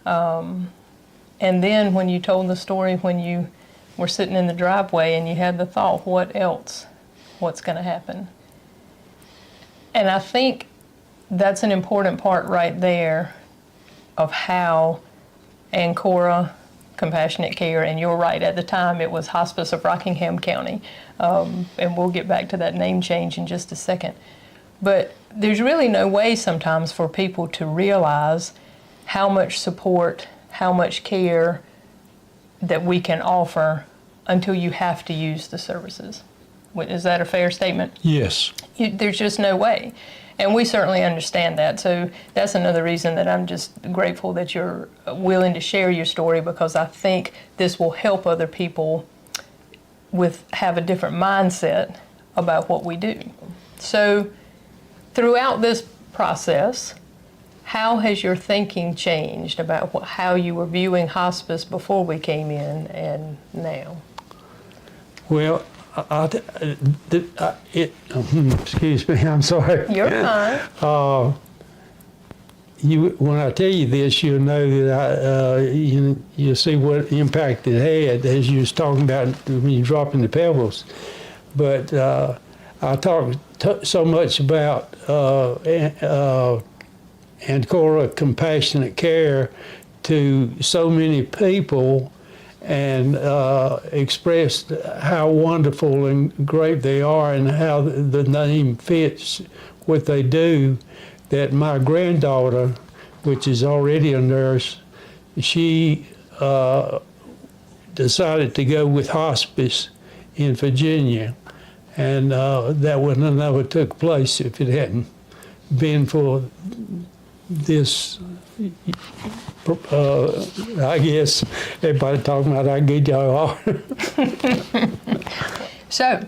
Speaker 1: And then when you told the story when you were sitting in the driveway and you had the thought, what else? What's going to happen? And I think that's an important part right there of how Ancora Compassionate Care, and you're right, at the time it was Hospice of Rockingham County, and we'll get back to that name change in just a second. But there's really no way sometimes for people to realize how much support, how much care that we can offer until you have to use the services. Is that a fair statement?
Speaker 4: Yes.
Speaker 1: There's just no way. And we certainly understand that. So that's another reason that I'm just grateful that you're willing to share your story, because I think this will help other people have a different mindset about what we do. So throughout this process, how has your thinking changed about how you were viewing hospice before we came in and now?
Speaker 4: Well, excuse me, I'm sorry.
Speaker 1: You're fine.
Speaker 4: When I tell you this, you'll know that you'll see what impact it had, as you was talking about when you're dropping the pebbles. But I talked so much about Ancora Compassionate Care to so many people, and expressed how wonderful and great they are and how the name fits what they do, that my granddaughter, which is already a nurse, she decided to go with hospice in Virginia, and that would have never took place if it hadn't been for this. I guess everybody talking about how good y'all are.
Speaker 1: So,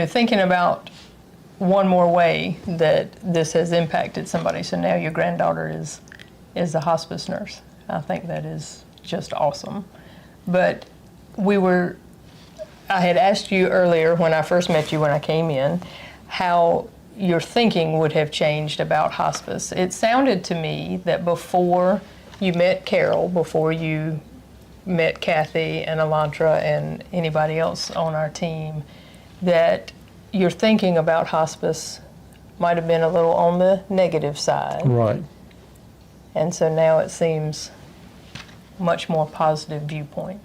Speaker 1: thinking about one more way that this has impacted somebody. So now your granddaughter is a hospice nurse. I think that is just awesome. But I had asked you earlier when I first met you when I came in, how your thinking would have changed about hospice. It sounded to me that before you met Carol, before you met Kathy and Elantra and anybody else on our team, that your thinking about hospice might have been a little on the negative side.
Speaker 4: Right.
Speaker 1: And so now it seems much more positive viewpoint.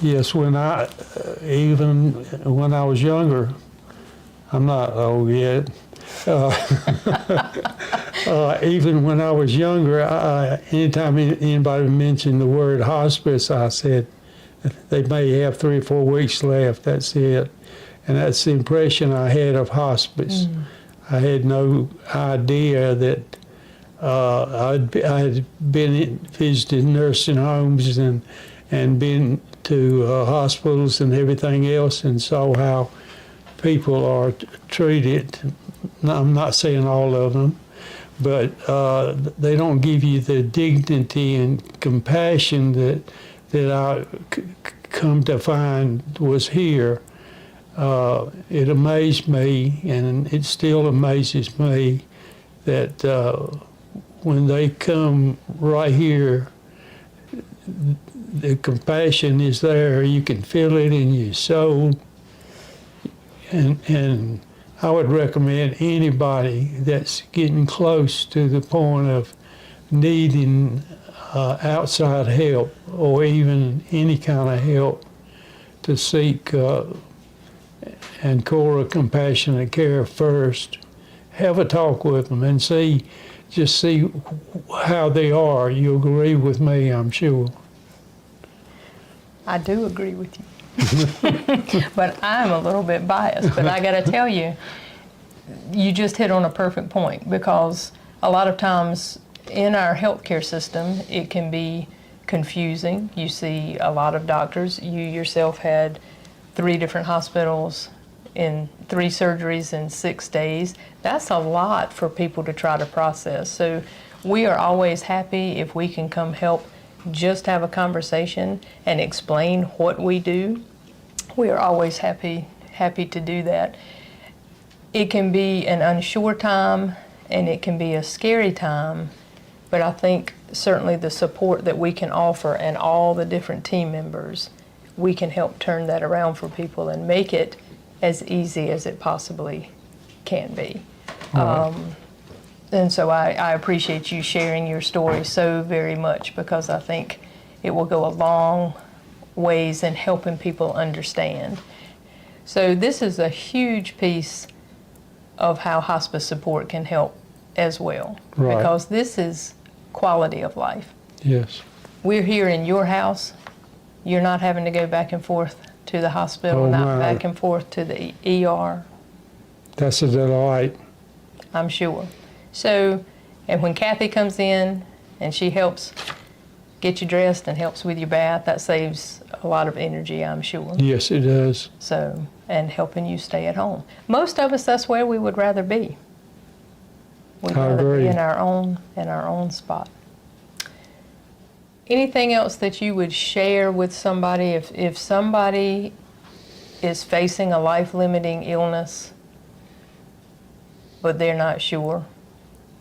Speaker 4: Yes, even when I was younger, I'm not old yet. Even when I was younger, anytime anybody mentioned the word hospice, I said, they may have 3 or 4 weeks left, that's it. And that's the impression I had of hospice. I had no idea that I had visited nursing homes and been to hospitals and everything else and saw how people are treated. I'm not saying all of them, but they don't give you the dignity and compassion that I come to find was here. It amazed me, and it still amazes me, that when they come right here, the compassion is there. You can feel it in your soul. And I would recommend anybody that's getting close to the point of needing outside help or even any kind of help to seek Ancora Compassionate Care first. Have a talk with them and just see how they are. You'll agree with me, I'm sure.
Speaker 1: I do agree with you. But I'm a little bit biased. But I got to tell you, you just hit on a perfect point, because a lot of times in our healthcare system, it can be confusing. You see a lot of doctors. You yourself had 3 different hospitals in 3 surgeries in 6 days. That's a lot for people to try to process. So we are always happy if we can come help, just have a conversation and explain what we do. We are always happy to do that. It can be an unsure time and it can be a scary time, but I think certainly the support that we can offer and all the different team members, we can help turn that around for people and make it as easy as it possibly can be. And so I appreciate you sharing your story so very much, because I think it will go a long ways in helping people understand. So this is a huge piece of how hospice support can help as well, because this is quality of life.
Speaker 4: Yes.
Speaker 1: We're here in your house. You're not having to go back and forth to the hospital, not back and forth to the ER.
Speaker 4: That's a delight.
Speaker 1: I'm sure. So, and when Kathy comes in and she helps get you dressed and helps with your bath, that saves a lot of energy, I'm sure.
Speaker 4: Yes, it does.
Speaker 1: So, and helping you stay at home. Most of us, that's where we would rather be. We'd rather be in our own spot. Anything else that you would share with somebody if somebody is facing a life-limiting illness, but they're not sure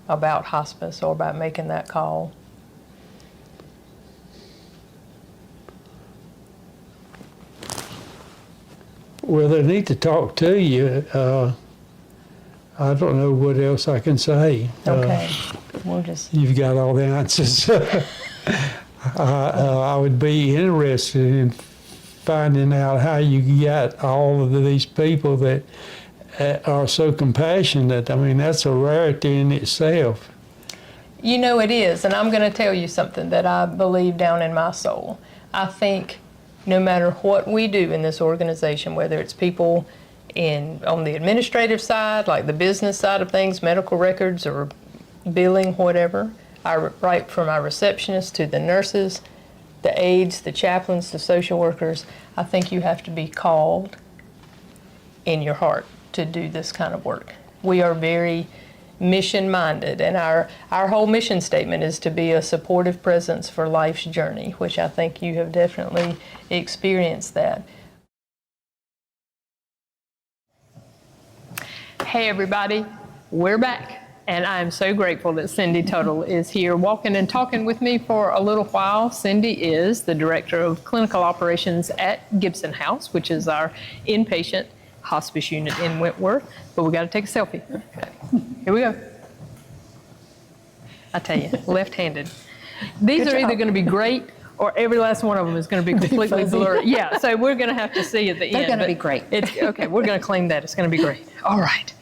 Speaker 1: about hospice or about making that call?
Speaker 4: Well, they need to talk to you. I don't know what else I can say.
Speaker 1: Okay, we'll just...
Speaker 4: You've got all the answers. I would be interested in finding out how you got all of these people that are so compassionate. I mean, that's a rarity in itself.
Speaker 1: You know it is, and I'm going to tell you something that I believe down in my soul. I think no matter what we do in this organization, whether it's people on the administrative side, like the business side of things, medical records or billing, whatever, right from our receptionists to the nurses, the aides, the chaplains, the social workers, I think you have to be called in your heart to do this kind of work. We are very mission-minded, and our whole mission statement is to be a supportive presence for life's journey, which I think you have definitely experienced that. Hey everybody, we're back. And I'm so grateful that Cindy Tuttle is here walking and talking with me for a little while. Cindy is the Director of Clinical Operations at Gibson House, which is our inpatient hospice unit in Wentworth. But we got to take a selfie. Okay. Here we go. I tell you, left-handed. These are either going to be great or every last one of them is going to be completely blurry. Yeah, so we're going to have to see at the end.
Speaker 21: They're going to be great.
Speaker 1: Okay, we're going to claim that. It's going to be great. All right.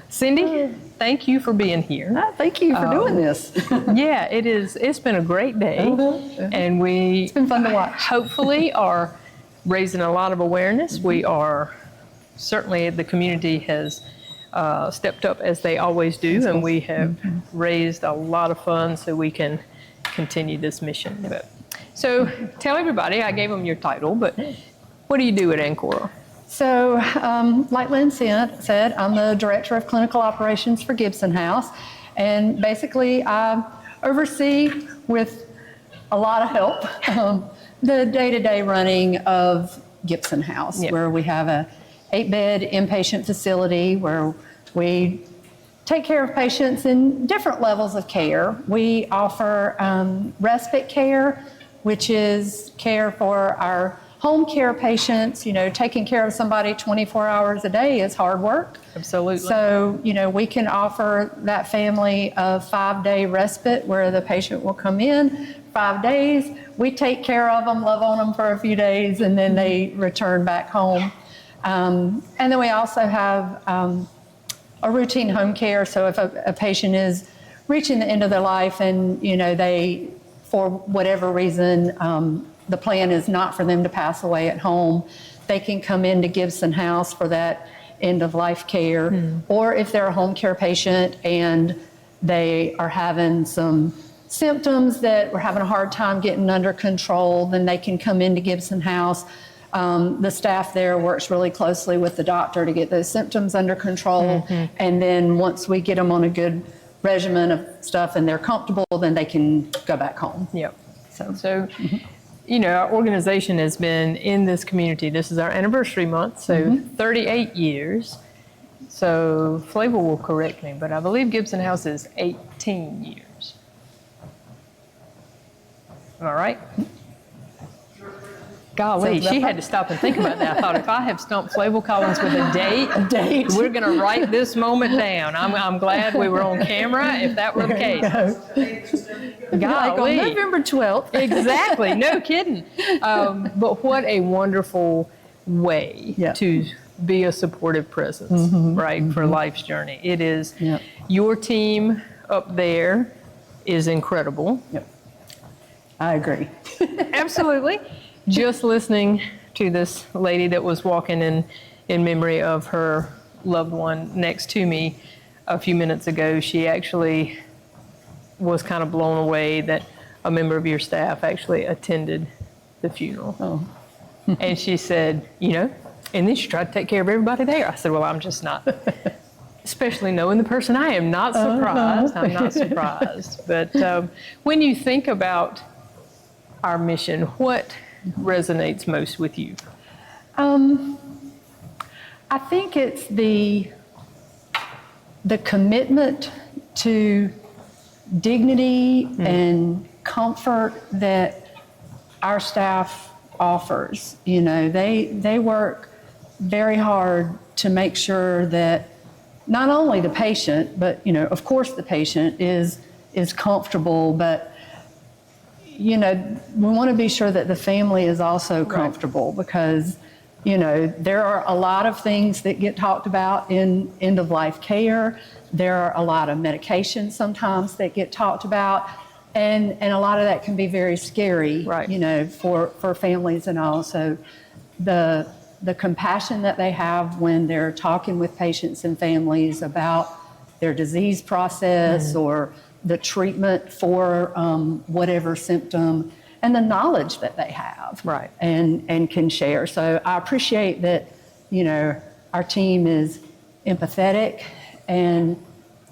Speaker 1: Cindy, thank you for being here.
Speaker 21: Thank you for doing this.
Speaker 1: Yeah, it is. It's been a great day, and it's
Speaker 21: been fun to watch.
Speaker 1: Hopefully, are raising a lot of awareness. We are certainly, the community has stepped up as they always do, and we have raised a lot of funds so we can continue this mission. So, tell everybody. I gave them your title, but what do you do at Ancora?
Speaker 21: So, like Lynn said, I'm the Director of Clinical Operations for Gibson House, and basically I oversee, with a lot of help, the day-to-day running of Gibson House, where we have a 8-bed inpatient facility where we take care of patients in different levels of care. We offer respite care, which is care for our home care patients. Taking care of somebody 24 hours a day is hard work.
Speaker 1: Absolutely.
Speaker 21: So, we can offer that family a 5-day respite where the patient will come in 5 days. We take care of them, love on them for a few days, and then they return back home. And then we also have a routine home care. So if a patient is reaching the end of their life and, they, for whatever reason, the plan is not for them to pass away at home, they can come into Gibson House for that end-of-life care. Or if they're a home care patient and they are having some symptoms that we're having a hard time getting under control, then they can come into Gibson House. The staff there works really closely with the doctor to get those symptoms under control. And then once we get them on a good regimen of stuff and they're comfortable, then they can go back home.
Speaker 1: Yep. So our organization has been in this community. This is our anniversary month, so 38 years. So Flavor will correct me, but I believe Gibson House is 18 years. Am I right? Golly, she had to stop and think about that. I thought, if I have stumped Flavor Collins with a date, we're going to write this moment down. I'm glad we were on camera if that were the case.
Speaker 21: Golly. Like on November 12th.
Speaker 1: Exactly, no kidding. But what a wonderful way to be a supportive presence, right, for life's journey. It is, your team up there is incredible.
Speaker 21: I agree.
Speaker 1: Absolutely. Just listening to this lady that was walking in memory of her loved one next to me a few minutes ago, she actually was kind of blown away that a member of your staff actually attended the funeral. And she said, and then she tried to take care of everybody there. I said, well, I'm just not, especially knowing the person I am, not surprised. I'm not surprised. But when you think about our mission, what resonates most with you?
Speaker 21: I think it's the commitment to dignity and comfort that our staff offers. They work very hard to make sure that not only the patient, but of course the patient is comfortable, but we want to be sure that the family is also comfortable, because, there are a lot of things that get talked about in end-of-life care. There are a lot of medications sometimes that get talked about, and a lot of that can be very scary, for families and all. So the compassion that they have when they're talking with patients and families about their disease process or the treatment for whatever symptom, and the knowledge that they have, and can share. So I appreciate that, our team is empathetic and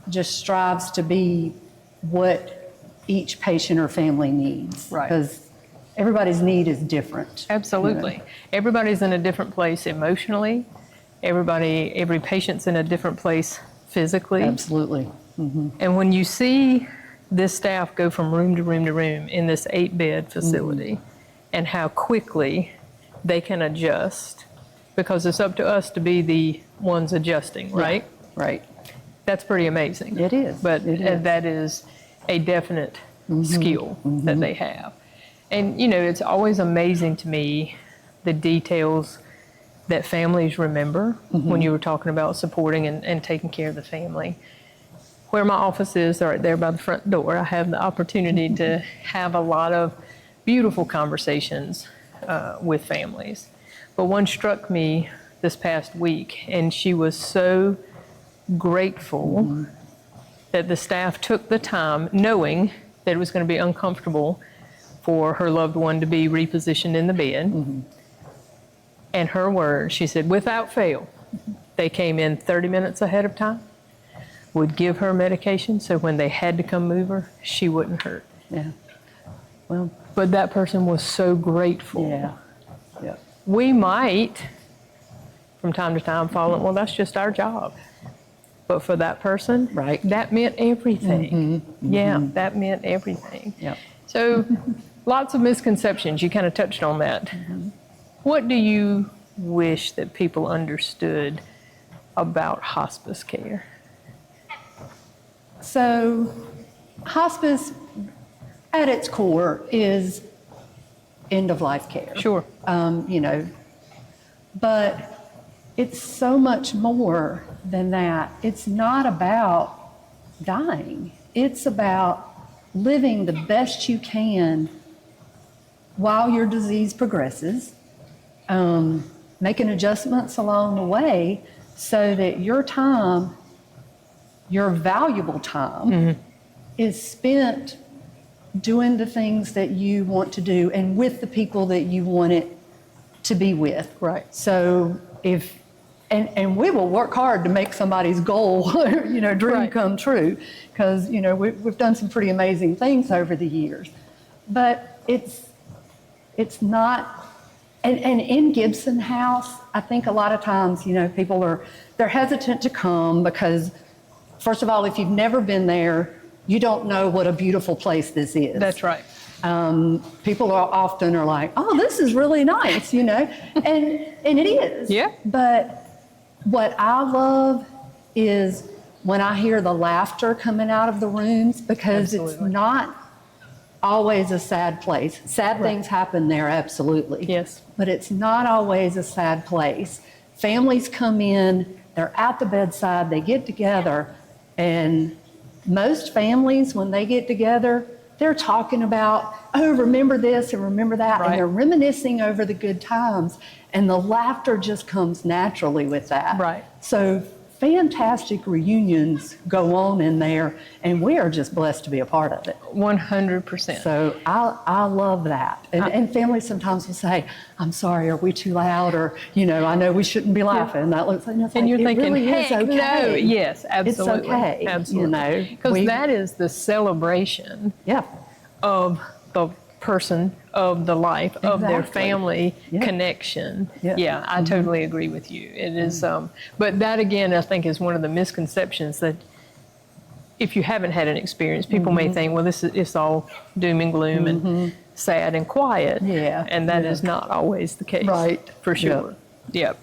Speaker 21: just strives to be what each patient or family needs.
Speaker 1: Right.
Speaker 21: Because everybody's need is different.
Speaker 1: Absolutely.
Speaker 21: You know?
Speaker 1: Everybody's in a different place emotionally. Every patient's in a different place physically.
Speaker 21: Absolutely.
Speaker 1: And when you see this staff go from room to room to room in this 8-bed facility, and how quickly they can adjust, because it's up to us to be the ones adjusting, right?
Speaker 21: Yeah, right.
Speaker 1: That's pretty amazing.
Speaker 21: It is.
Speaker 1: But
Speaker 21: It is.
Speaker 1: that is a definite skill that they have. And, you know, it's always amazing to me the details that families remember when you were talking about supporting and taking care of the family. Where my office is, right there by the front door, I have the opportunity to have a lot of beautiful conversations with families. But one struck me this past week, and she was so grateful that the staff took the time, knowing that it was going to be uncomfortable for her loved one to be repositioned in the bed. And her words, she said, without fail, they came in 30 minutes ahead of time, would give her medication, so when they had to come move her, she wouldn't hurt.
Speaker 21: Yeah. Well,
Speaker 1: but that person was so grateful.
Speaker 21: Yeah. Yeah.
Speaker 1: We might, from time to time, fall in, well, that's just our job. But for that person,
Speaker 21: right,
Speaker 1: that meant everything. Yeah, that meant everything.
Speaker 21: Yep.
Speaker 1: So lots of misconceptions. You kind of touched on that. What do you wish that people understood about hospice care?
Speaker 21: So hospice at its core is end-of-life care.
Speaker 1: Sure.
Speaker 21: You know, but it's so much more than that. It's not about dying. It's about living the best you can while your disease progresses, making adjustments along the way so that your time, your valuable time, is spent doing the things that you want to do and with the people that you want it to be with.
Speaker 1: Right.
Speaker 21: So if, and we will work hard to make somebody's goal, you know, dream come true, because, you know, we've done some pretty amazing things over the years. But it's not, and in Gibson House, I think a lot of times, you know, people they're hesitant to come because, first of all, if you've never been there, you don't know what a beautiful place this is.
Speaker 1: That's right.
Speaker 21: People often are like, oh, this is really nice, you know, and it is.
Speaker 1: Yeah.
Speaker 21: But what I love is when I hear the laughter coming out of the rooms, because it's not always a sad place. Sad things happen there, absolutely.
Speaker 1: Yes.
Speaker 21: But it's not always a sad place. Families come in, they're at the bedside, they get together, and most families, when they get together, they're talking about, oh, remember this and remember that, and they're reminiscing over the good times, and the laughter just comes naturally with that.
Speaker 1: Right.
Speaker 21: So fantastic reunions go on in there, and we are just blessed to be a part of it.
Speaker 1: 100%.
Speaker 21: So I love that. And families sometimes will say, I'm sorry, are we too loud? Or, you know, I know we shouldn't be laughing. That looks like,
Speaker 1: and you're thinking,
Speaker 21: really
Speaker 1: heck,
Speaker 21: is okay.
Speaker 1: no. Yes, absolutely.
Speaker 21: It's okay.
Speaker 1: Absolutely.
Speaker 21: You know,
Speaker 1: because that is the celebration of the person, of the life, of their family connection. Yeah, I totally agree with you. It is, but that again, I think is one of the misconceptions that if you haven't had an experience, people may think, well, it's all doom and gloom and sad and quiet.
Speaker 21: Yeah.
Speaker 1: And that is not always the case.
Speaker 21: Right.
Speaker 1: For sure. Yep.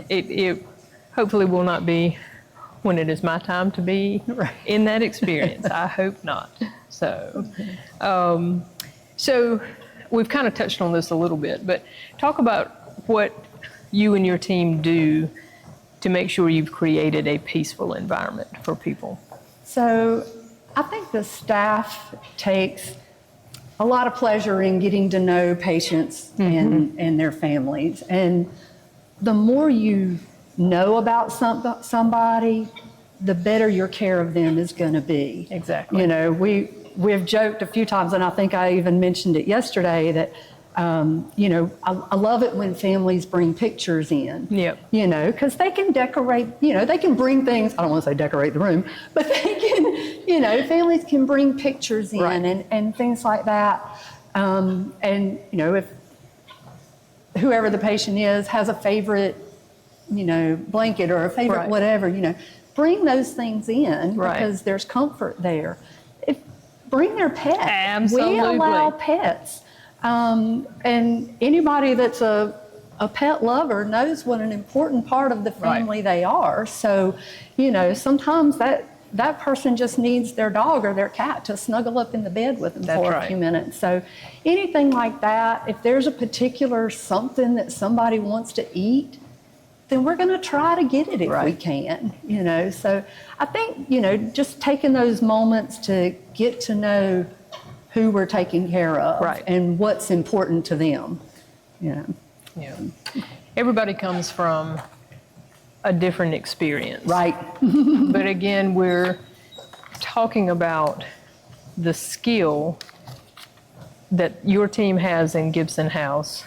Speaker 1: It hopefully will not be when it is my time to be in that experience. I hope not. So, so we've kind of touched on this a little bit, but talk about what you and your team do to make sure you've created a peaceful environment for people.
Speaker 21: So I think the staff takes a lot of pleasure in getting to know patients and their families. And the more you know about somebody, the better your care of them is going to be.
Speaker 1: Exactly.
Speaker 21: You know, we've joked a few times, and I think I even mentioned it yesterday, that You know, I love it when families bring pictures in.
Speaker 1: Yep.
Speaker 21: You know, because they can decorate, you know, they can bring things, I don't want to say decorate the room, but they can, you know, families can bring pictures in and things like that. And, you know, if whoever the patient is has a favorite, you know, blanket or a favorite whatever, you know, bring those things in because there's comfort there. Bring their pet.
Speaker 1: Absolutely.
Speaker 21: We allow pets. And anybody that's a pet lover knows what an important part of the family they are. So, you know, sometimes that person just needs their dog or their cat to snuggle up in the bed with them for a few minutes. So anything like that, if there's a particular something that somebody wants to eat, then we're going to try to get it if we can, you know. So I think, you know, just taking those moments to get to know who we're taking care of and what's important to them, you know.
Speaker 1: Yeah. Everybody comes from a different experience.
Speaker 21: Right.
Speaker 1: But again, we're talking about the skill that your team has in Gibson House.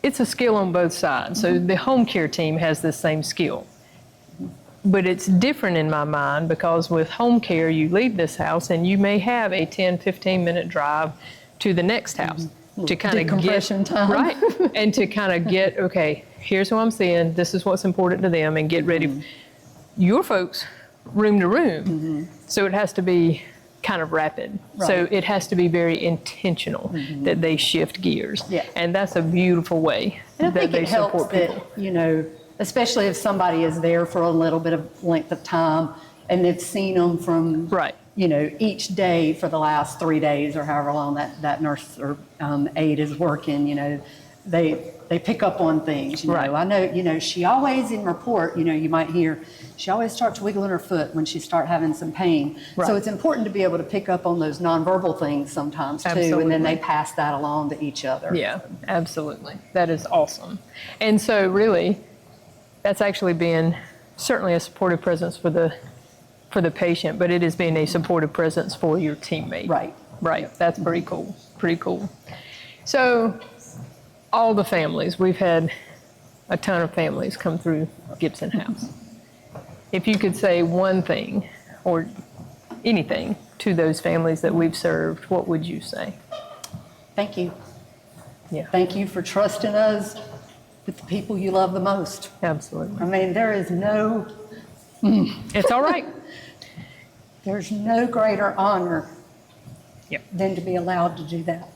Speaker 1: It's a skill on both sides. So the home care team has the same skill. But it's different in my mind because with home care, you leave this house and you may have a 10, 15-minute drive to the next house to kind of get
Speaker 21: time.
Speaker 1: and to kind of get, okay, here's who I'm seeing, this is what's important to them, and get ready. Your folks, room to room. So it has to be kind of rapid. So it has to be very intentional that they shift gears. And that's a beautiful way
Speaker 21: and I
Speaker 1: that
Speaker 21: think
Speaker 1: they
Speaker 21: it helps
Speaker 1: support people.
Speaker 21: that, you know, especially if somebody is there for a little bit of length of time and they've seen them from, you know, each day for the last 3 days or however long that nurse or aide is working, you know, they pick up on things, you know. I know, you know, she always in report, you know, you might hear, she always starts wiggling her foot when she starts having some pain. So it's important to be able to pick up on those nonverbal things sometimes too, and then they pass that along to each other.
Speaker 1: Yeah, absolutely. That is awesome. And so really, that's actually been certainly a supportive presence for the patient, but it has been a supportive presence for your teammate. Right. That's pretty cool. Pretty cool. So all the families, we've had a ton of families come through Gibson House. If you could say one thing or anything to those families that we've served, what would you say?
Speaker 21: Thank you.
Speaker 1: Yeah.
Speaker 21: Thank you for trusting us with the people you love the most.
Speaker 1: Absolutely.
Speaker 21: I mean, there is no...
Speaker 1: It's all right.
Speaker 21: There's no greater honor than to be allowed to do that.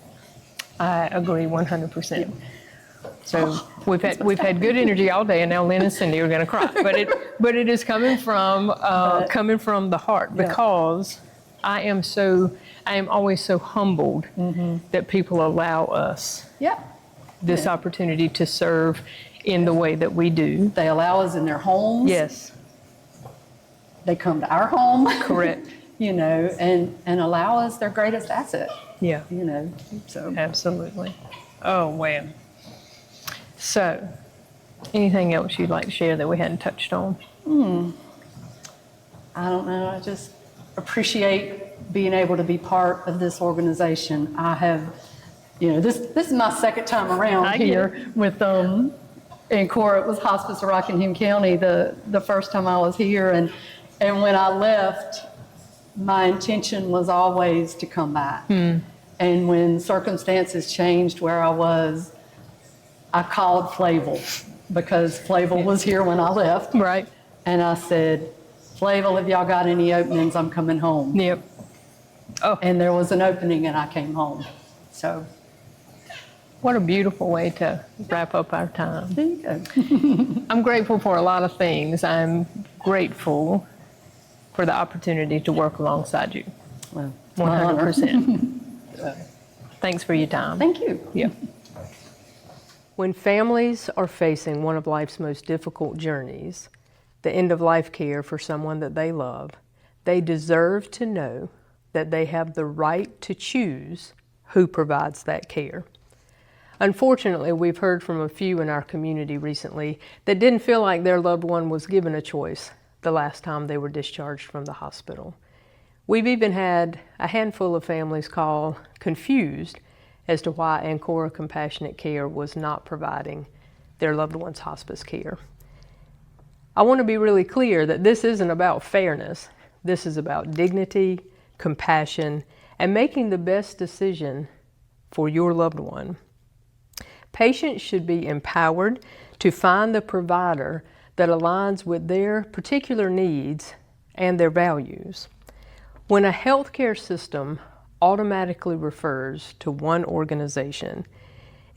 Speaker 1: I agree 100%. So we've had good energy all day, and now Lynn and Cindy are going to cry. But it is coming from the heart because I am always so humbled that people allow us this opportunity to serve in the way that we do.
Speaker 21: They allow us in their homes.
Speaker 1: Yes.
Speaker 21: They come to our home.
Speaker 1: Correct.
Speaker 21: You know, and allow us their greatest asset.
Speaker 1: Yeah.
Speaker 21: You know, so.
Speaker 1: Absolutely. Oh, wow. So, anything else you'd like to share that we hadn't touched on?
Speaker 21: I don't know. I just appreciate being able to be part of this organization. I have, you know, this is my second time around here with Ancora. It was Hospice of Rockingham County the first time I was here, and when I left, my intention was always to come back. And when circumstances changed where I was, I called Flavel because Flavel was here when I left.
Speaker 1: Right.
Speaker 21: And I said, Flavel, if y'all got any openings, I'm coming home.
Speaker 1: Yep. Oh.
Speaker 21: And there was an opening and I came home. So.
Speaker 1: What a beautiful way to wrap up our time.
Speaker 21: There you go.
Speaker 1: I'm grateful for a lot of things. I'm grateful for the opportunity to work alongside you.
Speaker 21: Well,
Speaker 1: 100%. Thanks for your time.
Speaker 21: Thank you.
Speaker 1: Yeah. When families are facing one of life's most difficult journeys, the end of life care for someone that they love, they deserve to know that they have the right to choose who provides that care. Unfortunately, we've heard from a few in our community recently that didn't feel like their loved one was given a choice the last time they were discharged from the hospital. We've even had a handful of families call confused as to why Ancora Compassionate Care was not providing their loved ones hospice care. I want to be really clear that this isn't about fairness. This is about dignity, compassion, and making the best decision for your loved one. Patients should be empowered to find the provider that aligns with their particular needs and their values. When a healthcare system automatically refers to one organization,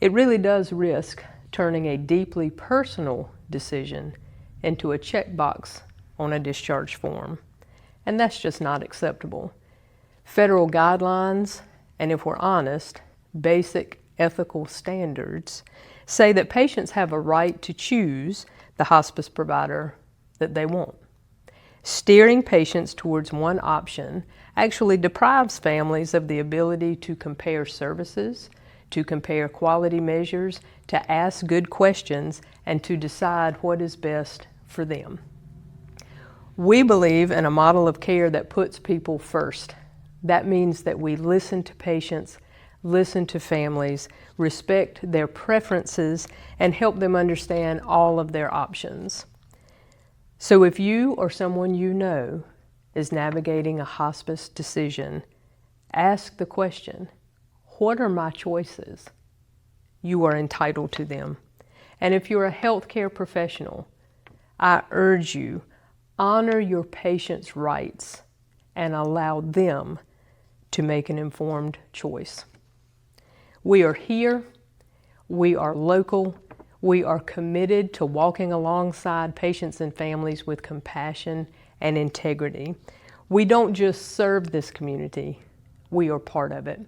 Speaker 1: it really does risk turning a deeply personal decision into a checkbox on a discharge form. And that's just not acceptable. Federal guidelines, and if we're honest, basic ethical standards say that patients have a right to choose the hospice provider that they want. Steering patients towards one option actually deprives families of the ability to compare services, to compare quality measures, to ask good questions, and to decide what is best for them. We believe in a model of care that puts people first. That means that we listen to patients, listen to families, respect their preferences, and help them understand all of their options. So if you or someone you know is navigating a hospice decision, ask the question, what are my choices? You are entitled to them. And if you're a healthcare professional, I urge you, honor your patient's rights and allow them to make an informed choice. We are here, we are local, we are committed to walking alongside patients and families with compassion and integrity. We don't just serve this community, we are part of it.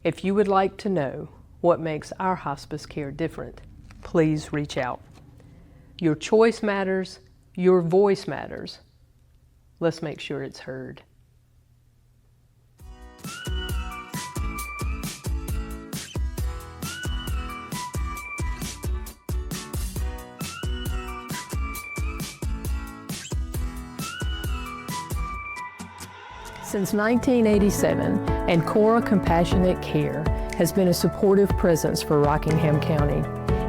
Speaker 1: If you would like to know what makes our hospice care different, please reach out. Your choice matters, your voice matters. Let's make sure it's heard. Since 1987, Ancora Compassionate Care has been a supportive presence for Rockingham County,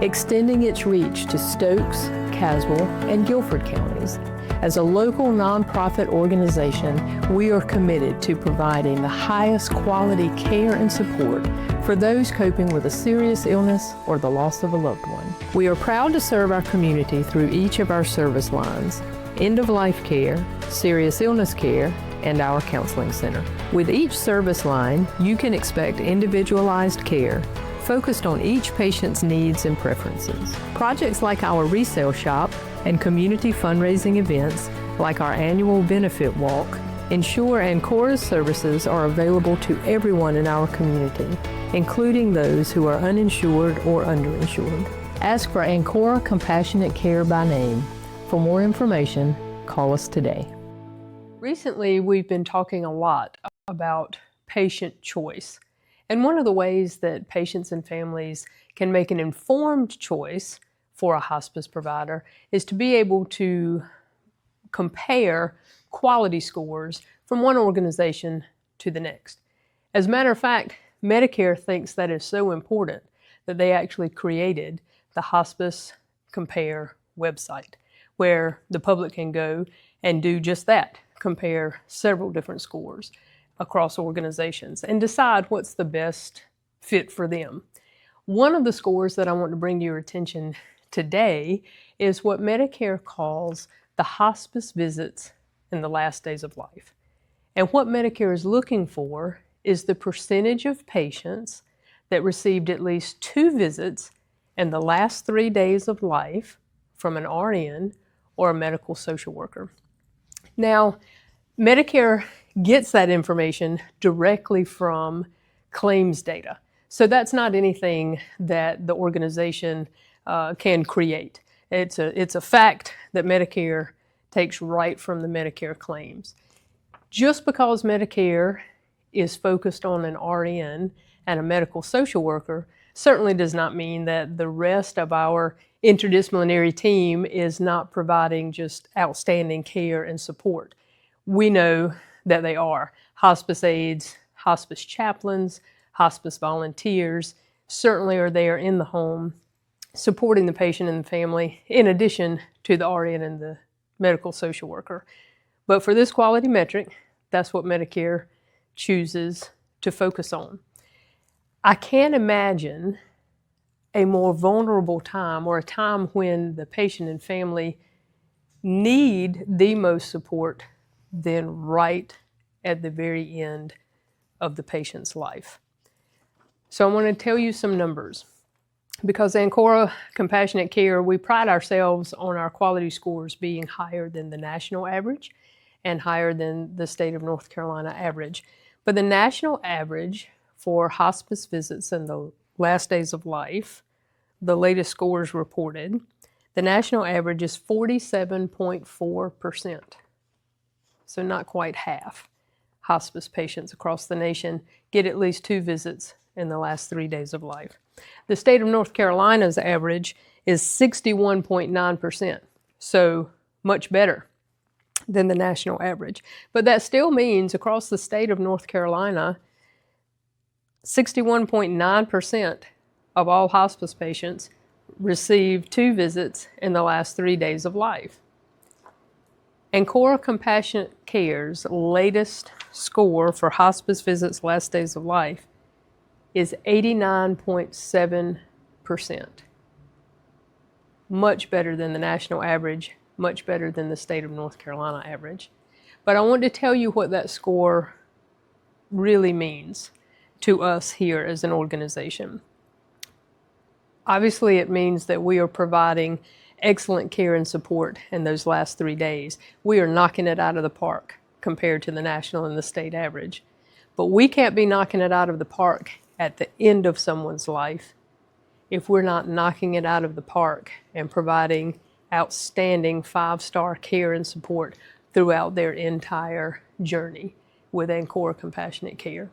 Speaker 1: extending its reach to Stokes, Caswell, and Guilford counties. As a local nonprofit organization, we are committed to providing the highest quality care and support for those coping with a serious illness or the loss of a loved one. We are proud to serve our community through each of our service lines: end-of-life care, serious illness care, and our counseling center. With each service line, you can expect individualized care focused on each patient's needs and preferences. Projects like our resale shop and community fundraising events, like our annual benefit walk, ensure Ancora's services are available to everyone in our community, including those who are uninsured or underinsured. Ask for Ancora Compassionate Care by name. For more information, call us today. Recently, we've been talking a lot about patient choice. And one of the ways that patients and families can make an informed choice for a hospice provider is to be able to compare quality scores from one organization to the next. As a matter of fact, Medicare thinks that is so important that they actually created the Hospice Compare website, where the public can go and do just that, compare several different scores across organizations and decide what's the best fit for them. One of the scores that I want to bring to your attention today is what Medicare calls the hospice visits in the last days of life. And what Medicare is looking for is the percentage of patients that received at least 2 visits in the last 3 days of life from an RN or a medical social worker. Now, Medicare gets that information directly from claims data. So that's not anything that the organization can create. It's a fact that Medicare takes right from the Medicare claims. Just because Medicare is focused on an RN and a medical social worker certainly does not mean that the rest of our interdisciplinary team is not providing just outstanding care and support. We know that they are. Hospice aides, hospice chaplains, hospice volunteers certainly are there in the home, supporting the patient and the family, in addition to the RN and the medical social worker. But for this quality metric, that's what Medicare chooses to focus on. I can't imagine a more vulnerable time, or a time when the patient and family need the most support, than right at the very end of the patient's life. So I want to tell you some numbers. Because Ancora Compassionate Care, we pride ourselves on our quality scores being higher than the national average and higher than the state of North Carolina average. But the national average for hospice visits in the last days of life, the latest scores reported, the national average is 47.4%. So not quite half hospice patients across the nation get at least 2 visits in the last 3 days of life. The state of North Carolina's average is 61.9%, so much better than the national average. But that still means across the state of North Carolina, 61.9% of all hospice patients receive 2 visits in the last 3 days of life. Ancora Compassionate Care's latest score for hospice visits last days of life is 89.7%. Much better than the national average, much better than the state of North Carolina average. But I want to tell you what that score really means to us here as an organization. Obviously, it means that we are providing excellent care and support in those last 3 days. We are knocking it out of the park compared to the national and the state average. But we can't be knocking it out of the park at the end of someone's life if we're not knocking it out of the park and providing outstanding 5-star care and support throughout their entire journey with Ancora Compassionate Care.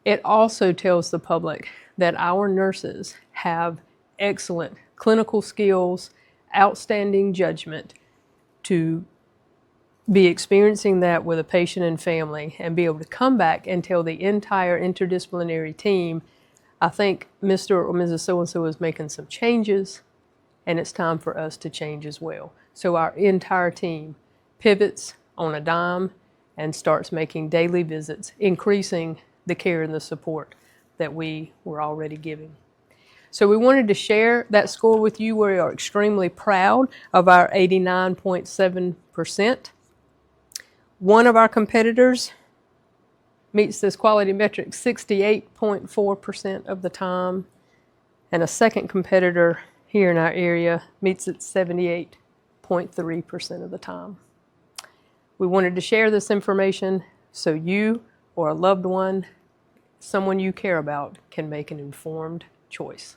Speaker 1: It also tells the public that our nurses have excellent clinical skills, outstanding judgment to be experiencing that with a patient and family and be able to come back and tell the entire interdisciplinary team, I think Mr. or Mrs. So-and-so is making some changes and it's time for us to change as well. So our entire team pivots on a dime and starts making daily visits, increasing the care and the support that we were already giving. So we wanted to share that score with you. We are extremely proud of our 89.7%. One of our competitors meets this quality metric 68.4% of the time, and a second competitor here in our area meets it 78.3% of the time. We wanted to share this information so you or a loved one, someone you care about, can make an informed choice.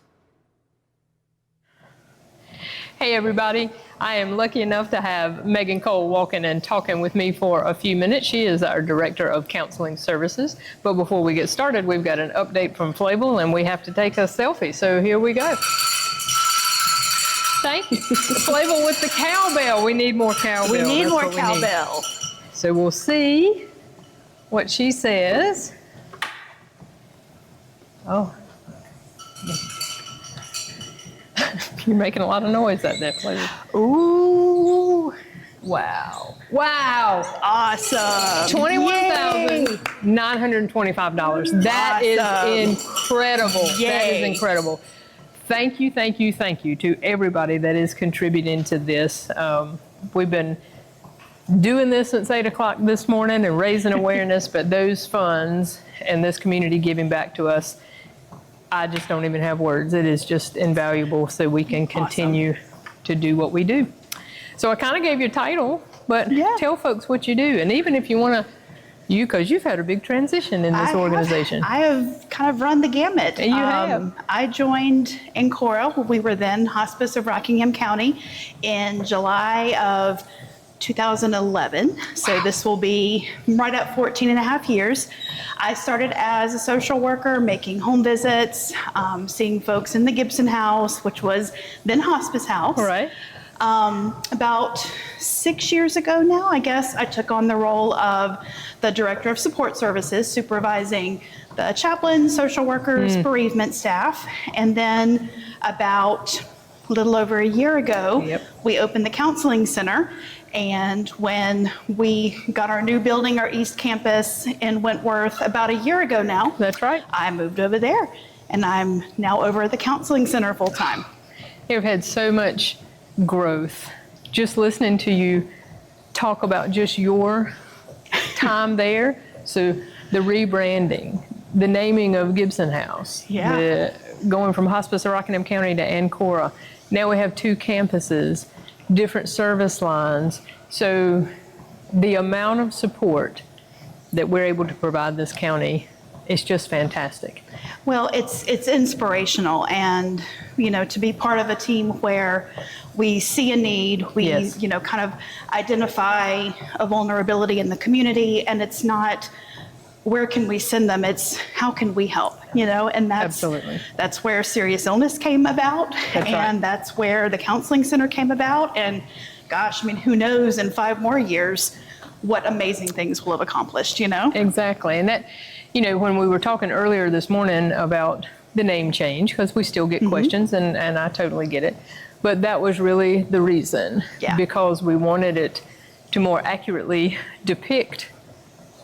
Speaker 1: Hey everybody, I am lucky enough to have Megan Cole walking and talking with me for a few minutes. She is our Director of Counseling Services. But before we get started, we've got an update from Flavel and we have to take a selfie. So here we go. Thank you. Flavel with the cowbell. We need more cowbell.
Speaker 8: We need
Speaker 1: That's
Speaker 8: more
Speaker 1: what we
Speaker 8: cowbell.
Speaker 1: need. So we'll see what she says. Oh. You're making a lot of noise out there, Flavel.
Speaker 8: Ooh.
Speaker 1: Wow. Wow.
Speaker 8: Awesome.
Speaker 1: $21,925. That is incredible.
Speaker 8: Yay.
Speaker 1: That is incredible. Thank you, thank you, thank you to everybody that is contributing to this. We've been doing this since 8 o'clock this morning and raising awareness, but those funds and this community giving back to us, I just don't even have words. It is just invaluable so we can continue to do what we do. So I kind of gave you a title, but tell folks what you do. And even if you want to, because you've had a big transition in this organization.
Speaker 18: I have kind of run the gamut.
Speaker 1: And you have.
Speaker 18: I joined Ancora. We were then Hospice of Rockingham County in July of 2011. So this will be right at 14 and a half years. I started as a social worker, making home visits, seeing folks in the Gibson House, which was then Hospice House.
Speaker 1: Right.
Speaker 18: About 6 years ago now, I guess, I took on the role of the Director of Support Services, supervising
Speaker 3: the chaplains, social workers, bereavement staff. And then about a little over a year ago, we opened the counseling center. And when we got our new building, our East Campus in Wentworth, about a year ago now.
Speaker 1: That's right.
Speaker 3: I moved over there, and I'm now over at the counseling center full time.
Speaker 1: You've had so much growth. Just listening to you talk about just your time there. So the rebranding, the naming of Gibson House, going from hospice of Rockingham County to Ancora. Now we have 2 campuses, different service lines. So the amount of support that we're able to provide this county is just fantastic.
Speaker 3: Well, it's inspirational, and to be part of a team where we see a need, we kind of identify a vulnerability in the community, and it's not where can we send them, it's how can we help, and that's where serious illness came about, that's where the counseling center came about, and gosh, who knows in 5 more years what amazing things we'll have accomplished,
Speaker 1: Exactly, and that, when we were talking earlier this morning about the name change, because we still get questions, and I totally get it, but that was really the reason, because we wanted it to more accurately depict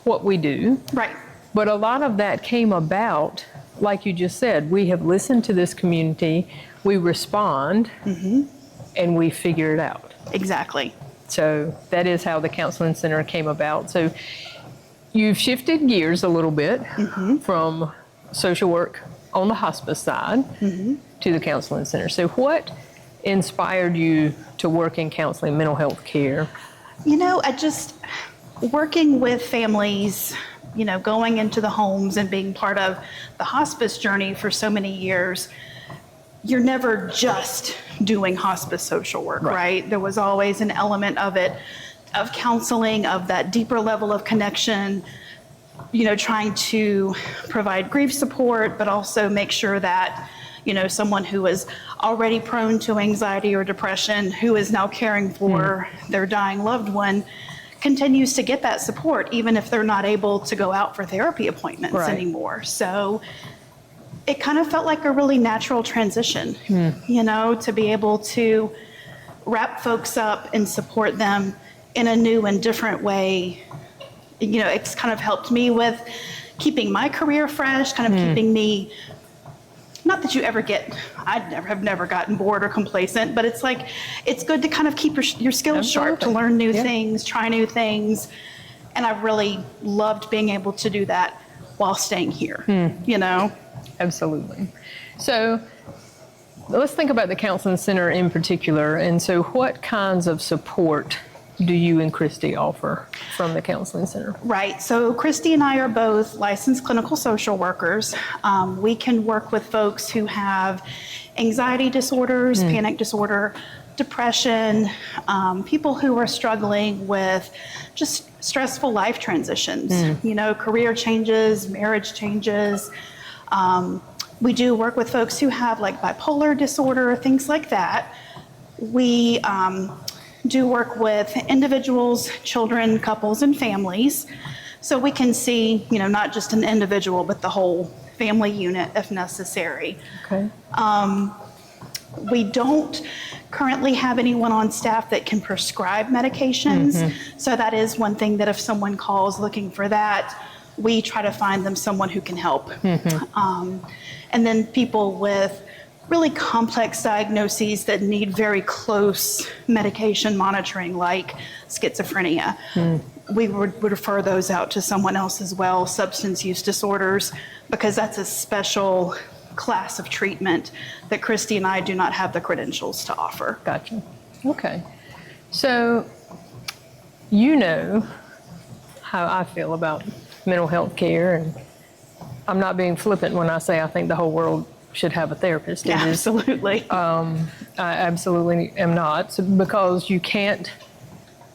Speaker 1: what we do.
Speaker 3: Right.
Speaker 1: But a lot of that came about, like you just said, we have listened to this community, we respond, and we figure it out.
Speaker 3: Exactly.
Speaker 1: So that is how the counseling center came about. So you've shifted gears a little bit from social work on the hospice side to the counseling center. So what inspired you to work in counseling, mental health care?
Speaker 3: I just, working with families, going into the homes and being part of the hospice journey for so many years, you're never just doing hospice social work, right? There was always an element of it, of counseling, of that deeper level of connection, trying to provide grief support, but also make sure that, someone who is already prone to anxiety or depression, who is now caring for their dying loved one, continues to get that support, even if they're not able to go out for therapy appointments anymore. So it kind of felt like a really natural transition, to be able to wrap folks up and support them in a new and different way. It's kind of helped me with keeping my career fresh, kind of keeping me, not that you ever have never gotten bored or complacent, but it's like, it's good to kind of keep your skills sharp, to learn new things, try new things. And I've really loved being able to do that while staying here,
Speaker 1: Absolutely. So let's think about the counseling center in particular. And so what kinds of support do you and Christy offer from the counseling center?
Speaker 3: Right. So Christy and I are both licensed clinical social workers. We can work with folks who have anxiety disorders, panic disorder, depression, people who are struggling with just stressful life transitions, career changes, marriage changes. We do work with folks who have like bipolar disorder, things like that. We do work with individuals, children, couples, and families. So we can see, not just an individual, but the whole family unit if necessary.
Speaker 1: Okay.
Speaker 3: We don't currently have anyone on staff that can prescribe medications. So that is one thing that if someone calls looking for that, we try to find them someone who can help. And then people with really complex diagnoses that need very close medication monitoring, like schizophrenia. We would refer those out to someone else as well, substance use disorders, because that's a special class of treatment that Christy and I do not have the credentials to offer.
Speaker 1: Gotcha. Okay. So you know how I feel about mental health care, and I'm not being flippant when I say I think the whole world should have a therapist.
Speaker 3: Yeah, absolutely.
Speaker 1: I absolutely am not, because you can't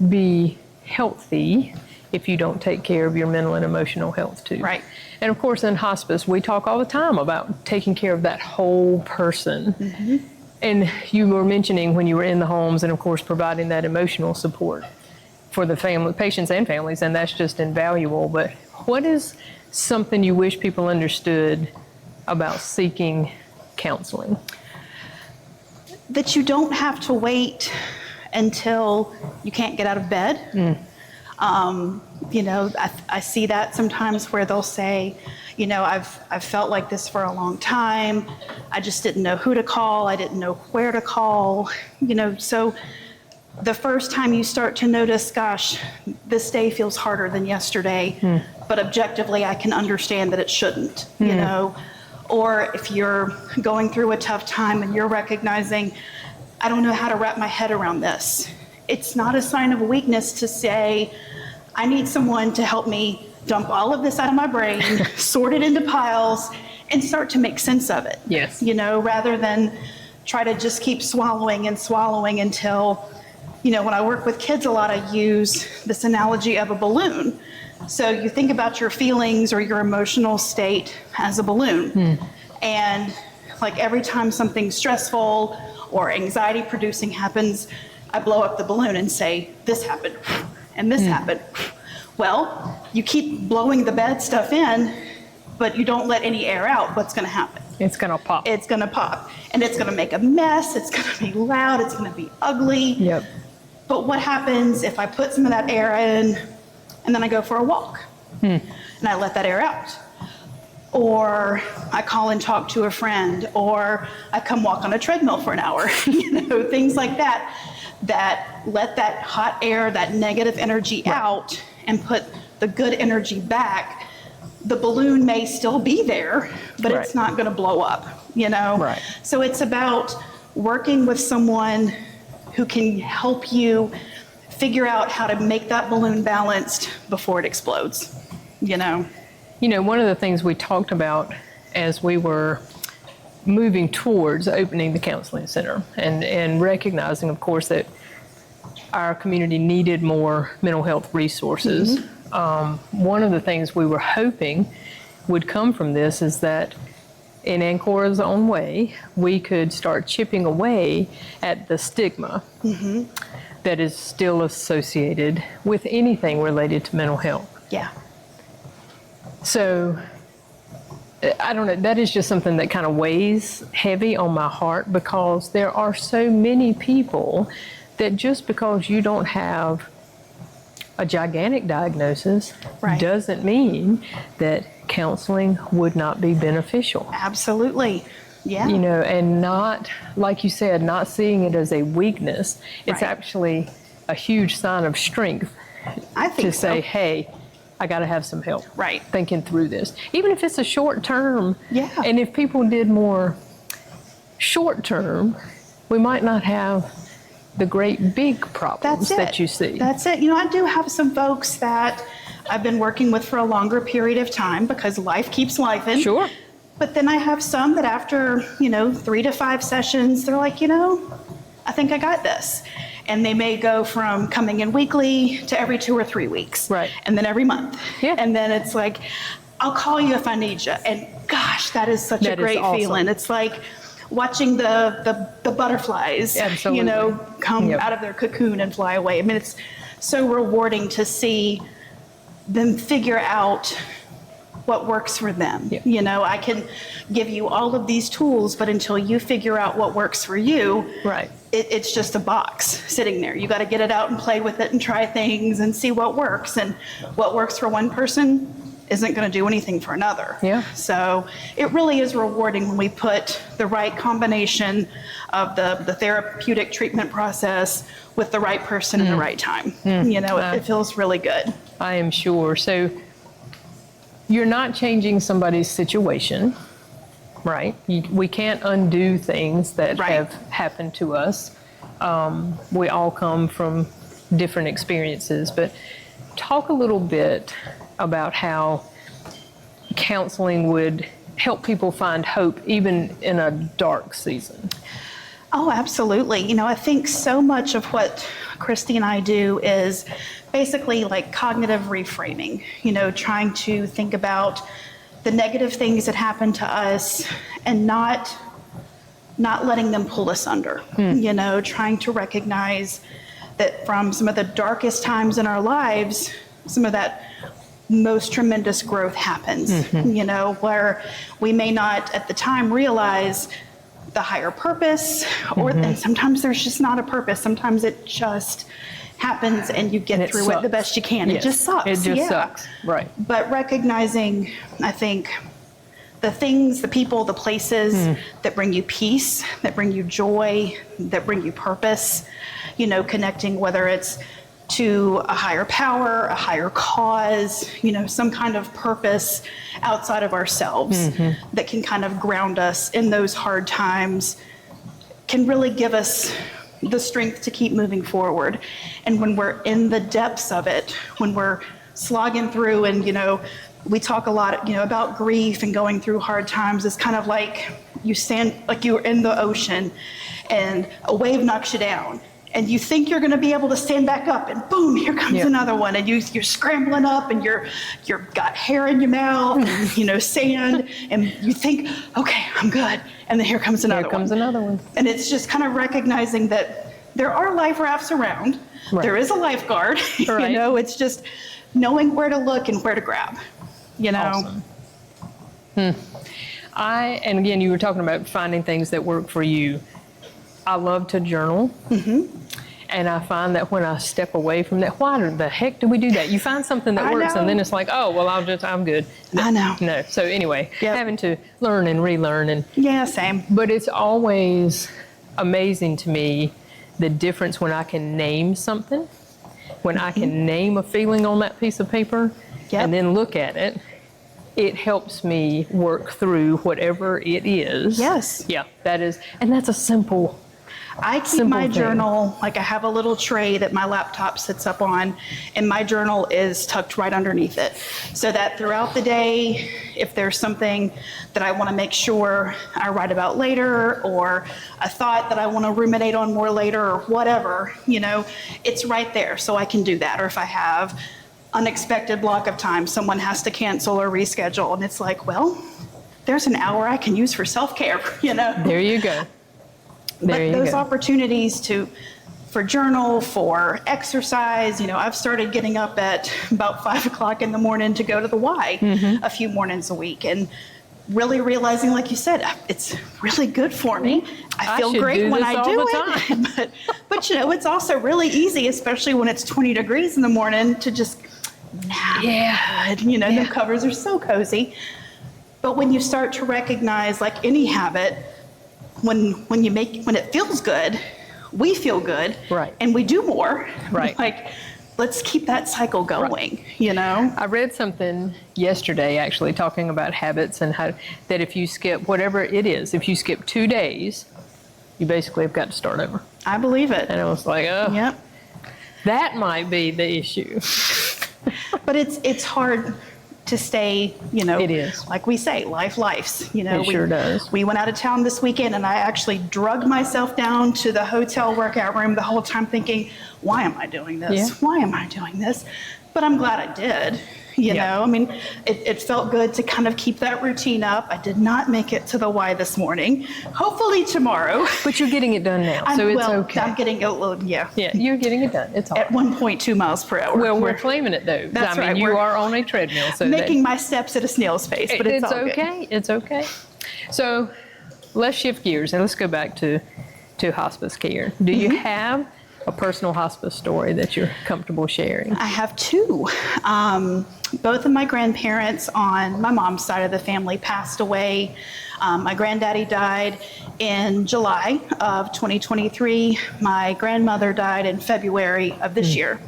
Speaker 1: be healthy if you don't take care of your mental and emotional health too.
Speaker 3: Right.
Speaker 1: And of course in hospice, we talk all the time about taking care of that whole person. And you were mentioning when you were in the homes, and of course providing that emotional support for the family, patients and families, and that's just invaluable. But what is something you wish people understood about seeking counseling?
Speaker 3: That you don't have to wait until you can't get out of bed. You know, I see that sometimes where they'll say, you know, I've felt like this for a long time. I just didn't know who to call. I didn't know where to call. You know, so the first time you start to notice, gosh, this day feels harder than yesterday, but objectively I can understand that it shouldn't, you know. Or if you're going through a tough time and you're recognizing, I don't know how to wrap my head around this. It's not a sign of weakness to say, I need someone to help me dump all of this out of my brain, sort it into piles, and start to make sense of it.
Speaker 1: Yes.
Speaker 3: You know, rather than try to just keep swallowing and swallowing until, you know, when I work with kids a lot, I use this analogy of a balloon. So you think about your feelings or your emotional state as a balloon. And like every time something stressful or anxiety producing happens, I blow up the balloon and say, this happened and this happened. Well, you keep blowing the bad stuff in, but you don't let any air out. What's going to happen?
Speaker 1: It's going to pop.
Speaker 3: It's going to pop. And it's going to make a mess. It's going to be loud. It's going to be ugly.
Speaker 1: Yep.
Speaker 3: But what happens if I put some of that air in and then I go for a walk and I let that air out? Or I call and talk to a friend, or I come walk on a treadmill for an hour, you know, things like that, that let that hot air, that negative energy out and put the good energy back. The balloon may still be there, but it's not going to blow up, you know? So it's about working with someone who can help you figure out how to make that balloon balanced before it explodes, you know?
Speaker 1: You know, one of the things we talked about as we were moving towards opening the counseling center and recognizing, of course, that our community needed more mental health resources. One of the things we were hoping would come from this is that in Ancora's own way, we could start chipping away at the stigma that is still associated with anything related to mental health.
Speaker 3: Yeah.
Speaker 1: So, I don't know, that is just something that kind of weighs heavy on my heart, because there are so many people that just because you don't have a gigantic diagnosis doesn't mean that counseling would not be beneficial.
Speaker 3: Absolutely. Yeah.
Speaker 1: You know, and not, like you said, not seeing it as a weakness. It's actually a huge sign of strength to say, hey, I got to have some help. Thinking through this. Even if it's a short term.
Speaker 3: Yeah.
Speaker 1: And if people did more short term, we might not have the great big problems that you see.
Speaker 3: That's it. You know, I do have some folks that I've been working with for a longer period of time because life keeps lifing.
Speaker 1: Sure.
Speaker 3: But then I have some that after, you know, 3 to 5 sessions, they're like, you know, I think I got this. And they may go from coming in weekly to every 2 or 3 weeks. And then every month. And then it's like, I'll call you if I need you. And gosh, that is such a great feeling. It's like watching the butterflies, you know, come out of their cocoon and fly away. I mean, it's so rewarding to see them figure out what works for them. You know, I can give you all of these tools, but until you figure out what works for you, it's just a box sitting there. You got to get it out and play with it and try things and see what works. And what works for one person isn't going to do anything for another. So it really is rewarding when we put the right combination of the therapeutic treatment process with the right person in the right time. You know, it feels really good.
Speaker 1: I am sure. So you're not changing somebody's situation, right? We can't undo things that have happened to us. We all come from different experiences, but talk a little bit about how counseling would help people find hope even in a dark season.
Speaker 3: Oh, absolutely. You know, I think so much of what Christy and I do is basically like cognitive reframing, you know, trying to think about the negative things that happen to us and not letting them pull us under, you know, trying to recognize that from some of the darkest times in our lives, some of that most tremendous growth happens, where we may not at the time realize the higher purpose, or and sometimes there's just not a purpose. Sometimes it just happens and you get through it the best you can.
Speaker 1: Yes.
Speaker 3: It just sucks.
Speaker 1: It just sucks. Right.
Speaker 3: But recognizing, I think, the things, the people, the places that bring you peace, that bring you joy, that bring you purpose, connecting, whether it's to a higher power, a higher cause, some kind of purpose outside of ourselves that can kind of ground us in those hard times, can really give us the strength to keep moving forward. And when we're in the depths of it, when we're slogging through, and we talk a lot about grief and going through hard times, it's kind of like you're in the ocean and a wave knocks you down. And you think you're going to be able to stand back up, and boom, here comes another one, and you're scrambling up, and you've got hair in your mouth, and, sand, and you think, okay, I'm good, and then here comes another one.
Speaker 1: Here comes another one.
Speaker 3: And it's just kind of recognizing that there are life rafts around. Right. There is a lifeguard.
Speaker 1: Right.
Speaker 3: It's just knowing where to look and where to grab.
Speaker 1: Awesome. And again, you were talking about finding things that work for you. I love to journal. And I find that when I step away from that, why the heck do we do that? You find something that works, and then it's like, oh, well, I'm good.
Speaker 3: I know.
Speaker 1: No. So anyway, having to learn and relearn. And
Speaker 3: yeah, same.
Speaker 1: But it's always amazing to me the difference when I can name something, when I can name a feeling on that piece of paper, and then look at it. It helps me work through whatever it is.
Speaker 3: Yes.
Speaker 1: Yeah, that is, and that's a simple.
Speaker 3: I keep my journal, I have a little tray that my laptop sits up on, and my journal is tucked right underneath it. So that throughout the day, if there's something that I want to make sure I write about later, or a thought that I want to ruminate on more later, or whatever, it's right there so I can do that. Or if I have unexpected block of time, someone has to cancel or reschedule, and it's like, well, there's an hour I can use for self-care,
Speaker 1: There you go.
Speaker 3: But those opportunities for journal, for exercise, I've started getting up at about 5 o'clock in the morning to go to the Y a few mornings a week, and really realizing, like you said, it's really good for me. I feel great when I do it. But it's also really easy, especially when it's 20 degrees in the morning, to just nap. The covers are so cozy. But when you start to recognize, like any habit, when it feels good, we feel good, and we do more. Like, let's keep that cycle going.
Speaker 1: I read something yesterday, actually, talking about habits, and how that if you skip whatever it is, if you skip 2 days, you basically have got to start over.
Speaker 3: I believe it.
Speaker 1: And I was like, oh, that might be the issue.
Speaker 3: But it's hard to stay,
Speaker 1: it is.
Speaker 3: Like we say, lifes.
Speaker 1: It sure does.
Speaker 3: We went out of town this weekend, and I actually drug myself down to the hotel workout room the whole time thinking, why am I doing this?
Speaker 1: Yeah.
Speaker 3: Why am I doing this? But I'm glad I did. I mean, it felt good to kind of keep that routine up. I did not make it to the Y this morning. Hopefully tomorrow.
Speaker 1: But you're getting it done now, so it's okay.
Speaker 3: I'm getting a little,
Speaker 1: Yeah, you're getting it done. It's all
Speaker 3: at 1.2 miles per hour.
Speaker 1: Well, we're claiming it though.
Speaker 3: That's right.
Speaker 1: You are on a treadmill, so
Speaker 3: making my steps at a snail's pace, but it's all
Speaker 1: okay.
Speaker 3: good.
Speaker 1: It's okay. So let's shift gears and let's go back to hospice care. Do you have a personal hospice story that you're comfortable sharing?
Speaker 3: I have two. Both of my grandparents on my mom's side of the family passed away. My granddaddy died in July of 2023. My grandmother died in February of this year.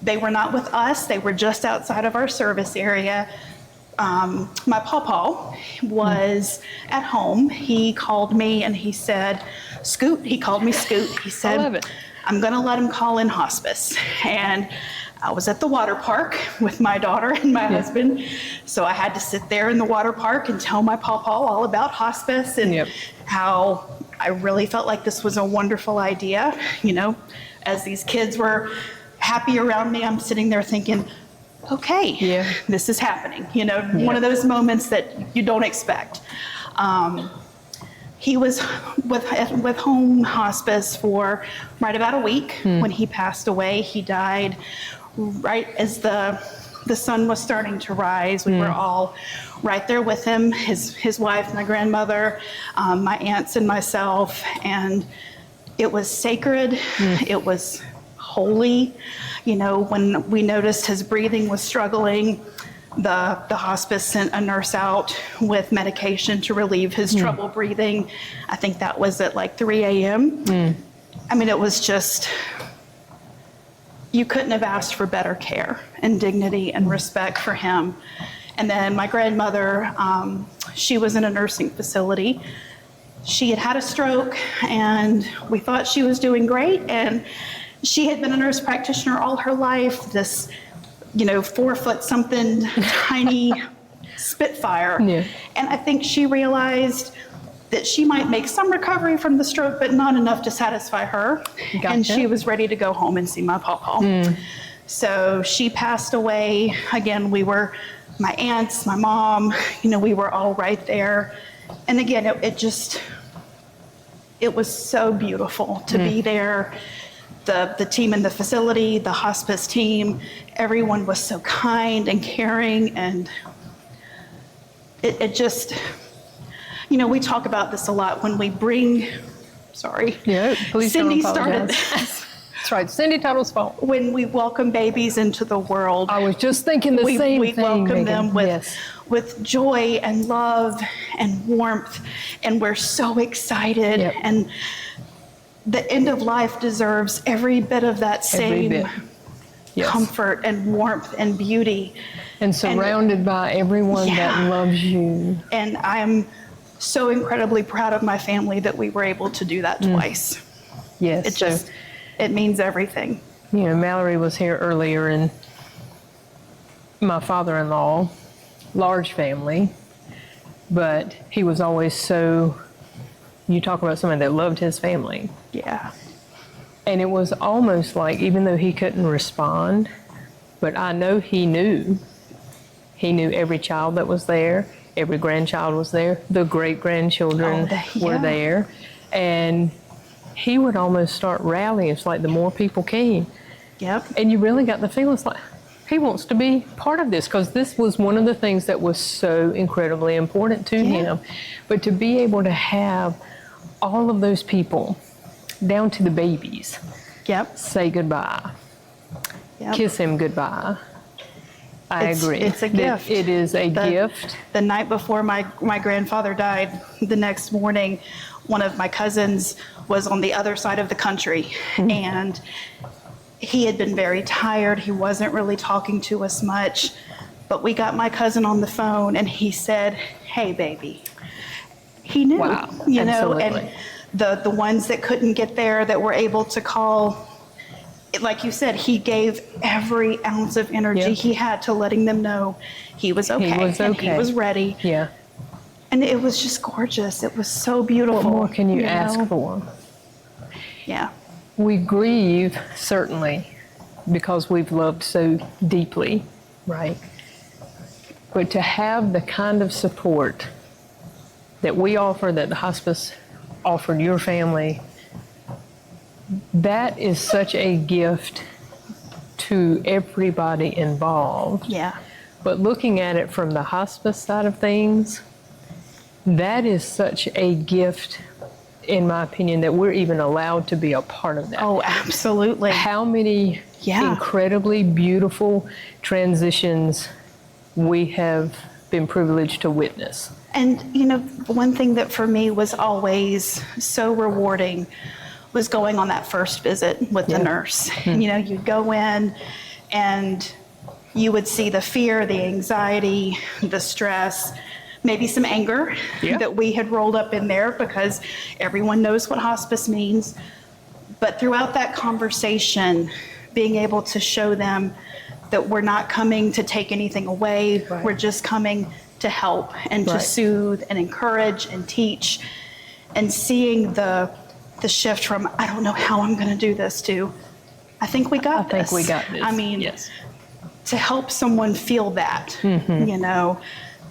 Speaker 3: They were not with us. They were just outside of our service area. My pawpaw was at home. He called me and he said, Scoot, he called me Scoot. He said,
Speaker 1: I love it.
Speaker 3: I'm going to let him call in hospice. And I was at the water park with my daughter and my husband. So I had to sit there in the water park and tell my pawpaw all about hospice and how I really felt like this was a wonderful idea. As these kids were happy around me, I'm sitting there thinking, okay, this is happening. One of those moments that you don't expect. He was with home hospice for right about a week when he passed away. He died right as the the sun was starting to rise. We were all right there with him, his wife, my grandmother, my aunts and myself, and it was sacred. It was holy. You know, when we noticed his breathing was struggling, the hospice sent a nurse out with medication to relieve his trouble breathing. I think that was at like 3 a.m. I mean, it was just, you couldn't have asked for better care and dignity and respect for him. And then my grandmother, she was in a nursing facility. She had had a stroke, and we thought she was doing great. And she had been a nurse practitioner all her life, this, 4-foot something tiny Spitfire. And I think she realized that she might make some recovery from the stroke, but not enough to satisfy her.
Speaker 1: Gotcha.
Speaker 3: And she was ready to go home and see my pawpaw. So she passed away. Again, we were, my aunts, my mom, we were all right there. And again, it was so beautiful to be there. The team in the facility, the hospice team, everyone was so kind and caring, and it just, we talk about this a lot when we bring,
Speaker 1: please
Speaker 3: Cindy
Speaker 1: don't
Speaker 3: started
Speaker 1: apologize.
Speaker 3: this.
Speaker 1: That's right, Cindy Tuttle's fault.
Speaker 3: When we welcome babies into the world.
Speaker 1: I was just thinking the same
Speaker 3: we
Speaker 1: thing,
Speaker 3: welcome
Speaker 1: Megan.
Speaker 3: them with joy and love and warmth, and we're so excited. And the end of life deserves every bit of that same comfort and warmth and beauty.
Speaker 1: And surrounded by everyone that loves you.
Speaker 3: And I'm so incredibly proud of my family that we were able to do that twice.
Speaker 1: Yes.
Speaker 3: It means everything.
Speaker 1: Mallory was here earlier, and my father-in-law, large family, but he was always so, you talk about somebody that loved his family.
Speaker 3: Yeah.
Speaker 1: And it was almost like, even though he couldn't respond, but I know he knew every child that was there, every grandchild was there, the great-grandchildren were there, and he would almost start rallying. It's like the more people came. And you really got the feeling, it's like, he wants to be part of this, because this was one of the things that was so incredibly important to him. But to be able to have all of those people, down to the babies, say goodbye, kiss him goodbye. I agree.
Speaker 3: It's a gift.
Speaker 1: It is a gift.
Speaker 3: The night before my grandfather died, the next morning, one of my cousins was on the other side of the country, and he had been very tired. He wasn't really talking to us much, but we got my cousin on the phone, and he said, "Hey, baby." He knew, and the ones that couldn't get there, that were able to call, like you said, he gave every ounce of energy he had to letting them know he was okay, and he was ready. And it was just gorgeous. It was so beautiful.
Speaker 1: What more can you ask for? We grieve, certainly, because we've loved so deeply, right? But to have the kind of support that we offer, that the hospice offered your family, that is such a gift to everybody involved. But looking at it from the hospice side of things, that is such a gift, in my opinion, that we're even allowed to be a part of that.
Speaker 3: Oh, absolutely.
Speaker 1: How many incredibly beautiful transitions we have been privileged to witness.
Speaker 3: And, one thing that for me was always so rewarding was going on that first visit with the nurse. You'd go in and you would see the fear, the anxiety, the stress, maybe some anger that we had rolled up in there, because everyone knows what hospice means. But throughout that conversation, being able to show them that we're not coming to take anything away, we're just coming to help and to soothe and encourage and teach, and seeing the shift from, I don't know how I'm going to do this, to, I think we got this. I mean, to help someone feel that,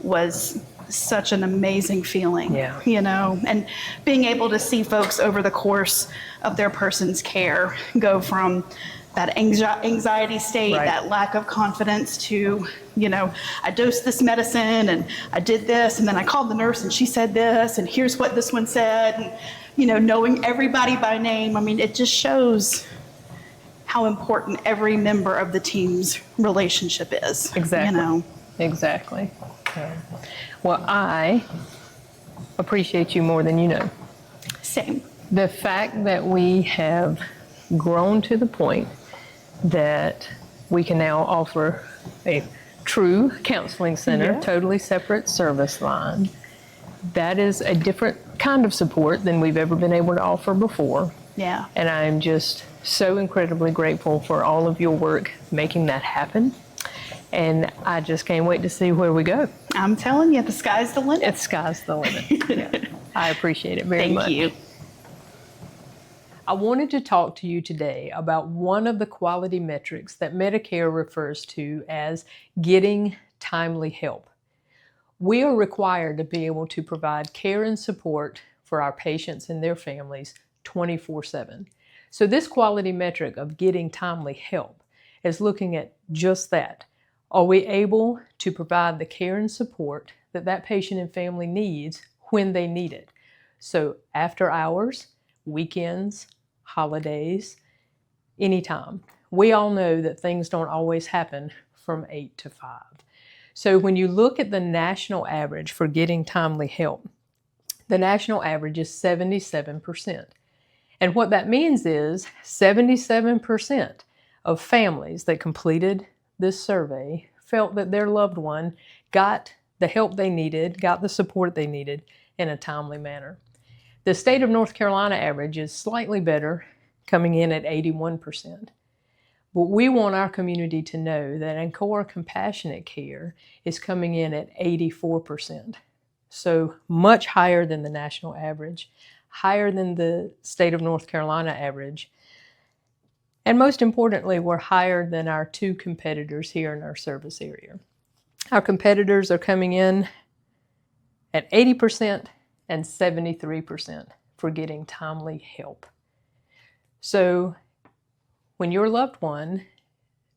Speaker 3: was such an amazing feeling, and being able to see folks over the course of their person's care go from that anxiety state,
Speaker 1: Right.
Speaker 3: that lack of confidence to, I dosed this medicine and I did this and then I called the nurse and she said this and here's what this one said. And, knowing everybody by name, I mean, it just shows how important every member of the team's relationship is.
Speaker 1: Exactly. Exactly. Well, I appreciate you more than you know.
Speaker 3: Same.
Speaker 1: The fact that we have grown to the point that we can now offer a true counseling center,
Speaker 3: Yeah.
Speaker 1: totally separate service line. That is a different kind of support than we've ever been able to offer before.
Speaker 3: Yeah.
Speaker 1: And I'm just so incredibly grateful for all of your work making that happen. And I just can't wait to see where we go.
Speaker 3: I'm telling you, the sky's the limit.
Speaker 1: The sky's the limit. Yeah. I appreciate it very much.
Speaker 3: Thank you.
Speaker 1: I wanted to talk to you today about one of the quality metrics that Medicare refers to as getting timely help. We are required to be able to provide care and support for our patients and their families 24/7. So this quality metric of getting timely help is looking at just that. Are we able to provide the care and support that that patient and family needs when they need it? So after hours, weekends, holidays, anytime. We all know that things don't always happen from 8 to 5. So when you look at the national average for getting timely help, the national average is 77%. And what that means is 77% of families that completed this survey felt that their loved one got the help they needed, got the support they needed in a timely manner. The state of North Carolina average is slightly better, coming in at 81%. But we want our community to know that Ancora Compassionate Care is coming in at 84%. So much higher than the national average, higher than the state of North Carolina average. And most importantly, we're higher than our two competitors here in our service area. Our competitors are coming in at 80% and 73% for getting timely help. So when your loved one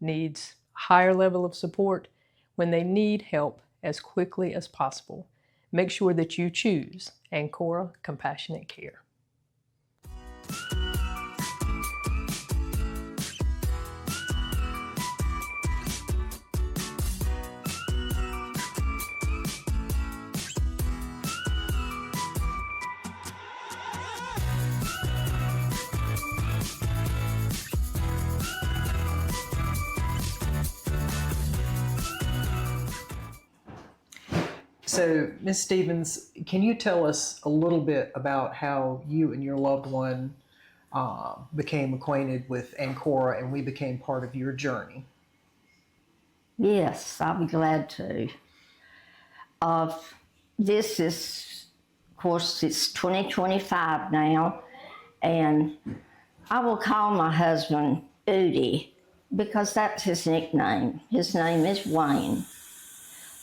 Speaker 1: needs a higher level of support, when they need help as quickly as possible, make sure that you choose Ancora Compassionate Care.
Speaker 2: So, Ms. Stevens, can you tell us a little bit about how you and your loved one became acquainted with Ancora and we became part of your journey?
Speaker 12: Yes, I'll be glad to. This is, of course, it's 2025 now, and I will call my husband Udi because that's his nickname. His name is Wayne,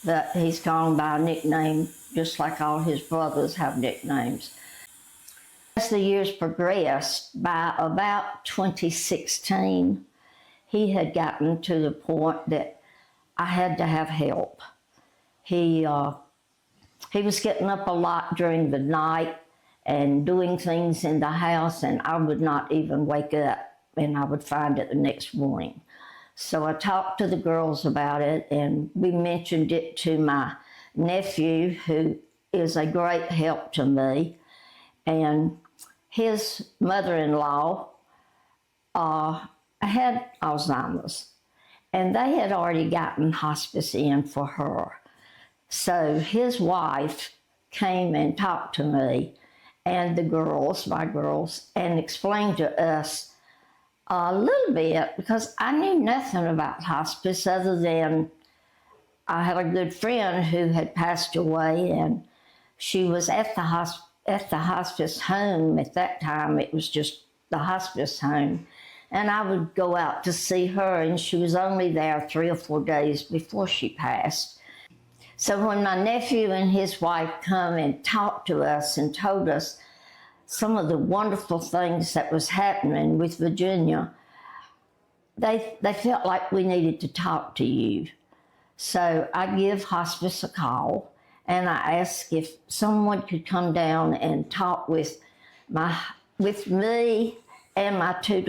Speaker 12: but he's gone by a nickname just like all his brothers have nicknames. As the years progressed, by about 2016, he had gotten to the point that I had to have help. He was getting up a lot during the night and doing things in the house, and I would not even wake up, and I would find it the next morning. So I talked to the girls about it, and we mentioned it to my nephew, who is a great help to me, and his mother-in-law had Alzheimer's, and they had already gotten hospice in for her. So his wife came and talked to me and the girls, my girls, and explained to us a little bit, because I knew nothing about hospice other than I had a good friend who had passed away, and she was at the hospice home. At that time, it was just the hospice home. And I would go out to see her, and she was only there 3 or 4 days before she passed. So when my nephew and his wife come and talked to us and told us some of the wonderful things that was happening with Virginia, they felt like we needed to talk to you. So I give hospice a call and I ask if someone could come down and talk with me and our two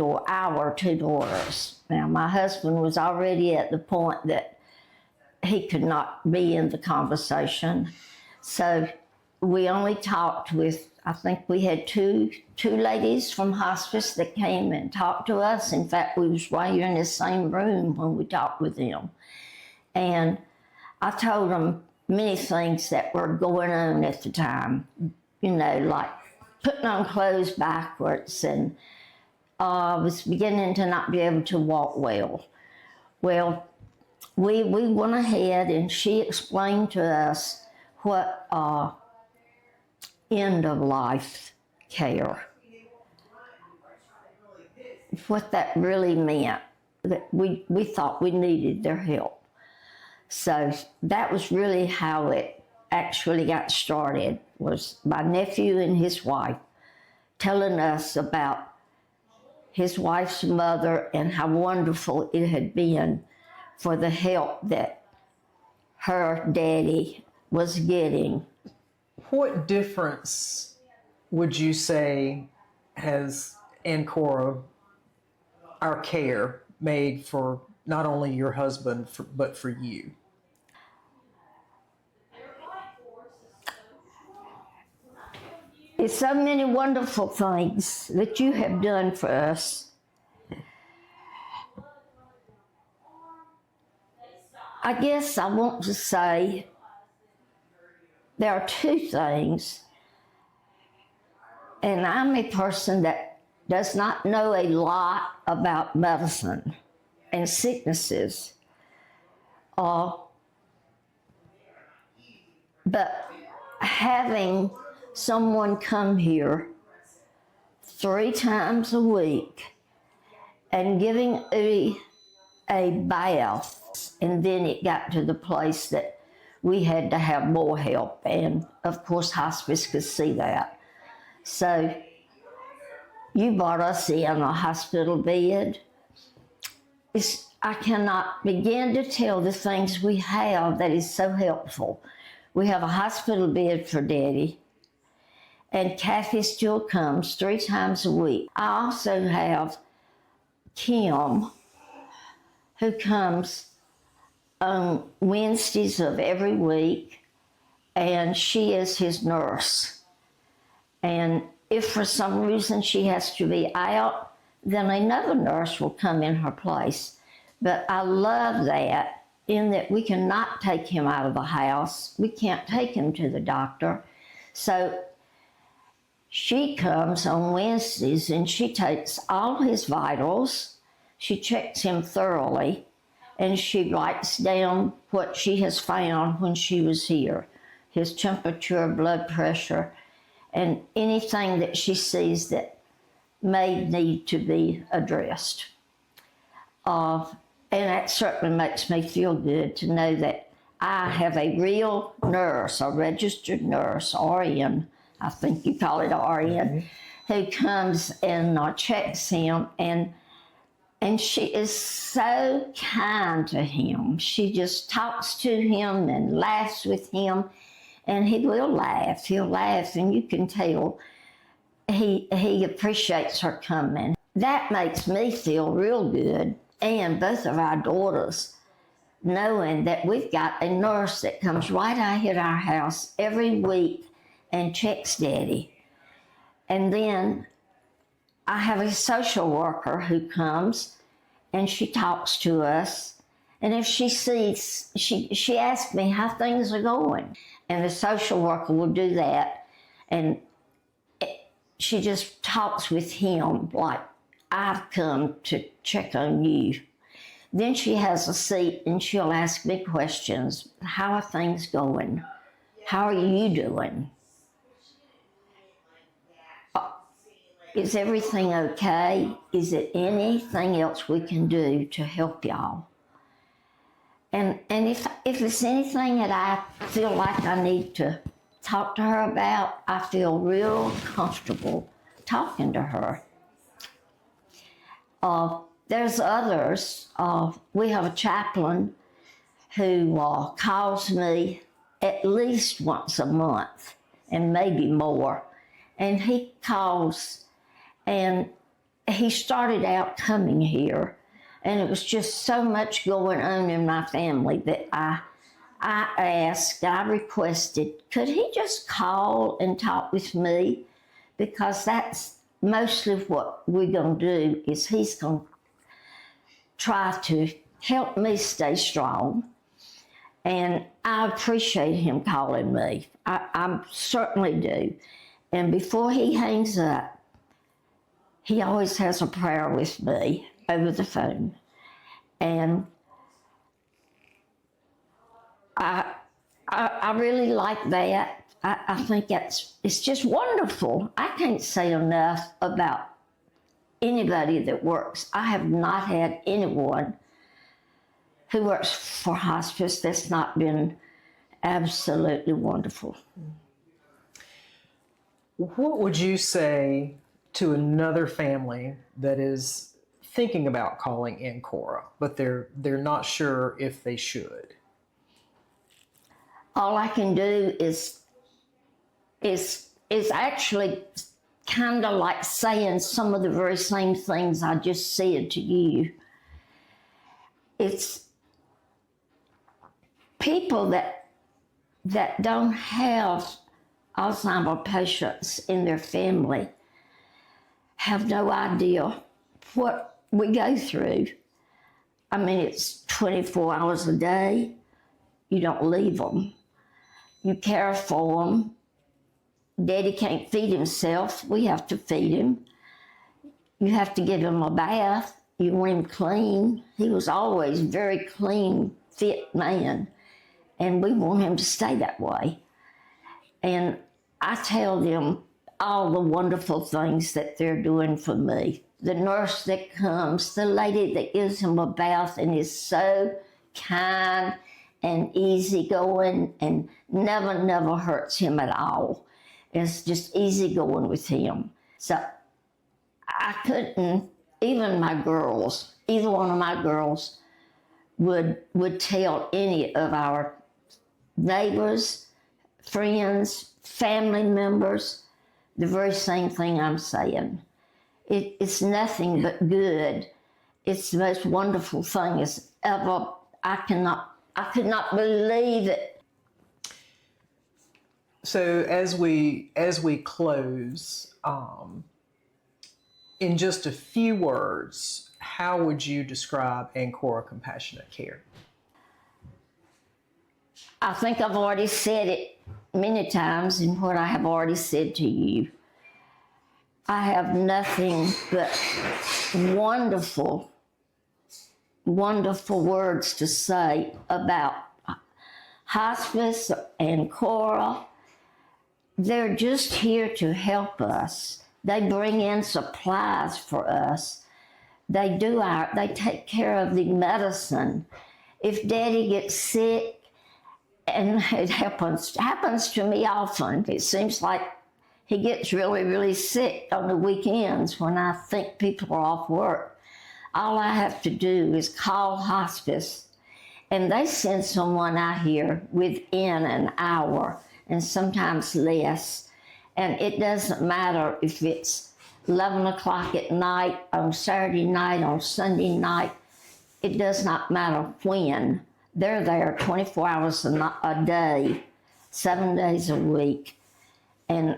Speaker 12: daughters. Now my husband was already at the point that he could not be in the conversation. So we only talked with, I think we had two ladies from hospice that came and talked to us. In fact, we was right here in the same room when we talked with them. And I told them many things that were going on at the time, like putting on clothes backwards, and I was beginning to not be able to walk well. Well, we went ahead and she explained to us what end of life care, what that really meant, that we thought we needed their help. So that was really how it actually got started, was my nephew and his wife telling us about his wife's mother and how wonderful it had been for the help that her daddy was getting.
Speaker 2: What difference would you say has Ancora, our care, made for not only your husband, but for you?
Speaker 12: It's so many wonderful things that you have done for us. I guess I want to say there are two things, and I'm a person that does not know a lot about medicine and sicknesses, but having someone come here 3 times a week and giving a bath, and then it got to the place that we had to have more help, and of course hospice could see that. So you brought us in a hospital bed. I cannot begin to tell the things we have that is so helpful. We have a hospital bed for Daddy, and Kathy still comes 3 times a week. I also have Kim, who comes on Wednesdays of every week, and she is his nurse. And if for some reason she has to be out, then another nurse will come in her place. But I love that, in that we cannot take him out of the house. We can't take him to the doctor. So she comes on Wednesdays and she takes all his vitals. She checks him thoroughly, and she writes down what she has found when she was here, his temperature, blood pressure, and anything that she sees that may need to be addressed. And that certainly makes me feel good to know that I have a real nurse, a registered nurse, RN, I think you call it RN, who comes and checks him, and she is so kind to him. She just talks to him and laughs with him, and he will laugh. He'll laugh, and you can tell he appreciates her coming. That makes me feel real good, and both of our daughters, knowing that we've got a nurse that comes right out here at our house every week and checks Daddy. And then I have a social worker who comes and she talks to us. And if she sees, she asks me how things are going. And the social worker will do that. And she just talks with him like, I've come to check on you. Then she has a seat and she'll ask me questions. How are things going? How are you doing? Is everything okay? Is there anything else we can do to help y'all? And if it's anything that I feel like I need to talk to her about, I feel real comfortable talking to her. there's others. We have a chaplain who calls me at least once a month and maybe more. And he calls, and he started out coming here, and it was just so much going on in my family that I requested, could he just call and talk with me? Because that's mostly what we're going to do, is he's going to try to help me stay strong. And I appreciate him calling me. I certainly do. And before he hangs up, he always has a prayer with me over the phone. And I really like that. I think it's just wonderful. I can't say enough about anybody that works. I have not had anyone who works for hospice that's not been absolutely wonderful.
Speaker 2: What would you say to another family that is thinking about calling Ancora, but they're not sure if they should?
Speaker 12: All I can do is actually kind of like saying some of the very same things I just said to you. It's people that don't have Alzheimer's patients in their family have no idea what we go through. I mean, it's 24 hours a day. You don't leave them. You care for them. Daddy can't feed himself. We have to feed him. You have to give him a bath. You want him clean. He was always a very clean, fit man, and we want him to stay that way. And I tell them all the wonderful things that they're doing for me. The nurse that comes, the lady that gives him a bath and is so kind and easygoing and never hurts him at all. It's just easygoing with him. So I couldn't, even my girls, either one of my girls would tell any of our neighbors, friends, family members, the very same thing I'm saying. It's nothing but good. It's the most wonderful thing as ever. I could not believe it.
Speaker 2: So as we close, in just a few words, how would you describe Ancora Compassionate Care?
Speaker 12: I think I've already said it many times in what I have already said to you. I have nothing but wonderful words to say about hospice and Ancora. They're just here to help us. They bring in supplies for us. They take care of the medicine. If Daddy gets sick, and it happens to me often, it seems like he gets really sick on the weekends when I think people are off work. All I have to do is call hospice, and they send someone out here within an hour, and sometimes less. And it doesn't matter if it's 11 o'clock at night, on Saturday night, on Sunday night. It does not matter when. They're there 24 hours a day, 7 days a week. And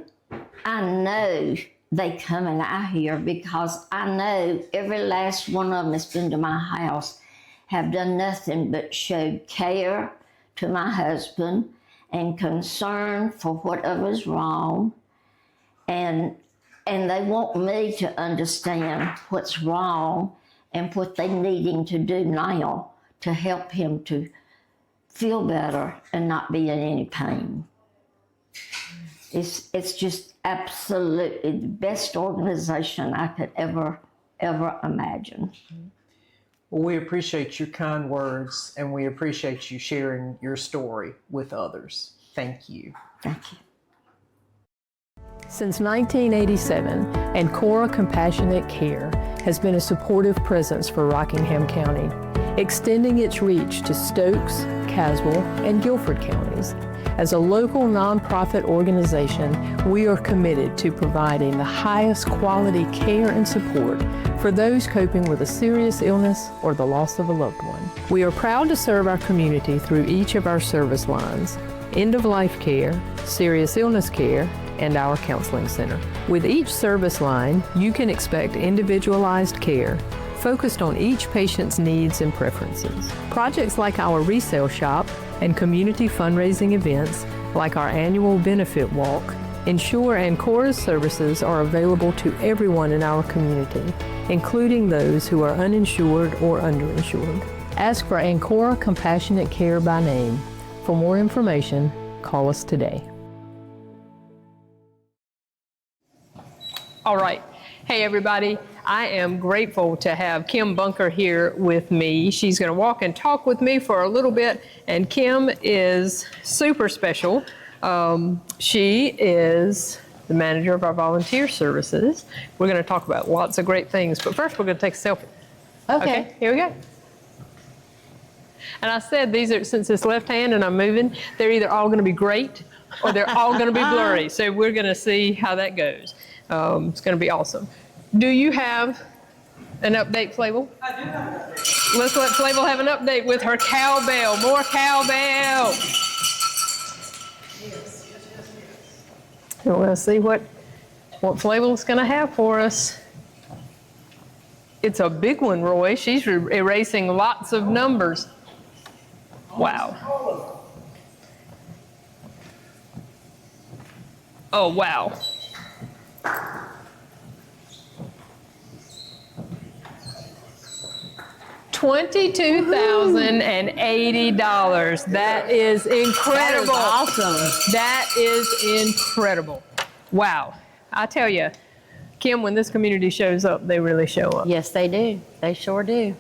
Speaker 12: I know they coming out here because I know every last one of them that's been to my house have done nothing but showed care to my husband and concern for whatever's wrong. And they want me to understand what's wrong and what they needing to do now to help him to feel better and not be in any pain. It's just absolutely the best organization I could ever imagine.
Speaker 2: Well, we appreciate your kind words, and we appreciate you sharing your story with others. Thank you.
Speaker 12: Thank you.
Speaker 1: Since 1987, Ancora Compassionate Care has been a supportive presence for Rockingham County, extending its reach to Stokes, Caswell, and Guilford counties. As a local nonprofit organization, we are committed to providing the highest quality care and support for those coping with a serious illness or the loss of a loved one. We are proud to serve our community through each of our service lines: end-of-life care, serious illness care, and our counseling center. With each service line, you can expect individualized care focused on each patient's needs and preferences. Projects like our resale shop and community fundraising events, like our annual benefit walk, ensure Ancora's services are available to everyone in our community, including those who are uninsured or underinsured. Ask for Ancora Compassionate Care by name. For more information, call us today. All right. Hey, everybody. I am grateful to have Kim Bunker here with me. She's going to walk and talk with me for a little bit, and Kim is super special. She is the manager of our volunteer services. We're going to talk about lots of great things, but first we're going to take a selfie. Okay, here we go. And I said these are, since it's left hand and I'm moving, they're either all going to be great or they're all going to be blurry. So we're going to see how that goes. It's going to be awesome. Do you have an update, Flavel? I do have an update. Let's let Flavel have an update with her cowbell. More cowbell. Yes. We're going to see what Flavel's going to have for us. It's a big one, Roy. She's erasing lots of numbers. Wow. Oh, wow. $22,080. That is incredible.
Speaker 7: That is awesome.
Speaker 1: That is incredible. Wow. I tell you, Kim, when this community shows up, they really show up.
Speaker 7: Yes, they do. They sure do.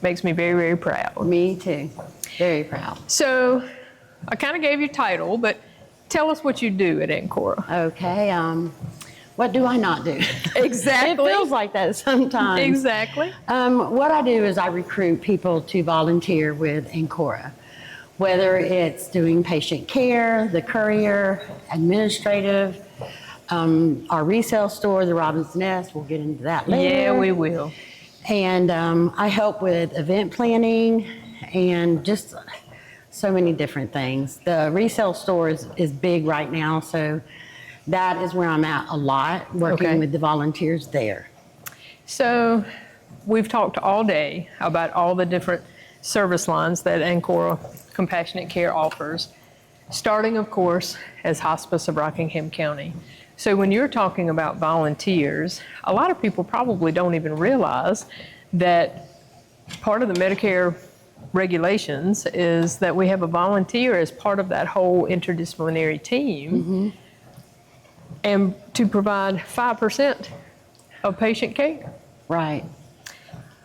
Speaker 1: Makes me very, very proud.
Speaker 7: Me too. Very proud.
Speaker 1: So I kind of gave you a title, but tell us what you do at Ancora.
Speaker 7: Okay. What do I not do?
Speaker 1: Exactly.
Speaker 7: It feels like that sometimes.
Speaker 1: Exactly.
Speaker 7: What I do is I recruit people to volunteer with Ancora, whether it's doing patient care, the courier, administrative, our resale store, the Robin's Nest. We'll get into that later.
Speaker 1: Yeah, we will.
Speaker 7: And I help with event planning and just so many different things. The resale store is big right now, so that is where I'm at a lot, working with the volunteers there.
Speaker 1: So we've talked all day about all the different service lines that Ancora Compassionate Care offers, starting, of course, as Hospice of Rockingham County. So when you're talking about volunteers, a lot of people probably don't even realize that part of the Medicare regulations is that we have a volunteer as part of that whole interdisciplinary team. Mm-hmm. And to provide 5% of patient care.
Speaker 7: Right.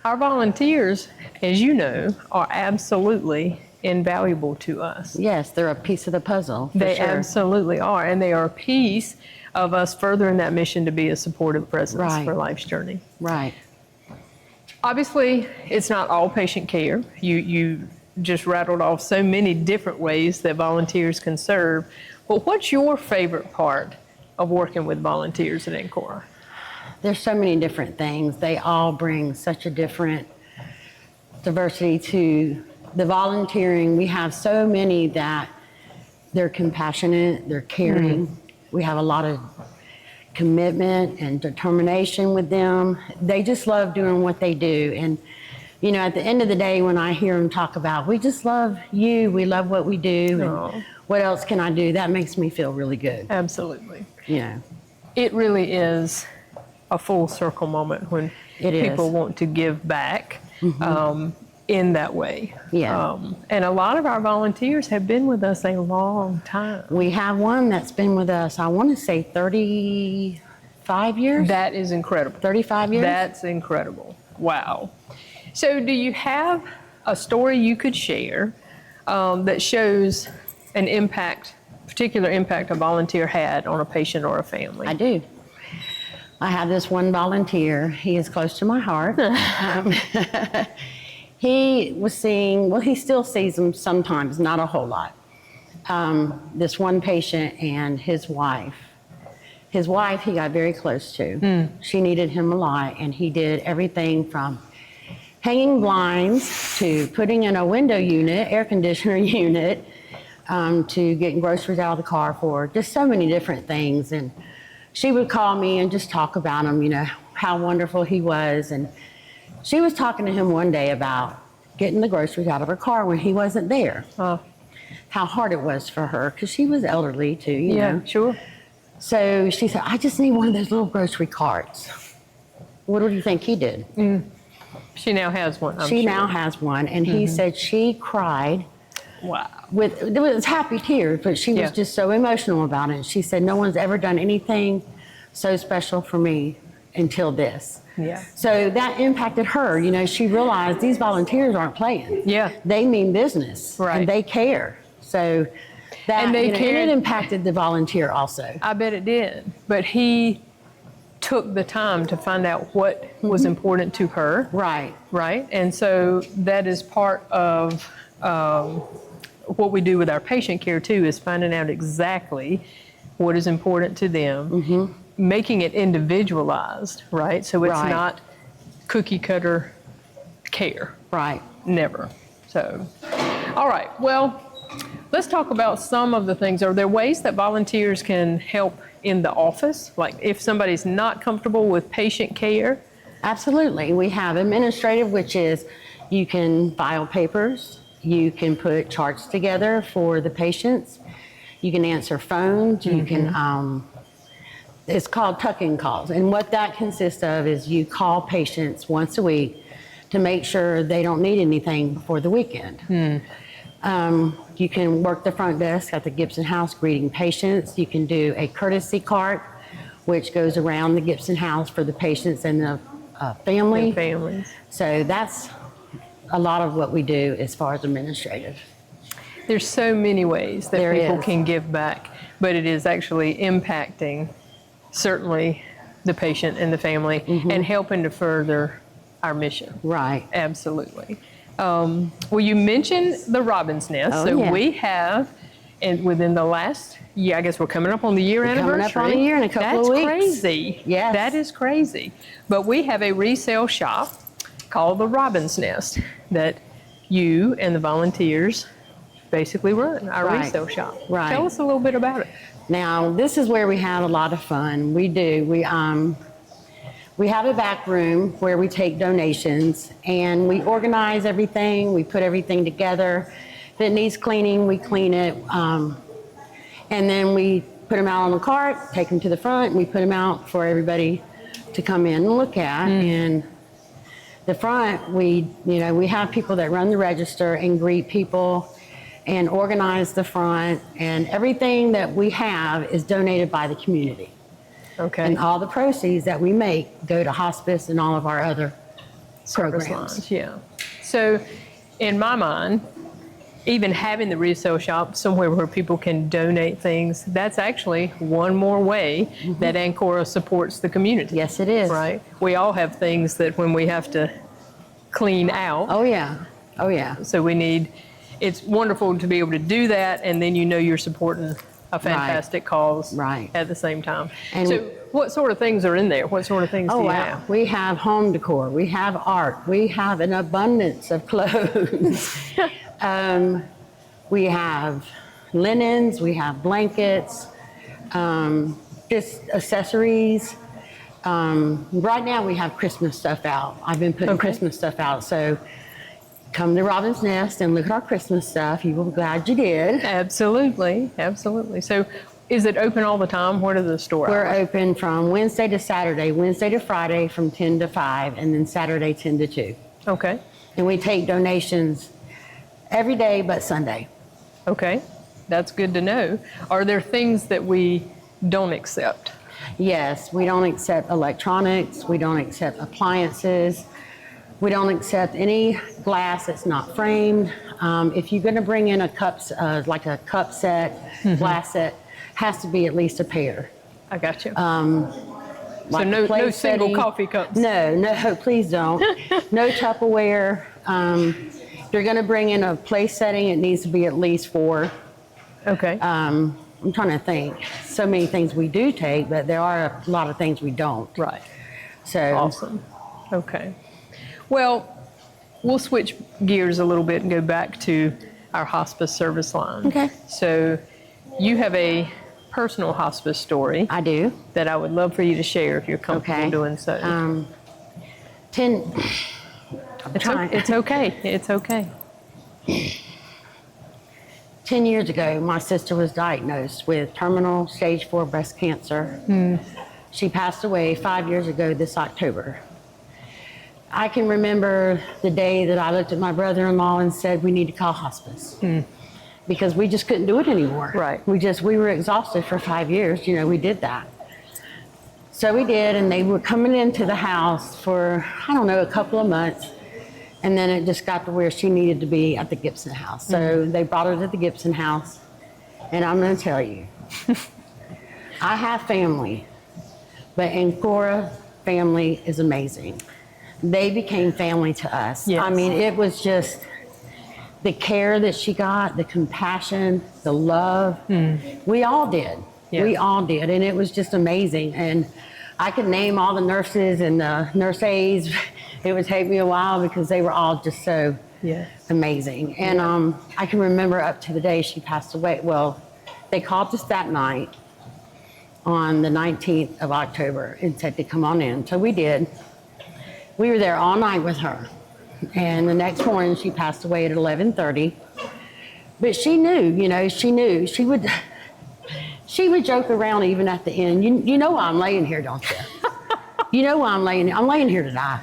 Speaker 1: Our volunteers, as you know, are absolutely invaluable to us.
Speaker 7: Yes, they're a piece of the puzzle.
Speaker 1: They absolutely are, and they are a piece of us furthering that mission to be a supportive presence for life's journey.
Speaker 7: Right.
Speaker 1: Obviously, it's not all patient care. You just rattled off so many different ways that volunteers can serve. But what's your favorite part of working with volunteers at Ancora?
Speaker 7: There's so many different things. They all bring such a different diversity to the volunteering. We have so many that they're compassionate, they're caring. Mm-hmm. We have a lot of commitment and determination with them. They just love doing what they do. And, you know, at the end of the day, when I hear them talk about, we just love you, we love what we do, and what else can I do? That makes me feel really good.
Speaker 1: Absolutely.
Speaker 7: Yeah.
Speaker 1: It really is a full circle moment when people want to give back in that way.
Speaker 7: Yeah.
Speaker 1: And a lot of our volunteers have been with us a long time.
Speaker 7: We have one that's been with us, I want to say 35 years.
Speaker 1: That is incredible.
Speaker 7: 35 years?
Speaker 1: That's incredible. Wow. So do you have a story you could share that shows an impact, particular impact a volunteer had on a patient or a family?
Speaker 7: I do.
Speaker 19: I have this one volunteer. He is close to my heart. He was seeing, well, he still sees them sometimes, not a whole lot. This one patient and his wife. His wife, he got very close to. She needed him a lot, and he did everything from hanging blinds to putting in a window unit, air conditioner unit, to getting groceries out of the car for just so many different things. And she would call me and just talk about him, you know, how wonderful he was. And she was talking to him one day about getting the groceries out of her car when he wasn't there. How hard it was for her, because she was elderly too, you know.
Speaker 1: Sure.
Speaker 19: So she said, I just need one of those little grocery carts. What do you think he did?
Speaker 1: She now has one.
Speaker 19: She now has one, and he said she cried.
Speaker 1: Wow.
Speaker 19: It was happy tears, but she was just so emotional about it. She said, no one's ever done anything so special for me until this.
Speaker 1: Yeah.
Speaker 19: So that impacted her. You know, she realized these volunteers aren't playing.
Speaker 1: Yeah.
Speaker 19: They mean business.
Speaker 1: Right.
Speaker 19: And they care. So that,
Speaker 1: and
Speaker 19: and it impacted the volunteer also.
Speaker 1: I bet it did. But he took the time to find out what was important to her.
Speaker 19: Right.
Speaker 1: Right. And so that is part of what we do with our patient care too, is finding out exactly what is important to them, making it individualized, right? So it's not cookie cutter care.
Speaker 19: Right.
Speaker 1: Never. So, all right. Well, let's talk about some of the things. Are there ways that volunteers can help in the office? Like if somebody's not comfortable with patient care?
Speaker 19: Absolutely. We have administrative, which is you can file papers. You can put charts together for the patients. You can answer phones. You can, it's called tuck-in calls. And what that consists of is you call patients once a week to make sure they don't need anything before the weekend. You can work the front desk at the Gibson House greeting patients. You can do a courtesy cart, which goes around the Gibson House for the patients and the family.
Speaker 1: The families.
Speaker 19: So that's a lot of what we do as far as administrative.
Speaker 1: There's so many ways that
Speaker 19: There
Speaker 1: people
Speaker 19: is.
Speaker 1: can give back, but it is actually impacting certainly the patient and the family and helping to further our mission.
Speaker 19: Right.
Speaker 1: Absolutely. Well, you mentioned the Robin's Nest.
Speaker 19: Oh,
Speaker 1: so
Speaker 19: yeah.
Speaker 1: we have, and within the last year, I guess we're coming up on the year anniversary.
Speaker 19: Coming up on a year in a couple of weeks.
Speaker 1: That's crazy.
Speaker 19: Yes.
Speaker 1: That is crazy. But we have a resale shop called the Robin's Nest that you and the volunteers basically run, our resale shop.
Speaker 19: Right.
Speaker 1: Tell us a little bit about it.
Speaker 19: Now, this is where we have a lot of fun. We do. We have a back room where we take donations and we organize everything. We put everything together. If it needs cleaning, we clean it. And then we put them out on the cart, take them to the front, and we put them out for everybody to come in and look at. And the front, we have people that run the register and greet people and organize the front, and everything that we have is donated by the community.
Speaker 1: Okay.
Speaker 19: And all the proceeds that we make go to hospice and all of our other
Speaker 1: Service
Speaker 19: programs.
Speaker 1: lines, yeah. So in my mind, even having the resale shop somewhere where people can donate things, that's actually one more way that Ancora supports the community.
Speaker 19: Yes, it is.
Speaker 1: Right? We all have things that when we have to clean out.
Speaker 19: Oh, yeah. Oh, yeah.
Speaker 1: So we need, it's wonderful to be able to do that, and then you know you're supporting a fantastic cause at the same time.
Speaker 19: And
Speaker 1: so what sort of things are in there? What sort of things do you have?
Speaker 19: We have home decor. We have art. We have an abundance of clothes. We have linens. We have blankets, just accessories. Right now we have Christmas stuff out. I've been putting Christmas stuff out. So come to Robin's Nest and look at our Christmas stuff. You will be glad you did.
Speaker 1: Absolutely. Absolutely. So is it open all the time? What are the store
Speaker 19: We're
Speaker 1: hours?
Speaker 19: open from Wednesday to Saturday, Wednesday to Friday from 10 to 5, and then Saturday 10 to 2.
Speaker 1: Okay.
Speaker 19: And we take donations every day but Sunday.
Speaker 1: Okay. That's good to know. Are there things that we don't accept?
Speaker 19: Yes, we don't accept electronics. We don't accept appliances. We don't accept any glass that's not framed. If you're going to bring in a cups, like a cup set, glass set, has to be at least a pair.
Speaker 1: I got you. So no
Speaker 19: place
Speaker 1: single
Speaker 19: setting.
Speaker 1: coffee cups.
Speaker 19: No, please don't. No Tupperware. If you're going to bring in a place setting, it needs to be at least 4.
Speaker 1: Okay.
Speaker 19: I'm trying to think. So many things we do take, but there are a lot of things we don't.
Speaker 1: Right.
Speaker 19: So
Speaker 1: Awesome. Okay. Well, we'll switch gears a little bit and go back to our hospice service line.
Speaker 19: Okay.
Speaker 1: So you have a personal hospice story.
Speaker 19: I do.
Speaker 1: That I would love for you to share if you're comfortable doing so. It's okay. It's okay.
Speaker 19: 10 years ago, my sister was diagnosed with terminal stage 4 breast cancer. She passed away 5 years ago this October. I can remember the day that I looked at my brother-in-law and said, we need to call hospice. Because we just couldn't do it anymore.
Speaker 1: Right.
Speaker 19: We were exhausted for 5 years. You know, we did that. So we did, and they were coming into the house for, I don't know, a couple of months. And then it just got to where she needed to be at the Gibson house. So they brought her to the Gibson house. And I'm going to tell you, I have family, but Ancora family is amazing. They became family to us.
Speaker 1: Yes.
Speaker 19: I mean, it was just the care that she got, the compassion, the love. We all did.
Speaker 1: Yeah.
Speaker 19: We all did. And it was just amazing. And I could name all the nurses and the nurse aides. It would take me a while because they were all just so amazing. And I can remember up to the day she passed away. Well, they called us that night on the 19th of October and said to come on in. So we did. We were there all night with her. And the next morning she passed away at 11:30. But she knew, you know, she knew. She would joke around even at the end. You know why I'm laying here, don't you? You know why I'm laying here to die.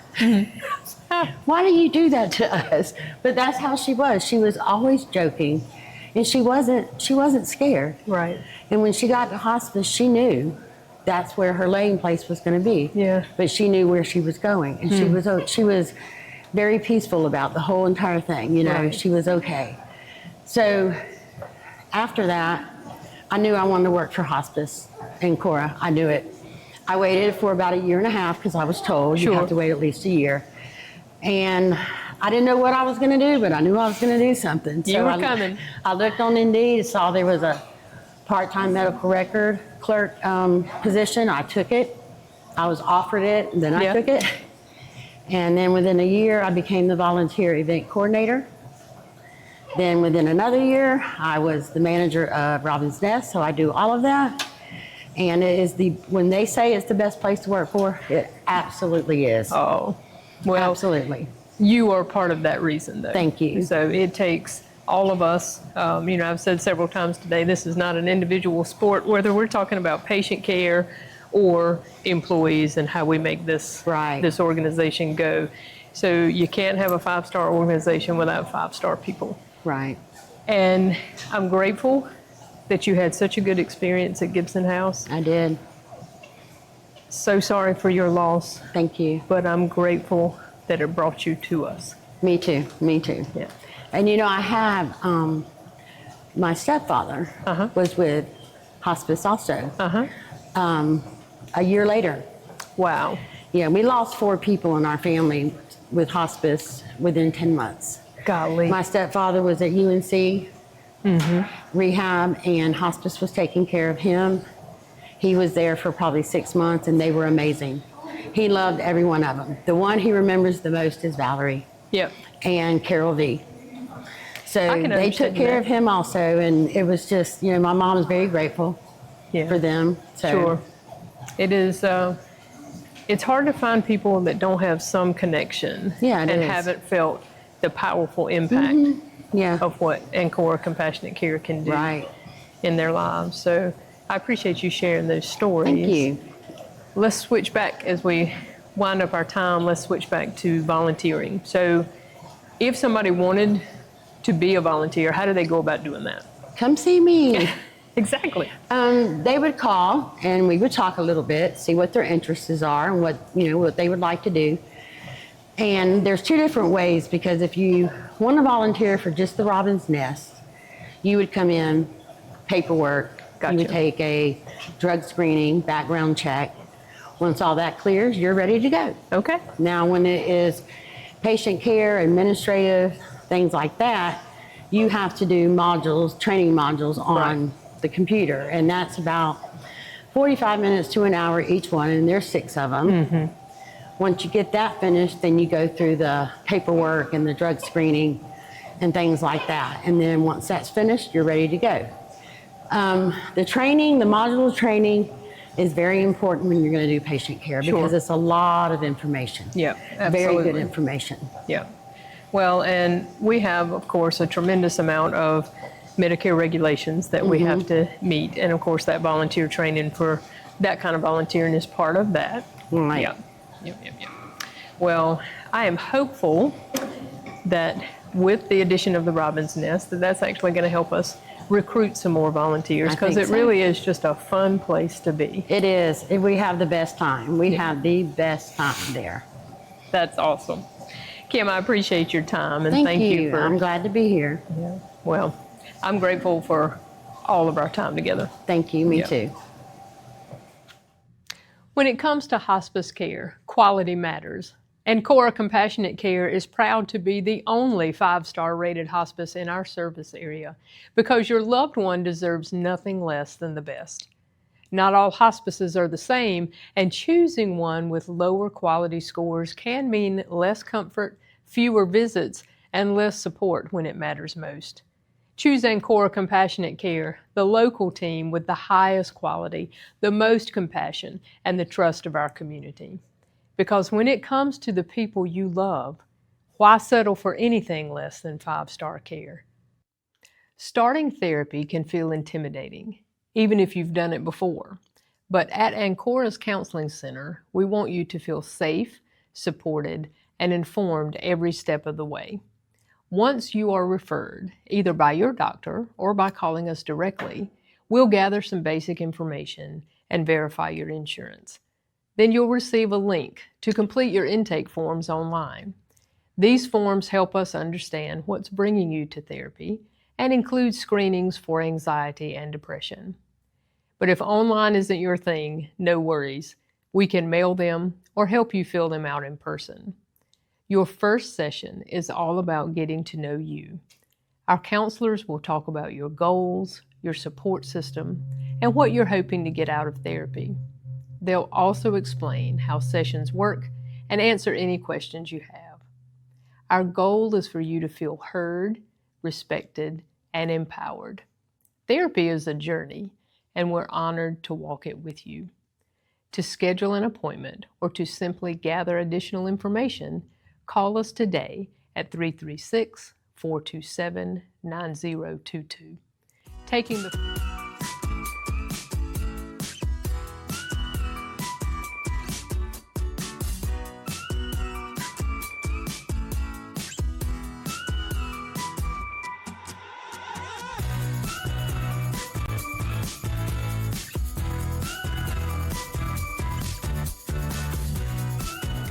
Speaker 19: Why do you do that to us? But that's how she was. She was always joking, and she wasn't scared.
Speaker 1: Right.
Speaker 19: And when she got to hospice, she knew that's where her laying place was going to be.
Speaker 1: Yeah.
Speaker 19: But she knew where she was going, and she was very peaceful about the whole entire thing. You know,
Speaker 1: Right.
Speaker 19: she was okay. So after that, I knew I wanted to work for hospice in Ancora. I knew it. I waited for about 1.5 years because I was told you have to wait at least a year. And I didn't know what I was going to do, but I knew I was going to do something.
Speaker 1: You were coming.
Speaker 19: I looked on Indeed, saw there was a part-time medical record clerk position. I took it. I was offered it, and then I took it. And then within a year, I became the volunteer event coordinator. Then within another year, I was the manager of Robin's Nest, so I do all of that. And it is when they say it's the best place to work for, it absolutely is.
Speaker 1: Oh, well,
Speaker 19: absolutely.
Speaker 1: You are part of that reason, though.
Speaker 19: Thank you.
Speaker 1: So it takes all of us. You know, I've said several times today, this is not an individual sport, whether we're talking about patient care or employees and how we make this this organization go. So you can't have a 5-star organization without 5-star people.
Speaker 19: Right.
Speaker 1: And I'm grateful that you had such a good experience at Gibson House.
Speaker 19: I did.
Speaker 1: So sorry for your loss.
Speaker 19: Thank you.
Speaker 1: But I'm grateful that it brought you to us.
Speaker 19: Me too. Me too.
Speaker 1: Yeah.
Speaker 19: And you know, I have my stepfather was with hospice also. A year later.
Speaker 1: Wow.
Speaker 19: Yeah, we lost 4 people in our family with hospice within 10 months.
Speaker 1: Golly.
Speaker 19: My stepfather was at UNC rehab, and hospice was taking care of him. He was there for probably 6 months, and they were amazing. He loved every one of them. The one he remembers the most is Valerie.
Speaker 1: Yep.
Speaker 19: And Carol V. So
Speaker 1: I can
Speaker 19: they took
Speaker 1: understand
Speaker 19: care
Speaker 1: that.
Speaker 19: of him also, and it was just, you know, my mom is very grateful for them. So.
Speaker 1: Sure. It is, it's hard to find people that don't have some connection and
Speaker 19: is.
Speaker 1: haven't felt the powerful impact of what Ancora Compassionate Care can do in their lives. So I appreciate you sharing those stories.
Speaker 19: Thank you.
Speaker 1: Let's switch back as we wind up our time. Let's switch back to volunteering. So if somebody wanted to be a volunteer, how do they go about doing that?
Speaker 19: Come see me.
Speaker 1: Exactly.
Speaker 19: They would call, and we would talk a little bit, see what their interests are and what they would like to do. And there's 2 different ways, because if you want to volunteer for just the Robin's Nest, you would come in, paperwork.
Speaker 1: Gotcha.
Speaker 19: You would take a drug screening, background check,
Speaker 7: Once all that clears, you're ready to go.
Speaker 1: Okay.
Speaker 7: Now, when it is patient care, administrative, things like that, you have to do modules, training modules on the computer. And that's about 45 minutes to an hour each one, and there's 6 of them. Once you get that finished, then you go through the paperwork and the drug screening and things like that. And then once that's finished, you're ready to go. The training, the module training is very important when you're going to do patient care because it's a lot of information.
Speaker 1: Yeah, absolutely.
Speaker 7: Very good information.
Speaker 1: Yeah. Well, and we have, of course, a tremendous amount of Medicare regulations that we have to meet. And of course, that volunteer training for that kind of volunteering is part of that.
Speaker 7: Right.
Speaker 1: Yeah. Yep. Well, I am hopeful that with the addition of the Robin's Nest, that's actually going to help us recruit some more volunteers because it really is just a fun place to be.
Speaker 7: It is. We have the best time. We have the best time there.
Speaker 1: That's awesome. Kim, I appreciate your time and thank you for.
Speaker 7: I'm glad to be here.
Speaker 1: Yeah. Well, I'm grateful for all of our time together.
Speaker 7: Thank you. Me too.
Speaker 1: When it comes to hospice care, quality matters. Ancora Compassionate Care is proud to be the only 5-star rated hospice in our service area because your loved one deserves nothing less than the best. Not all hospices are the same, and choosing one with lower quality scores can mean less comfort, fewer visits, and less support when it matters most. Choose Ancora Compassionate Care, the local team with the highest quality, the most compassion, and the trust of our community. Because when it comes to the people you love, why settle for anything less than 5-star care? Starting therapy can feel intimidating, even if you've done it before. But at Ancora's Counseling Center, we want you to feel safe, supported, and informed every step of the way. Once you are referred, either by your doctor or by calling us directly, we'll gather some basic information and verify your insurance. Then you'll receive a link to complete your intake forms online. These forms help us understand what's bringing you to therapy and include screenings for anxiety and depression. But if online isn't your thing, no worries. We can mail them or help you fill them out in person. Your first session is all about getting to know you. Our counselors will talk about your goals, your support system, and what you're hoping to get out of therapy. They'll also explain how sessions work and answer any questions you have. Our goal is for you to feel heard, respected, and empowered. Therapy is a journey, and we're honored to walk it with you. To schedule an appointment or to simply gather additional information, call us today at 336-427-9022. Taking the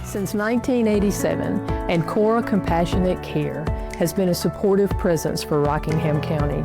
Speaker 1: Since 1987, Ancora Compassionate Care has been a supportive presence for Rockingham County,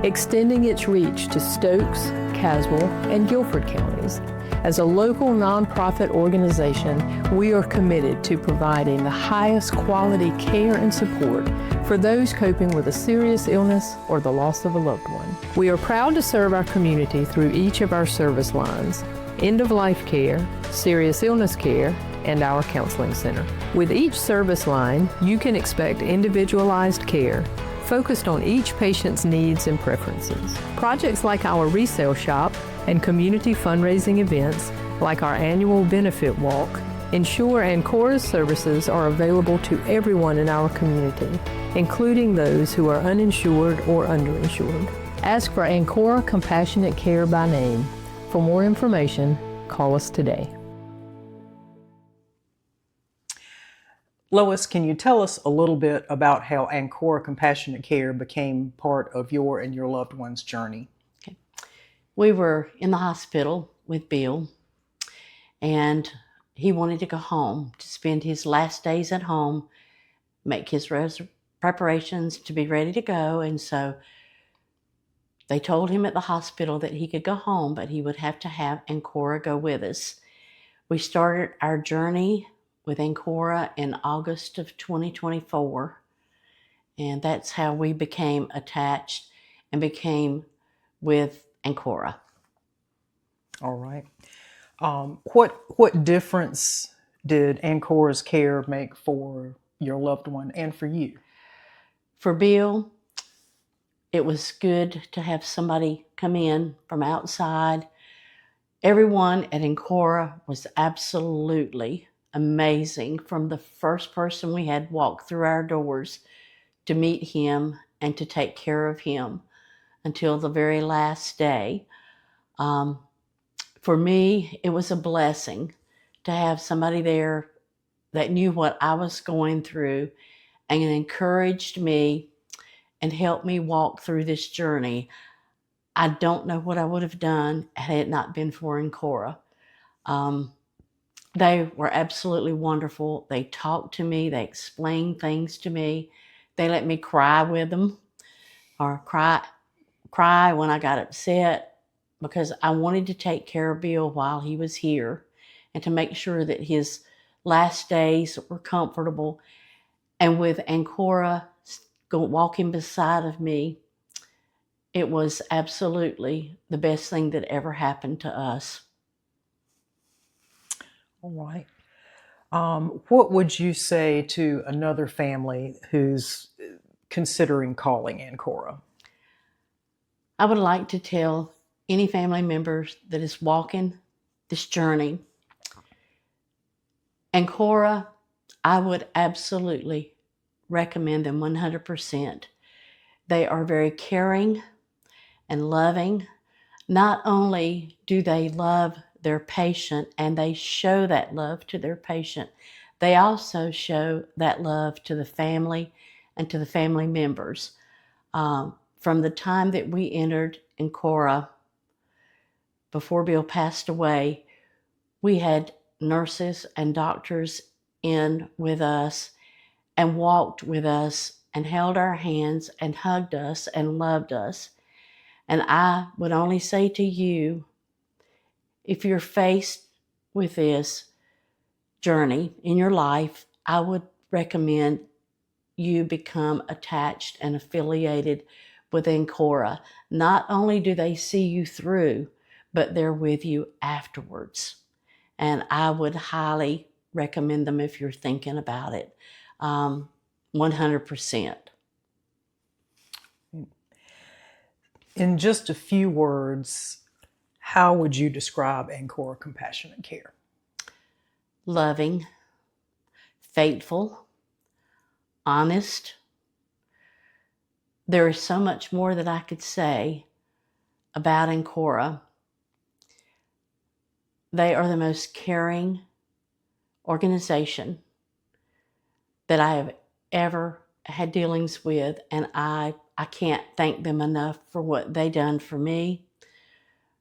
Speaker 1: extending its reach to Stokes, Caswell, and Guilford counties. As a local nonprofit organization, we are committed to providing the highest quality care and support for those coping with a serious illness or the loss of a loved one. We are proud to serve our community through each of our service lines: end-of-life care, serious illness care, and our counseling center. With each service line, you can expect individualized care focused on each patient's needs and preferences. Projects like our resale shop and community fundraising events, like our annual benefit walk, ensure Ancora's services are available to everyone in our community, including those who are uninsured or underinsured. Ask for Ancora Compassionate Care by name. For more information, call us today.
Speaker 2: Lois, can you tell us a little bit about how Ancora Compassionate Care became part of your and your loved one's journey?
Speaker 7: Okay. We were in the hospital with Bill, and he wanted to go home to spend his last days at home, make his preparations to be ready to go. And so they told him at the hospital that he could go home, but he would have to have Ancora go with us. We started our journey with Ancora in August of 2024, and that's how we became attached and became with Ancora.
Speaker 2: All right. What difference did Ancora's care make for your loved one and for you?
Speaker 7: For Bill, it was good to have somebody come in from outside. Everyone at Ancora was absolutely amazing, from the first person we had walk through our doors to meet him and to take care of him until the very last day. For me, it was a blessing to have somebody there that knew what I was going through and encouraged me and helped me walk through this journey. I don't know what I would have done had it not been for Ancora. They were absolutely wonderful. They talked to me. They explained things to me. They let me cry with them, or cry when I got upset, because I wanted to take care of Bill while he was here and to make sure that his last days were comfortable. And with Ancora walking beside of me, it was absolutely the best thing that ever happened to us.
Speaker 2: All right. What would you say to another family who's considering calling Ancora?
Speaker 7: I would like to tell any family members that is walking this journey, Ancora, I would absolutely recommend them 100%. They are very caring and loving. Not only do they love their patient and they show that love to their patient, they also show that love to the family and to the family members. From the time that we entered Ancora, before Bill passed away, we had nurses and doctors in with us and walked with us and held our hands and hugged us and loved us. And I would only say to you, if you're faced with this journey in your life, I would recommend you become attached and affiliated with Ancora. Not only do they see you through, but they're with you afterwards. And I would highly recommend them if you're thinking about it. 100%.
Speaker 2: In just a few words, how would you describe Ancora Compassionate Care?
Speaker 7: Loving, faithful, honest. There is so much more that I could say about Ancora. They are the most caring organization that I have ever had dealings with, and I can't thank them enough for what they done for me,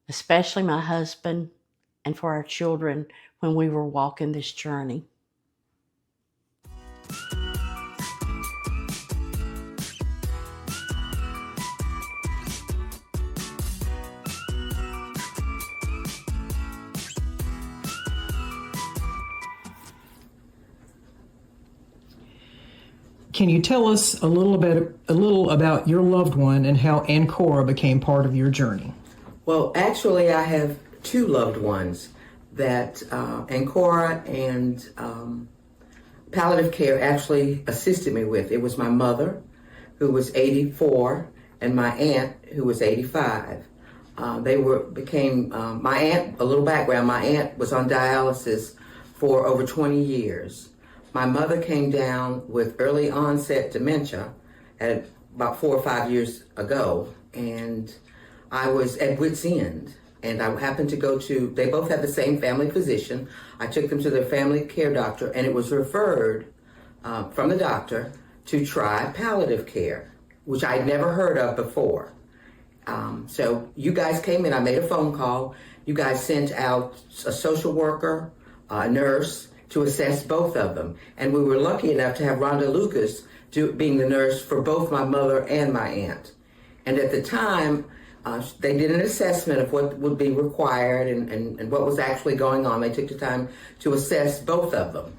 Speaker 7: especially my husband, and for our children when we were walking this journey.
Speaker 2: Can you tell us a little about your loved one and how Ancora became part of your journey?
Speaker 15: Well, actually, I have two loved ones that Ancora and palliative care actually assisted me with. It was my mother, who was 84, and my aunt, who was 85. My aunt, a little background, my aunt was on dialysis for over 20 years. My mother came down with early onset dementia at about 4 or 5 years ago, and I was at wit's end. And I happened to they both had the same family physician. I took them to their family care doctor, and it was referred from the doctor to try palliative care, which I'd never heard of before. So you guys came in, I made a phone call. You guys sent out a social worker, a nurse, to assess both of them. And we were lucky enough to have Rhonda Lucas being the nurse for both my mother and my aunt. And at the time, They did an assessment of what would be required and what was actually going on. They took the time to assess both of them.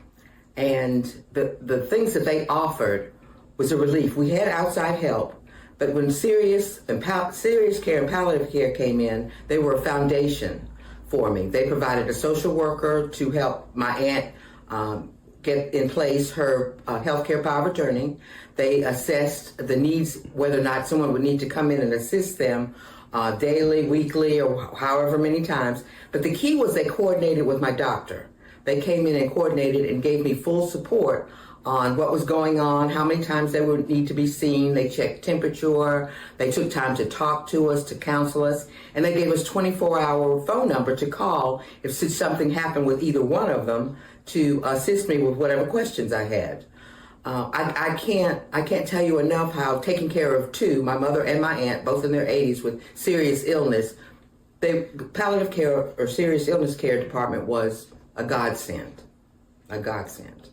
Speaker 15: And the things that they offered was a relief. We had outside help, but when serious care and palliative care came in, they were a foundation for me. They provided a social worker to help my aunt get in place her healthcare power of attorney. They assessed the needs, whether or not someone would need to come in and assist them daily, weekly, or however many times. But the key was they coordinated with my doctor. They came in and coordinated and gave me full support on what was going on, how many times they would need to be seen. They checked temperature. They took time to talk to us, to counsel us, and they gave us 24-hour phone number to call if something happened with either one of them to assist me with whatever questions I had. I can't tell you enough how taking care of two, my mother and my aunt, both in their 80s with serious illness, the palliative care or serious illness care department was a godsend, a godsend.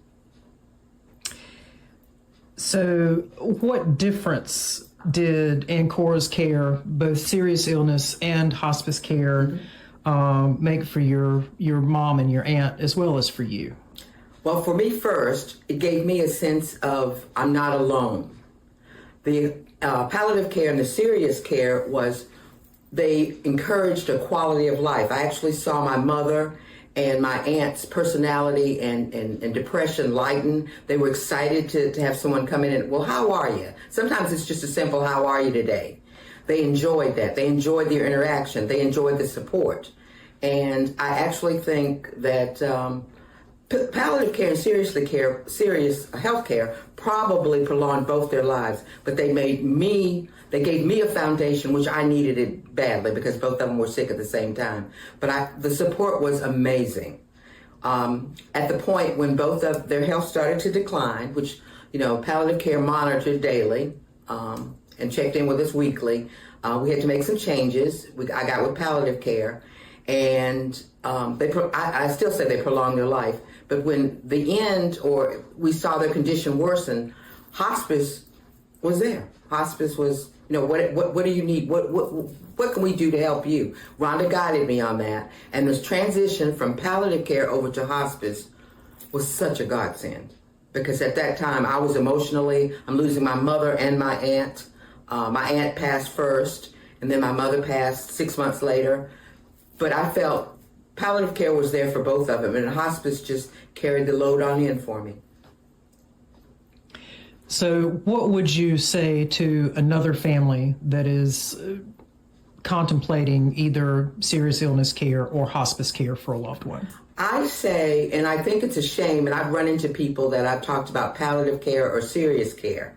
Speaker 2: So what difference did Ancora's care, both serious illness and hospice care, make for your mom and your aunt as well as for you?
Speaker 15: Well, for me first, it gave me a sense of I'm not alone. The palliative care and the serious care they encouraged a quality of life. I actually saw my mother and my aunt's personality and depression lighten. They were excited to have someone come in and, well, how are you? Sometimes it's just a simple, how are you today? They enjoyed that. They enjoyed their interaction. They enjoyed the support. And I actually think that palliative care and serious health care probably prolonged both their lives, but they gave me a foundation, which I needed it badly because both of them were sick at the same time. But the support was amazing. At the point when both of their health started to decline, which, palliative care monitored daily and checked in with us weekly, we had to make some changes. I got with palliative care, and I still say they prolonged their life. But when the end, or we saw their condition worsen, hospice was there. Hospice was, what do you need? What can we do to help you? Rhonda guided me on that. And this transition from palliative care over to hospice was such a godsend. Because at that time, I was I'm losing my mother and my aunt. My aunt passed first, and then my mother passed 6 months later. But I felt palliative care was there for both of them, and hospice just carried the load on in for me.
Speaker 2: So what would you say to another family that is contemplating either serious illness care or hospice care for a loved one?
Speaker 15: I say, and I think it's a shame, and I've run into people that I've talked about palliative care or serious care,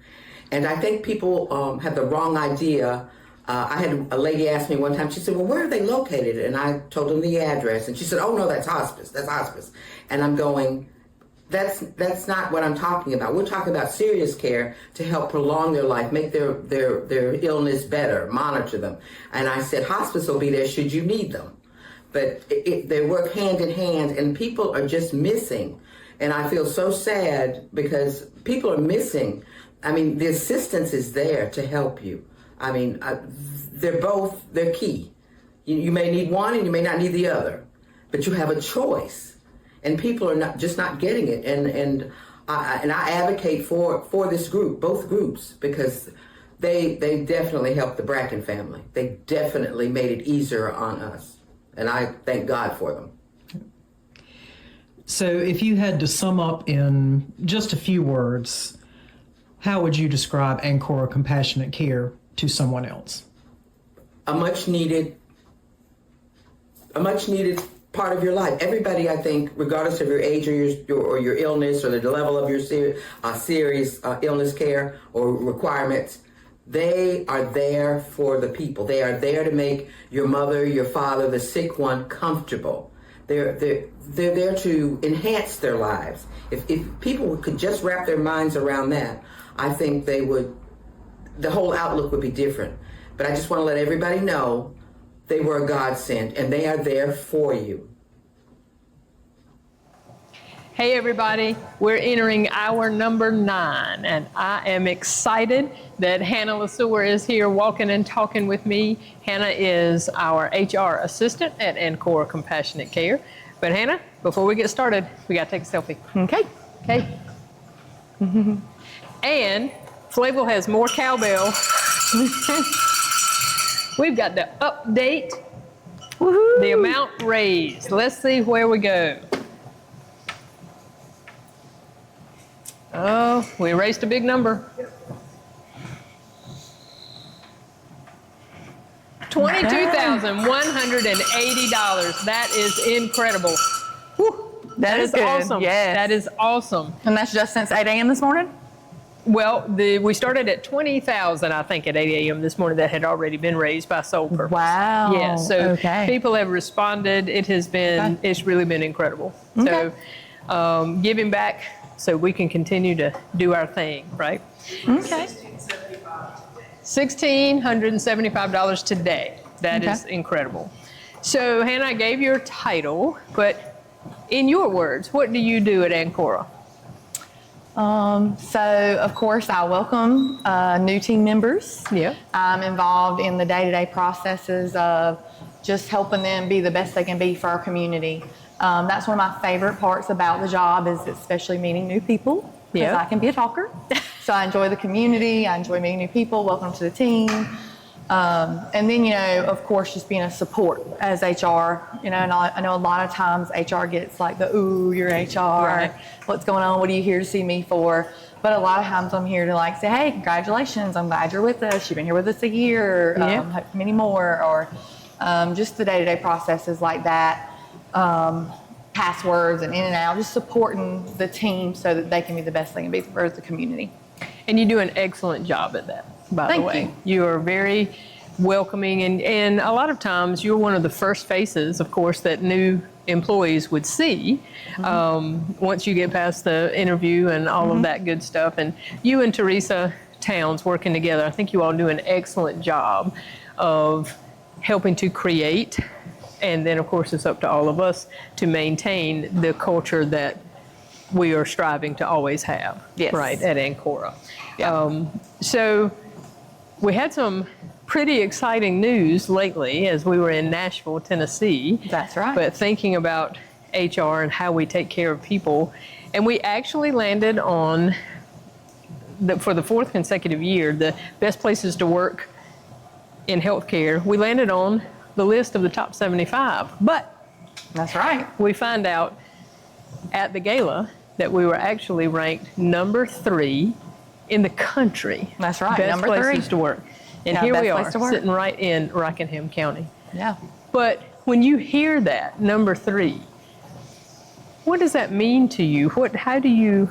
Speaker 15: and I think people have the wrong idea. I had a lady ask me one time, she said, well, where are they located? And I told them the address, and she said, oh no, that's hospice, that's hospice. And I'm going, that's not what I'm talking about. We're talking about serious care to help prolong their life, make their illness better, monitor them. And I said, hospice will be there should you need them. But they work hand in hand, and people are just missing. And I feel so sad because people are missing. I mean, the assistance is there to help you. I mean, they're key. You may need one and you may not need the other, but you have a choice. And people are not getting it. And I advocate for this group, both groups, because they definitely helped the Bracken family. They definitely made it easier on us. And I thank God for them.
Speaker 2: So if you had to sum up in just a few words, how would you describe Ancora Compassionate Care to someone else?
Speaker 15: A much needed part of your life. Everybody, I think, regardless of your age or your illness or the level of your serious illness care or requirements, they are there for the people. They are there to make your mother, your father, the sick one comfortable. They're there to enhance their lives. If people could just wrap their minds around that, I think the whole outlook would be different. But I just want to let everybody know they were a godsend, and they are there for you.
Speaker 1: Hey everybody, we're entering hour number 9, and I am excited that Hannah LeSueur is here walking and talking with me. Hannah is our HR assistant at Ancora Compassionate Care. But Hannah, before we get started, we gotta take a selfie.
Speaker 14: Okay.
Speaker 1: Okay. And Flavel has more cowbell. We've got the update, the amount raised. Let's see where we go. Oh, we raised a big number. $22,180. That is incredible.
Speaker 14: That is good.
Speaker 1: Awesome.
Speaker 14: Yes.
Speaker 1: That is awesome.
Speaker 14: And that's just since 8 a.m. this morning?
Speaker 1: Well, we started at 20,000, I think, at 8 a.m. this morning that had already been raised by Soul Purpose.
Speaker 14: Wow.
Speaker 1: Yeah, so
Speaker 14: Okay.
Speaker 1: people have responded. It has been, it's really been incredible.
Speaker 14: Okay.
Speaker 1: So giving back so we can continue to do our thing, right?
Speaker 14: Okay.
Speaker 1: $1,675 today. That is incredible. So Hannah, I gave your title, but in your words, what do you do at Ancora?
Speaker 6: So, of course, I welcome new team members.
Speaker 1: Yeah.
Speaker 6: I'm involved in the day-to-day processes of just helping them be the best they can be for our community. That's one of my favorite parts about the job is especially meeting new people, because I can be a talker. So I enjoy the community. I enjoy meeting new people. Welcome to the team. And then, of course, just being a support as HR, and I know a lot of times HR gets like the, ooh, you're HR,
Speaker 1: Right.
Speaker 6: What's going on? What are you here to see me for? But a lot of times I'm here to say, hey, congratulations. I'm glad you're with us. You've been here with us a year, hope many more, or just the day-to-day processes like that, passwords and in and out, just supporting the team so that they can be the best they can be for the community.
Speaker 1: And you do an excellent job at that, by the
Speaker 6: Thank
Speaker 1: way. You are very welcoming, and a lot of times you're one of the first faces, of course, that new employees would see once you get past the interview and all of that good stuff. And you and Teresa Towns working together, I think you all do an excellent job of helping to create, and then of course it's up to all of us to maintain the culture that we are striving to always have, right, at Ancora. So we had some pretty exciting news lately as we were in Nashville, Tennessee.
Speaker 6: That's right.
Speaker 1: But thinking about HR and how we take care of people, and we actually landed on, for the 4th consecutive year, the best places to work in healthcare. We landed on the list of the top 75. But
Speaker 6: that's right.
Speaker 1: We find out at the gala that we were actually ranked number 3 in the country.
Speaker 6: That's right,
Speaker 1: Best
Speaker 6: number
Speaker 1: places
Speaker 6: 3.
Speaker 1: to work. And
Speaker 6: Yeah,
Speaker 1: here
Speaker 6: best
Speaker 1: we
Speaker 6: place
Speaker 1: are,
Speaker 6: to work.
Speaker 1: sitting right in Rockingham County.
Speaker 6: Yeah.
Speaker 1: But when you hear that, number 3, what does that mean to you? How do you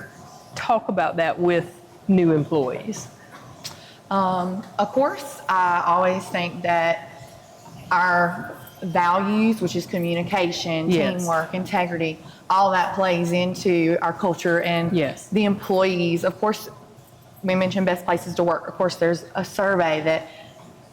Speaker 1: talk about that with new employees?
Speaker 6: Of course, I always think that our values, which is communication,
Speaker 1: Yes.
Speaker 6: teamwork, integrity, all that plays into our culture and the employees. Of course, we mentioned best places to work. Of course, there's a survey that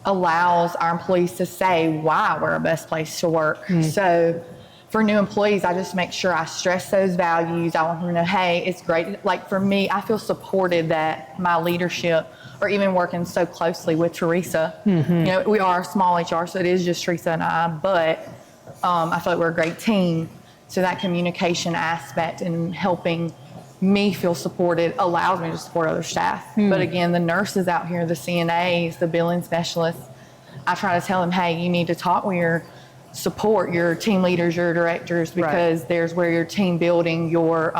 Speaker 6: allows our employees to say why we're a best place to work. So for new employees, I just make sure I stress those values. I want them to know, hey, it's great. Like for me, I feel supported that my leadership, or even working so closely with Teresa, we are a small HR, so it is just Teresa and I, but I feel like we're a great team. So that communication aspect and helping me feel supported allows me to support other staff. But again, the nurses out here, the CNAs, the billing specialists, I try to tell them, hey, you need to talk with your support, your team leaders, your directors, because there's where your team building, your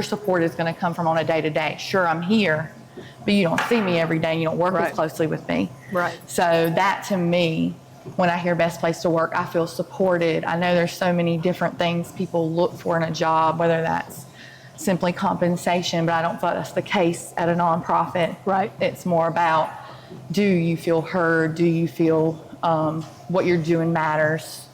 Speaker 6: support is going to come from on a day-to-day. Sure, I'm here, but you don't see me every day. You don't work as closely with me.
Speaker 1: Right.
Speaker 6: So that to me, when I hear best place to work, I feel supported. I know there's so many different things people look for in a job, whether that's simply compensation, but I don't feel that's the case at a nonprofit.
Speaker 1: Right.
Speaker 6: It's more about, do you feel heard? Do you feel what you're doing matters?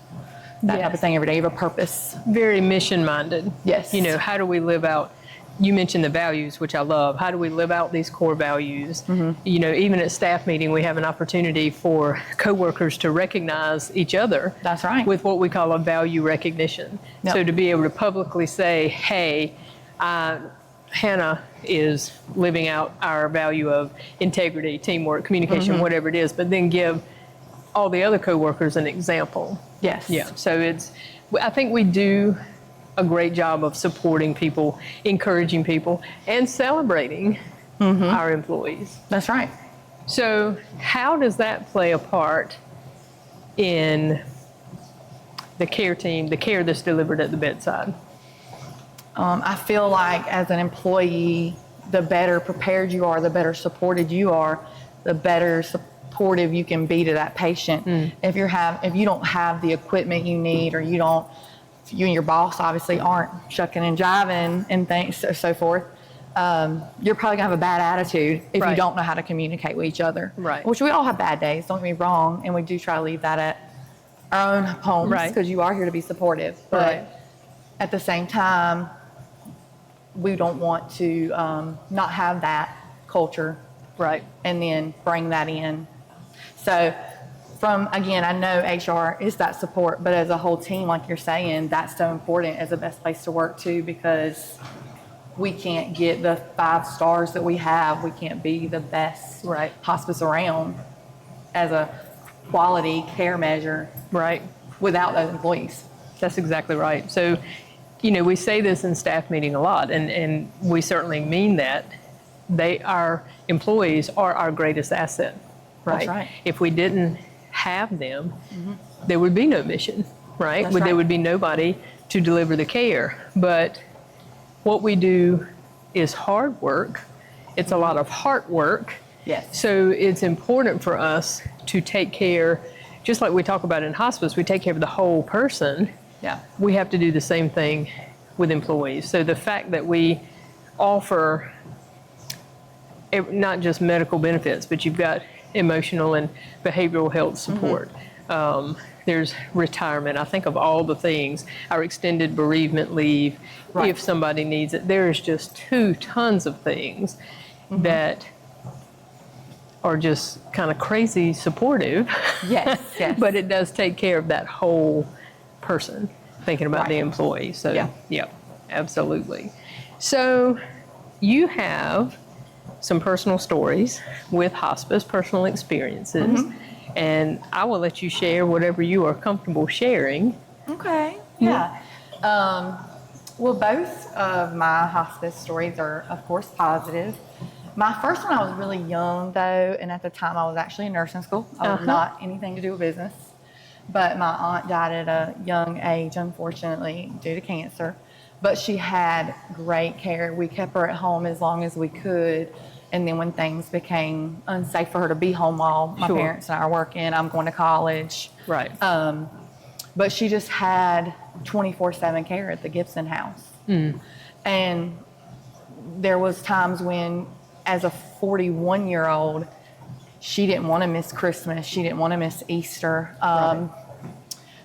Speaker 6: That type of thing every day. You have a purpose.
Speaker 1: Very mission-minded.
Speaker 6: Yes.
Speaker 1: How do we live out you mentioned the values, which I love. How do we live out these core values? You know, even at staff meeting, we have an opportunity for coworkers to recognize each other.
Speaker 6: That's right.
Speaker 1: With what we call a value recognition.
Speaker 6: Yep.
Speaker 1: So to be able to publicly say, hey, Hannah is living out our value of integrity, teamwork, communication, whatever it is, but then give all the other coworkers an example.
Speaker 6: Yes.
Speaker 1: Yeah. So I think we do a great job of supporting people, encouraging people, and celebrating our employees.
Speaker 6: That's right.
Speaker 1: So how does that play a part in the care team, the care that's delivered at the bedside?
Speaker 6: I feel like as an employee, the better prepared you are, the better supported you are, the better supportive you can be to that patient. If you don't have the equipment you need, or you and your boss obviously aren't shucking and jiving and things, so forth, you're probably gonna have a bad attitude if you don't know how to communicate with each other.
Speaker 1: Right.
Speaker 6: Which we all have bad days, don't get me wrong, and we do try to leave that at our own homes, because you are here to be supportive. But at the same time, we don't want to not have that culture, and then bring that in. So again, I know HR is that support, but as a whole team, like you're saying, that's so important as the best place to work too, because we can't get the 5 stars that we have. We can't be the best hospice around as a quality care measure without those employees.
Speaker 1: That's exactly right. So, you know, we say this in staff meeting a lot, and we certainly mean that. Our employees are our greatest asset, right?
Speaker 6: That's right.
Speaker 1: If we didn't have them, there would be no mission, right?
Speaker 6: That's right.
Speaker 1: There would be nobody to deliver the care. But what we do is hard work. It's a lot of heart work.
Speaker 6: Yes.
Speaker 1: So it's important for us to take care, just like we talk about in hospice, we take care of the whole person.
Speaker 6: Yeah.
Speaker 1: We have to do the same thing with employees. So the fact that we offer not just medical benefits, but you've got emotional and behavioral health support. There's retirement. I think of all the things, our extended bereavement leave, if somebody needs it. There's just tons of things that are just kind of crazy supportive.
Speaker 6: Yes, yes.
Speaker 1: But it does take care of that whole person, thinking about the employee. So, yeah, absolutely. So you have some personal stories with hospice, personal experiences, and I will let you share whatever you are comfortable sharing.
Speaker 6: Okay, yeah. Well, both of my hospice stories are, of course, positive. My first one, I was really young, though, and at the time I was actually in nursing school. I was not anything to do with business, but my aunt died at a young age, unfortunately, due to cancer. But she had great care. We kept her at home as long as we could. And then when things became unsafe for her to be home while my parents and I are working, I'm going to college.
Speaker 1: Right.
Speaker 6: But she just had 24/7 care at the Gibson house. And there was times when, as a 41-year-old, she didn't want to miss Christmas. She didn't want to miss Easter.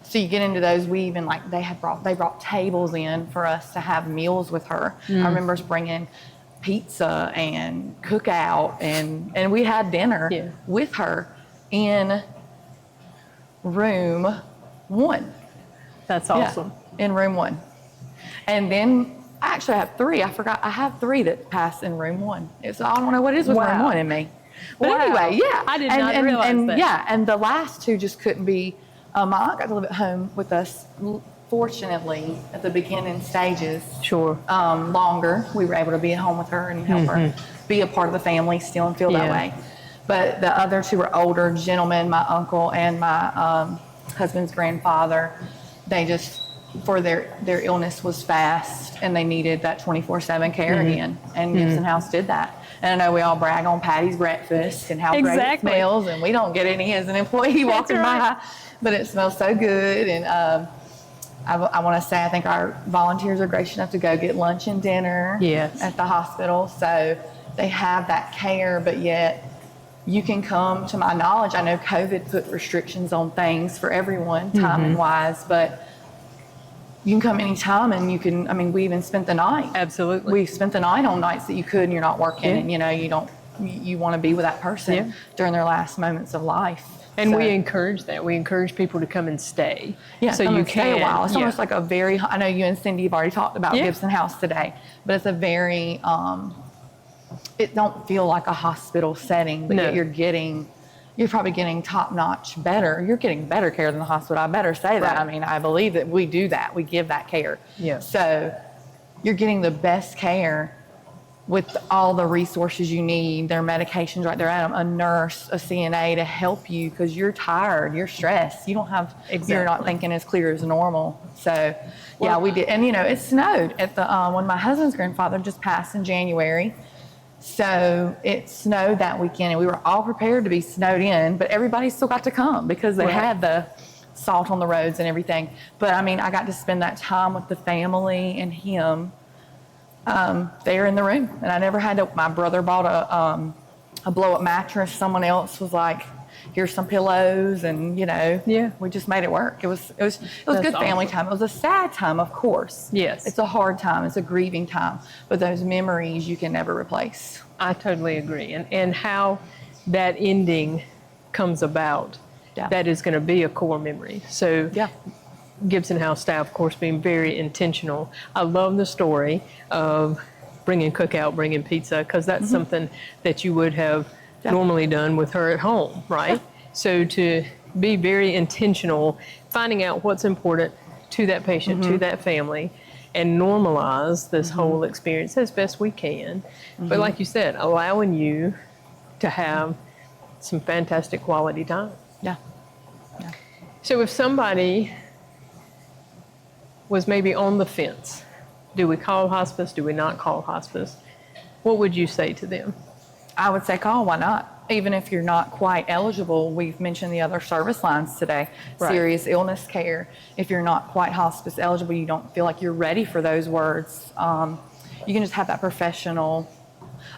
Speaker 6: So you get into those. We even they brought tables in for us to have meals with her. I remember us bringing pizza and cookout, and we had dinner with her in room 1.
Speaker 1: That's awesome.
Speaker 6: Yeah, in room 1. And then I actually have 3. I forgot. I have 3 that passed in room 1. So I don't know what it is with room 1 in me. But anyway, yeah.
Speaker 1: I did not realize that.
Speaker 6: Yeah, and the last 2 just couldn't be. My aunt got to live at home with us, fortunately, at the beginning stages. Longer. We were able to be at home with her and help her be a part of the family still and feel that way. But the other 2 were older gentlemen, my uncle and my husband's grandfather. They just, for their illness was fast, and they needed that 24/7 care again. And Gibson House did that. And I know we all brag on Patty's breakfast and how great it smells, and we don't get any as an employee walking by, but it smells so good. And I want to say, I think our volunteers are gracious enough to go get lunch and dinner at the hospital. So they have that care, but yet you can come, to my knowledge, I know COVID put restrictions on things for everyone, timing wise, but you can come anytime and you can, I mean, we even spent the night.
Speaker 1: Absolutely.
Speaker 6: We spent the night on nights that you could and you're not working, and you want to be with that person during their last moments of life.
Speaker 1: And we encourage that. We encourage people to come and stay.
Speaker 6: Yeah,
Speaker 1: so
Speaker 6: come
Speaker 1: you
Speaker 6: and
Speaker 1: can.
Speaker 6: stay a while. It's almost like a very, I know you and Cindy have already talked about Gibson House today, but it's a very, it don't feel like a hospital setting, but yet you're probably getting top-notch better. You're getting better care than the hospital. I better say that. I mean, I believe that we do that. We give that care.
Speaker 1: Yeah.
Speaker 6: So you're getting the best care with all the resources you need, their medications right there at them, a nurse, a CNA to help you because you're tired, you're stressed. You don't have, you're not thinking as clear as normal. So, yeah, we did. And, it snowed at the, when my husband's grandfather just passed in January. So it snowed that weekend, and we were all prepared to be snowed in, but everybody still got to come because they had the salt on the roads and everything. But, I mean, I got to spend that time with the family and him there in the room. And I never had to, my brother bought a blow-up mattress. Someone else was like, here's some pillows, and, we just made it work. It was good family time. It was a sad time, of course.
Speaker 1: Yes.
Speaker 6: It's a hard time. It's a grieving time. But those memories you can never replace.
Speaker 1: I totally agree. And how that ending comes about, that is going to be a core memory. So Gibson House staff, of course, being very intentional. I love the story of bringing cookout, bringing pizza, because that's something that you would have normally done with her at home, right? So to be very intentional, finding out what's important to that patient, to that family, and normalize this whole experience as best we can. But like you said, allowing you to have some fantastic quality time.
Speaker 6: Yeah.
Speaker 1: So if somebody was maybe on the fence, do we call hospice, do we not call hospice? What would you say to them?
Speaker 6: I would say call, why not? Even if you're not quite eligible, we've mentioned the other service lines today, serious illness care. If you're not quite hospice eligible, you don't feel like you're ready for those words, you can just have that professional.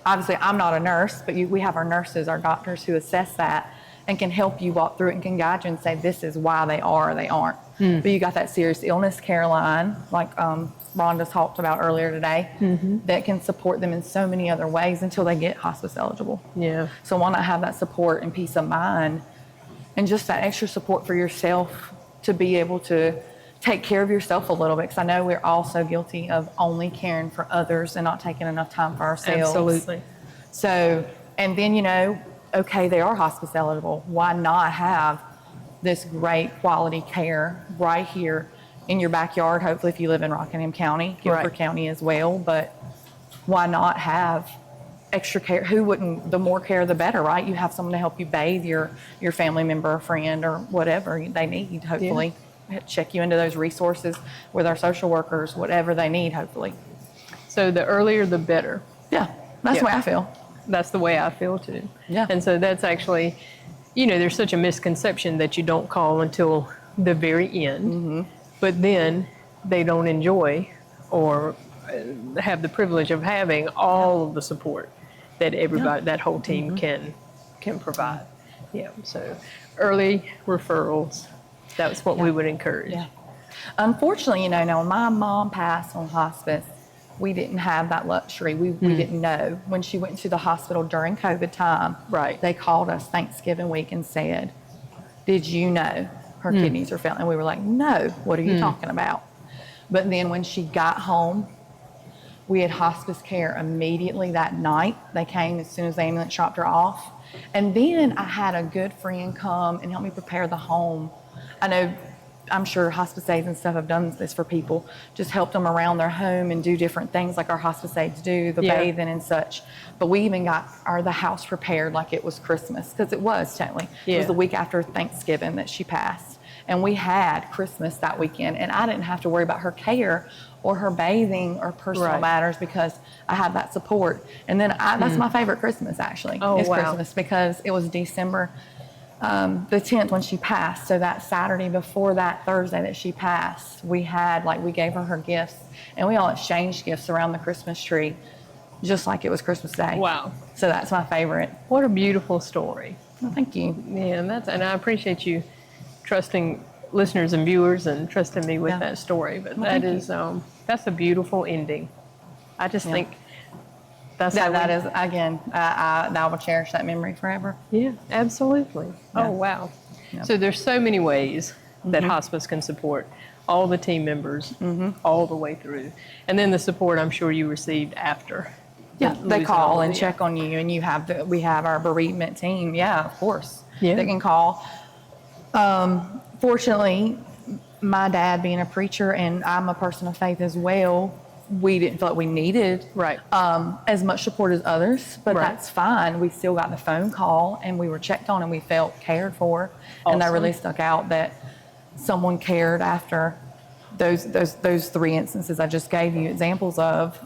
Speaker 6: Obviously, I'm not a nurse, but we have our nurses, our doctors who assess that and can help you walk through it and can guide you and say, this is why they are or they aren't. But you got that serious illness care line, like Rhonda talked about earlier today, that can support them in so many other ways until they get hospice eligible.
Speaker 1: Yeah.
Speaker 6: So why not have that support and peace of mind and just that extra support for yourself to be able to take care of yourself a little bit? Because I know we're all so guilty of only caring for others and not taking enough time for ourselves.
Speaker 1: Absolutely.
Speaker 6: So, and then, okay, they are hospice eligible. Why not have this great quality care right here in your backyard? Hopefully, if you live in Rockingham County, Guilford County as well, but why not have extra care? Who wouldn't? The more care, the better, right? You have someone to help you bathe your family member or friend or whatever they need, hopefully. Check you into those resources with our social workers, whatever they need, hopefully.
Speaker 1: So the earlier, the better.
Speaker 6: Yeah, that's the way I feel.
Speaker 1: That's the way I feel too.
Speaker 6: Yeah.
Speaker 1: And so that's actually, there's such a misconception that you don't call until the very end, but then they don't enjoy or have the privilege of having all of the support that everybody, that whole team can provide. Yeah. So early referrals, that's what we would encourage.
Speaker 6: Yeah. Unfortunately, now when my mom passed on hospice, we didn't have that luxury. We didn't know. When she went to the hospital during COVID time, they called us Thanksgiving week and said, did you know her kidneys are failing? And we were like, no, what are you talking about? But then when she got home, we had hospice care immediately that night. They came as soon as the ambulance dropped her off. And then I had a good friend come and help me prepare the home. I'm sure hospice aides and stuff have done this for people, just helped them around their home and do different things like our hospice aides do, the bathing and such. But we even got the house prepared like it was Christmas, because it was technically. It was the week after Thanksgiving that she passed. And we had Christmas that weekend, and I didn't have to worry about her care or her bathing or personal matters because I had that support. And then that's my favorite Christmas, actually, is Christmas, because it was December the 10th when she passed. So that Saturday before that Thursday that she passed, we gave her gifts, and we all exchanged gifts around the Christmas tree, just like it was Christmas Day.
Speaker 1: Wow.
Speaker 6: So that's my favorite.
Speaker 1: What a beautiful story.
Speaker 6: Well, thank you.
Speaker 1: Yeah, and I appreciate you trusting listeners and viewers and trusting me with
Speaker 6: Yeah.
Speaker 1: that story. But
Speaker 6: Well,
Speaker 1: that
Speaker 6: thank
Speaker 1: is, that's a beautiful ending. I just
Speaker 6: Yeah.
Speaker 1: think that's how
Speaker 6: that
Speaker 1: we-
Speaker 6: is, again, I will cherish that memory forever.
Speaker 1: Yeah, absolutely.
Speaker 6: Yeah.
Speaker 1: Oh, wow.
Speaker 6: Yep.
Speaker 1: So there's so many ways that
Speaker 6: Mhm.
Speaker 1: hospice can support all the team members
Speaker 6: Mm-hmm.
Speaker 1: all the way through. And then the support I'm sure you received after.
Speaker 6: Yeah, they
Speaker 1: losing
Speaker 6: call
Speaker 1: all
Speaker 6: and
Speaker 1: the-
Speaker 6: check on you, and we have our bereavement team. Yeah, of course.
Speaker 1: Yeah.
Speaker 6: They can call. Fortunately, my dad being a preacher and I'm a person of faith as well, we didn't feel like we needed as much support as others, but
Speaker 1: Right.
Speaker 6: that's fine. We still got the phone call and we were checked on and we felt cared for. And that
Speaker 1: Awesome.
Speaker 6: really stuck out that someone cared after those three instances I just gave you examples of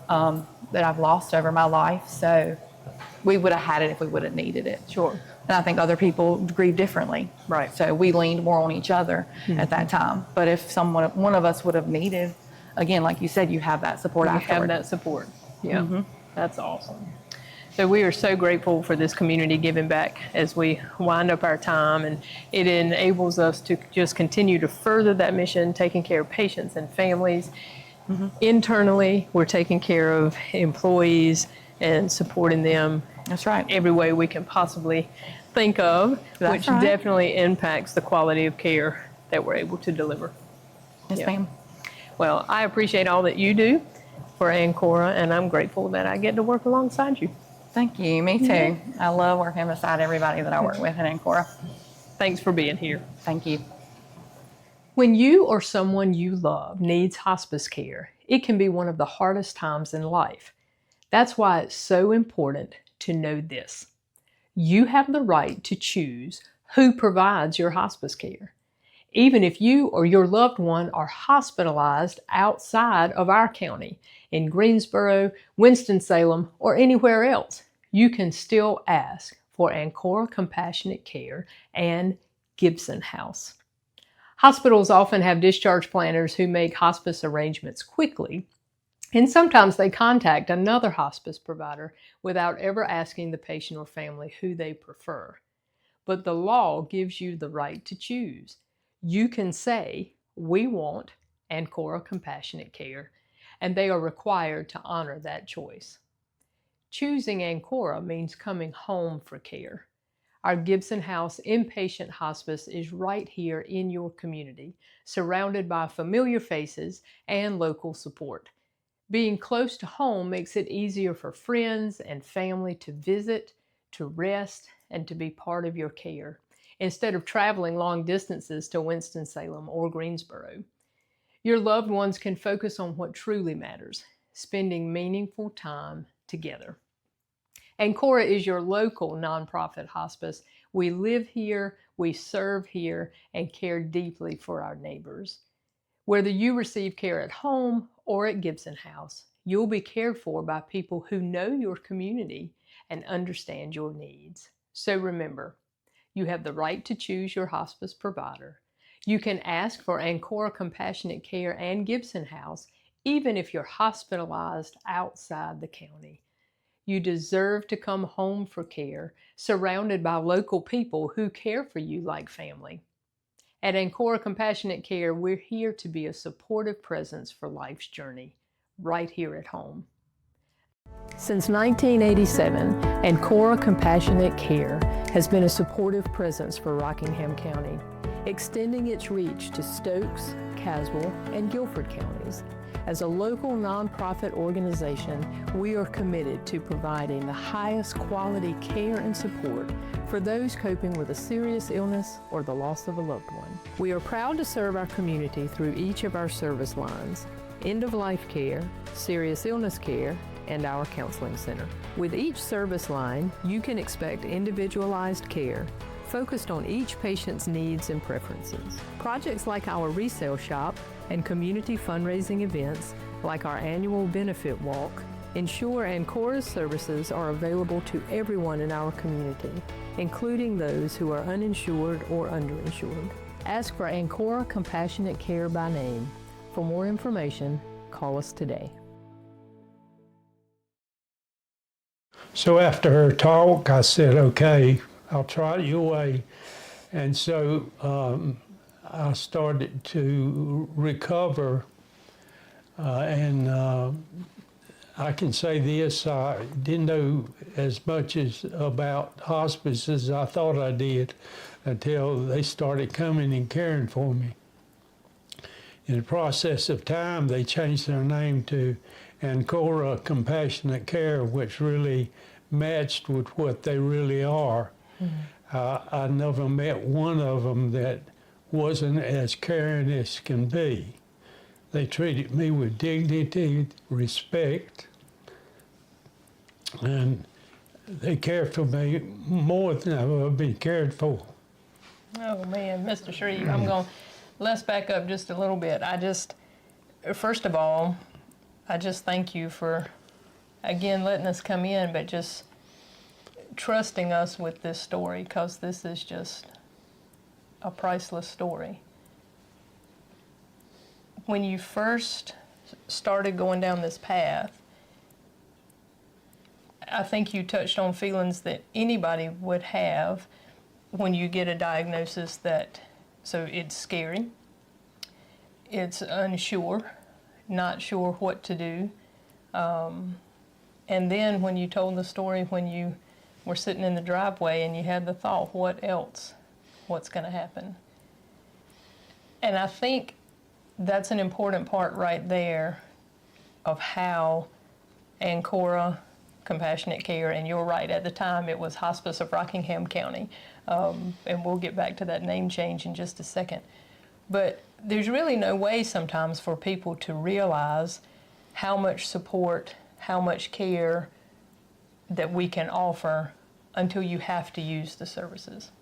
Speaker 6: that I've lost over my life. So we would have had it if we would have needed it.
Speaker 1: Sure.
Speaker 6: And I think other people grieve differently.
Speaker 1: Right.
Speaker 6: So we leaned more on each other at that time. But if one of us would have needed, again, like you said, you have that support
Speaker 1: You
Speaker 6: afterward.
Speaker 1: have that support. Yeah,
Speaker 6: Mhm.
Speaker 1: that's awesome. So we are so grateful for this community giving back as we wind up our time, and it enables us to just continue to further that mission, taking care of patients and families. Internally, we're taking care of employees and supporting them.
Speaker 6: That's right.
Speaker 1: Every way we can possibly think of,
Speaker 6: That's
Speaker 1: which
Speaker 6: right.
Speaker 1: definitely impacts the quality of care that we're able to deliver.
Speaker 6: Yes,
Speaker 1: Yeah.
Speaker 6: ma'am.
Speaker 1: Well, I appreciate all that you do for Ancora, and I'm grateful that I get to work alongside you.
Speaker 6: Thank you. Me too.
Speaker 1: Yeah.
Speaker 6: I love working beside everybody that I work with in Ancora.
Speaker 1: Thanks for being here.
Speaker 6: Thank you.
Speaker 1: When you or someone you love needs hospice care, it can be one of the hardest times in life. That's why it's so important to know this. You have the right to choose who provides your hospice care. Even if you or your loved one are hospitalized outside of our county, in Greensboro, Winston-Salem, or anywhere else, you can still ask for Ancora Compassionate Care and Gibson House. Hospitals often have discharge planners who make hospice arrangements quickly, and sometimes they contact another hospice provider without ever asking the patient or family who they prefer. But the law gives you the right to choose. You can say, "We want Ancora Compassionate Care," and they are required to honor that choice. Choosing Ancora means coming home for care. Our Gibson House Inpatient Hospice is right here in your community, surrounded by familiar faces and local support. Being close to home makes it easier for friends and family to visit, to rest, and to be part of your care, instead of traveling long distances to Winston-Salem or Greensboro. Your loved ones can focus on what truly matters, spending meaningful time together. Ancora is your local nonprofit hospice. We live here, we serve here, and care deeply for our neighbors. Whether you receive care at home or at Gibson House, you'll be cared for by people who know your community and understand your needs. So remember, you have the right to choose your hospice provider. You can ask for Ancora Compassionate Care and Gibson House, even if you're hospitalized outside the county. You deserve to come home for care, surrounded by local people who care for you like family. At Ancora Compassionate Care, we're here to be a supportive presence for life's journey, right here at home. Since 1987, Ancora Compassionate Care has been a supportive presence for Rockingham County, extending its reach to Stokes, Caswell, and Guilford counties. As a local nonprofit organization, we are committed to providing the highest quality care and support for those coping with a serious illness or the loss of a loved one. We are proud to serve our community through each of our service lines: end-of-life care, serious illness care, and our counseling center. With each service line, you can expect individualized care focused on each patient's needs and preferences. Projects like our resale shop and community fundraising events, like our annual benefit walk, ensure Ancora's services are available to everyone in our community, including those who are uninsured or underinsured. Ask for Ancora Compassionate Care by name. For more information, call us today.
Speaker 4: So after her talk, I said, okay, I'll try it your way. And so I started to recover, and I can say this, I didn't know as much about hospice as I thought I did until they started coming and caring for me. In the process of time, they changed their name to Ancora Compassionate Care, which really matched with what they really are. I never met one of them that wasn't as caring as can be. They treated me with dignity, respect, and they cared for me more than I've ever been cared for.
Speaker 1: Oh man, Mr. Shreve, let's back up just a little bit. First of all, I just thank you for, again, letting us come in, but just trusting us with this story, because this is just a priceless story. When you first started going down this path, I think you touched on feelings that anybody would have when you get a diagnosis so it's scary, it's unsure, not sure what to do. And then when you told the story when you were sitting in the driveway and you had the thought, what else? What's going to happen? And I think that's an important part right there of how Ancora Compassionate Care, and you're right, at the time it was Hospice of Rockingham County, and we'll get back to that name change in just a second. But there's really no way sometimes for people to realize how much support, how much care that we can offer until you have to use the services.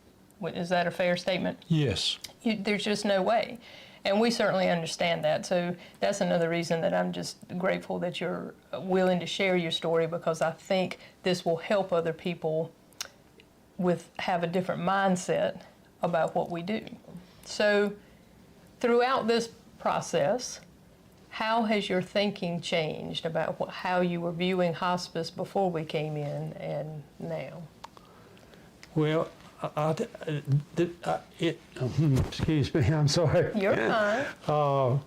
Speaker 1: Is that a fair statement?
Speaker 4: Yes.
Speaker 1: There's just no way. And we certainly understand that. So that's another reason that I'm just grateful that you're willing to share your story, because I think this will help other people have a different mindset about what we do. So throughout this process, how has your thinking changed about how you were viewing hospice before we came in and now?
Speaker 4: Well, excuse me, I'm sorry.
Speaker 1: You're fine.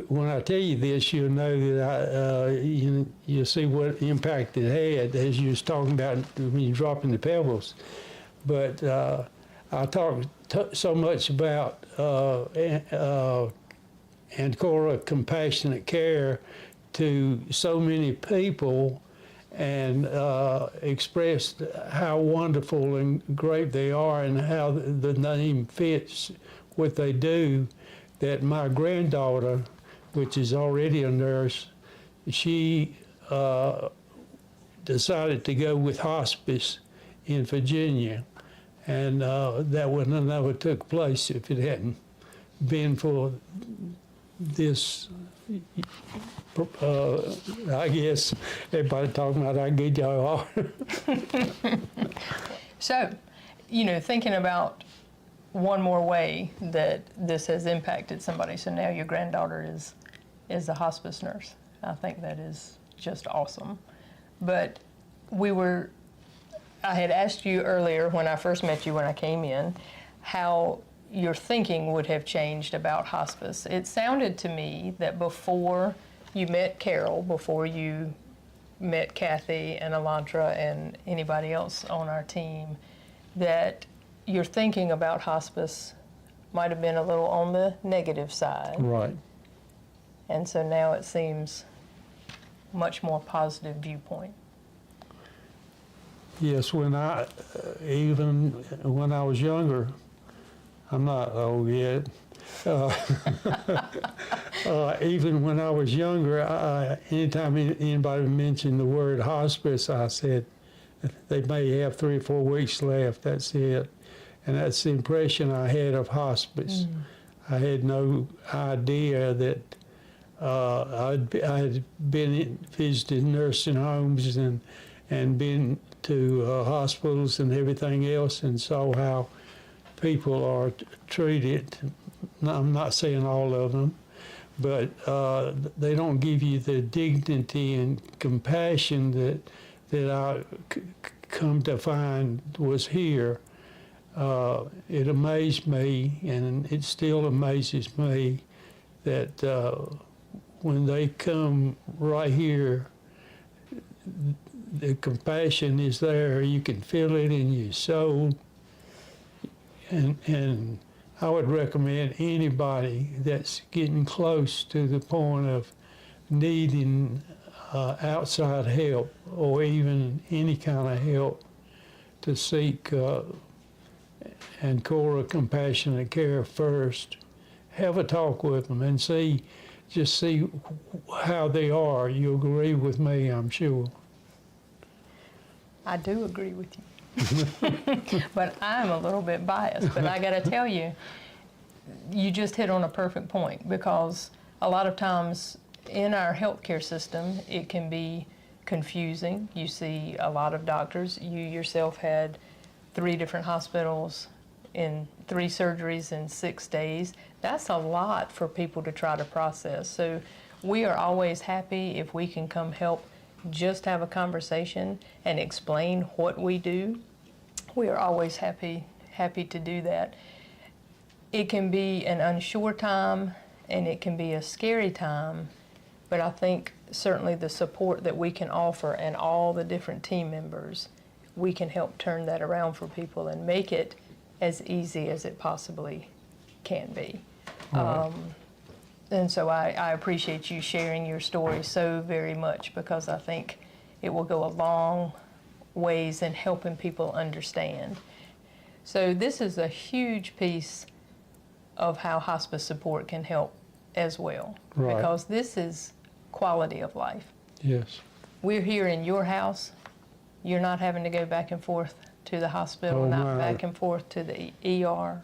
Speaker 4: When I tell you this, you'll know that you'll see what impact it had, as you was talking about when you're dropping the pebbles. But I talked so much about Ancora Compassionate Care to so many people, and expressed how wonderful and great they are and how the name fits what they do, that my granddaughter, which is already a nurse, she decided to go with hospice in Virginia, and that would have never took place if it hadn't been for this. I guess everybody talking about how good y'all are.
Speaker 1: So, thinking about one more way that this has impacted somebody. So now your granddaughter is a hospice nurse. I think that is just awesome. But I had asked you earlier when I first met you when I came in, how your thinking would have changed about hospice. It sounded to me that before you met Carol, before you met Kathy and Elantra and anybody else on our team, that your thinking about hospice might have been a little on the negative side.
Speaker 4: Right.
Speaker 1: And so now it seems much more positive viewpoint.
Speaker 4: Yes, even when I was younger, I'm not old yet. Even when I was younger, anytime anybody mentioned the word hospice, I said, they may have 3 or 4 weeks left, that's it. And that's the impression I had of hospice. I had no idea that I had visited nursing homes and been to hospitals and everything else, and saw how people are treated. I'm not saying all of them, but they don't give you the dignity and compassion that I come to find was here. it amazed me, and it still amazes me, that when they come right here, the compassion is there. You can feel it in your soul. And I would recommend anybody that's getting close to the point of needing outside help, or even any kind of help, to seek Ancora Compassionate Care first. Have a talk with them and just see how they are. You'll agree with me, I'm sure.
Speaker 1: I do agree with you. But I'm a little bit biased, but I gotta tell you, you just hit on a perfect point, because a lot of times in our healthcare system, it can be confusing. You see a lot of doctors. You yourself had 3 different hospitals in 3 surgeries in 6 days. That's a lot for people to try to process. So we are always happy if we can come help, just have a conversation and explain what we do. We are always happy to do that. It can be an unsure time, and it can be a scary time, but I think certainly the support that we can offer and all the different team members, we can help turn that around for people and make it as easy as it possibly can be. And so I appreciate you sharing your story so very much, because I think it will go a long ways in helping people understand. So this is a huge piece of how hospice support can help as well, because this is quality of life.
Speaker 4: Yes.
Speaker 1: We're here in your house. You're not having to go back and forth to the hospital, not back and forth to the ER.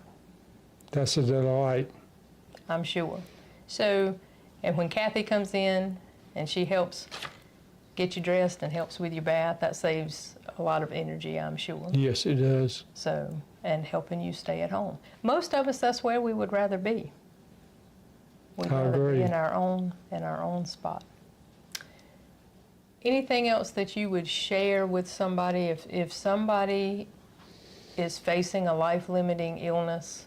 Speaker 4: That's a delight.
Speaker 1: I'm sure. So, and when Kathy comes in and she helps get you dressed and helps with your bath, that saves a lot of energy, I'm sure.
Speaker 4: Yes, it does.
Speaker 1: So, and helping you stay at home. Most of us, that's where we would rather be. We'd rather be in our own spot. Anything else that you would share with somebody if somebody is facing a life-limiting illness,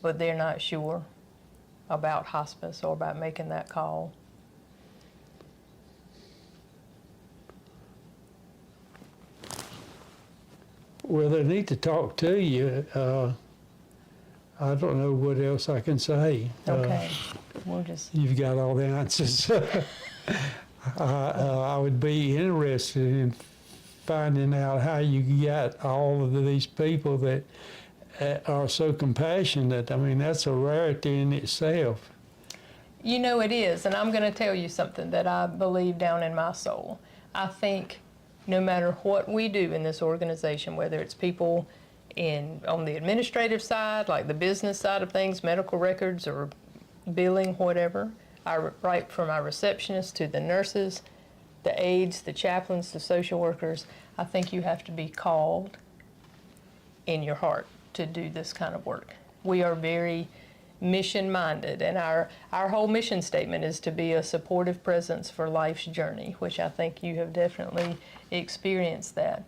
Speaker 1: but they're not sure about hospice or about making that call?
Speaker 4: Well, they need to talk to you. I don't know what else I can say.
Speaker 1: Okay, we'll just...
Speaker 4: You've got all the answers. I would be interested in finding out how you got all of these people that are so compassionate. I mean, that's a rarity in itself.
Speaker 1: You know it is, and I'm going to tell you something that I believe down in my soul. I think no matter what we do in this organization, whether it's people on the administrative side, like the business side of things, medical records or billing, whatever, right from our receptionists to the nurses, the aides, the chaplains, the social workers, I think you have to be called in your heart to do this kind of work. We are very mission-minded, and our whole mission statement is to be a supportive presence for life's journey, which I think you have definitely experienced that.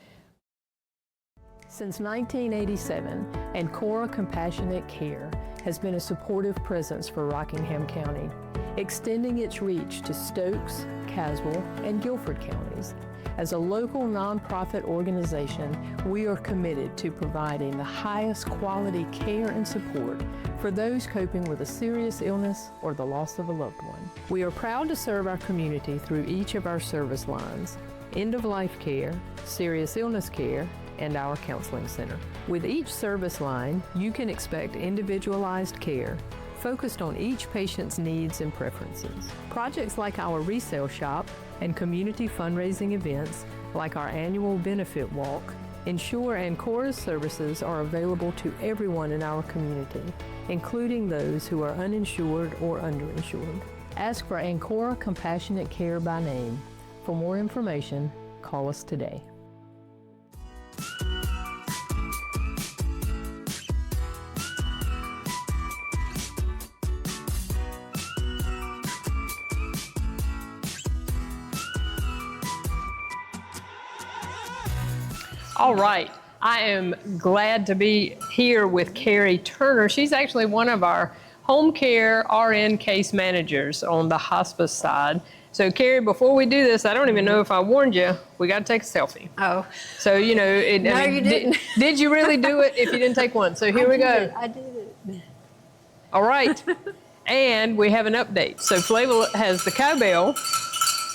Speaker 1: Since 1987, Ancora Compassionate Care has been a supportive presence for Rockingham County, extending its reach to Stokes, Caswell, and Guilford counties. As a local nonprofit organization, we are committed to providing the highest quality care and support for those coping with a serious illness or the loss of a loved one. We are proud to serve our community through each of our service lines: end-of-life care, serious illness care, and our counseling center. With each service line, you can expect individualized care focused on each patient's needs and preferences. Projects like our resale shop and community fundraising events, like our annual benefit walk, ensure Ancora's services are available to everyone in our community, including those who are uninsured or underinsured. Ask for Ancora Compassionate Care by name. For more information, call us today. All right, I am glad to be here with Carrie Turner. She's actually one of our home care RN case managers on the hospice side. So Carrie, before we do this, I don't even know if I warned you, we got to take a selfie.
Speaker 9: Oh.
Speaker 1: So, you know,
Speaker 9: No, you didn't.
Speaker 1: Did you really do it if you didn't take one? So here we go.
Speaker 9: I did it.
Speaker 1: All right. And we have an update. So Flavia has the cowbell.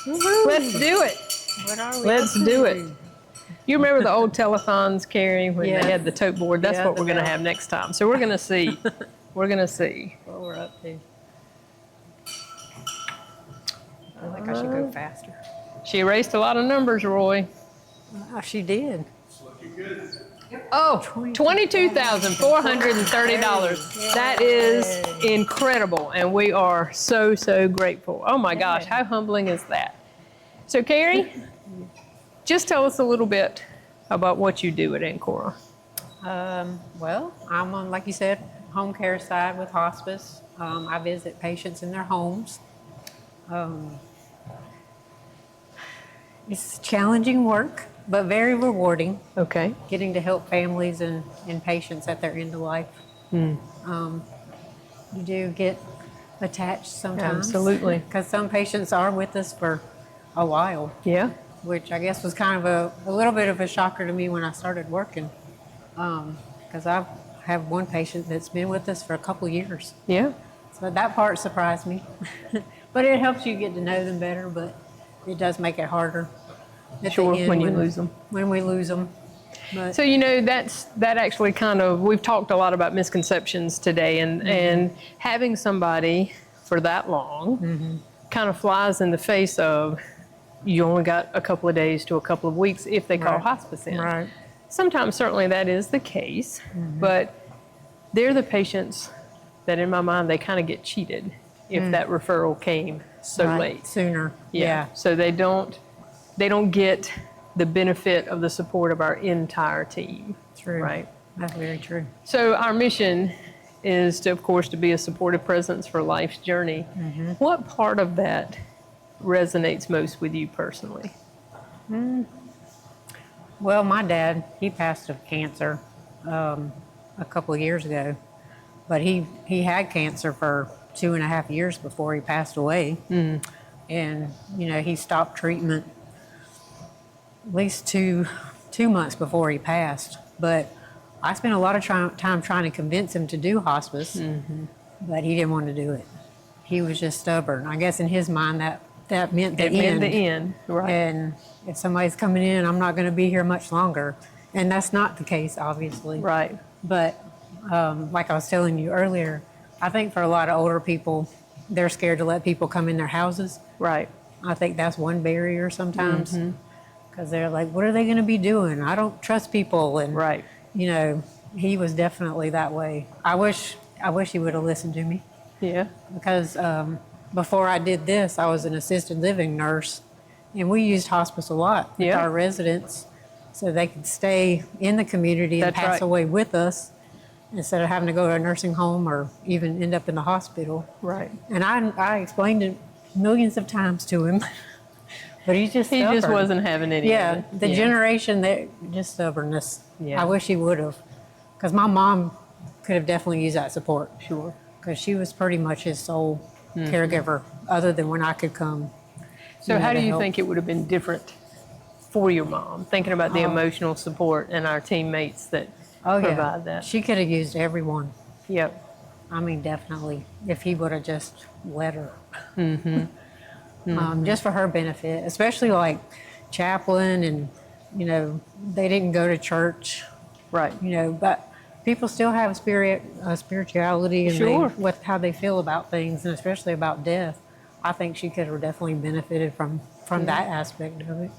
Speaker 1: Let's do it.
Speaker 9: What are we
Speaker 1: Let's
Speaker 9: up
Speaker 1: do
Speaker 9: to?
Speaker 1: it. You remember the old telethons, Carrie, when
Speaker 9: Yes.
Speaker 1: they had the tote board? That's
Speaker 9: Yeah,
Speaker 1: what we're going to have next time. So we're going to see. We're going to see.
Speaker 9: What we're up to.
Speaker 1: I think I should go faster. She erased a lot of numbers, Roy.
Speaker 9: Oh, she did.
Speaker 1: Oh, $22,430. That is incredible, and we are so, so grateful. Oh my gosh, how humbling is that? So Carrie, just tell us a little bit about what you do at Ancora.
Speaker 9: Well, I'm on, like you said, home care side with hospice. I visit patients in their homes. It's challenging work, but very rewarding.
Speaker 1: Okay.
Speaker 9: Getting to help families and patients at their end of life. You do get attached sometimes.
Speaker 1: Absolutely.
Speaker 9: Because some patients are with us for a while.
Speaker 1: Yeah.
Speaker 9: Which I guess was kind of a little bit of a shocker to me when I started working. Because I have one patient that's been with us for a couple years.
Speaker 1: Yeah.
Speaker 9: So that part surprised me. But it helps you get to know them better, but it does make it harder. At
Speaker 1: Sure,
Speaker 9: the end
Speaker 1: when you lose them.
Speaker 9: When we lose them. But
Speaker 1: So, you know, that actually kind of, we've talked a lot about misconceptions today, and having somebody for that long kind of flies in the face of, you only got a couple of days to a couple of weeks if they call
Speaker 9: Right.
Speaker 1: hospice in.
Speaker 9: Right.
Speaker 1: Sometimes certainly that is the case, but they're the patients that in my mind, they kind of get cheated if that referral came so
Speaker 9: Right.
Speaker 1: late.
Speaker 9: Sooner.
Speaker 1: Yeah. So they don't get the benefit of the support of our entire team.
Speaker 9: True.
Speaker 1: Right.
Speaker 9: That's very true.
Speaker 1: So our mission is to, of course, to be a supportive presence for life's journey. What part of that resonates most with you personally?
Speaker 9: Well, my dad, he passed of cancer a couple of years ago, but he had cancer for 2.5 years before he passed away. And, you know, he stopped treatment at least two months before he passed. But I spent a lot of time trying to convince him to do hospice, but he didn't want to do it. He was just stubborn. I guess in his mind that meant the
Speaker 1: It
Speaker 9: end.
Speaker 1: meant the end, right.
Speaker 9: And if somebody's coming in, I'm not going to be here much longer. And that's not the case, obviously.
Speaker 1: Right.
Speaker 9: But like I was telling you earlier, I think for a lot of older people, they're scared to let people come in their houses.
Speaker 1: Right.
Speaker 9: I think that's one barrier sometimes. Because they're like, what are they going to be doing? I don't trust people. And,
Speaker 1: right.
Speaker 9: You know, he was definitely that way. I wish he would have listened to me.
Speaker 1: Yeah.
Speaker 9: Because before I did this, I was an assisted living nurse. And we used hospice a lot with our residents so they could stay in the community and
Speaker 1: That's
Speaker 9: pass
Speaker 1: right.
Speaker 9: away with us instead of having to go to a nursing home or even end up in the hospital.
Speaker 1: Right.
Speaker 9: And I explained it millions of times to him, but he just stubborn.
Speaker 1: wasn't having any of it.
Speaker 9: The
Speaker 1: Yeah.
Speaker 9: generation, that just stubbornness.
Speaker 1: Yeah.
Speaker 9: I wish he would have, because my mom could have definitely used that support.
Speaker 1: Sure.
Speaker 9: Because she was pretty much his sole caregiver, other than when I could come.
Speaker 1: So how
Speaker 9: to
Speaker 1: do you
Speaker 9: help.
Speaker 1: think it would have been different for your mom, thinking about the
Speaker 9: Oh.
Speaker 1: emotional support and our teammates that
Speaker 9: Oh, yeah.
Speaker 1: provide that?
Speaker 9: She could have used everyone.
Speaker 1: Yep.
Speaker 9: I mean, definitely, if he would have just let her.
Speaker 1: Mm-hmm.
Speaker 9: Just for her benefit, especially like chaplain and, you know, they didn't go to church.
Speaker 1: Right.
Speaker 9: You know, but people still have spirituality and
Speaker 1: Sure.
Speaker 9: how they feel about things, and especially about death. I think she could have definitely benefited from that aspect of it.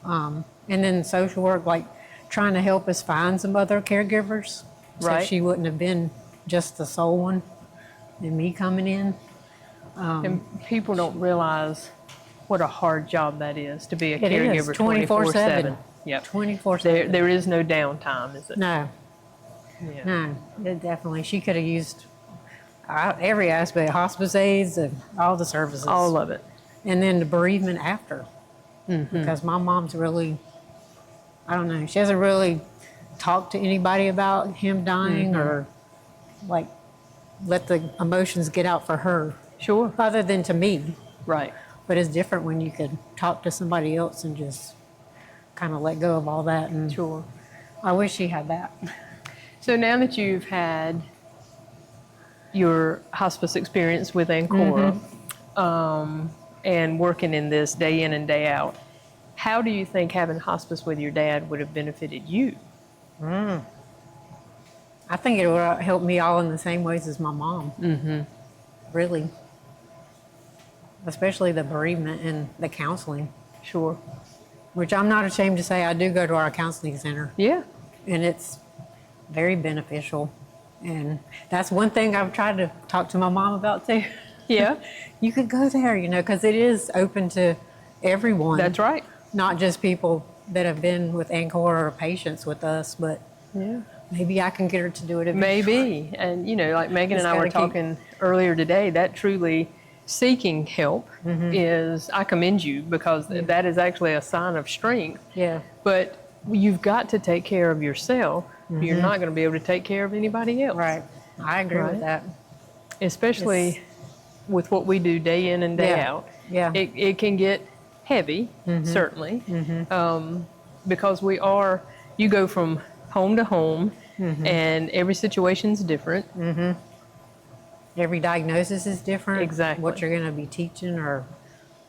Speaker 9: And then social work, like trying to help us find some other caregivers, so
Speaker 1: Right.
Speaker 9: she wouldn't have been just the sole one, and me coming in.
Speaker 1: And people don't realize what a hard job that is, to be a
Speaker 9: It is,
Speaker 1: caregiver
Speaker 9: 24/7.
Speaker 1: 24/7. Yep.
Speaker 9: 24/7.
Speaker 1: There is no downtime, is it?
Speaker 9: No.
Speaker 1: Yeah.
Speaker 9: No, definitely. She could have used every aspect, hospice aides, and all the services.
Speaker 1: All of it.
Speaker 9: And then the bereavement after. Because my mom's really, I don't know, she hasn't really talk to anybody about him dying or like let the emotions get out for her.
Speaker 1: Sure.
Speaker 9: Other than to me.
Speaker 1: Right.
Speaker 9: But it's different when you could talk to somebody else and just kind of let go of all that. And
Speaker 1: sure.
Speaker 9: I wish she had that.
Speaker 1: So now that you've had your hospice experience with Ancora and working in this day in and day out, how do you think having hospice with your dad would have benefited you?
Speaker 9: I think it would have helped me all in the same ways as my mom. Really. Especially the bereavement and the counseling.
Speaker 1: Sure.
Speaker 9: Which I'm not ashamed to say I do go to our counseling center.
Speaker 1: Yeah.
Speaker 9: And it's very beneficial. And that's one thing I've tried to talk to my mom about too.
Speaker 1: Yeah.
Speaker 9: You could go there, you know, because it is open to everyone.
Speaker 1: That's right.
Speaker 9: Not just people that have been with Ancora or patients with us, but
Speaker 1: yeah.
Speaker 9: Maybe I can get her to do it eventually.
Speaker 1: Maybe. And, you know, like Megan and I were talking earlier today, that truly seeking help is, I commend you because that is actually a sign of strength.
Speaker 9: Yeah.
Speaker 1: But you've got to take care of yourself. You're not going to be able to take care of anybody else.
Speaker 9: Right. I agree with that.
Speaker 1: Especially with what we do day in and day out.
Speaker 9: Yeah.
Speaker 1: It can get heavy, certainly, because you go from home to home, and every situation's different.
Speaker 9: Every diagnosis is different.
Speaker 1: Exactly.
Speaker 9: What you're going to be teaching or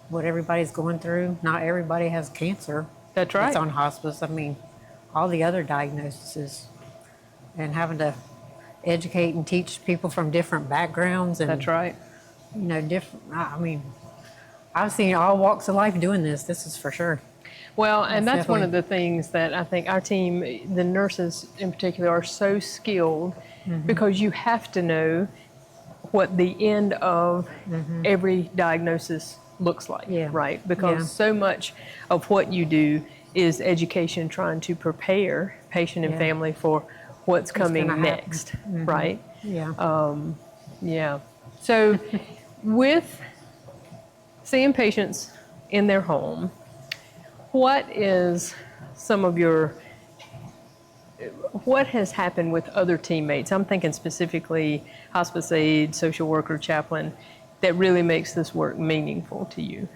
Speaker 9: what everybody's going through. Not everybody has cancer.
Speaker 1: That's right.
Speaker 9: It's on hospice. I mean, all the other diagnoses, and having to educate and teach people from different backgrounds. And
Speaker 1: that's right.
Speaker 9: You know, different. I mean, I've seen all walks of life doing this. This is for sure.
Speaker 1: Well, and that's one of the things that I think our team, the nurses in particular, are so skilled because you have to know what the end of every diagnosis looks like, right? Because so much of what you do is education, trying to prepare patient and family for what's coming next, right?
Speaker 9: Yeah.
Speaker 1: So with seeing patients in their home, what is some of what has happened with other teammates? I'm thinking specifically hospice aide, social worker, chaplain, that really makes this work meaningful to you.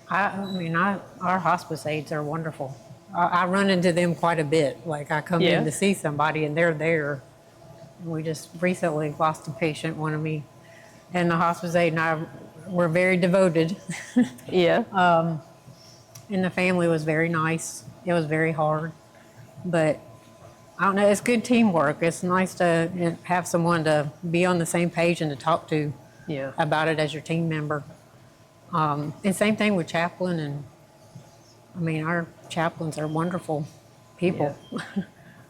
Speaker 9: I mean, our hospice aides are wonderful. I run into them quite a bit. Like I come in to see somebody and they're there. We just recently lost a patient, one of me, and the hospice aide and I were very devoted. And the family was very nice. It was very hard, but I don't know, it's good teamwork. It's nice to have someone to be on the same page and to talk to about it as your team member. And same thing with chaplain, and I mean, our chaplains are wonderful people.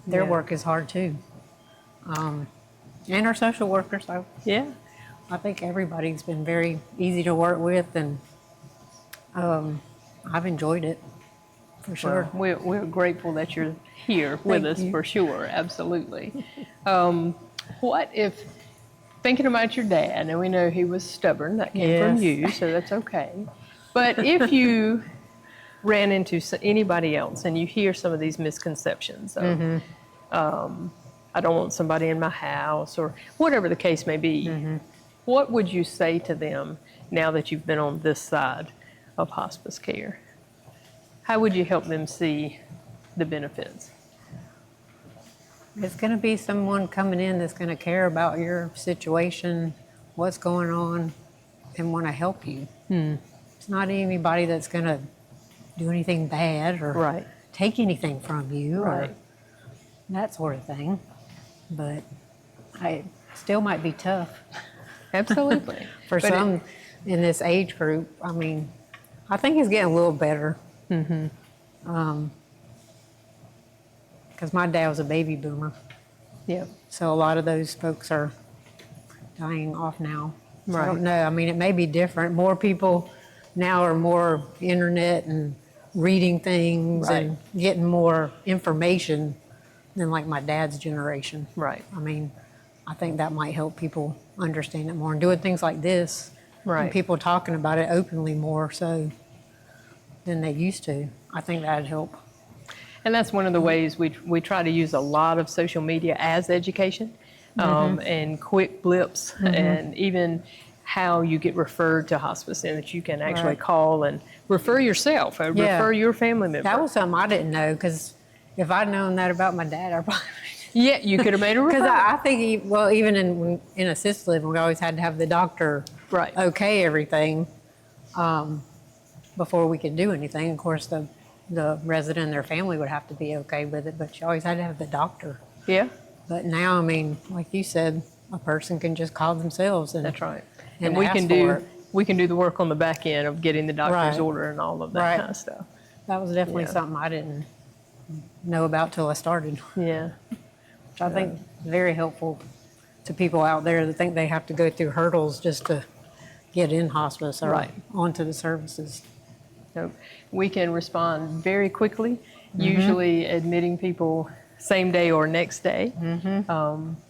Speaker 9: Their work is hard too. And our social workers, I think everybody's been very easy to work with, and I've enjoyed it, for sure.
Speaker 1: Well, we're grateful that you're here with us, for sure, absolutely. What if, thinking about your dad, and we know he was stubborn, that came from you, so that's okay. But if you ran into anybody else and you hear some of these misconceptions of, I don't want somebody in my house, or whatever the case may be, what would you say to them now that you've been on this side of hospice care? How would you help them see the benefits?
Speaker 9: It's going to be someone coming in that's going to care about your situation, what's going on, and want to help you. It's not anybody that's going to do anything bad or take anything from you or that sort of thing. But it still might be tough.
Speaker 1: Absolutely.
Speaker 9: For some in this age group, I mean, I think it's getting a little better. Because my dad was a baby boomer. So a lot of those folks are dying off now. So I don't know. I mean, it may be different. More people now are more internet and reading things and getting more information than like my dad's generation. I mean, I think that might help people understand it more, and doing things like this, and people talking about it openly more so than they used to. I think that'd help.
Speaker 1: And that's one of the ways we try to use a lot of social media as education, and quick blips, and even how you get referred to hospice, and that you can actually call and refer yourself, or refer your family member.
Speaker 9: That was something I didn't know, because if I'd known that about my dad, I probably...
Speaker 1: Yeah, you could have made a referral.
Speaker 9: Because I think, even in assisted living, we always had to have the doctor okay everything before we could do anything. Of course, the resident and their family would have to be okay with it, but you always had to have the doctor.
Speaker 1: Yeah.
Speaker 9: But now, I mean, like you said, a person can just call themselves. And,
Speaker 1: that's right.
Speaker 9: And
Speaker 1: we can do the work on the back end of getting the doctor's order and all of that kind of stuff.
Speaker 9: That was definitely something I didn't know about till I started.
Speaker 1: Yeah.
Speaker 9: Which I think is very helpful to people out there that think they have to go through hurdles just to get in hospice or onto the services.
Speaker 1: So we can respond very quickly, usually admitting people same day or next day.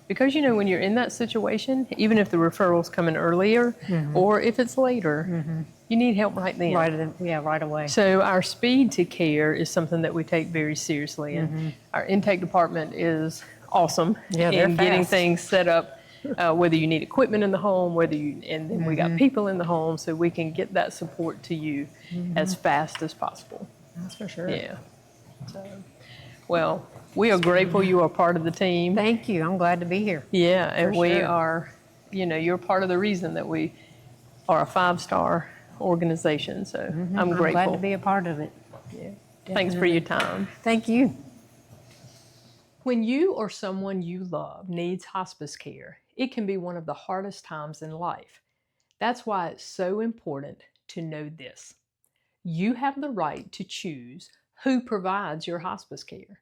Speaker 1: Because, when you're in that situation, even if the referral's coming earlier or if it's later, you need help right then.
Speaker 9: Right away.
Speaker 1: So our speed to care is something that we take very seriously. And our intake department is awesome in getting things set up, whether you need equipment in the home, and then we got people in the home, so we can get that support to you as fast as possible.
Speaker 9: That's for sure.
Speaker 1: Yeah. So, well, we are grateful you are part of the team.
Speaker 9: Thank you. I'm glad to be here.
Speaker 1: Yeah, and we are, you're part of the reason that we are a 5-star organization. So I'm grateful.
Speaker 9: I'm glad to be a part of it.
Speaker 1: Yeah. Thanks for your time.
Speaker 9: Thank you.
Speaker 1: When you or someone you love needs hospice care, it can be one of the hardest times in life. That's why it's so important to know this. You have the right to choose who provides your hospice care.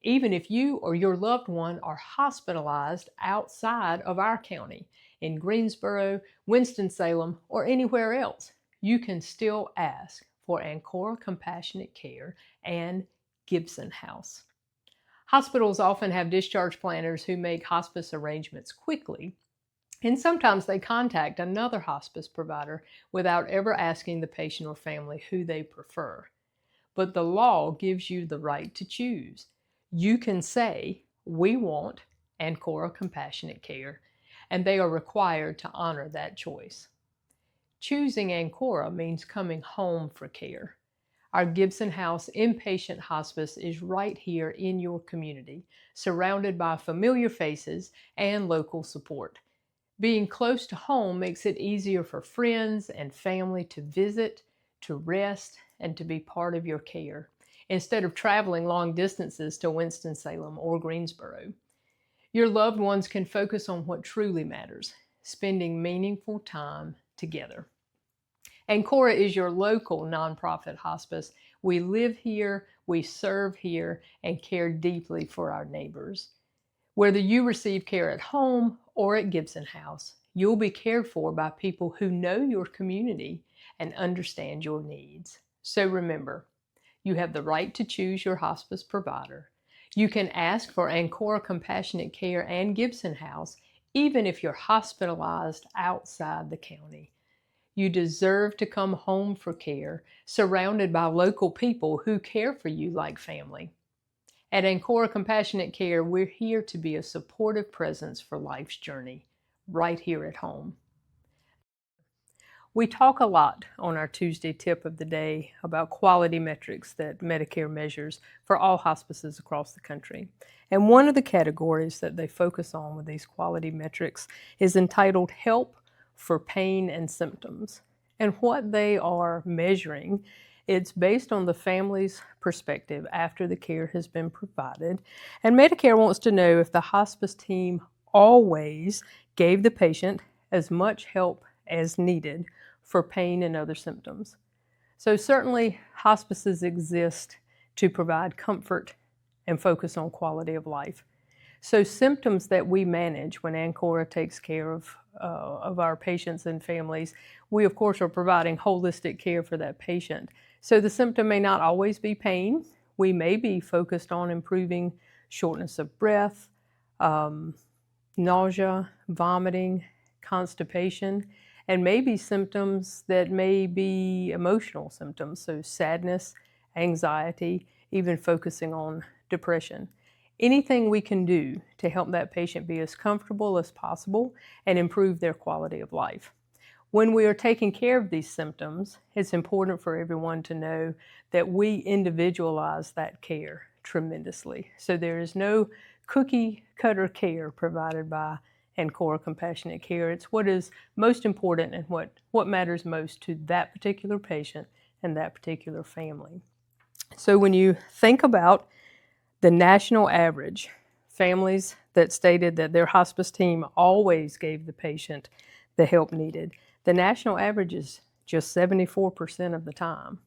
Speaker 1: Even if you or your loved one are hospitalized outside of our county, in Greensboro, Winston-Salem, or anywhere else, you can still ask for Ancora Compassionate Care and Gibson House. Hospitals often have discharge planners who make hospice arrangements quickly, and sometimes they contact another hospice provider without ever asking the patient or family who they prefer. But the law gives you the right to choose. You can say, we want Ancora Compassionate Care, and they are required to honor that choice. Choosing Ancora means coming home for care. Our Gibson House inpatient hospice is right here in your community, surrounded by familiar faces and local support. Being close to home makes it easier for friends and family to visit, to rest, and to be part of your care, instead of traveling long distances to Winston-Salem or Greensboro. Your loved ones can focus on what truly matters, spending meaningful time together. Ancora is your local nonprofit hospice. We live here, we serve here, and care deeply for our neighbors. Whether you receive care at home or at Gibson House, you'll be cared for by people who know your community and understand your needs. So remember, you have the right to choose your hospice provider. You can ask for Ancora Compassionate Care and Gibson House, even if you're hospitalized outside the county. You deserve to come home for care, surrounded by local people who care for you like family. At Ancora Compassionate Care, we're here to be a supportive presence for life's journey, right here at home. We talk a lot on our Tuesday tip of the day about quality metrics that Medicare measures for all hospices across the country. And one of the categories that they focus on with these quality metrics is entitled Help for Pain and Symptoms. And what they are measuring, it's based on the family's perspective after the care has been provided. And Medicare wants to know if the hospice team always gave the patient as much help as needed for pain and other symptoms. So certainly hospices exist to provide comfort and focus on quality of life. So symptoms that we manage when Ancora takes care of our patients and families, we of course are providing holistic care for that patient. So the symptom may not always be pain. We may be focused on improving shortness of breath, nausea, vomiting, constipation, and maybe symptoms that may be emotional symptoms, so sadness, anxiety, even focusing on depression. Anything we can do to help that patient be as comfortable as possible and improve their quality of life. When we are taking care of these symptoms, it's important for everyone to know that we individualize that care tremendously. So there is no cookie cutter care provided by Ancora Compassionate Care. It's what is most important and what matters most to that particular patient and that particular family. So when you think about the national average, families that stated that their hospice team always gave the patient the help needed, the national average is just 74% of the time.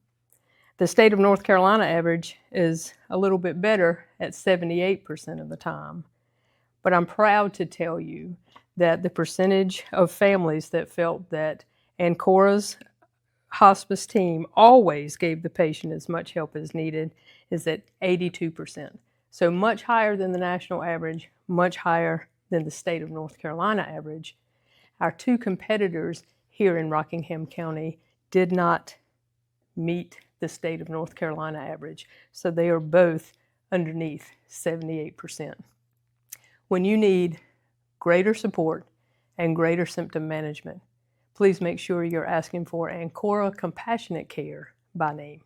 Speaker 1: The state of North Carolina average is a little bit better at 78% of the time. But I'm proud to tell you that the percentage of families that felt that Ancora's hospice team always gave the patient as much help as needed is at 82%. So much higher than the national average, much higher than the state of North Carolina average. Our two competitors here in Rockingham County did not meet the state of North Carolina average, so they are both underneath 78%. When you need greater support and greater symptom management, please make sure you're asking for Ancora Compassionate Care by name.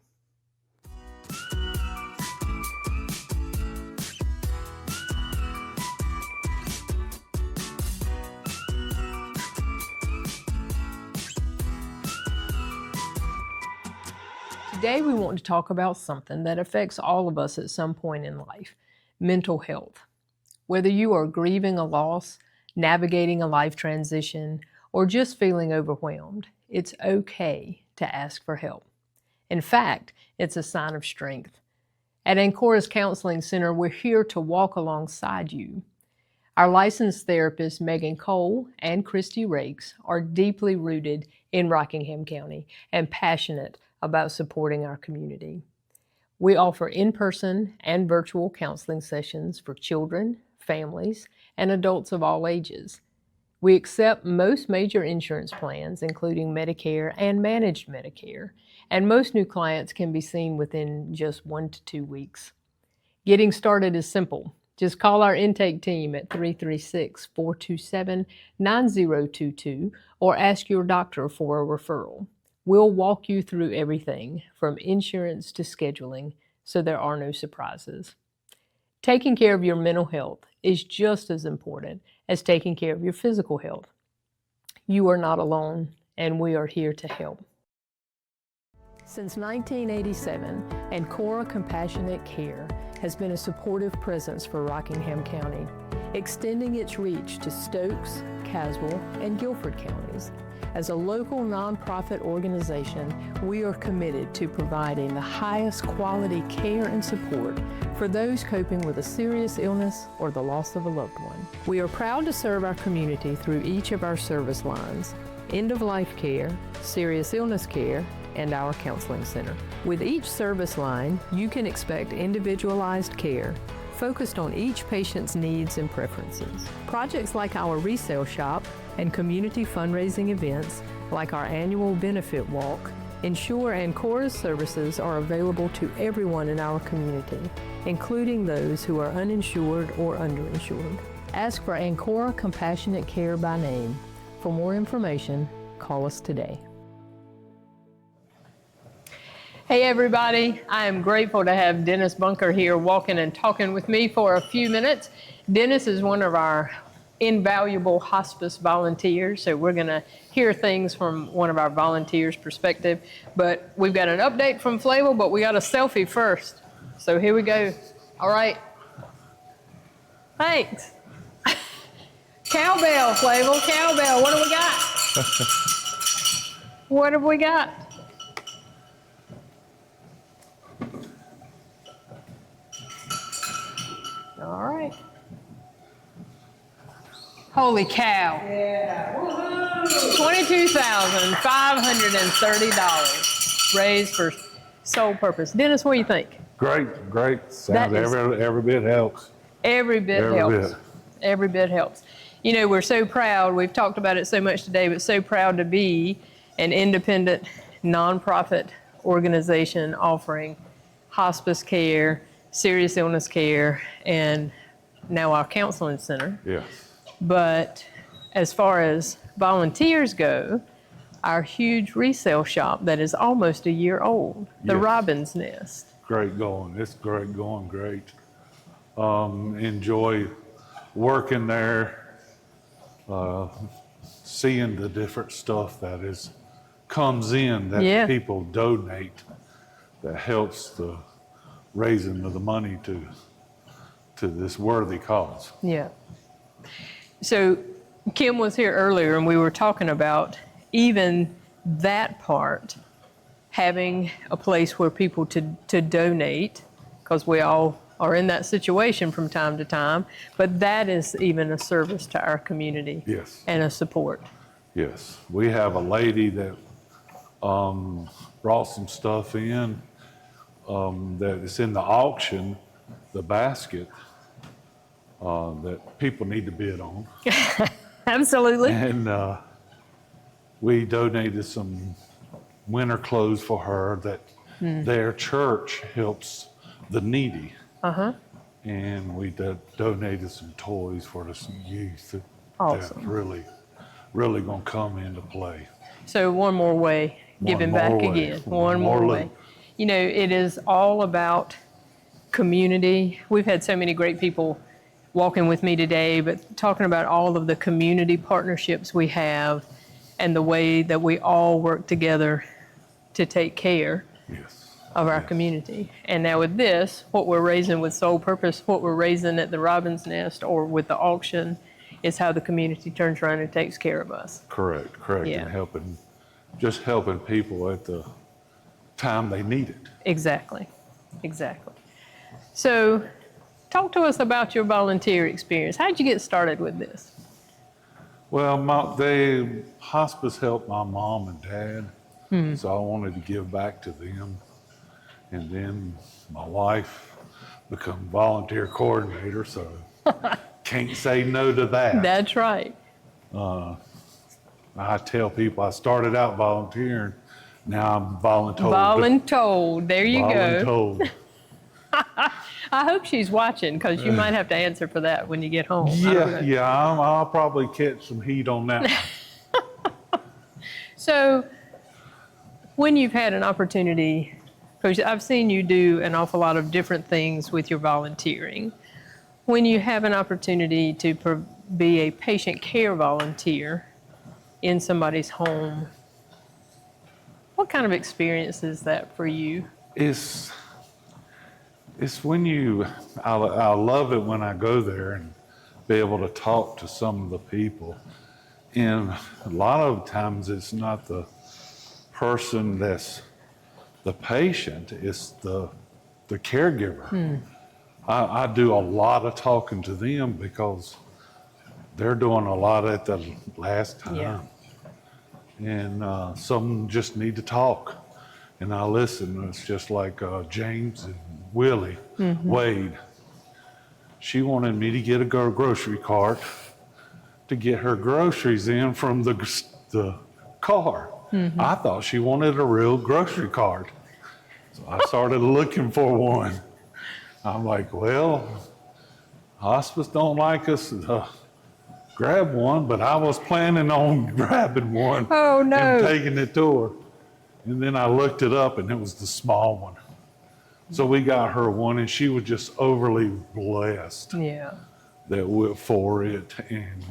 Speaker 1: Today we want to talk about something that affects all of us at some point in life, mental health. Whether you are grieving a loss, navigating a life transition, or just feeling overwhelmed, it's okay to ask for help. In fact, it's a sign of strength. At Ancora's Counseling Center, we're here to walk alongside you. Our licensed therapists, Megan Cole and Christy Rakes, are deeply rooted in Rockingham County and passionate about supporting our community. We offer in-person and virtual counseling sessions for children, families, and adults of all ages. We accept most major insurance plans, including Medicare and managed Medicare, and most new clients can be seen within just 1 to 2 weeks. Getting started is simple. Just call our intake team at 336-427-9022 or ask your doctor for a referral. We'll walk you through everything from insurance to scheduling, so there are no surprises. Taking care of your mental health is just as important as taking care of your physical health. You are not alone, and we are here to help. Since 1987, Ancora Compassionate Care has been a supportive presence for Rockingham County, extending its reach to Stokes, Caswell, and Guilford counties. As a local nonprofit organization, we are committed to providing the highest quality care and support for those coping with a serious illness or the loss of a loved one. We are proud to serve our community through each of our service lines: end-of-life care, serious illness care, and our counseling center. With each service line, you can expect individualized care focused on each patient's needs and preferences. Projects like our resale shop and community fundraising events, like our annual benefit walk, ensure Ancora's services are available to everyone in our community, including those who are uninsured or underinsured. Ask for Ancora Compassionate Care by name. For more information, call us today. Hey everybody, I am grateful to have Dennis Bunker here walking and talking with me for a few minutes. Dennis is one of our invaluable hospice volunteers, so we're gonna hear things from one of our volunteers' perspective. But we've got an update from Flavel, but we got a selfie first. So here we go. All right. Thanks. Cowbell, Flavel, cowbell. What do we got? What have we got? All right. Holy cow. Yeah. $22,530 raised for sole purpose. Dennis, what do you think?
Speaker 10: Great. Sounds every bit helps.
Speaker 1: Every bit helps. Every bit helps. You know, we're so proud. We've talked about it so much today, but so proud to be an independent nonprofit organization offering hospice care, serious illness care, and now our counseling center.
Speaker 10: Yes.
Speaker 1: But as far as volunteers go, our huge resale shop that is almost a year old, the
Speaker 10: Yes.
Speaker 1: Robin's Nest.
Speaker 10: Great going. It's great going. Great. Enjoy working there, seeing the different stuff that comes in that people donate that helps the raising of the money to this worthy cause.
Speaker 1: Yeah. So Kim was here earlier and we were talking about even that part, having a place where people to donate, because we all are in that situation from time to time, but that is even a service to our community.
Speaker 10: Yes.
Speaker 1: And a support.
Speaker 10: Yes. We have a lady that brought some stuff in that is in the auction, the basket, that people need to bid on.
Speaker 1: Absolutely.
Speaker 10: And we donated some winter clothes for her that their church helps the needy.
Speaker 1: Uh-huh.
Speaker 10: And we donated some toys for the youth that
Speaker 1: Awesome.
Speaker 10: really, really gonna come into play.
Speaker 1: So one more way, giving back again. One more way. You know, it is all about community. We've had so many great people walking with me today, but talking about all of the community partnerships we have and the way that we all work together to take care of our community. And now with this, what we're raising with Soul Purpose, what we're raising at the Robin's Nest or with the auction is how the community turns around and takes care of us.
Speaker 10: Correct.
Speaker 1: Yeah.
Speaker 10: And just helping people at the time they need it.
Speaker 1: Exactly. So talk to us about your volunteer experience. How'd you get started with this?
Speaker 10: Well, hospice helped my mom and dad, so I wanted to give back to them. And then my wife become volunteer coordinator, so can't say no to that.
Speaker 1: That's right.
Speaker 10: I tell people I started out volunteering, now I'm voluntold.
Speaker 1: Voluntold, there you go.
Speaker 10: Voluntold.
Speaker 1: I hope she's watching because you might have to answer for that when you get home.
Speaker 10: I'll probably catch some heat on that one.
Speaker 1: So when you've had an opportunity, because I've seen you do an awful lot of different things with your volunteering, when you have an opportunity to be a patient care volunteer in somebody's home, what kind of experience is that for you?
Speaker 10: It's when I love it when I go there and be able to talk to some of the people. And a lot of times it's not the person that's the patient, it's the caregiver. I do a lot of talking to them because they're doing a lot at the last time.
Speaker 1: Yeah.
Speaker 10: And some just need to talk. And I listen. It's just like James and Willie, Wade. She wanted me to get a grocery cart to get her groceries in from the car. I thought she wanted a real grocery cart. So I started looking for one. I'm like, well, hospice don't like us to grab one, but I was planning on grabbing one and taking it to her. And then I looked it up and it was the small one. So we got her one and she was just overly blessed for it and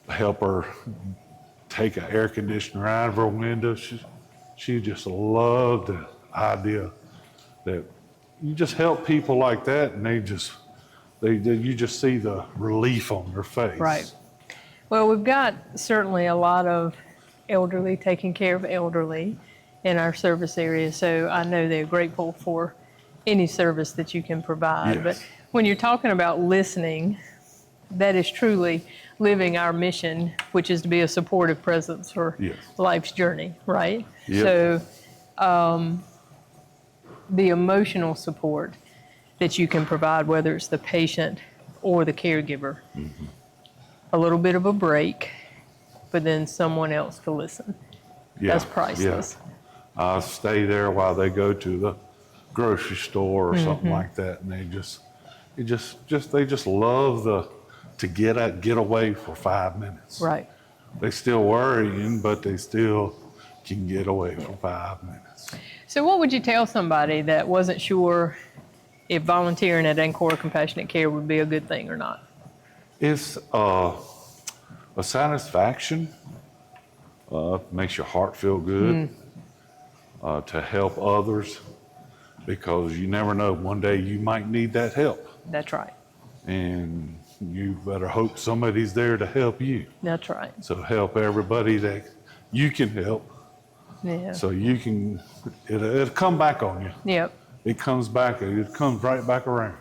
Speaker 10: help her take an air conditioner out of her window. She just loved the idea that you just help people like that and you just see the relief on their face.
Speaker 1: Right. Well, we've got certainly a lot of elderly, taking care of elderly in our service area, so I know they're grateful for any service that you can provide. But when you're talking about listening, that is truly living our mission, which is to be a supportive presence for life's journey, right? So the emotional support that you can provide, whether it's the patient or the caregiver, a little bit of a break, but then someone else to listen. That's priceless.
Speaker 10: I stay there while they go to the grocery store or something like that, and they just love to get away for 5 minutes.
Speaker 1: Right.
Speaker 10: They still worrying, but they still can get away for 5 minutes.
Speaker 1: So what would you tell somebody that wasn't sure if volunteering at Ancora Compassionate Care would be a good thing or not?
Speaker 10: It's a satisfaction, makes your heart feel good, to help others, because you never know, one day you might need that help.
Speaker 1: That's right.
Speaker 10: And you better hope somebody's there to help you.
Speaker 1: That's right.
Speaker 10: So help everybody that you can help.
Speaker 1: Yeah.
Speaker 10: So you can, it'll come back on you.
Speaker 1: Yep.
Speaker 10: It comes right back around.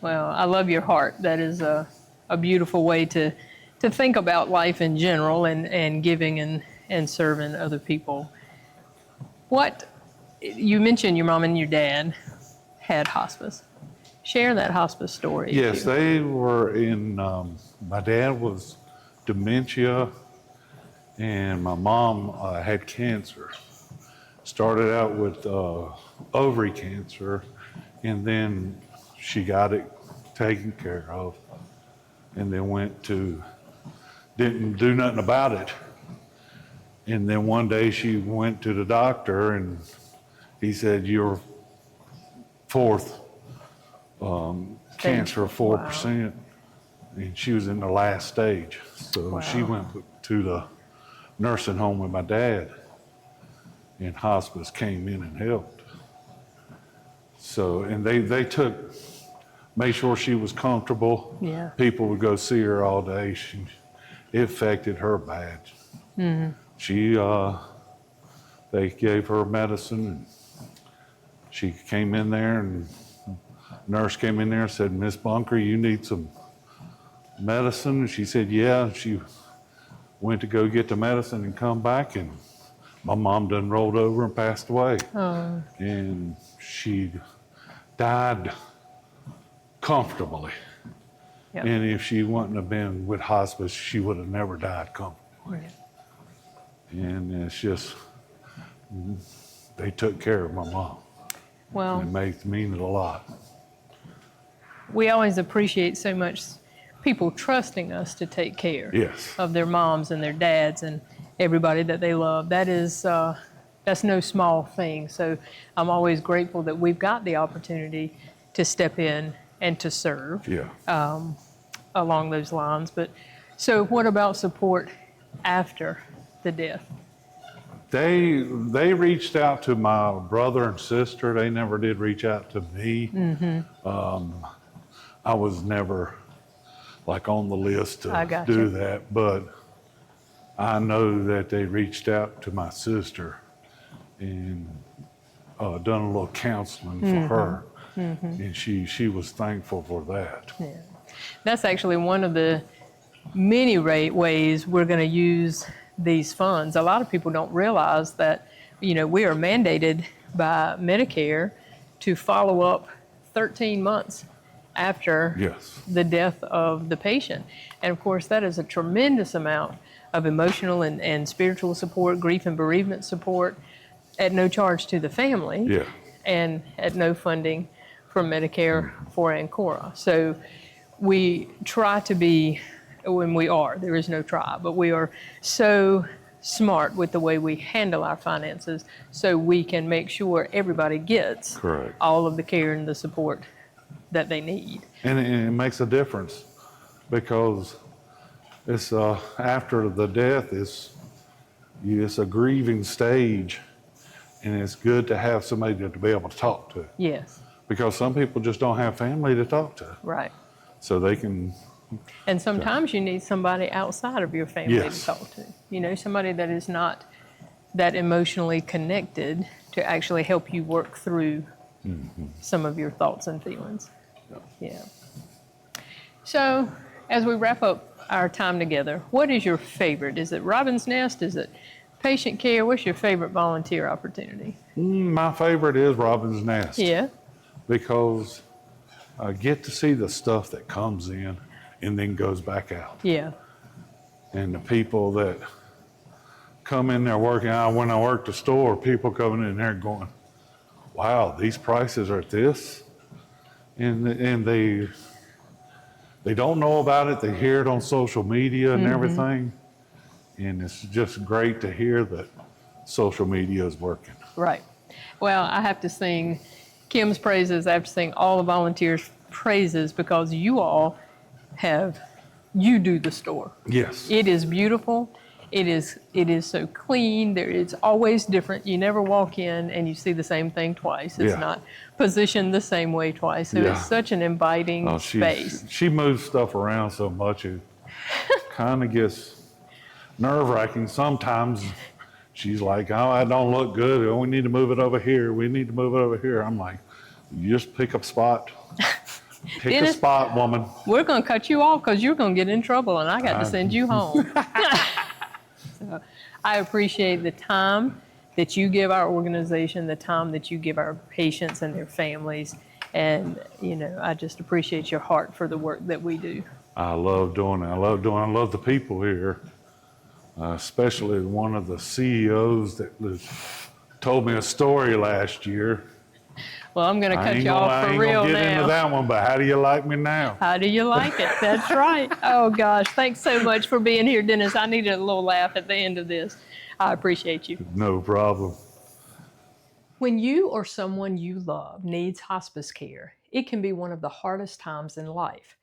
Speaker 1: Well, I love your heart. That is a beautiful way to think about life in general and giving and serving other people. You mentioned your mom and your dad had hospice. Share that hospice story.
Speaker 10: Yes, they were in, my dad was dementia, and my mom had cancer. Started out with ovary cancer, and then she got it taken care of, and then didn't do nothing about it. And then one day she went to the doctor, and he said, "You're fourth cancer of 4%. And she was in the last stage. So she went to the nursing home with my dad, and hospice came in and helped. So, and they made sure she was comfortable.
Speaker 1: Yeah.
Speaker 10: People would go see her all day. It affected her bad. They gave her medicine, and she came in there, and nurse came in there and said, "Miss Bunker, you need some medicine?" And she said, "Yeah." She went to go get the medicine and come back, and my mom done rolled over and passed away.
Speaker 1: Oh.
Speaker 10: And she died comfortably.
Speaker 1: Yep.
Speaker 10: And if she wouldn't have been with hospice, she would have never died comfortably.
Speaker 1: Right.
Speaker 10: And it's just, they took care of my mom.
Speaker 1: Well,
Speaker 10: And it means a lot.
Speaker 1: we always appreciate so much people trusting us to take care of their moms and their dads and everybody that they love. That's no small thing. So I'm always grateful that we've got the opportunity to step in and to serve along those lines. But so what about support after the death?
Speaker 10: They reached out to my brother and sister. They never did reach out to me. I was never like on the list to do that, but I know that they reached out to my sister and done a little counseling for her, and she was thankful for that.
Speaker 1: Yeah. That's actually one of the many ways we're going to use these funds. A lot of people don't realize that, we are mandated by Medicare to follow up 13 months after the death of the patient. And of course, that is a tremendous amount of emotional and spiritual support, grief and bereavement support at no charge to the family and at no funding from Medicare for Ancora. So we try to be, there is no try, but we are so smart with the way we handle our finances so we can make sure everybody gets all of the care and the support that they need.
Speaker 10: And it makes a difference because it's after the death, it's a grieving stage, and it's good to have somebody to be able to talk to.
Speaker 1: Yes.
Speaker 10: Because some people just don't have family to talk to.
Speaker 1: Right.
Speaker 10: So they can.
Speaker 1: And sometimes you need somebody outside of your family to talk to. Somebody that is not that emotionally connected to actually help you work through some of your thoughts and feelings. Yeah. So as we wrap up our time together, what is your favorite? Is it Robin's Nest? Is it patient care? What's your favorite volunteer opportunity?
Speaker 10: My favorite is Robin's Nest.
Speaker 1: Yeah.
Speaker 10: Because I get to see the stuff that comes in and then goes back out.
Speaker 1: Yeah.
Speaker 10: And the people that come in there working out, when I worked the store, people coming in there going, wow, these prices are this, and they don't know about it. They hear it on social media and everything, and it's just great to hear that social media is working.
Speaker 1: Right. Well, I have to sing Kim's praises. I have to sing all the volunteers' praises because you all you do the store.
Speaker 10: Yes.
Speaker 1: It is beautiful. It is so clean. It's always different. You never walk in and you see the same thing twice. It's not positioned the same way twice. So it's such an inviting space.
Speaker 10: She moves stuff around so much it kind of gets nerve-wracking sometimes. She's like, oh, I don't look good. Oh, we need to move it over here. We need to move it over here. I'm like, you just pick a spot. Pick a spot, woman.
Speaker 1: We're going to cut you off because you're going to get in trouble and I got to send you home. So I appreciate the time that you give our organization, the time that you give our patients and their families. And, I just appreciate your heart for the work that we do.
Speaker 10: I love doing it. I love the people here. Especially one of the CEOs that told me a story last year.
Speaker 1: Well, I'm going to cut you off for real now. I ain't going to get into that one, but how do you like me now? How do you like it? That's right. Oh, gosh. Thanks so much for being here, Dennis. I needed a little laugh at the end of this. I appreciate you.
Speaker 10: No problem.
Speaker 1: When you or someone you love needs hospice care, it can be one of the hardest times in life.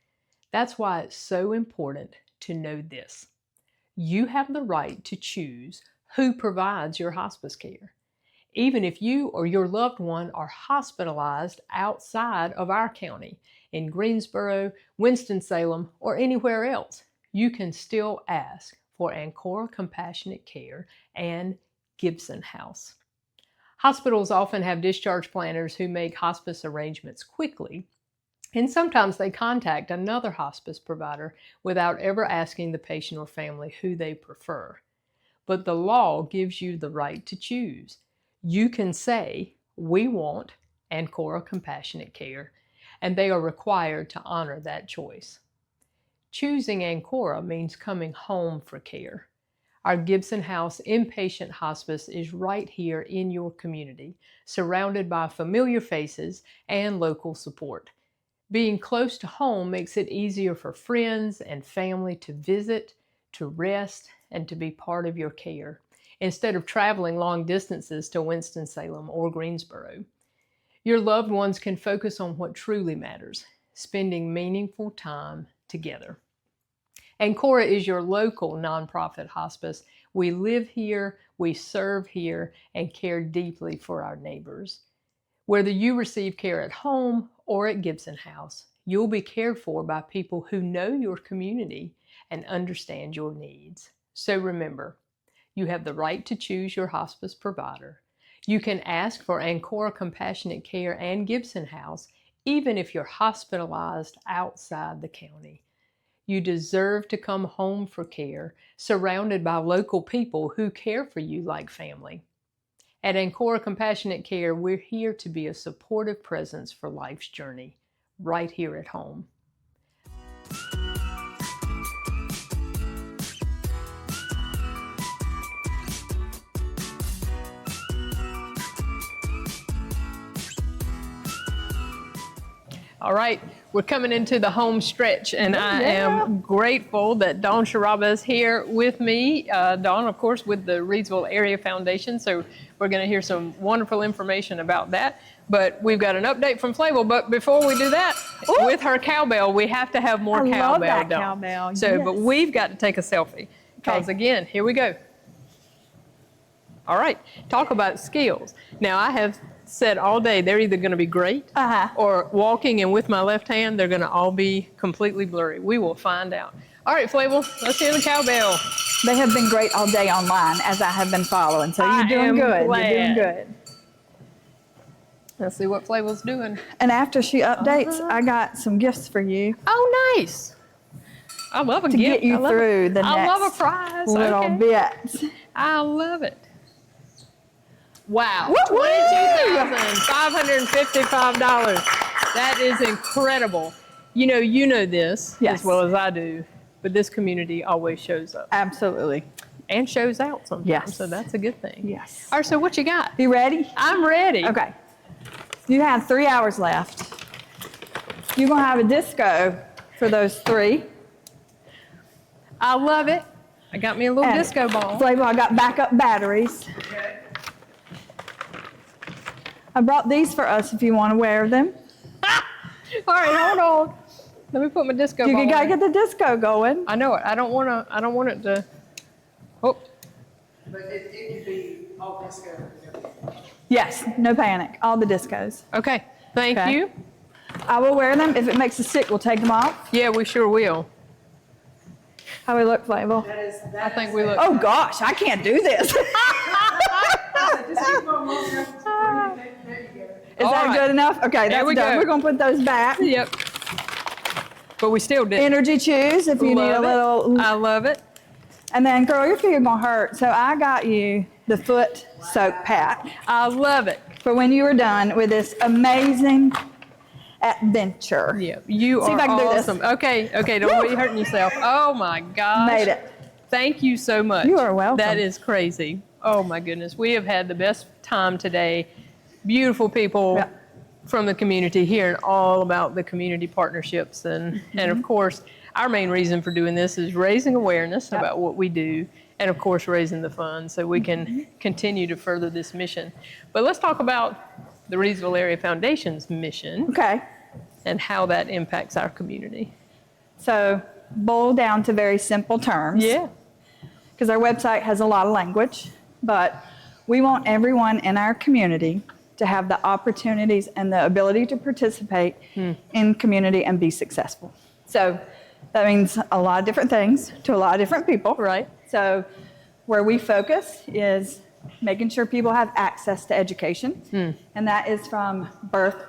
Speaker 1: That's why it's so important to know this. You have the right to choose who provides your hospice care. Even if you or your loved one are hospitalized outside of our county, in Greensboro, Winston-Salem, or anywhere else, you can still ask for Ancora Compassionate Care and Gibson House. Hospitals often have discharge planners who make hospice arrangements quickly, and sometimes they contact another hospice provider without ever asking the patient or family who they prefer. But the law gives you the right to choose. You can say, we want Ancora Compassionate Care, and they are required to honor that choice. Choosing Ancora means coming home for care. Our Gibson House inpatient hospice is right here in your community, surrounded by familiar faces and local support. Being close to home makes it easier for friends and family to visit, to rest, and to be part of your care, instead of traveling long distances to Winston-Salem or Greensboro. Your loved ones can focus on what truly matters, spending meaningful time together. Ancora is your local nonprofit hospice. We live here, we serve here, and care deeply for our neighbors. Whether you receive care at home or at Gibson House, you'll be cared for by people who know your community and understand your needs. So remember, you have the right to choose your hospice provider. You can ask for Ancora Compassionate Care and Gibson House, even if you're hospitalized outside the county. You deserve to come home for care, surrounded by local people who care for you like family. At Ancora Compassionate Care, we're here to be a supportive presence for life's journey, right here at home. All right, we're coming into the home stretch, and I am grateful that Dawn Sharaba is here with me. Dawn, of course, with the Reidsville Area Foundation, so we're going to hear some wonderful information about that. But we've got an update from Flavel. But before we do that, with her cowbell, we have to have more cowbell. I love that cowbell. So, but we've got to take a selfie because, again, here we go. All right, talk about skills. Now, I have said all day they're either going to be great or walking and with my left hand they're going to all be completely blurry. We will find out. All right, Flavel, let's hear the cowbell.
Speaker 11: They have been great all day online as I have been following, so you're doing good. You're doing good.
Speaker 1: Let's see what Flavel's doing.
Speaker 11: And after she updates, I got some gifts for you.
Speaker 1: Oh, nice. I love a gift.
Speaker 11: To get you through the next
Speaker 1: I love a prize.
Speaker 11: little bit.
Speaker 1: I love it. Wow, $22,555. That is incredible. You know this as well as I do, but this community always shows up.
Speaker 11: Absolutely.
Speaker 1: And shows out sometimes,
Speaker 11: yes.
Speaker 1: So that's a good thing.
Speaker 11: Yes.
Speaker 1: All right, so what you got?
Speaker 11: You ready?
Speaker 1: I'm ready.
Speaker 11: Okay. You have 3 hours left. You're going to have a disco for those 3.
Speaker 1: I love it. I got me a little disco ball.
Speaker 11: Flavor, I got backup batteries. I brought these for us if you want to wear them.
Speaker 1: All right, hold on. Let me put my disco ball
Speaker 11: You got to
Speaker 1: in.
Speaker 11: get the disco going.
Speaker 1: I know it. I don't want it to. Oh.
Speaker 2: But it could be all disco.
Speaker 11: Yes, no panic. All the discos.
Speaker 1: Okay, thank you.
Speaker 11: I will wear them. If it makes us sick, we'll take them off.
Speaker 1: Yeah, we sure will.
Speaker 11: How we look, Flavor?
Speaker 1: I think we look.
Speaker 11: Oh gosh, I can't do this. Is that good enough? Okay, that's done. We're going to put those back.
Speaker 1: Yep. But we still did.
Speaker 11: Energy chews if you need a little.
Speaker 1: I love it.
Speaker 11: And then, girl, your feet are going to hurt. So I got you the foot soak pack.
Speaker 1: I love it.
Speaker 11: For when you were done with this amazing adventure.
Speaker 1: Yeah, you
Speaker 11: See
Speaker 1: are
Speaker 11: if I can do this.
Speaker 1: awesome. Okay, don't be hurting yourself. Oh my gosh.
Speaker 11: Made it.
Speaker 1: Thank you so much.
Speaker 11: You are welcome.
Speaker 1: That is crazy. Oh my goodness. We have had the best time today. Beautiful people from the community hearing all about the community partnerships. And of course, our main reason for doing this is raising awareness about what we do. And of course, raising the funds so we can continue to further this mission. But let's talk about the Reedsville Area Foundation's mission.
Speaker 11: Okay.
Speaker 1: And how that impacts our community.
Speaker 11: So, boil down to very simple terms.
Speaker 1: Yeah.
Speaker 11: Because our website has a lot of language, but we want everyone in our community to have the opportunities and the ability to participate in community and be successful. So that means a lot of different things to a lot of different people.
Speaker 1: Right.
Speaker 11: So where we focus is making sure people have access to education, and that is from birth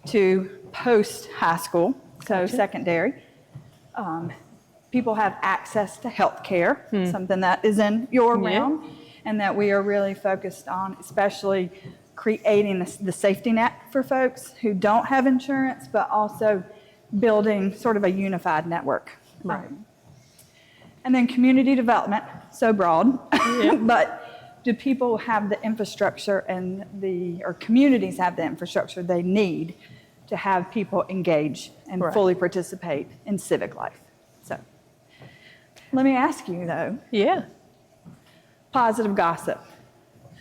Speaker 11: to post high school, so secondary. People have access to health care, something that is in your realm, and that we are really focused on, especially creating the safety net for folks who don't have insurance, but also building sort of a unified network.
Speaker 1: Right.
Speaker 11: And then community development, so broad, but do people have the infrastructure or communities have the infrastructure they need to have people engage and fully participate in civic life? So let me ask you though.
Speaker 1: Yeah.
Speaker 11: Positive gossip.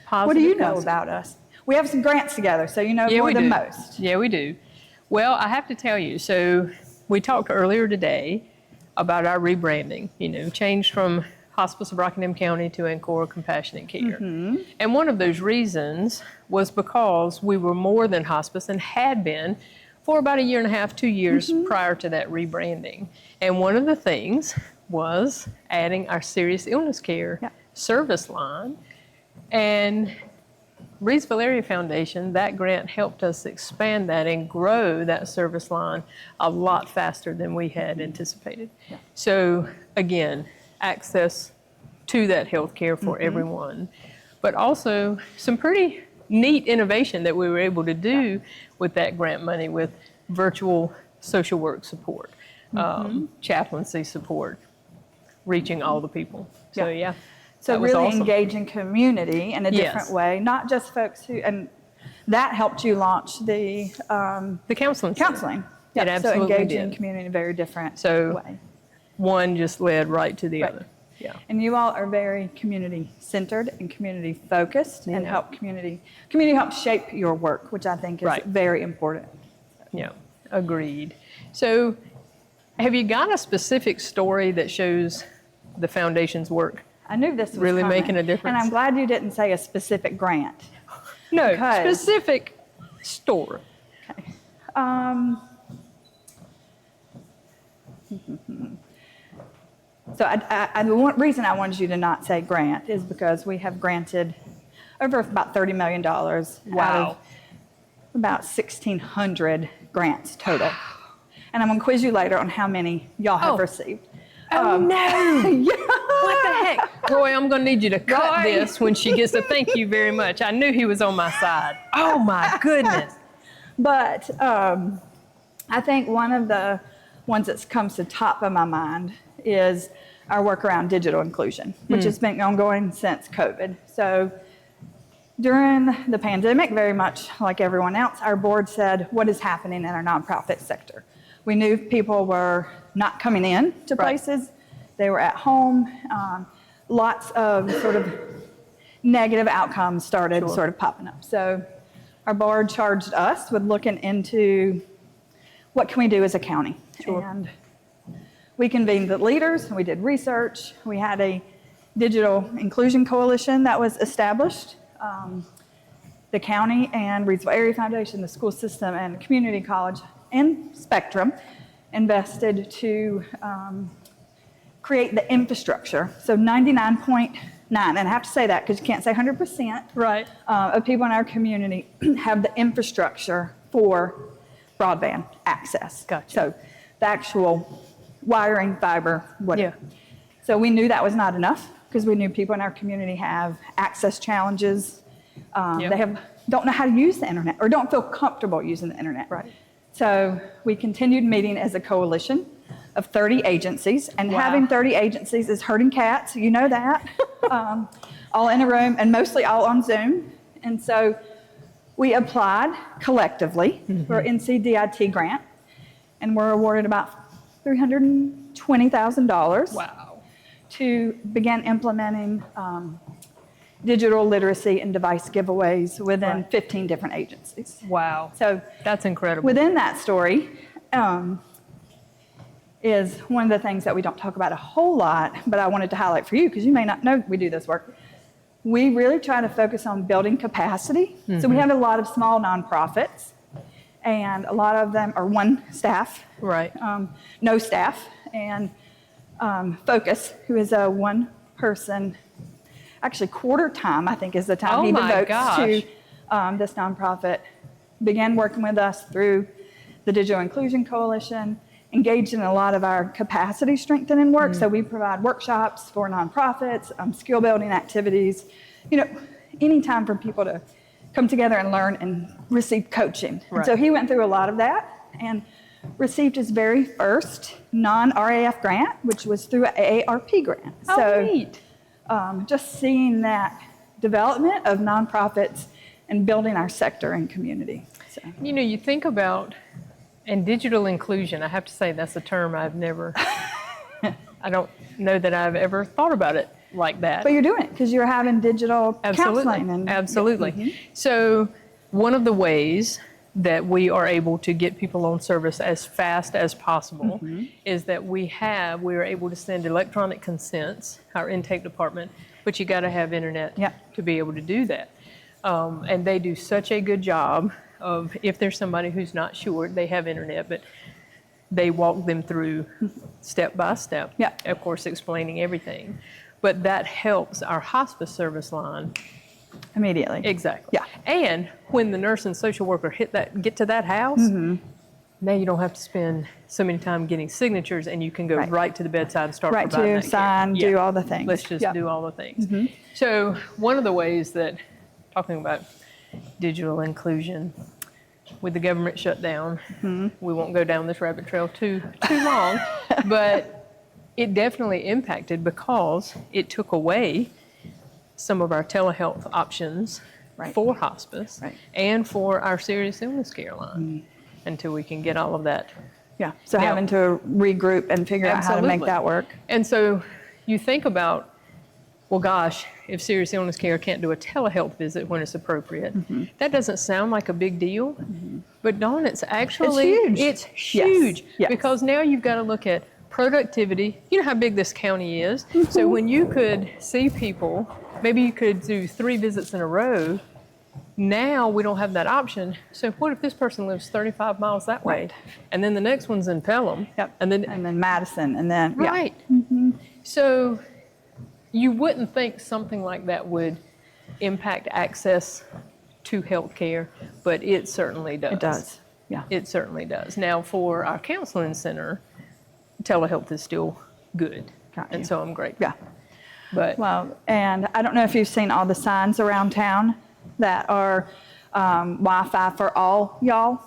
Speaker 1: Positive
Speaker 11: what do you know
Speaker 1: gossip.
Speaker 11: about us? We have some grants together, so you know more than most.
Speaker 1: Yeah, we do. Well, I have to tell you, so we talked earlier today about our rebranding, changed from Hospice of Rockingham County to Ancora Compassionate Care. And one of those reasons was because we were more than hospice and had been for about 1.5 years, 2 years prior to that rebranding. And one of the things was adding our serious illness care service line. And Reedsville Area Foundation, that grant helped us expand that and grow that service line a lot faster than we had anticipated. So again, access to that health care for everyone, but also some pretty neat innovation that we were able to do with that grant money with virtual social work support, chaplaincy support, reaching all the people. So yeah.
Speaker 11: So
Speaker 1: that was
Speaker 11: really
Speaker 1: awesome.
Speaker 11: engaging community in a different way, not just folks who, and that helped you launch the
Speaker 1: counseling.
Speaker 11: Counseling.
Speaker 1: It absolutely
Speaker 11: so engaging
Speaker 1: did.
Speaker 11: community in a very different way.
Speaker 1: One just led right to the other. Yeah.
Speaker 11: And you all are very community centered and community focused and help community help shape your work, which I think is very important.
Speaker 1: Yeah, agreed. So have you got a specific story that shows the foundation's work?
Speaker 11: I knew this was
Speaker 1: really
Speaker 11: coming,
Speaker 1: making a difference.
Speaker 11: And I'm glad you didn't say a specific grant.
Speaker 1: No,
Speaker 11: because,
Speaker 1: specific story.
Speaker 11: Okay. So the reason I wanted you to not say grant is because we have granted over about $30 million out of about 1,600 grants total. And I'm going to quiz you later on how many y'all have received.
Speaker 1: Oh, no.
Speaker 11: Yeah.
Speaker 1: What the heck? Roy, I'm going to need you to cut this when she gets to thank you very much. I knew he was on my side. Oh, my goodness.
Speaker 11: But I think one of the ones that comes to top of my mind is our work around digital inclusion, which has been ongoing since COVID. So During the pandemic, very much like everyone else, our board said, what is happening in our nonprofit sector? We knew people were not coming in to places. They were at home. Lots of sort of negative outcomes started sort of popping up. So our board charged us with looking into what can we do as a county. And we convened the leaders, and we did research. We had a digital inclusion coalition that was established. The county and Reedsville Area Foundation, the school system, and community college and Spectrum invested to create the infrastructure. So 99.9, and I have to say that because you can't say 100%, of people in our community have the infrastructure for broadband access. Gotcha. So the actual wiring, fiber, whatever. So we knew that was not enough because we knew people in our community have access challenges. They don't know how to use the internet or don't feel comfortable using the internet. So we continued meeting as a coalition of 30 agencies, and having 30 agencies is herding cats, you know that, all in a room and mostly all on Zoom. And so we applied collectively for an NCDIT grant, and were awarded about $320,000 to begin implementing digital literacy and device giveaways within 15 different agencies.
Speaker 1: Wow.
Speaker 11: So
Speaker 1: that's incredible.
Speaker 11: Within that story is one of the things that we don't talk about a whole lot, but I wanted to highlight for you because you may not know we do this work. We really try to focus on building capacity. So we have a lot of small nonprofits, and a lot of them are one staff, no staff, and Focus, who is a one person, actually quarter time, I think is the time he devotes to this nonprofit, began working with us through the Digital Inclusion Coalition, engaged in a lot of our capacity strengthening work. So we provide workshops for nonprofits, skill building activities, any time for people to come together and learn and receive coaching. And so he went through a lot of that and received his very first non-RAF grant, which was through an AARP grant.
Speaker 1: Neat.
Speaker 11: Just seeing that development of nonprofits and building our sector and community. So.
Speaker 1: You think about, and digital inclusion, I have to say that's a term I've never, I don't know that I've ever thought about it like that.
Speaker 11: But you're doing it because you're having digital counseling. And,
Speaker 1: Absolutely. So one of the ways that we are able to get people on service as fast as possible is that we are able to send electronic consents, our intake department, but you got to have internet to be able to do that. And they do such a good job of, if there's somebody who's not sure, they have internet, but they walk them through step by step, of course, explaining everything. But that helps our hospice service line
Speaker 11: immediately.
Speaker 1: Exactly. And when the nurse and social worker get to that house, now you don't have to spend so many time getting signatures, and you can go right to the bedside and start providing that care.
Speaker 11: Sign, do all the things.
Speaker 1: Let's just do all the things. So one of the ways that, talking about digital inclusion, with the government shutdown, we won't go down this rabbit trail too long, but it definitely impacted because it took away some of our telehealth options for hospice and for our serious illness care line until we can get all of that.
Speaker 11: So having to regroup and figure out how to make that work.
Speaker 1: And so you think about, well, gosh, if serious illness care can't do a telehealth visit when it's appropriate, that doesn't sound like a big deal, but Dawn, it's actually, it's huge because now you've got to look at productivity. You know how big this county is. So when you could see people, maybe you could do 3 visits in a row. Now we don't have that option. So what if this person lives 35 miles that way, and then the next one's in Pelham, and then
Speaker 11: Madison, and then
Speaker 1: So you wouldn't think something like that would impact access to health care, but it certainly does.
Speaker 11: It does.
Speaker 1: It certainly does. Now for our counseling center, telehealth is still good, and so I'm grateful. But
Speaker 11: and I don't know if you've seen all the signs around town that are Wi-Fi for all, y'all.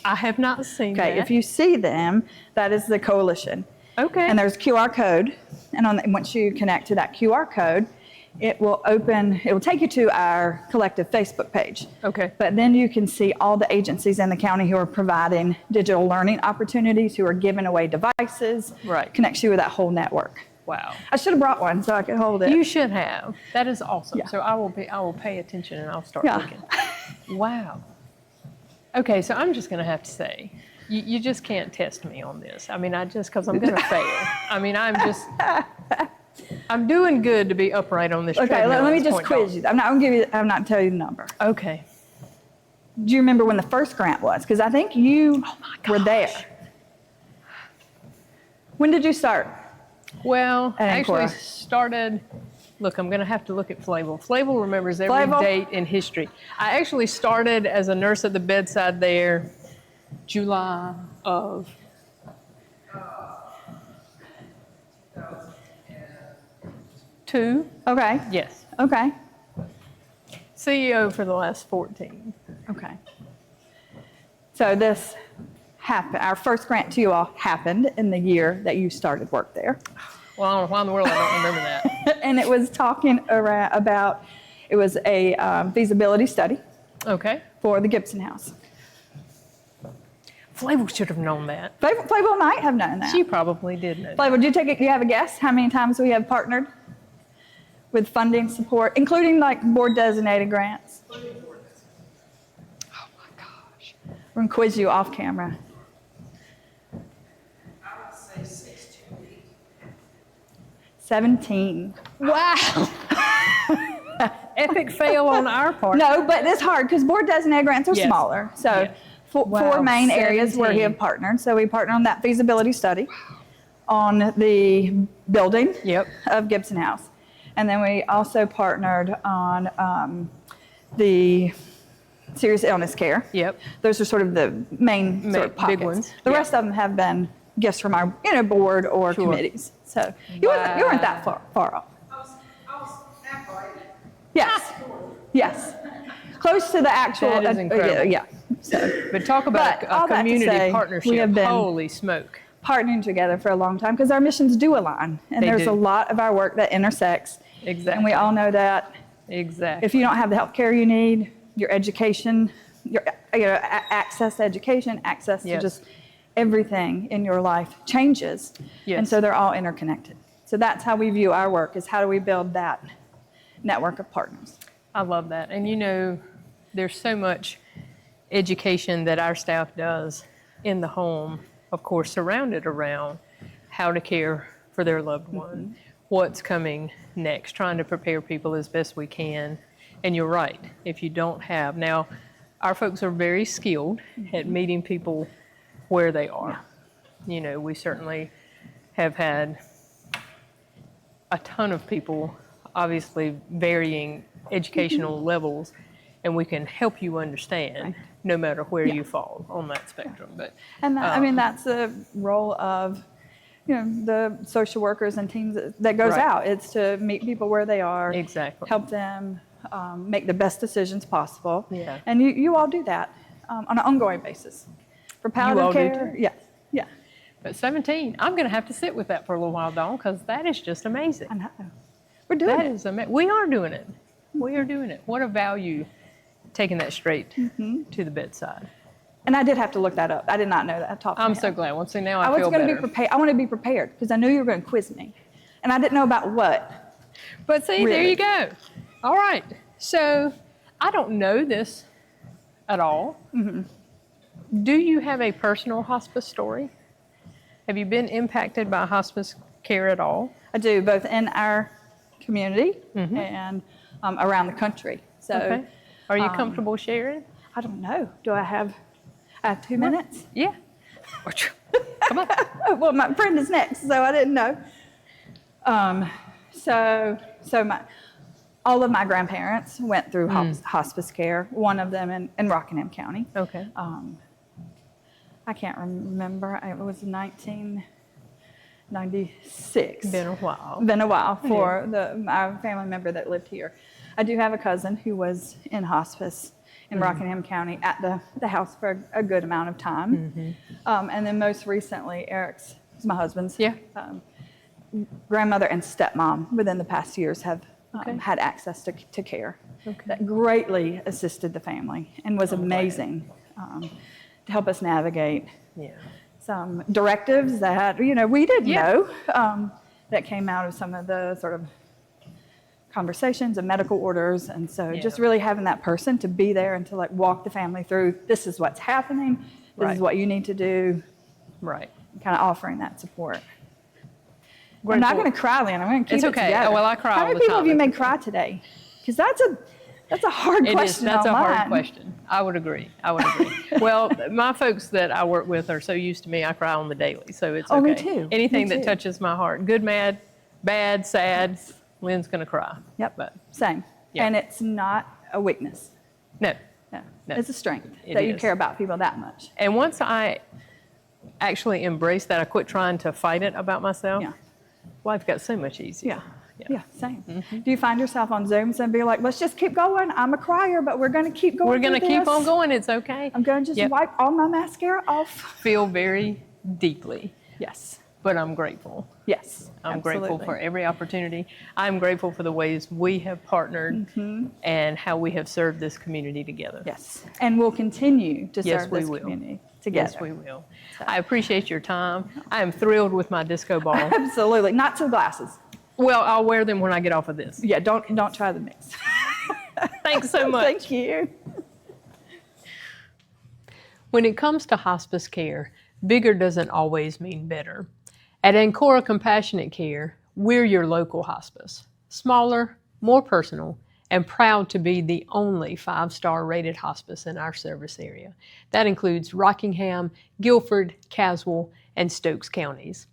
Speaker 1: I have not seen that.
Speaker 11: If you see them, that is the coalition. And there's QR code, and once you connect to that QR code, it will take you to our collective Facebook page.
Speaker 1: Okay.
Speaker 11: But then you can see all the agencies in the county who are providing digital learning opportunities, who are giving away devices.
Speaker 1: Right.
Speaker 11: Connects you with that whole network.
Speaker 1: Wow.
Speaker 11: I should have brought one so I could hold it.
Speaker 1: You should have. That is awesome.
Speaker 11: Yeah.
Speaker 1: So I will pay attention and I'll start
Speaker 11: Yeah.
Speaker 1: looking. Wow. Okay, so I'm just going to have to say, you just can't test me on this. I mean, because I'm going to fail. I mean, I'm doing good to be upright on this
Speaker 11: Okay,
Speaker 1: treadmill
Speaker 11: let
Speaker 1: at
Speaker 11: me
Speaker 1: this
Speaker 11: just
Speaker 1: point,
Speaker 11: quiz you. I'm not going to tell you the number.
Speaker 1: Okay.
Speaker 11: Do you remember when the first grant was? Because I think you were there. When did you start?
Speaker 1: Well,
Speaker 11: At
Speaker 1: actually
Speaker 11: Ancora?
Speaker 1: started, look, I'm going to have to look at Flavel. Flavel remembers every
Speaker 11: Flavel?
Speaker 1: date in history. I actually started as a nurse at the bedside there, July of 2.
Speaker 11: Okay.
Speaker 1: Yes.
Speaker 11: Okay.
Speaker 1: CEO for the last 14.
Speaker 11: Okay. So this happened, our first grant to you all happened in the year that you started work there.
Speaker 1: Well, I don't know why in the world I don't remember that.
Speaker 11: And it was talking about, it was a feasibility study.
Speaker 1: Okay.
Speaker 11: For the Gibson House.
Speaker 1: Flavel should have known that.
Speaker 11: Flavel might have known that.
Speaker 1: She probably did know that.
Speaker 11: Flavel, do you have a guess how many times we have partnered with funding support, including like board designated grants? Oh my gosh. We're going to quiz you off camera.
Speaker 13: I would say 6 to 8.
Speaker 11: 17.
Speaker 1: Wow. Epic fail on our part.
Speaker 11: No, but it's hard because board designated grants are
Speaker 1: Yes.
Speaker 11: smaller. So
Speaker 1: Yes.
Speaker 11: four
Speaker 1: Wow,
Speaker 11: main areas where we
Speaker 1: 17.
Speaker 11: have partnered. So we partnered on that feasibility study on the building of Gibson House. And then we also partnered on the serious illness care.
Speaker 1: Yep.
Speaker 11: Those are sort of the main sort of
Speaker 1: big
Speaker 11: pockets.
Speaker 1: ones.
Speaker 11: The rest of them have been gifts from our board or
Speaker 1: Sure.
Speaker 11: committees. So you weren't that far off.
Speaker 13: I was half right.
Speaker 11: Yes. Yes. Close to the actual.
Speaker 1: That is incredible.
Speaker 11: Yeah. So,
Speaker 1: But talk about
Speaker 11: all
Speaker 1: a
Speaker 11: that to
Speaker 1: community
Speaker 11: say,
Speaker 1: partnership.
Speaker 11: We have been
Speaker 1: Holy smoke.
Speaker 11: partnering together for a long time because our missions do align. And
Speaker 1: They
Speaker 11: there's
Speaker 1: do.
Speaker 11: a lot of our work that intersects.
Speaker 1: Exactly.
Speaker 11: And we all know that.
Speaker 1: Exactly.
Speaker 11: If you don't have the health care you need, your education, your access to education, access to
Speaker 1: Yes.
Speaker 11: just everything in your life changes.
Speaker 1: Yes.
Speaker 11: And so they're all interconnected. So that's how we view our work, is how do we build that network of partners.
Speaker 1: I love that. And there's so much education that our staff does in the home, of course, surrounded around how to care for their loved one, what's coming next, trying to prepare people as best we can. And you're right, if you don't have, now, our folks are very skilled at meeting people where they are. We certainly have had a ton of people, obviously varying educational levels, and we can help you understand no matter where you fall on that spectrum. But
Speaker 11: And that's the role of the social workers and teams that goes
Speaker 1: Right.
Speaker 11: out. It's to meet people where they are,
Speaker 1: Exactly.
Speaker 11: help them make the best decisions possible.
Speaker 1: Yeah.
Speaker 11: And you all do that on an ongoing basis. For palliative
Speaker 1: all do
Speaker 11: care,
Speaker 1: too?
Speaker 11: yeah, yeah.
Speaker 1: But 17, I'm going to have to sit with that for a little while, Dawn, because that is just amazing.
Speaker 11: I know. We're doing
Speaker 1: That
Speaker 11: it.
Speaker 1: is amazing. We are doing it. We are doing it. What a value taking that straight to the bedside.
Speaker 11: And I did have to look that up. I did not know that.
Speaker 1: I'm so glad. Well, see, now
Speaker 11: I
Speaker 1: I
Speaker 11: was
Speaker 1: feel
Speaker 11: going to
Speaker 1: better.
Speaker 11: be prepared. I wanted to be prepared because I knew you were going to quiz me, and I didn't know about what.
Speaker 1: But see, there you go. All right. So I don't know this at all. Do you have a personal hospice story? Have you been impacted by hospice care at all?
Speaker 11: I do, both in our community and around the country. So,
Speaker 1: Okay. Are you comfortable sharing?
Speaker 11: I don't know. Do I have 2 minutes?
Speaker 1: Yeah. Come on.
Speaker 11: Well, my friend is next, so I didn't know. All of my grandparents went through hospice care. One of them in Rockingham County.
Speaker 1: Okay.
Speaker 11: I can't remember. It was 1996.
Speaker 1: Been a while.
Speaker 11: Been a while for our family member that lived here. I do have a cousin who was in hospice in Rockingham County at the house for a good amount of time. And then most recently, Eric's, my husband's grandmother and stepmom within the past years have had access to care. That greatly assisted the family and was amazing to help us navigate some directives that, we didn't know that came out of some of the sort of conversations and medical orders. And so just really having that person to be there and to like walk the family through, this is what's happening, this is what you need to do.
Speaker 1: Right.
Speaker 11: Kind of offering that support. I'm not going to cry, Lynn. I'm going to keep it together.
Speaker 1: Oh, well, I cry
Speaker 11: How
Speaker 1: all
Speaker 11: many
Speaker 1: the
Speaker 11: people
Speaker 1: time.
Speaker 11: have you made cry today? Because that's a hard question.
Speaker 1: That's a hard
Speaker 11: online.
Speaker 1: question. I would agree. Well, my folks that I work with are so used to me, I cry on the daily, so it's okay.
Speaker 11: Oh, me too.
Speaker 1: Anything
Speaker 11: Me
Speaker 1: that
Speaker 11: too.
Speaker 1: touches my heart, good, mad, bad, sad, Lynn's going to cry.
Speaker 11: Yep.
Speaker 1: But
Speaker 11: Same.
Speaker 1: Yeah.
Speaker 11: And it's not a weakness.
Speaker 1: No.
Speaker 11: It's a strength
Speaker 1: It
Speaker 11: that you
Speaker 1: is.
Speaker 11: care about people that much.
Speaker 1: And once I actually embraced that, I quit trying to fight it about myself. Life got so much easier.
Speaker 11: Yeah, same. Do you find yourself on Zooms and be like, let's just keep going? I'm a crier, but we're going to keep going.
Speaker 1: We're going to
Speaker 11: through
Speaker 1: keep
Speaker 11: this.
Speaker 1: on going. It's okay.
Speaker 11: I'm going to just wipe all my mascara off.
Speaker 1: Feel very deeply.
Speaker 11: Yes.
Speaker 1: But I'm grateful.
Speaker 11: Yes.
Speaker 1: I'm grateful
Speaker 11: absolutely.
Speaker 1: for every opportunity. I'm grateful for the ways we have partnered and how we have served this community together.
Speaker 11: Yes. And we'll continue to
Speaker 1: Yes,
Speaker 11: serve
Speaker 1: we
Speaker 11: this
Speaker 1: will.
Speaker 11: community together.
Speaker 1: Yes, we will. I appreciate your time. I am thrilled with my disco ball.
Speaker 11: Absolutely. Not to glasses.
Speaker 1: Well, I'll wear them when I get off of this.
Speaker 11: Yeah, don't try the mix.
Speaker 1: Thanks so much.
Speaker 11: Thank you.
Speaker 1: When it comes to hospice care, bigger doesn't always mean better. At Ancora Compassionate Care, we're your local hospice. Smaller, more personal, and proud to be the only 5-star rated hospice in our service area. That includes Rockingham, Guilford, Caswell, and Stokes counties.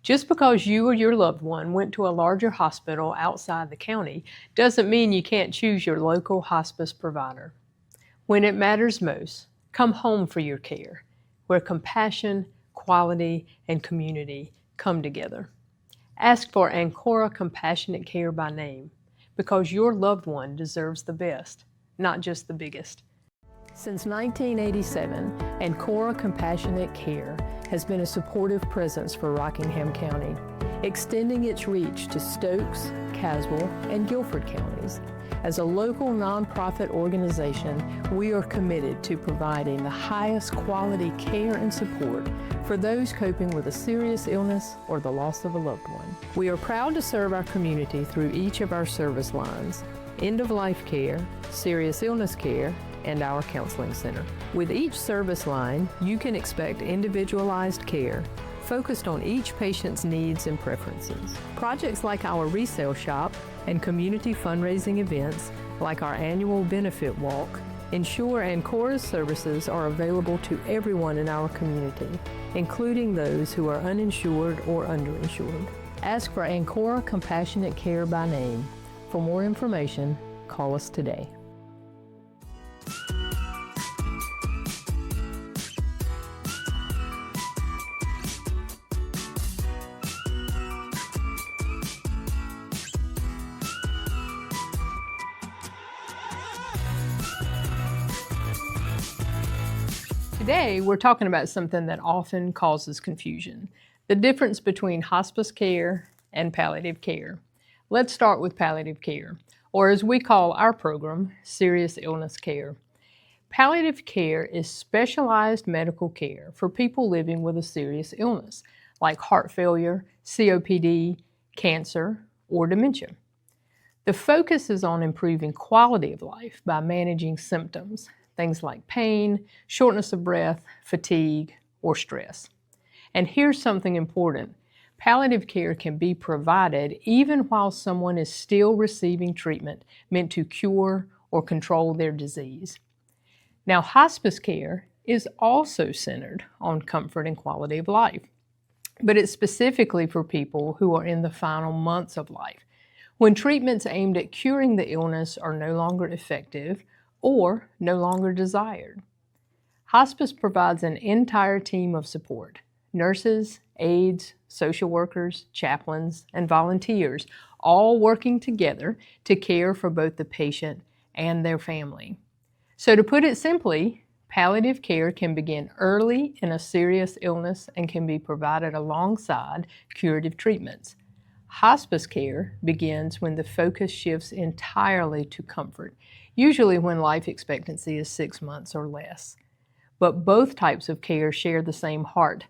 Speaker 1: Just because you or your loved one went to a larger hospital outside the county doesn't mean you can't choose your local hospice provider. When it matters most, come home for your care, where compassion, quality, and community come together. Ask for Ancora Compassionate Care by name, because your loved one deserves the best, not just the biggest. Since 1987, Ancora Compassionate Care has been a supportive presence for Rockingham County, extending its reach to Stokes, Caswell, and Guilford counties. As a local nonprofit organization, we are committed to providing the highest quality care and support for those coping with a serious illness or the loss of a loved one. We are proud to serve our community through each of our service lines: end-of-life care, serious illness care, and our counseling center. With each service line, you can expect individualized care focused on each patient's needs and preferences. Projects like our resale shop and community fundraising events, like our annual benefit walk, ensure Ancora's services are available to everyone in our community, including those who are uninsured or underinsured. Ask for Ancora Compassionate Care by name. For more information, call us today. Today, we're talking about something that often causes confusion: the difference between hospice care and palliative care. Let's start with palliative care, or as we call our program, serious illness care. Palliative care is specialized medical care for people living with a serious illness, like heart failure, COPD, cancer, or dementia. The focus is on improving quality of life by managing symptoms, things like pain, shortness of breath, fatigue, or stress. And here's something important: palliative care can be provided even while someone is still receiving treatment meant to cure or control their disease. Now, hospice care is also centered on comfort and quality of life, but it's specifically for people who are in the final months of life, when treatments aimed at curing the illness are no longer effective or no longer desired. Hospice provides an entire team of support: nurses, aides, social workers, chaplains, and volunteers, all working together to care for both the patient and their family. So to put it simply, palliative care can begin early in a serious illness and can be provided alongside curative treatments. Hospice care begins when the focus shifts entirely to comfort, usually when life expectancy is 6 months or less. But both types of care share the same heart,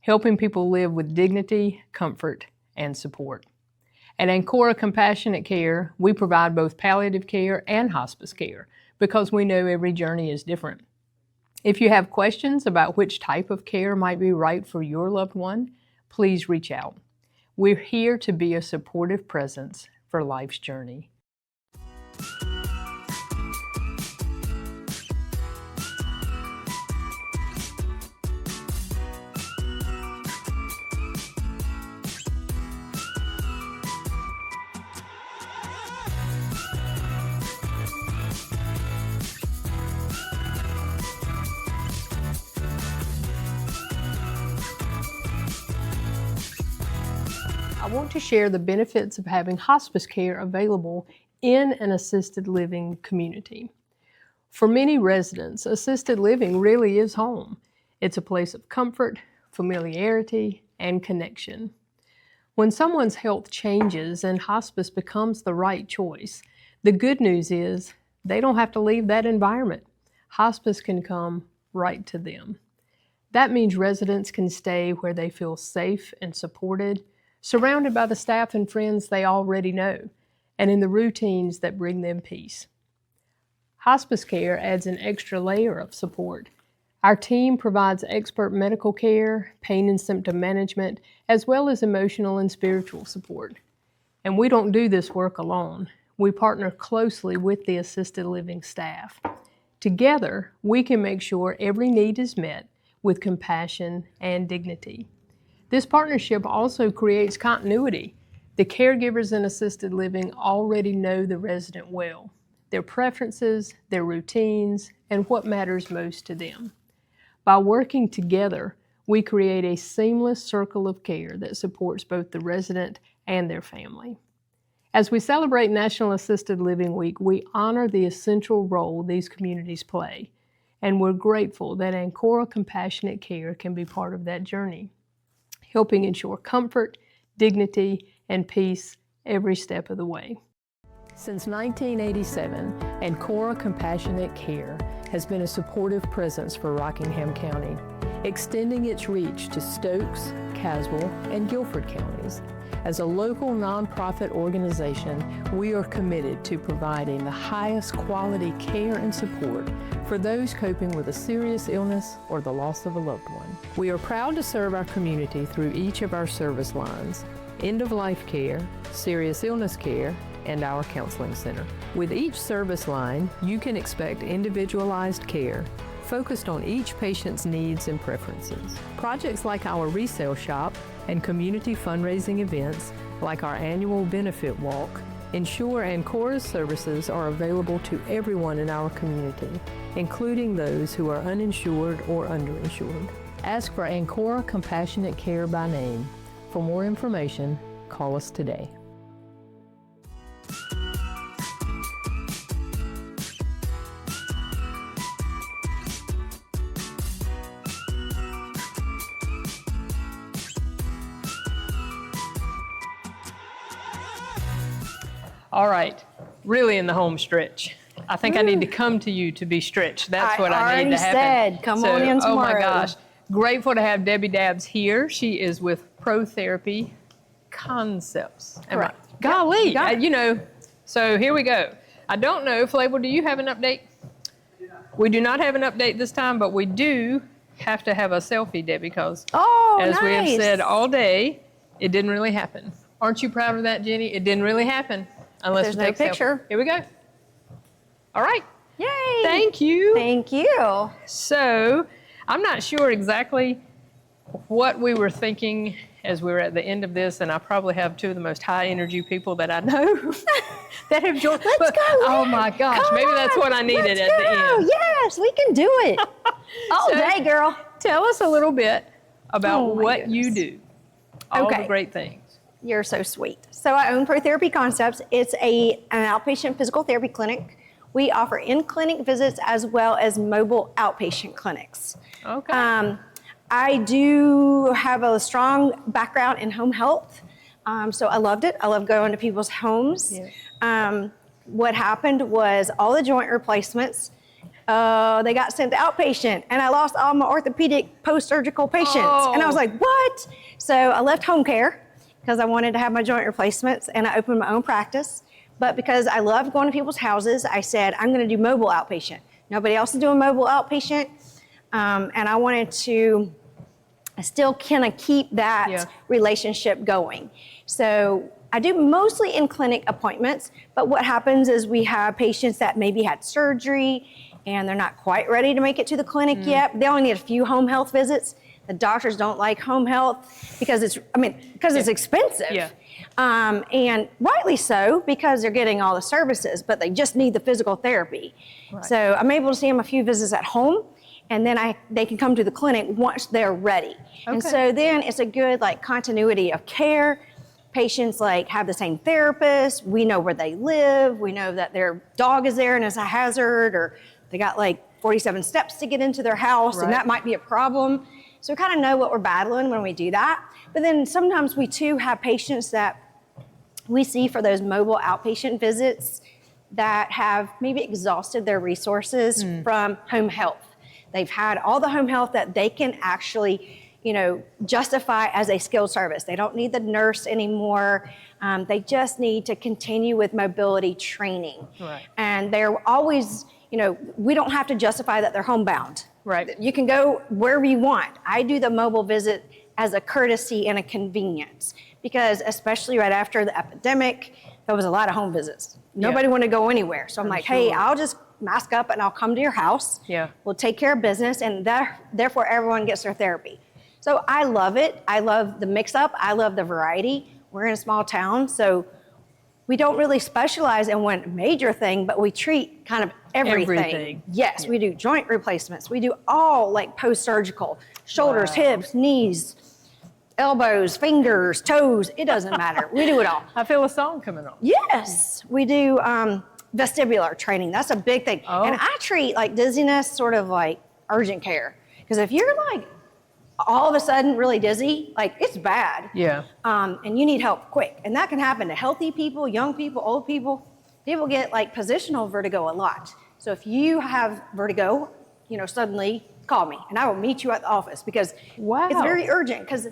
Speaker 1: helping people live with dignity, comfort, and support. At Ancora Compassionate Care, we provide both palliative care and hospice care because we know every journey is different. If you have questions about which type of care might be right for your loved one, please reach out. We're here to be a supportive presence for life's journey. I want to share the benefits of having hospice care available in an assisted living community. For many residents, assisted living really is home. It's a place of comfort, familiarity, and connection. When someone's health changes and hospice becomes the right choice, the good news is they don't have to leave that environment. Hospice can come right to them. That means residents can stay where they feel safe and supported, surrounded by the staff and friends they already know, and in the routines that bring them peace. Hospice care adds an extra layer of support. Our team provides expert medical care, pain and symptom management, as well as emotional and spiritual support. And we don't do this work alone. We partner closely with the assisted living staff. Together, we can make sure every need is met with compassion and dignity. This partnership also creates continuity. The caregivers in assisted living already know the resident well, their preferences, their routines, and what matters most to them. By working together, we create a seamless circle of care that supports both the resident and their family. As we celebrate National Assisted Living Week, we honor the essential role these communities play, and we're grateful that Ancora Compassionate Care can be part of that journey, helping ensure comfort, dignity, and peace every step of the way. Since 1987, Ancora Compassionate Care has been a supportive presence for Rockingham County, extending its reach to Stokes, Caswell, and Guilford counties. As a local nonprofit organization, we are committed to providing the highest quality care and support for those coping with a serious illness or the loss of a loved one. We are proud to serve our community through each of our service lines: end-of-life care, serious illness care, and our counseling center. With each service line, you can expect individualized care focused on each patient's needs and preferences. Projects like our resale shop and community fundraising events, like our annual benefit walk, ensure Ancora's services are available to everyone in our community, including those who are uninsured or underinsured. Ask for Ancora Compassionate Care by name. For more information, call us today. All right, really in the home stretch. I think I need to come to you to be stretched. That's what I need to happen.
Speaker 18: I already said, come on in tomorrow.
Speaker 1: Oh my gosh, grateful to have Debbie Dabbs here. She is with Pro Therapy Concepts.
Speaker 18: Correct.
Speaker 1: Golly, you know, so here we go. I don't know, Flavor, do you have an update? We do not have an update this time, but we do have to have a selfie, Debbie, because as we have said all day, it didn't really happen. Aren't you proud of that, Jenny? It didn't really happen unless
Speaker 18: There's
Speaker 1: we take
Speaker 18: no
Speaker 1: a
Speaker 18: picture.
Speaker 1: selfie. Here we go. All right.
Speaker 18: Yay.
Speaker 1: Thank you.
Speaker 18: Thank you.
Speaker 1: So I'm not sure exactly what we were thinking as we were at the end of this, and I probably have two of the most high energy people that I know that have joined.
Speaker 18: Let's go.
Speaker 1: Oh my gosh, maybe that's what I needed at the end.
Speaker 18: Yes, we can do it. All day, girl.
Speaker 1: Tell us a little bit about what you do. All the
Speaker 16: Okay.
Speaker 1: great things.
Speaker 16: You're so sweet. So I own Pro Therapy Concepts. It's an outpatient physical therapy clinic. We offer in-clinic visits as well as mobile outpatient clinics.
Speaker 1: Okay.
Speaker 16: I do have a strong background in home health. So I loved it. I love going to people's homes. What happened was all the joint replacements, they got sent to outpatient, and I lost all my orthopedic post-surgical patients. And I was like, what? So I left home care because I wanted to have my joint replacements, and I opened my own practice. But because I loved going to people's houses, I said, I'm going to do mobile outpatient. Nobody else is doing mobile outpatient. And I wanted to still kind of keep that relationship going. So I do mostly in clinic appointments, but what happens is we have patients that maybe had surgery and they're not quite ready to make it to the clinic yet. They only need a few home health visits. The doctors don't like home health because it's expensive. And rightly so, because they're getting all the services, but they just need the physical therapy. So I'm able to see them a few visits at home, and then they can come to the clinic once they're ready. And so then it's a good continuity of care. Patients have the same therapist. We know where they live. We know that their dog is there and is a hazard, or they got 47 steps to get into their house, and that might be a problem. So we kind of know what we're battling when we do that. But then sometimes we too have patients that we see for those mobile outpatient visits that have maybe exhausted their resources from home health. They've had all the home health that they can actually justify as a skilled service. They don't need the nurse anymore. They just need to continue with mobility training. And they're always, we don't have to justify that they're homebound. You can go wherever you want. I do the mobile visit as a courtesy and a convenience, because especially right after the epidemic, there was a lot of home visits. Nobody wanted to go anywhere. So I'm like, hey, I'll just mask up and I'll come to your house. We'll take care of business, and therefore everyone gets their therapy. So I love it. I love the mix-up. I love the variety. We're in a small town, so we don't really specialize in one major thing, but we treat kind of everything. Yes, we do joint replacements. We do all post-surgical, shoulders, hips, knees, elbows, fingers, toes. It doesn't matter. We do it all.
Speaker 1: I feel a song coming on.
Speaker 16: Yes, we do vestibular training. That's a big thing. And I treat dizziness sort of urgent care, because if you're all of a sudden really dizzy, it's bad. And you need help quick. And that can happen to healthy people, young people, old people. People get positional vertigo a lot. So if you have vertigo, suddenly call me and I will meet you at the office, because it's very urgent. Because,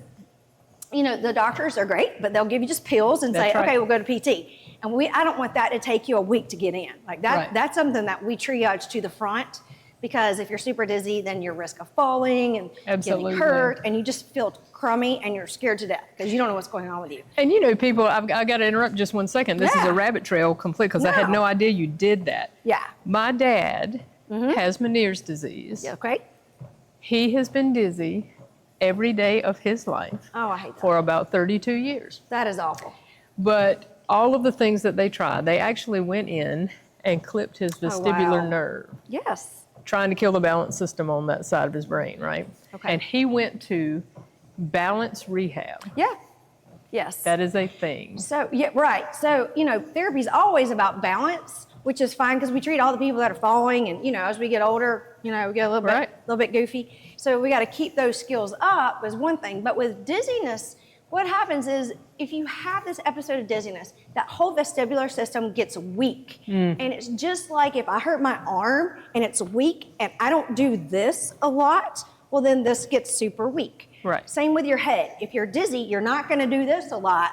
Speaker 16: the doctors are great, but they'll give you just pills and say, okay, we'll go to PT. And I don't want that to take you a week to get in. That's something that we triage to the front. Because if you're super dizzy, then your risk of falling and getting hurt, and you just feel crummy and you're scared to death because you don't know what's going on with you.
Speaker 1: And people, I got to interrupt just one second. This is a rabbit trail complete, because I had no idea you did that. My dad has Meniere's disease. He has been dizzy every day of his life
Speaker 16: I hate that.
Speaker 1: for about 32 years.
Speaker 16: That is awful.
Speaker 1: But all of the things that they tried, they actually went in and clipped his vestibular nerve.
Speaker 16: Yes.
Speaker 1: Trying to kill the balance system on that side of his brain, right? And he went to balance rehab.
Speaker 16: Yes.
Speaker 1: That is a thing.
Speaker 16: So, So, therapy is always about balance, which is fine because we treat all the people that are falling, and, as we get older, we get a little bit goofy. So we got to keep those skills up is one thing. But with dizziness, what happens is if you have this episode of dizziness, that whole vestibular system gets weak. And it's just like if I hurt my arm and it's weak and I don't do this a lot, well, then this gets super weak. Same with your head. If you're dizzy, you're not going to do this a lot.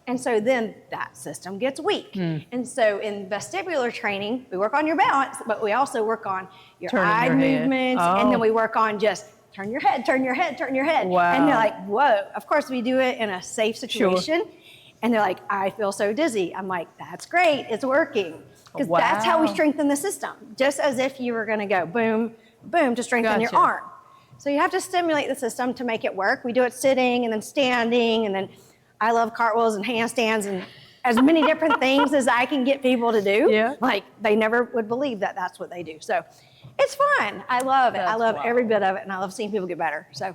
Speaker 16: And so then that system gets weak. And so in vestibular training, we work on your balance, but we also work on your eye movements. And then we work on just turn your head, turn your head, turn your head. And they're like, whoa. Of course, we do it in a safe situation. And they're like, I feel so dizzy. I'm like, that's great. It's working. Because that's how we strengthen the system. Just as if you were going to go boom, boom to strengthen your arm. So you have to stimulate the system to make it work. We do it sitting and then standing. And then I love cartwheels and handstands and as many different things as I can get people to do. They never would believe that that's what they do. So it's fun. I love it. I love every bit of it, and I love seeing people get better. So,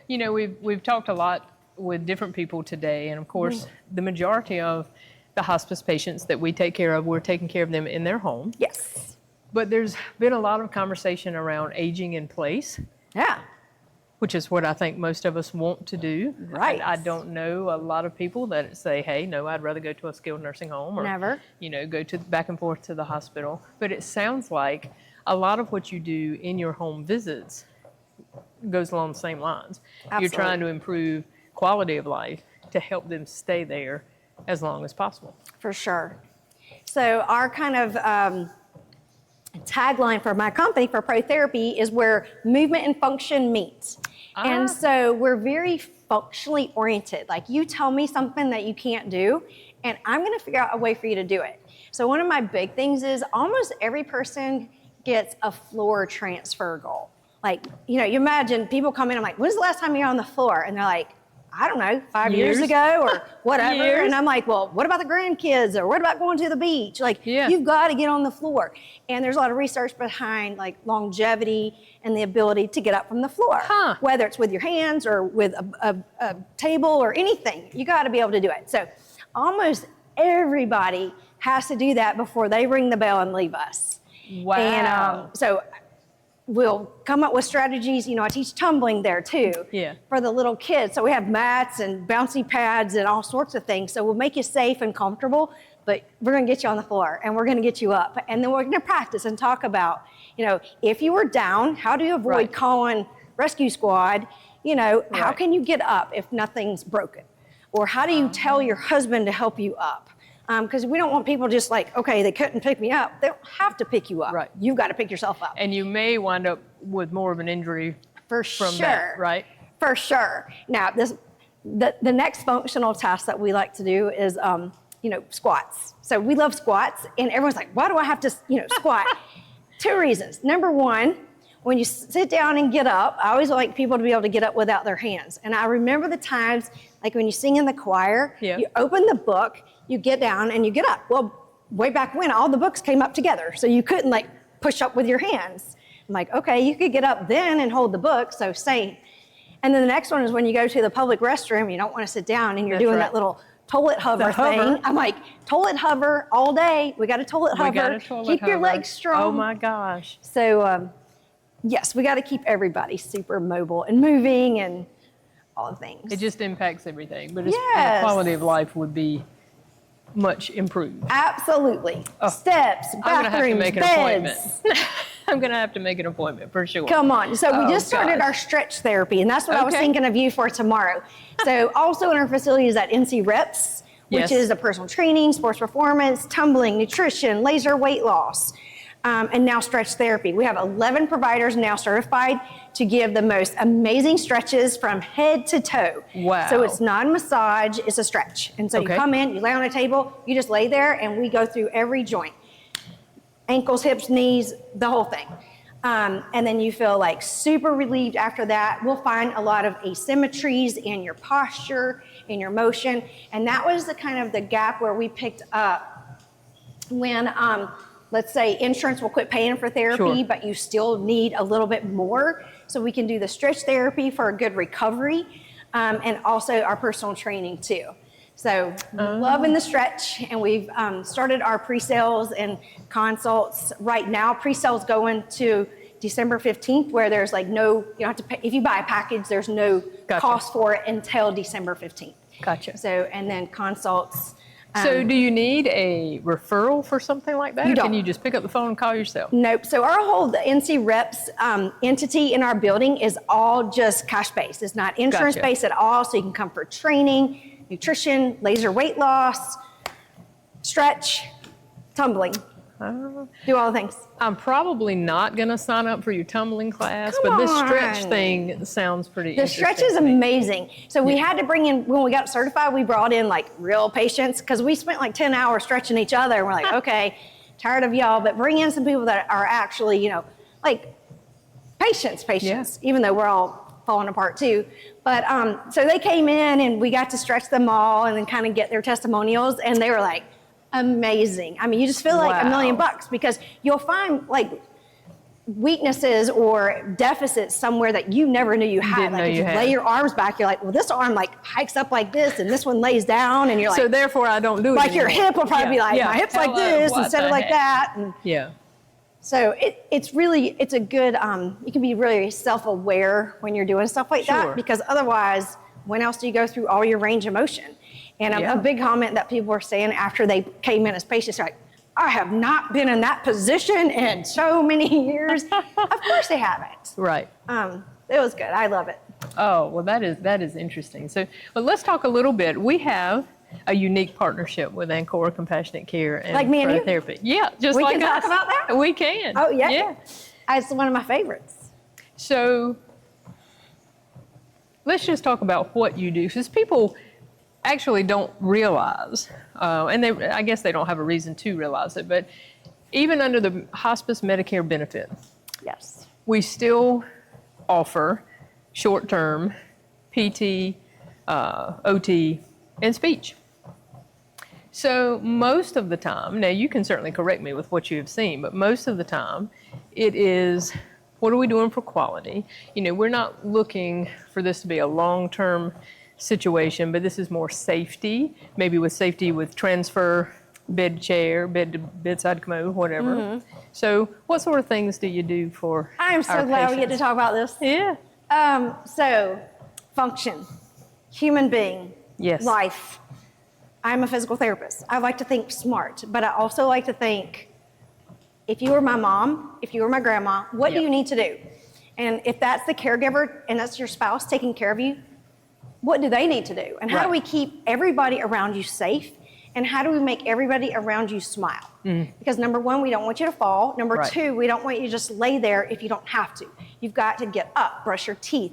Speaker 1: we've talked a lot with different people today, and of course, the majority of the hospice patients that we take care of, we're taking care of them in their home.
Speaker 16: Yes.
Speaker 1: But there's been a lot of conversation around aging in place. which is what I think most of us want to do.
Speaker 16: Right.
Speaker 1: I don't know a lot of people that say, hey, no, I'd rather go to a skilled nursing home or,
Speaker 16: Never.
Speaker 1: Go to back and forth to the hospital. But it sounds like a lot of what you do in your home visits goes along the same lines. You're
Speaker 16: Absolutely.
Speaker 1: trying to improve quality of life to help them stay there as long as possible.
Speaker 16: For sure. So our kind of tagline for my company, for Pro Therapy, is where movement and function meet. And so we're very functionally oriented. Like, you tell me something that you can't do, and I'm going to figure out a way for you to do it. So one of my big things is almost every person gets a floor transfer goal. Like, you imagine people come in, I'm like, when's the last time you were on the floor? And they're like, I don't know, 5 years ago or whatever.
Speaker 1: Years.
Speaker 16: And I'm like, well, what about the grandkids? Or what about going to the beach? Like, you've got to get on the floor. And there's a lot of research behind like longevity and the ability to get up from the floor. Whether it's with your hands or with a table or anything, you got to be able to do it. So almost everybody has to do that before they ring the bell and leave us.
Speaker 1: Wow.
Speaker 16: And so we'll come up with strategies. I teach tumbling there too for the little kids. So we have mats and bouncy pads and all sorts of things. So we'll make you safe and comfortable, but we're going to get you on the floor and we're going to get you up. And then we're going to practice and talk about, if you were down, how do you avoid calling rescue squad? How can you get up if nothing's broken? Or how do you tell your husband to help you up? Because we don't want people just like, okay, they couldn't pick me up. They don't have to pick you up. Right. You've got to pick yourself up.
Speaker 1: And you may wind up with more of an injury from that, right?
Speaker 16: For sure. Now, the next functional task that we like to do is, squats. So we love squats, and everyone's like, why do I have to, squat? 2 reasons. Number one, when you sit down and get up, I always like people to be able to get up without their hands. And I remember the times, like when you sing in the choir, you open the book, you get down and you get up. Well, way back when, all the books came up together, so you couldn't like push up with your hands. I'm like, okay, you could get up then and hold the book, so same. And then the next one is when you go to the public restroom, you don't want to sit down and you're doing that little toilet hover thing. I'm like, toilet hover all day. We got a toilet hover. Keep your legs strong.
Speaker 1: Oh my gosh.
Speaker 16: So, yes, we got to keep everybody super mobile and moving and all the things.
Speaker 1: It just impacts everything, but the quality of life would be much improved.
Speaker 16: Absolutely. Steps, bathrooms,
Speaker 1: I'm going to have to make an appointment.
Speaker 16: beds.
Speaker 1: I'm going to have to make an appointment for sure.
Speaker 16: Come on. So we just started our stretch therapy, and that's what I was thinking of you for tomorrow. So also in our facility is that NC Reps, which is a personal training, sports performance, tumbling, nutrition, laser weight loss, and now stretch therapy. We have 11 providers now certified to give the most amazing stretches from head to toe.
Speaker 1: Wow.
Speaker 16: So it's not a massage, it's a stretch. And so you come in, you lay on a table, you just lay there, and we go through every joint. Ankles, hips, knees, the whole thing. And then you feel like super relieved after that. We'll find a lot of asymmetries in your posture, in your motion. And that was the kind of the gap where we picked up when, let's say insurance will quit paying for therapy, but you still need a little bit more. So we can do the stretch therapy for a good recovery, and also our personal training too. So loving the stretch, and we've started our pre-sales and consults right now. Pre-sales going to December 15th, where there's like no, you don't have to pay, if you buy a package, there's no cost for it until December 15th.
Speaker 1: Gotcha.
Speaker 16: So, and then consults.
Speaker 1: So do you need a referral for something like that?
Speaker 16: You
Speaker 1: Or
Speaker 16: don't.
Speaker 1: can you just pick up the phone and call yourself?
Speaker 16: Nope. So our whole NC Reps entity in our building is all just cash-based. It's not insurance-based at all, so you can come for training, nutrition, laser weight loss, stretch, tumbling. Do all the things.
Speaker 1: I'm probably not going to sign up for your tumbling class, but this stretch thing sounds pretty interesting.
Speaker 16: The stretch is amazing. So we had to bring in, when we got certified, we brought in like real patients, because we spent like 10 hours stretching each other. And we're like, okay, tired of y'all, but bring in some people that are actually, like patients, even though we're all falling apart too. But so they came in and we got to stretch them all and then kind of get their testimonials, and they were like, amazing. I mean, you just feel like $1 million, because you'll find like weaknesses or deficits somewhere that you never knew you had. Like if you lay your arms back, you're like, well, this arm like hikes up like this, and this one lays down, and you're like,
Speaker 1: so therefore I don't do it
Speaker 16: like
Speaker 1: anymore.
Speaker 16: Your hip will probably be like, my hip's like this instead of like that. And So it's a good, you can be really self-aware when you're doing stuff like that, because otherwise, when else do you go through all your range of motion? And a big comment that people were saying after they came in as patients, like, I have not been in that position in so many years. Of course they haven't.
Speaker 1: Right.
Speaker 16: It was good. I love it.
Speaker 1: Oh, well, that is interesting. So, well, let's talk a little bit. We have a unique partnership with Ancora Compassionate Care and
Speaker 16: Like me and you?
Speaker 1: therapy. Yeah, just
Speaker 16: We
Speaker 1: like
Speaker 16: can
Speaker 1: us.
Speaker 16: talk about that?
Speaker 1: We can.
Speaker 16: Oh, yeah.
Speaker 1: Yeah.
Speaker 16: It's one of my favorites.
Speaker 1: So let's just talk about what you do, because people actually don't realize, and I guess they don't have a reason to realize it, but even under the hospice Medicare benefit,
Speaker 16: yes,
Speaker 1: we still offer short-term PT, OT, and speech. So most of the time, now you can certainly correct me with what you have seen, but most of the time it is, what are we doing for quality? You know, we're not looking for this to be a long-term situation, but this is more safety, maybe with safety with transfer, bed chair, bed to bedside commode, whatever.
Speaker 16: Mhm.
Speaker 1: So what sort of things do you do for
Speaker 16: I'm so
Speaker 1: our
Speaker 16: glad we get to
Speaker 1: patients?
Speaker 16: talk about this.
Speaker 1: Yeah.
Speaker 16: So, function, human being,
Speaker 1: Yes.
Speaker 16: life. I'm a physical therapist. I like to think smart, but I also like to think, if you were my mom, if you were my grandma, what do you need to do? And if that's the caregiver and that's your spouse taking care of you, what do they need to do? And how do we keep everybody around you safe? And how do we make everybody around you smile? Because number one, we don't want you to fall. Number two, we don't want you to just lay there if you don't have to. You've got to get up, brush your teeth,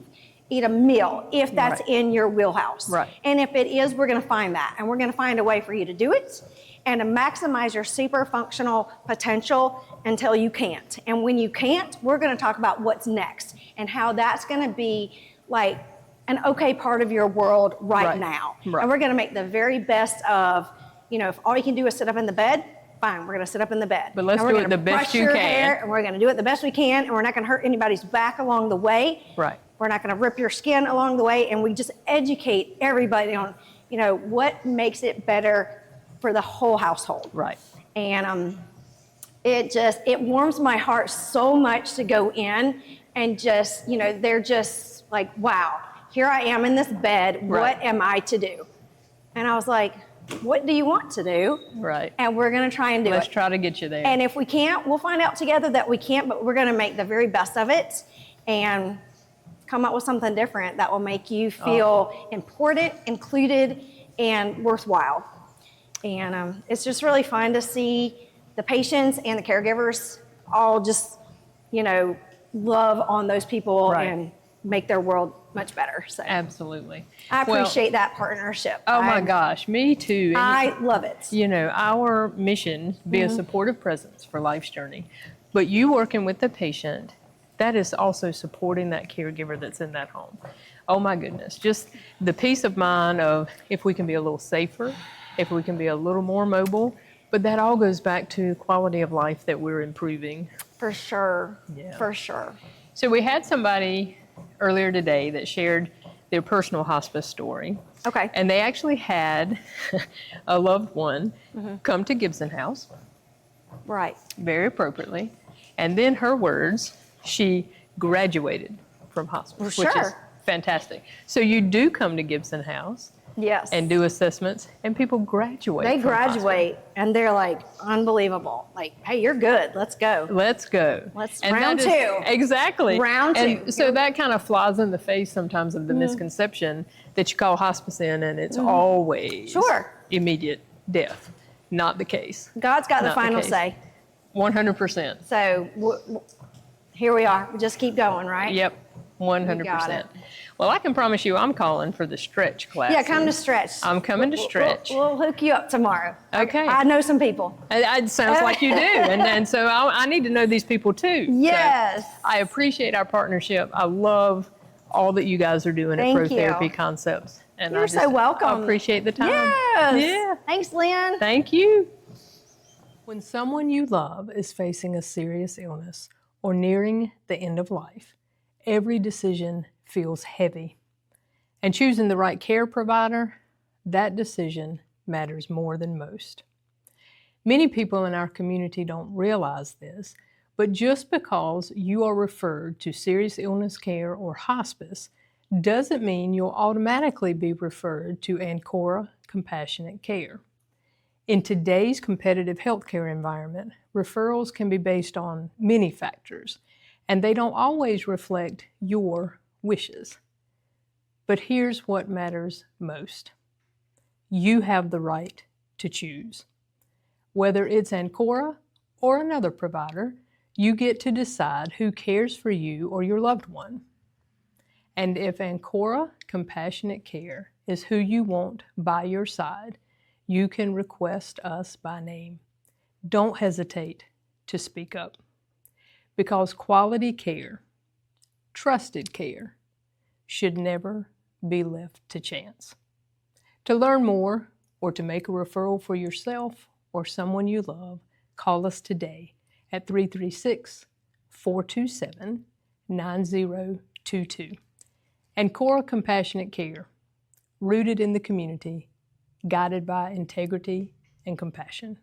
Speaker 16: eat a meal, if that's in your wheelhouse.
Speaker 1: Right.
Speaker 16: And if it is, we're gonna find that. And we're gonna find a way for you to do it and to maximize your super functional potential until you can't. And when you can't, we're gonna talk about what's next and how that's gonna be like an okay part of your world right now. And we're gonna make the very best of, you know, if all you can do is sit up in the bed, fine, we're gonna sit up in the bed.
Speaker 1: But let's
Speaker 16: And we're
Speaker 1: do it
Speaker 16: gonna
Speaker 1: the best
Speaker 16: brush
Speaker 1: you
Speaker 16: your
Speaker 1: can.
Speaker 16: hair, and we're gonna do it the best we can, and we're not gonna hurt anybody's back along the way.
Speaker 1: Right.
Speaker 16: We're not gonna rip your skin along the way, and we just educate everybody on, you know, what makes it better for the whole household.
Speaker 1: Right.
Speaker 16: And it warms my heart so much to go in and just, you know, they're just like, wow, here I am in this bed, what am I to do? And I was like, what do you want to do?
Speaker 1: Right.
Speaker 16: And we're gonna try and do
Speaker 1: Let's
Speaker 16: it.
Speaker 1: try to get you there.
Speaker 16: And if we can't, we'll find out together that we can't, but we're gonna make the very best of it and come up with something different that will make you feel important, included, and worthwhile. And it's just really fun to see the patients and the caregivers all just, you know, love on those people and make their world much better. So
Speaker 1: absolutely.
Speaker 16: I
Speaker 1: Well,
Speaker 16: appreciate that partnership.
Speaker 1: Oh my gosh, me too. And
Speaker 16: I love it.
Speaker 1: You know, our mission, be a supportive presence for life's journey, but you working with the patient, that is also supporting that caregiver that's in that home. Oh my goodness, just the peace of mind of if we can be a little safer, if we can be a little more mobile, but that all goes back to quality of life that we're improving.
Speaker 16: For sure,
Speaker 1: Yeah.
Speaker 16: for sure.
Speaker 1: So we had somebody earlier today that shared their personal hospice story.
Speaker 16: Okay.
Speaker 1: And they actually had a loved one come to Gibson House.
Speaker 16: Right.
Speaker 1: Very appropriately. And then her words, she graduated from hospice, which is
Speaker 16: Sure.
Speaker 1: fantastic. So you do come to Gibson House
Speaker 16: Yes.
Speaker 1: and do assessments, and people graduate.
Speaker 16: They
Speaker 1: from
Speaker 16: graduate and they're like unbelievable. Like, hey, you're good. Let's go.
Speaker 1: Let's go.
Speaker 16: Let's
Speaker 1: And
Speaker 16: round
Speaker 1: that is-
Speaker 16: two.
Speaker 1: Exactly.
Speaker 16: Round two.
Speaker 1: And so that kind of flies in the face sometimes of the misconception that you call hospice in and it's always immediate death. Not the case.
Speaker 16: God's got the
Speaker 1: Not
Speaker 16: final
Speaker 1: case.
Speaker 16: say.
Speaker 1: 100%.
Speaker 16: So here we are. We just keep going, right?
Speaker 1: Yep.
Speaker 16: You got
Speaker 1: 100%.
Speaker 16: it.
Speaker 1: Well, I can promise you I'm calling for the stretch class.
Speaker 16: Yeah, come to stretch.
Speaker 1: I'm coming to stretch.
Speaker 16: We'll hook you up tomorrow.
Speaker 1: Okay.
Speaker 16: I know some people.
Speaker 1: It sounds like you do. And so I need to know these people too.
Speaker 16: Yes.
Speaker 1: So I appreciate our partnership. I love all that you guys are doing
Speaker 16: Thank
Speaker 1: at Pro
Speaker 16: you.
Speaker 1: Therapy Concepts. And
Speaker 16: You're so welcome.
Speaker 1: I appreciate the time.
Speaker 16: Yes.
Speaker 1: Yeah.
Speaker 16: Thanks, Lynn.
Speaker 1: Thank you. When someone you love is facing a serious illness or nearing the end of life, every decision feels heavy. And choosing the right care provider, that decision matters more than most. Many people in our community don't realize this, But just because you are referred to serious illness care or hospice doesn't mean you'll automatically be referred to Ancora Compassionate Care. In today's competitive healthcare environment, referrals can be based on many factors, and they don't always reflect your wishes. But here's what matters most. You have the right to choose. Whether it's Ancora or another provider, you get to decide who cares for you or your loved one. And if Ancora Compassionate Care is who you want by your side, you can request us by name. Don't hesitate to speak up. Because quality care, trusted care, should never be left to chance. To learn more or to make a referral for yourself or someone you love, call us today at 336-427-9022. Ancora Compassionate Care, rooted in the community, guided by integrity and compassion.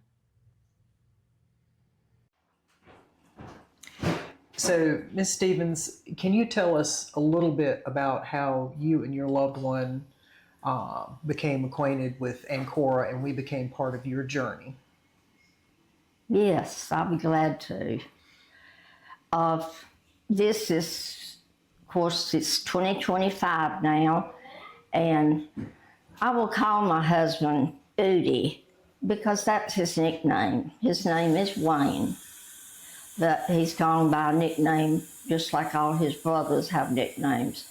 Speaker 2: So, Ms. Stevens, can you tell us a little bit about how you and your loved one became acquainted with Ancora and we became part of your journey?
Speaker 12: Yes, I'll be glad to. This is, of course, it's 2025 now, and I will call my husband Udi because that's his nickname. His name is Wayne, but he's gone by a nickname just like all his brothers have nicknames.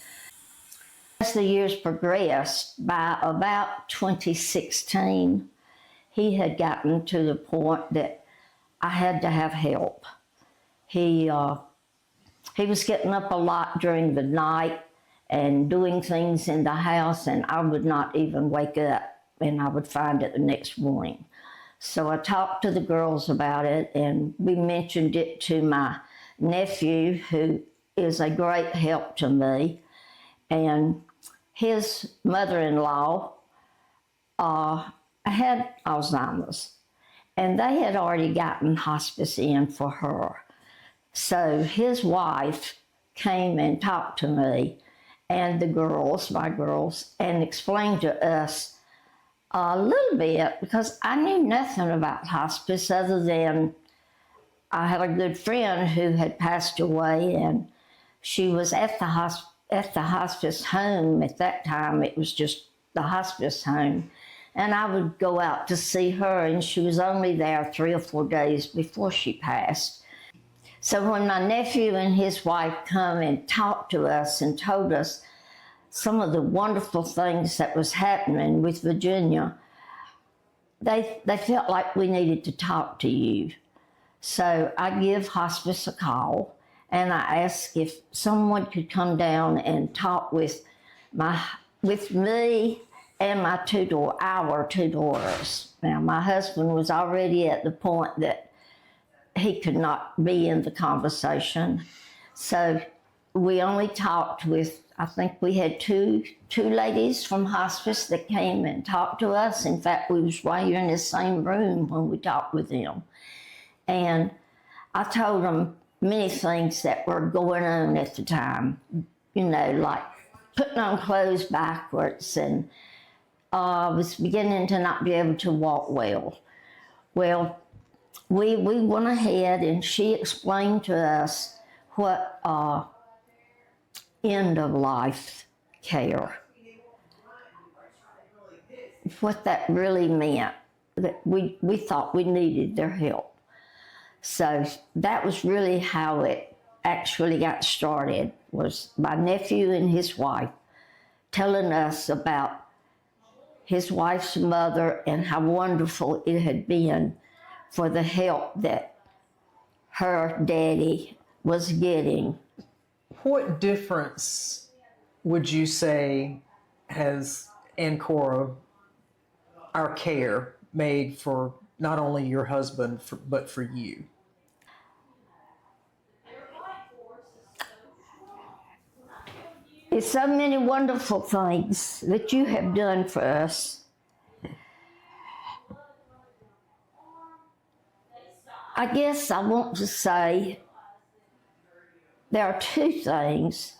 Speaker 12: As the years progressed, by about 2016, he had gotten to the point that I had to have help. He was getting up a lot during the night and doing things in the house, and I would not even wake up, and I would find it the next morning. So I talked to the girls about it, and we mentioned it to my nephew, who is a great help to me, and his mother-in-law had Alzheimer's, and they had already gotten hospice in for her. So his wife came and talked to me and the girls, my girls, and explained to us a little bit, because I knew nothing about hospice other than I had a good friend who had passed away, and she was at the hospice home. At that time, it was just the hospice home. And I would go out to see her, and she was only there 3 or 4 days before she passed. So when my nephew and his wife come and talked to us and told us some of the wonderful things that was happening with Virginia, they felt like we needed to talk to you. So I give hospice a call, and I ask if someone could come down and talk with me and our 2 daughters. Now, my husband was already at the point that he could not be in the conversation. So we only talked with, I think we had two ladies from hospice that came and talked to us. In fact, we was right here in the same room when we talked with them. And I told them many things that were going on at the time, like putting on clothes backwards, and was beginning to not be able to walk well. Well, we went ahead and she explained to us what end of life care, what that really meant, that we thought we needed their help. So that was really how it actually got started, was my nephew and his wife telling us about his wife's mother and how wonderful it had been for the help that her daddy was getting.
Speaker 2: What difference would you say has Ancora, our care, made for not only your husband, but for you?
Speaker 12: It's so many wonderful things that you have done for us. I guess I want to say there are two things,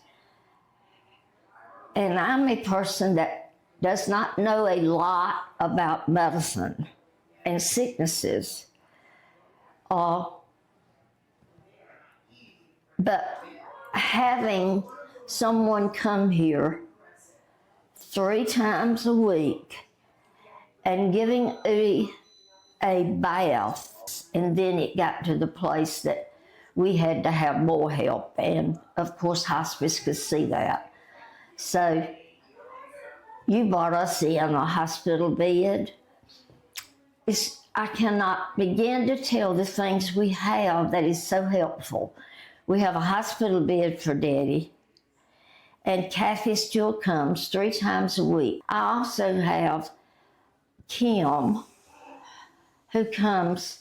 Speaker 12: and I'm a person that does not know a lot about medicine and sicknesses, but having someone come here 3 times a week and giving a bath, and then it got to the place that we had to have more help, and of course hospice could see that. So you brought us in a hospital bed. I cannot begin to tell the things we have that is so helpful. We have a hospital bed for Daddy, and Kathy still comes 3 times a week. I also have Kim, who comes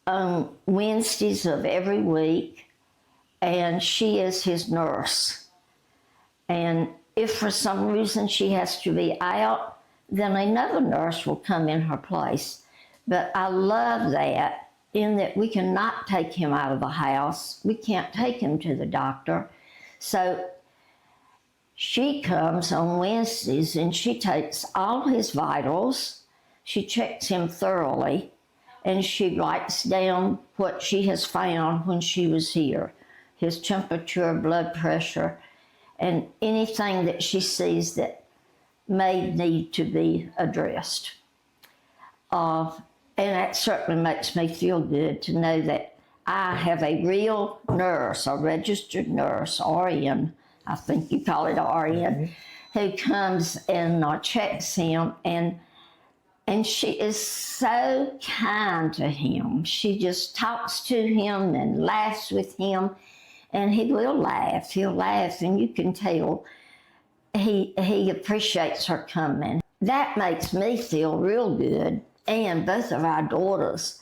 Speaker 12: on Wednesdays of every week, and she is his nurse. And if for some reason she has to be out, then another nurse will come in her place. But I love that, in that we cannot take him out of the house. We can't take him to the doctor. So she comes on Wednesdays and she takes all his vitals. She checks him thoroughly, and she writes down what she has found when she was here. His temperature, blood pressure, and anything that she sees that may need to be addressed. And that certainly makes me feel good to know that I have a real nurse, a registered nurse, RN, I think you call it RN, who comes and checks him, and she is so kind to him. She just talks to him and laughs with him, and he will laugh. He'll laugh, and you can tell he appreciates her coming. That makes me feel real good, and both of our daughters,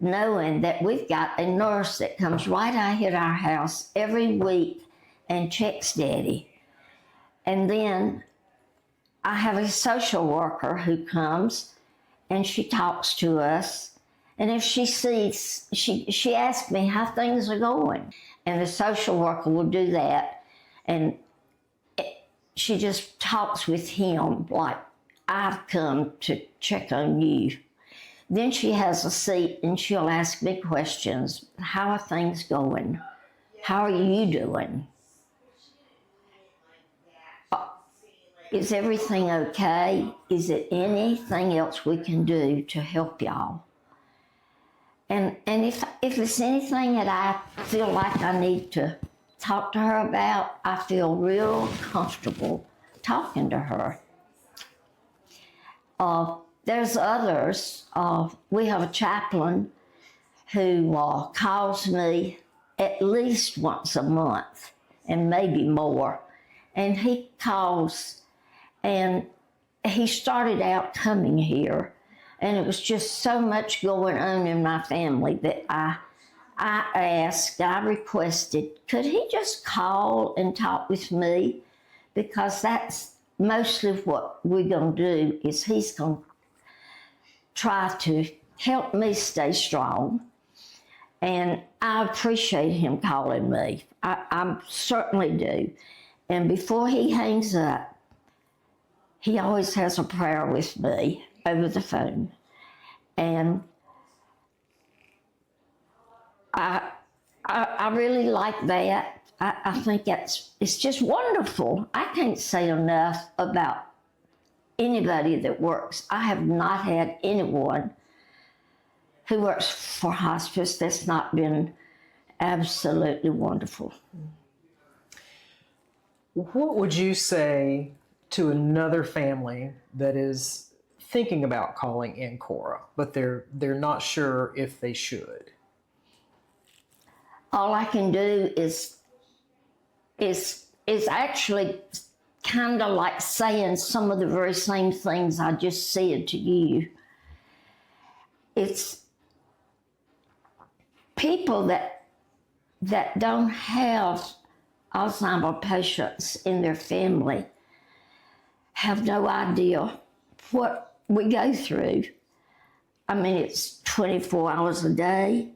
Speaker 12: knowing that we've got a nurse that comes right out at our house every week and checks Daddy. And then I have a social worker who comes and she talks to us. And if she sees, she asks me how things are going. And the social worker will do that. And she just talks with him like, I've come to check on you. Then she has a seat and she'll ask me questions. How are things going? How are you doing? Is everything okay? Is there anything else we can do to help y'all? And if it's anything that I feel like I need to talk to her about, I feel real comfortable talking to her. There's others. We have a chaplain who calls me at least once a month, and maybe more. And he calls, and he started out coming here, and it was just so much going on in my family that I requested, could he just call and talk with me? Because that's mostly what we're going to do, is he's going to try to help me stay strong. And I appreciate him calling me. I certainly do. And before he hangs up, he always has a prayer with me over the phone. And I really like that. I think it's just wonderful. I can't say enough about anybody that works. I have not had anyone who works for hospice that's not been absolutely wonderful.
Speaker 2: What would you say to another family that is thinking about calling Ancora, but they're not sure if they should?
Speaker 12: All I can do is actually kind of like saying some of the very same things I just said to you. It's people that don't have Alzheimer's patients in their family have no idea what we go through. I mean, it's 24 hours a day.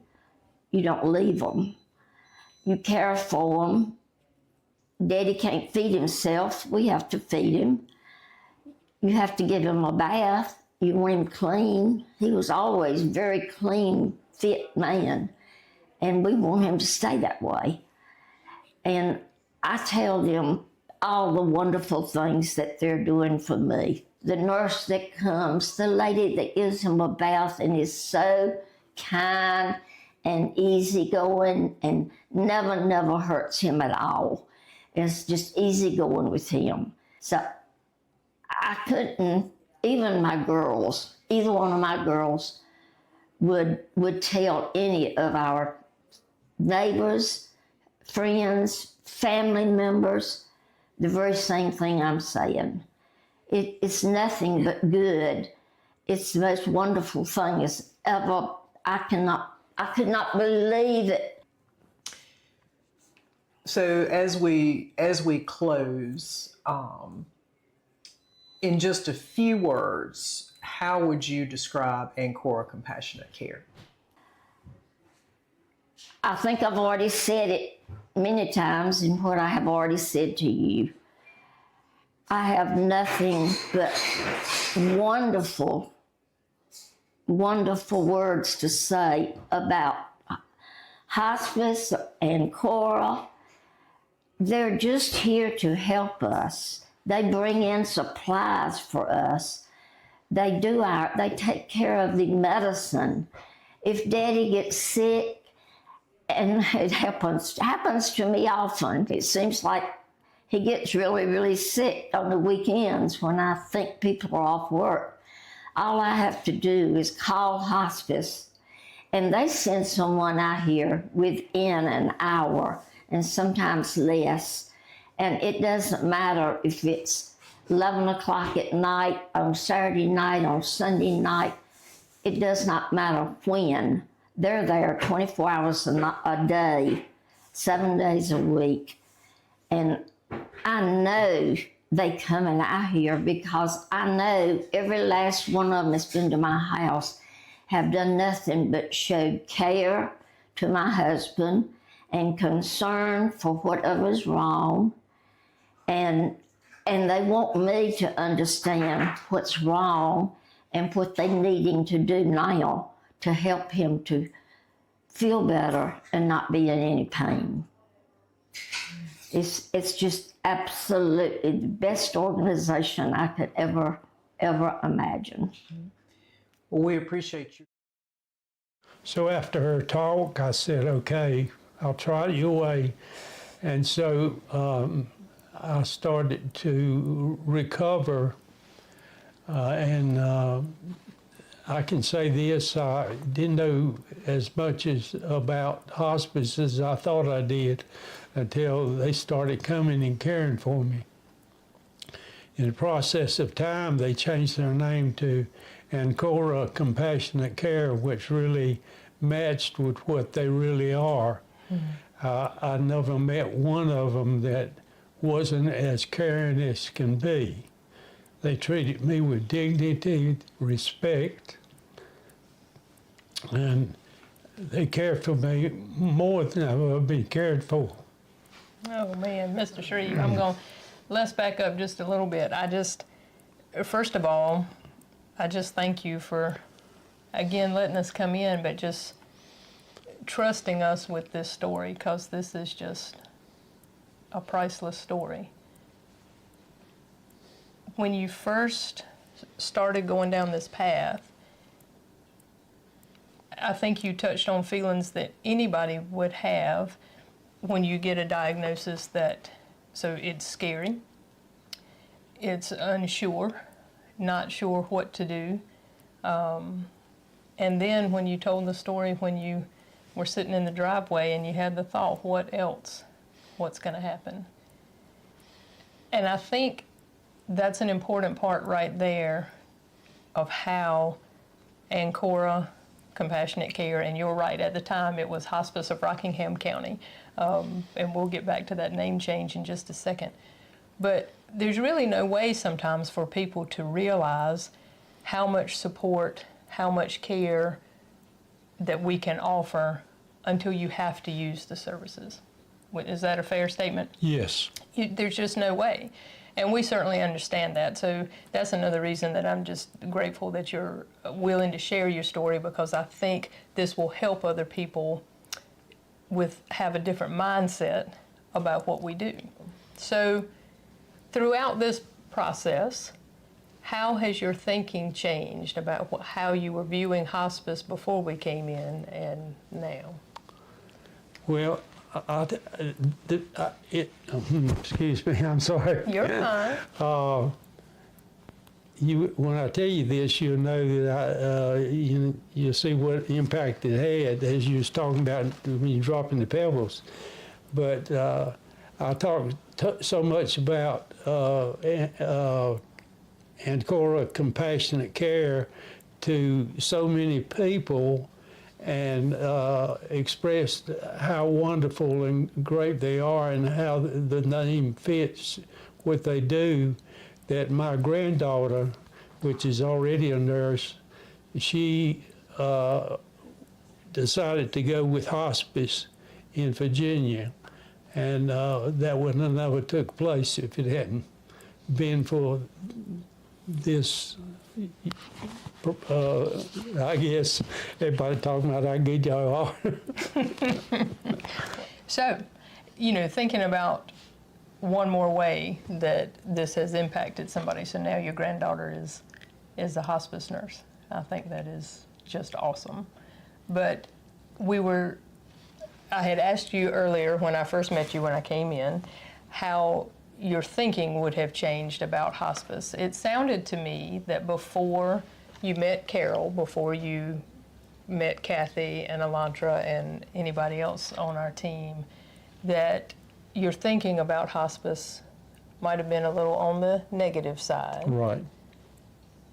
Speaker 12: You don't leave them. You care for him. Daddy can't feed himself. We have to feed him. You have to give him a bath. You want him clean. He was always a very clean, fit man. And we want him to stay that way. And I tell them all the wonderful things that they're doing for me. The nurse that comes, the lady that gives him a bath and is so kind and easygoing and never hurts him at all. It's just easygoing with him. So I couldn't, even my girls, either one of my girls would tell any of our neighbors, friends, family members, the very same thing I'm saying. It's nothing but good. It's the most wonderful thing as ever. I could not believe it.
Speaker 2: So as we close, in just a few words, how would you describe Ancora Compassionate Care?
Speaker 12: I think I've already said it many times in what I have already said to you. I have nothing but wonderful, wonderful words to say about hospice and Ancora. They're just here to help us. They bring in supplies for us. They take care of the medicine. If Daddy gets sick, and it happens to me often, it seems like he gets really sick on the weekends when I think people are off work. All I have to do is call hospice, and they send someone out here within an hour, and sometimes less. And it doesn't matter if it's 11 o'clock at night, on Saturday night, on Sunday night. It does not matter when. They're there 24 hours a day, 7 days a week. And I know they coming out here because I know every last one of them that's been to my house have done nothing but showed care to my husband and concern for whatever's wrong. And they want me to understand what's wrong and what they needing to do now to help him to feel better and not be in any pain. It's just absolutely the best organization I could ever imagine.
Speaker 2: Well, we appreciate you.
Speaker 4: So after her talk, I said, okay, I'll try it your way. And so I started to recover, and I can say this, I didn't know as much about hospice as I thought I did until they started coming and caring for me. In the process of time, they changed their name to Ancora Compassionate Care, which really matched with what they really are. Mm-hmm. I never met one of them that wasn't as caring as can be. They treated me with dignity, respect, and they cared for me more than I've ever been cared for.
Speaker 1: Oh man, Mr. Shreve, let's back up just a little bit. First of all, I just thank you for, again, letting us come in, but just trusting us with this story, because this is just a priceless story. When you first started going down this path, I think you touched on feelings that anybody would have when you get a diagnosis so it's scary, it's unsure, not sure what to do. And then when you told the story when you were sitting in the driveway and you had the thought, what else? What's going to happen? And I think that's an important part right there of how Ancora Compassionate Care, and you're right, at the time it was Hospice of Rockingham County, and we'll get back to that name change in just a second. But there's really no way sometimes for people to realize how much support, how much care that we can offer until you have to use the services. Is that a fair statement?
Speaker 4: Yes.
Speaker 1: There's just no way. And we certainly understand that. So that's another reason that I'm just grateful that you're willing to share your story, because I think this will help other people have a different mindset about what we do. So throughout this process, how has your thinking changed about how you were viewing hospice before we came in and now?
Speaker 4: Well, excuse me, I'm sorry.
Speaker 1: You're fine.
Speaker 4: When I tell you this, you'll know that you'll see what impact it had, as you was talking about when you're dropping the pebbles. But I talked so much about Ancora Compassionate Care to so many people, and expressed how wonderful and great they are and how the name fits what they do, that my granddaughter, which is already a nurse, she decided to go with hospice in Virginia, and that would have never took place if it hadn't been for this. I guess everybody talking about I get y'all.
Speaker 1: So, thinking about one more way that this has impacted somebody. So now your granddaughter is a hospice nurse. I think that is just awesome. But I had asked you earlier when I first met you, when I came in, how your thinking would have changed about hospice. It sounded to me that before you met Carol, before you met Kathy and Elantra and anybody else on our team, that your thinking about hospice might have been a little on the negative side.
Speaker 4: Right.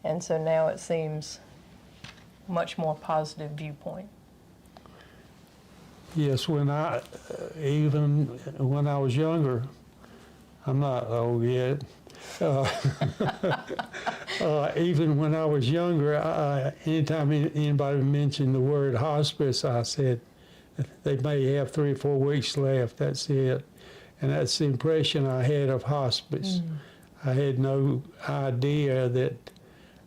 Speaker 1: And so now it seems much more positive viewpoint.
Speaker 4: Yes, even when I was younger, I'm not old yet. Even when I was younger, anytime anybody mentioned the word hospice, I said, they may have 3 or 4 weeks left, that's it. And that's the impression I had of hospice. I had no idea that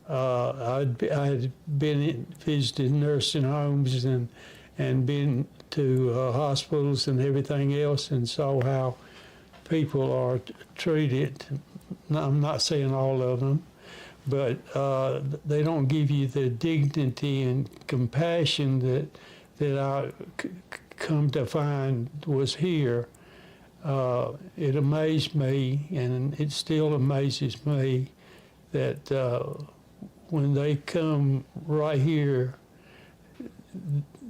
Speaker 4: I had visited nursing homes and been to hospitals and everything else, and saw how people are treated. I'm not saying all of them, but they don't give you the dignity and compassion that I come to find was here. It amazed me, and it still amazes me, that when they come right here,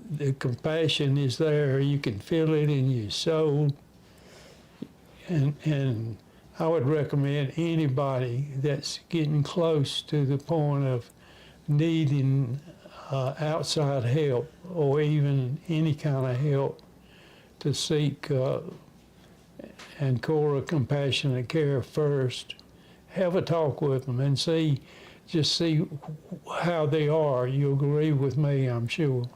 Speaker 4: the compassion is there. You can feel it in your soul. And I would recommend anybody that's getting close to the point of needing outside help, or even any kind of help, to seek Ancora Compassionate Care first. Have a talk with them and just see how they are. You'll agree with me, I'm sure.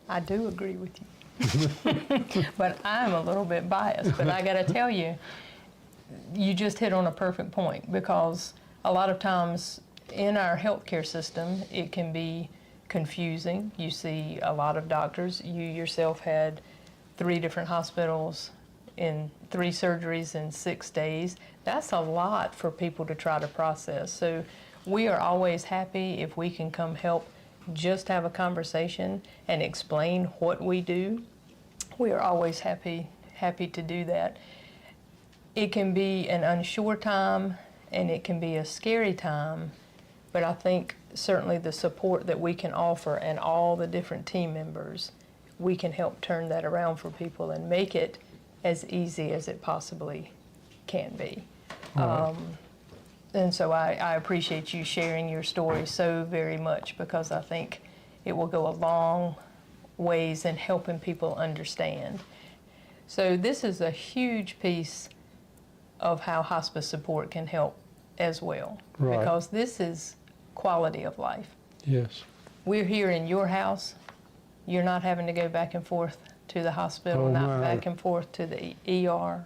Speaker 1: I do agree with you. But I'm a little bit biased. But I got to tell you, you just hit on a perfect point, because a lot of times in our healthcare system, it can be confusing. You see a lot of doctors. You yourself had 3 different hospitals in 3 surgeries in 6 days. That's a lot for people to try to process. So we are always happy if we can come help, just have a conversation and explain what we do. We are always happy to do that. It can be an unsure time and it can be a scary time, but I think certainly the support that we can offer and all the different team members, we can help turn that around for people and make it as easy as it possibly can be. And so I appreciate you sharing your story so very much, because I think it will go a long ways in helping people understand. So this is a huge piece of how hospice support can help as well, because this is quality of life.
Speaker 4: Yes.
Speaker 1: We're here in your house. You're not having to go back and forth to the hospital,
Speaker 4: Oh,
Speaker 1: not
Speaker 4: my.
Speaker 1: back and forth to the ER.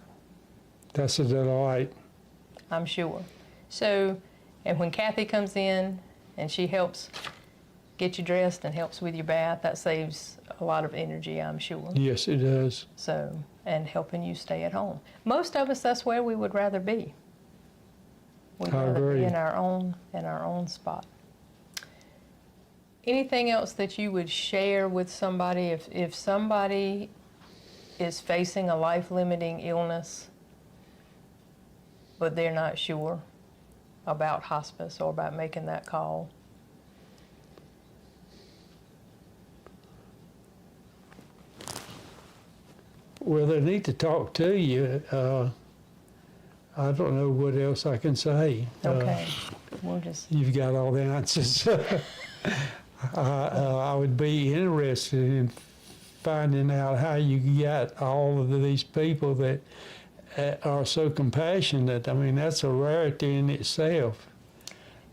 Speaker 4: That's a delight.
Speaker 1: I'm sure. So, and when Kathy comes in and she helps get you dressed and helps with your bath, that saves a lot of energy, I'm sure.
Speaker 4: Yes, it does.
Speaker 1: So, and helping you stay at home. Most of us, that's where we would rather be. We'd
Speaker 4: I
Speaker 1: rather
Speaker 4: agree.
Speaker 1: be in our own spot. Anything else that you would share with somebody if somebody is facing a life-limiting illness, but they're not sure about hospice or about making that call?
Speaker 4: Well, they need to talk to you. I don't know what else I can say.
Speaker 1: Okay, we'll just...
Speaker 4: You've got all the answers. I would be interested in finding out how you got all of these people that are so compassionate. I mean, that's a rarity in itself.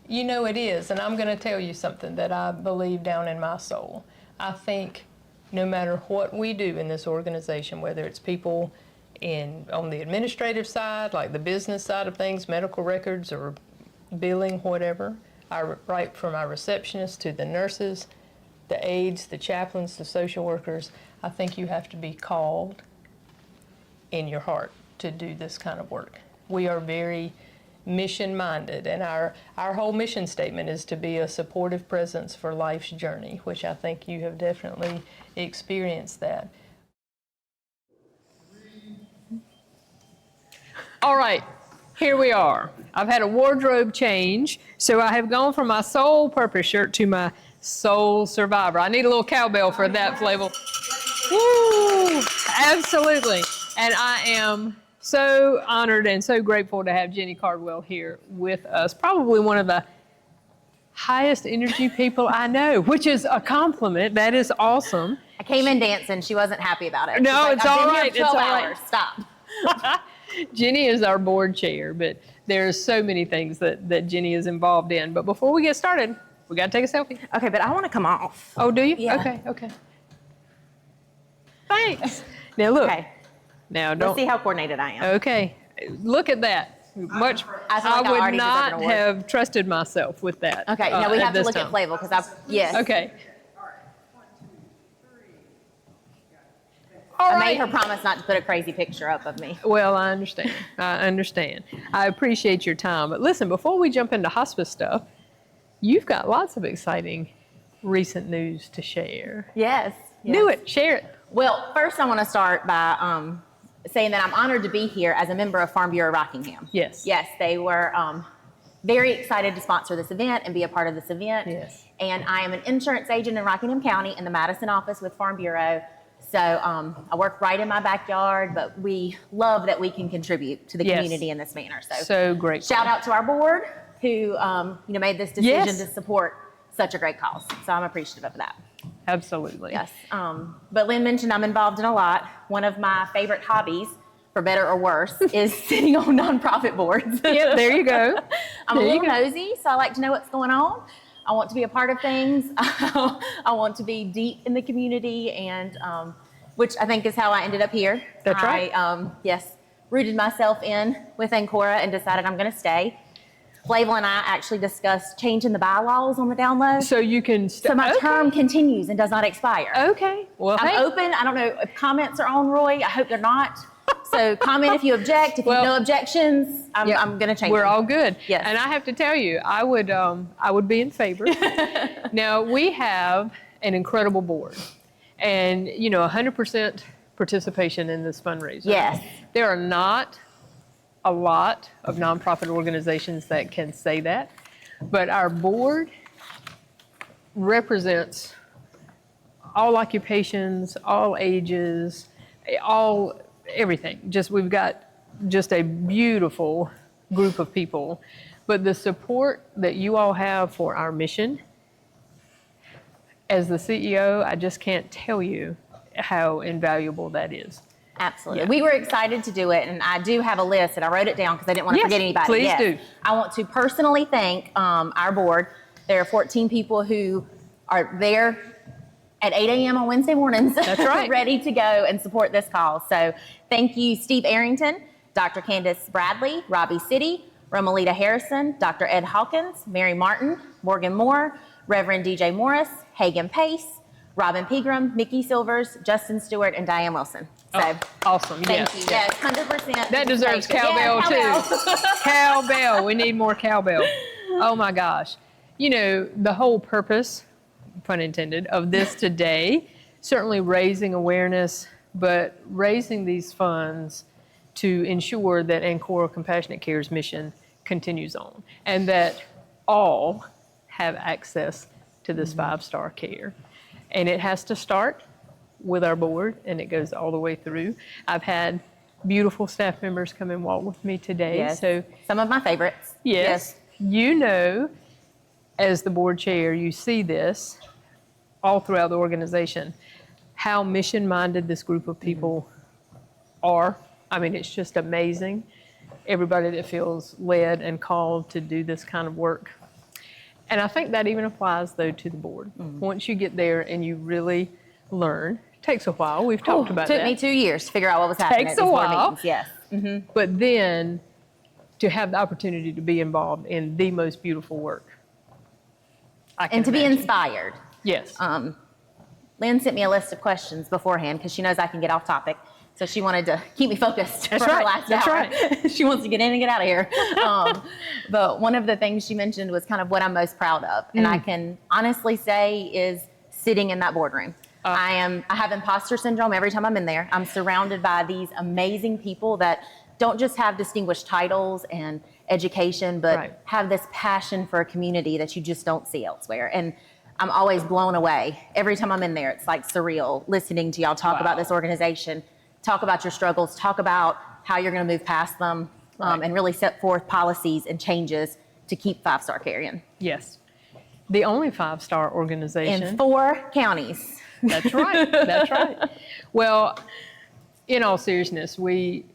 Speaker 1: You know it is, and I'm going to tell you something that I believe down in my soul. I think no matter what we do in this organization, whether it's people on the administrative side, like the business side of things, medical records or billing, whatever, right from our receptionists to the nurses, the aides, the chaplains, the social workers, I think you have to be called in your heart to do this kind of work. We are very mission-minded, and our whole mission statement is to be a supportive presence for life's journey, which I think you have definitely experienced that. All right, here we are. I've had a wardrobe change, so I have gone from my Soul Purpose shirt to my Soul Survivor. I need a little cowbell for that flavor. Woo! Absolutely. And I am so honored and so grateful to have Jenny Cardwell here with us. Probably one of the highest energy people I know, which is a compliment. That is awesome.
Speaker 5: I came in dancing. She wasn't happy about it.
Speaker 1: No,
Speaker 5: She's
Speaker 1: it's
Speaker 5: like,
Speaker 1: all
Speaker 5: I've been
Speaker 1: right.
Speaker 5: here
Speaker 1: It's
Speaker 5: 12
Speaker 1: all right.
Speaker 5: hours. Stop.
Speaker 1: Jenny is our board chair, but there's so many things that Jenny is involved in. But before we get started, we got to take a selfie.
Speaker 5: Okay, but I want to come off.
Speaker 1: Oh, do you?
Speaker 5: Yeah.
Speaker 1: Okay. Thanks. Now look.
Speaker 5: Okay.
Speaker 1: Now don't.
Speaker 5: Let's see how coordinated I am.
Speaker 1: Okay. Look at that.
Speaker 5: I feel like
Speaker 1: I
Speaker 5: I
Speaker 1: would
Speaker 5: already deserve an
Speaker 1: not
Speaker 5: award.
Speaker 1: have trusted myself with that.
Speaker 5: Okay, now we have to
Speaker 1: this
Speaker 5: look
Speaker 1: time.
Speaker 5: at Flavel because yes.
Speaker 1: Okay.
Speaker 5: I made her promise not to put a crazy picture up of me.
Speaker 1: Well, I understand. I appreciate your time. But listen, before we jump into hospice stuff, you've got lots of exciting recent news to share.
Speaker 5: Yes.
Speaker 1: Do it. Share it.
Speaker 5: Well, first I want to start by saying that I'm honored to be here as a member of Farm Bureau Rockingham.
Speaker 1: Yes.
Speaker 5: Yes, they were very excited to sponsor this event and be a part of this event.
Speaker 1: Yes.
Speaker 5: And I am an insurance agent in Rockingham County in the Madison office with Farm Bureau. So I work right in my backyard, but we love that we can contribute to the
Speaker 1: Yes.
Speaker 5: community in this manner.
Speaker 1: So great.
Speaker 5: Shout out to our board who made this decision
Speaker 1: Yes.
Speaker 5: to support such a great cause. So I'm appreciative of that.
Speaker 1: Absolutely.
Speaker 5: Yes. But Lynn mentioned I'm involved in a lot. One of my favorite hobbies, for better or worse, is sitting on nonprofit boards.
Speaker 1: Yep, there you go.
Speaker 5: I'm
Speaker 1: There
Speaker 5: a
Speaker 1: you
Speaker 5: little
Speaker 1: go.
Speaker 5: nosy, so I like to know what's going on. I want to be a part of things. I want to be deep in the community, and which I think is how I ended up here.
Speaker 1: That's right.
Speaker 5: I rooted myself in with Ancora and decided I'm going to stay. Flavel and I actually discussed changing the bylaws on the down low.
Speaker 1: So you can...
Speaker 5: So my term continues and does not expire.
Speaker 1: Okay. Well,
Speaker 5: I'm
Speaker 1: hey.
Speaker 5: open. I don't know if comments are on, Roy. I hope they're not. So comment if you object. If you have no objections, I'm going to change
Speaker 1: We're
Speaker 5: them.
Speaker 1: all good.
Speaker 5: Yes.
Speaker 1: And I have to tell you, I would be in favor. Now, we have an incredible board and, 100% participation in this fundraiser.
Speaker 5: Yes.
Speaker 1: There are not a lot of nonprofit organizations that can say that, but our board represents all occupations, all ages, everything. We've got just a beautiful group of people, but the support that you all have for our mission, as the CEO, I just can't tell you how invaluable that is.
Speaker 5: Absolutely.
Speaker 1: Yeah.
Speaker 5: We were excited to do it, and I do have a list, and I wrote it down because I didn't want to
Speaker 1: Yes,
Speaker 5: forget anybody.
Speaker 1: please
Speaker 5: Yes.
Speaker 1: do.
Speaker 5: I want to personally thank our board. There are 14 people who are there at 8 a.m. on Wednesday mornings.
Speaker 1: That's right.
Speaker 5: Ready to go and support this cause. So thank you, Steve Arrington, Dr. Candace Bradley, Robbie City, Romelita Harrison, Dr. Ed Hawkins, Mary Martin, Morgan Moore, Reverend DJ Morris, Hagan Pace, Robin Pegram, Mickey Silvers, Justin Stewart, and Diane Wilson. So
Speaker 1: awesome.
Speaker 5: thank you. Yes, 100%.
Speaker 1: That deserves cowbell too. Cowbell. We need more cowbell. Oh my gosh. You know, the whole purpose, pun intended, of this today, certainly raising awareness, but raising these funds to ensure that Ancora Compassionate Care's mission continues on and that all have access to this 5-star care. And it has to start with our board, and it goes all the way through. I've had beautiful staff members come and walk with me today.
Speaker 5: Yes.
Speaker 1: So
Speaker 5: some of my favorites.
Speaker 1: Yes. You know, as the board chair, you see this all throughout the organization, how mission-minded this group of people are. I mean, it's just amazing. Everybody that feels led and called to do this kind of work. And I think that even applies, though, to the board. Once you get there and you really learn, it takes a while. We've talked about that.
Speaker 5: Took me 2 years to figure out what was happening.
Speaker 1: Takes a while.
Speaker 5: Meetings. Yes.
Speaker 1: But then to have the opportunity to be involved in the most beautiful work.
Speaker 5: And to be inspired.
Speaker 1: Yes.
Speaker 5: Lynn sent me a list of questions beforehand because she knows I can get off topic. So she wanted to keep me focused for her last hour. Right. She wants to get in and get out of here. But one of the things she mentioned was kind of what I'm most proud of. And I can honestly say is sitting in that boardroom. I have imposter syndrome every time I'm in there. I'm surrounded by these amazing people that don't just have distinguished titles and education, but have this passion for a community that you just don't see elsewhere. And I'm always blown away. Every time I'm in there, it's like surreal listening to y'all talk about this organization, talk about your struggles, talk about how you're going to move past them, and really set forth policies and changes to keep 5-star care in.
Speaker 1: Yes. The only 5-star organization.
Speaker 5: In 4 counties.
Speaker 1: That's right. That's right. Well, in all seriousness, we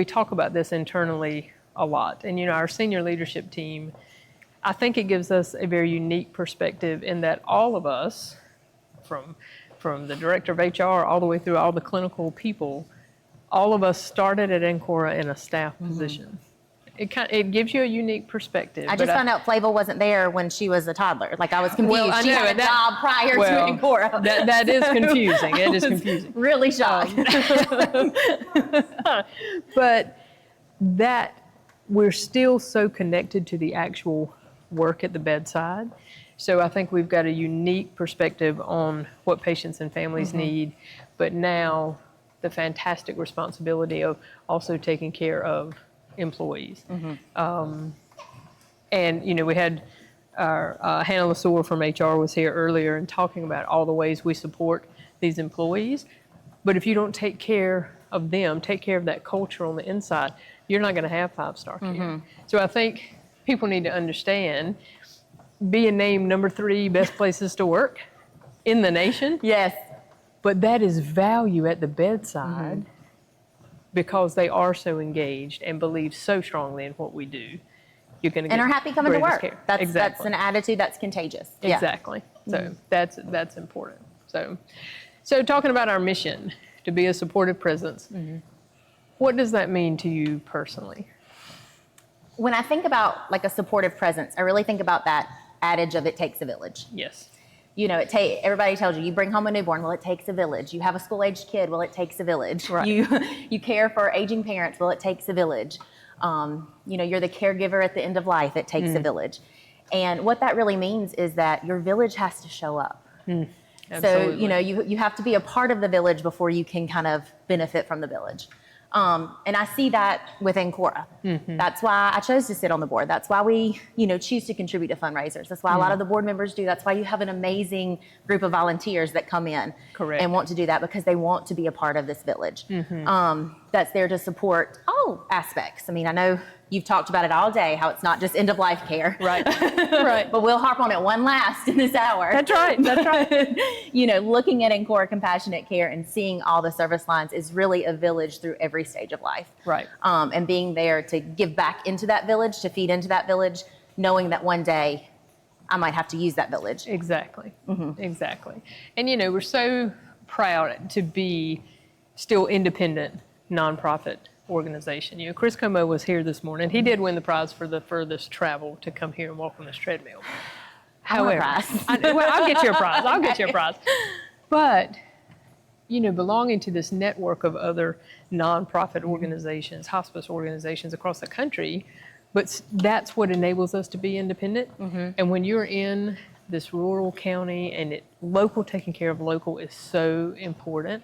Speaker 1: talk about this internally a lot. And, you know, our senior leadership team, I think it gives us a very unique perspective in that all of us, from the director of HR all the way through all the clinical people, all of us started at Ancora in a staff position. It gives you a unique perspective.
Speaker 5: I just found out Flavel wasn't there when she was a toddler. Like, I was confused.
Speaker 1: Well, I
Speaker 5: she
Speaker 1: know,
Speaker 5: had a job prior to Ancora.
Speaker 1: That is confusing. It is confusing.
Speaker 5: Really shocked.
Speaker 1: But that we're still so connected to the actual work at the bedside. So I think we've got a unique perspective on what patients and families need, but now the fantastic responsibility of also taking care of employees. And, you know, we had our Hannah LaSour from HR was here earlier and talking about all the ways we support these employees. But if you don't take care of them, take care of that culture on the inside, you're not going to have 5-star care. So I think people need to understand being named number 3 best places to work in the nation.
Speaker 5: Yes.
Speaker 1: But that is value at the bedside because they are so engaged and believe so strongly in what we do. You're going to get
Speaker 5: and are happy coming to work.
Speaker 1: Care.
Speaker 5: That's an attitude that's contagious.
Speaker 1: Exactly. So that's important. So talking about our mission to be a supportive presence, what does that mean to you personally?
Speaker 5: When I think about like a supportive presence, I really think about that adage of it takes a village.
Speaker 1: Yes.
Speaker 5: You know, everybody tells you bring home a newborn, well, it takes a village. You have a school-aged kid, well, it takes a village.
Speaker 1: Right.
Speaker 5: You care for aging parents, well, it takes a village. You know, you're the caregiver at the end of life, it takes a village. And what that really means is that your village has to show up. So, you know, you have to be a part of the village before you can kind of benefit from the village. And I see that with Ancora. That's why I chose to sit on the board. That's why we, you know, choose to contribute to fundraisers. That's why a lot of the board members do. That's why you have an amazing group of volunteers that come in and want to do that because they want to be a part of this village. That's there to support all aspects. I mean, I know you've talked about it all day, how it's not just end-of-life care.
Speaker 1: Right. Right.
Speaker 5: But we'll harp on it one last in this hour.
Speaker 1: That's right. That's right.
Speaker 5: You know, looking at Ancora Compassionate Care and seeing all the service lines is really a village through every stage of life.
Speaker 1: Right.
Speaker 5: And being there to give back into that village, to feed into that village, knowing that one day I might have to use that village.
Speaker 1: Exactly. Exactly. And we're so proud to be still independent nonprofit organization. Chris Como was here this morning. He did win the prize for the furthest travel to come here and walk on this treadmill. However, I'll get you a prize. I'll get you a prize. But belonging to this network of other nonprofit organizations, hospice organizations across the country, but that's what enables us to be independent. And when you're in this rural county and local, taking care of local is so important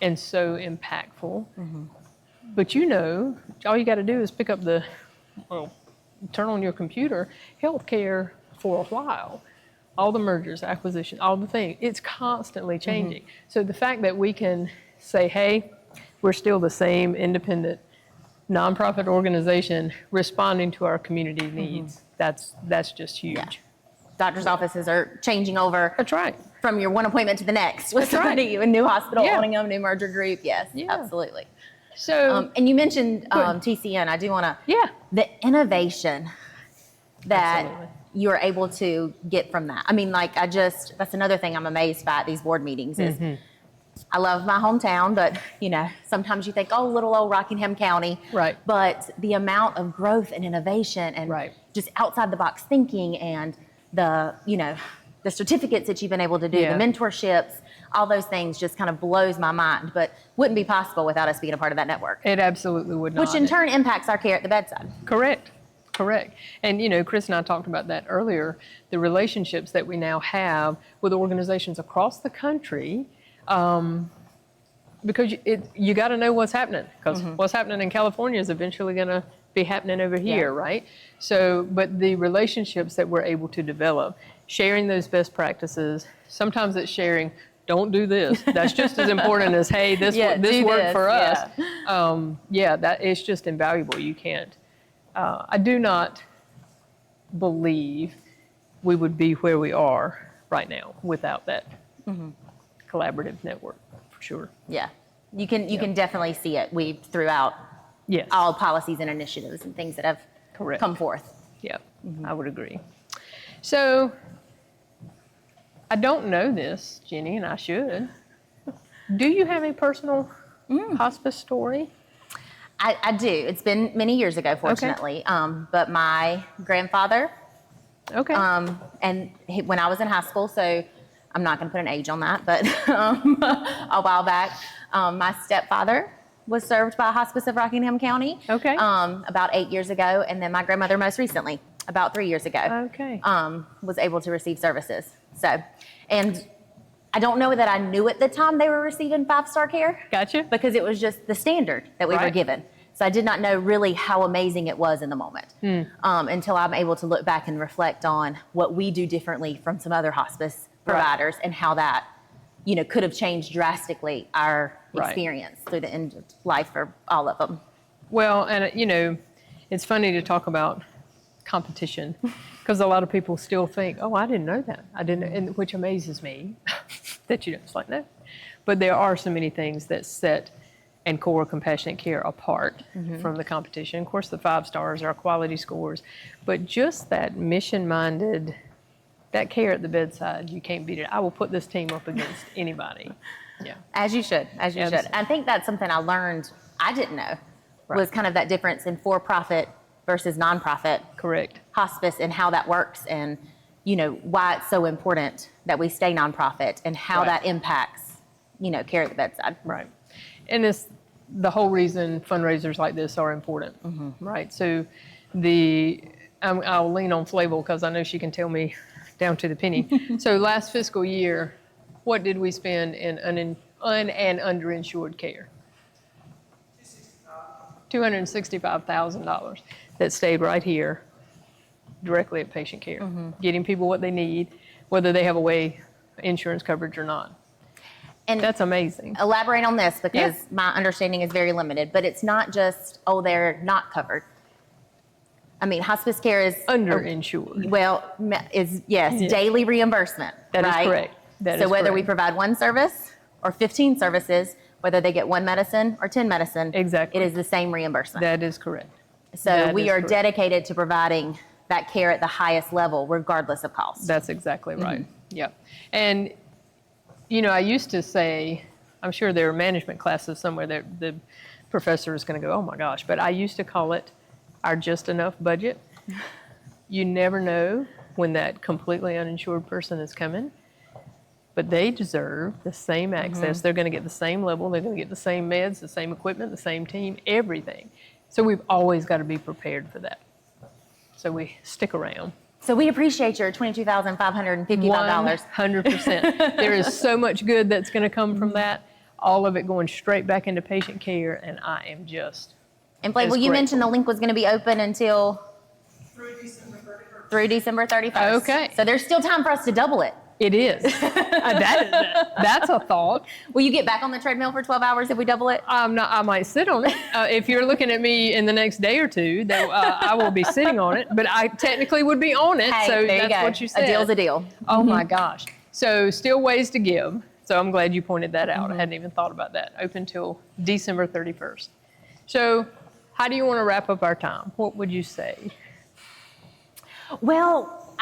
Speaker 1: and so impactful. But all you got to do is pick up turn on your computer, healthcare for a while. All the mergers, acquisitions, all the things, it's constantly changing. So the fact that we can say, hey, we're still the same independent nonprofit organization responding to our community needs, that's just huge.
Speaker 5: Yeah. Doctor's offices are changing over.
Speaker 1: That's right.
Speaker 5: From your one appointment to the next with somebody, a new hospital, owning a new merger group. Yes, absolutely.
Speaker 1: So,
Speaker 5: and you mentioned TCN. I do want to, the innovation that you're able to get from that. I mean, that's another thing I'm amazed by at these board meetings is I love my hometown, but sometimes you think, oh, little old Rockingham County.
Speaker 1: Right.
Speaker 5: But the amount of growth and innovation and just outside the box thinking and the certificates that you've been able to do, the mentorships, all those things just kind of blows my mind, but wouldn't be possible without us being a part of that network.
Speaker 1: It absolutely would not.
Speaker 5: Which in turn impacts our care at the bedside.
Speaker 1: Correct. And, Chris and I talked about that earlier, the relationships that we now have with organizations across the country, because you got to know what's happening, because what's happening in California is eventually going to be happening over here, right? So, but the relationships that we're able to develop, sharing those best practices, sometimes it's sharing, don't do this. That's just as important as, hey, this worked for us. That it's just invaluable. You can't. I do not believe we would be where we are right now without that collaborative network, for sure.
Speaker 5: Yeah, you can definitely see it weaved throughout all policies and initiatives and things that have come forth.
Speaker 1: Yeah, I would agree. So I don't know this, Jenny, and I should. Do you have a personal hospice story?
Speaker 5: I do. It's been many years ago, fortunately. But my grandfather, and when I was in high school, so I'm not going to put an age on that, but a while back, my stepfather was served by a hospice of Rockingham County about 8 years ago. And then my grandmother most recently, about 3 years ago, was able to receive services. So, and I don't know that I knew at the time they were receiving 5-star care.
Speaker 1: Gotcha.
Speaker 5: Because it was just the standard that we were given. So I did not know really how amazing it was in the moment until I'm able to look back and reflect on what we do differently from some other hospice providers and how that, could have changed drastically our experience through the end of life for all of them.
Speaker 1: Well, and it's funny to talk about competition because a lot of people still think, oh, I didn't know that. I didn't, and which amazes me that it's like that. But there are so many things that set Ancora Compassionate Care apart from the competition. Of course, the 5 stars are quality scores, but just that mission-minded, that care at the bedside, you can't beat it. I will put this team up against anybody. Yeah.
Speaker 5: As you should. I think that's something I learned I didn't know was kind of that difference in for-profit versus nonprofit hospice and how that works and, why it's so important that we stay nonprofit and how that impacts, care at the bedside.
Speaker 1: Right. And it's the whole reason fundraisers like this are important, right? So I'll lean on Flavel because I know she can tell me down to the penny. So last fiscal year, what did we spend in un- and underinsured care? $265,000 that stayed right here directly at patient care, getting people what they need, whether they have insurance coverage or not.
Speaker 5: And
Speaker 1: that's amazing.
Speaker 5: Elaborate on this because my understanding is very limited, but it's not just, they're not covered. I mean, hospice care is
Speaker 1: underinsured.
Speaker 5: Daily reimbursement.
Speaker 1: That is correct.
Speaker 5: So whether we provide one service or 15 services, whether they get 1 medicine or 10 medicine, it is the same reimbursement.
Speaker 1: That is correct.
Speaker 5: So we are dedicated to providing that care at the highest level, regardless of cost.
Speaker 1: That's exactly right. Yeah. And, I used to say, I'm sure there are management classes somewhere that the professor is going to go, oh my gosh, but I used to call it our just enough budget. You never know when that completely uninsured person is coming, but they deserve the same access. They're going to get the same level. They're going to get the same meds, the same equipment, the same team, everything. So we've always got to be prepared for that. So we stick around.
Speaker 5: So we appreciate your $22,555.
Speaker 1: 100%. There is so much good that's going to come from that. All of it going straight back into patient care, and I am just.
Speaker 5: And Blake, well, you mentioned the link was going to be open until through December 31st.
Speaker 1: Okay.
Speaker 5: So there's still time for us to double it.
Speaker 1: It is. That's a thought.
Speaker 5: Will you get back on the treadmill for 12 hours if we double it?
Speaker 1: I might sit on it. If you're looking at me in the next day or two, I will be sitting on it, but I technically would be on it.
Speaker 5: Hey,
Speaker 1: so
Speaker 5: there you
Speaker 1: that's
Speaker 5: go.
Speaker 1: what you said.
Speaker 5: A deal's a deal.
Speaker 1: Oh my gosh. So still ways to give. So I'm glad you pointed that out. I hadn't even thought about that. Open till December 31st. So how do you want to wrap up our time? What would you say?
Speaker 5: Well,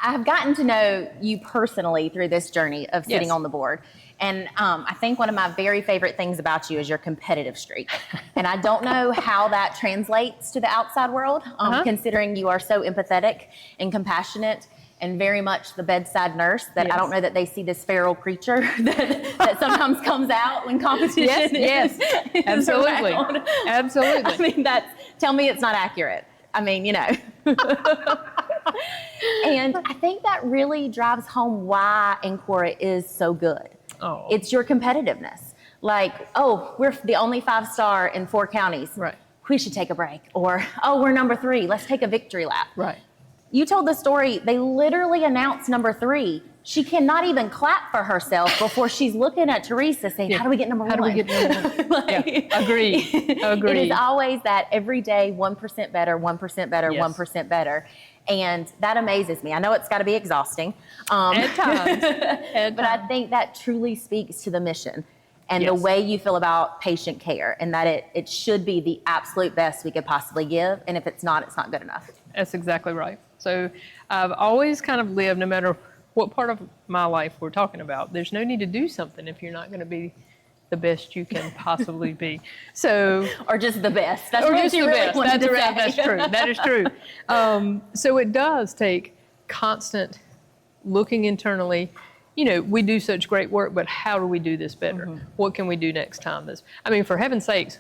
Speaker 5: I've gotten to know you personally through this journey of sitting on the board. And I think one of my very favorite things about you is your competitive streak. And I don't know how that translates to the outside world, considering you are so empathetic and compassionate and very much the bedside nurse that I don't know that they see this feral creature that sometimes comes out when competition is
Speaker 1: Absolutely.
Speaker 5: around.
Speaker 1: Absolutely.
Speaker 5: I mean, tell me it's not accurate. I mean, And I think that really drives home why Ancora is so good.
Speaker 1: Oh.
Speaker 5: It's your competitiveness. Like, oh, we're the only 5-star in 4 counties.
Speaker 1: Right.
Speaker 5: We should take a break. Or, oh, we're number 3. Let's take a victory lap.
Speaker 1: Right.
Speaker 5: You told the story, they literally announced number 3. She cannot even clap for herself before she's looking at Teresa saying, how do we get number 1?
Speaker 1: How do we get number 1? Agreed.
Speaker 5: It is always that every day, 1% better, 1% better, 1% better. And that amazes me. I know it's got to be exhausting.
Speaker 1: At times.
Speaker 5: But I think that truly speaks to the mission and the way you feel about patient care, and that it should be the absolute best we could possibly give. And if it's not good enough.
Speaker 1: That's exactly right. So I've always kind of lived, no matter what part of my life we're talking about, there's no need to do something if you're not going to be the best you can possibly be. So,
Speaker 5: or just the best. That's
Speaker 1: or
Speaker 5: what
Speaker 1: just
Speaker 5: you
Speaker 1: the
Speaker 5: really
Speaker 1: best.
Speaker 5: wanted to say.
Speaker 1: That's true. That is true. So it does take constant looking internally. We do such great work, but how do we do this better? What can we do next time? For heaven's sakes,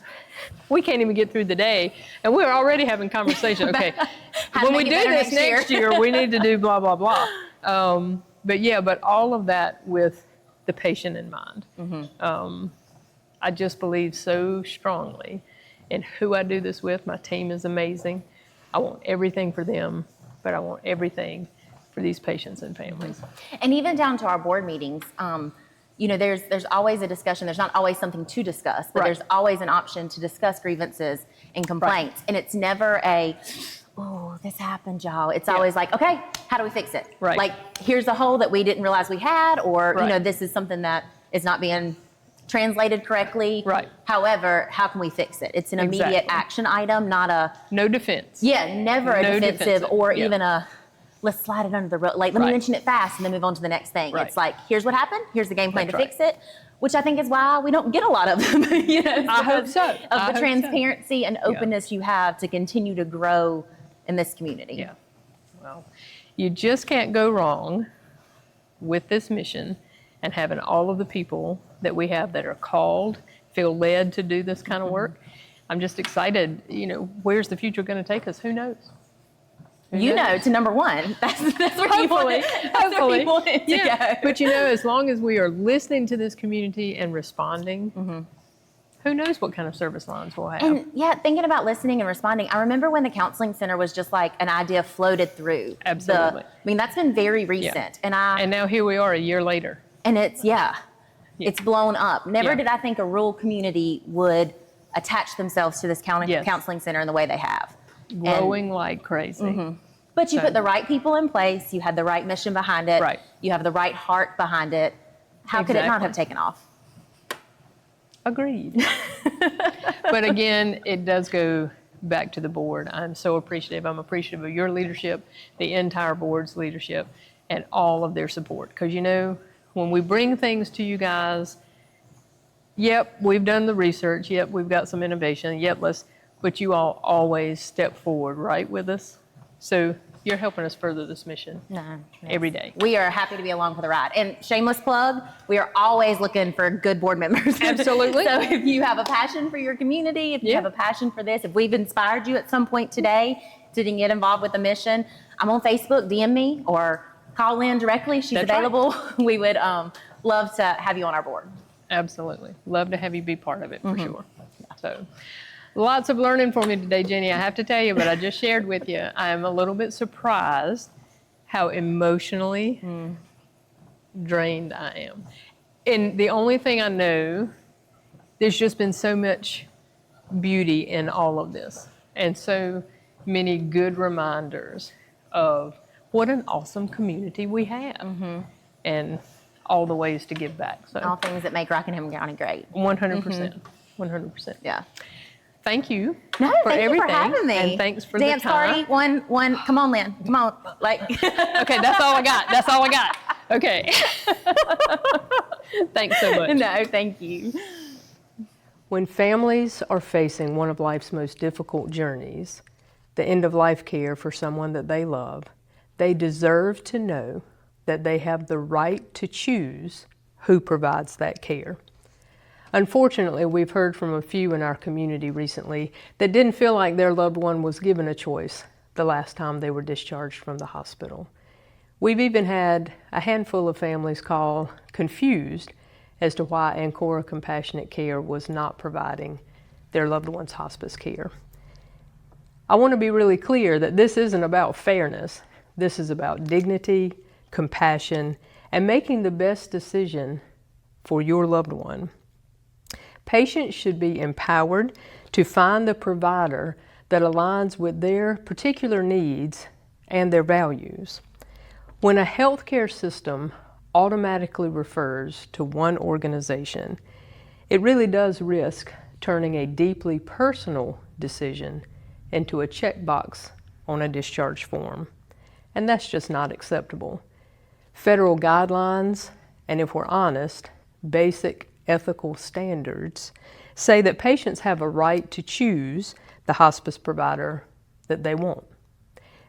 Speaker 1: we can't even get through the day, and we're already having conversation. Okay, when we do this next year, we need to do blah, blah, blah. But all of that with the patient in mind. I just believe so strongly in who I do this with. My team is amazing. I want everything for them, but I want everything for these patients and families.
Speaker 5: And even down to our board meetings, there's always a discussion. There's not always something to discuss, but there's always an option to discuss grievances and complaints. And it's never oh, this happened, y'all. It's always like, okay, how do we fix it?
Speaker 1: Right.
Speaker 5: Like, here's a hole that we didn't realize we had, or, this is something that is not being translated correctly.
Speaker 1: Right.
Speaker 5: However, how can we fix it? It's an immediate action item, not a...
Speaker 1: No defense.
Speaker 5: Yeah, never a defensive or even a, let's slide it under the rug. Like, let me mention it fast and then move on to the next thing. It's like, here's what happened. Here's the game plan to fix it, which I think is why we don't get a lot of them.
Speaker 1: I hope so.
Speaker 5: Of the transparency and openness you have to continue to grow in this community.
Speaker 1: Yeah. Well, you just can't go wrong with this mission and having all of the people that we have that are called, feel led to do this kind of work. I'm just excited. Where's the future going to take us? Who knows?
Speaker 5: To number 1. That's where you want it. That's where you want it to go.
Speaker 1: But as long as we are listening to this community and responding, who knows what kind of service lines we'll have.
Speaker 5: And thinking about listening and responding, I remember when the counseling center was just like an idea floated through.
Speaker 1: Absolutely.
Speaker 5: That's been very recent.
Speaker 1: Yeah. And now here we are a year later.
Speaker 5: And it's blown up. Never did I think a rural community would attach themselves to this counseling center in the way they have.
Speaker 1: Growing like crazy.
Speaker 5: But you put the right people in place. You had the right mission behind it.
Speaker 1: Right.
Speaker 5: You have the right heart behind it. How could it not have taken off?
Speaker 1: Agreed. But again, it does go back to the board. I'm so appreciative. I'm appreciative of your leadership, the entire board's leadership, and all of their support. Because, you know, when we bring things to you guys, yep, we've done the research. Yep, we've got some innovation. Yep, but you all always step forward right with us. So you're helping us further this mission every day.
Speaker 5: We are happy to be along for the ride. And shameless plug, we are always looking for good board members.
Speaker 1: Absolutely.
Speaker 5: So if you have a passion for your community, if you have a passion for this, if we've inspired you at some point today to get involved with the mission, I'm on Facebook, DM me or call Lynn directly. She's available. Right. We would love to have you on our board.
Speaker 1: Absolutely. Love to have you be part of it for sure. So lots of learning for me today, Jenny, I have to tell you, but I just shared with you, I'm a little bit surprised how emotionally drained I am. And the only thing I know, there's just been so much beauty in all of this and so many good reminders of what an awesome community we have and all the ways to give back. So
Speaker 5: all things that make Rockingham County great.
Speaker 1: 100%. 100%.
Speaker 5: Yeah.
Speaker 1: Thank you
Speaker 5: for
Speaker 1: everything.
Speaker 5: Thank you for having me.
Speaker 1: And thanks for
Speaker 5: Dance
Speaker 1: the time.
Speaker 5: party, one. Come on, Lynn. Come on.
Speaker 1: Okay, that's all I got. That's all I got. Okay. Thanks so much.
Speaker 5: No, thank you.
Speaker 1: When families are facing one of life's most difficult journeys, the end-of-life care for someone that they love, they deserve to know that they have the right to choose who provides that care. Unfortunately, we've heard from a few in our community recently that didn't feel like their loved one was given a choice the last time they were discharged from the hospital. We've even had a handful of families call confused as to why Ancora Compassionate Care was not providing their loved one's hospice care. I want to be really clear that this isn't about fairness. This is about dignity, compassion, and making the best decision for your loved one. Patients should be empowered to find the provider that aligns with their particular needs and their values. When a healthcare system automatically refers to one organization, it really does risk turning a deeply personal decision into a checkbox on a discharge form. And that's just not acceptable. Federal guidelines, and if we're honest, basic ethical standards say that patients have a right to choose the hospice provider that they want.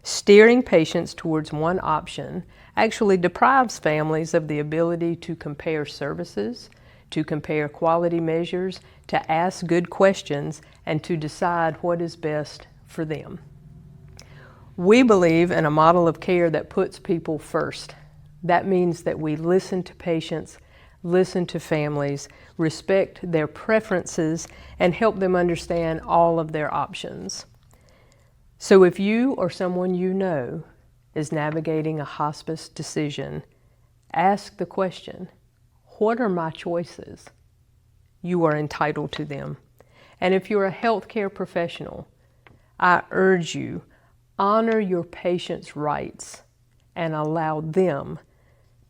Speaker 1: Steering patients towards one option actually deprives families of the ability to compare services, to compare quality measures, to ask good questions, and to decide what is best for them. We believe in a model of care that puts people first. That means that we listen to patients, listen to families, respect their preferences, and help them understand all of their options. So if you or someone you know is navigating a hospice decision, ask the question, what are my choices? You are entitled to them. And if you're a healthcare professional, I urge you, honor your patients' rights and allow them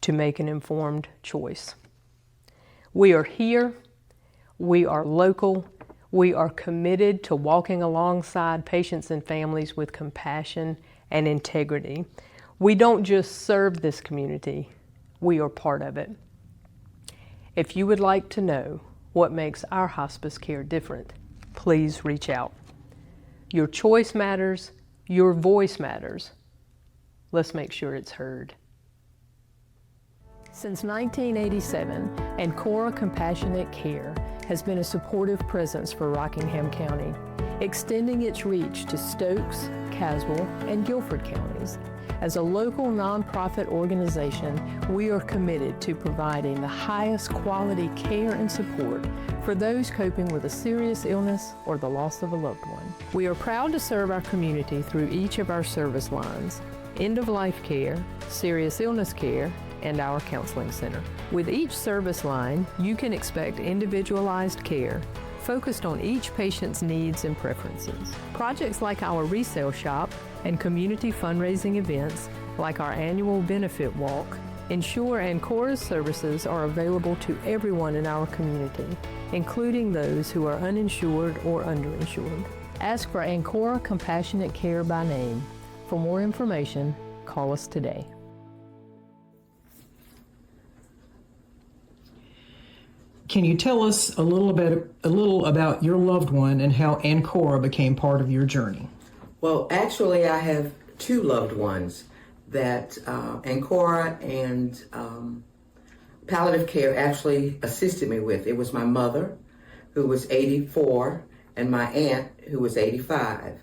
Speaker 1: to make an informed choice. We are here, we are local, we are committed to walking alongside patients and families with compassion and integrity. We don't just serve this community, we are part of it. If you would like to know what makes our hospice care different, please reach out. Your choice matters, your voice matters. Let's make sure it's heard. Since 1987, Ancora Compassionate Care has been a supportive presence for Rockingham County, extending its reach to Stokes, Caswell, and Guilford counties. As a local nonprofit organization, we are committed to providing the highest quality care and support for those coping with a serious illness or the loss of a loved one. We are proud to serve our community through each of our service lines: end-of-life care, serious illness care, and our counseling center. With each service line, you can expect individualized care focused on each patient's needs and preferences. Projects like our resale shop and community fundraising events, like our annual benefit walk, ensure Ancora's services are available to everyone in our community, including those who are uninsured or underinsured. Ask for Ancora Compassionate Care by name. For more information, call us today.
Speaker 2: Can you tell us a little about your loved one and how Ancora became part of your journey?
Speaker 15: Well, actually, I have two loved ones that Ancora and palliative care actually assisted me with. It was my mother, who was 84, and my aunt, who was 85.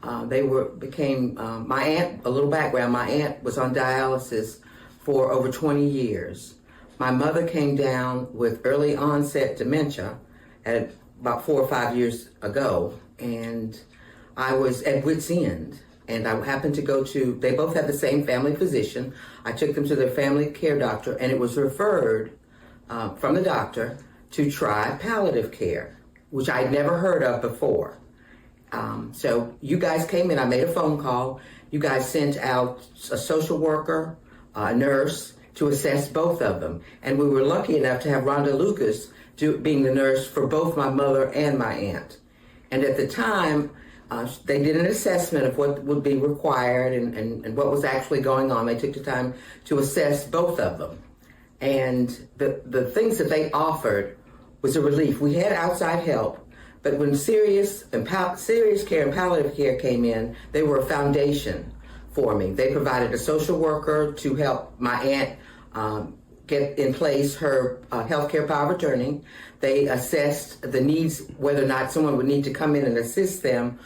Speaker 15: My aunt, a little background, my aunt was on dialysis for over 20 years. My mother came down with early onset dementia at about 4 or 5 years ago, and I was at wit's end. And I happened to they both had the same family physician. I took them to their family care doctor, and it was referred from the doctor to try palliative care, which I'd never heard of before. So you guys came in, I made a phone call. You guys sent out a social worker, a nurse, to assess both of them. And we were lucky enough to have Rhonda Lucas being the nurse for both my mother and my aunt. And at the time, they did an assessment of what would be required and what was actually going on. They took the time to assess both of them. And the things that they offered was a relief. We had outside help, but when serious care and palliative care came in, they were a foundation for me. They provided a social worker to help my aunt get in place her healthcare power of attorney. They assessed the needs, whether or not someone would need to come in and assist them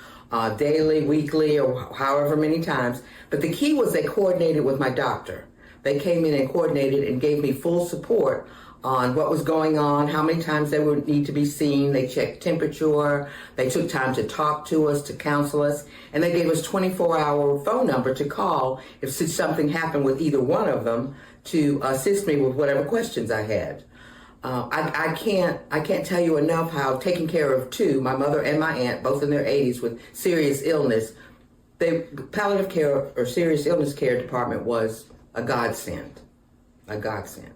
Speaker 15: daily, weekly, or however many times. But the key was they coordinated with my doctor. They came in and coordinated and gave me full support on what was going on, how many times they would need to be seen. They checked temperature. They took time to talk to us, to counsel us, and they gave us 24-hour phone number to call if something happened with either one of them to assist me with whatever questions I had. I can't tell you enough how taking care of two, my mother and my aunt, both in their 80s with serious illness, the palliative care or serious illness care department was a godsend, a godsend.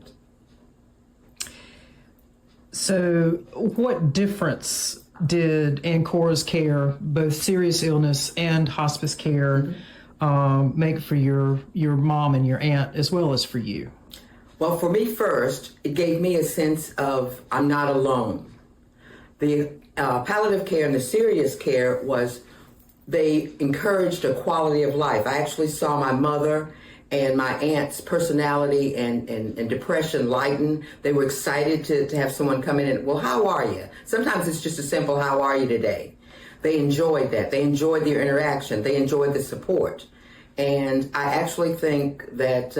Speaker 2: So what difference did Ancora's care, both serious illness and hospice care, make for your mom and your aunt as well as for you?
Speaker 15: Well, for me first, it gave me a sense of I'm not alone. The palliative care and the serious care they encouraged a quality of life. I actually saw my mother and my aunt's personality and depression lighten. They were excited to have someone come in and, well, how are you? Sometimes it's just a simple, how are you today? They enjoyed that. They enjoyed their interaction. They enjoyed the support. And I actually think that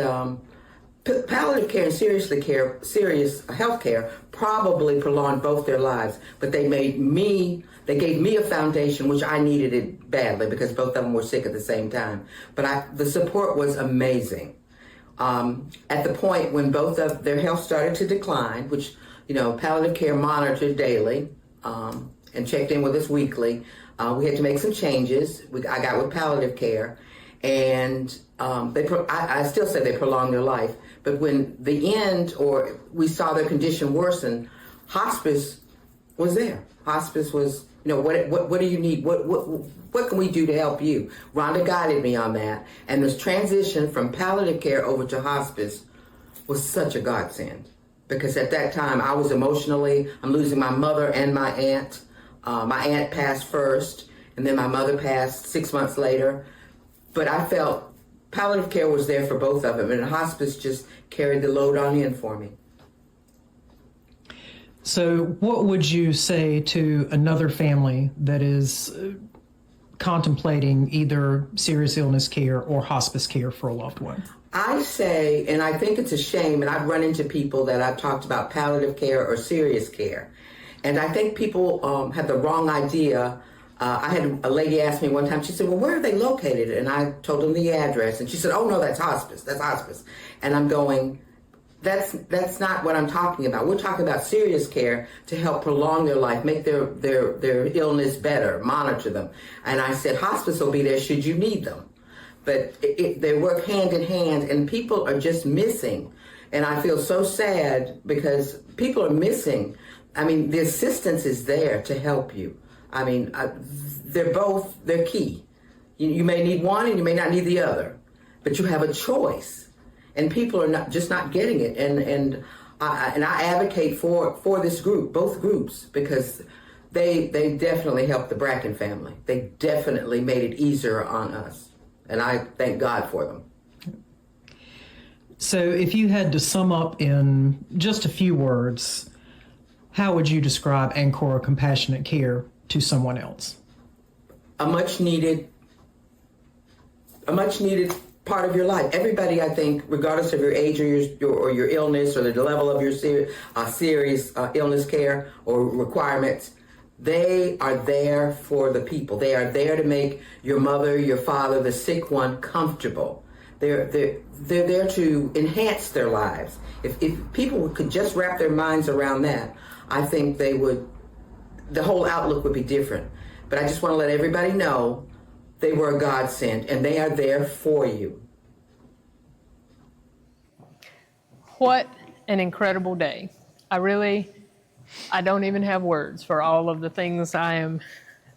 Speaker 15: palliative care and serious health care probably prolonged both their lives, but they gave me a foundation, which I needed it badly because both of them were sick at the same time. But the support was amazing. At the point when both of their health started to decline, which, palliative care monitored daily and checked in with us weekly, we had to make some changes. I got with palliative care, and I still say they prolonged their life. But when the end, or we saw their condition worsen, hospice was there. Hospice was, what do you need? What can we do to help you? Rhonda guided me on that. And this transition from palliative care over to hospice was such a godsend. Because at that time, I was I'm losing my mother and my aunt. My aunt passed first, and then my mother passed 6 months later. But I felt palliative care was there for both of them, and hospice just carried the load on in for me.
Speaker 2: So what would you say to another family that is contemplating either serious illness care or hospice care for a loved one?
Speaker 15: I say, and I think it's a shame, and I've run into people that I've talked about palliative care or serious care, and I think people have the wrong idea. I had a lady ask me one time, she said, well, where are they located? And I told them the address, and she said, oh no, that's hospice, that's hospice. And I'm going, that's not what I'm talking about. We're talking about serious care to help prolong their life, make their illness better, monitor them. And I said, hospice will be there should you need them. But they work hand in hand, and people are just missing. And I feel so sad because people are missing. I mean, the assistance is there to help you. I mean, they're key. You may need one and you may not need the other, but you have a choice. And people are not getting it. And I advocate for this group, both groups, because they definitely helped the Bracken family. They definitely made it easier on us. And I thank God for them.
Speaker 2: So if you had to sum up in just a few words, how would you describe Ancora Compassionate Care to someone else?
Speaker 15: A much needed part of your life. Everybody, I think, regardless of your age or your illness or the level of your serious illness care or requirements, they are there for the people. They are there to make your mother, your father, the sick one comfortable. They're there to enhance their lives. If people could just wrap their minds around that, I think the whole outlook would be different. But I just want to let everybody know they were a godsend, and they are there for you.
Speaker 1: What an incredible day. I don't even have words for all of the things I am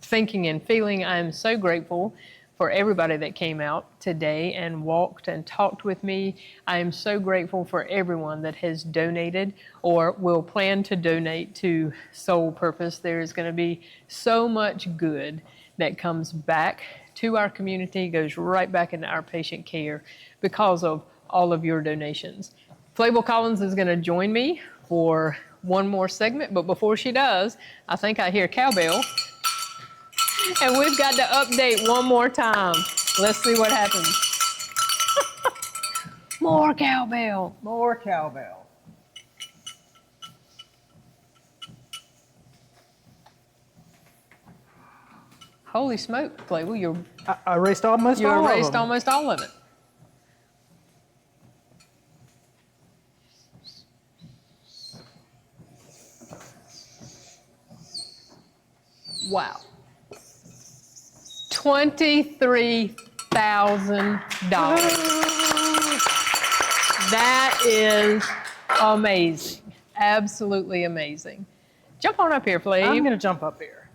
Speaker 1: thinking and feeling. I am so grateful for everybody that came out today and walked and talked with me. I am so grateful for everyone that has donated or will plan to donate to Soul Purpose. There is going to be so much good that comes back to our community, goes right back into our patient care because of all of your donations. Flavor Collins is going to join me for one more segment, but before she does, I think I hear cowbell. And we've got to update one more time. Let's see what happens. More cowbell.
Speaker 2: More cowbell.
Speaker 1: Holy smoke, Flavor,
Speaker 2: I erased almost all of them.
Speaker 1: You erased almost all of it. Wow. $23,000. That is amazing. Absolutely amazing. Jump on up here, Flav.
Speaker 2: I'm going to jump up here.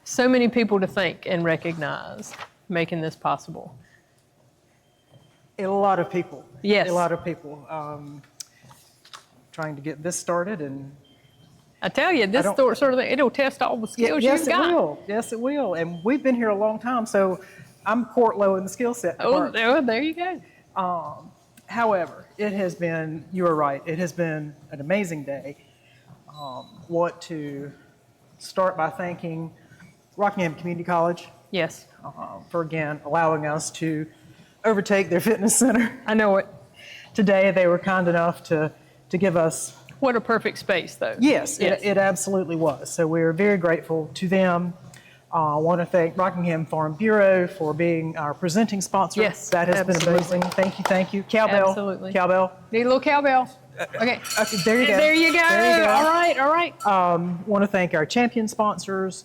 Speaker 1: So many people to thank and recognize making this possible.
Speaker 2: A lot of people.
Speaker 1: Yes.
Speaker 2: A lot of people. Trying to get this started, and
Speaker 1: I tell you, this sort of thing, it'll test all the skills you've got.
Speaker 2: Yes, it will. Yes, it will. And we've been here a long time, so I'm court low in the skill set.
Speaker 1: There you go.
Speaker 2: However, it has been, you are right, it has been an amazing day. Want to start by thanking Rockingham Community College.
Speaker 1: Yes.
Speaker 2: For, again, allowing us to overtake their fitness center.
Speaker 1: I know it.
Speaker 2: Today, they were kind enough to give us.
Speaker 1: What a perfect space, though.
Speaker 2: Yes. It absolutely was. So we're very grateful to them. I want to thank Rockingham Farm Bureau for being our presenting sponsor.
Speaker 1: Yes,
Speaker 2: that has been amazing. Thank you. Cowbell.
Speaker 1: Absolutely.
Speaker 2: Cowbell.
Speaker 1: Need a little cowbell. Okay.
Speaker 2: There you go.
Speaker 1: There you go. All right.
Speaker 2: Want to thank our champion sponsors,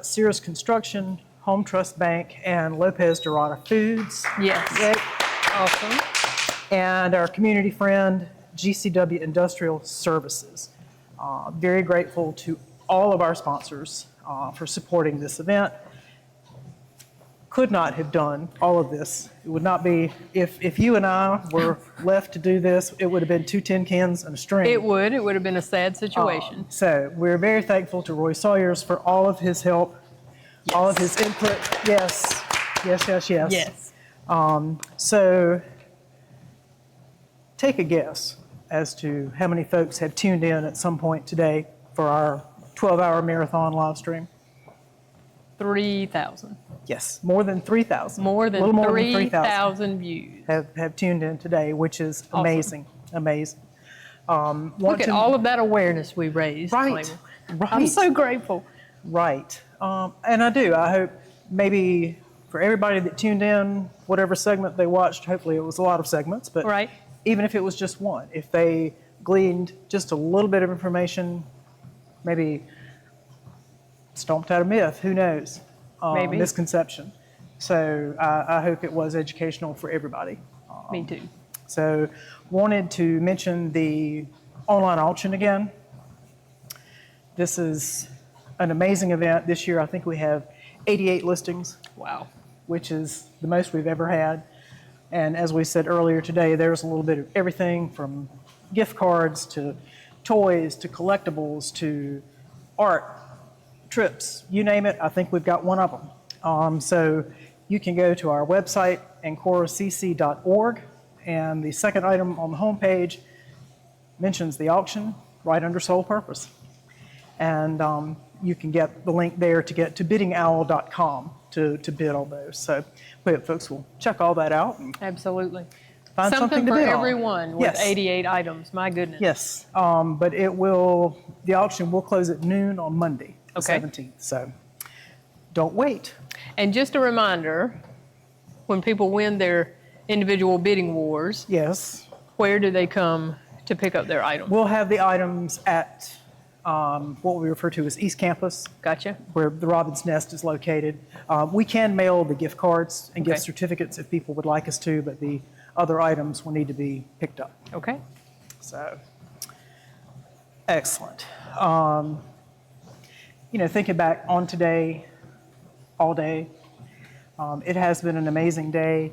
Speaker 2: Cirrus Construction, Home Trust Bank, and Lopez Dorada Foods.
Speaker 1: Yes. Awesome.
Speaker 2: And our community friend, GCW Industrial Services. Very grateful to all of our sponsors for supporting this event. Could not have done all of this. It would not be, if you and I were left to do this, it would have been 2 tin cans and a string.
Speaker 1: It would have been a sad situation.
Speaker 2: So we're very thankful to Roy Sawyers for all of his help, all of his input. Yes. So take a guess as to how many folks have tuned in at some point today for our 12-hour marathon live stream.
Speaker 1: 3,000.
Speaker 2: Yes, more than 3,000.
Speaker 1: More than 3,000 views.
Speaker 2: Have tuned in today, which is amazing.
Speaker 1: Awesome.
Speaker 2: Amazing.
Speaker 1: Look at all of that awareness we raised.
Speaker 2: Right.
Speaker 1: I'm so grateful.
Speaker 2: Right. And I hope maybe for everybody that tuned in, whatever segment they watched, hopefully it was a lot of segments, but
Speaker 1: right.
Speaker 2: Even if it was just one, if they gleaned just a little bit of information, maybe stomped out a myth, who knows?
Speaker 1: Maybe.
Speaker 2: Misconception. So I hope it was educational for everybody.
Speaker 1: Me too.
Speaker 2: So wanted to mention the online auction again. This is an amazing event. This year, I think we have 88 listings.
Speaker 1: Wow.
Speaker 2: Which is the most we've ever had. And as we said earlier today, there's a little bit of everything from gift cards to toys to collectibles to art, trips, you name it. I think we've got one of them. So you can go to our website, ancoracc.org, and the second item on the homepage mentions the auction right under Sole Purpose. And you can get the link there to get to biddingowl.com to bid on those. So we hope folks will check all that out. And
Speaker 1: Absolutely.
Speaker 2: Find something to
Speaker 1: for
Speaker 2: bid on.
Speaker 1: everyone with
Speaker 2: Yes.
Speaker 1: 88 items. My goodness.
Speaker 2: Yes, but the auction will close at noon on Monday, the 17th. So don't wait.
Speaker 1: And just a reminder, when people win their individual bidding wars,
Speaker 2: yes,
Speaker 1: where do they come to pick up their items?
Speaker 2: We'll have the items at what we refer to as East Campus.
Speaker 1: Gotcha.
Speaker 2: Where the Robin's Nest is located. We can mail the gift cards and gift
Speaker 1: Okay.
Speaker 2: certificates if people would like us to, but the other items will need to be picked up.
Speaker 1: Okay.
Speaker 2: So, excellent. Thinking back on today, all day, it has been an amazing day.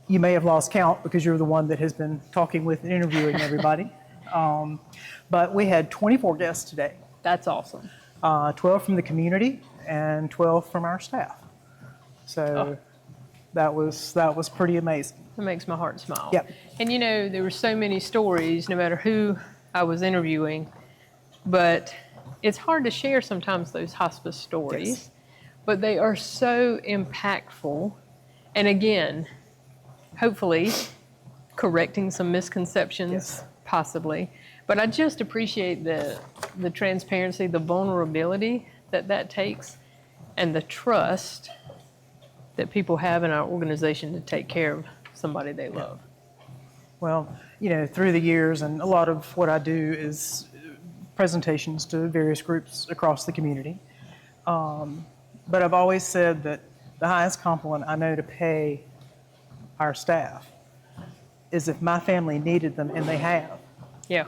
Speaker 2: You may have lost count because you're the one that has been talking with and interviewing everybody. But we had 24 guests today.
Speaker 1: That's awesome.
Speaker 2: 12 from the community and 12 from our staff. So that was pretty amazing.
Speaker 1: It makes my heart smile.
Speaker 2: Yep.
Speaker 1: And there were so many stories, no matter who I was interviewing, but it's hard to share sometimes those hospice stories,
Speaker 2: Yes.
Speaker 1: but they are so impactful. And again, hopefully correcting some misconceptions, possibly. But I just appreciate the transparency, the vulnerability that takes, and the trust that people have in our organization to take care of somebody they love.
Speaker 2: Well, through the years, and a lot of what I do is presentations to various groups across the community. But I've always said that the highest compliment I know to pay our staff is if my family needed them, and they have.
Speaker 1: Yeah.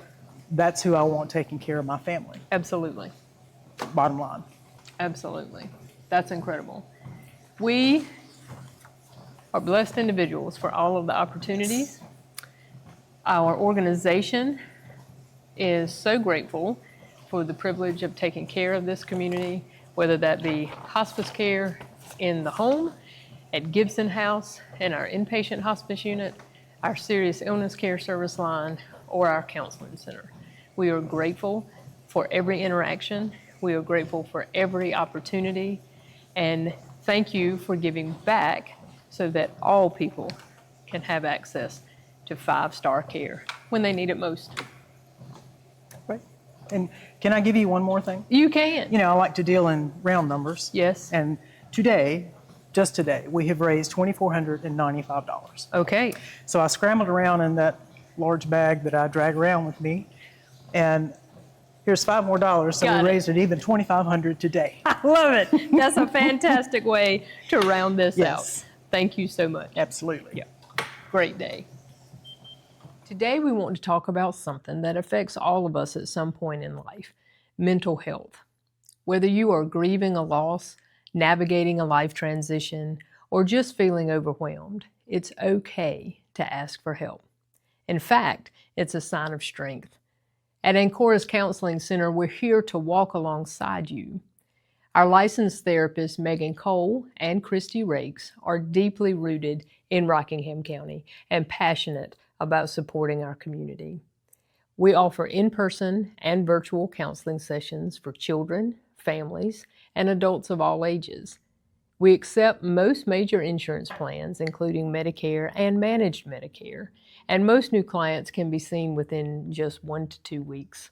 Speaker 2: That's who I want taking care of my family.
Speaker 1: Absolutely.
Speaker 2: Bottom line.
Speaker 1: Absolutely. That's incredible. We are blessed individuals for all of the opportunities. Our organization is so grateful for the privilege of taking care of this community, whether that be hospice care in the home, at Gibson House, in our inpatient hospice unit, our serious illness care service line, or our counseling center. We are grateful for every interaction. We are grateful for every opportunity. And thank you for giving back so that all people can have access to 5-star care when they need it most.
Speaker 2: Right. And can I give you one more thing?
Speaker 1: You can.
Speaker 2: I like to deal in round numbers.
Speaker 1: Yes.
Speaker 2: And today, just today, we have raised $2,495.
Speaker 1: Okay.
Speaker 2: So I scrambled around in that large bag that I drag around with me, and here's $5 more, so
Speaker 1: Got
Speaker 2: we
Speaker 1: it.
Speaker 2: raised it even $2,500 today.
Speaker 1: I love it. That's a fantastic way to round this
Speaker 2: Yes.
Speaker 1: out. Thank you so much.
Speaker 2: Absolutely.
Speaker 1: Yeah. Great day. Today we want to talk about something that affects all of us at some point in life, mental health. Whether you are grieving a loss, navigating a life transition, or just feeling overwhelmed, it's okay to ask for help. In fact, it's a sign of strength. At Ancora's Counseling Center, we're here to walk alongside you. Our licensed therapists, Megan Cole and Christy Rakes, are deeply rooted in Rockingham County and passionate about supporting our community. We offer in-person and virtual counseling sessions for children, families, and adults of all ages. We accept most major insurance plans, including Medicare and managed Medicare, and most new clients can be seen within just 1 to 2 weeks.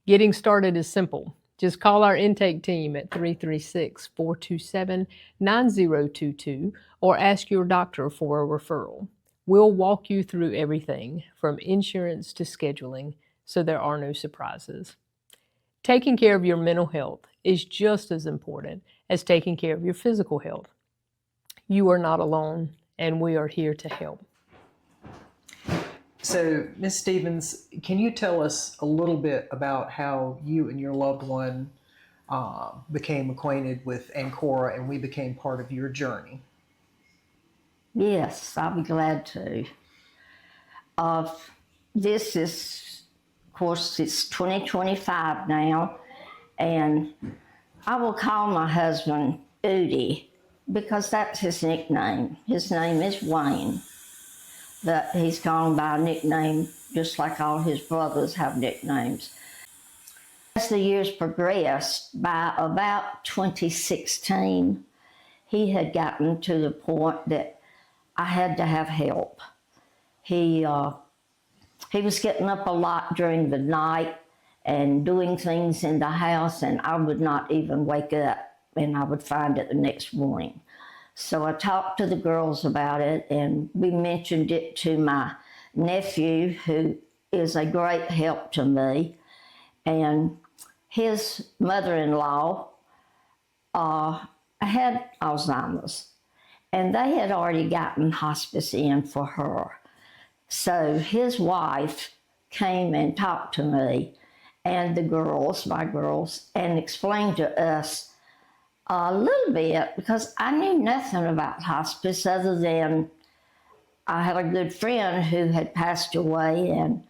Speaker 1: Getting started is simple. Just call our intake team at 336-427-9022 or ask your doctor for a referral. We'll walk you through everything from insurance to scheduling, so there are no surprises. Taking care of your mental health is just as important as taking care of your physical health. You are not alone, and we are here to help.
Speaker 2: So, Ms. Stevens, can you tell us a little bit about how you and your loved one became acquainted with Ancora and we became part of your journey.
Speaker 12: Yes, I'll be glad to. This is, of course, it's 2025 now, and I will call my husband Udi because that's his nickname. His name is Wayne, but he's gone by a nickname just like all his brothers have nicknames. As the years progressed, by about 2016, he had gotten to the point that I had to have help. He was getting up a lot during the night and doing things in the house, and I would not even wake up, and I would find it the next morning. So I talked to the girls about it, and we mentioned it to my nephew, who is a great help to me, and his mother-in-law had Alzheimer's, and they had already gotten hospice in for her. So his wife came and talked to me and the girls, my girls, and explained to us a little bit, because I knew nothing about hospice other than I had a good friend who had passed away, and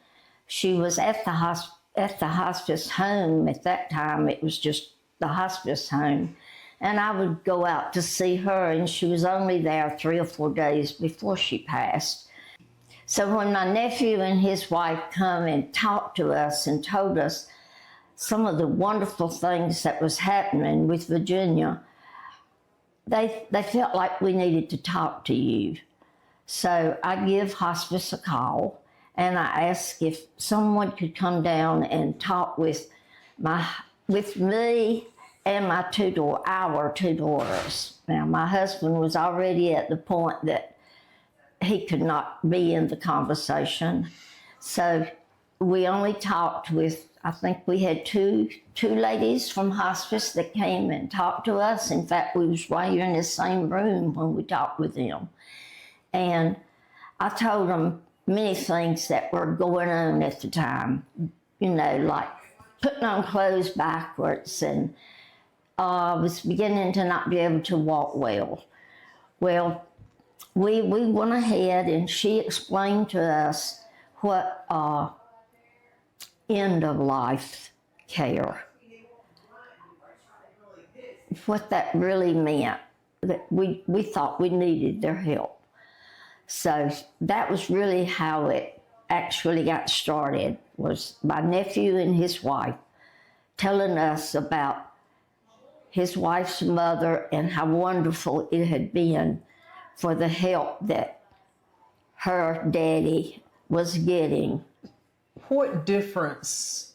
Speaker 12: she was at the hospice home. At that time, it was just the hospice home. And I would go out to see her, and she was only there 3 or 4 days before she passed. So when my nephew and his wife come and talked to us and told us some of the wonderful things that was happening with Virginia, they felt like we needed to talk to you. So I give hospice a call, and I ask if someone could come down and talk with me and our 2 daughters. Now, my husband was already at the point that he could not be in the conversation. So we only talked with, I think we had two ladies from hospice that came and talked to us. In fact, we was right here in the same room when we talked with them. And I told them many things that were going on at the time, you know, like putting on clothes backwards, and I was beginning to not be able to walk well. Well, we went ahead and she explained to us what end of life care, what that really meant, that we thought we needed their help. So that was really how it actually got started, was my nephew and his wife telling us about his wife's mother and how wonderful it had been for the help that her daddy was getting.
Speaker 2: What difference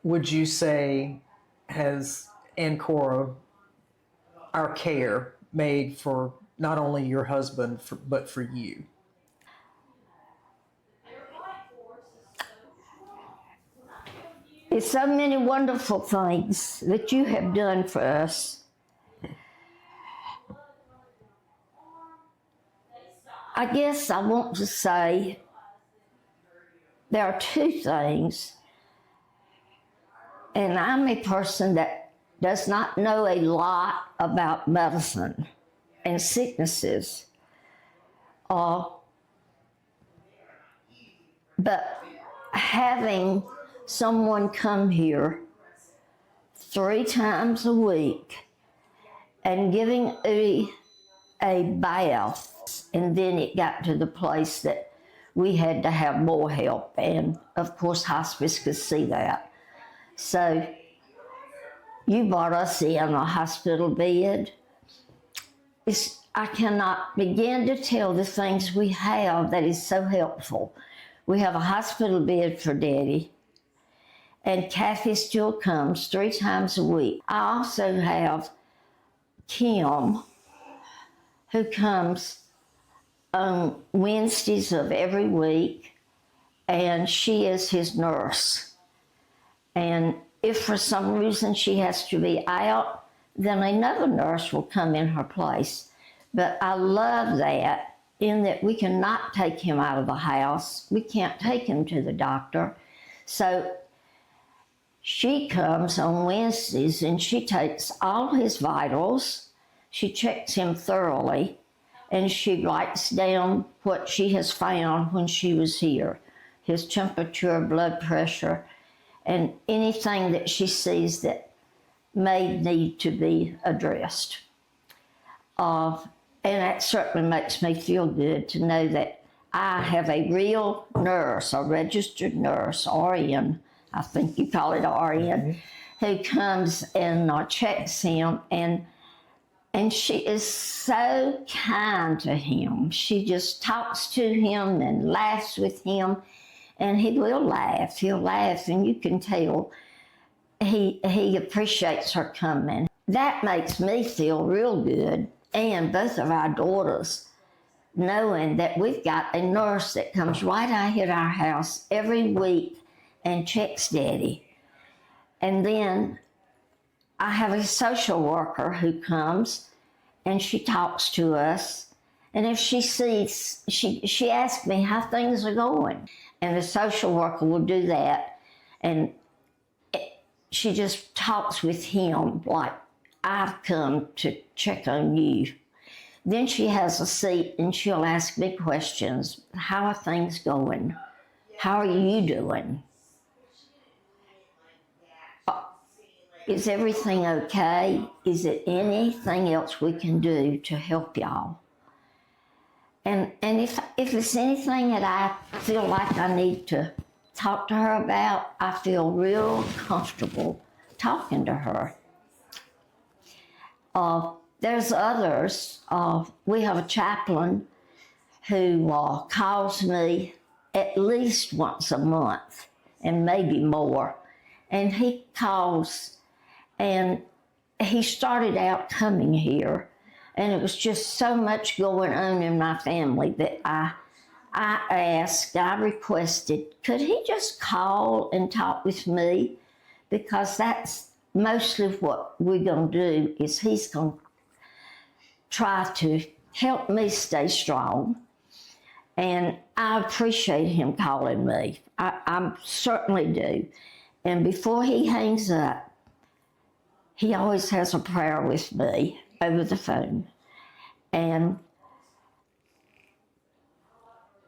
Speaker 2: would you say has Ancora, our care, made for not only your husband, but for you?
Speaker 12: It's so many wonderful things that you have done for us. I guess I want to say there are 2 things, and I'm a person that does not know a lot about medicine and sicknesses, but having someone come here 3 times a week and giving a bath, and then it got to the place that we had to have more help, and of course hospice could see that. So you brought us in a hospital bed. I cannot begin to tell the things we have that is so helpful. We have a hospital bed for Daddy, and Kathy still comes 3 times a week. I also have Kim, who comes on Wednesdays of every week, and she is his nurse. And if for some reason she has to be out, then another nurse will come in her place. But I love that, in that we cannot take him out of the house. We can't take him to the doctor. So She comes on Wednesdays and she takes all his vitals. She checks him thoroughly and she writes down what she has found when she was here. His temperature, blood pressure, and anything that she sees that may need to be addressed. And that certainly makes me feel good to know that I have a real nurse, a registered nurse, RN, I think you call it RN, who comes and checks him, and she is so kind to him. She just talks to him and laughs with him, and he will laugh. He'll laugh, and you can tell he appreciates her coming. That makes me feel real good, and both of our daughters, knowing that we've got a nurse that comes right out here at our house every week and checks Daddy. And then I have a social worker who comes and she talks to us. And if she sees, she asks me how things are going. And the social worker will do that. And she just talks with him like, I've come to check on you. Then she has a seat and she'll ask me questions. How are things going? How are you doing? Is everything okay? Is there anything else we can do to help y'all? And if it's anything that I feel like I need to talk to her about, I feel real comfortable talking to her. There's others. We have a chaplain who calls me at least once a month and maybe more. And he calls, and he started out coming here, and it was just so much going on in my family that I requested, could he just call and talk with me? Because that's mostly what we're going to do, is he's going to try to help me stay strong. And I appreciate him calling me. I certainly do. And before he hangs up, he always has a prayer with me over the phone. And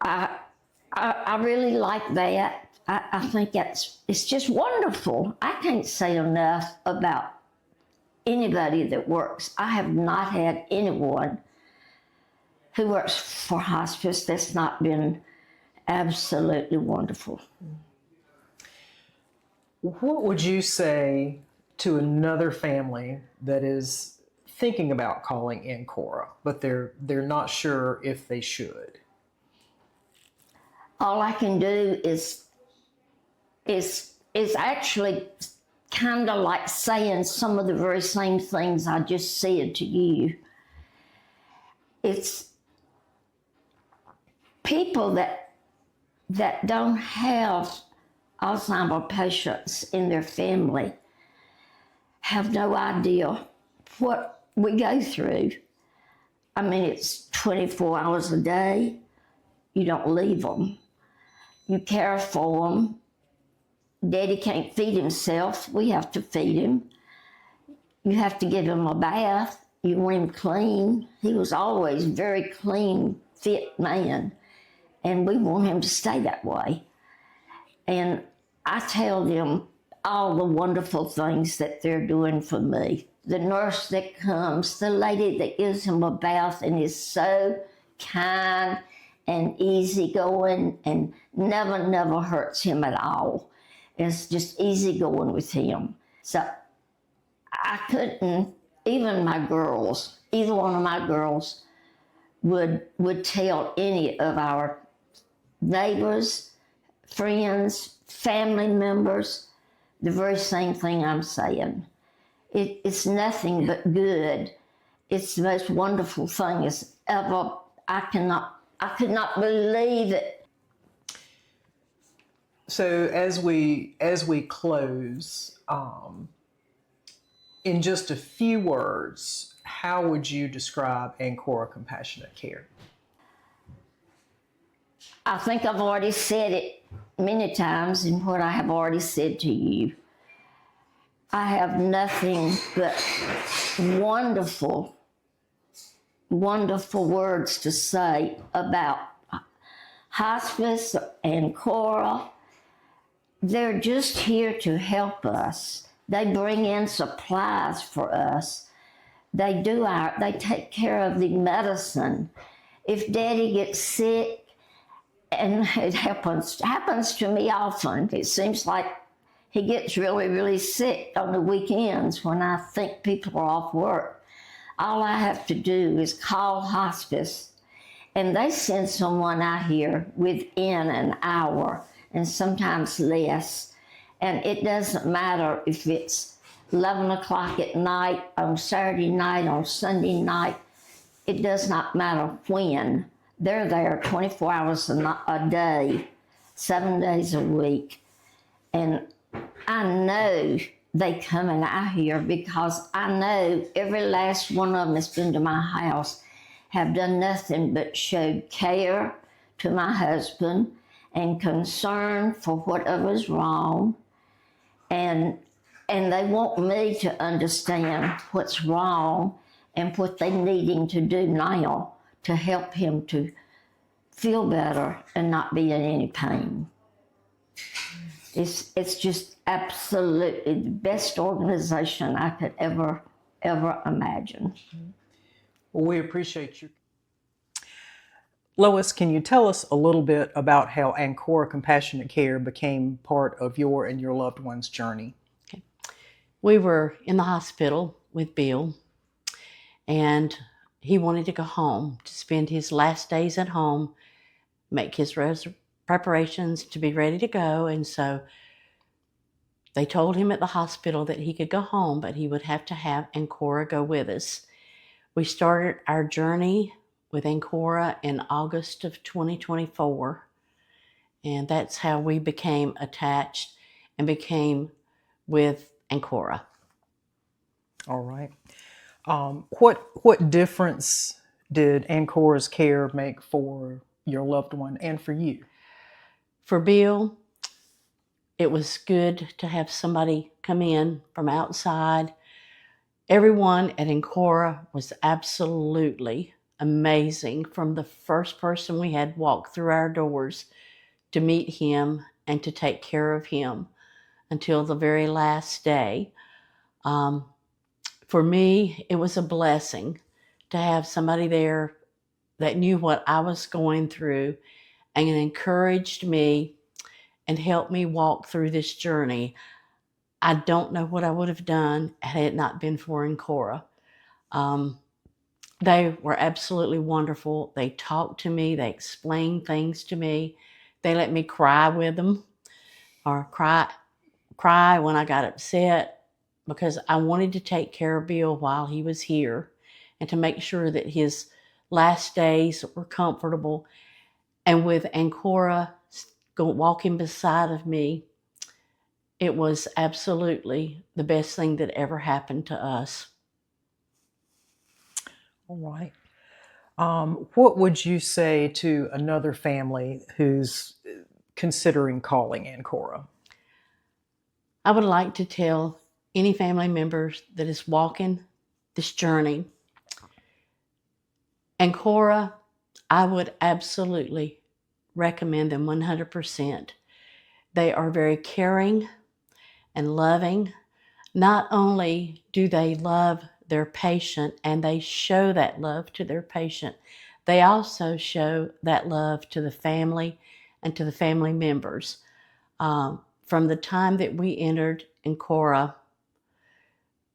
Speaker 12: I really like that. I think it's just wonderful. I can't say enough about anybody that works. I have not had anyone who works for hospice that's not been absolutely wonderful.
Speaker 2: What would you say to another family that is thinking about calling Ancora, but they're not sure if they should?
Speaker 12: All I can do is actually kind of like saying some of the very same things I just said to you. It's people that don't have Alzheimer's patients in their family have no idea what we go through. I mean, it's 24 hours a day. You don't leave them. You care for them. Daddy can't feed himself. We have to feed him. You have to give him a bath. You want him clean. He was always a very clean, fit man, and we want him to stay that way. And I tell them all the wonderful things that they're doing for me. The nurse that comes, the lady that gives him a bath and is so kind and easygoing and never hurts him at all. It's just easygoing with him. So I couldn't, even my girls, either one of my girls would tell any of our neighbors, friends, family members, the very same thing I'm saying. It's nothing but good. It's the most wonderful thing as ever. I could not believe it.
Speaker 2: So as we close, in just a few words, how would you describe Ancora Compassionate Care?
Speaker 12: I think I've already said it many times in what I have already said to you. I have nothing but wonderful, wonderful words to say about hospice and Ancora. They're just here to help us. They bring in supplies for us. They take care of the medicine. If Daddy gets sick, and it happens to me often, it seems like he gets really, really sick on the weekends when I think people are off work. All I have to do is call hospice, and they send someone out here within an hour, and sometimes less. And it doesn't matter if it's 11 o'clock at night, on Saturday night, on Sunday night. It does not matter when. They're there 24 hours a day, 7 days a week. And I know they coming out here because I know every last one of them that's been to my house have done nothing but showed care to my husband and concern for whatever's wrong. And they want me to understand what's wrong and what they need him to do now to help him to feel better and not be in any pain. It's just absolutely the best organization I could ever imagine.
Speaker 2: Well, we appreciate you. Lois, can you tell us a little bit about how Ancora Compassionate Care became part of your and your loved one's journey?
Speaker 7: Okay. We were in the hospital with Bill, and he wanted to go home to spend his last days at home, make his preparations to be ready to go. And so they told him at the hospital that he could go home, but he would have to have Ancora go with us. We started our journey with Ancora in August of 2024, and that's how we became attached and became with Ancora.
Speaker 2: All right. What difference did Ancora's care make for your loved one and for you?
Speaker 7: For Bill, it was good to have somebody come in from outside. Everyone at Ancora was absolutely amazing, from the first person we had walk through our doors to meet him and to take care of him until the very last day. For me, it was a blessing to have somebody there that knew what I was going through and encouraged me and helped me walk through this journey. I don't know what I would have done had it not been for Ancora. They were absolutely wonderful. They talked to me. They explained things to me. They let me cry with them, or cry when I got upset, because I wanted to take care of Bill while he was here and to make sure that his last days were comfortable. And with Ancora walking beside of me, it was absolutely the best thing that ever happened to us.
Speaker 2: All right. What would you say to another family who's considering calling Ancora?
Speaker 7: I would like to tell any family members that is walking this journey, Ancora, I would absolutely recommend them 100%. They are very caring and loving. Not only do they love their patient and they show that love to their patient, they also show that love to the family and to the family members. From the time that we entered Ancora,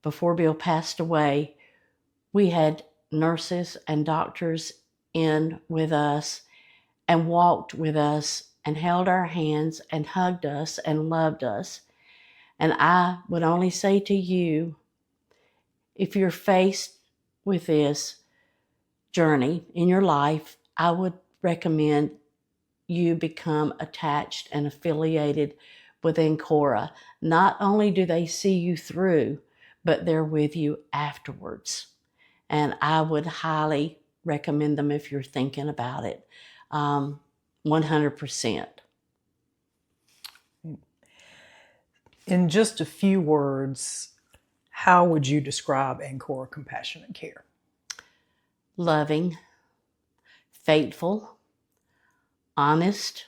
Speaker 7: before Bill passed away, we had nurses and doctors in with us and walked with us and held our hands and hugged us and loved us. And I would only say to you, if you're faced with this journey in your life, I would recommend you become attached and affiliated with Ancora. Not only do they see you through, but they're with you afterwards. And I would highly recommend them if you're thinking about it. 100%.
Speaker 2: In just a few words, how would you describe Ancora Compassionate Care?
Speaker 7: Loving, faithful, honest.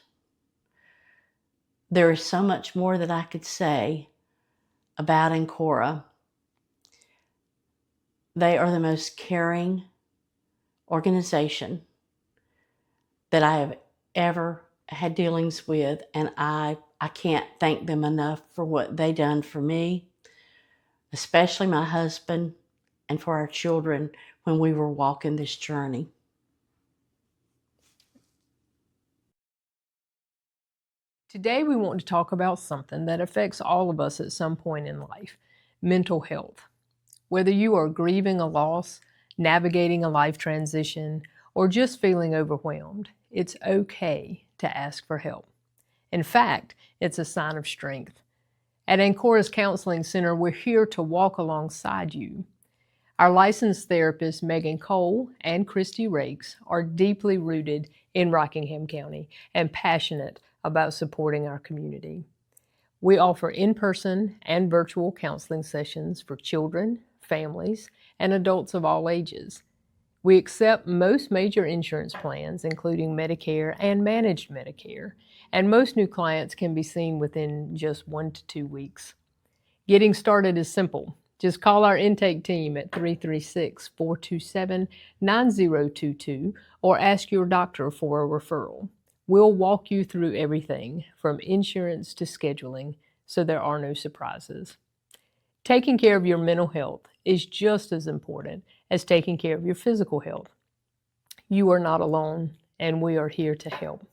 Speaker 7: There is so much more that I could say about Ancora. They are the most caring organization that I have ever had dealings with, and I can't thank them enough for what they done for me, especially my husband, and for our children when we were walking this journey.
Speaker 1: Today we want to talk about something that affects all of us at some point in life, mental health. Whether you are grieving a loss, navigating a life transition, or just feeling overwhelmed, it's okay to ask for help. In fact, it's a sign of strength. At Ancora's Counseling Center, we're here to walk alongside you. Our licensed therapists, Megan Cole and Christy Rakes, are deeply rooted in Rockingham County and passionate about supporting our community. We offer in-person and virtual counseling sessions for children, families, and adults of all ages. We accept most major insurance plans, including Medicare and managed Medicare, and most new clients can be seen within just 1 to 2 weeks. Getting started is simple. Just call our intake team at 336-427-9022 or ask your doctor for a referral. We'll walk you through everything from insurance to scheduling, so there are no surprises. Taking care of your mental health is just as important as taking care of your physical health. You are not alone, and we are here to help.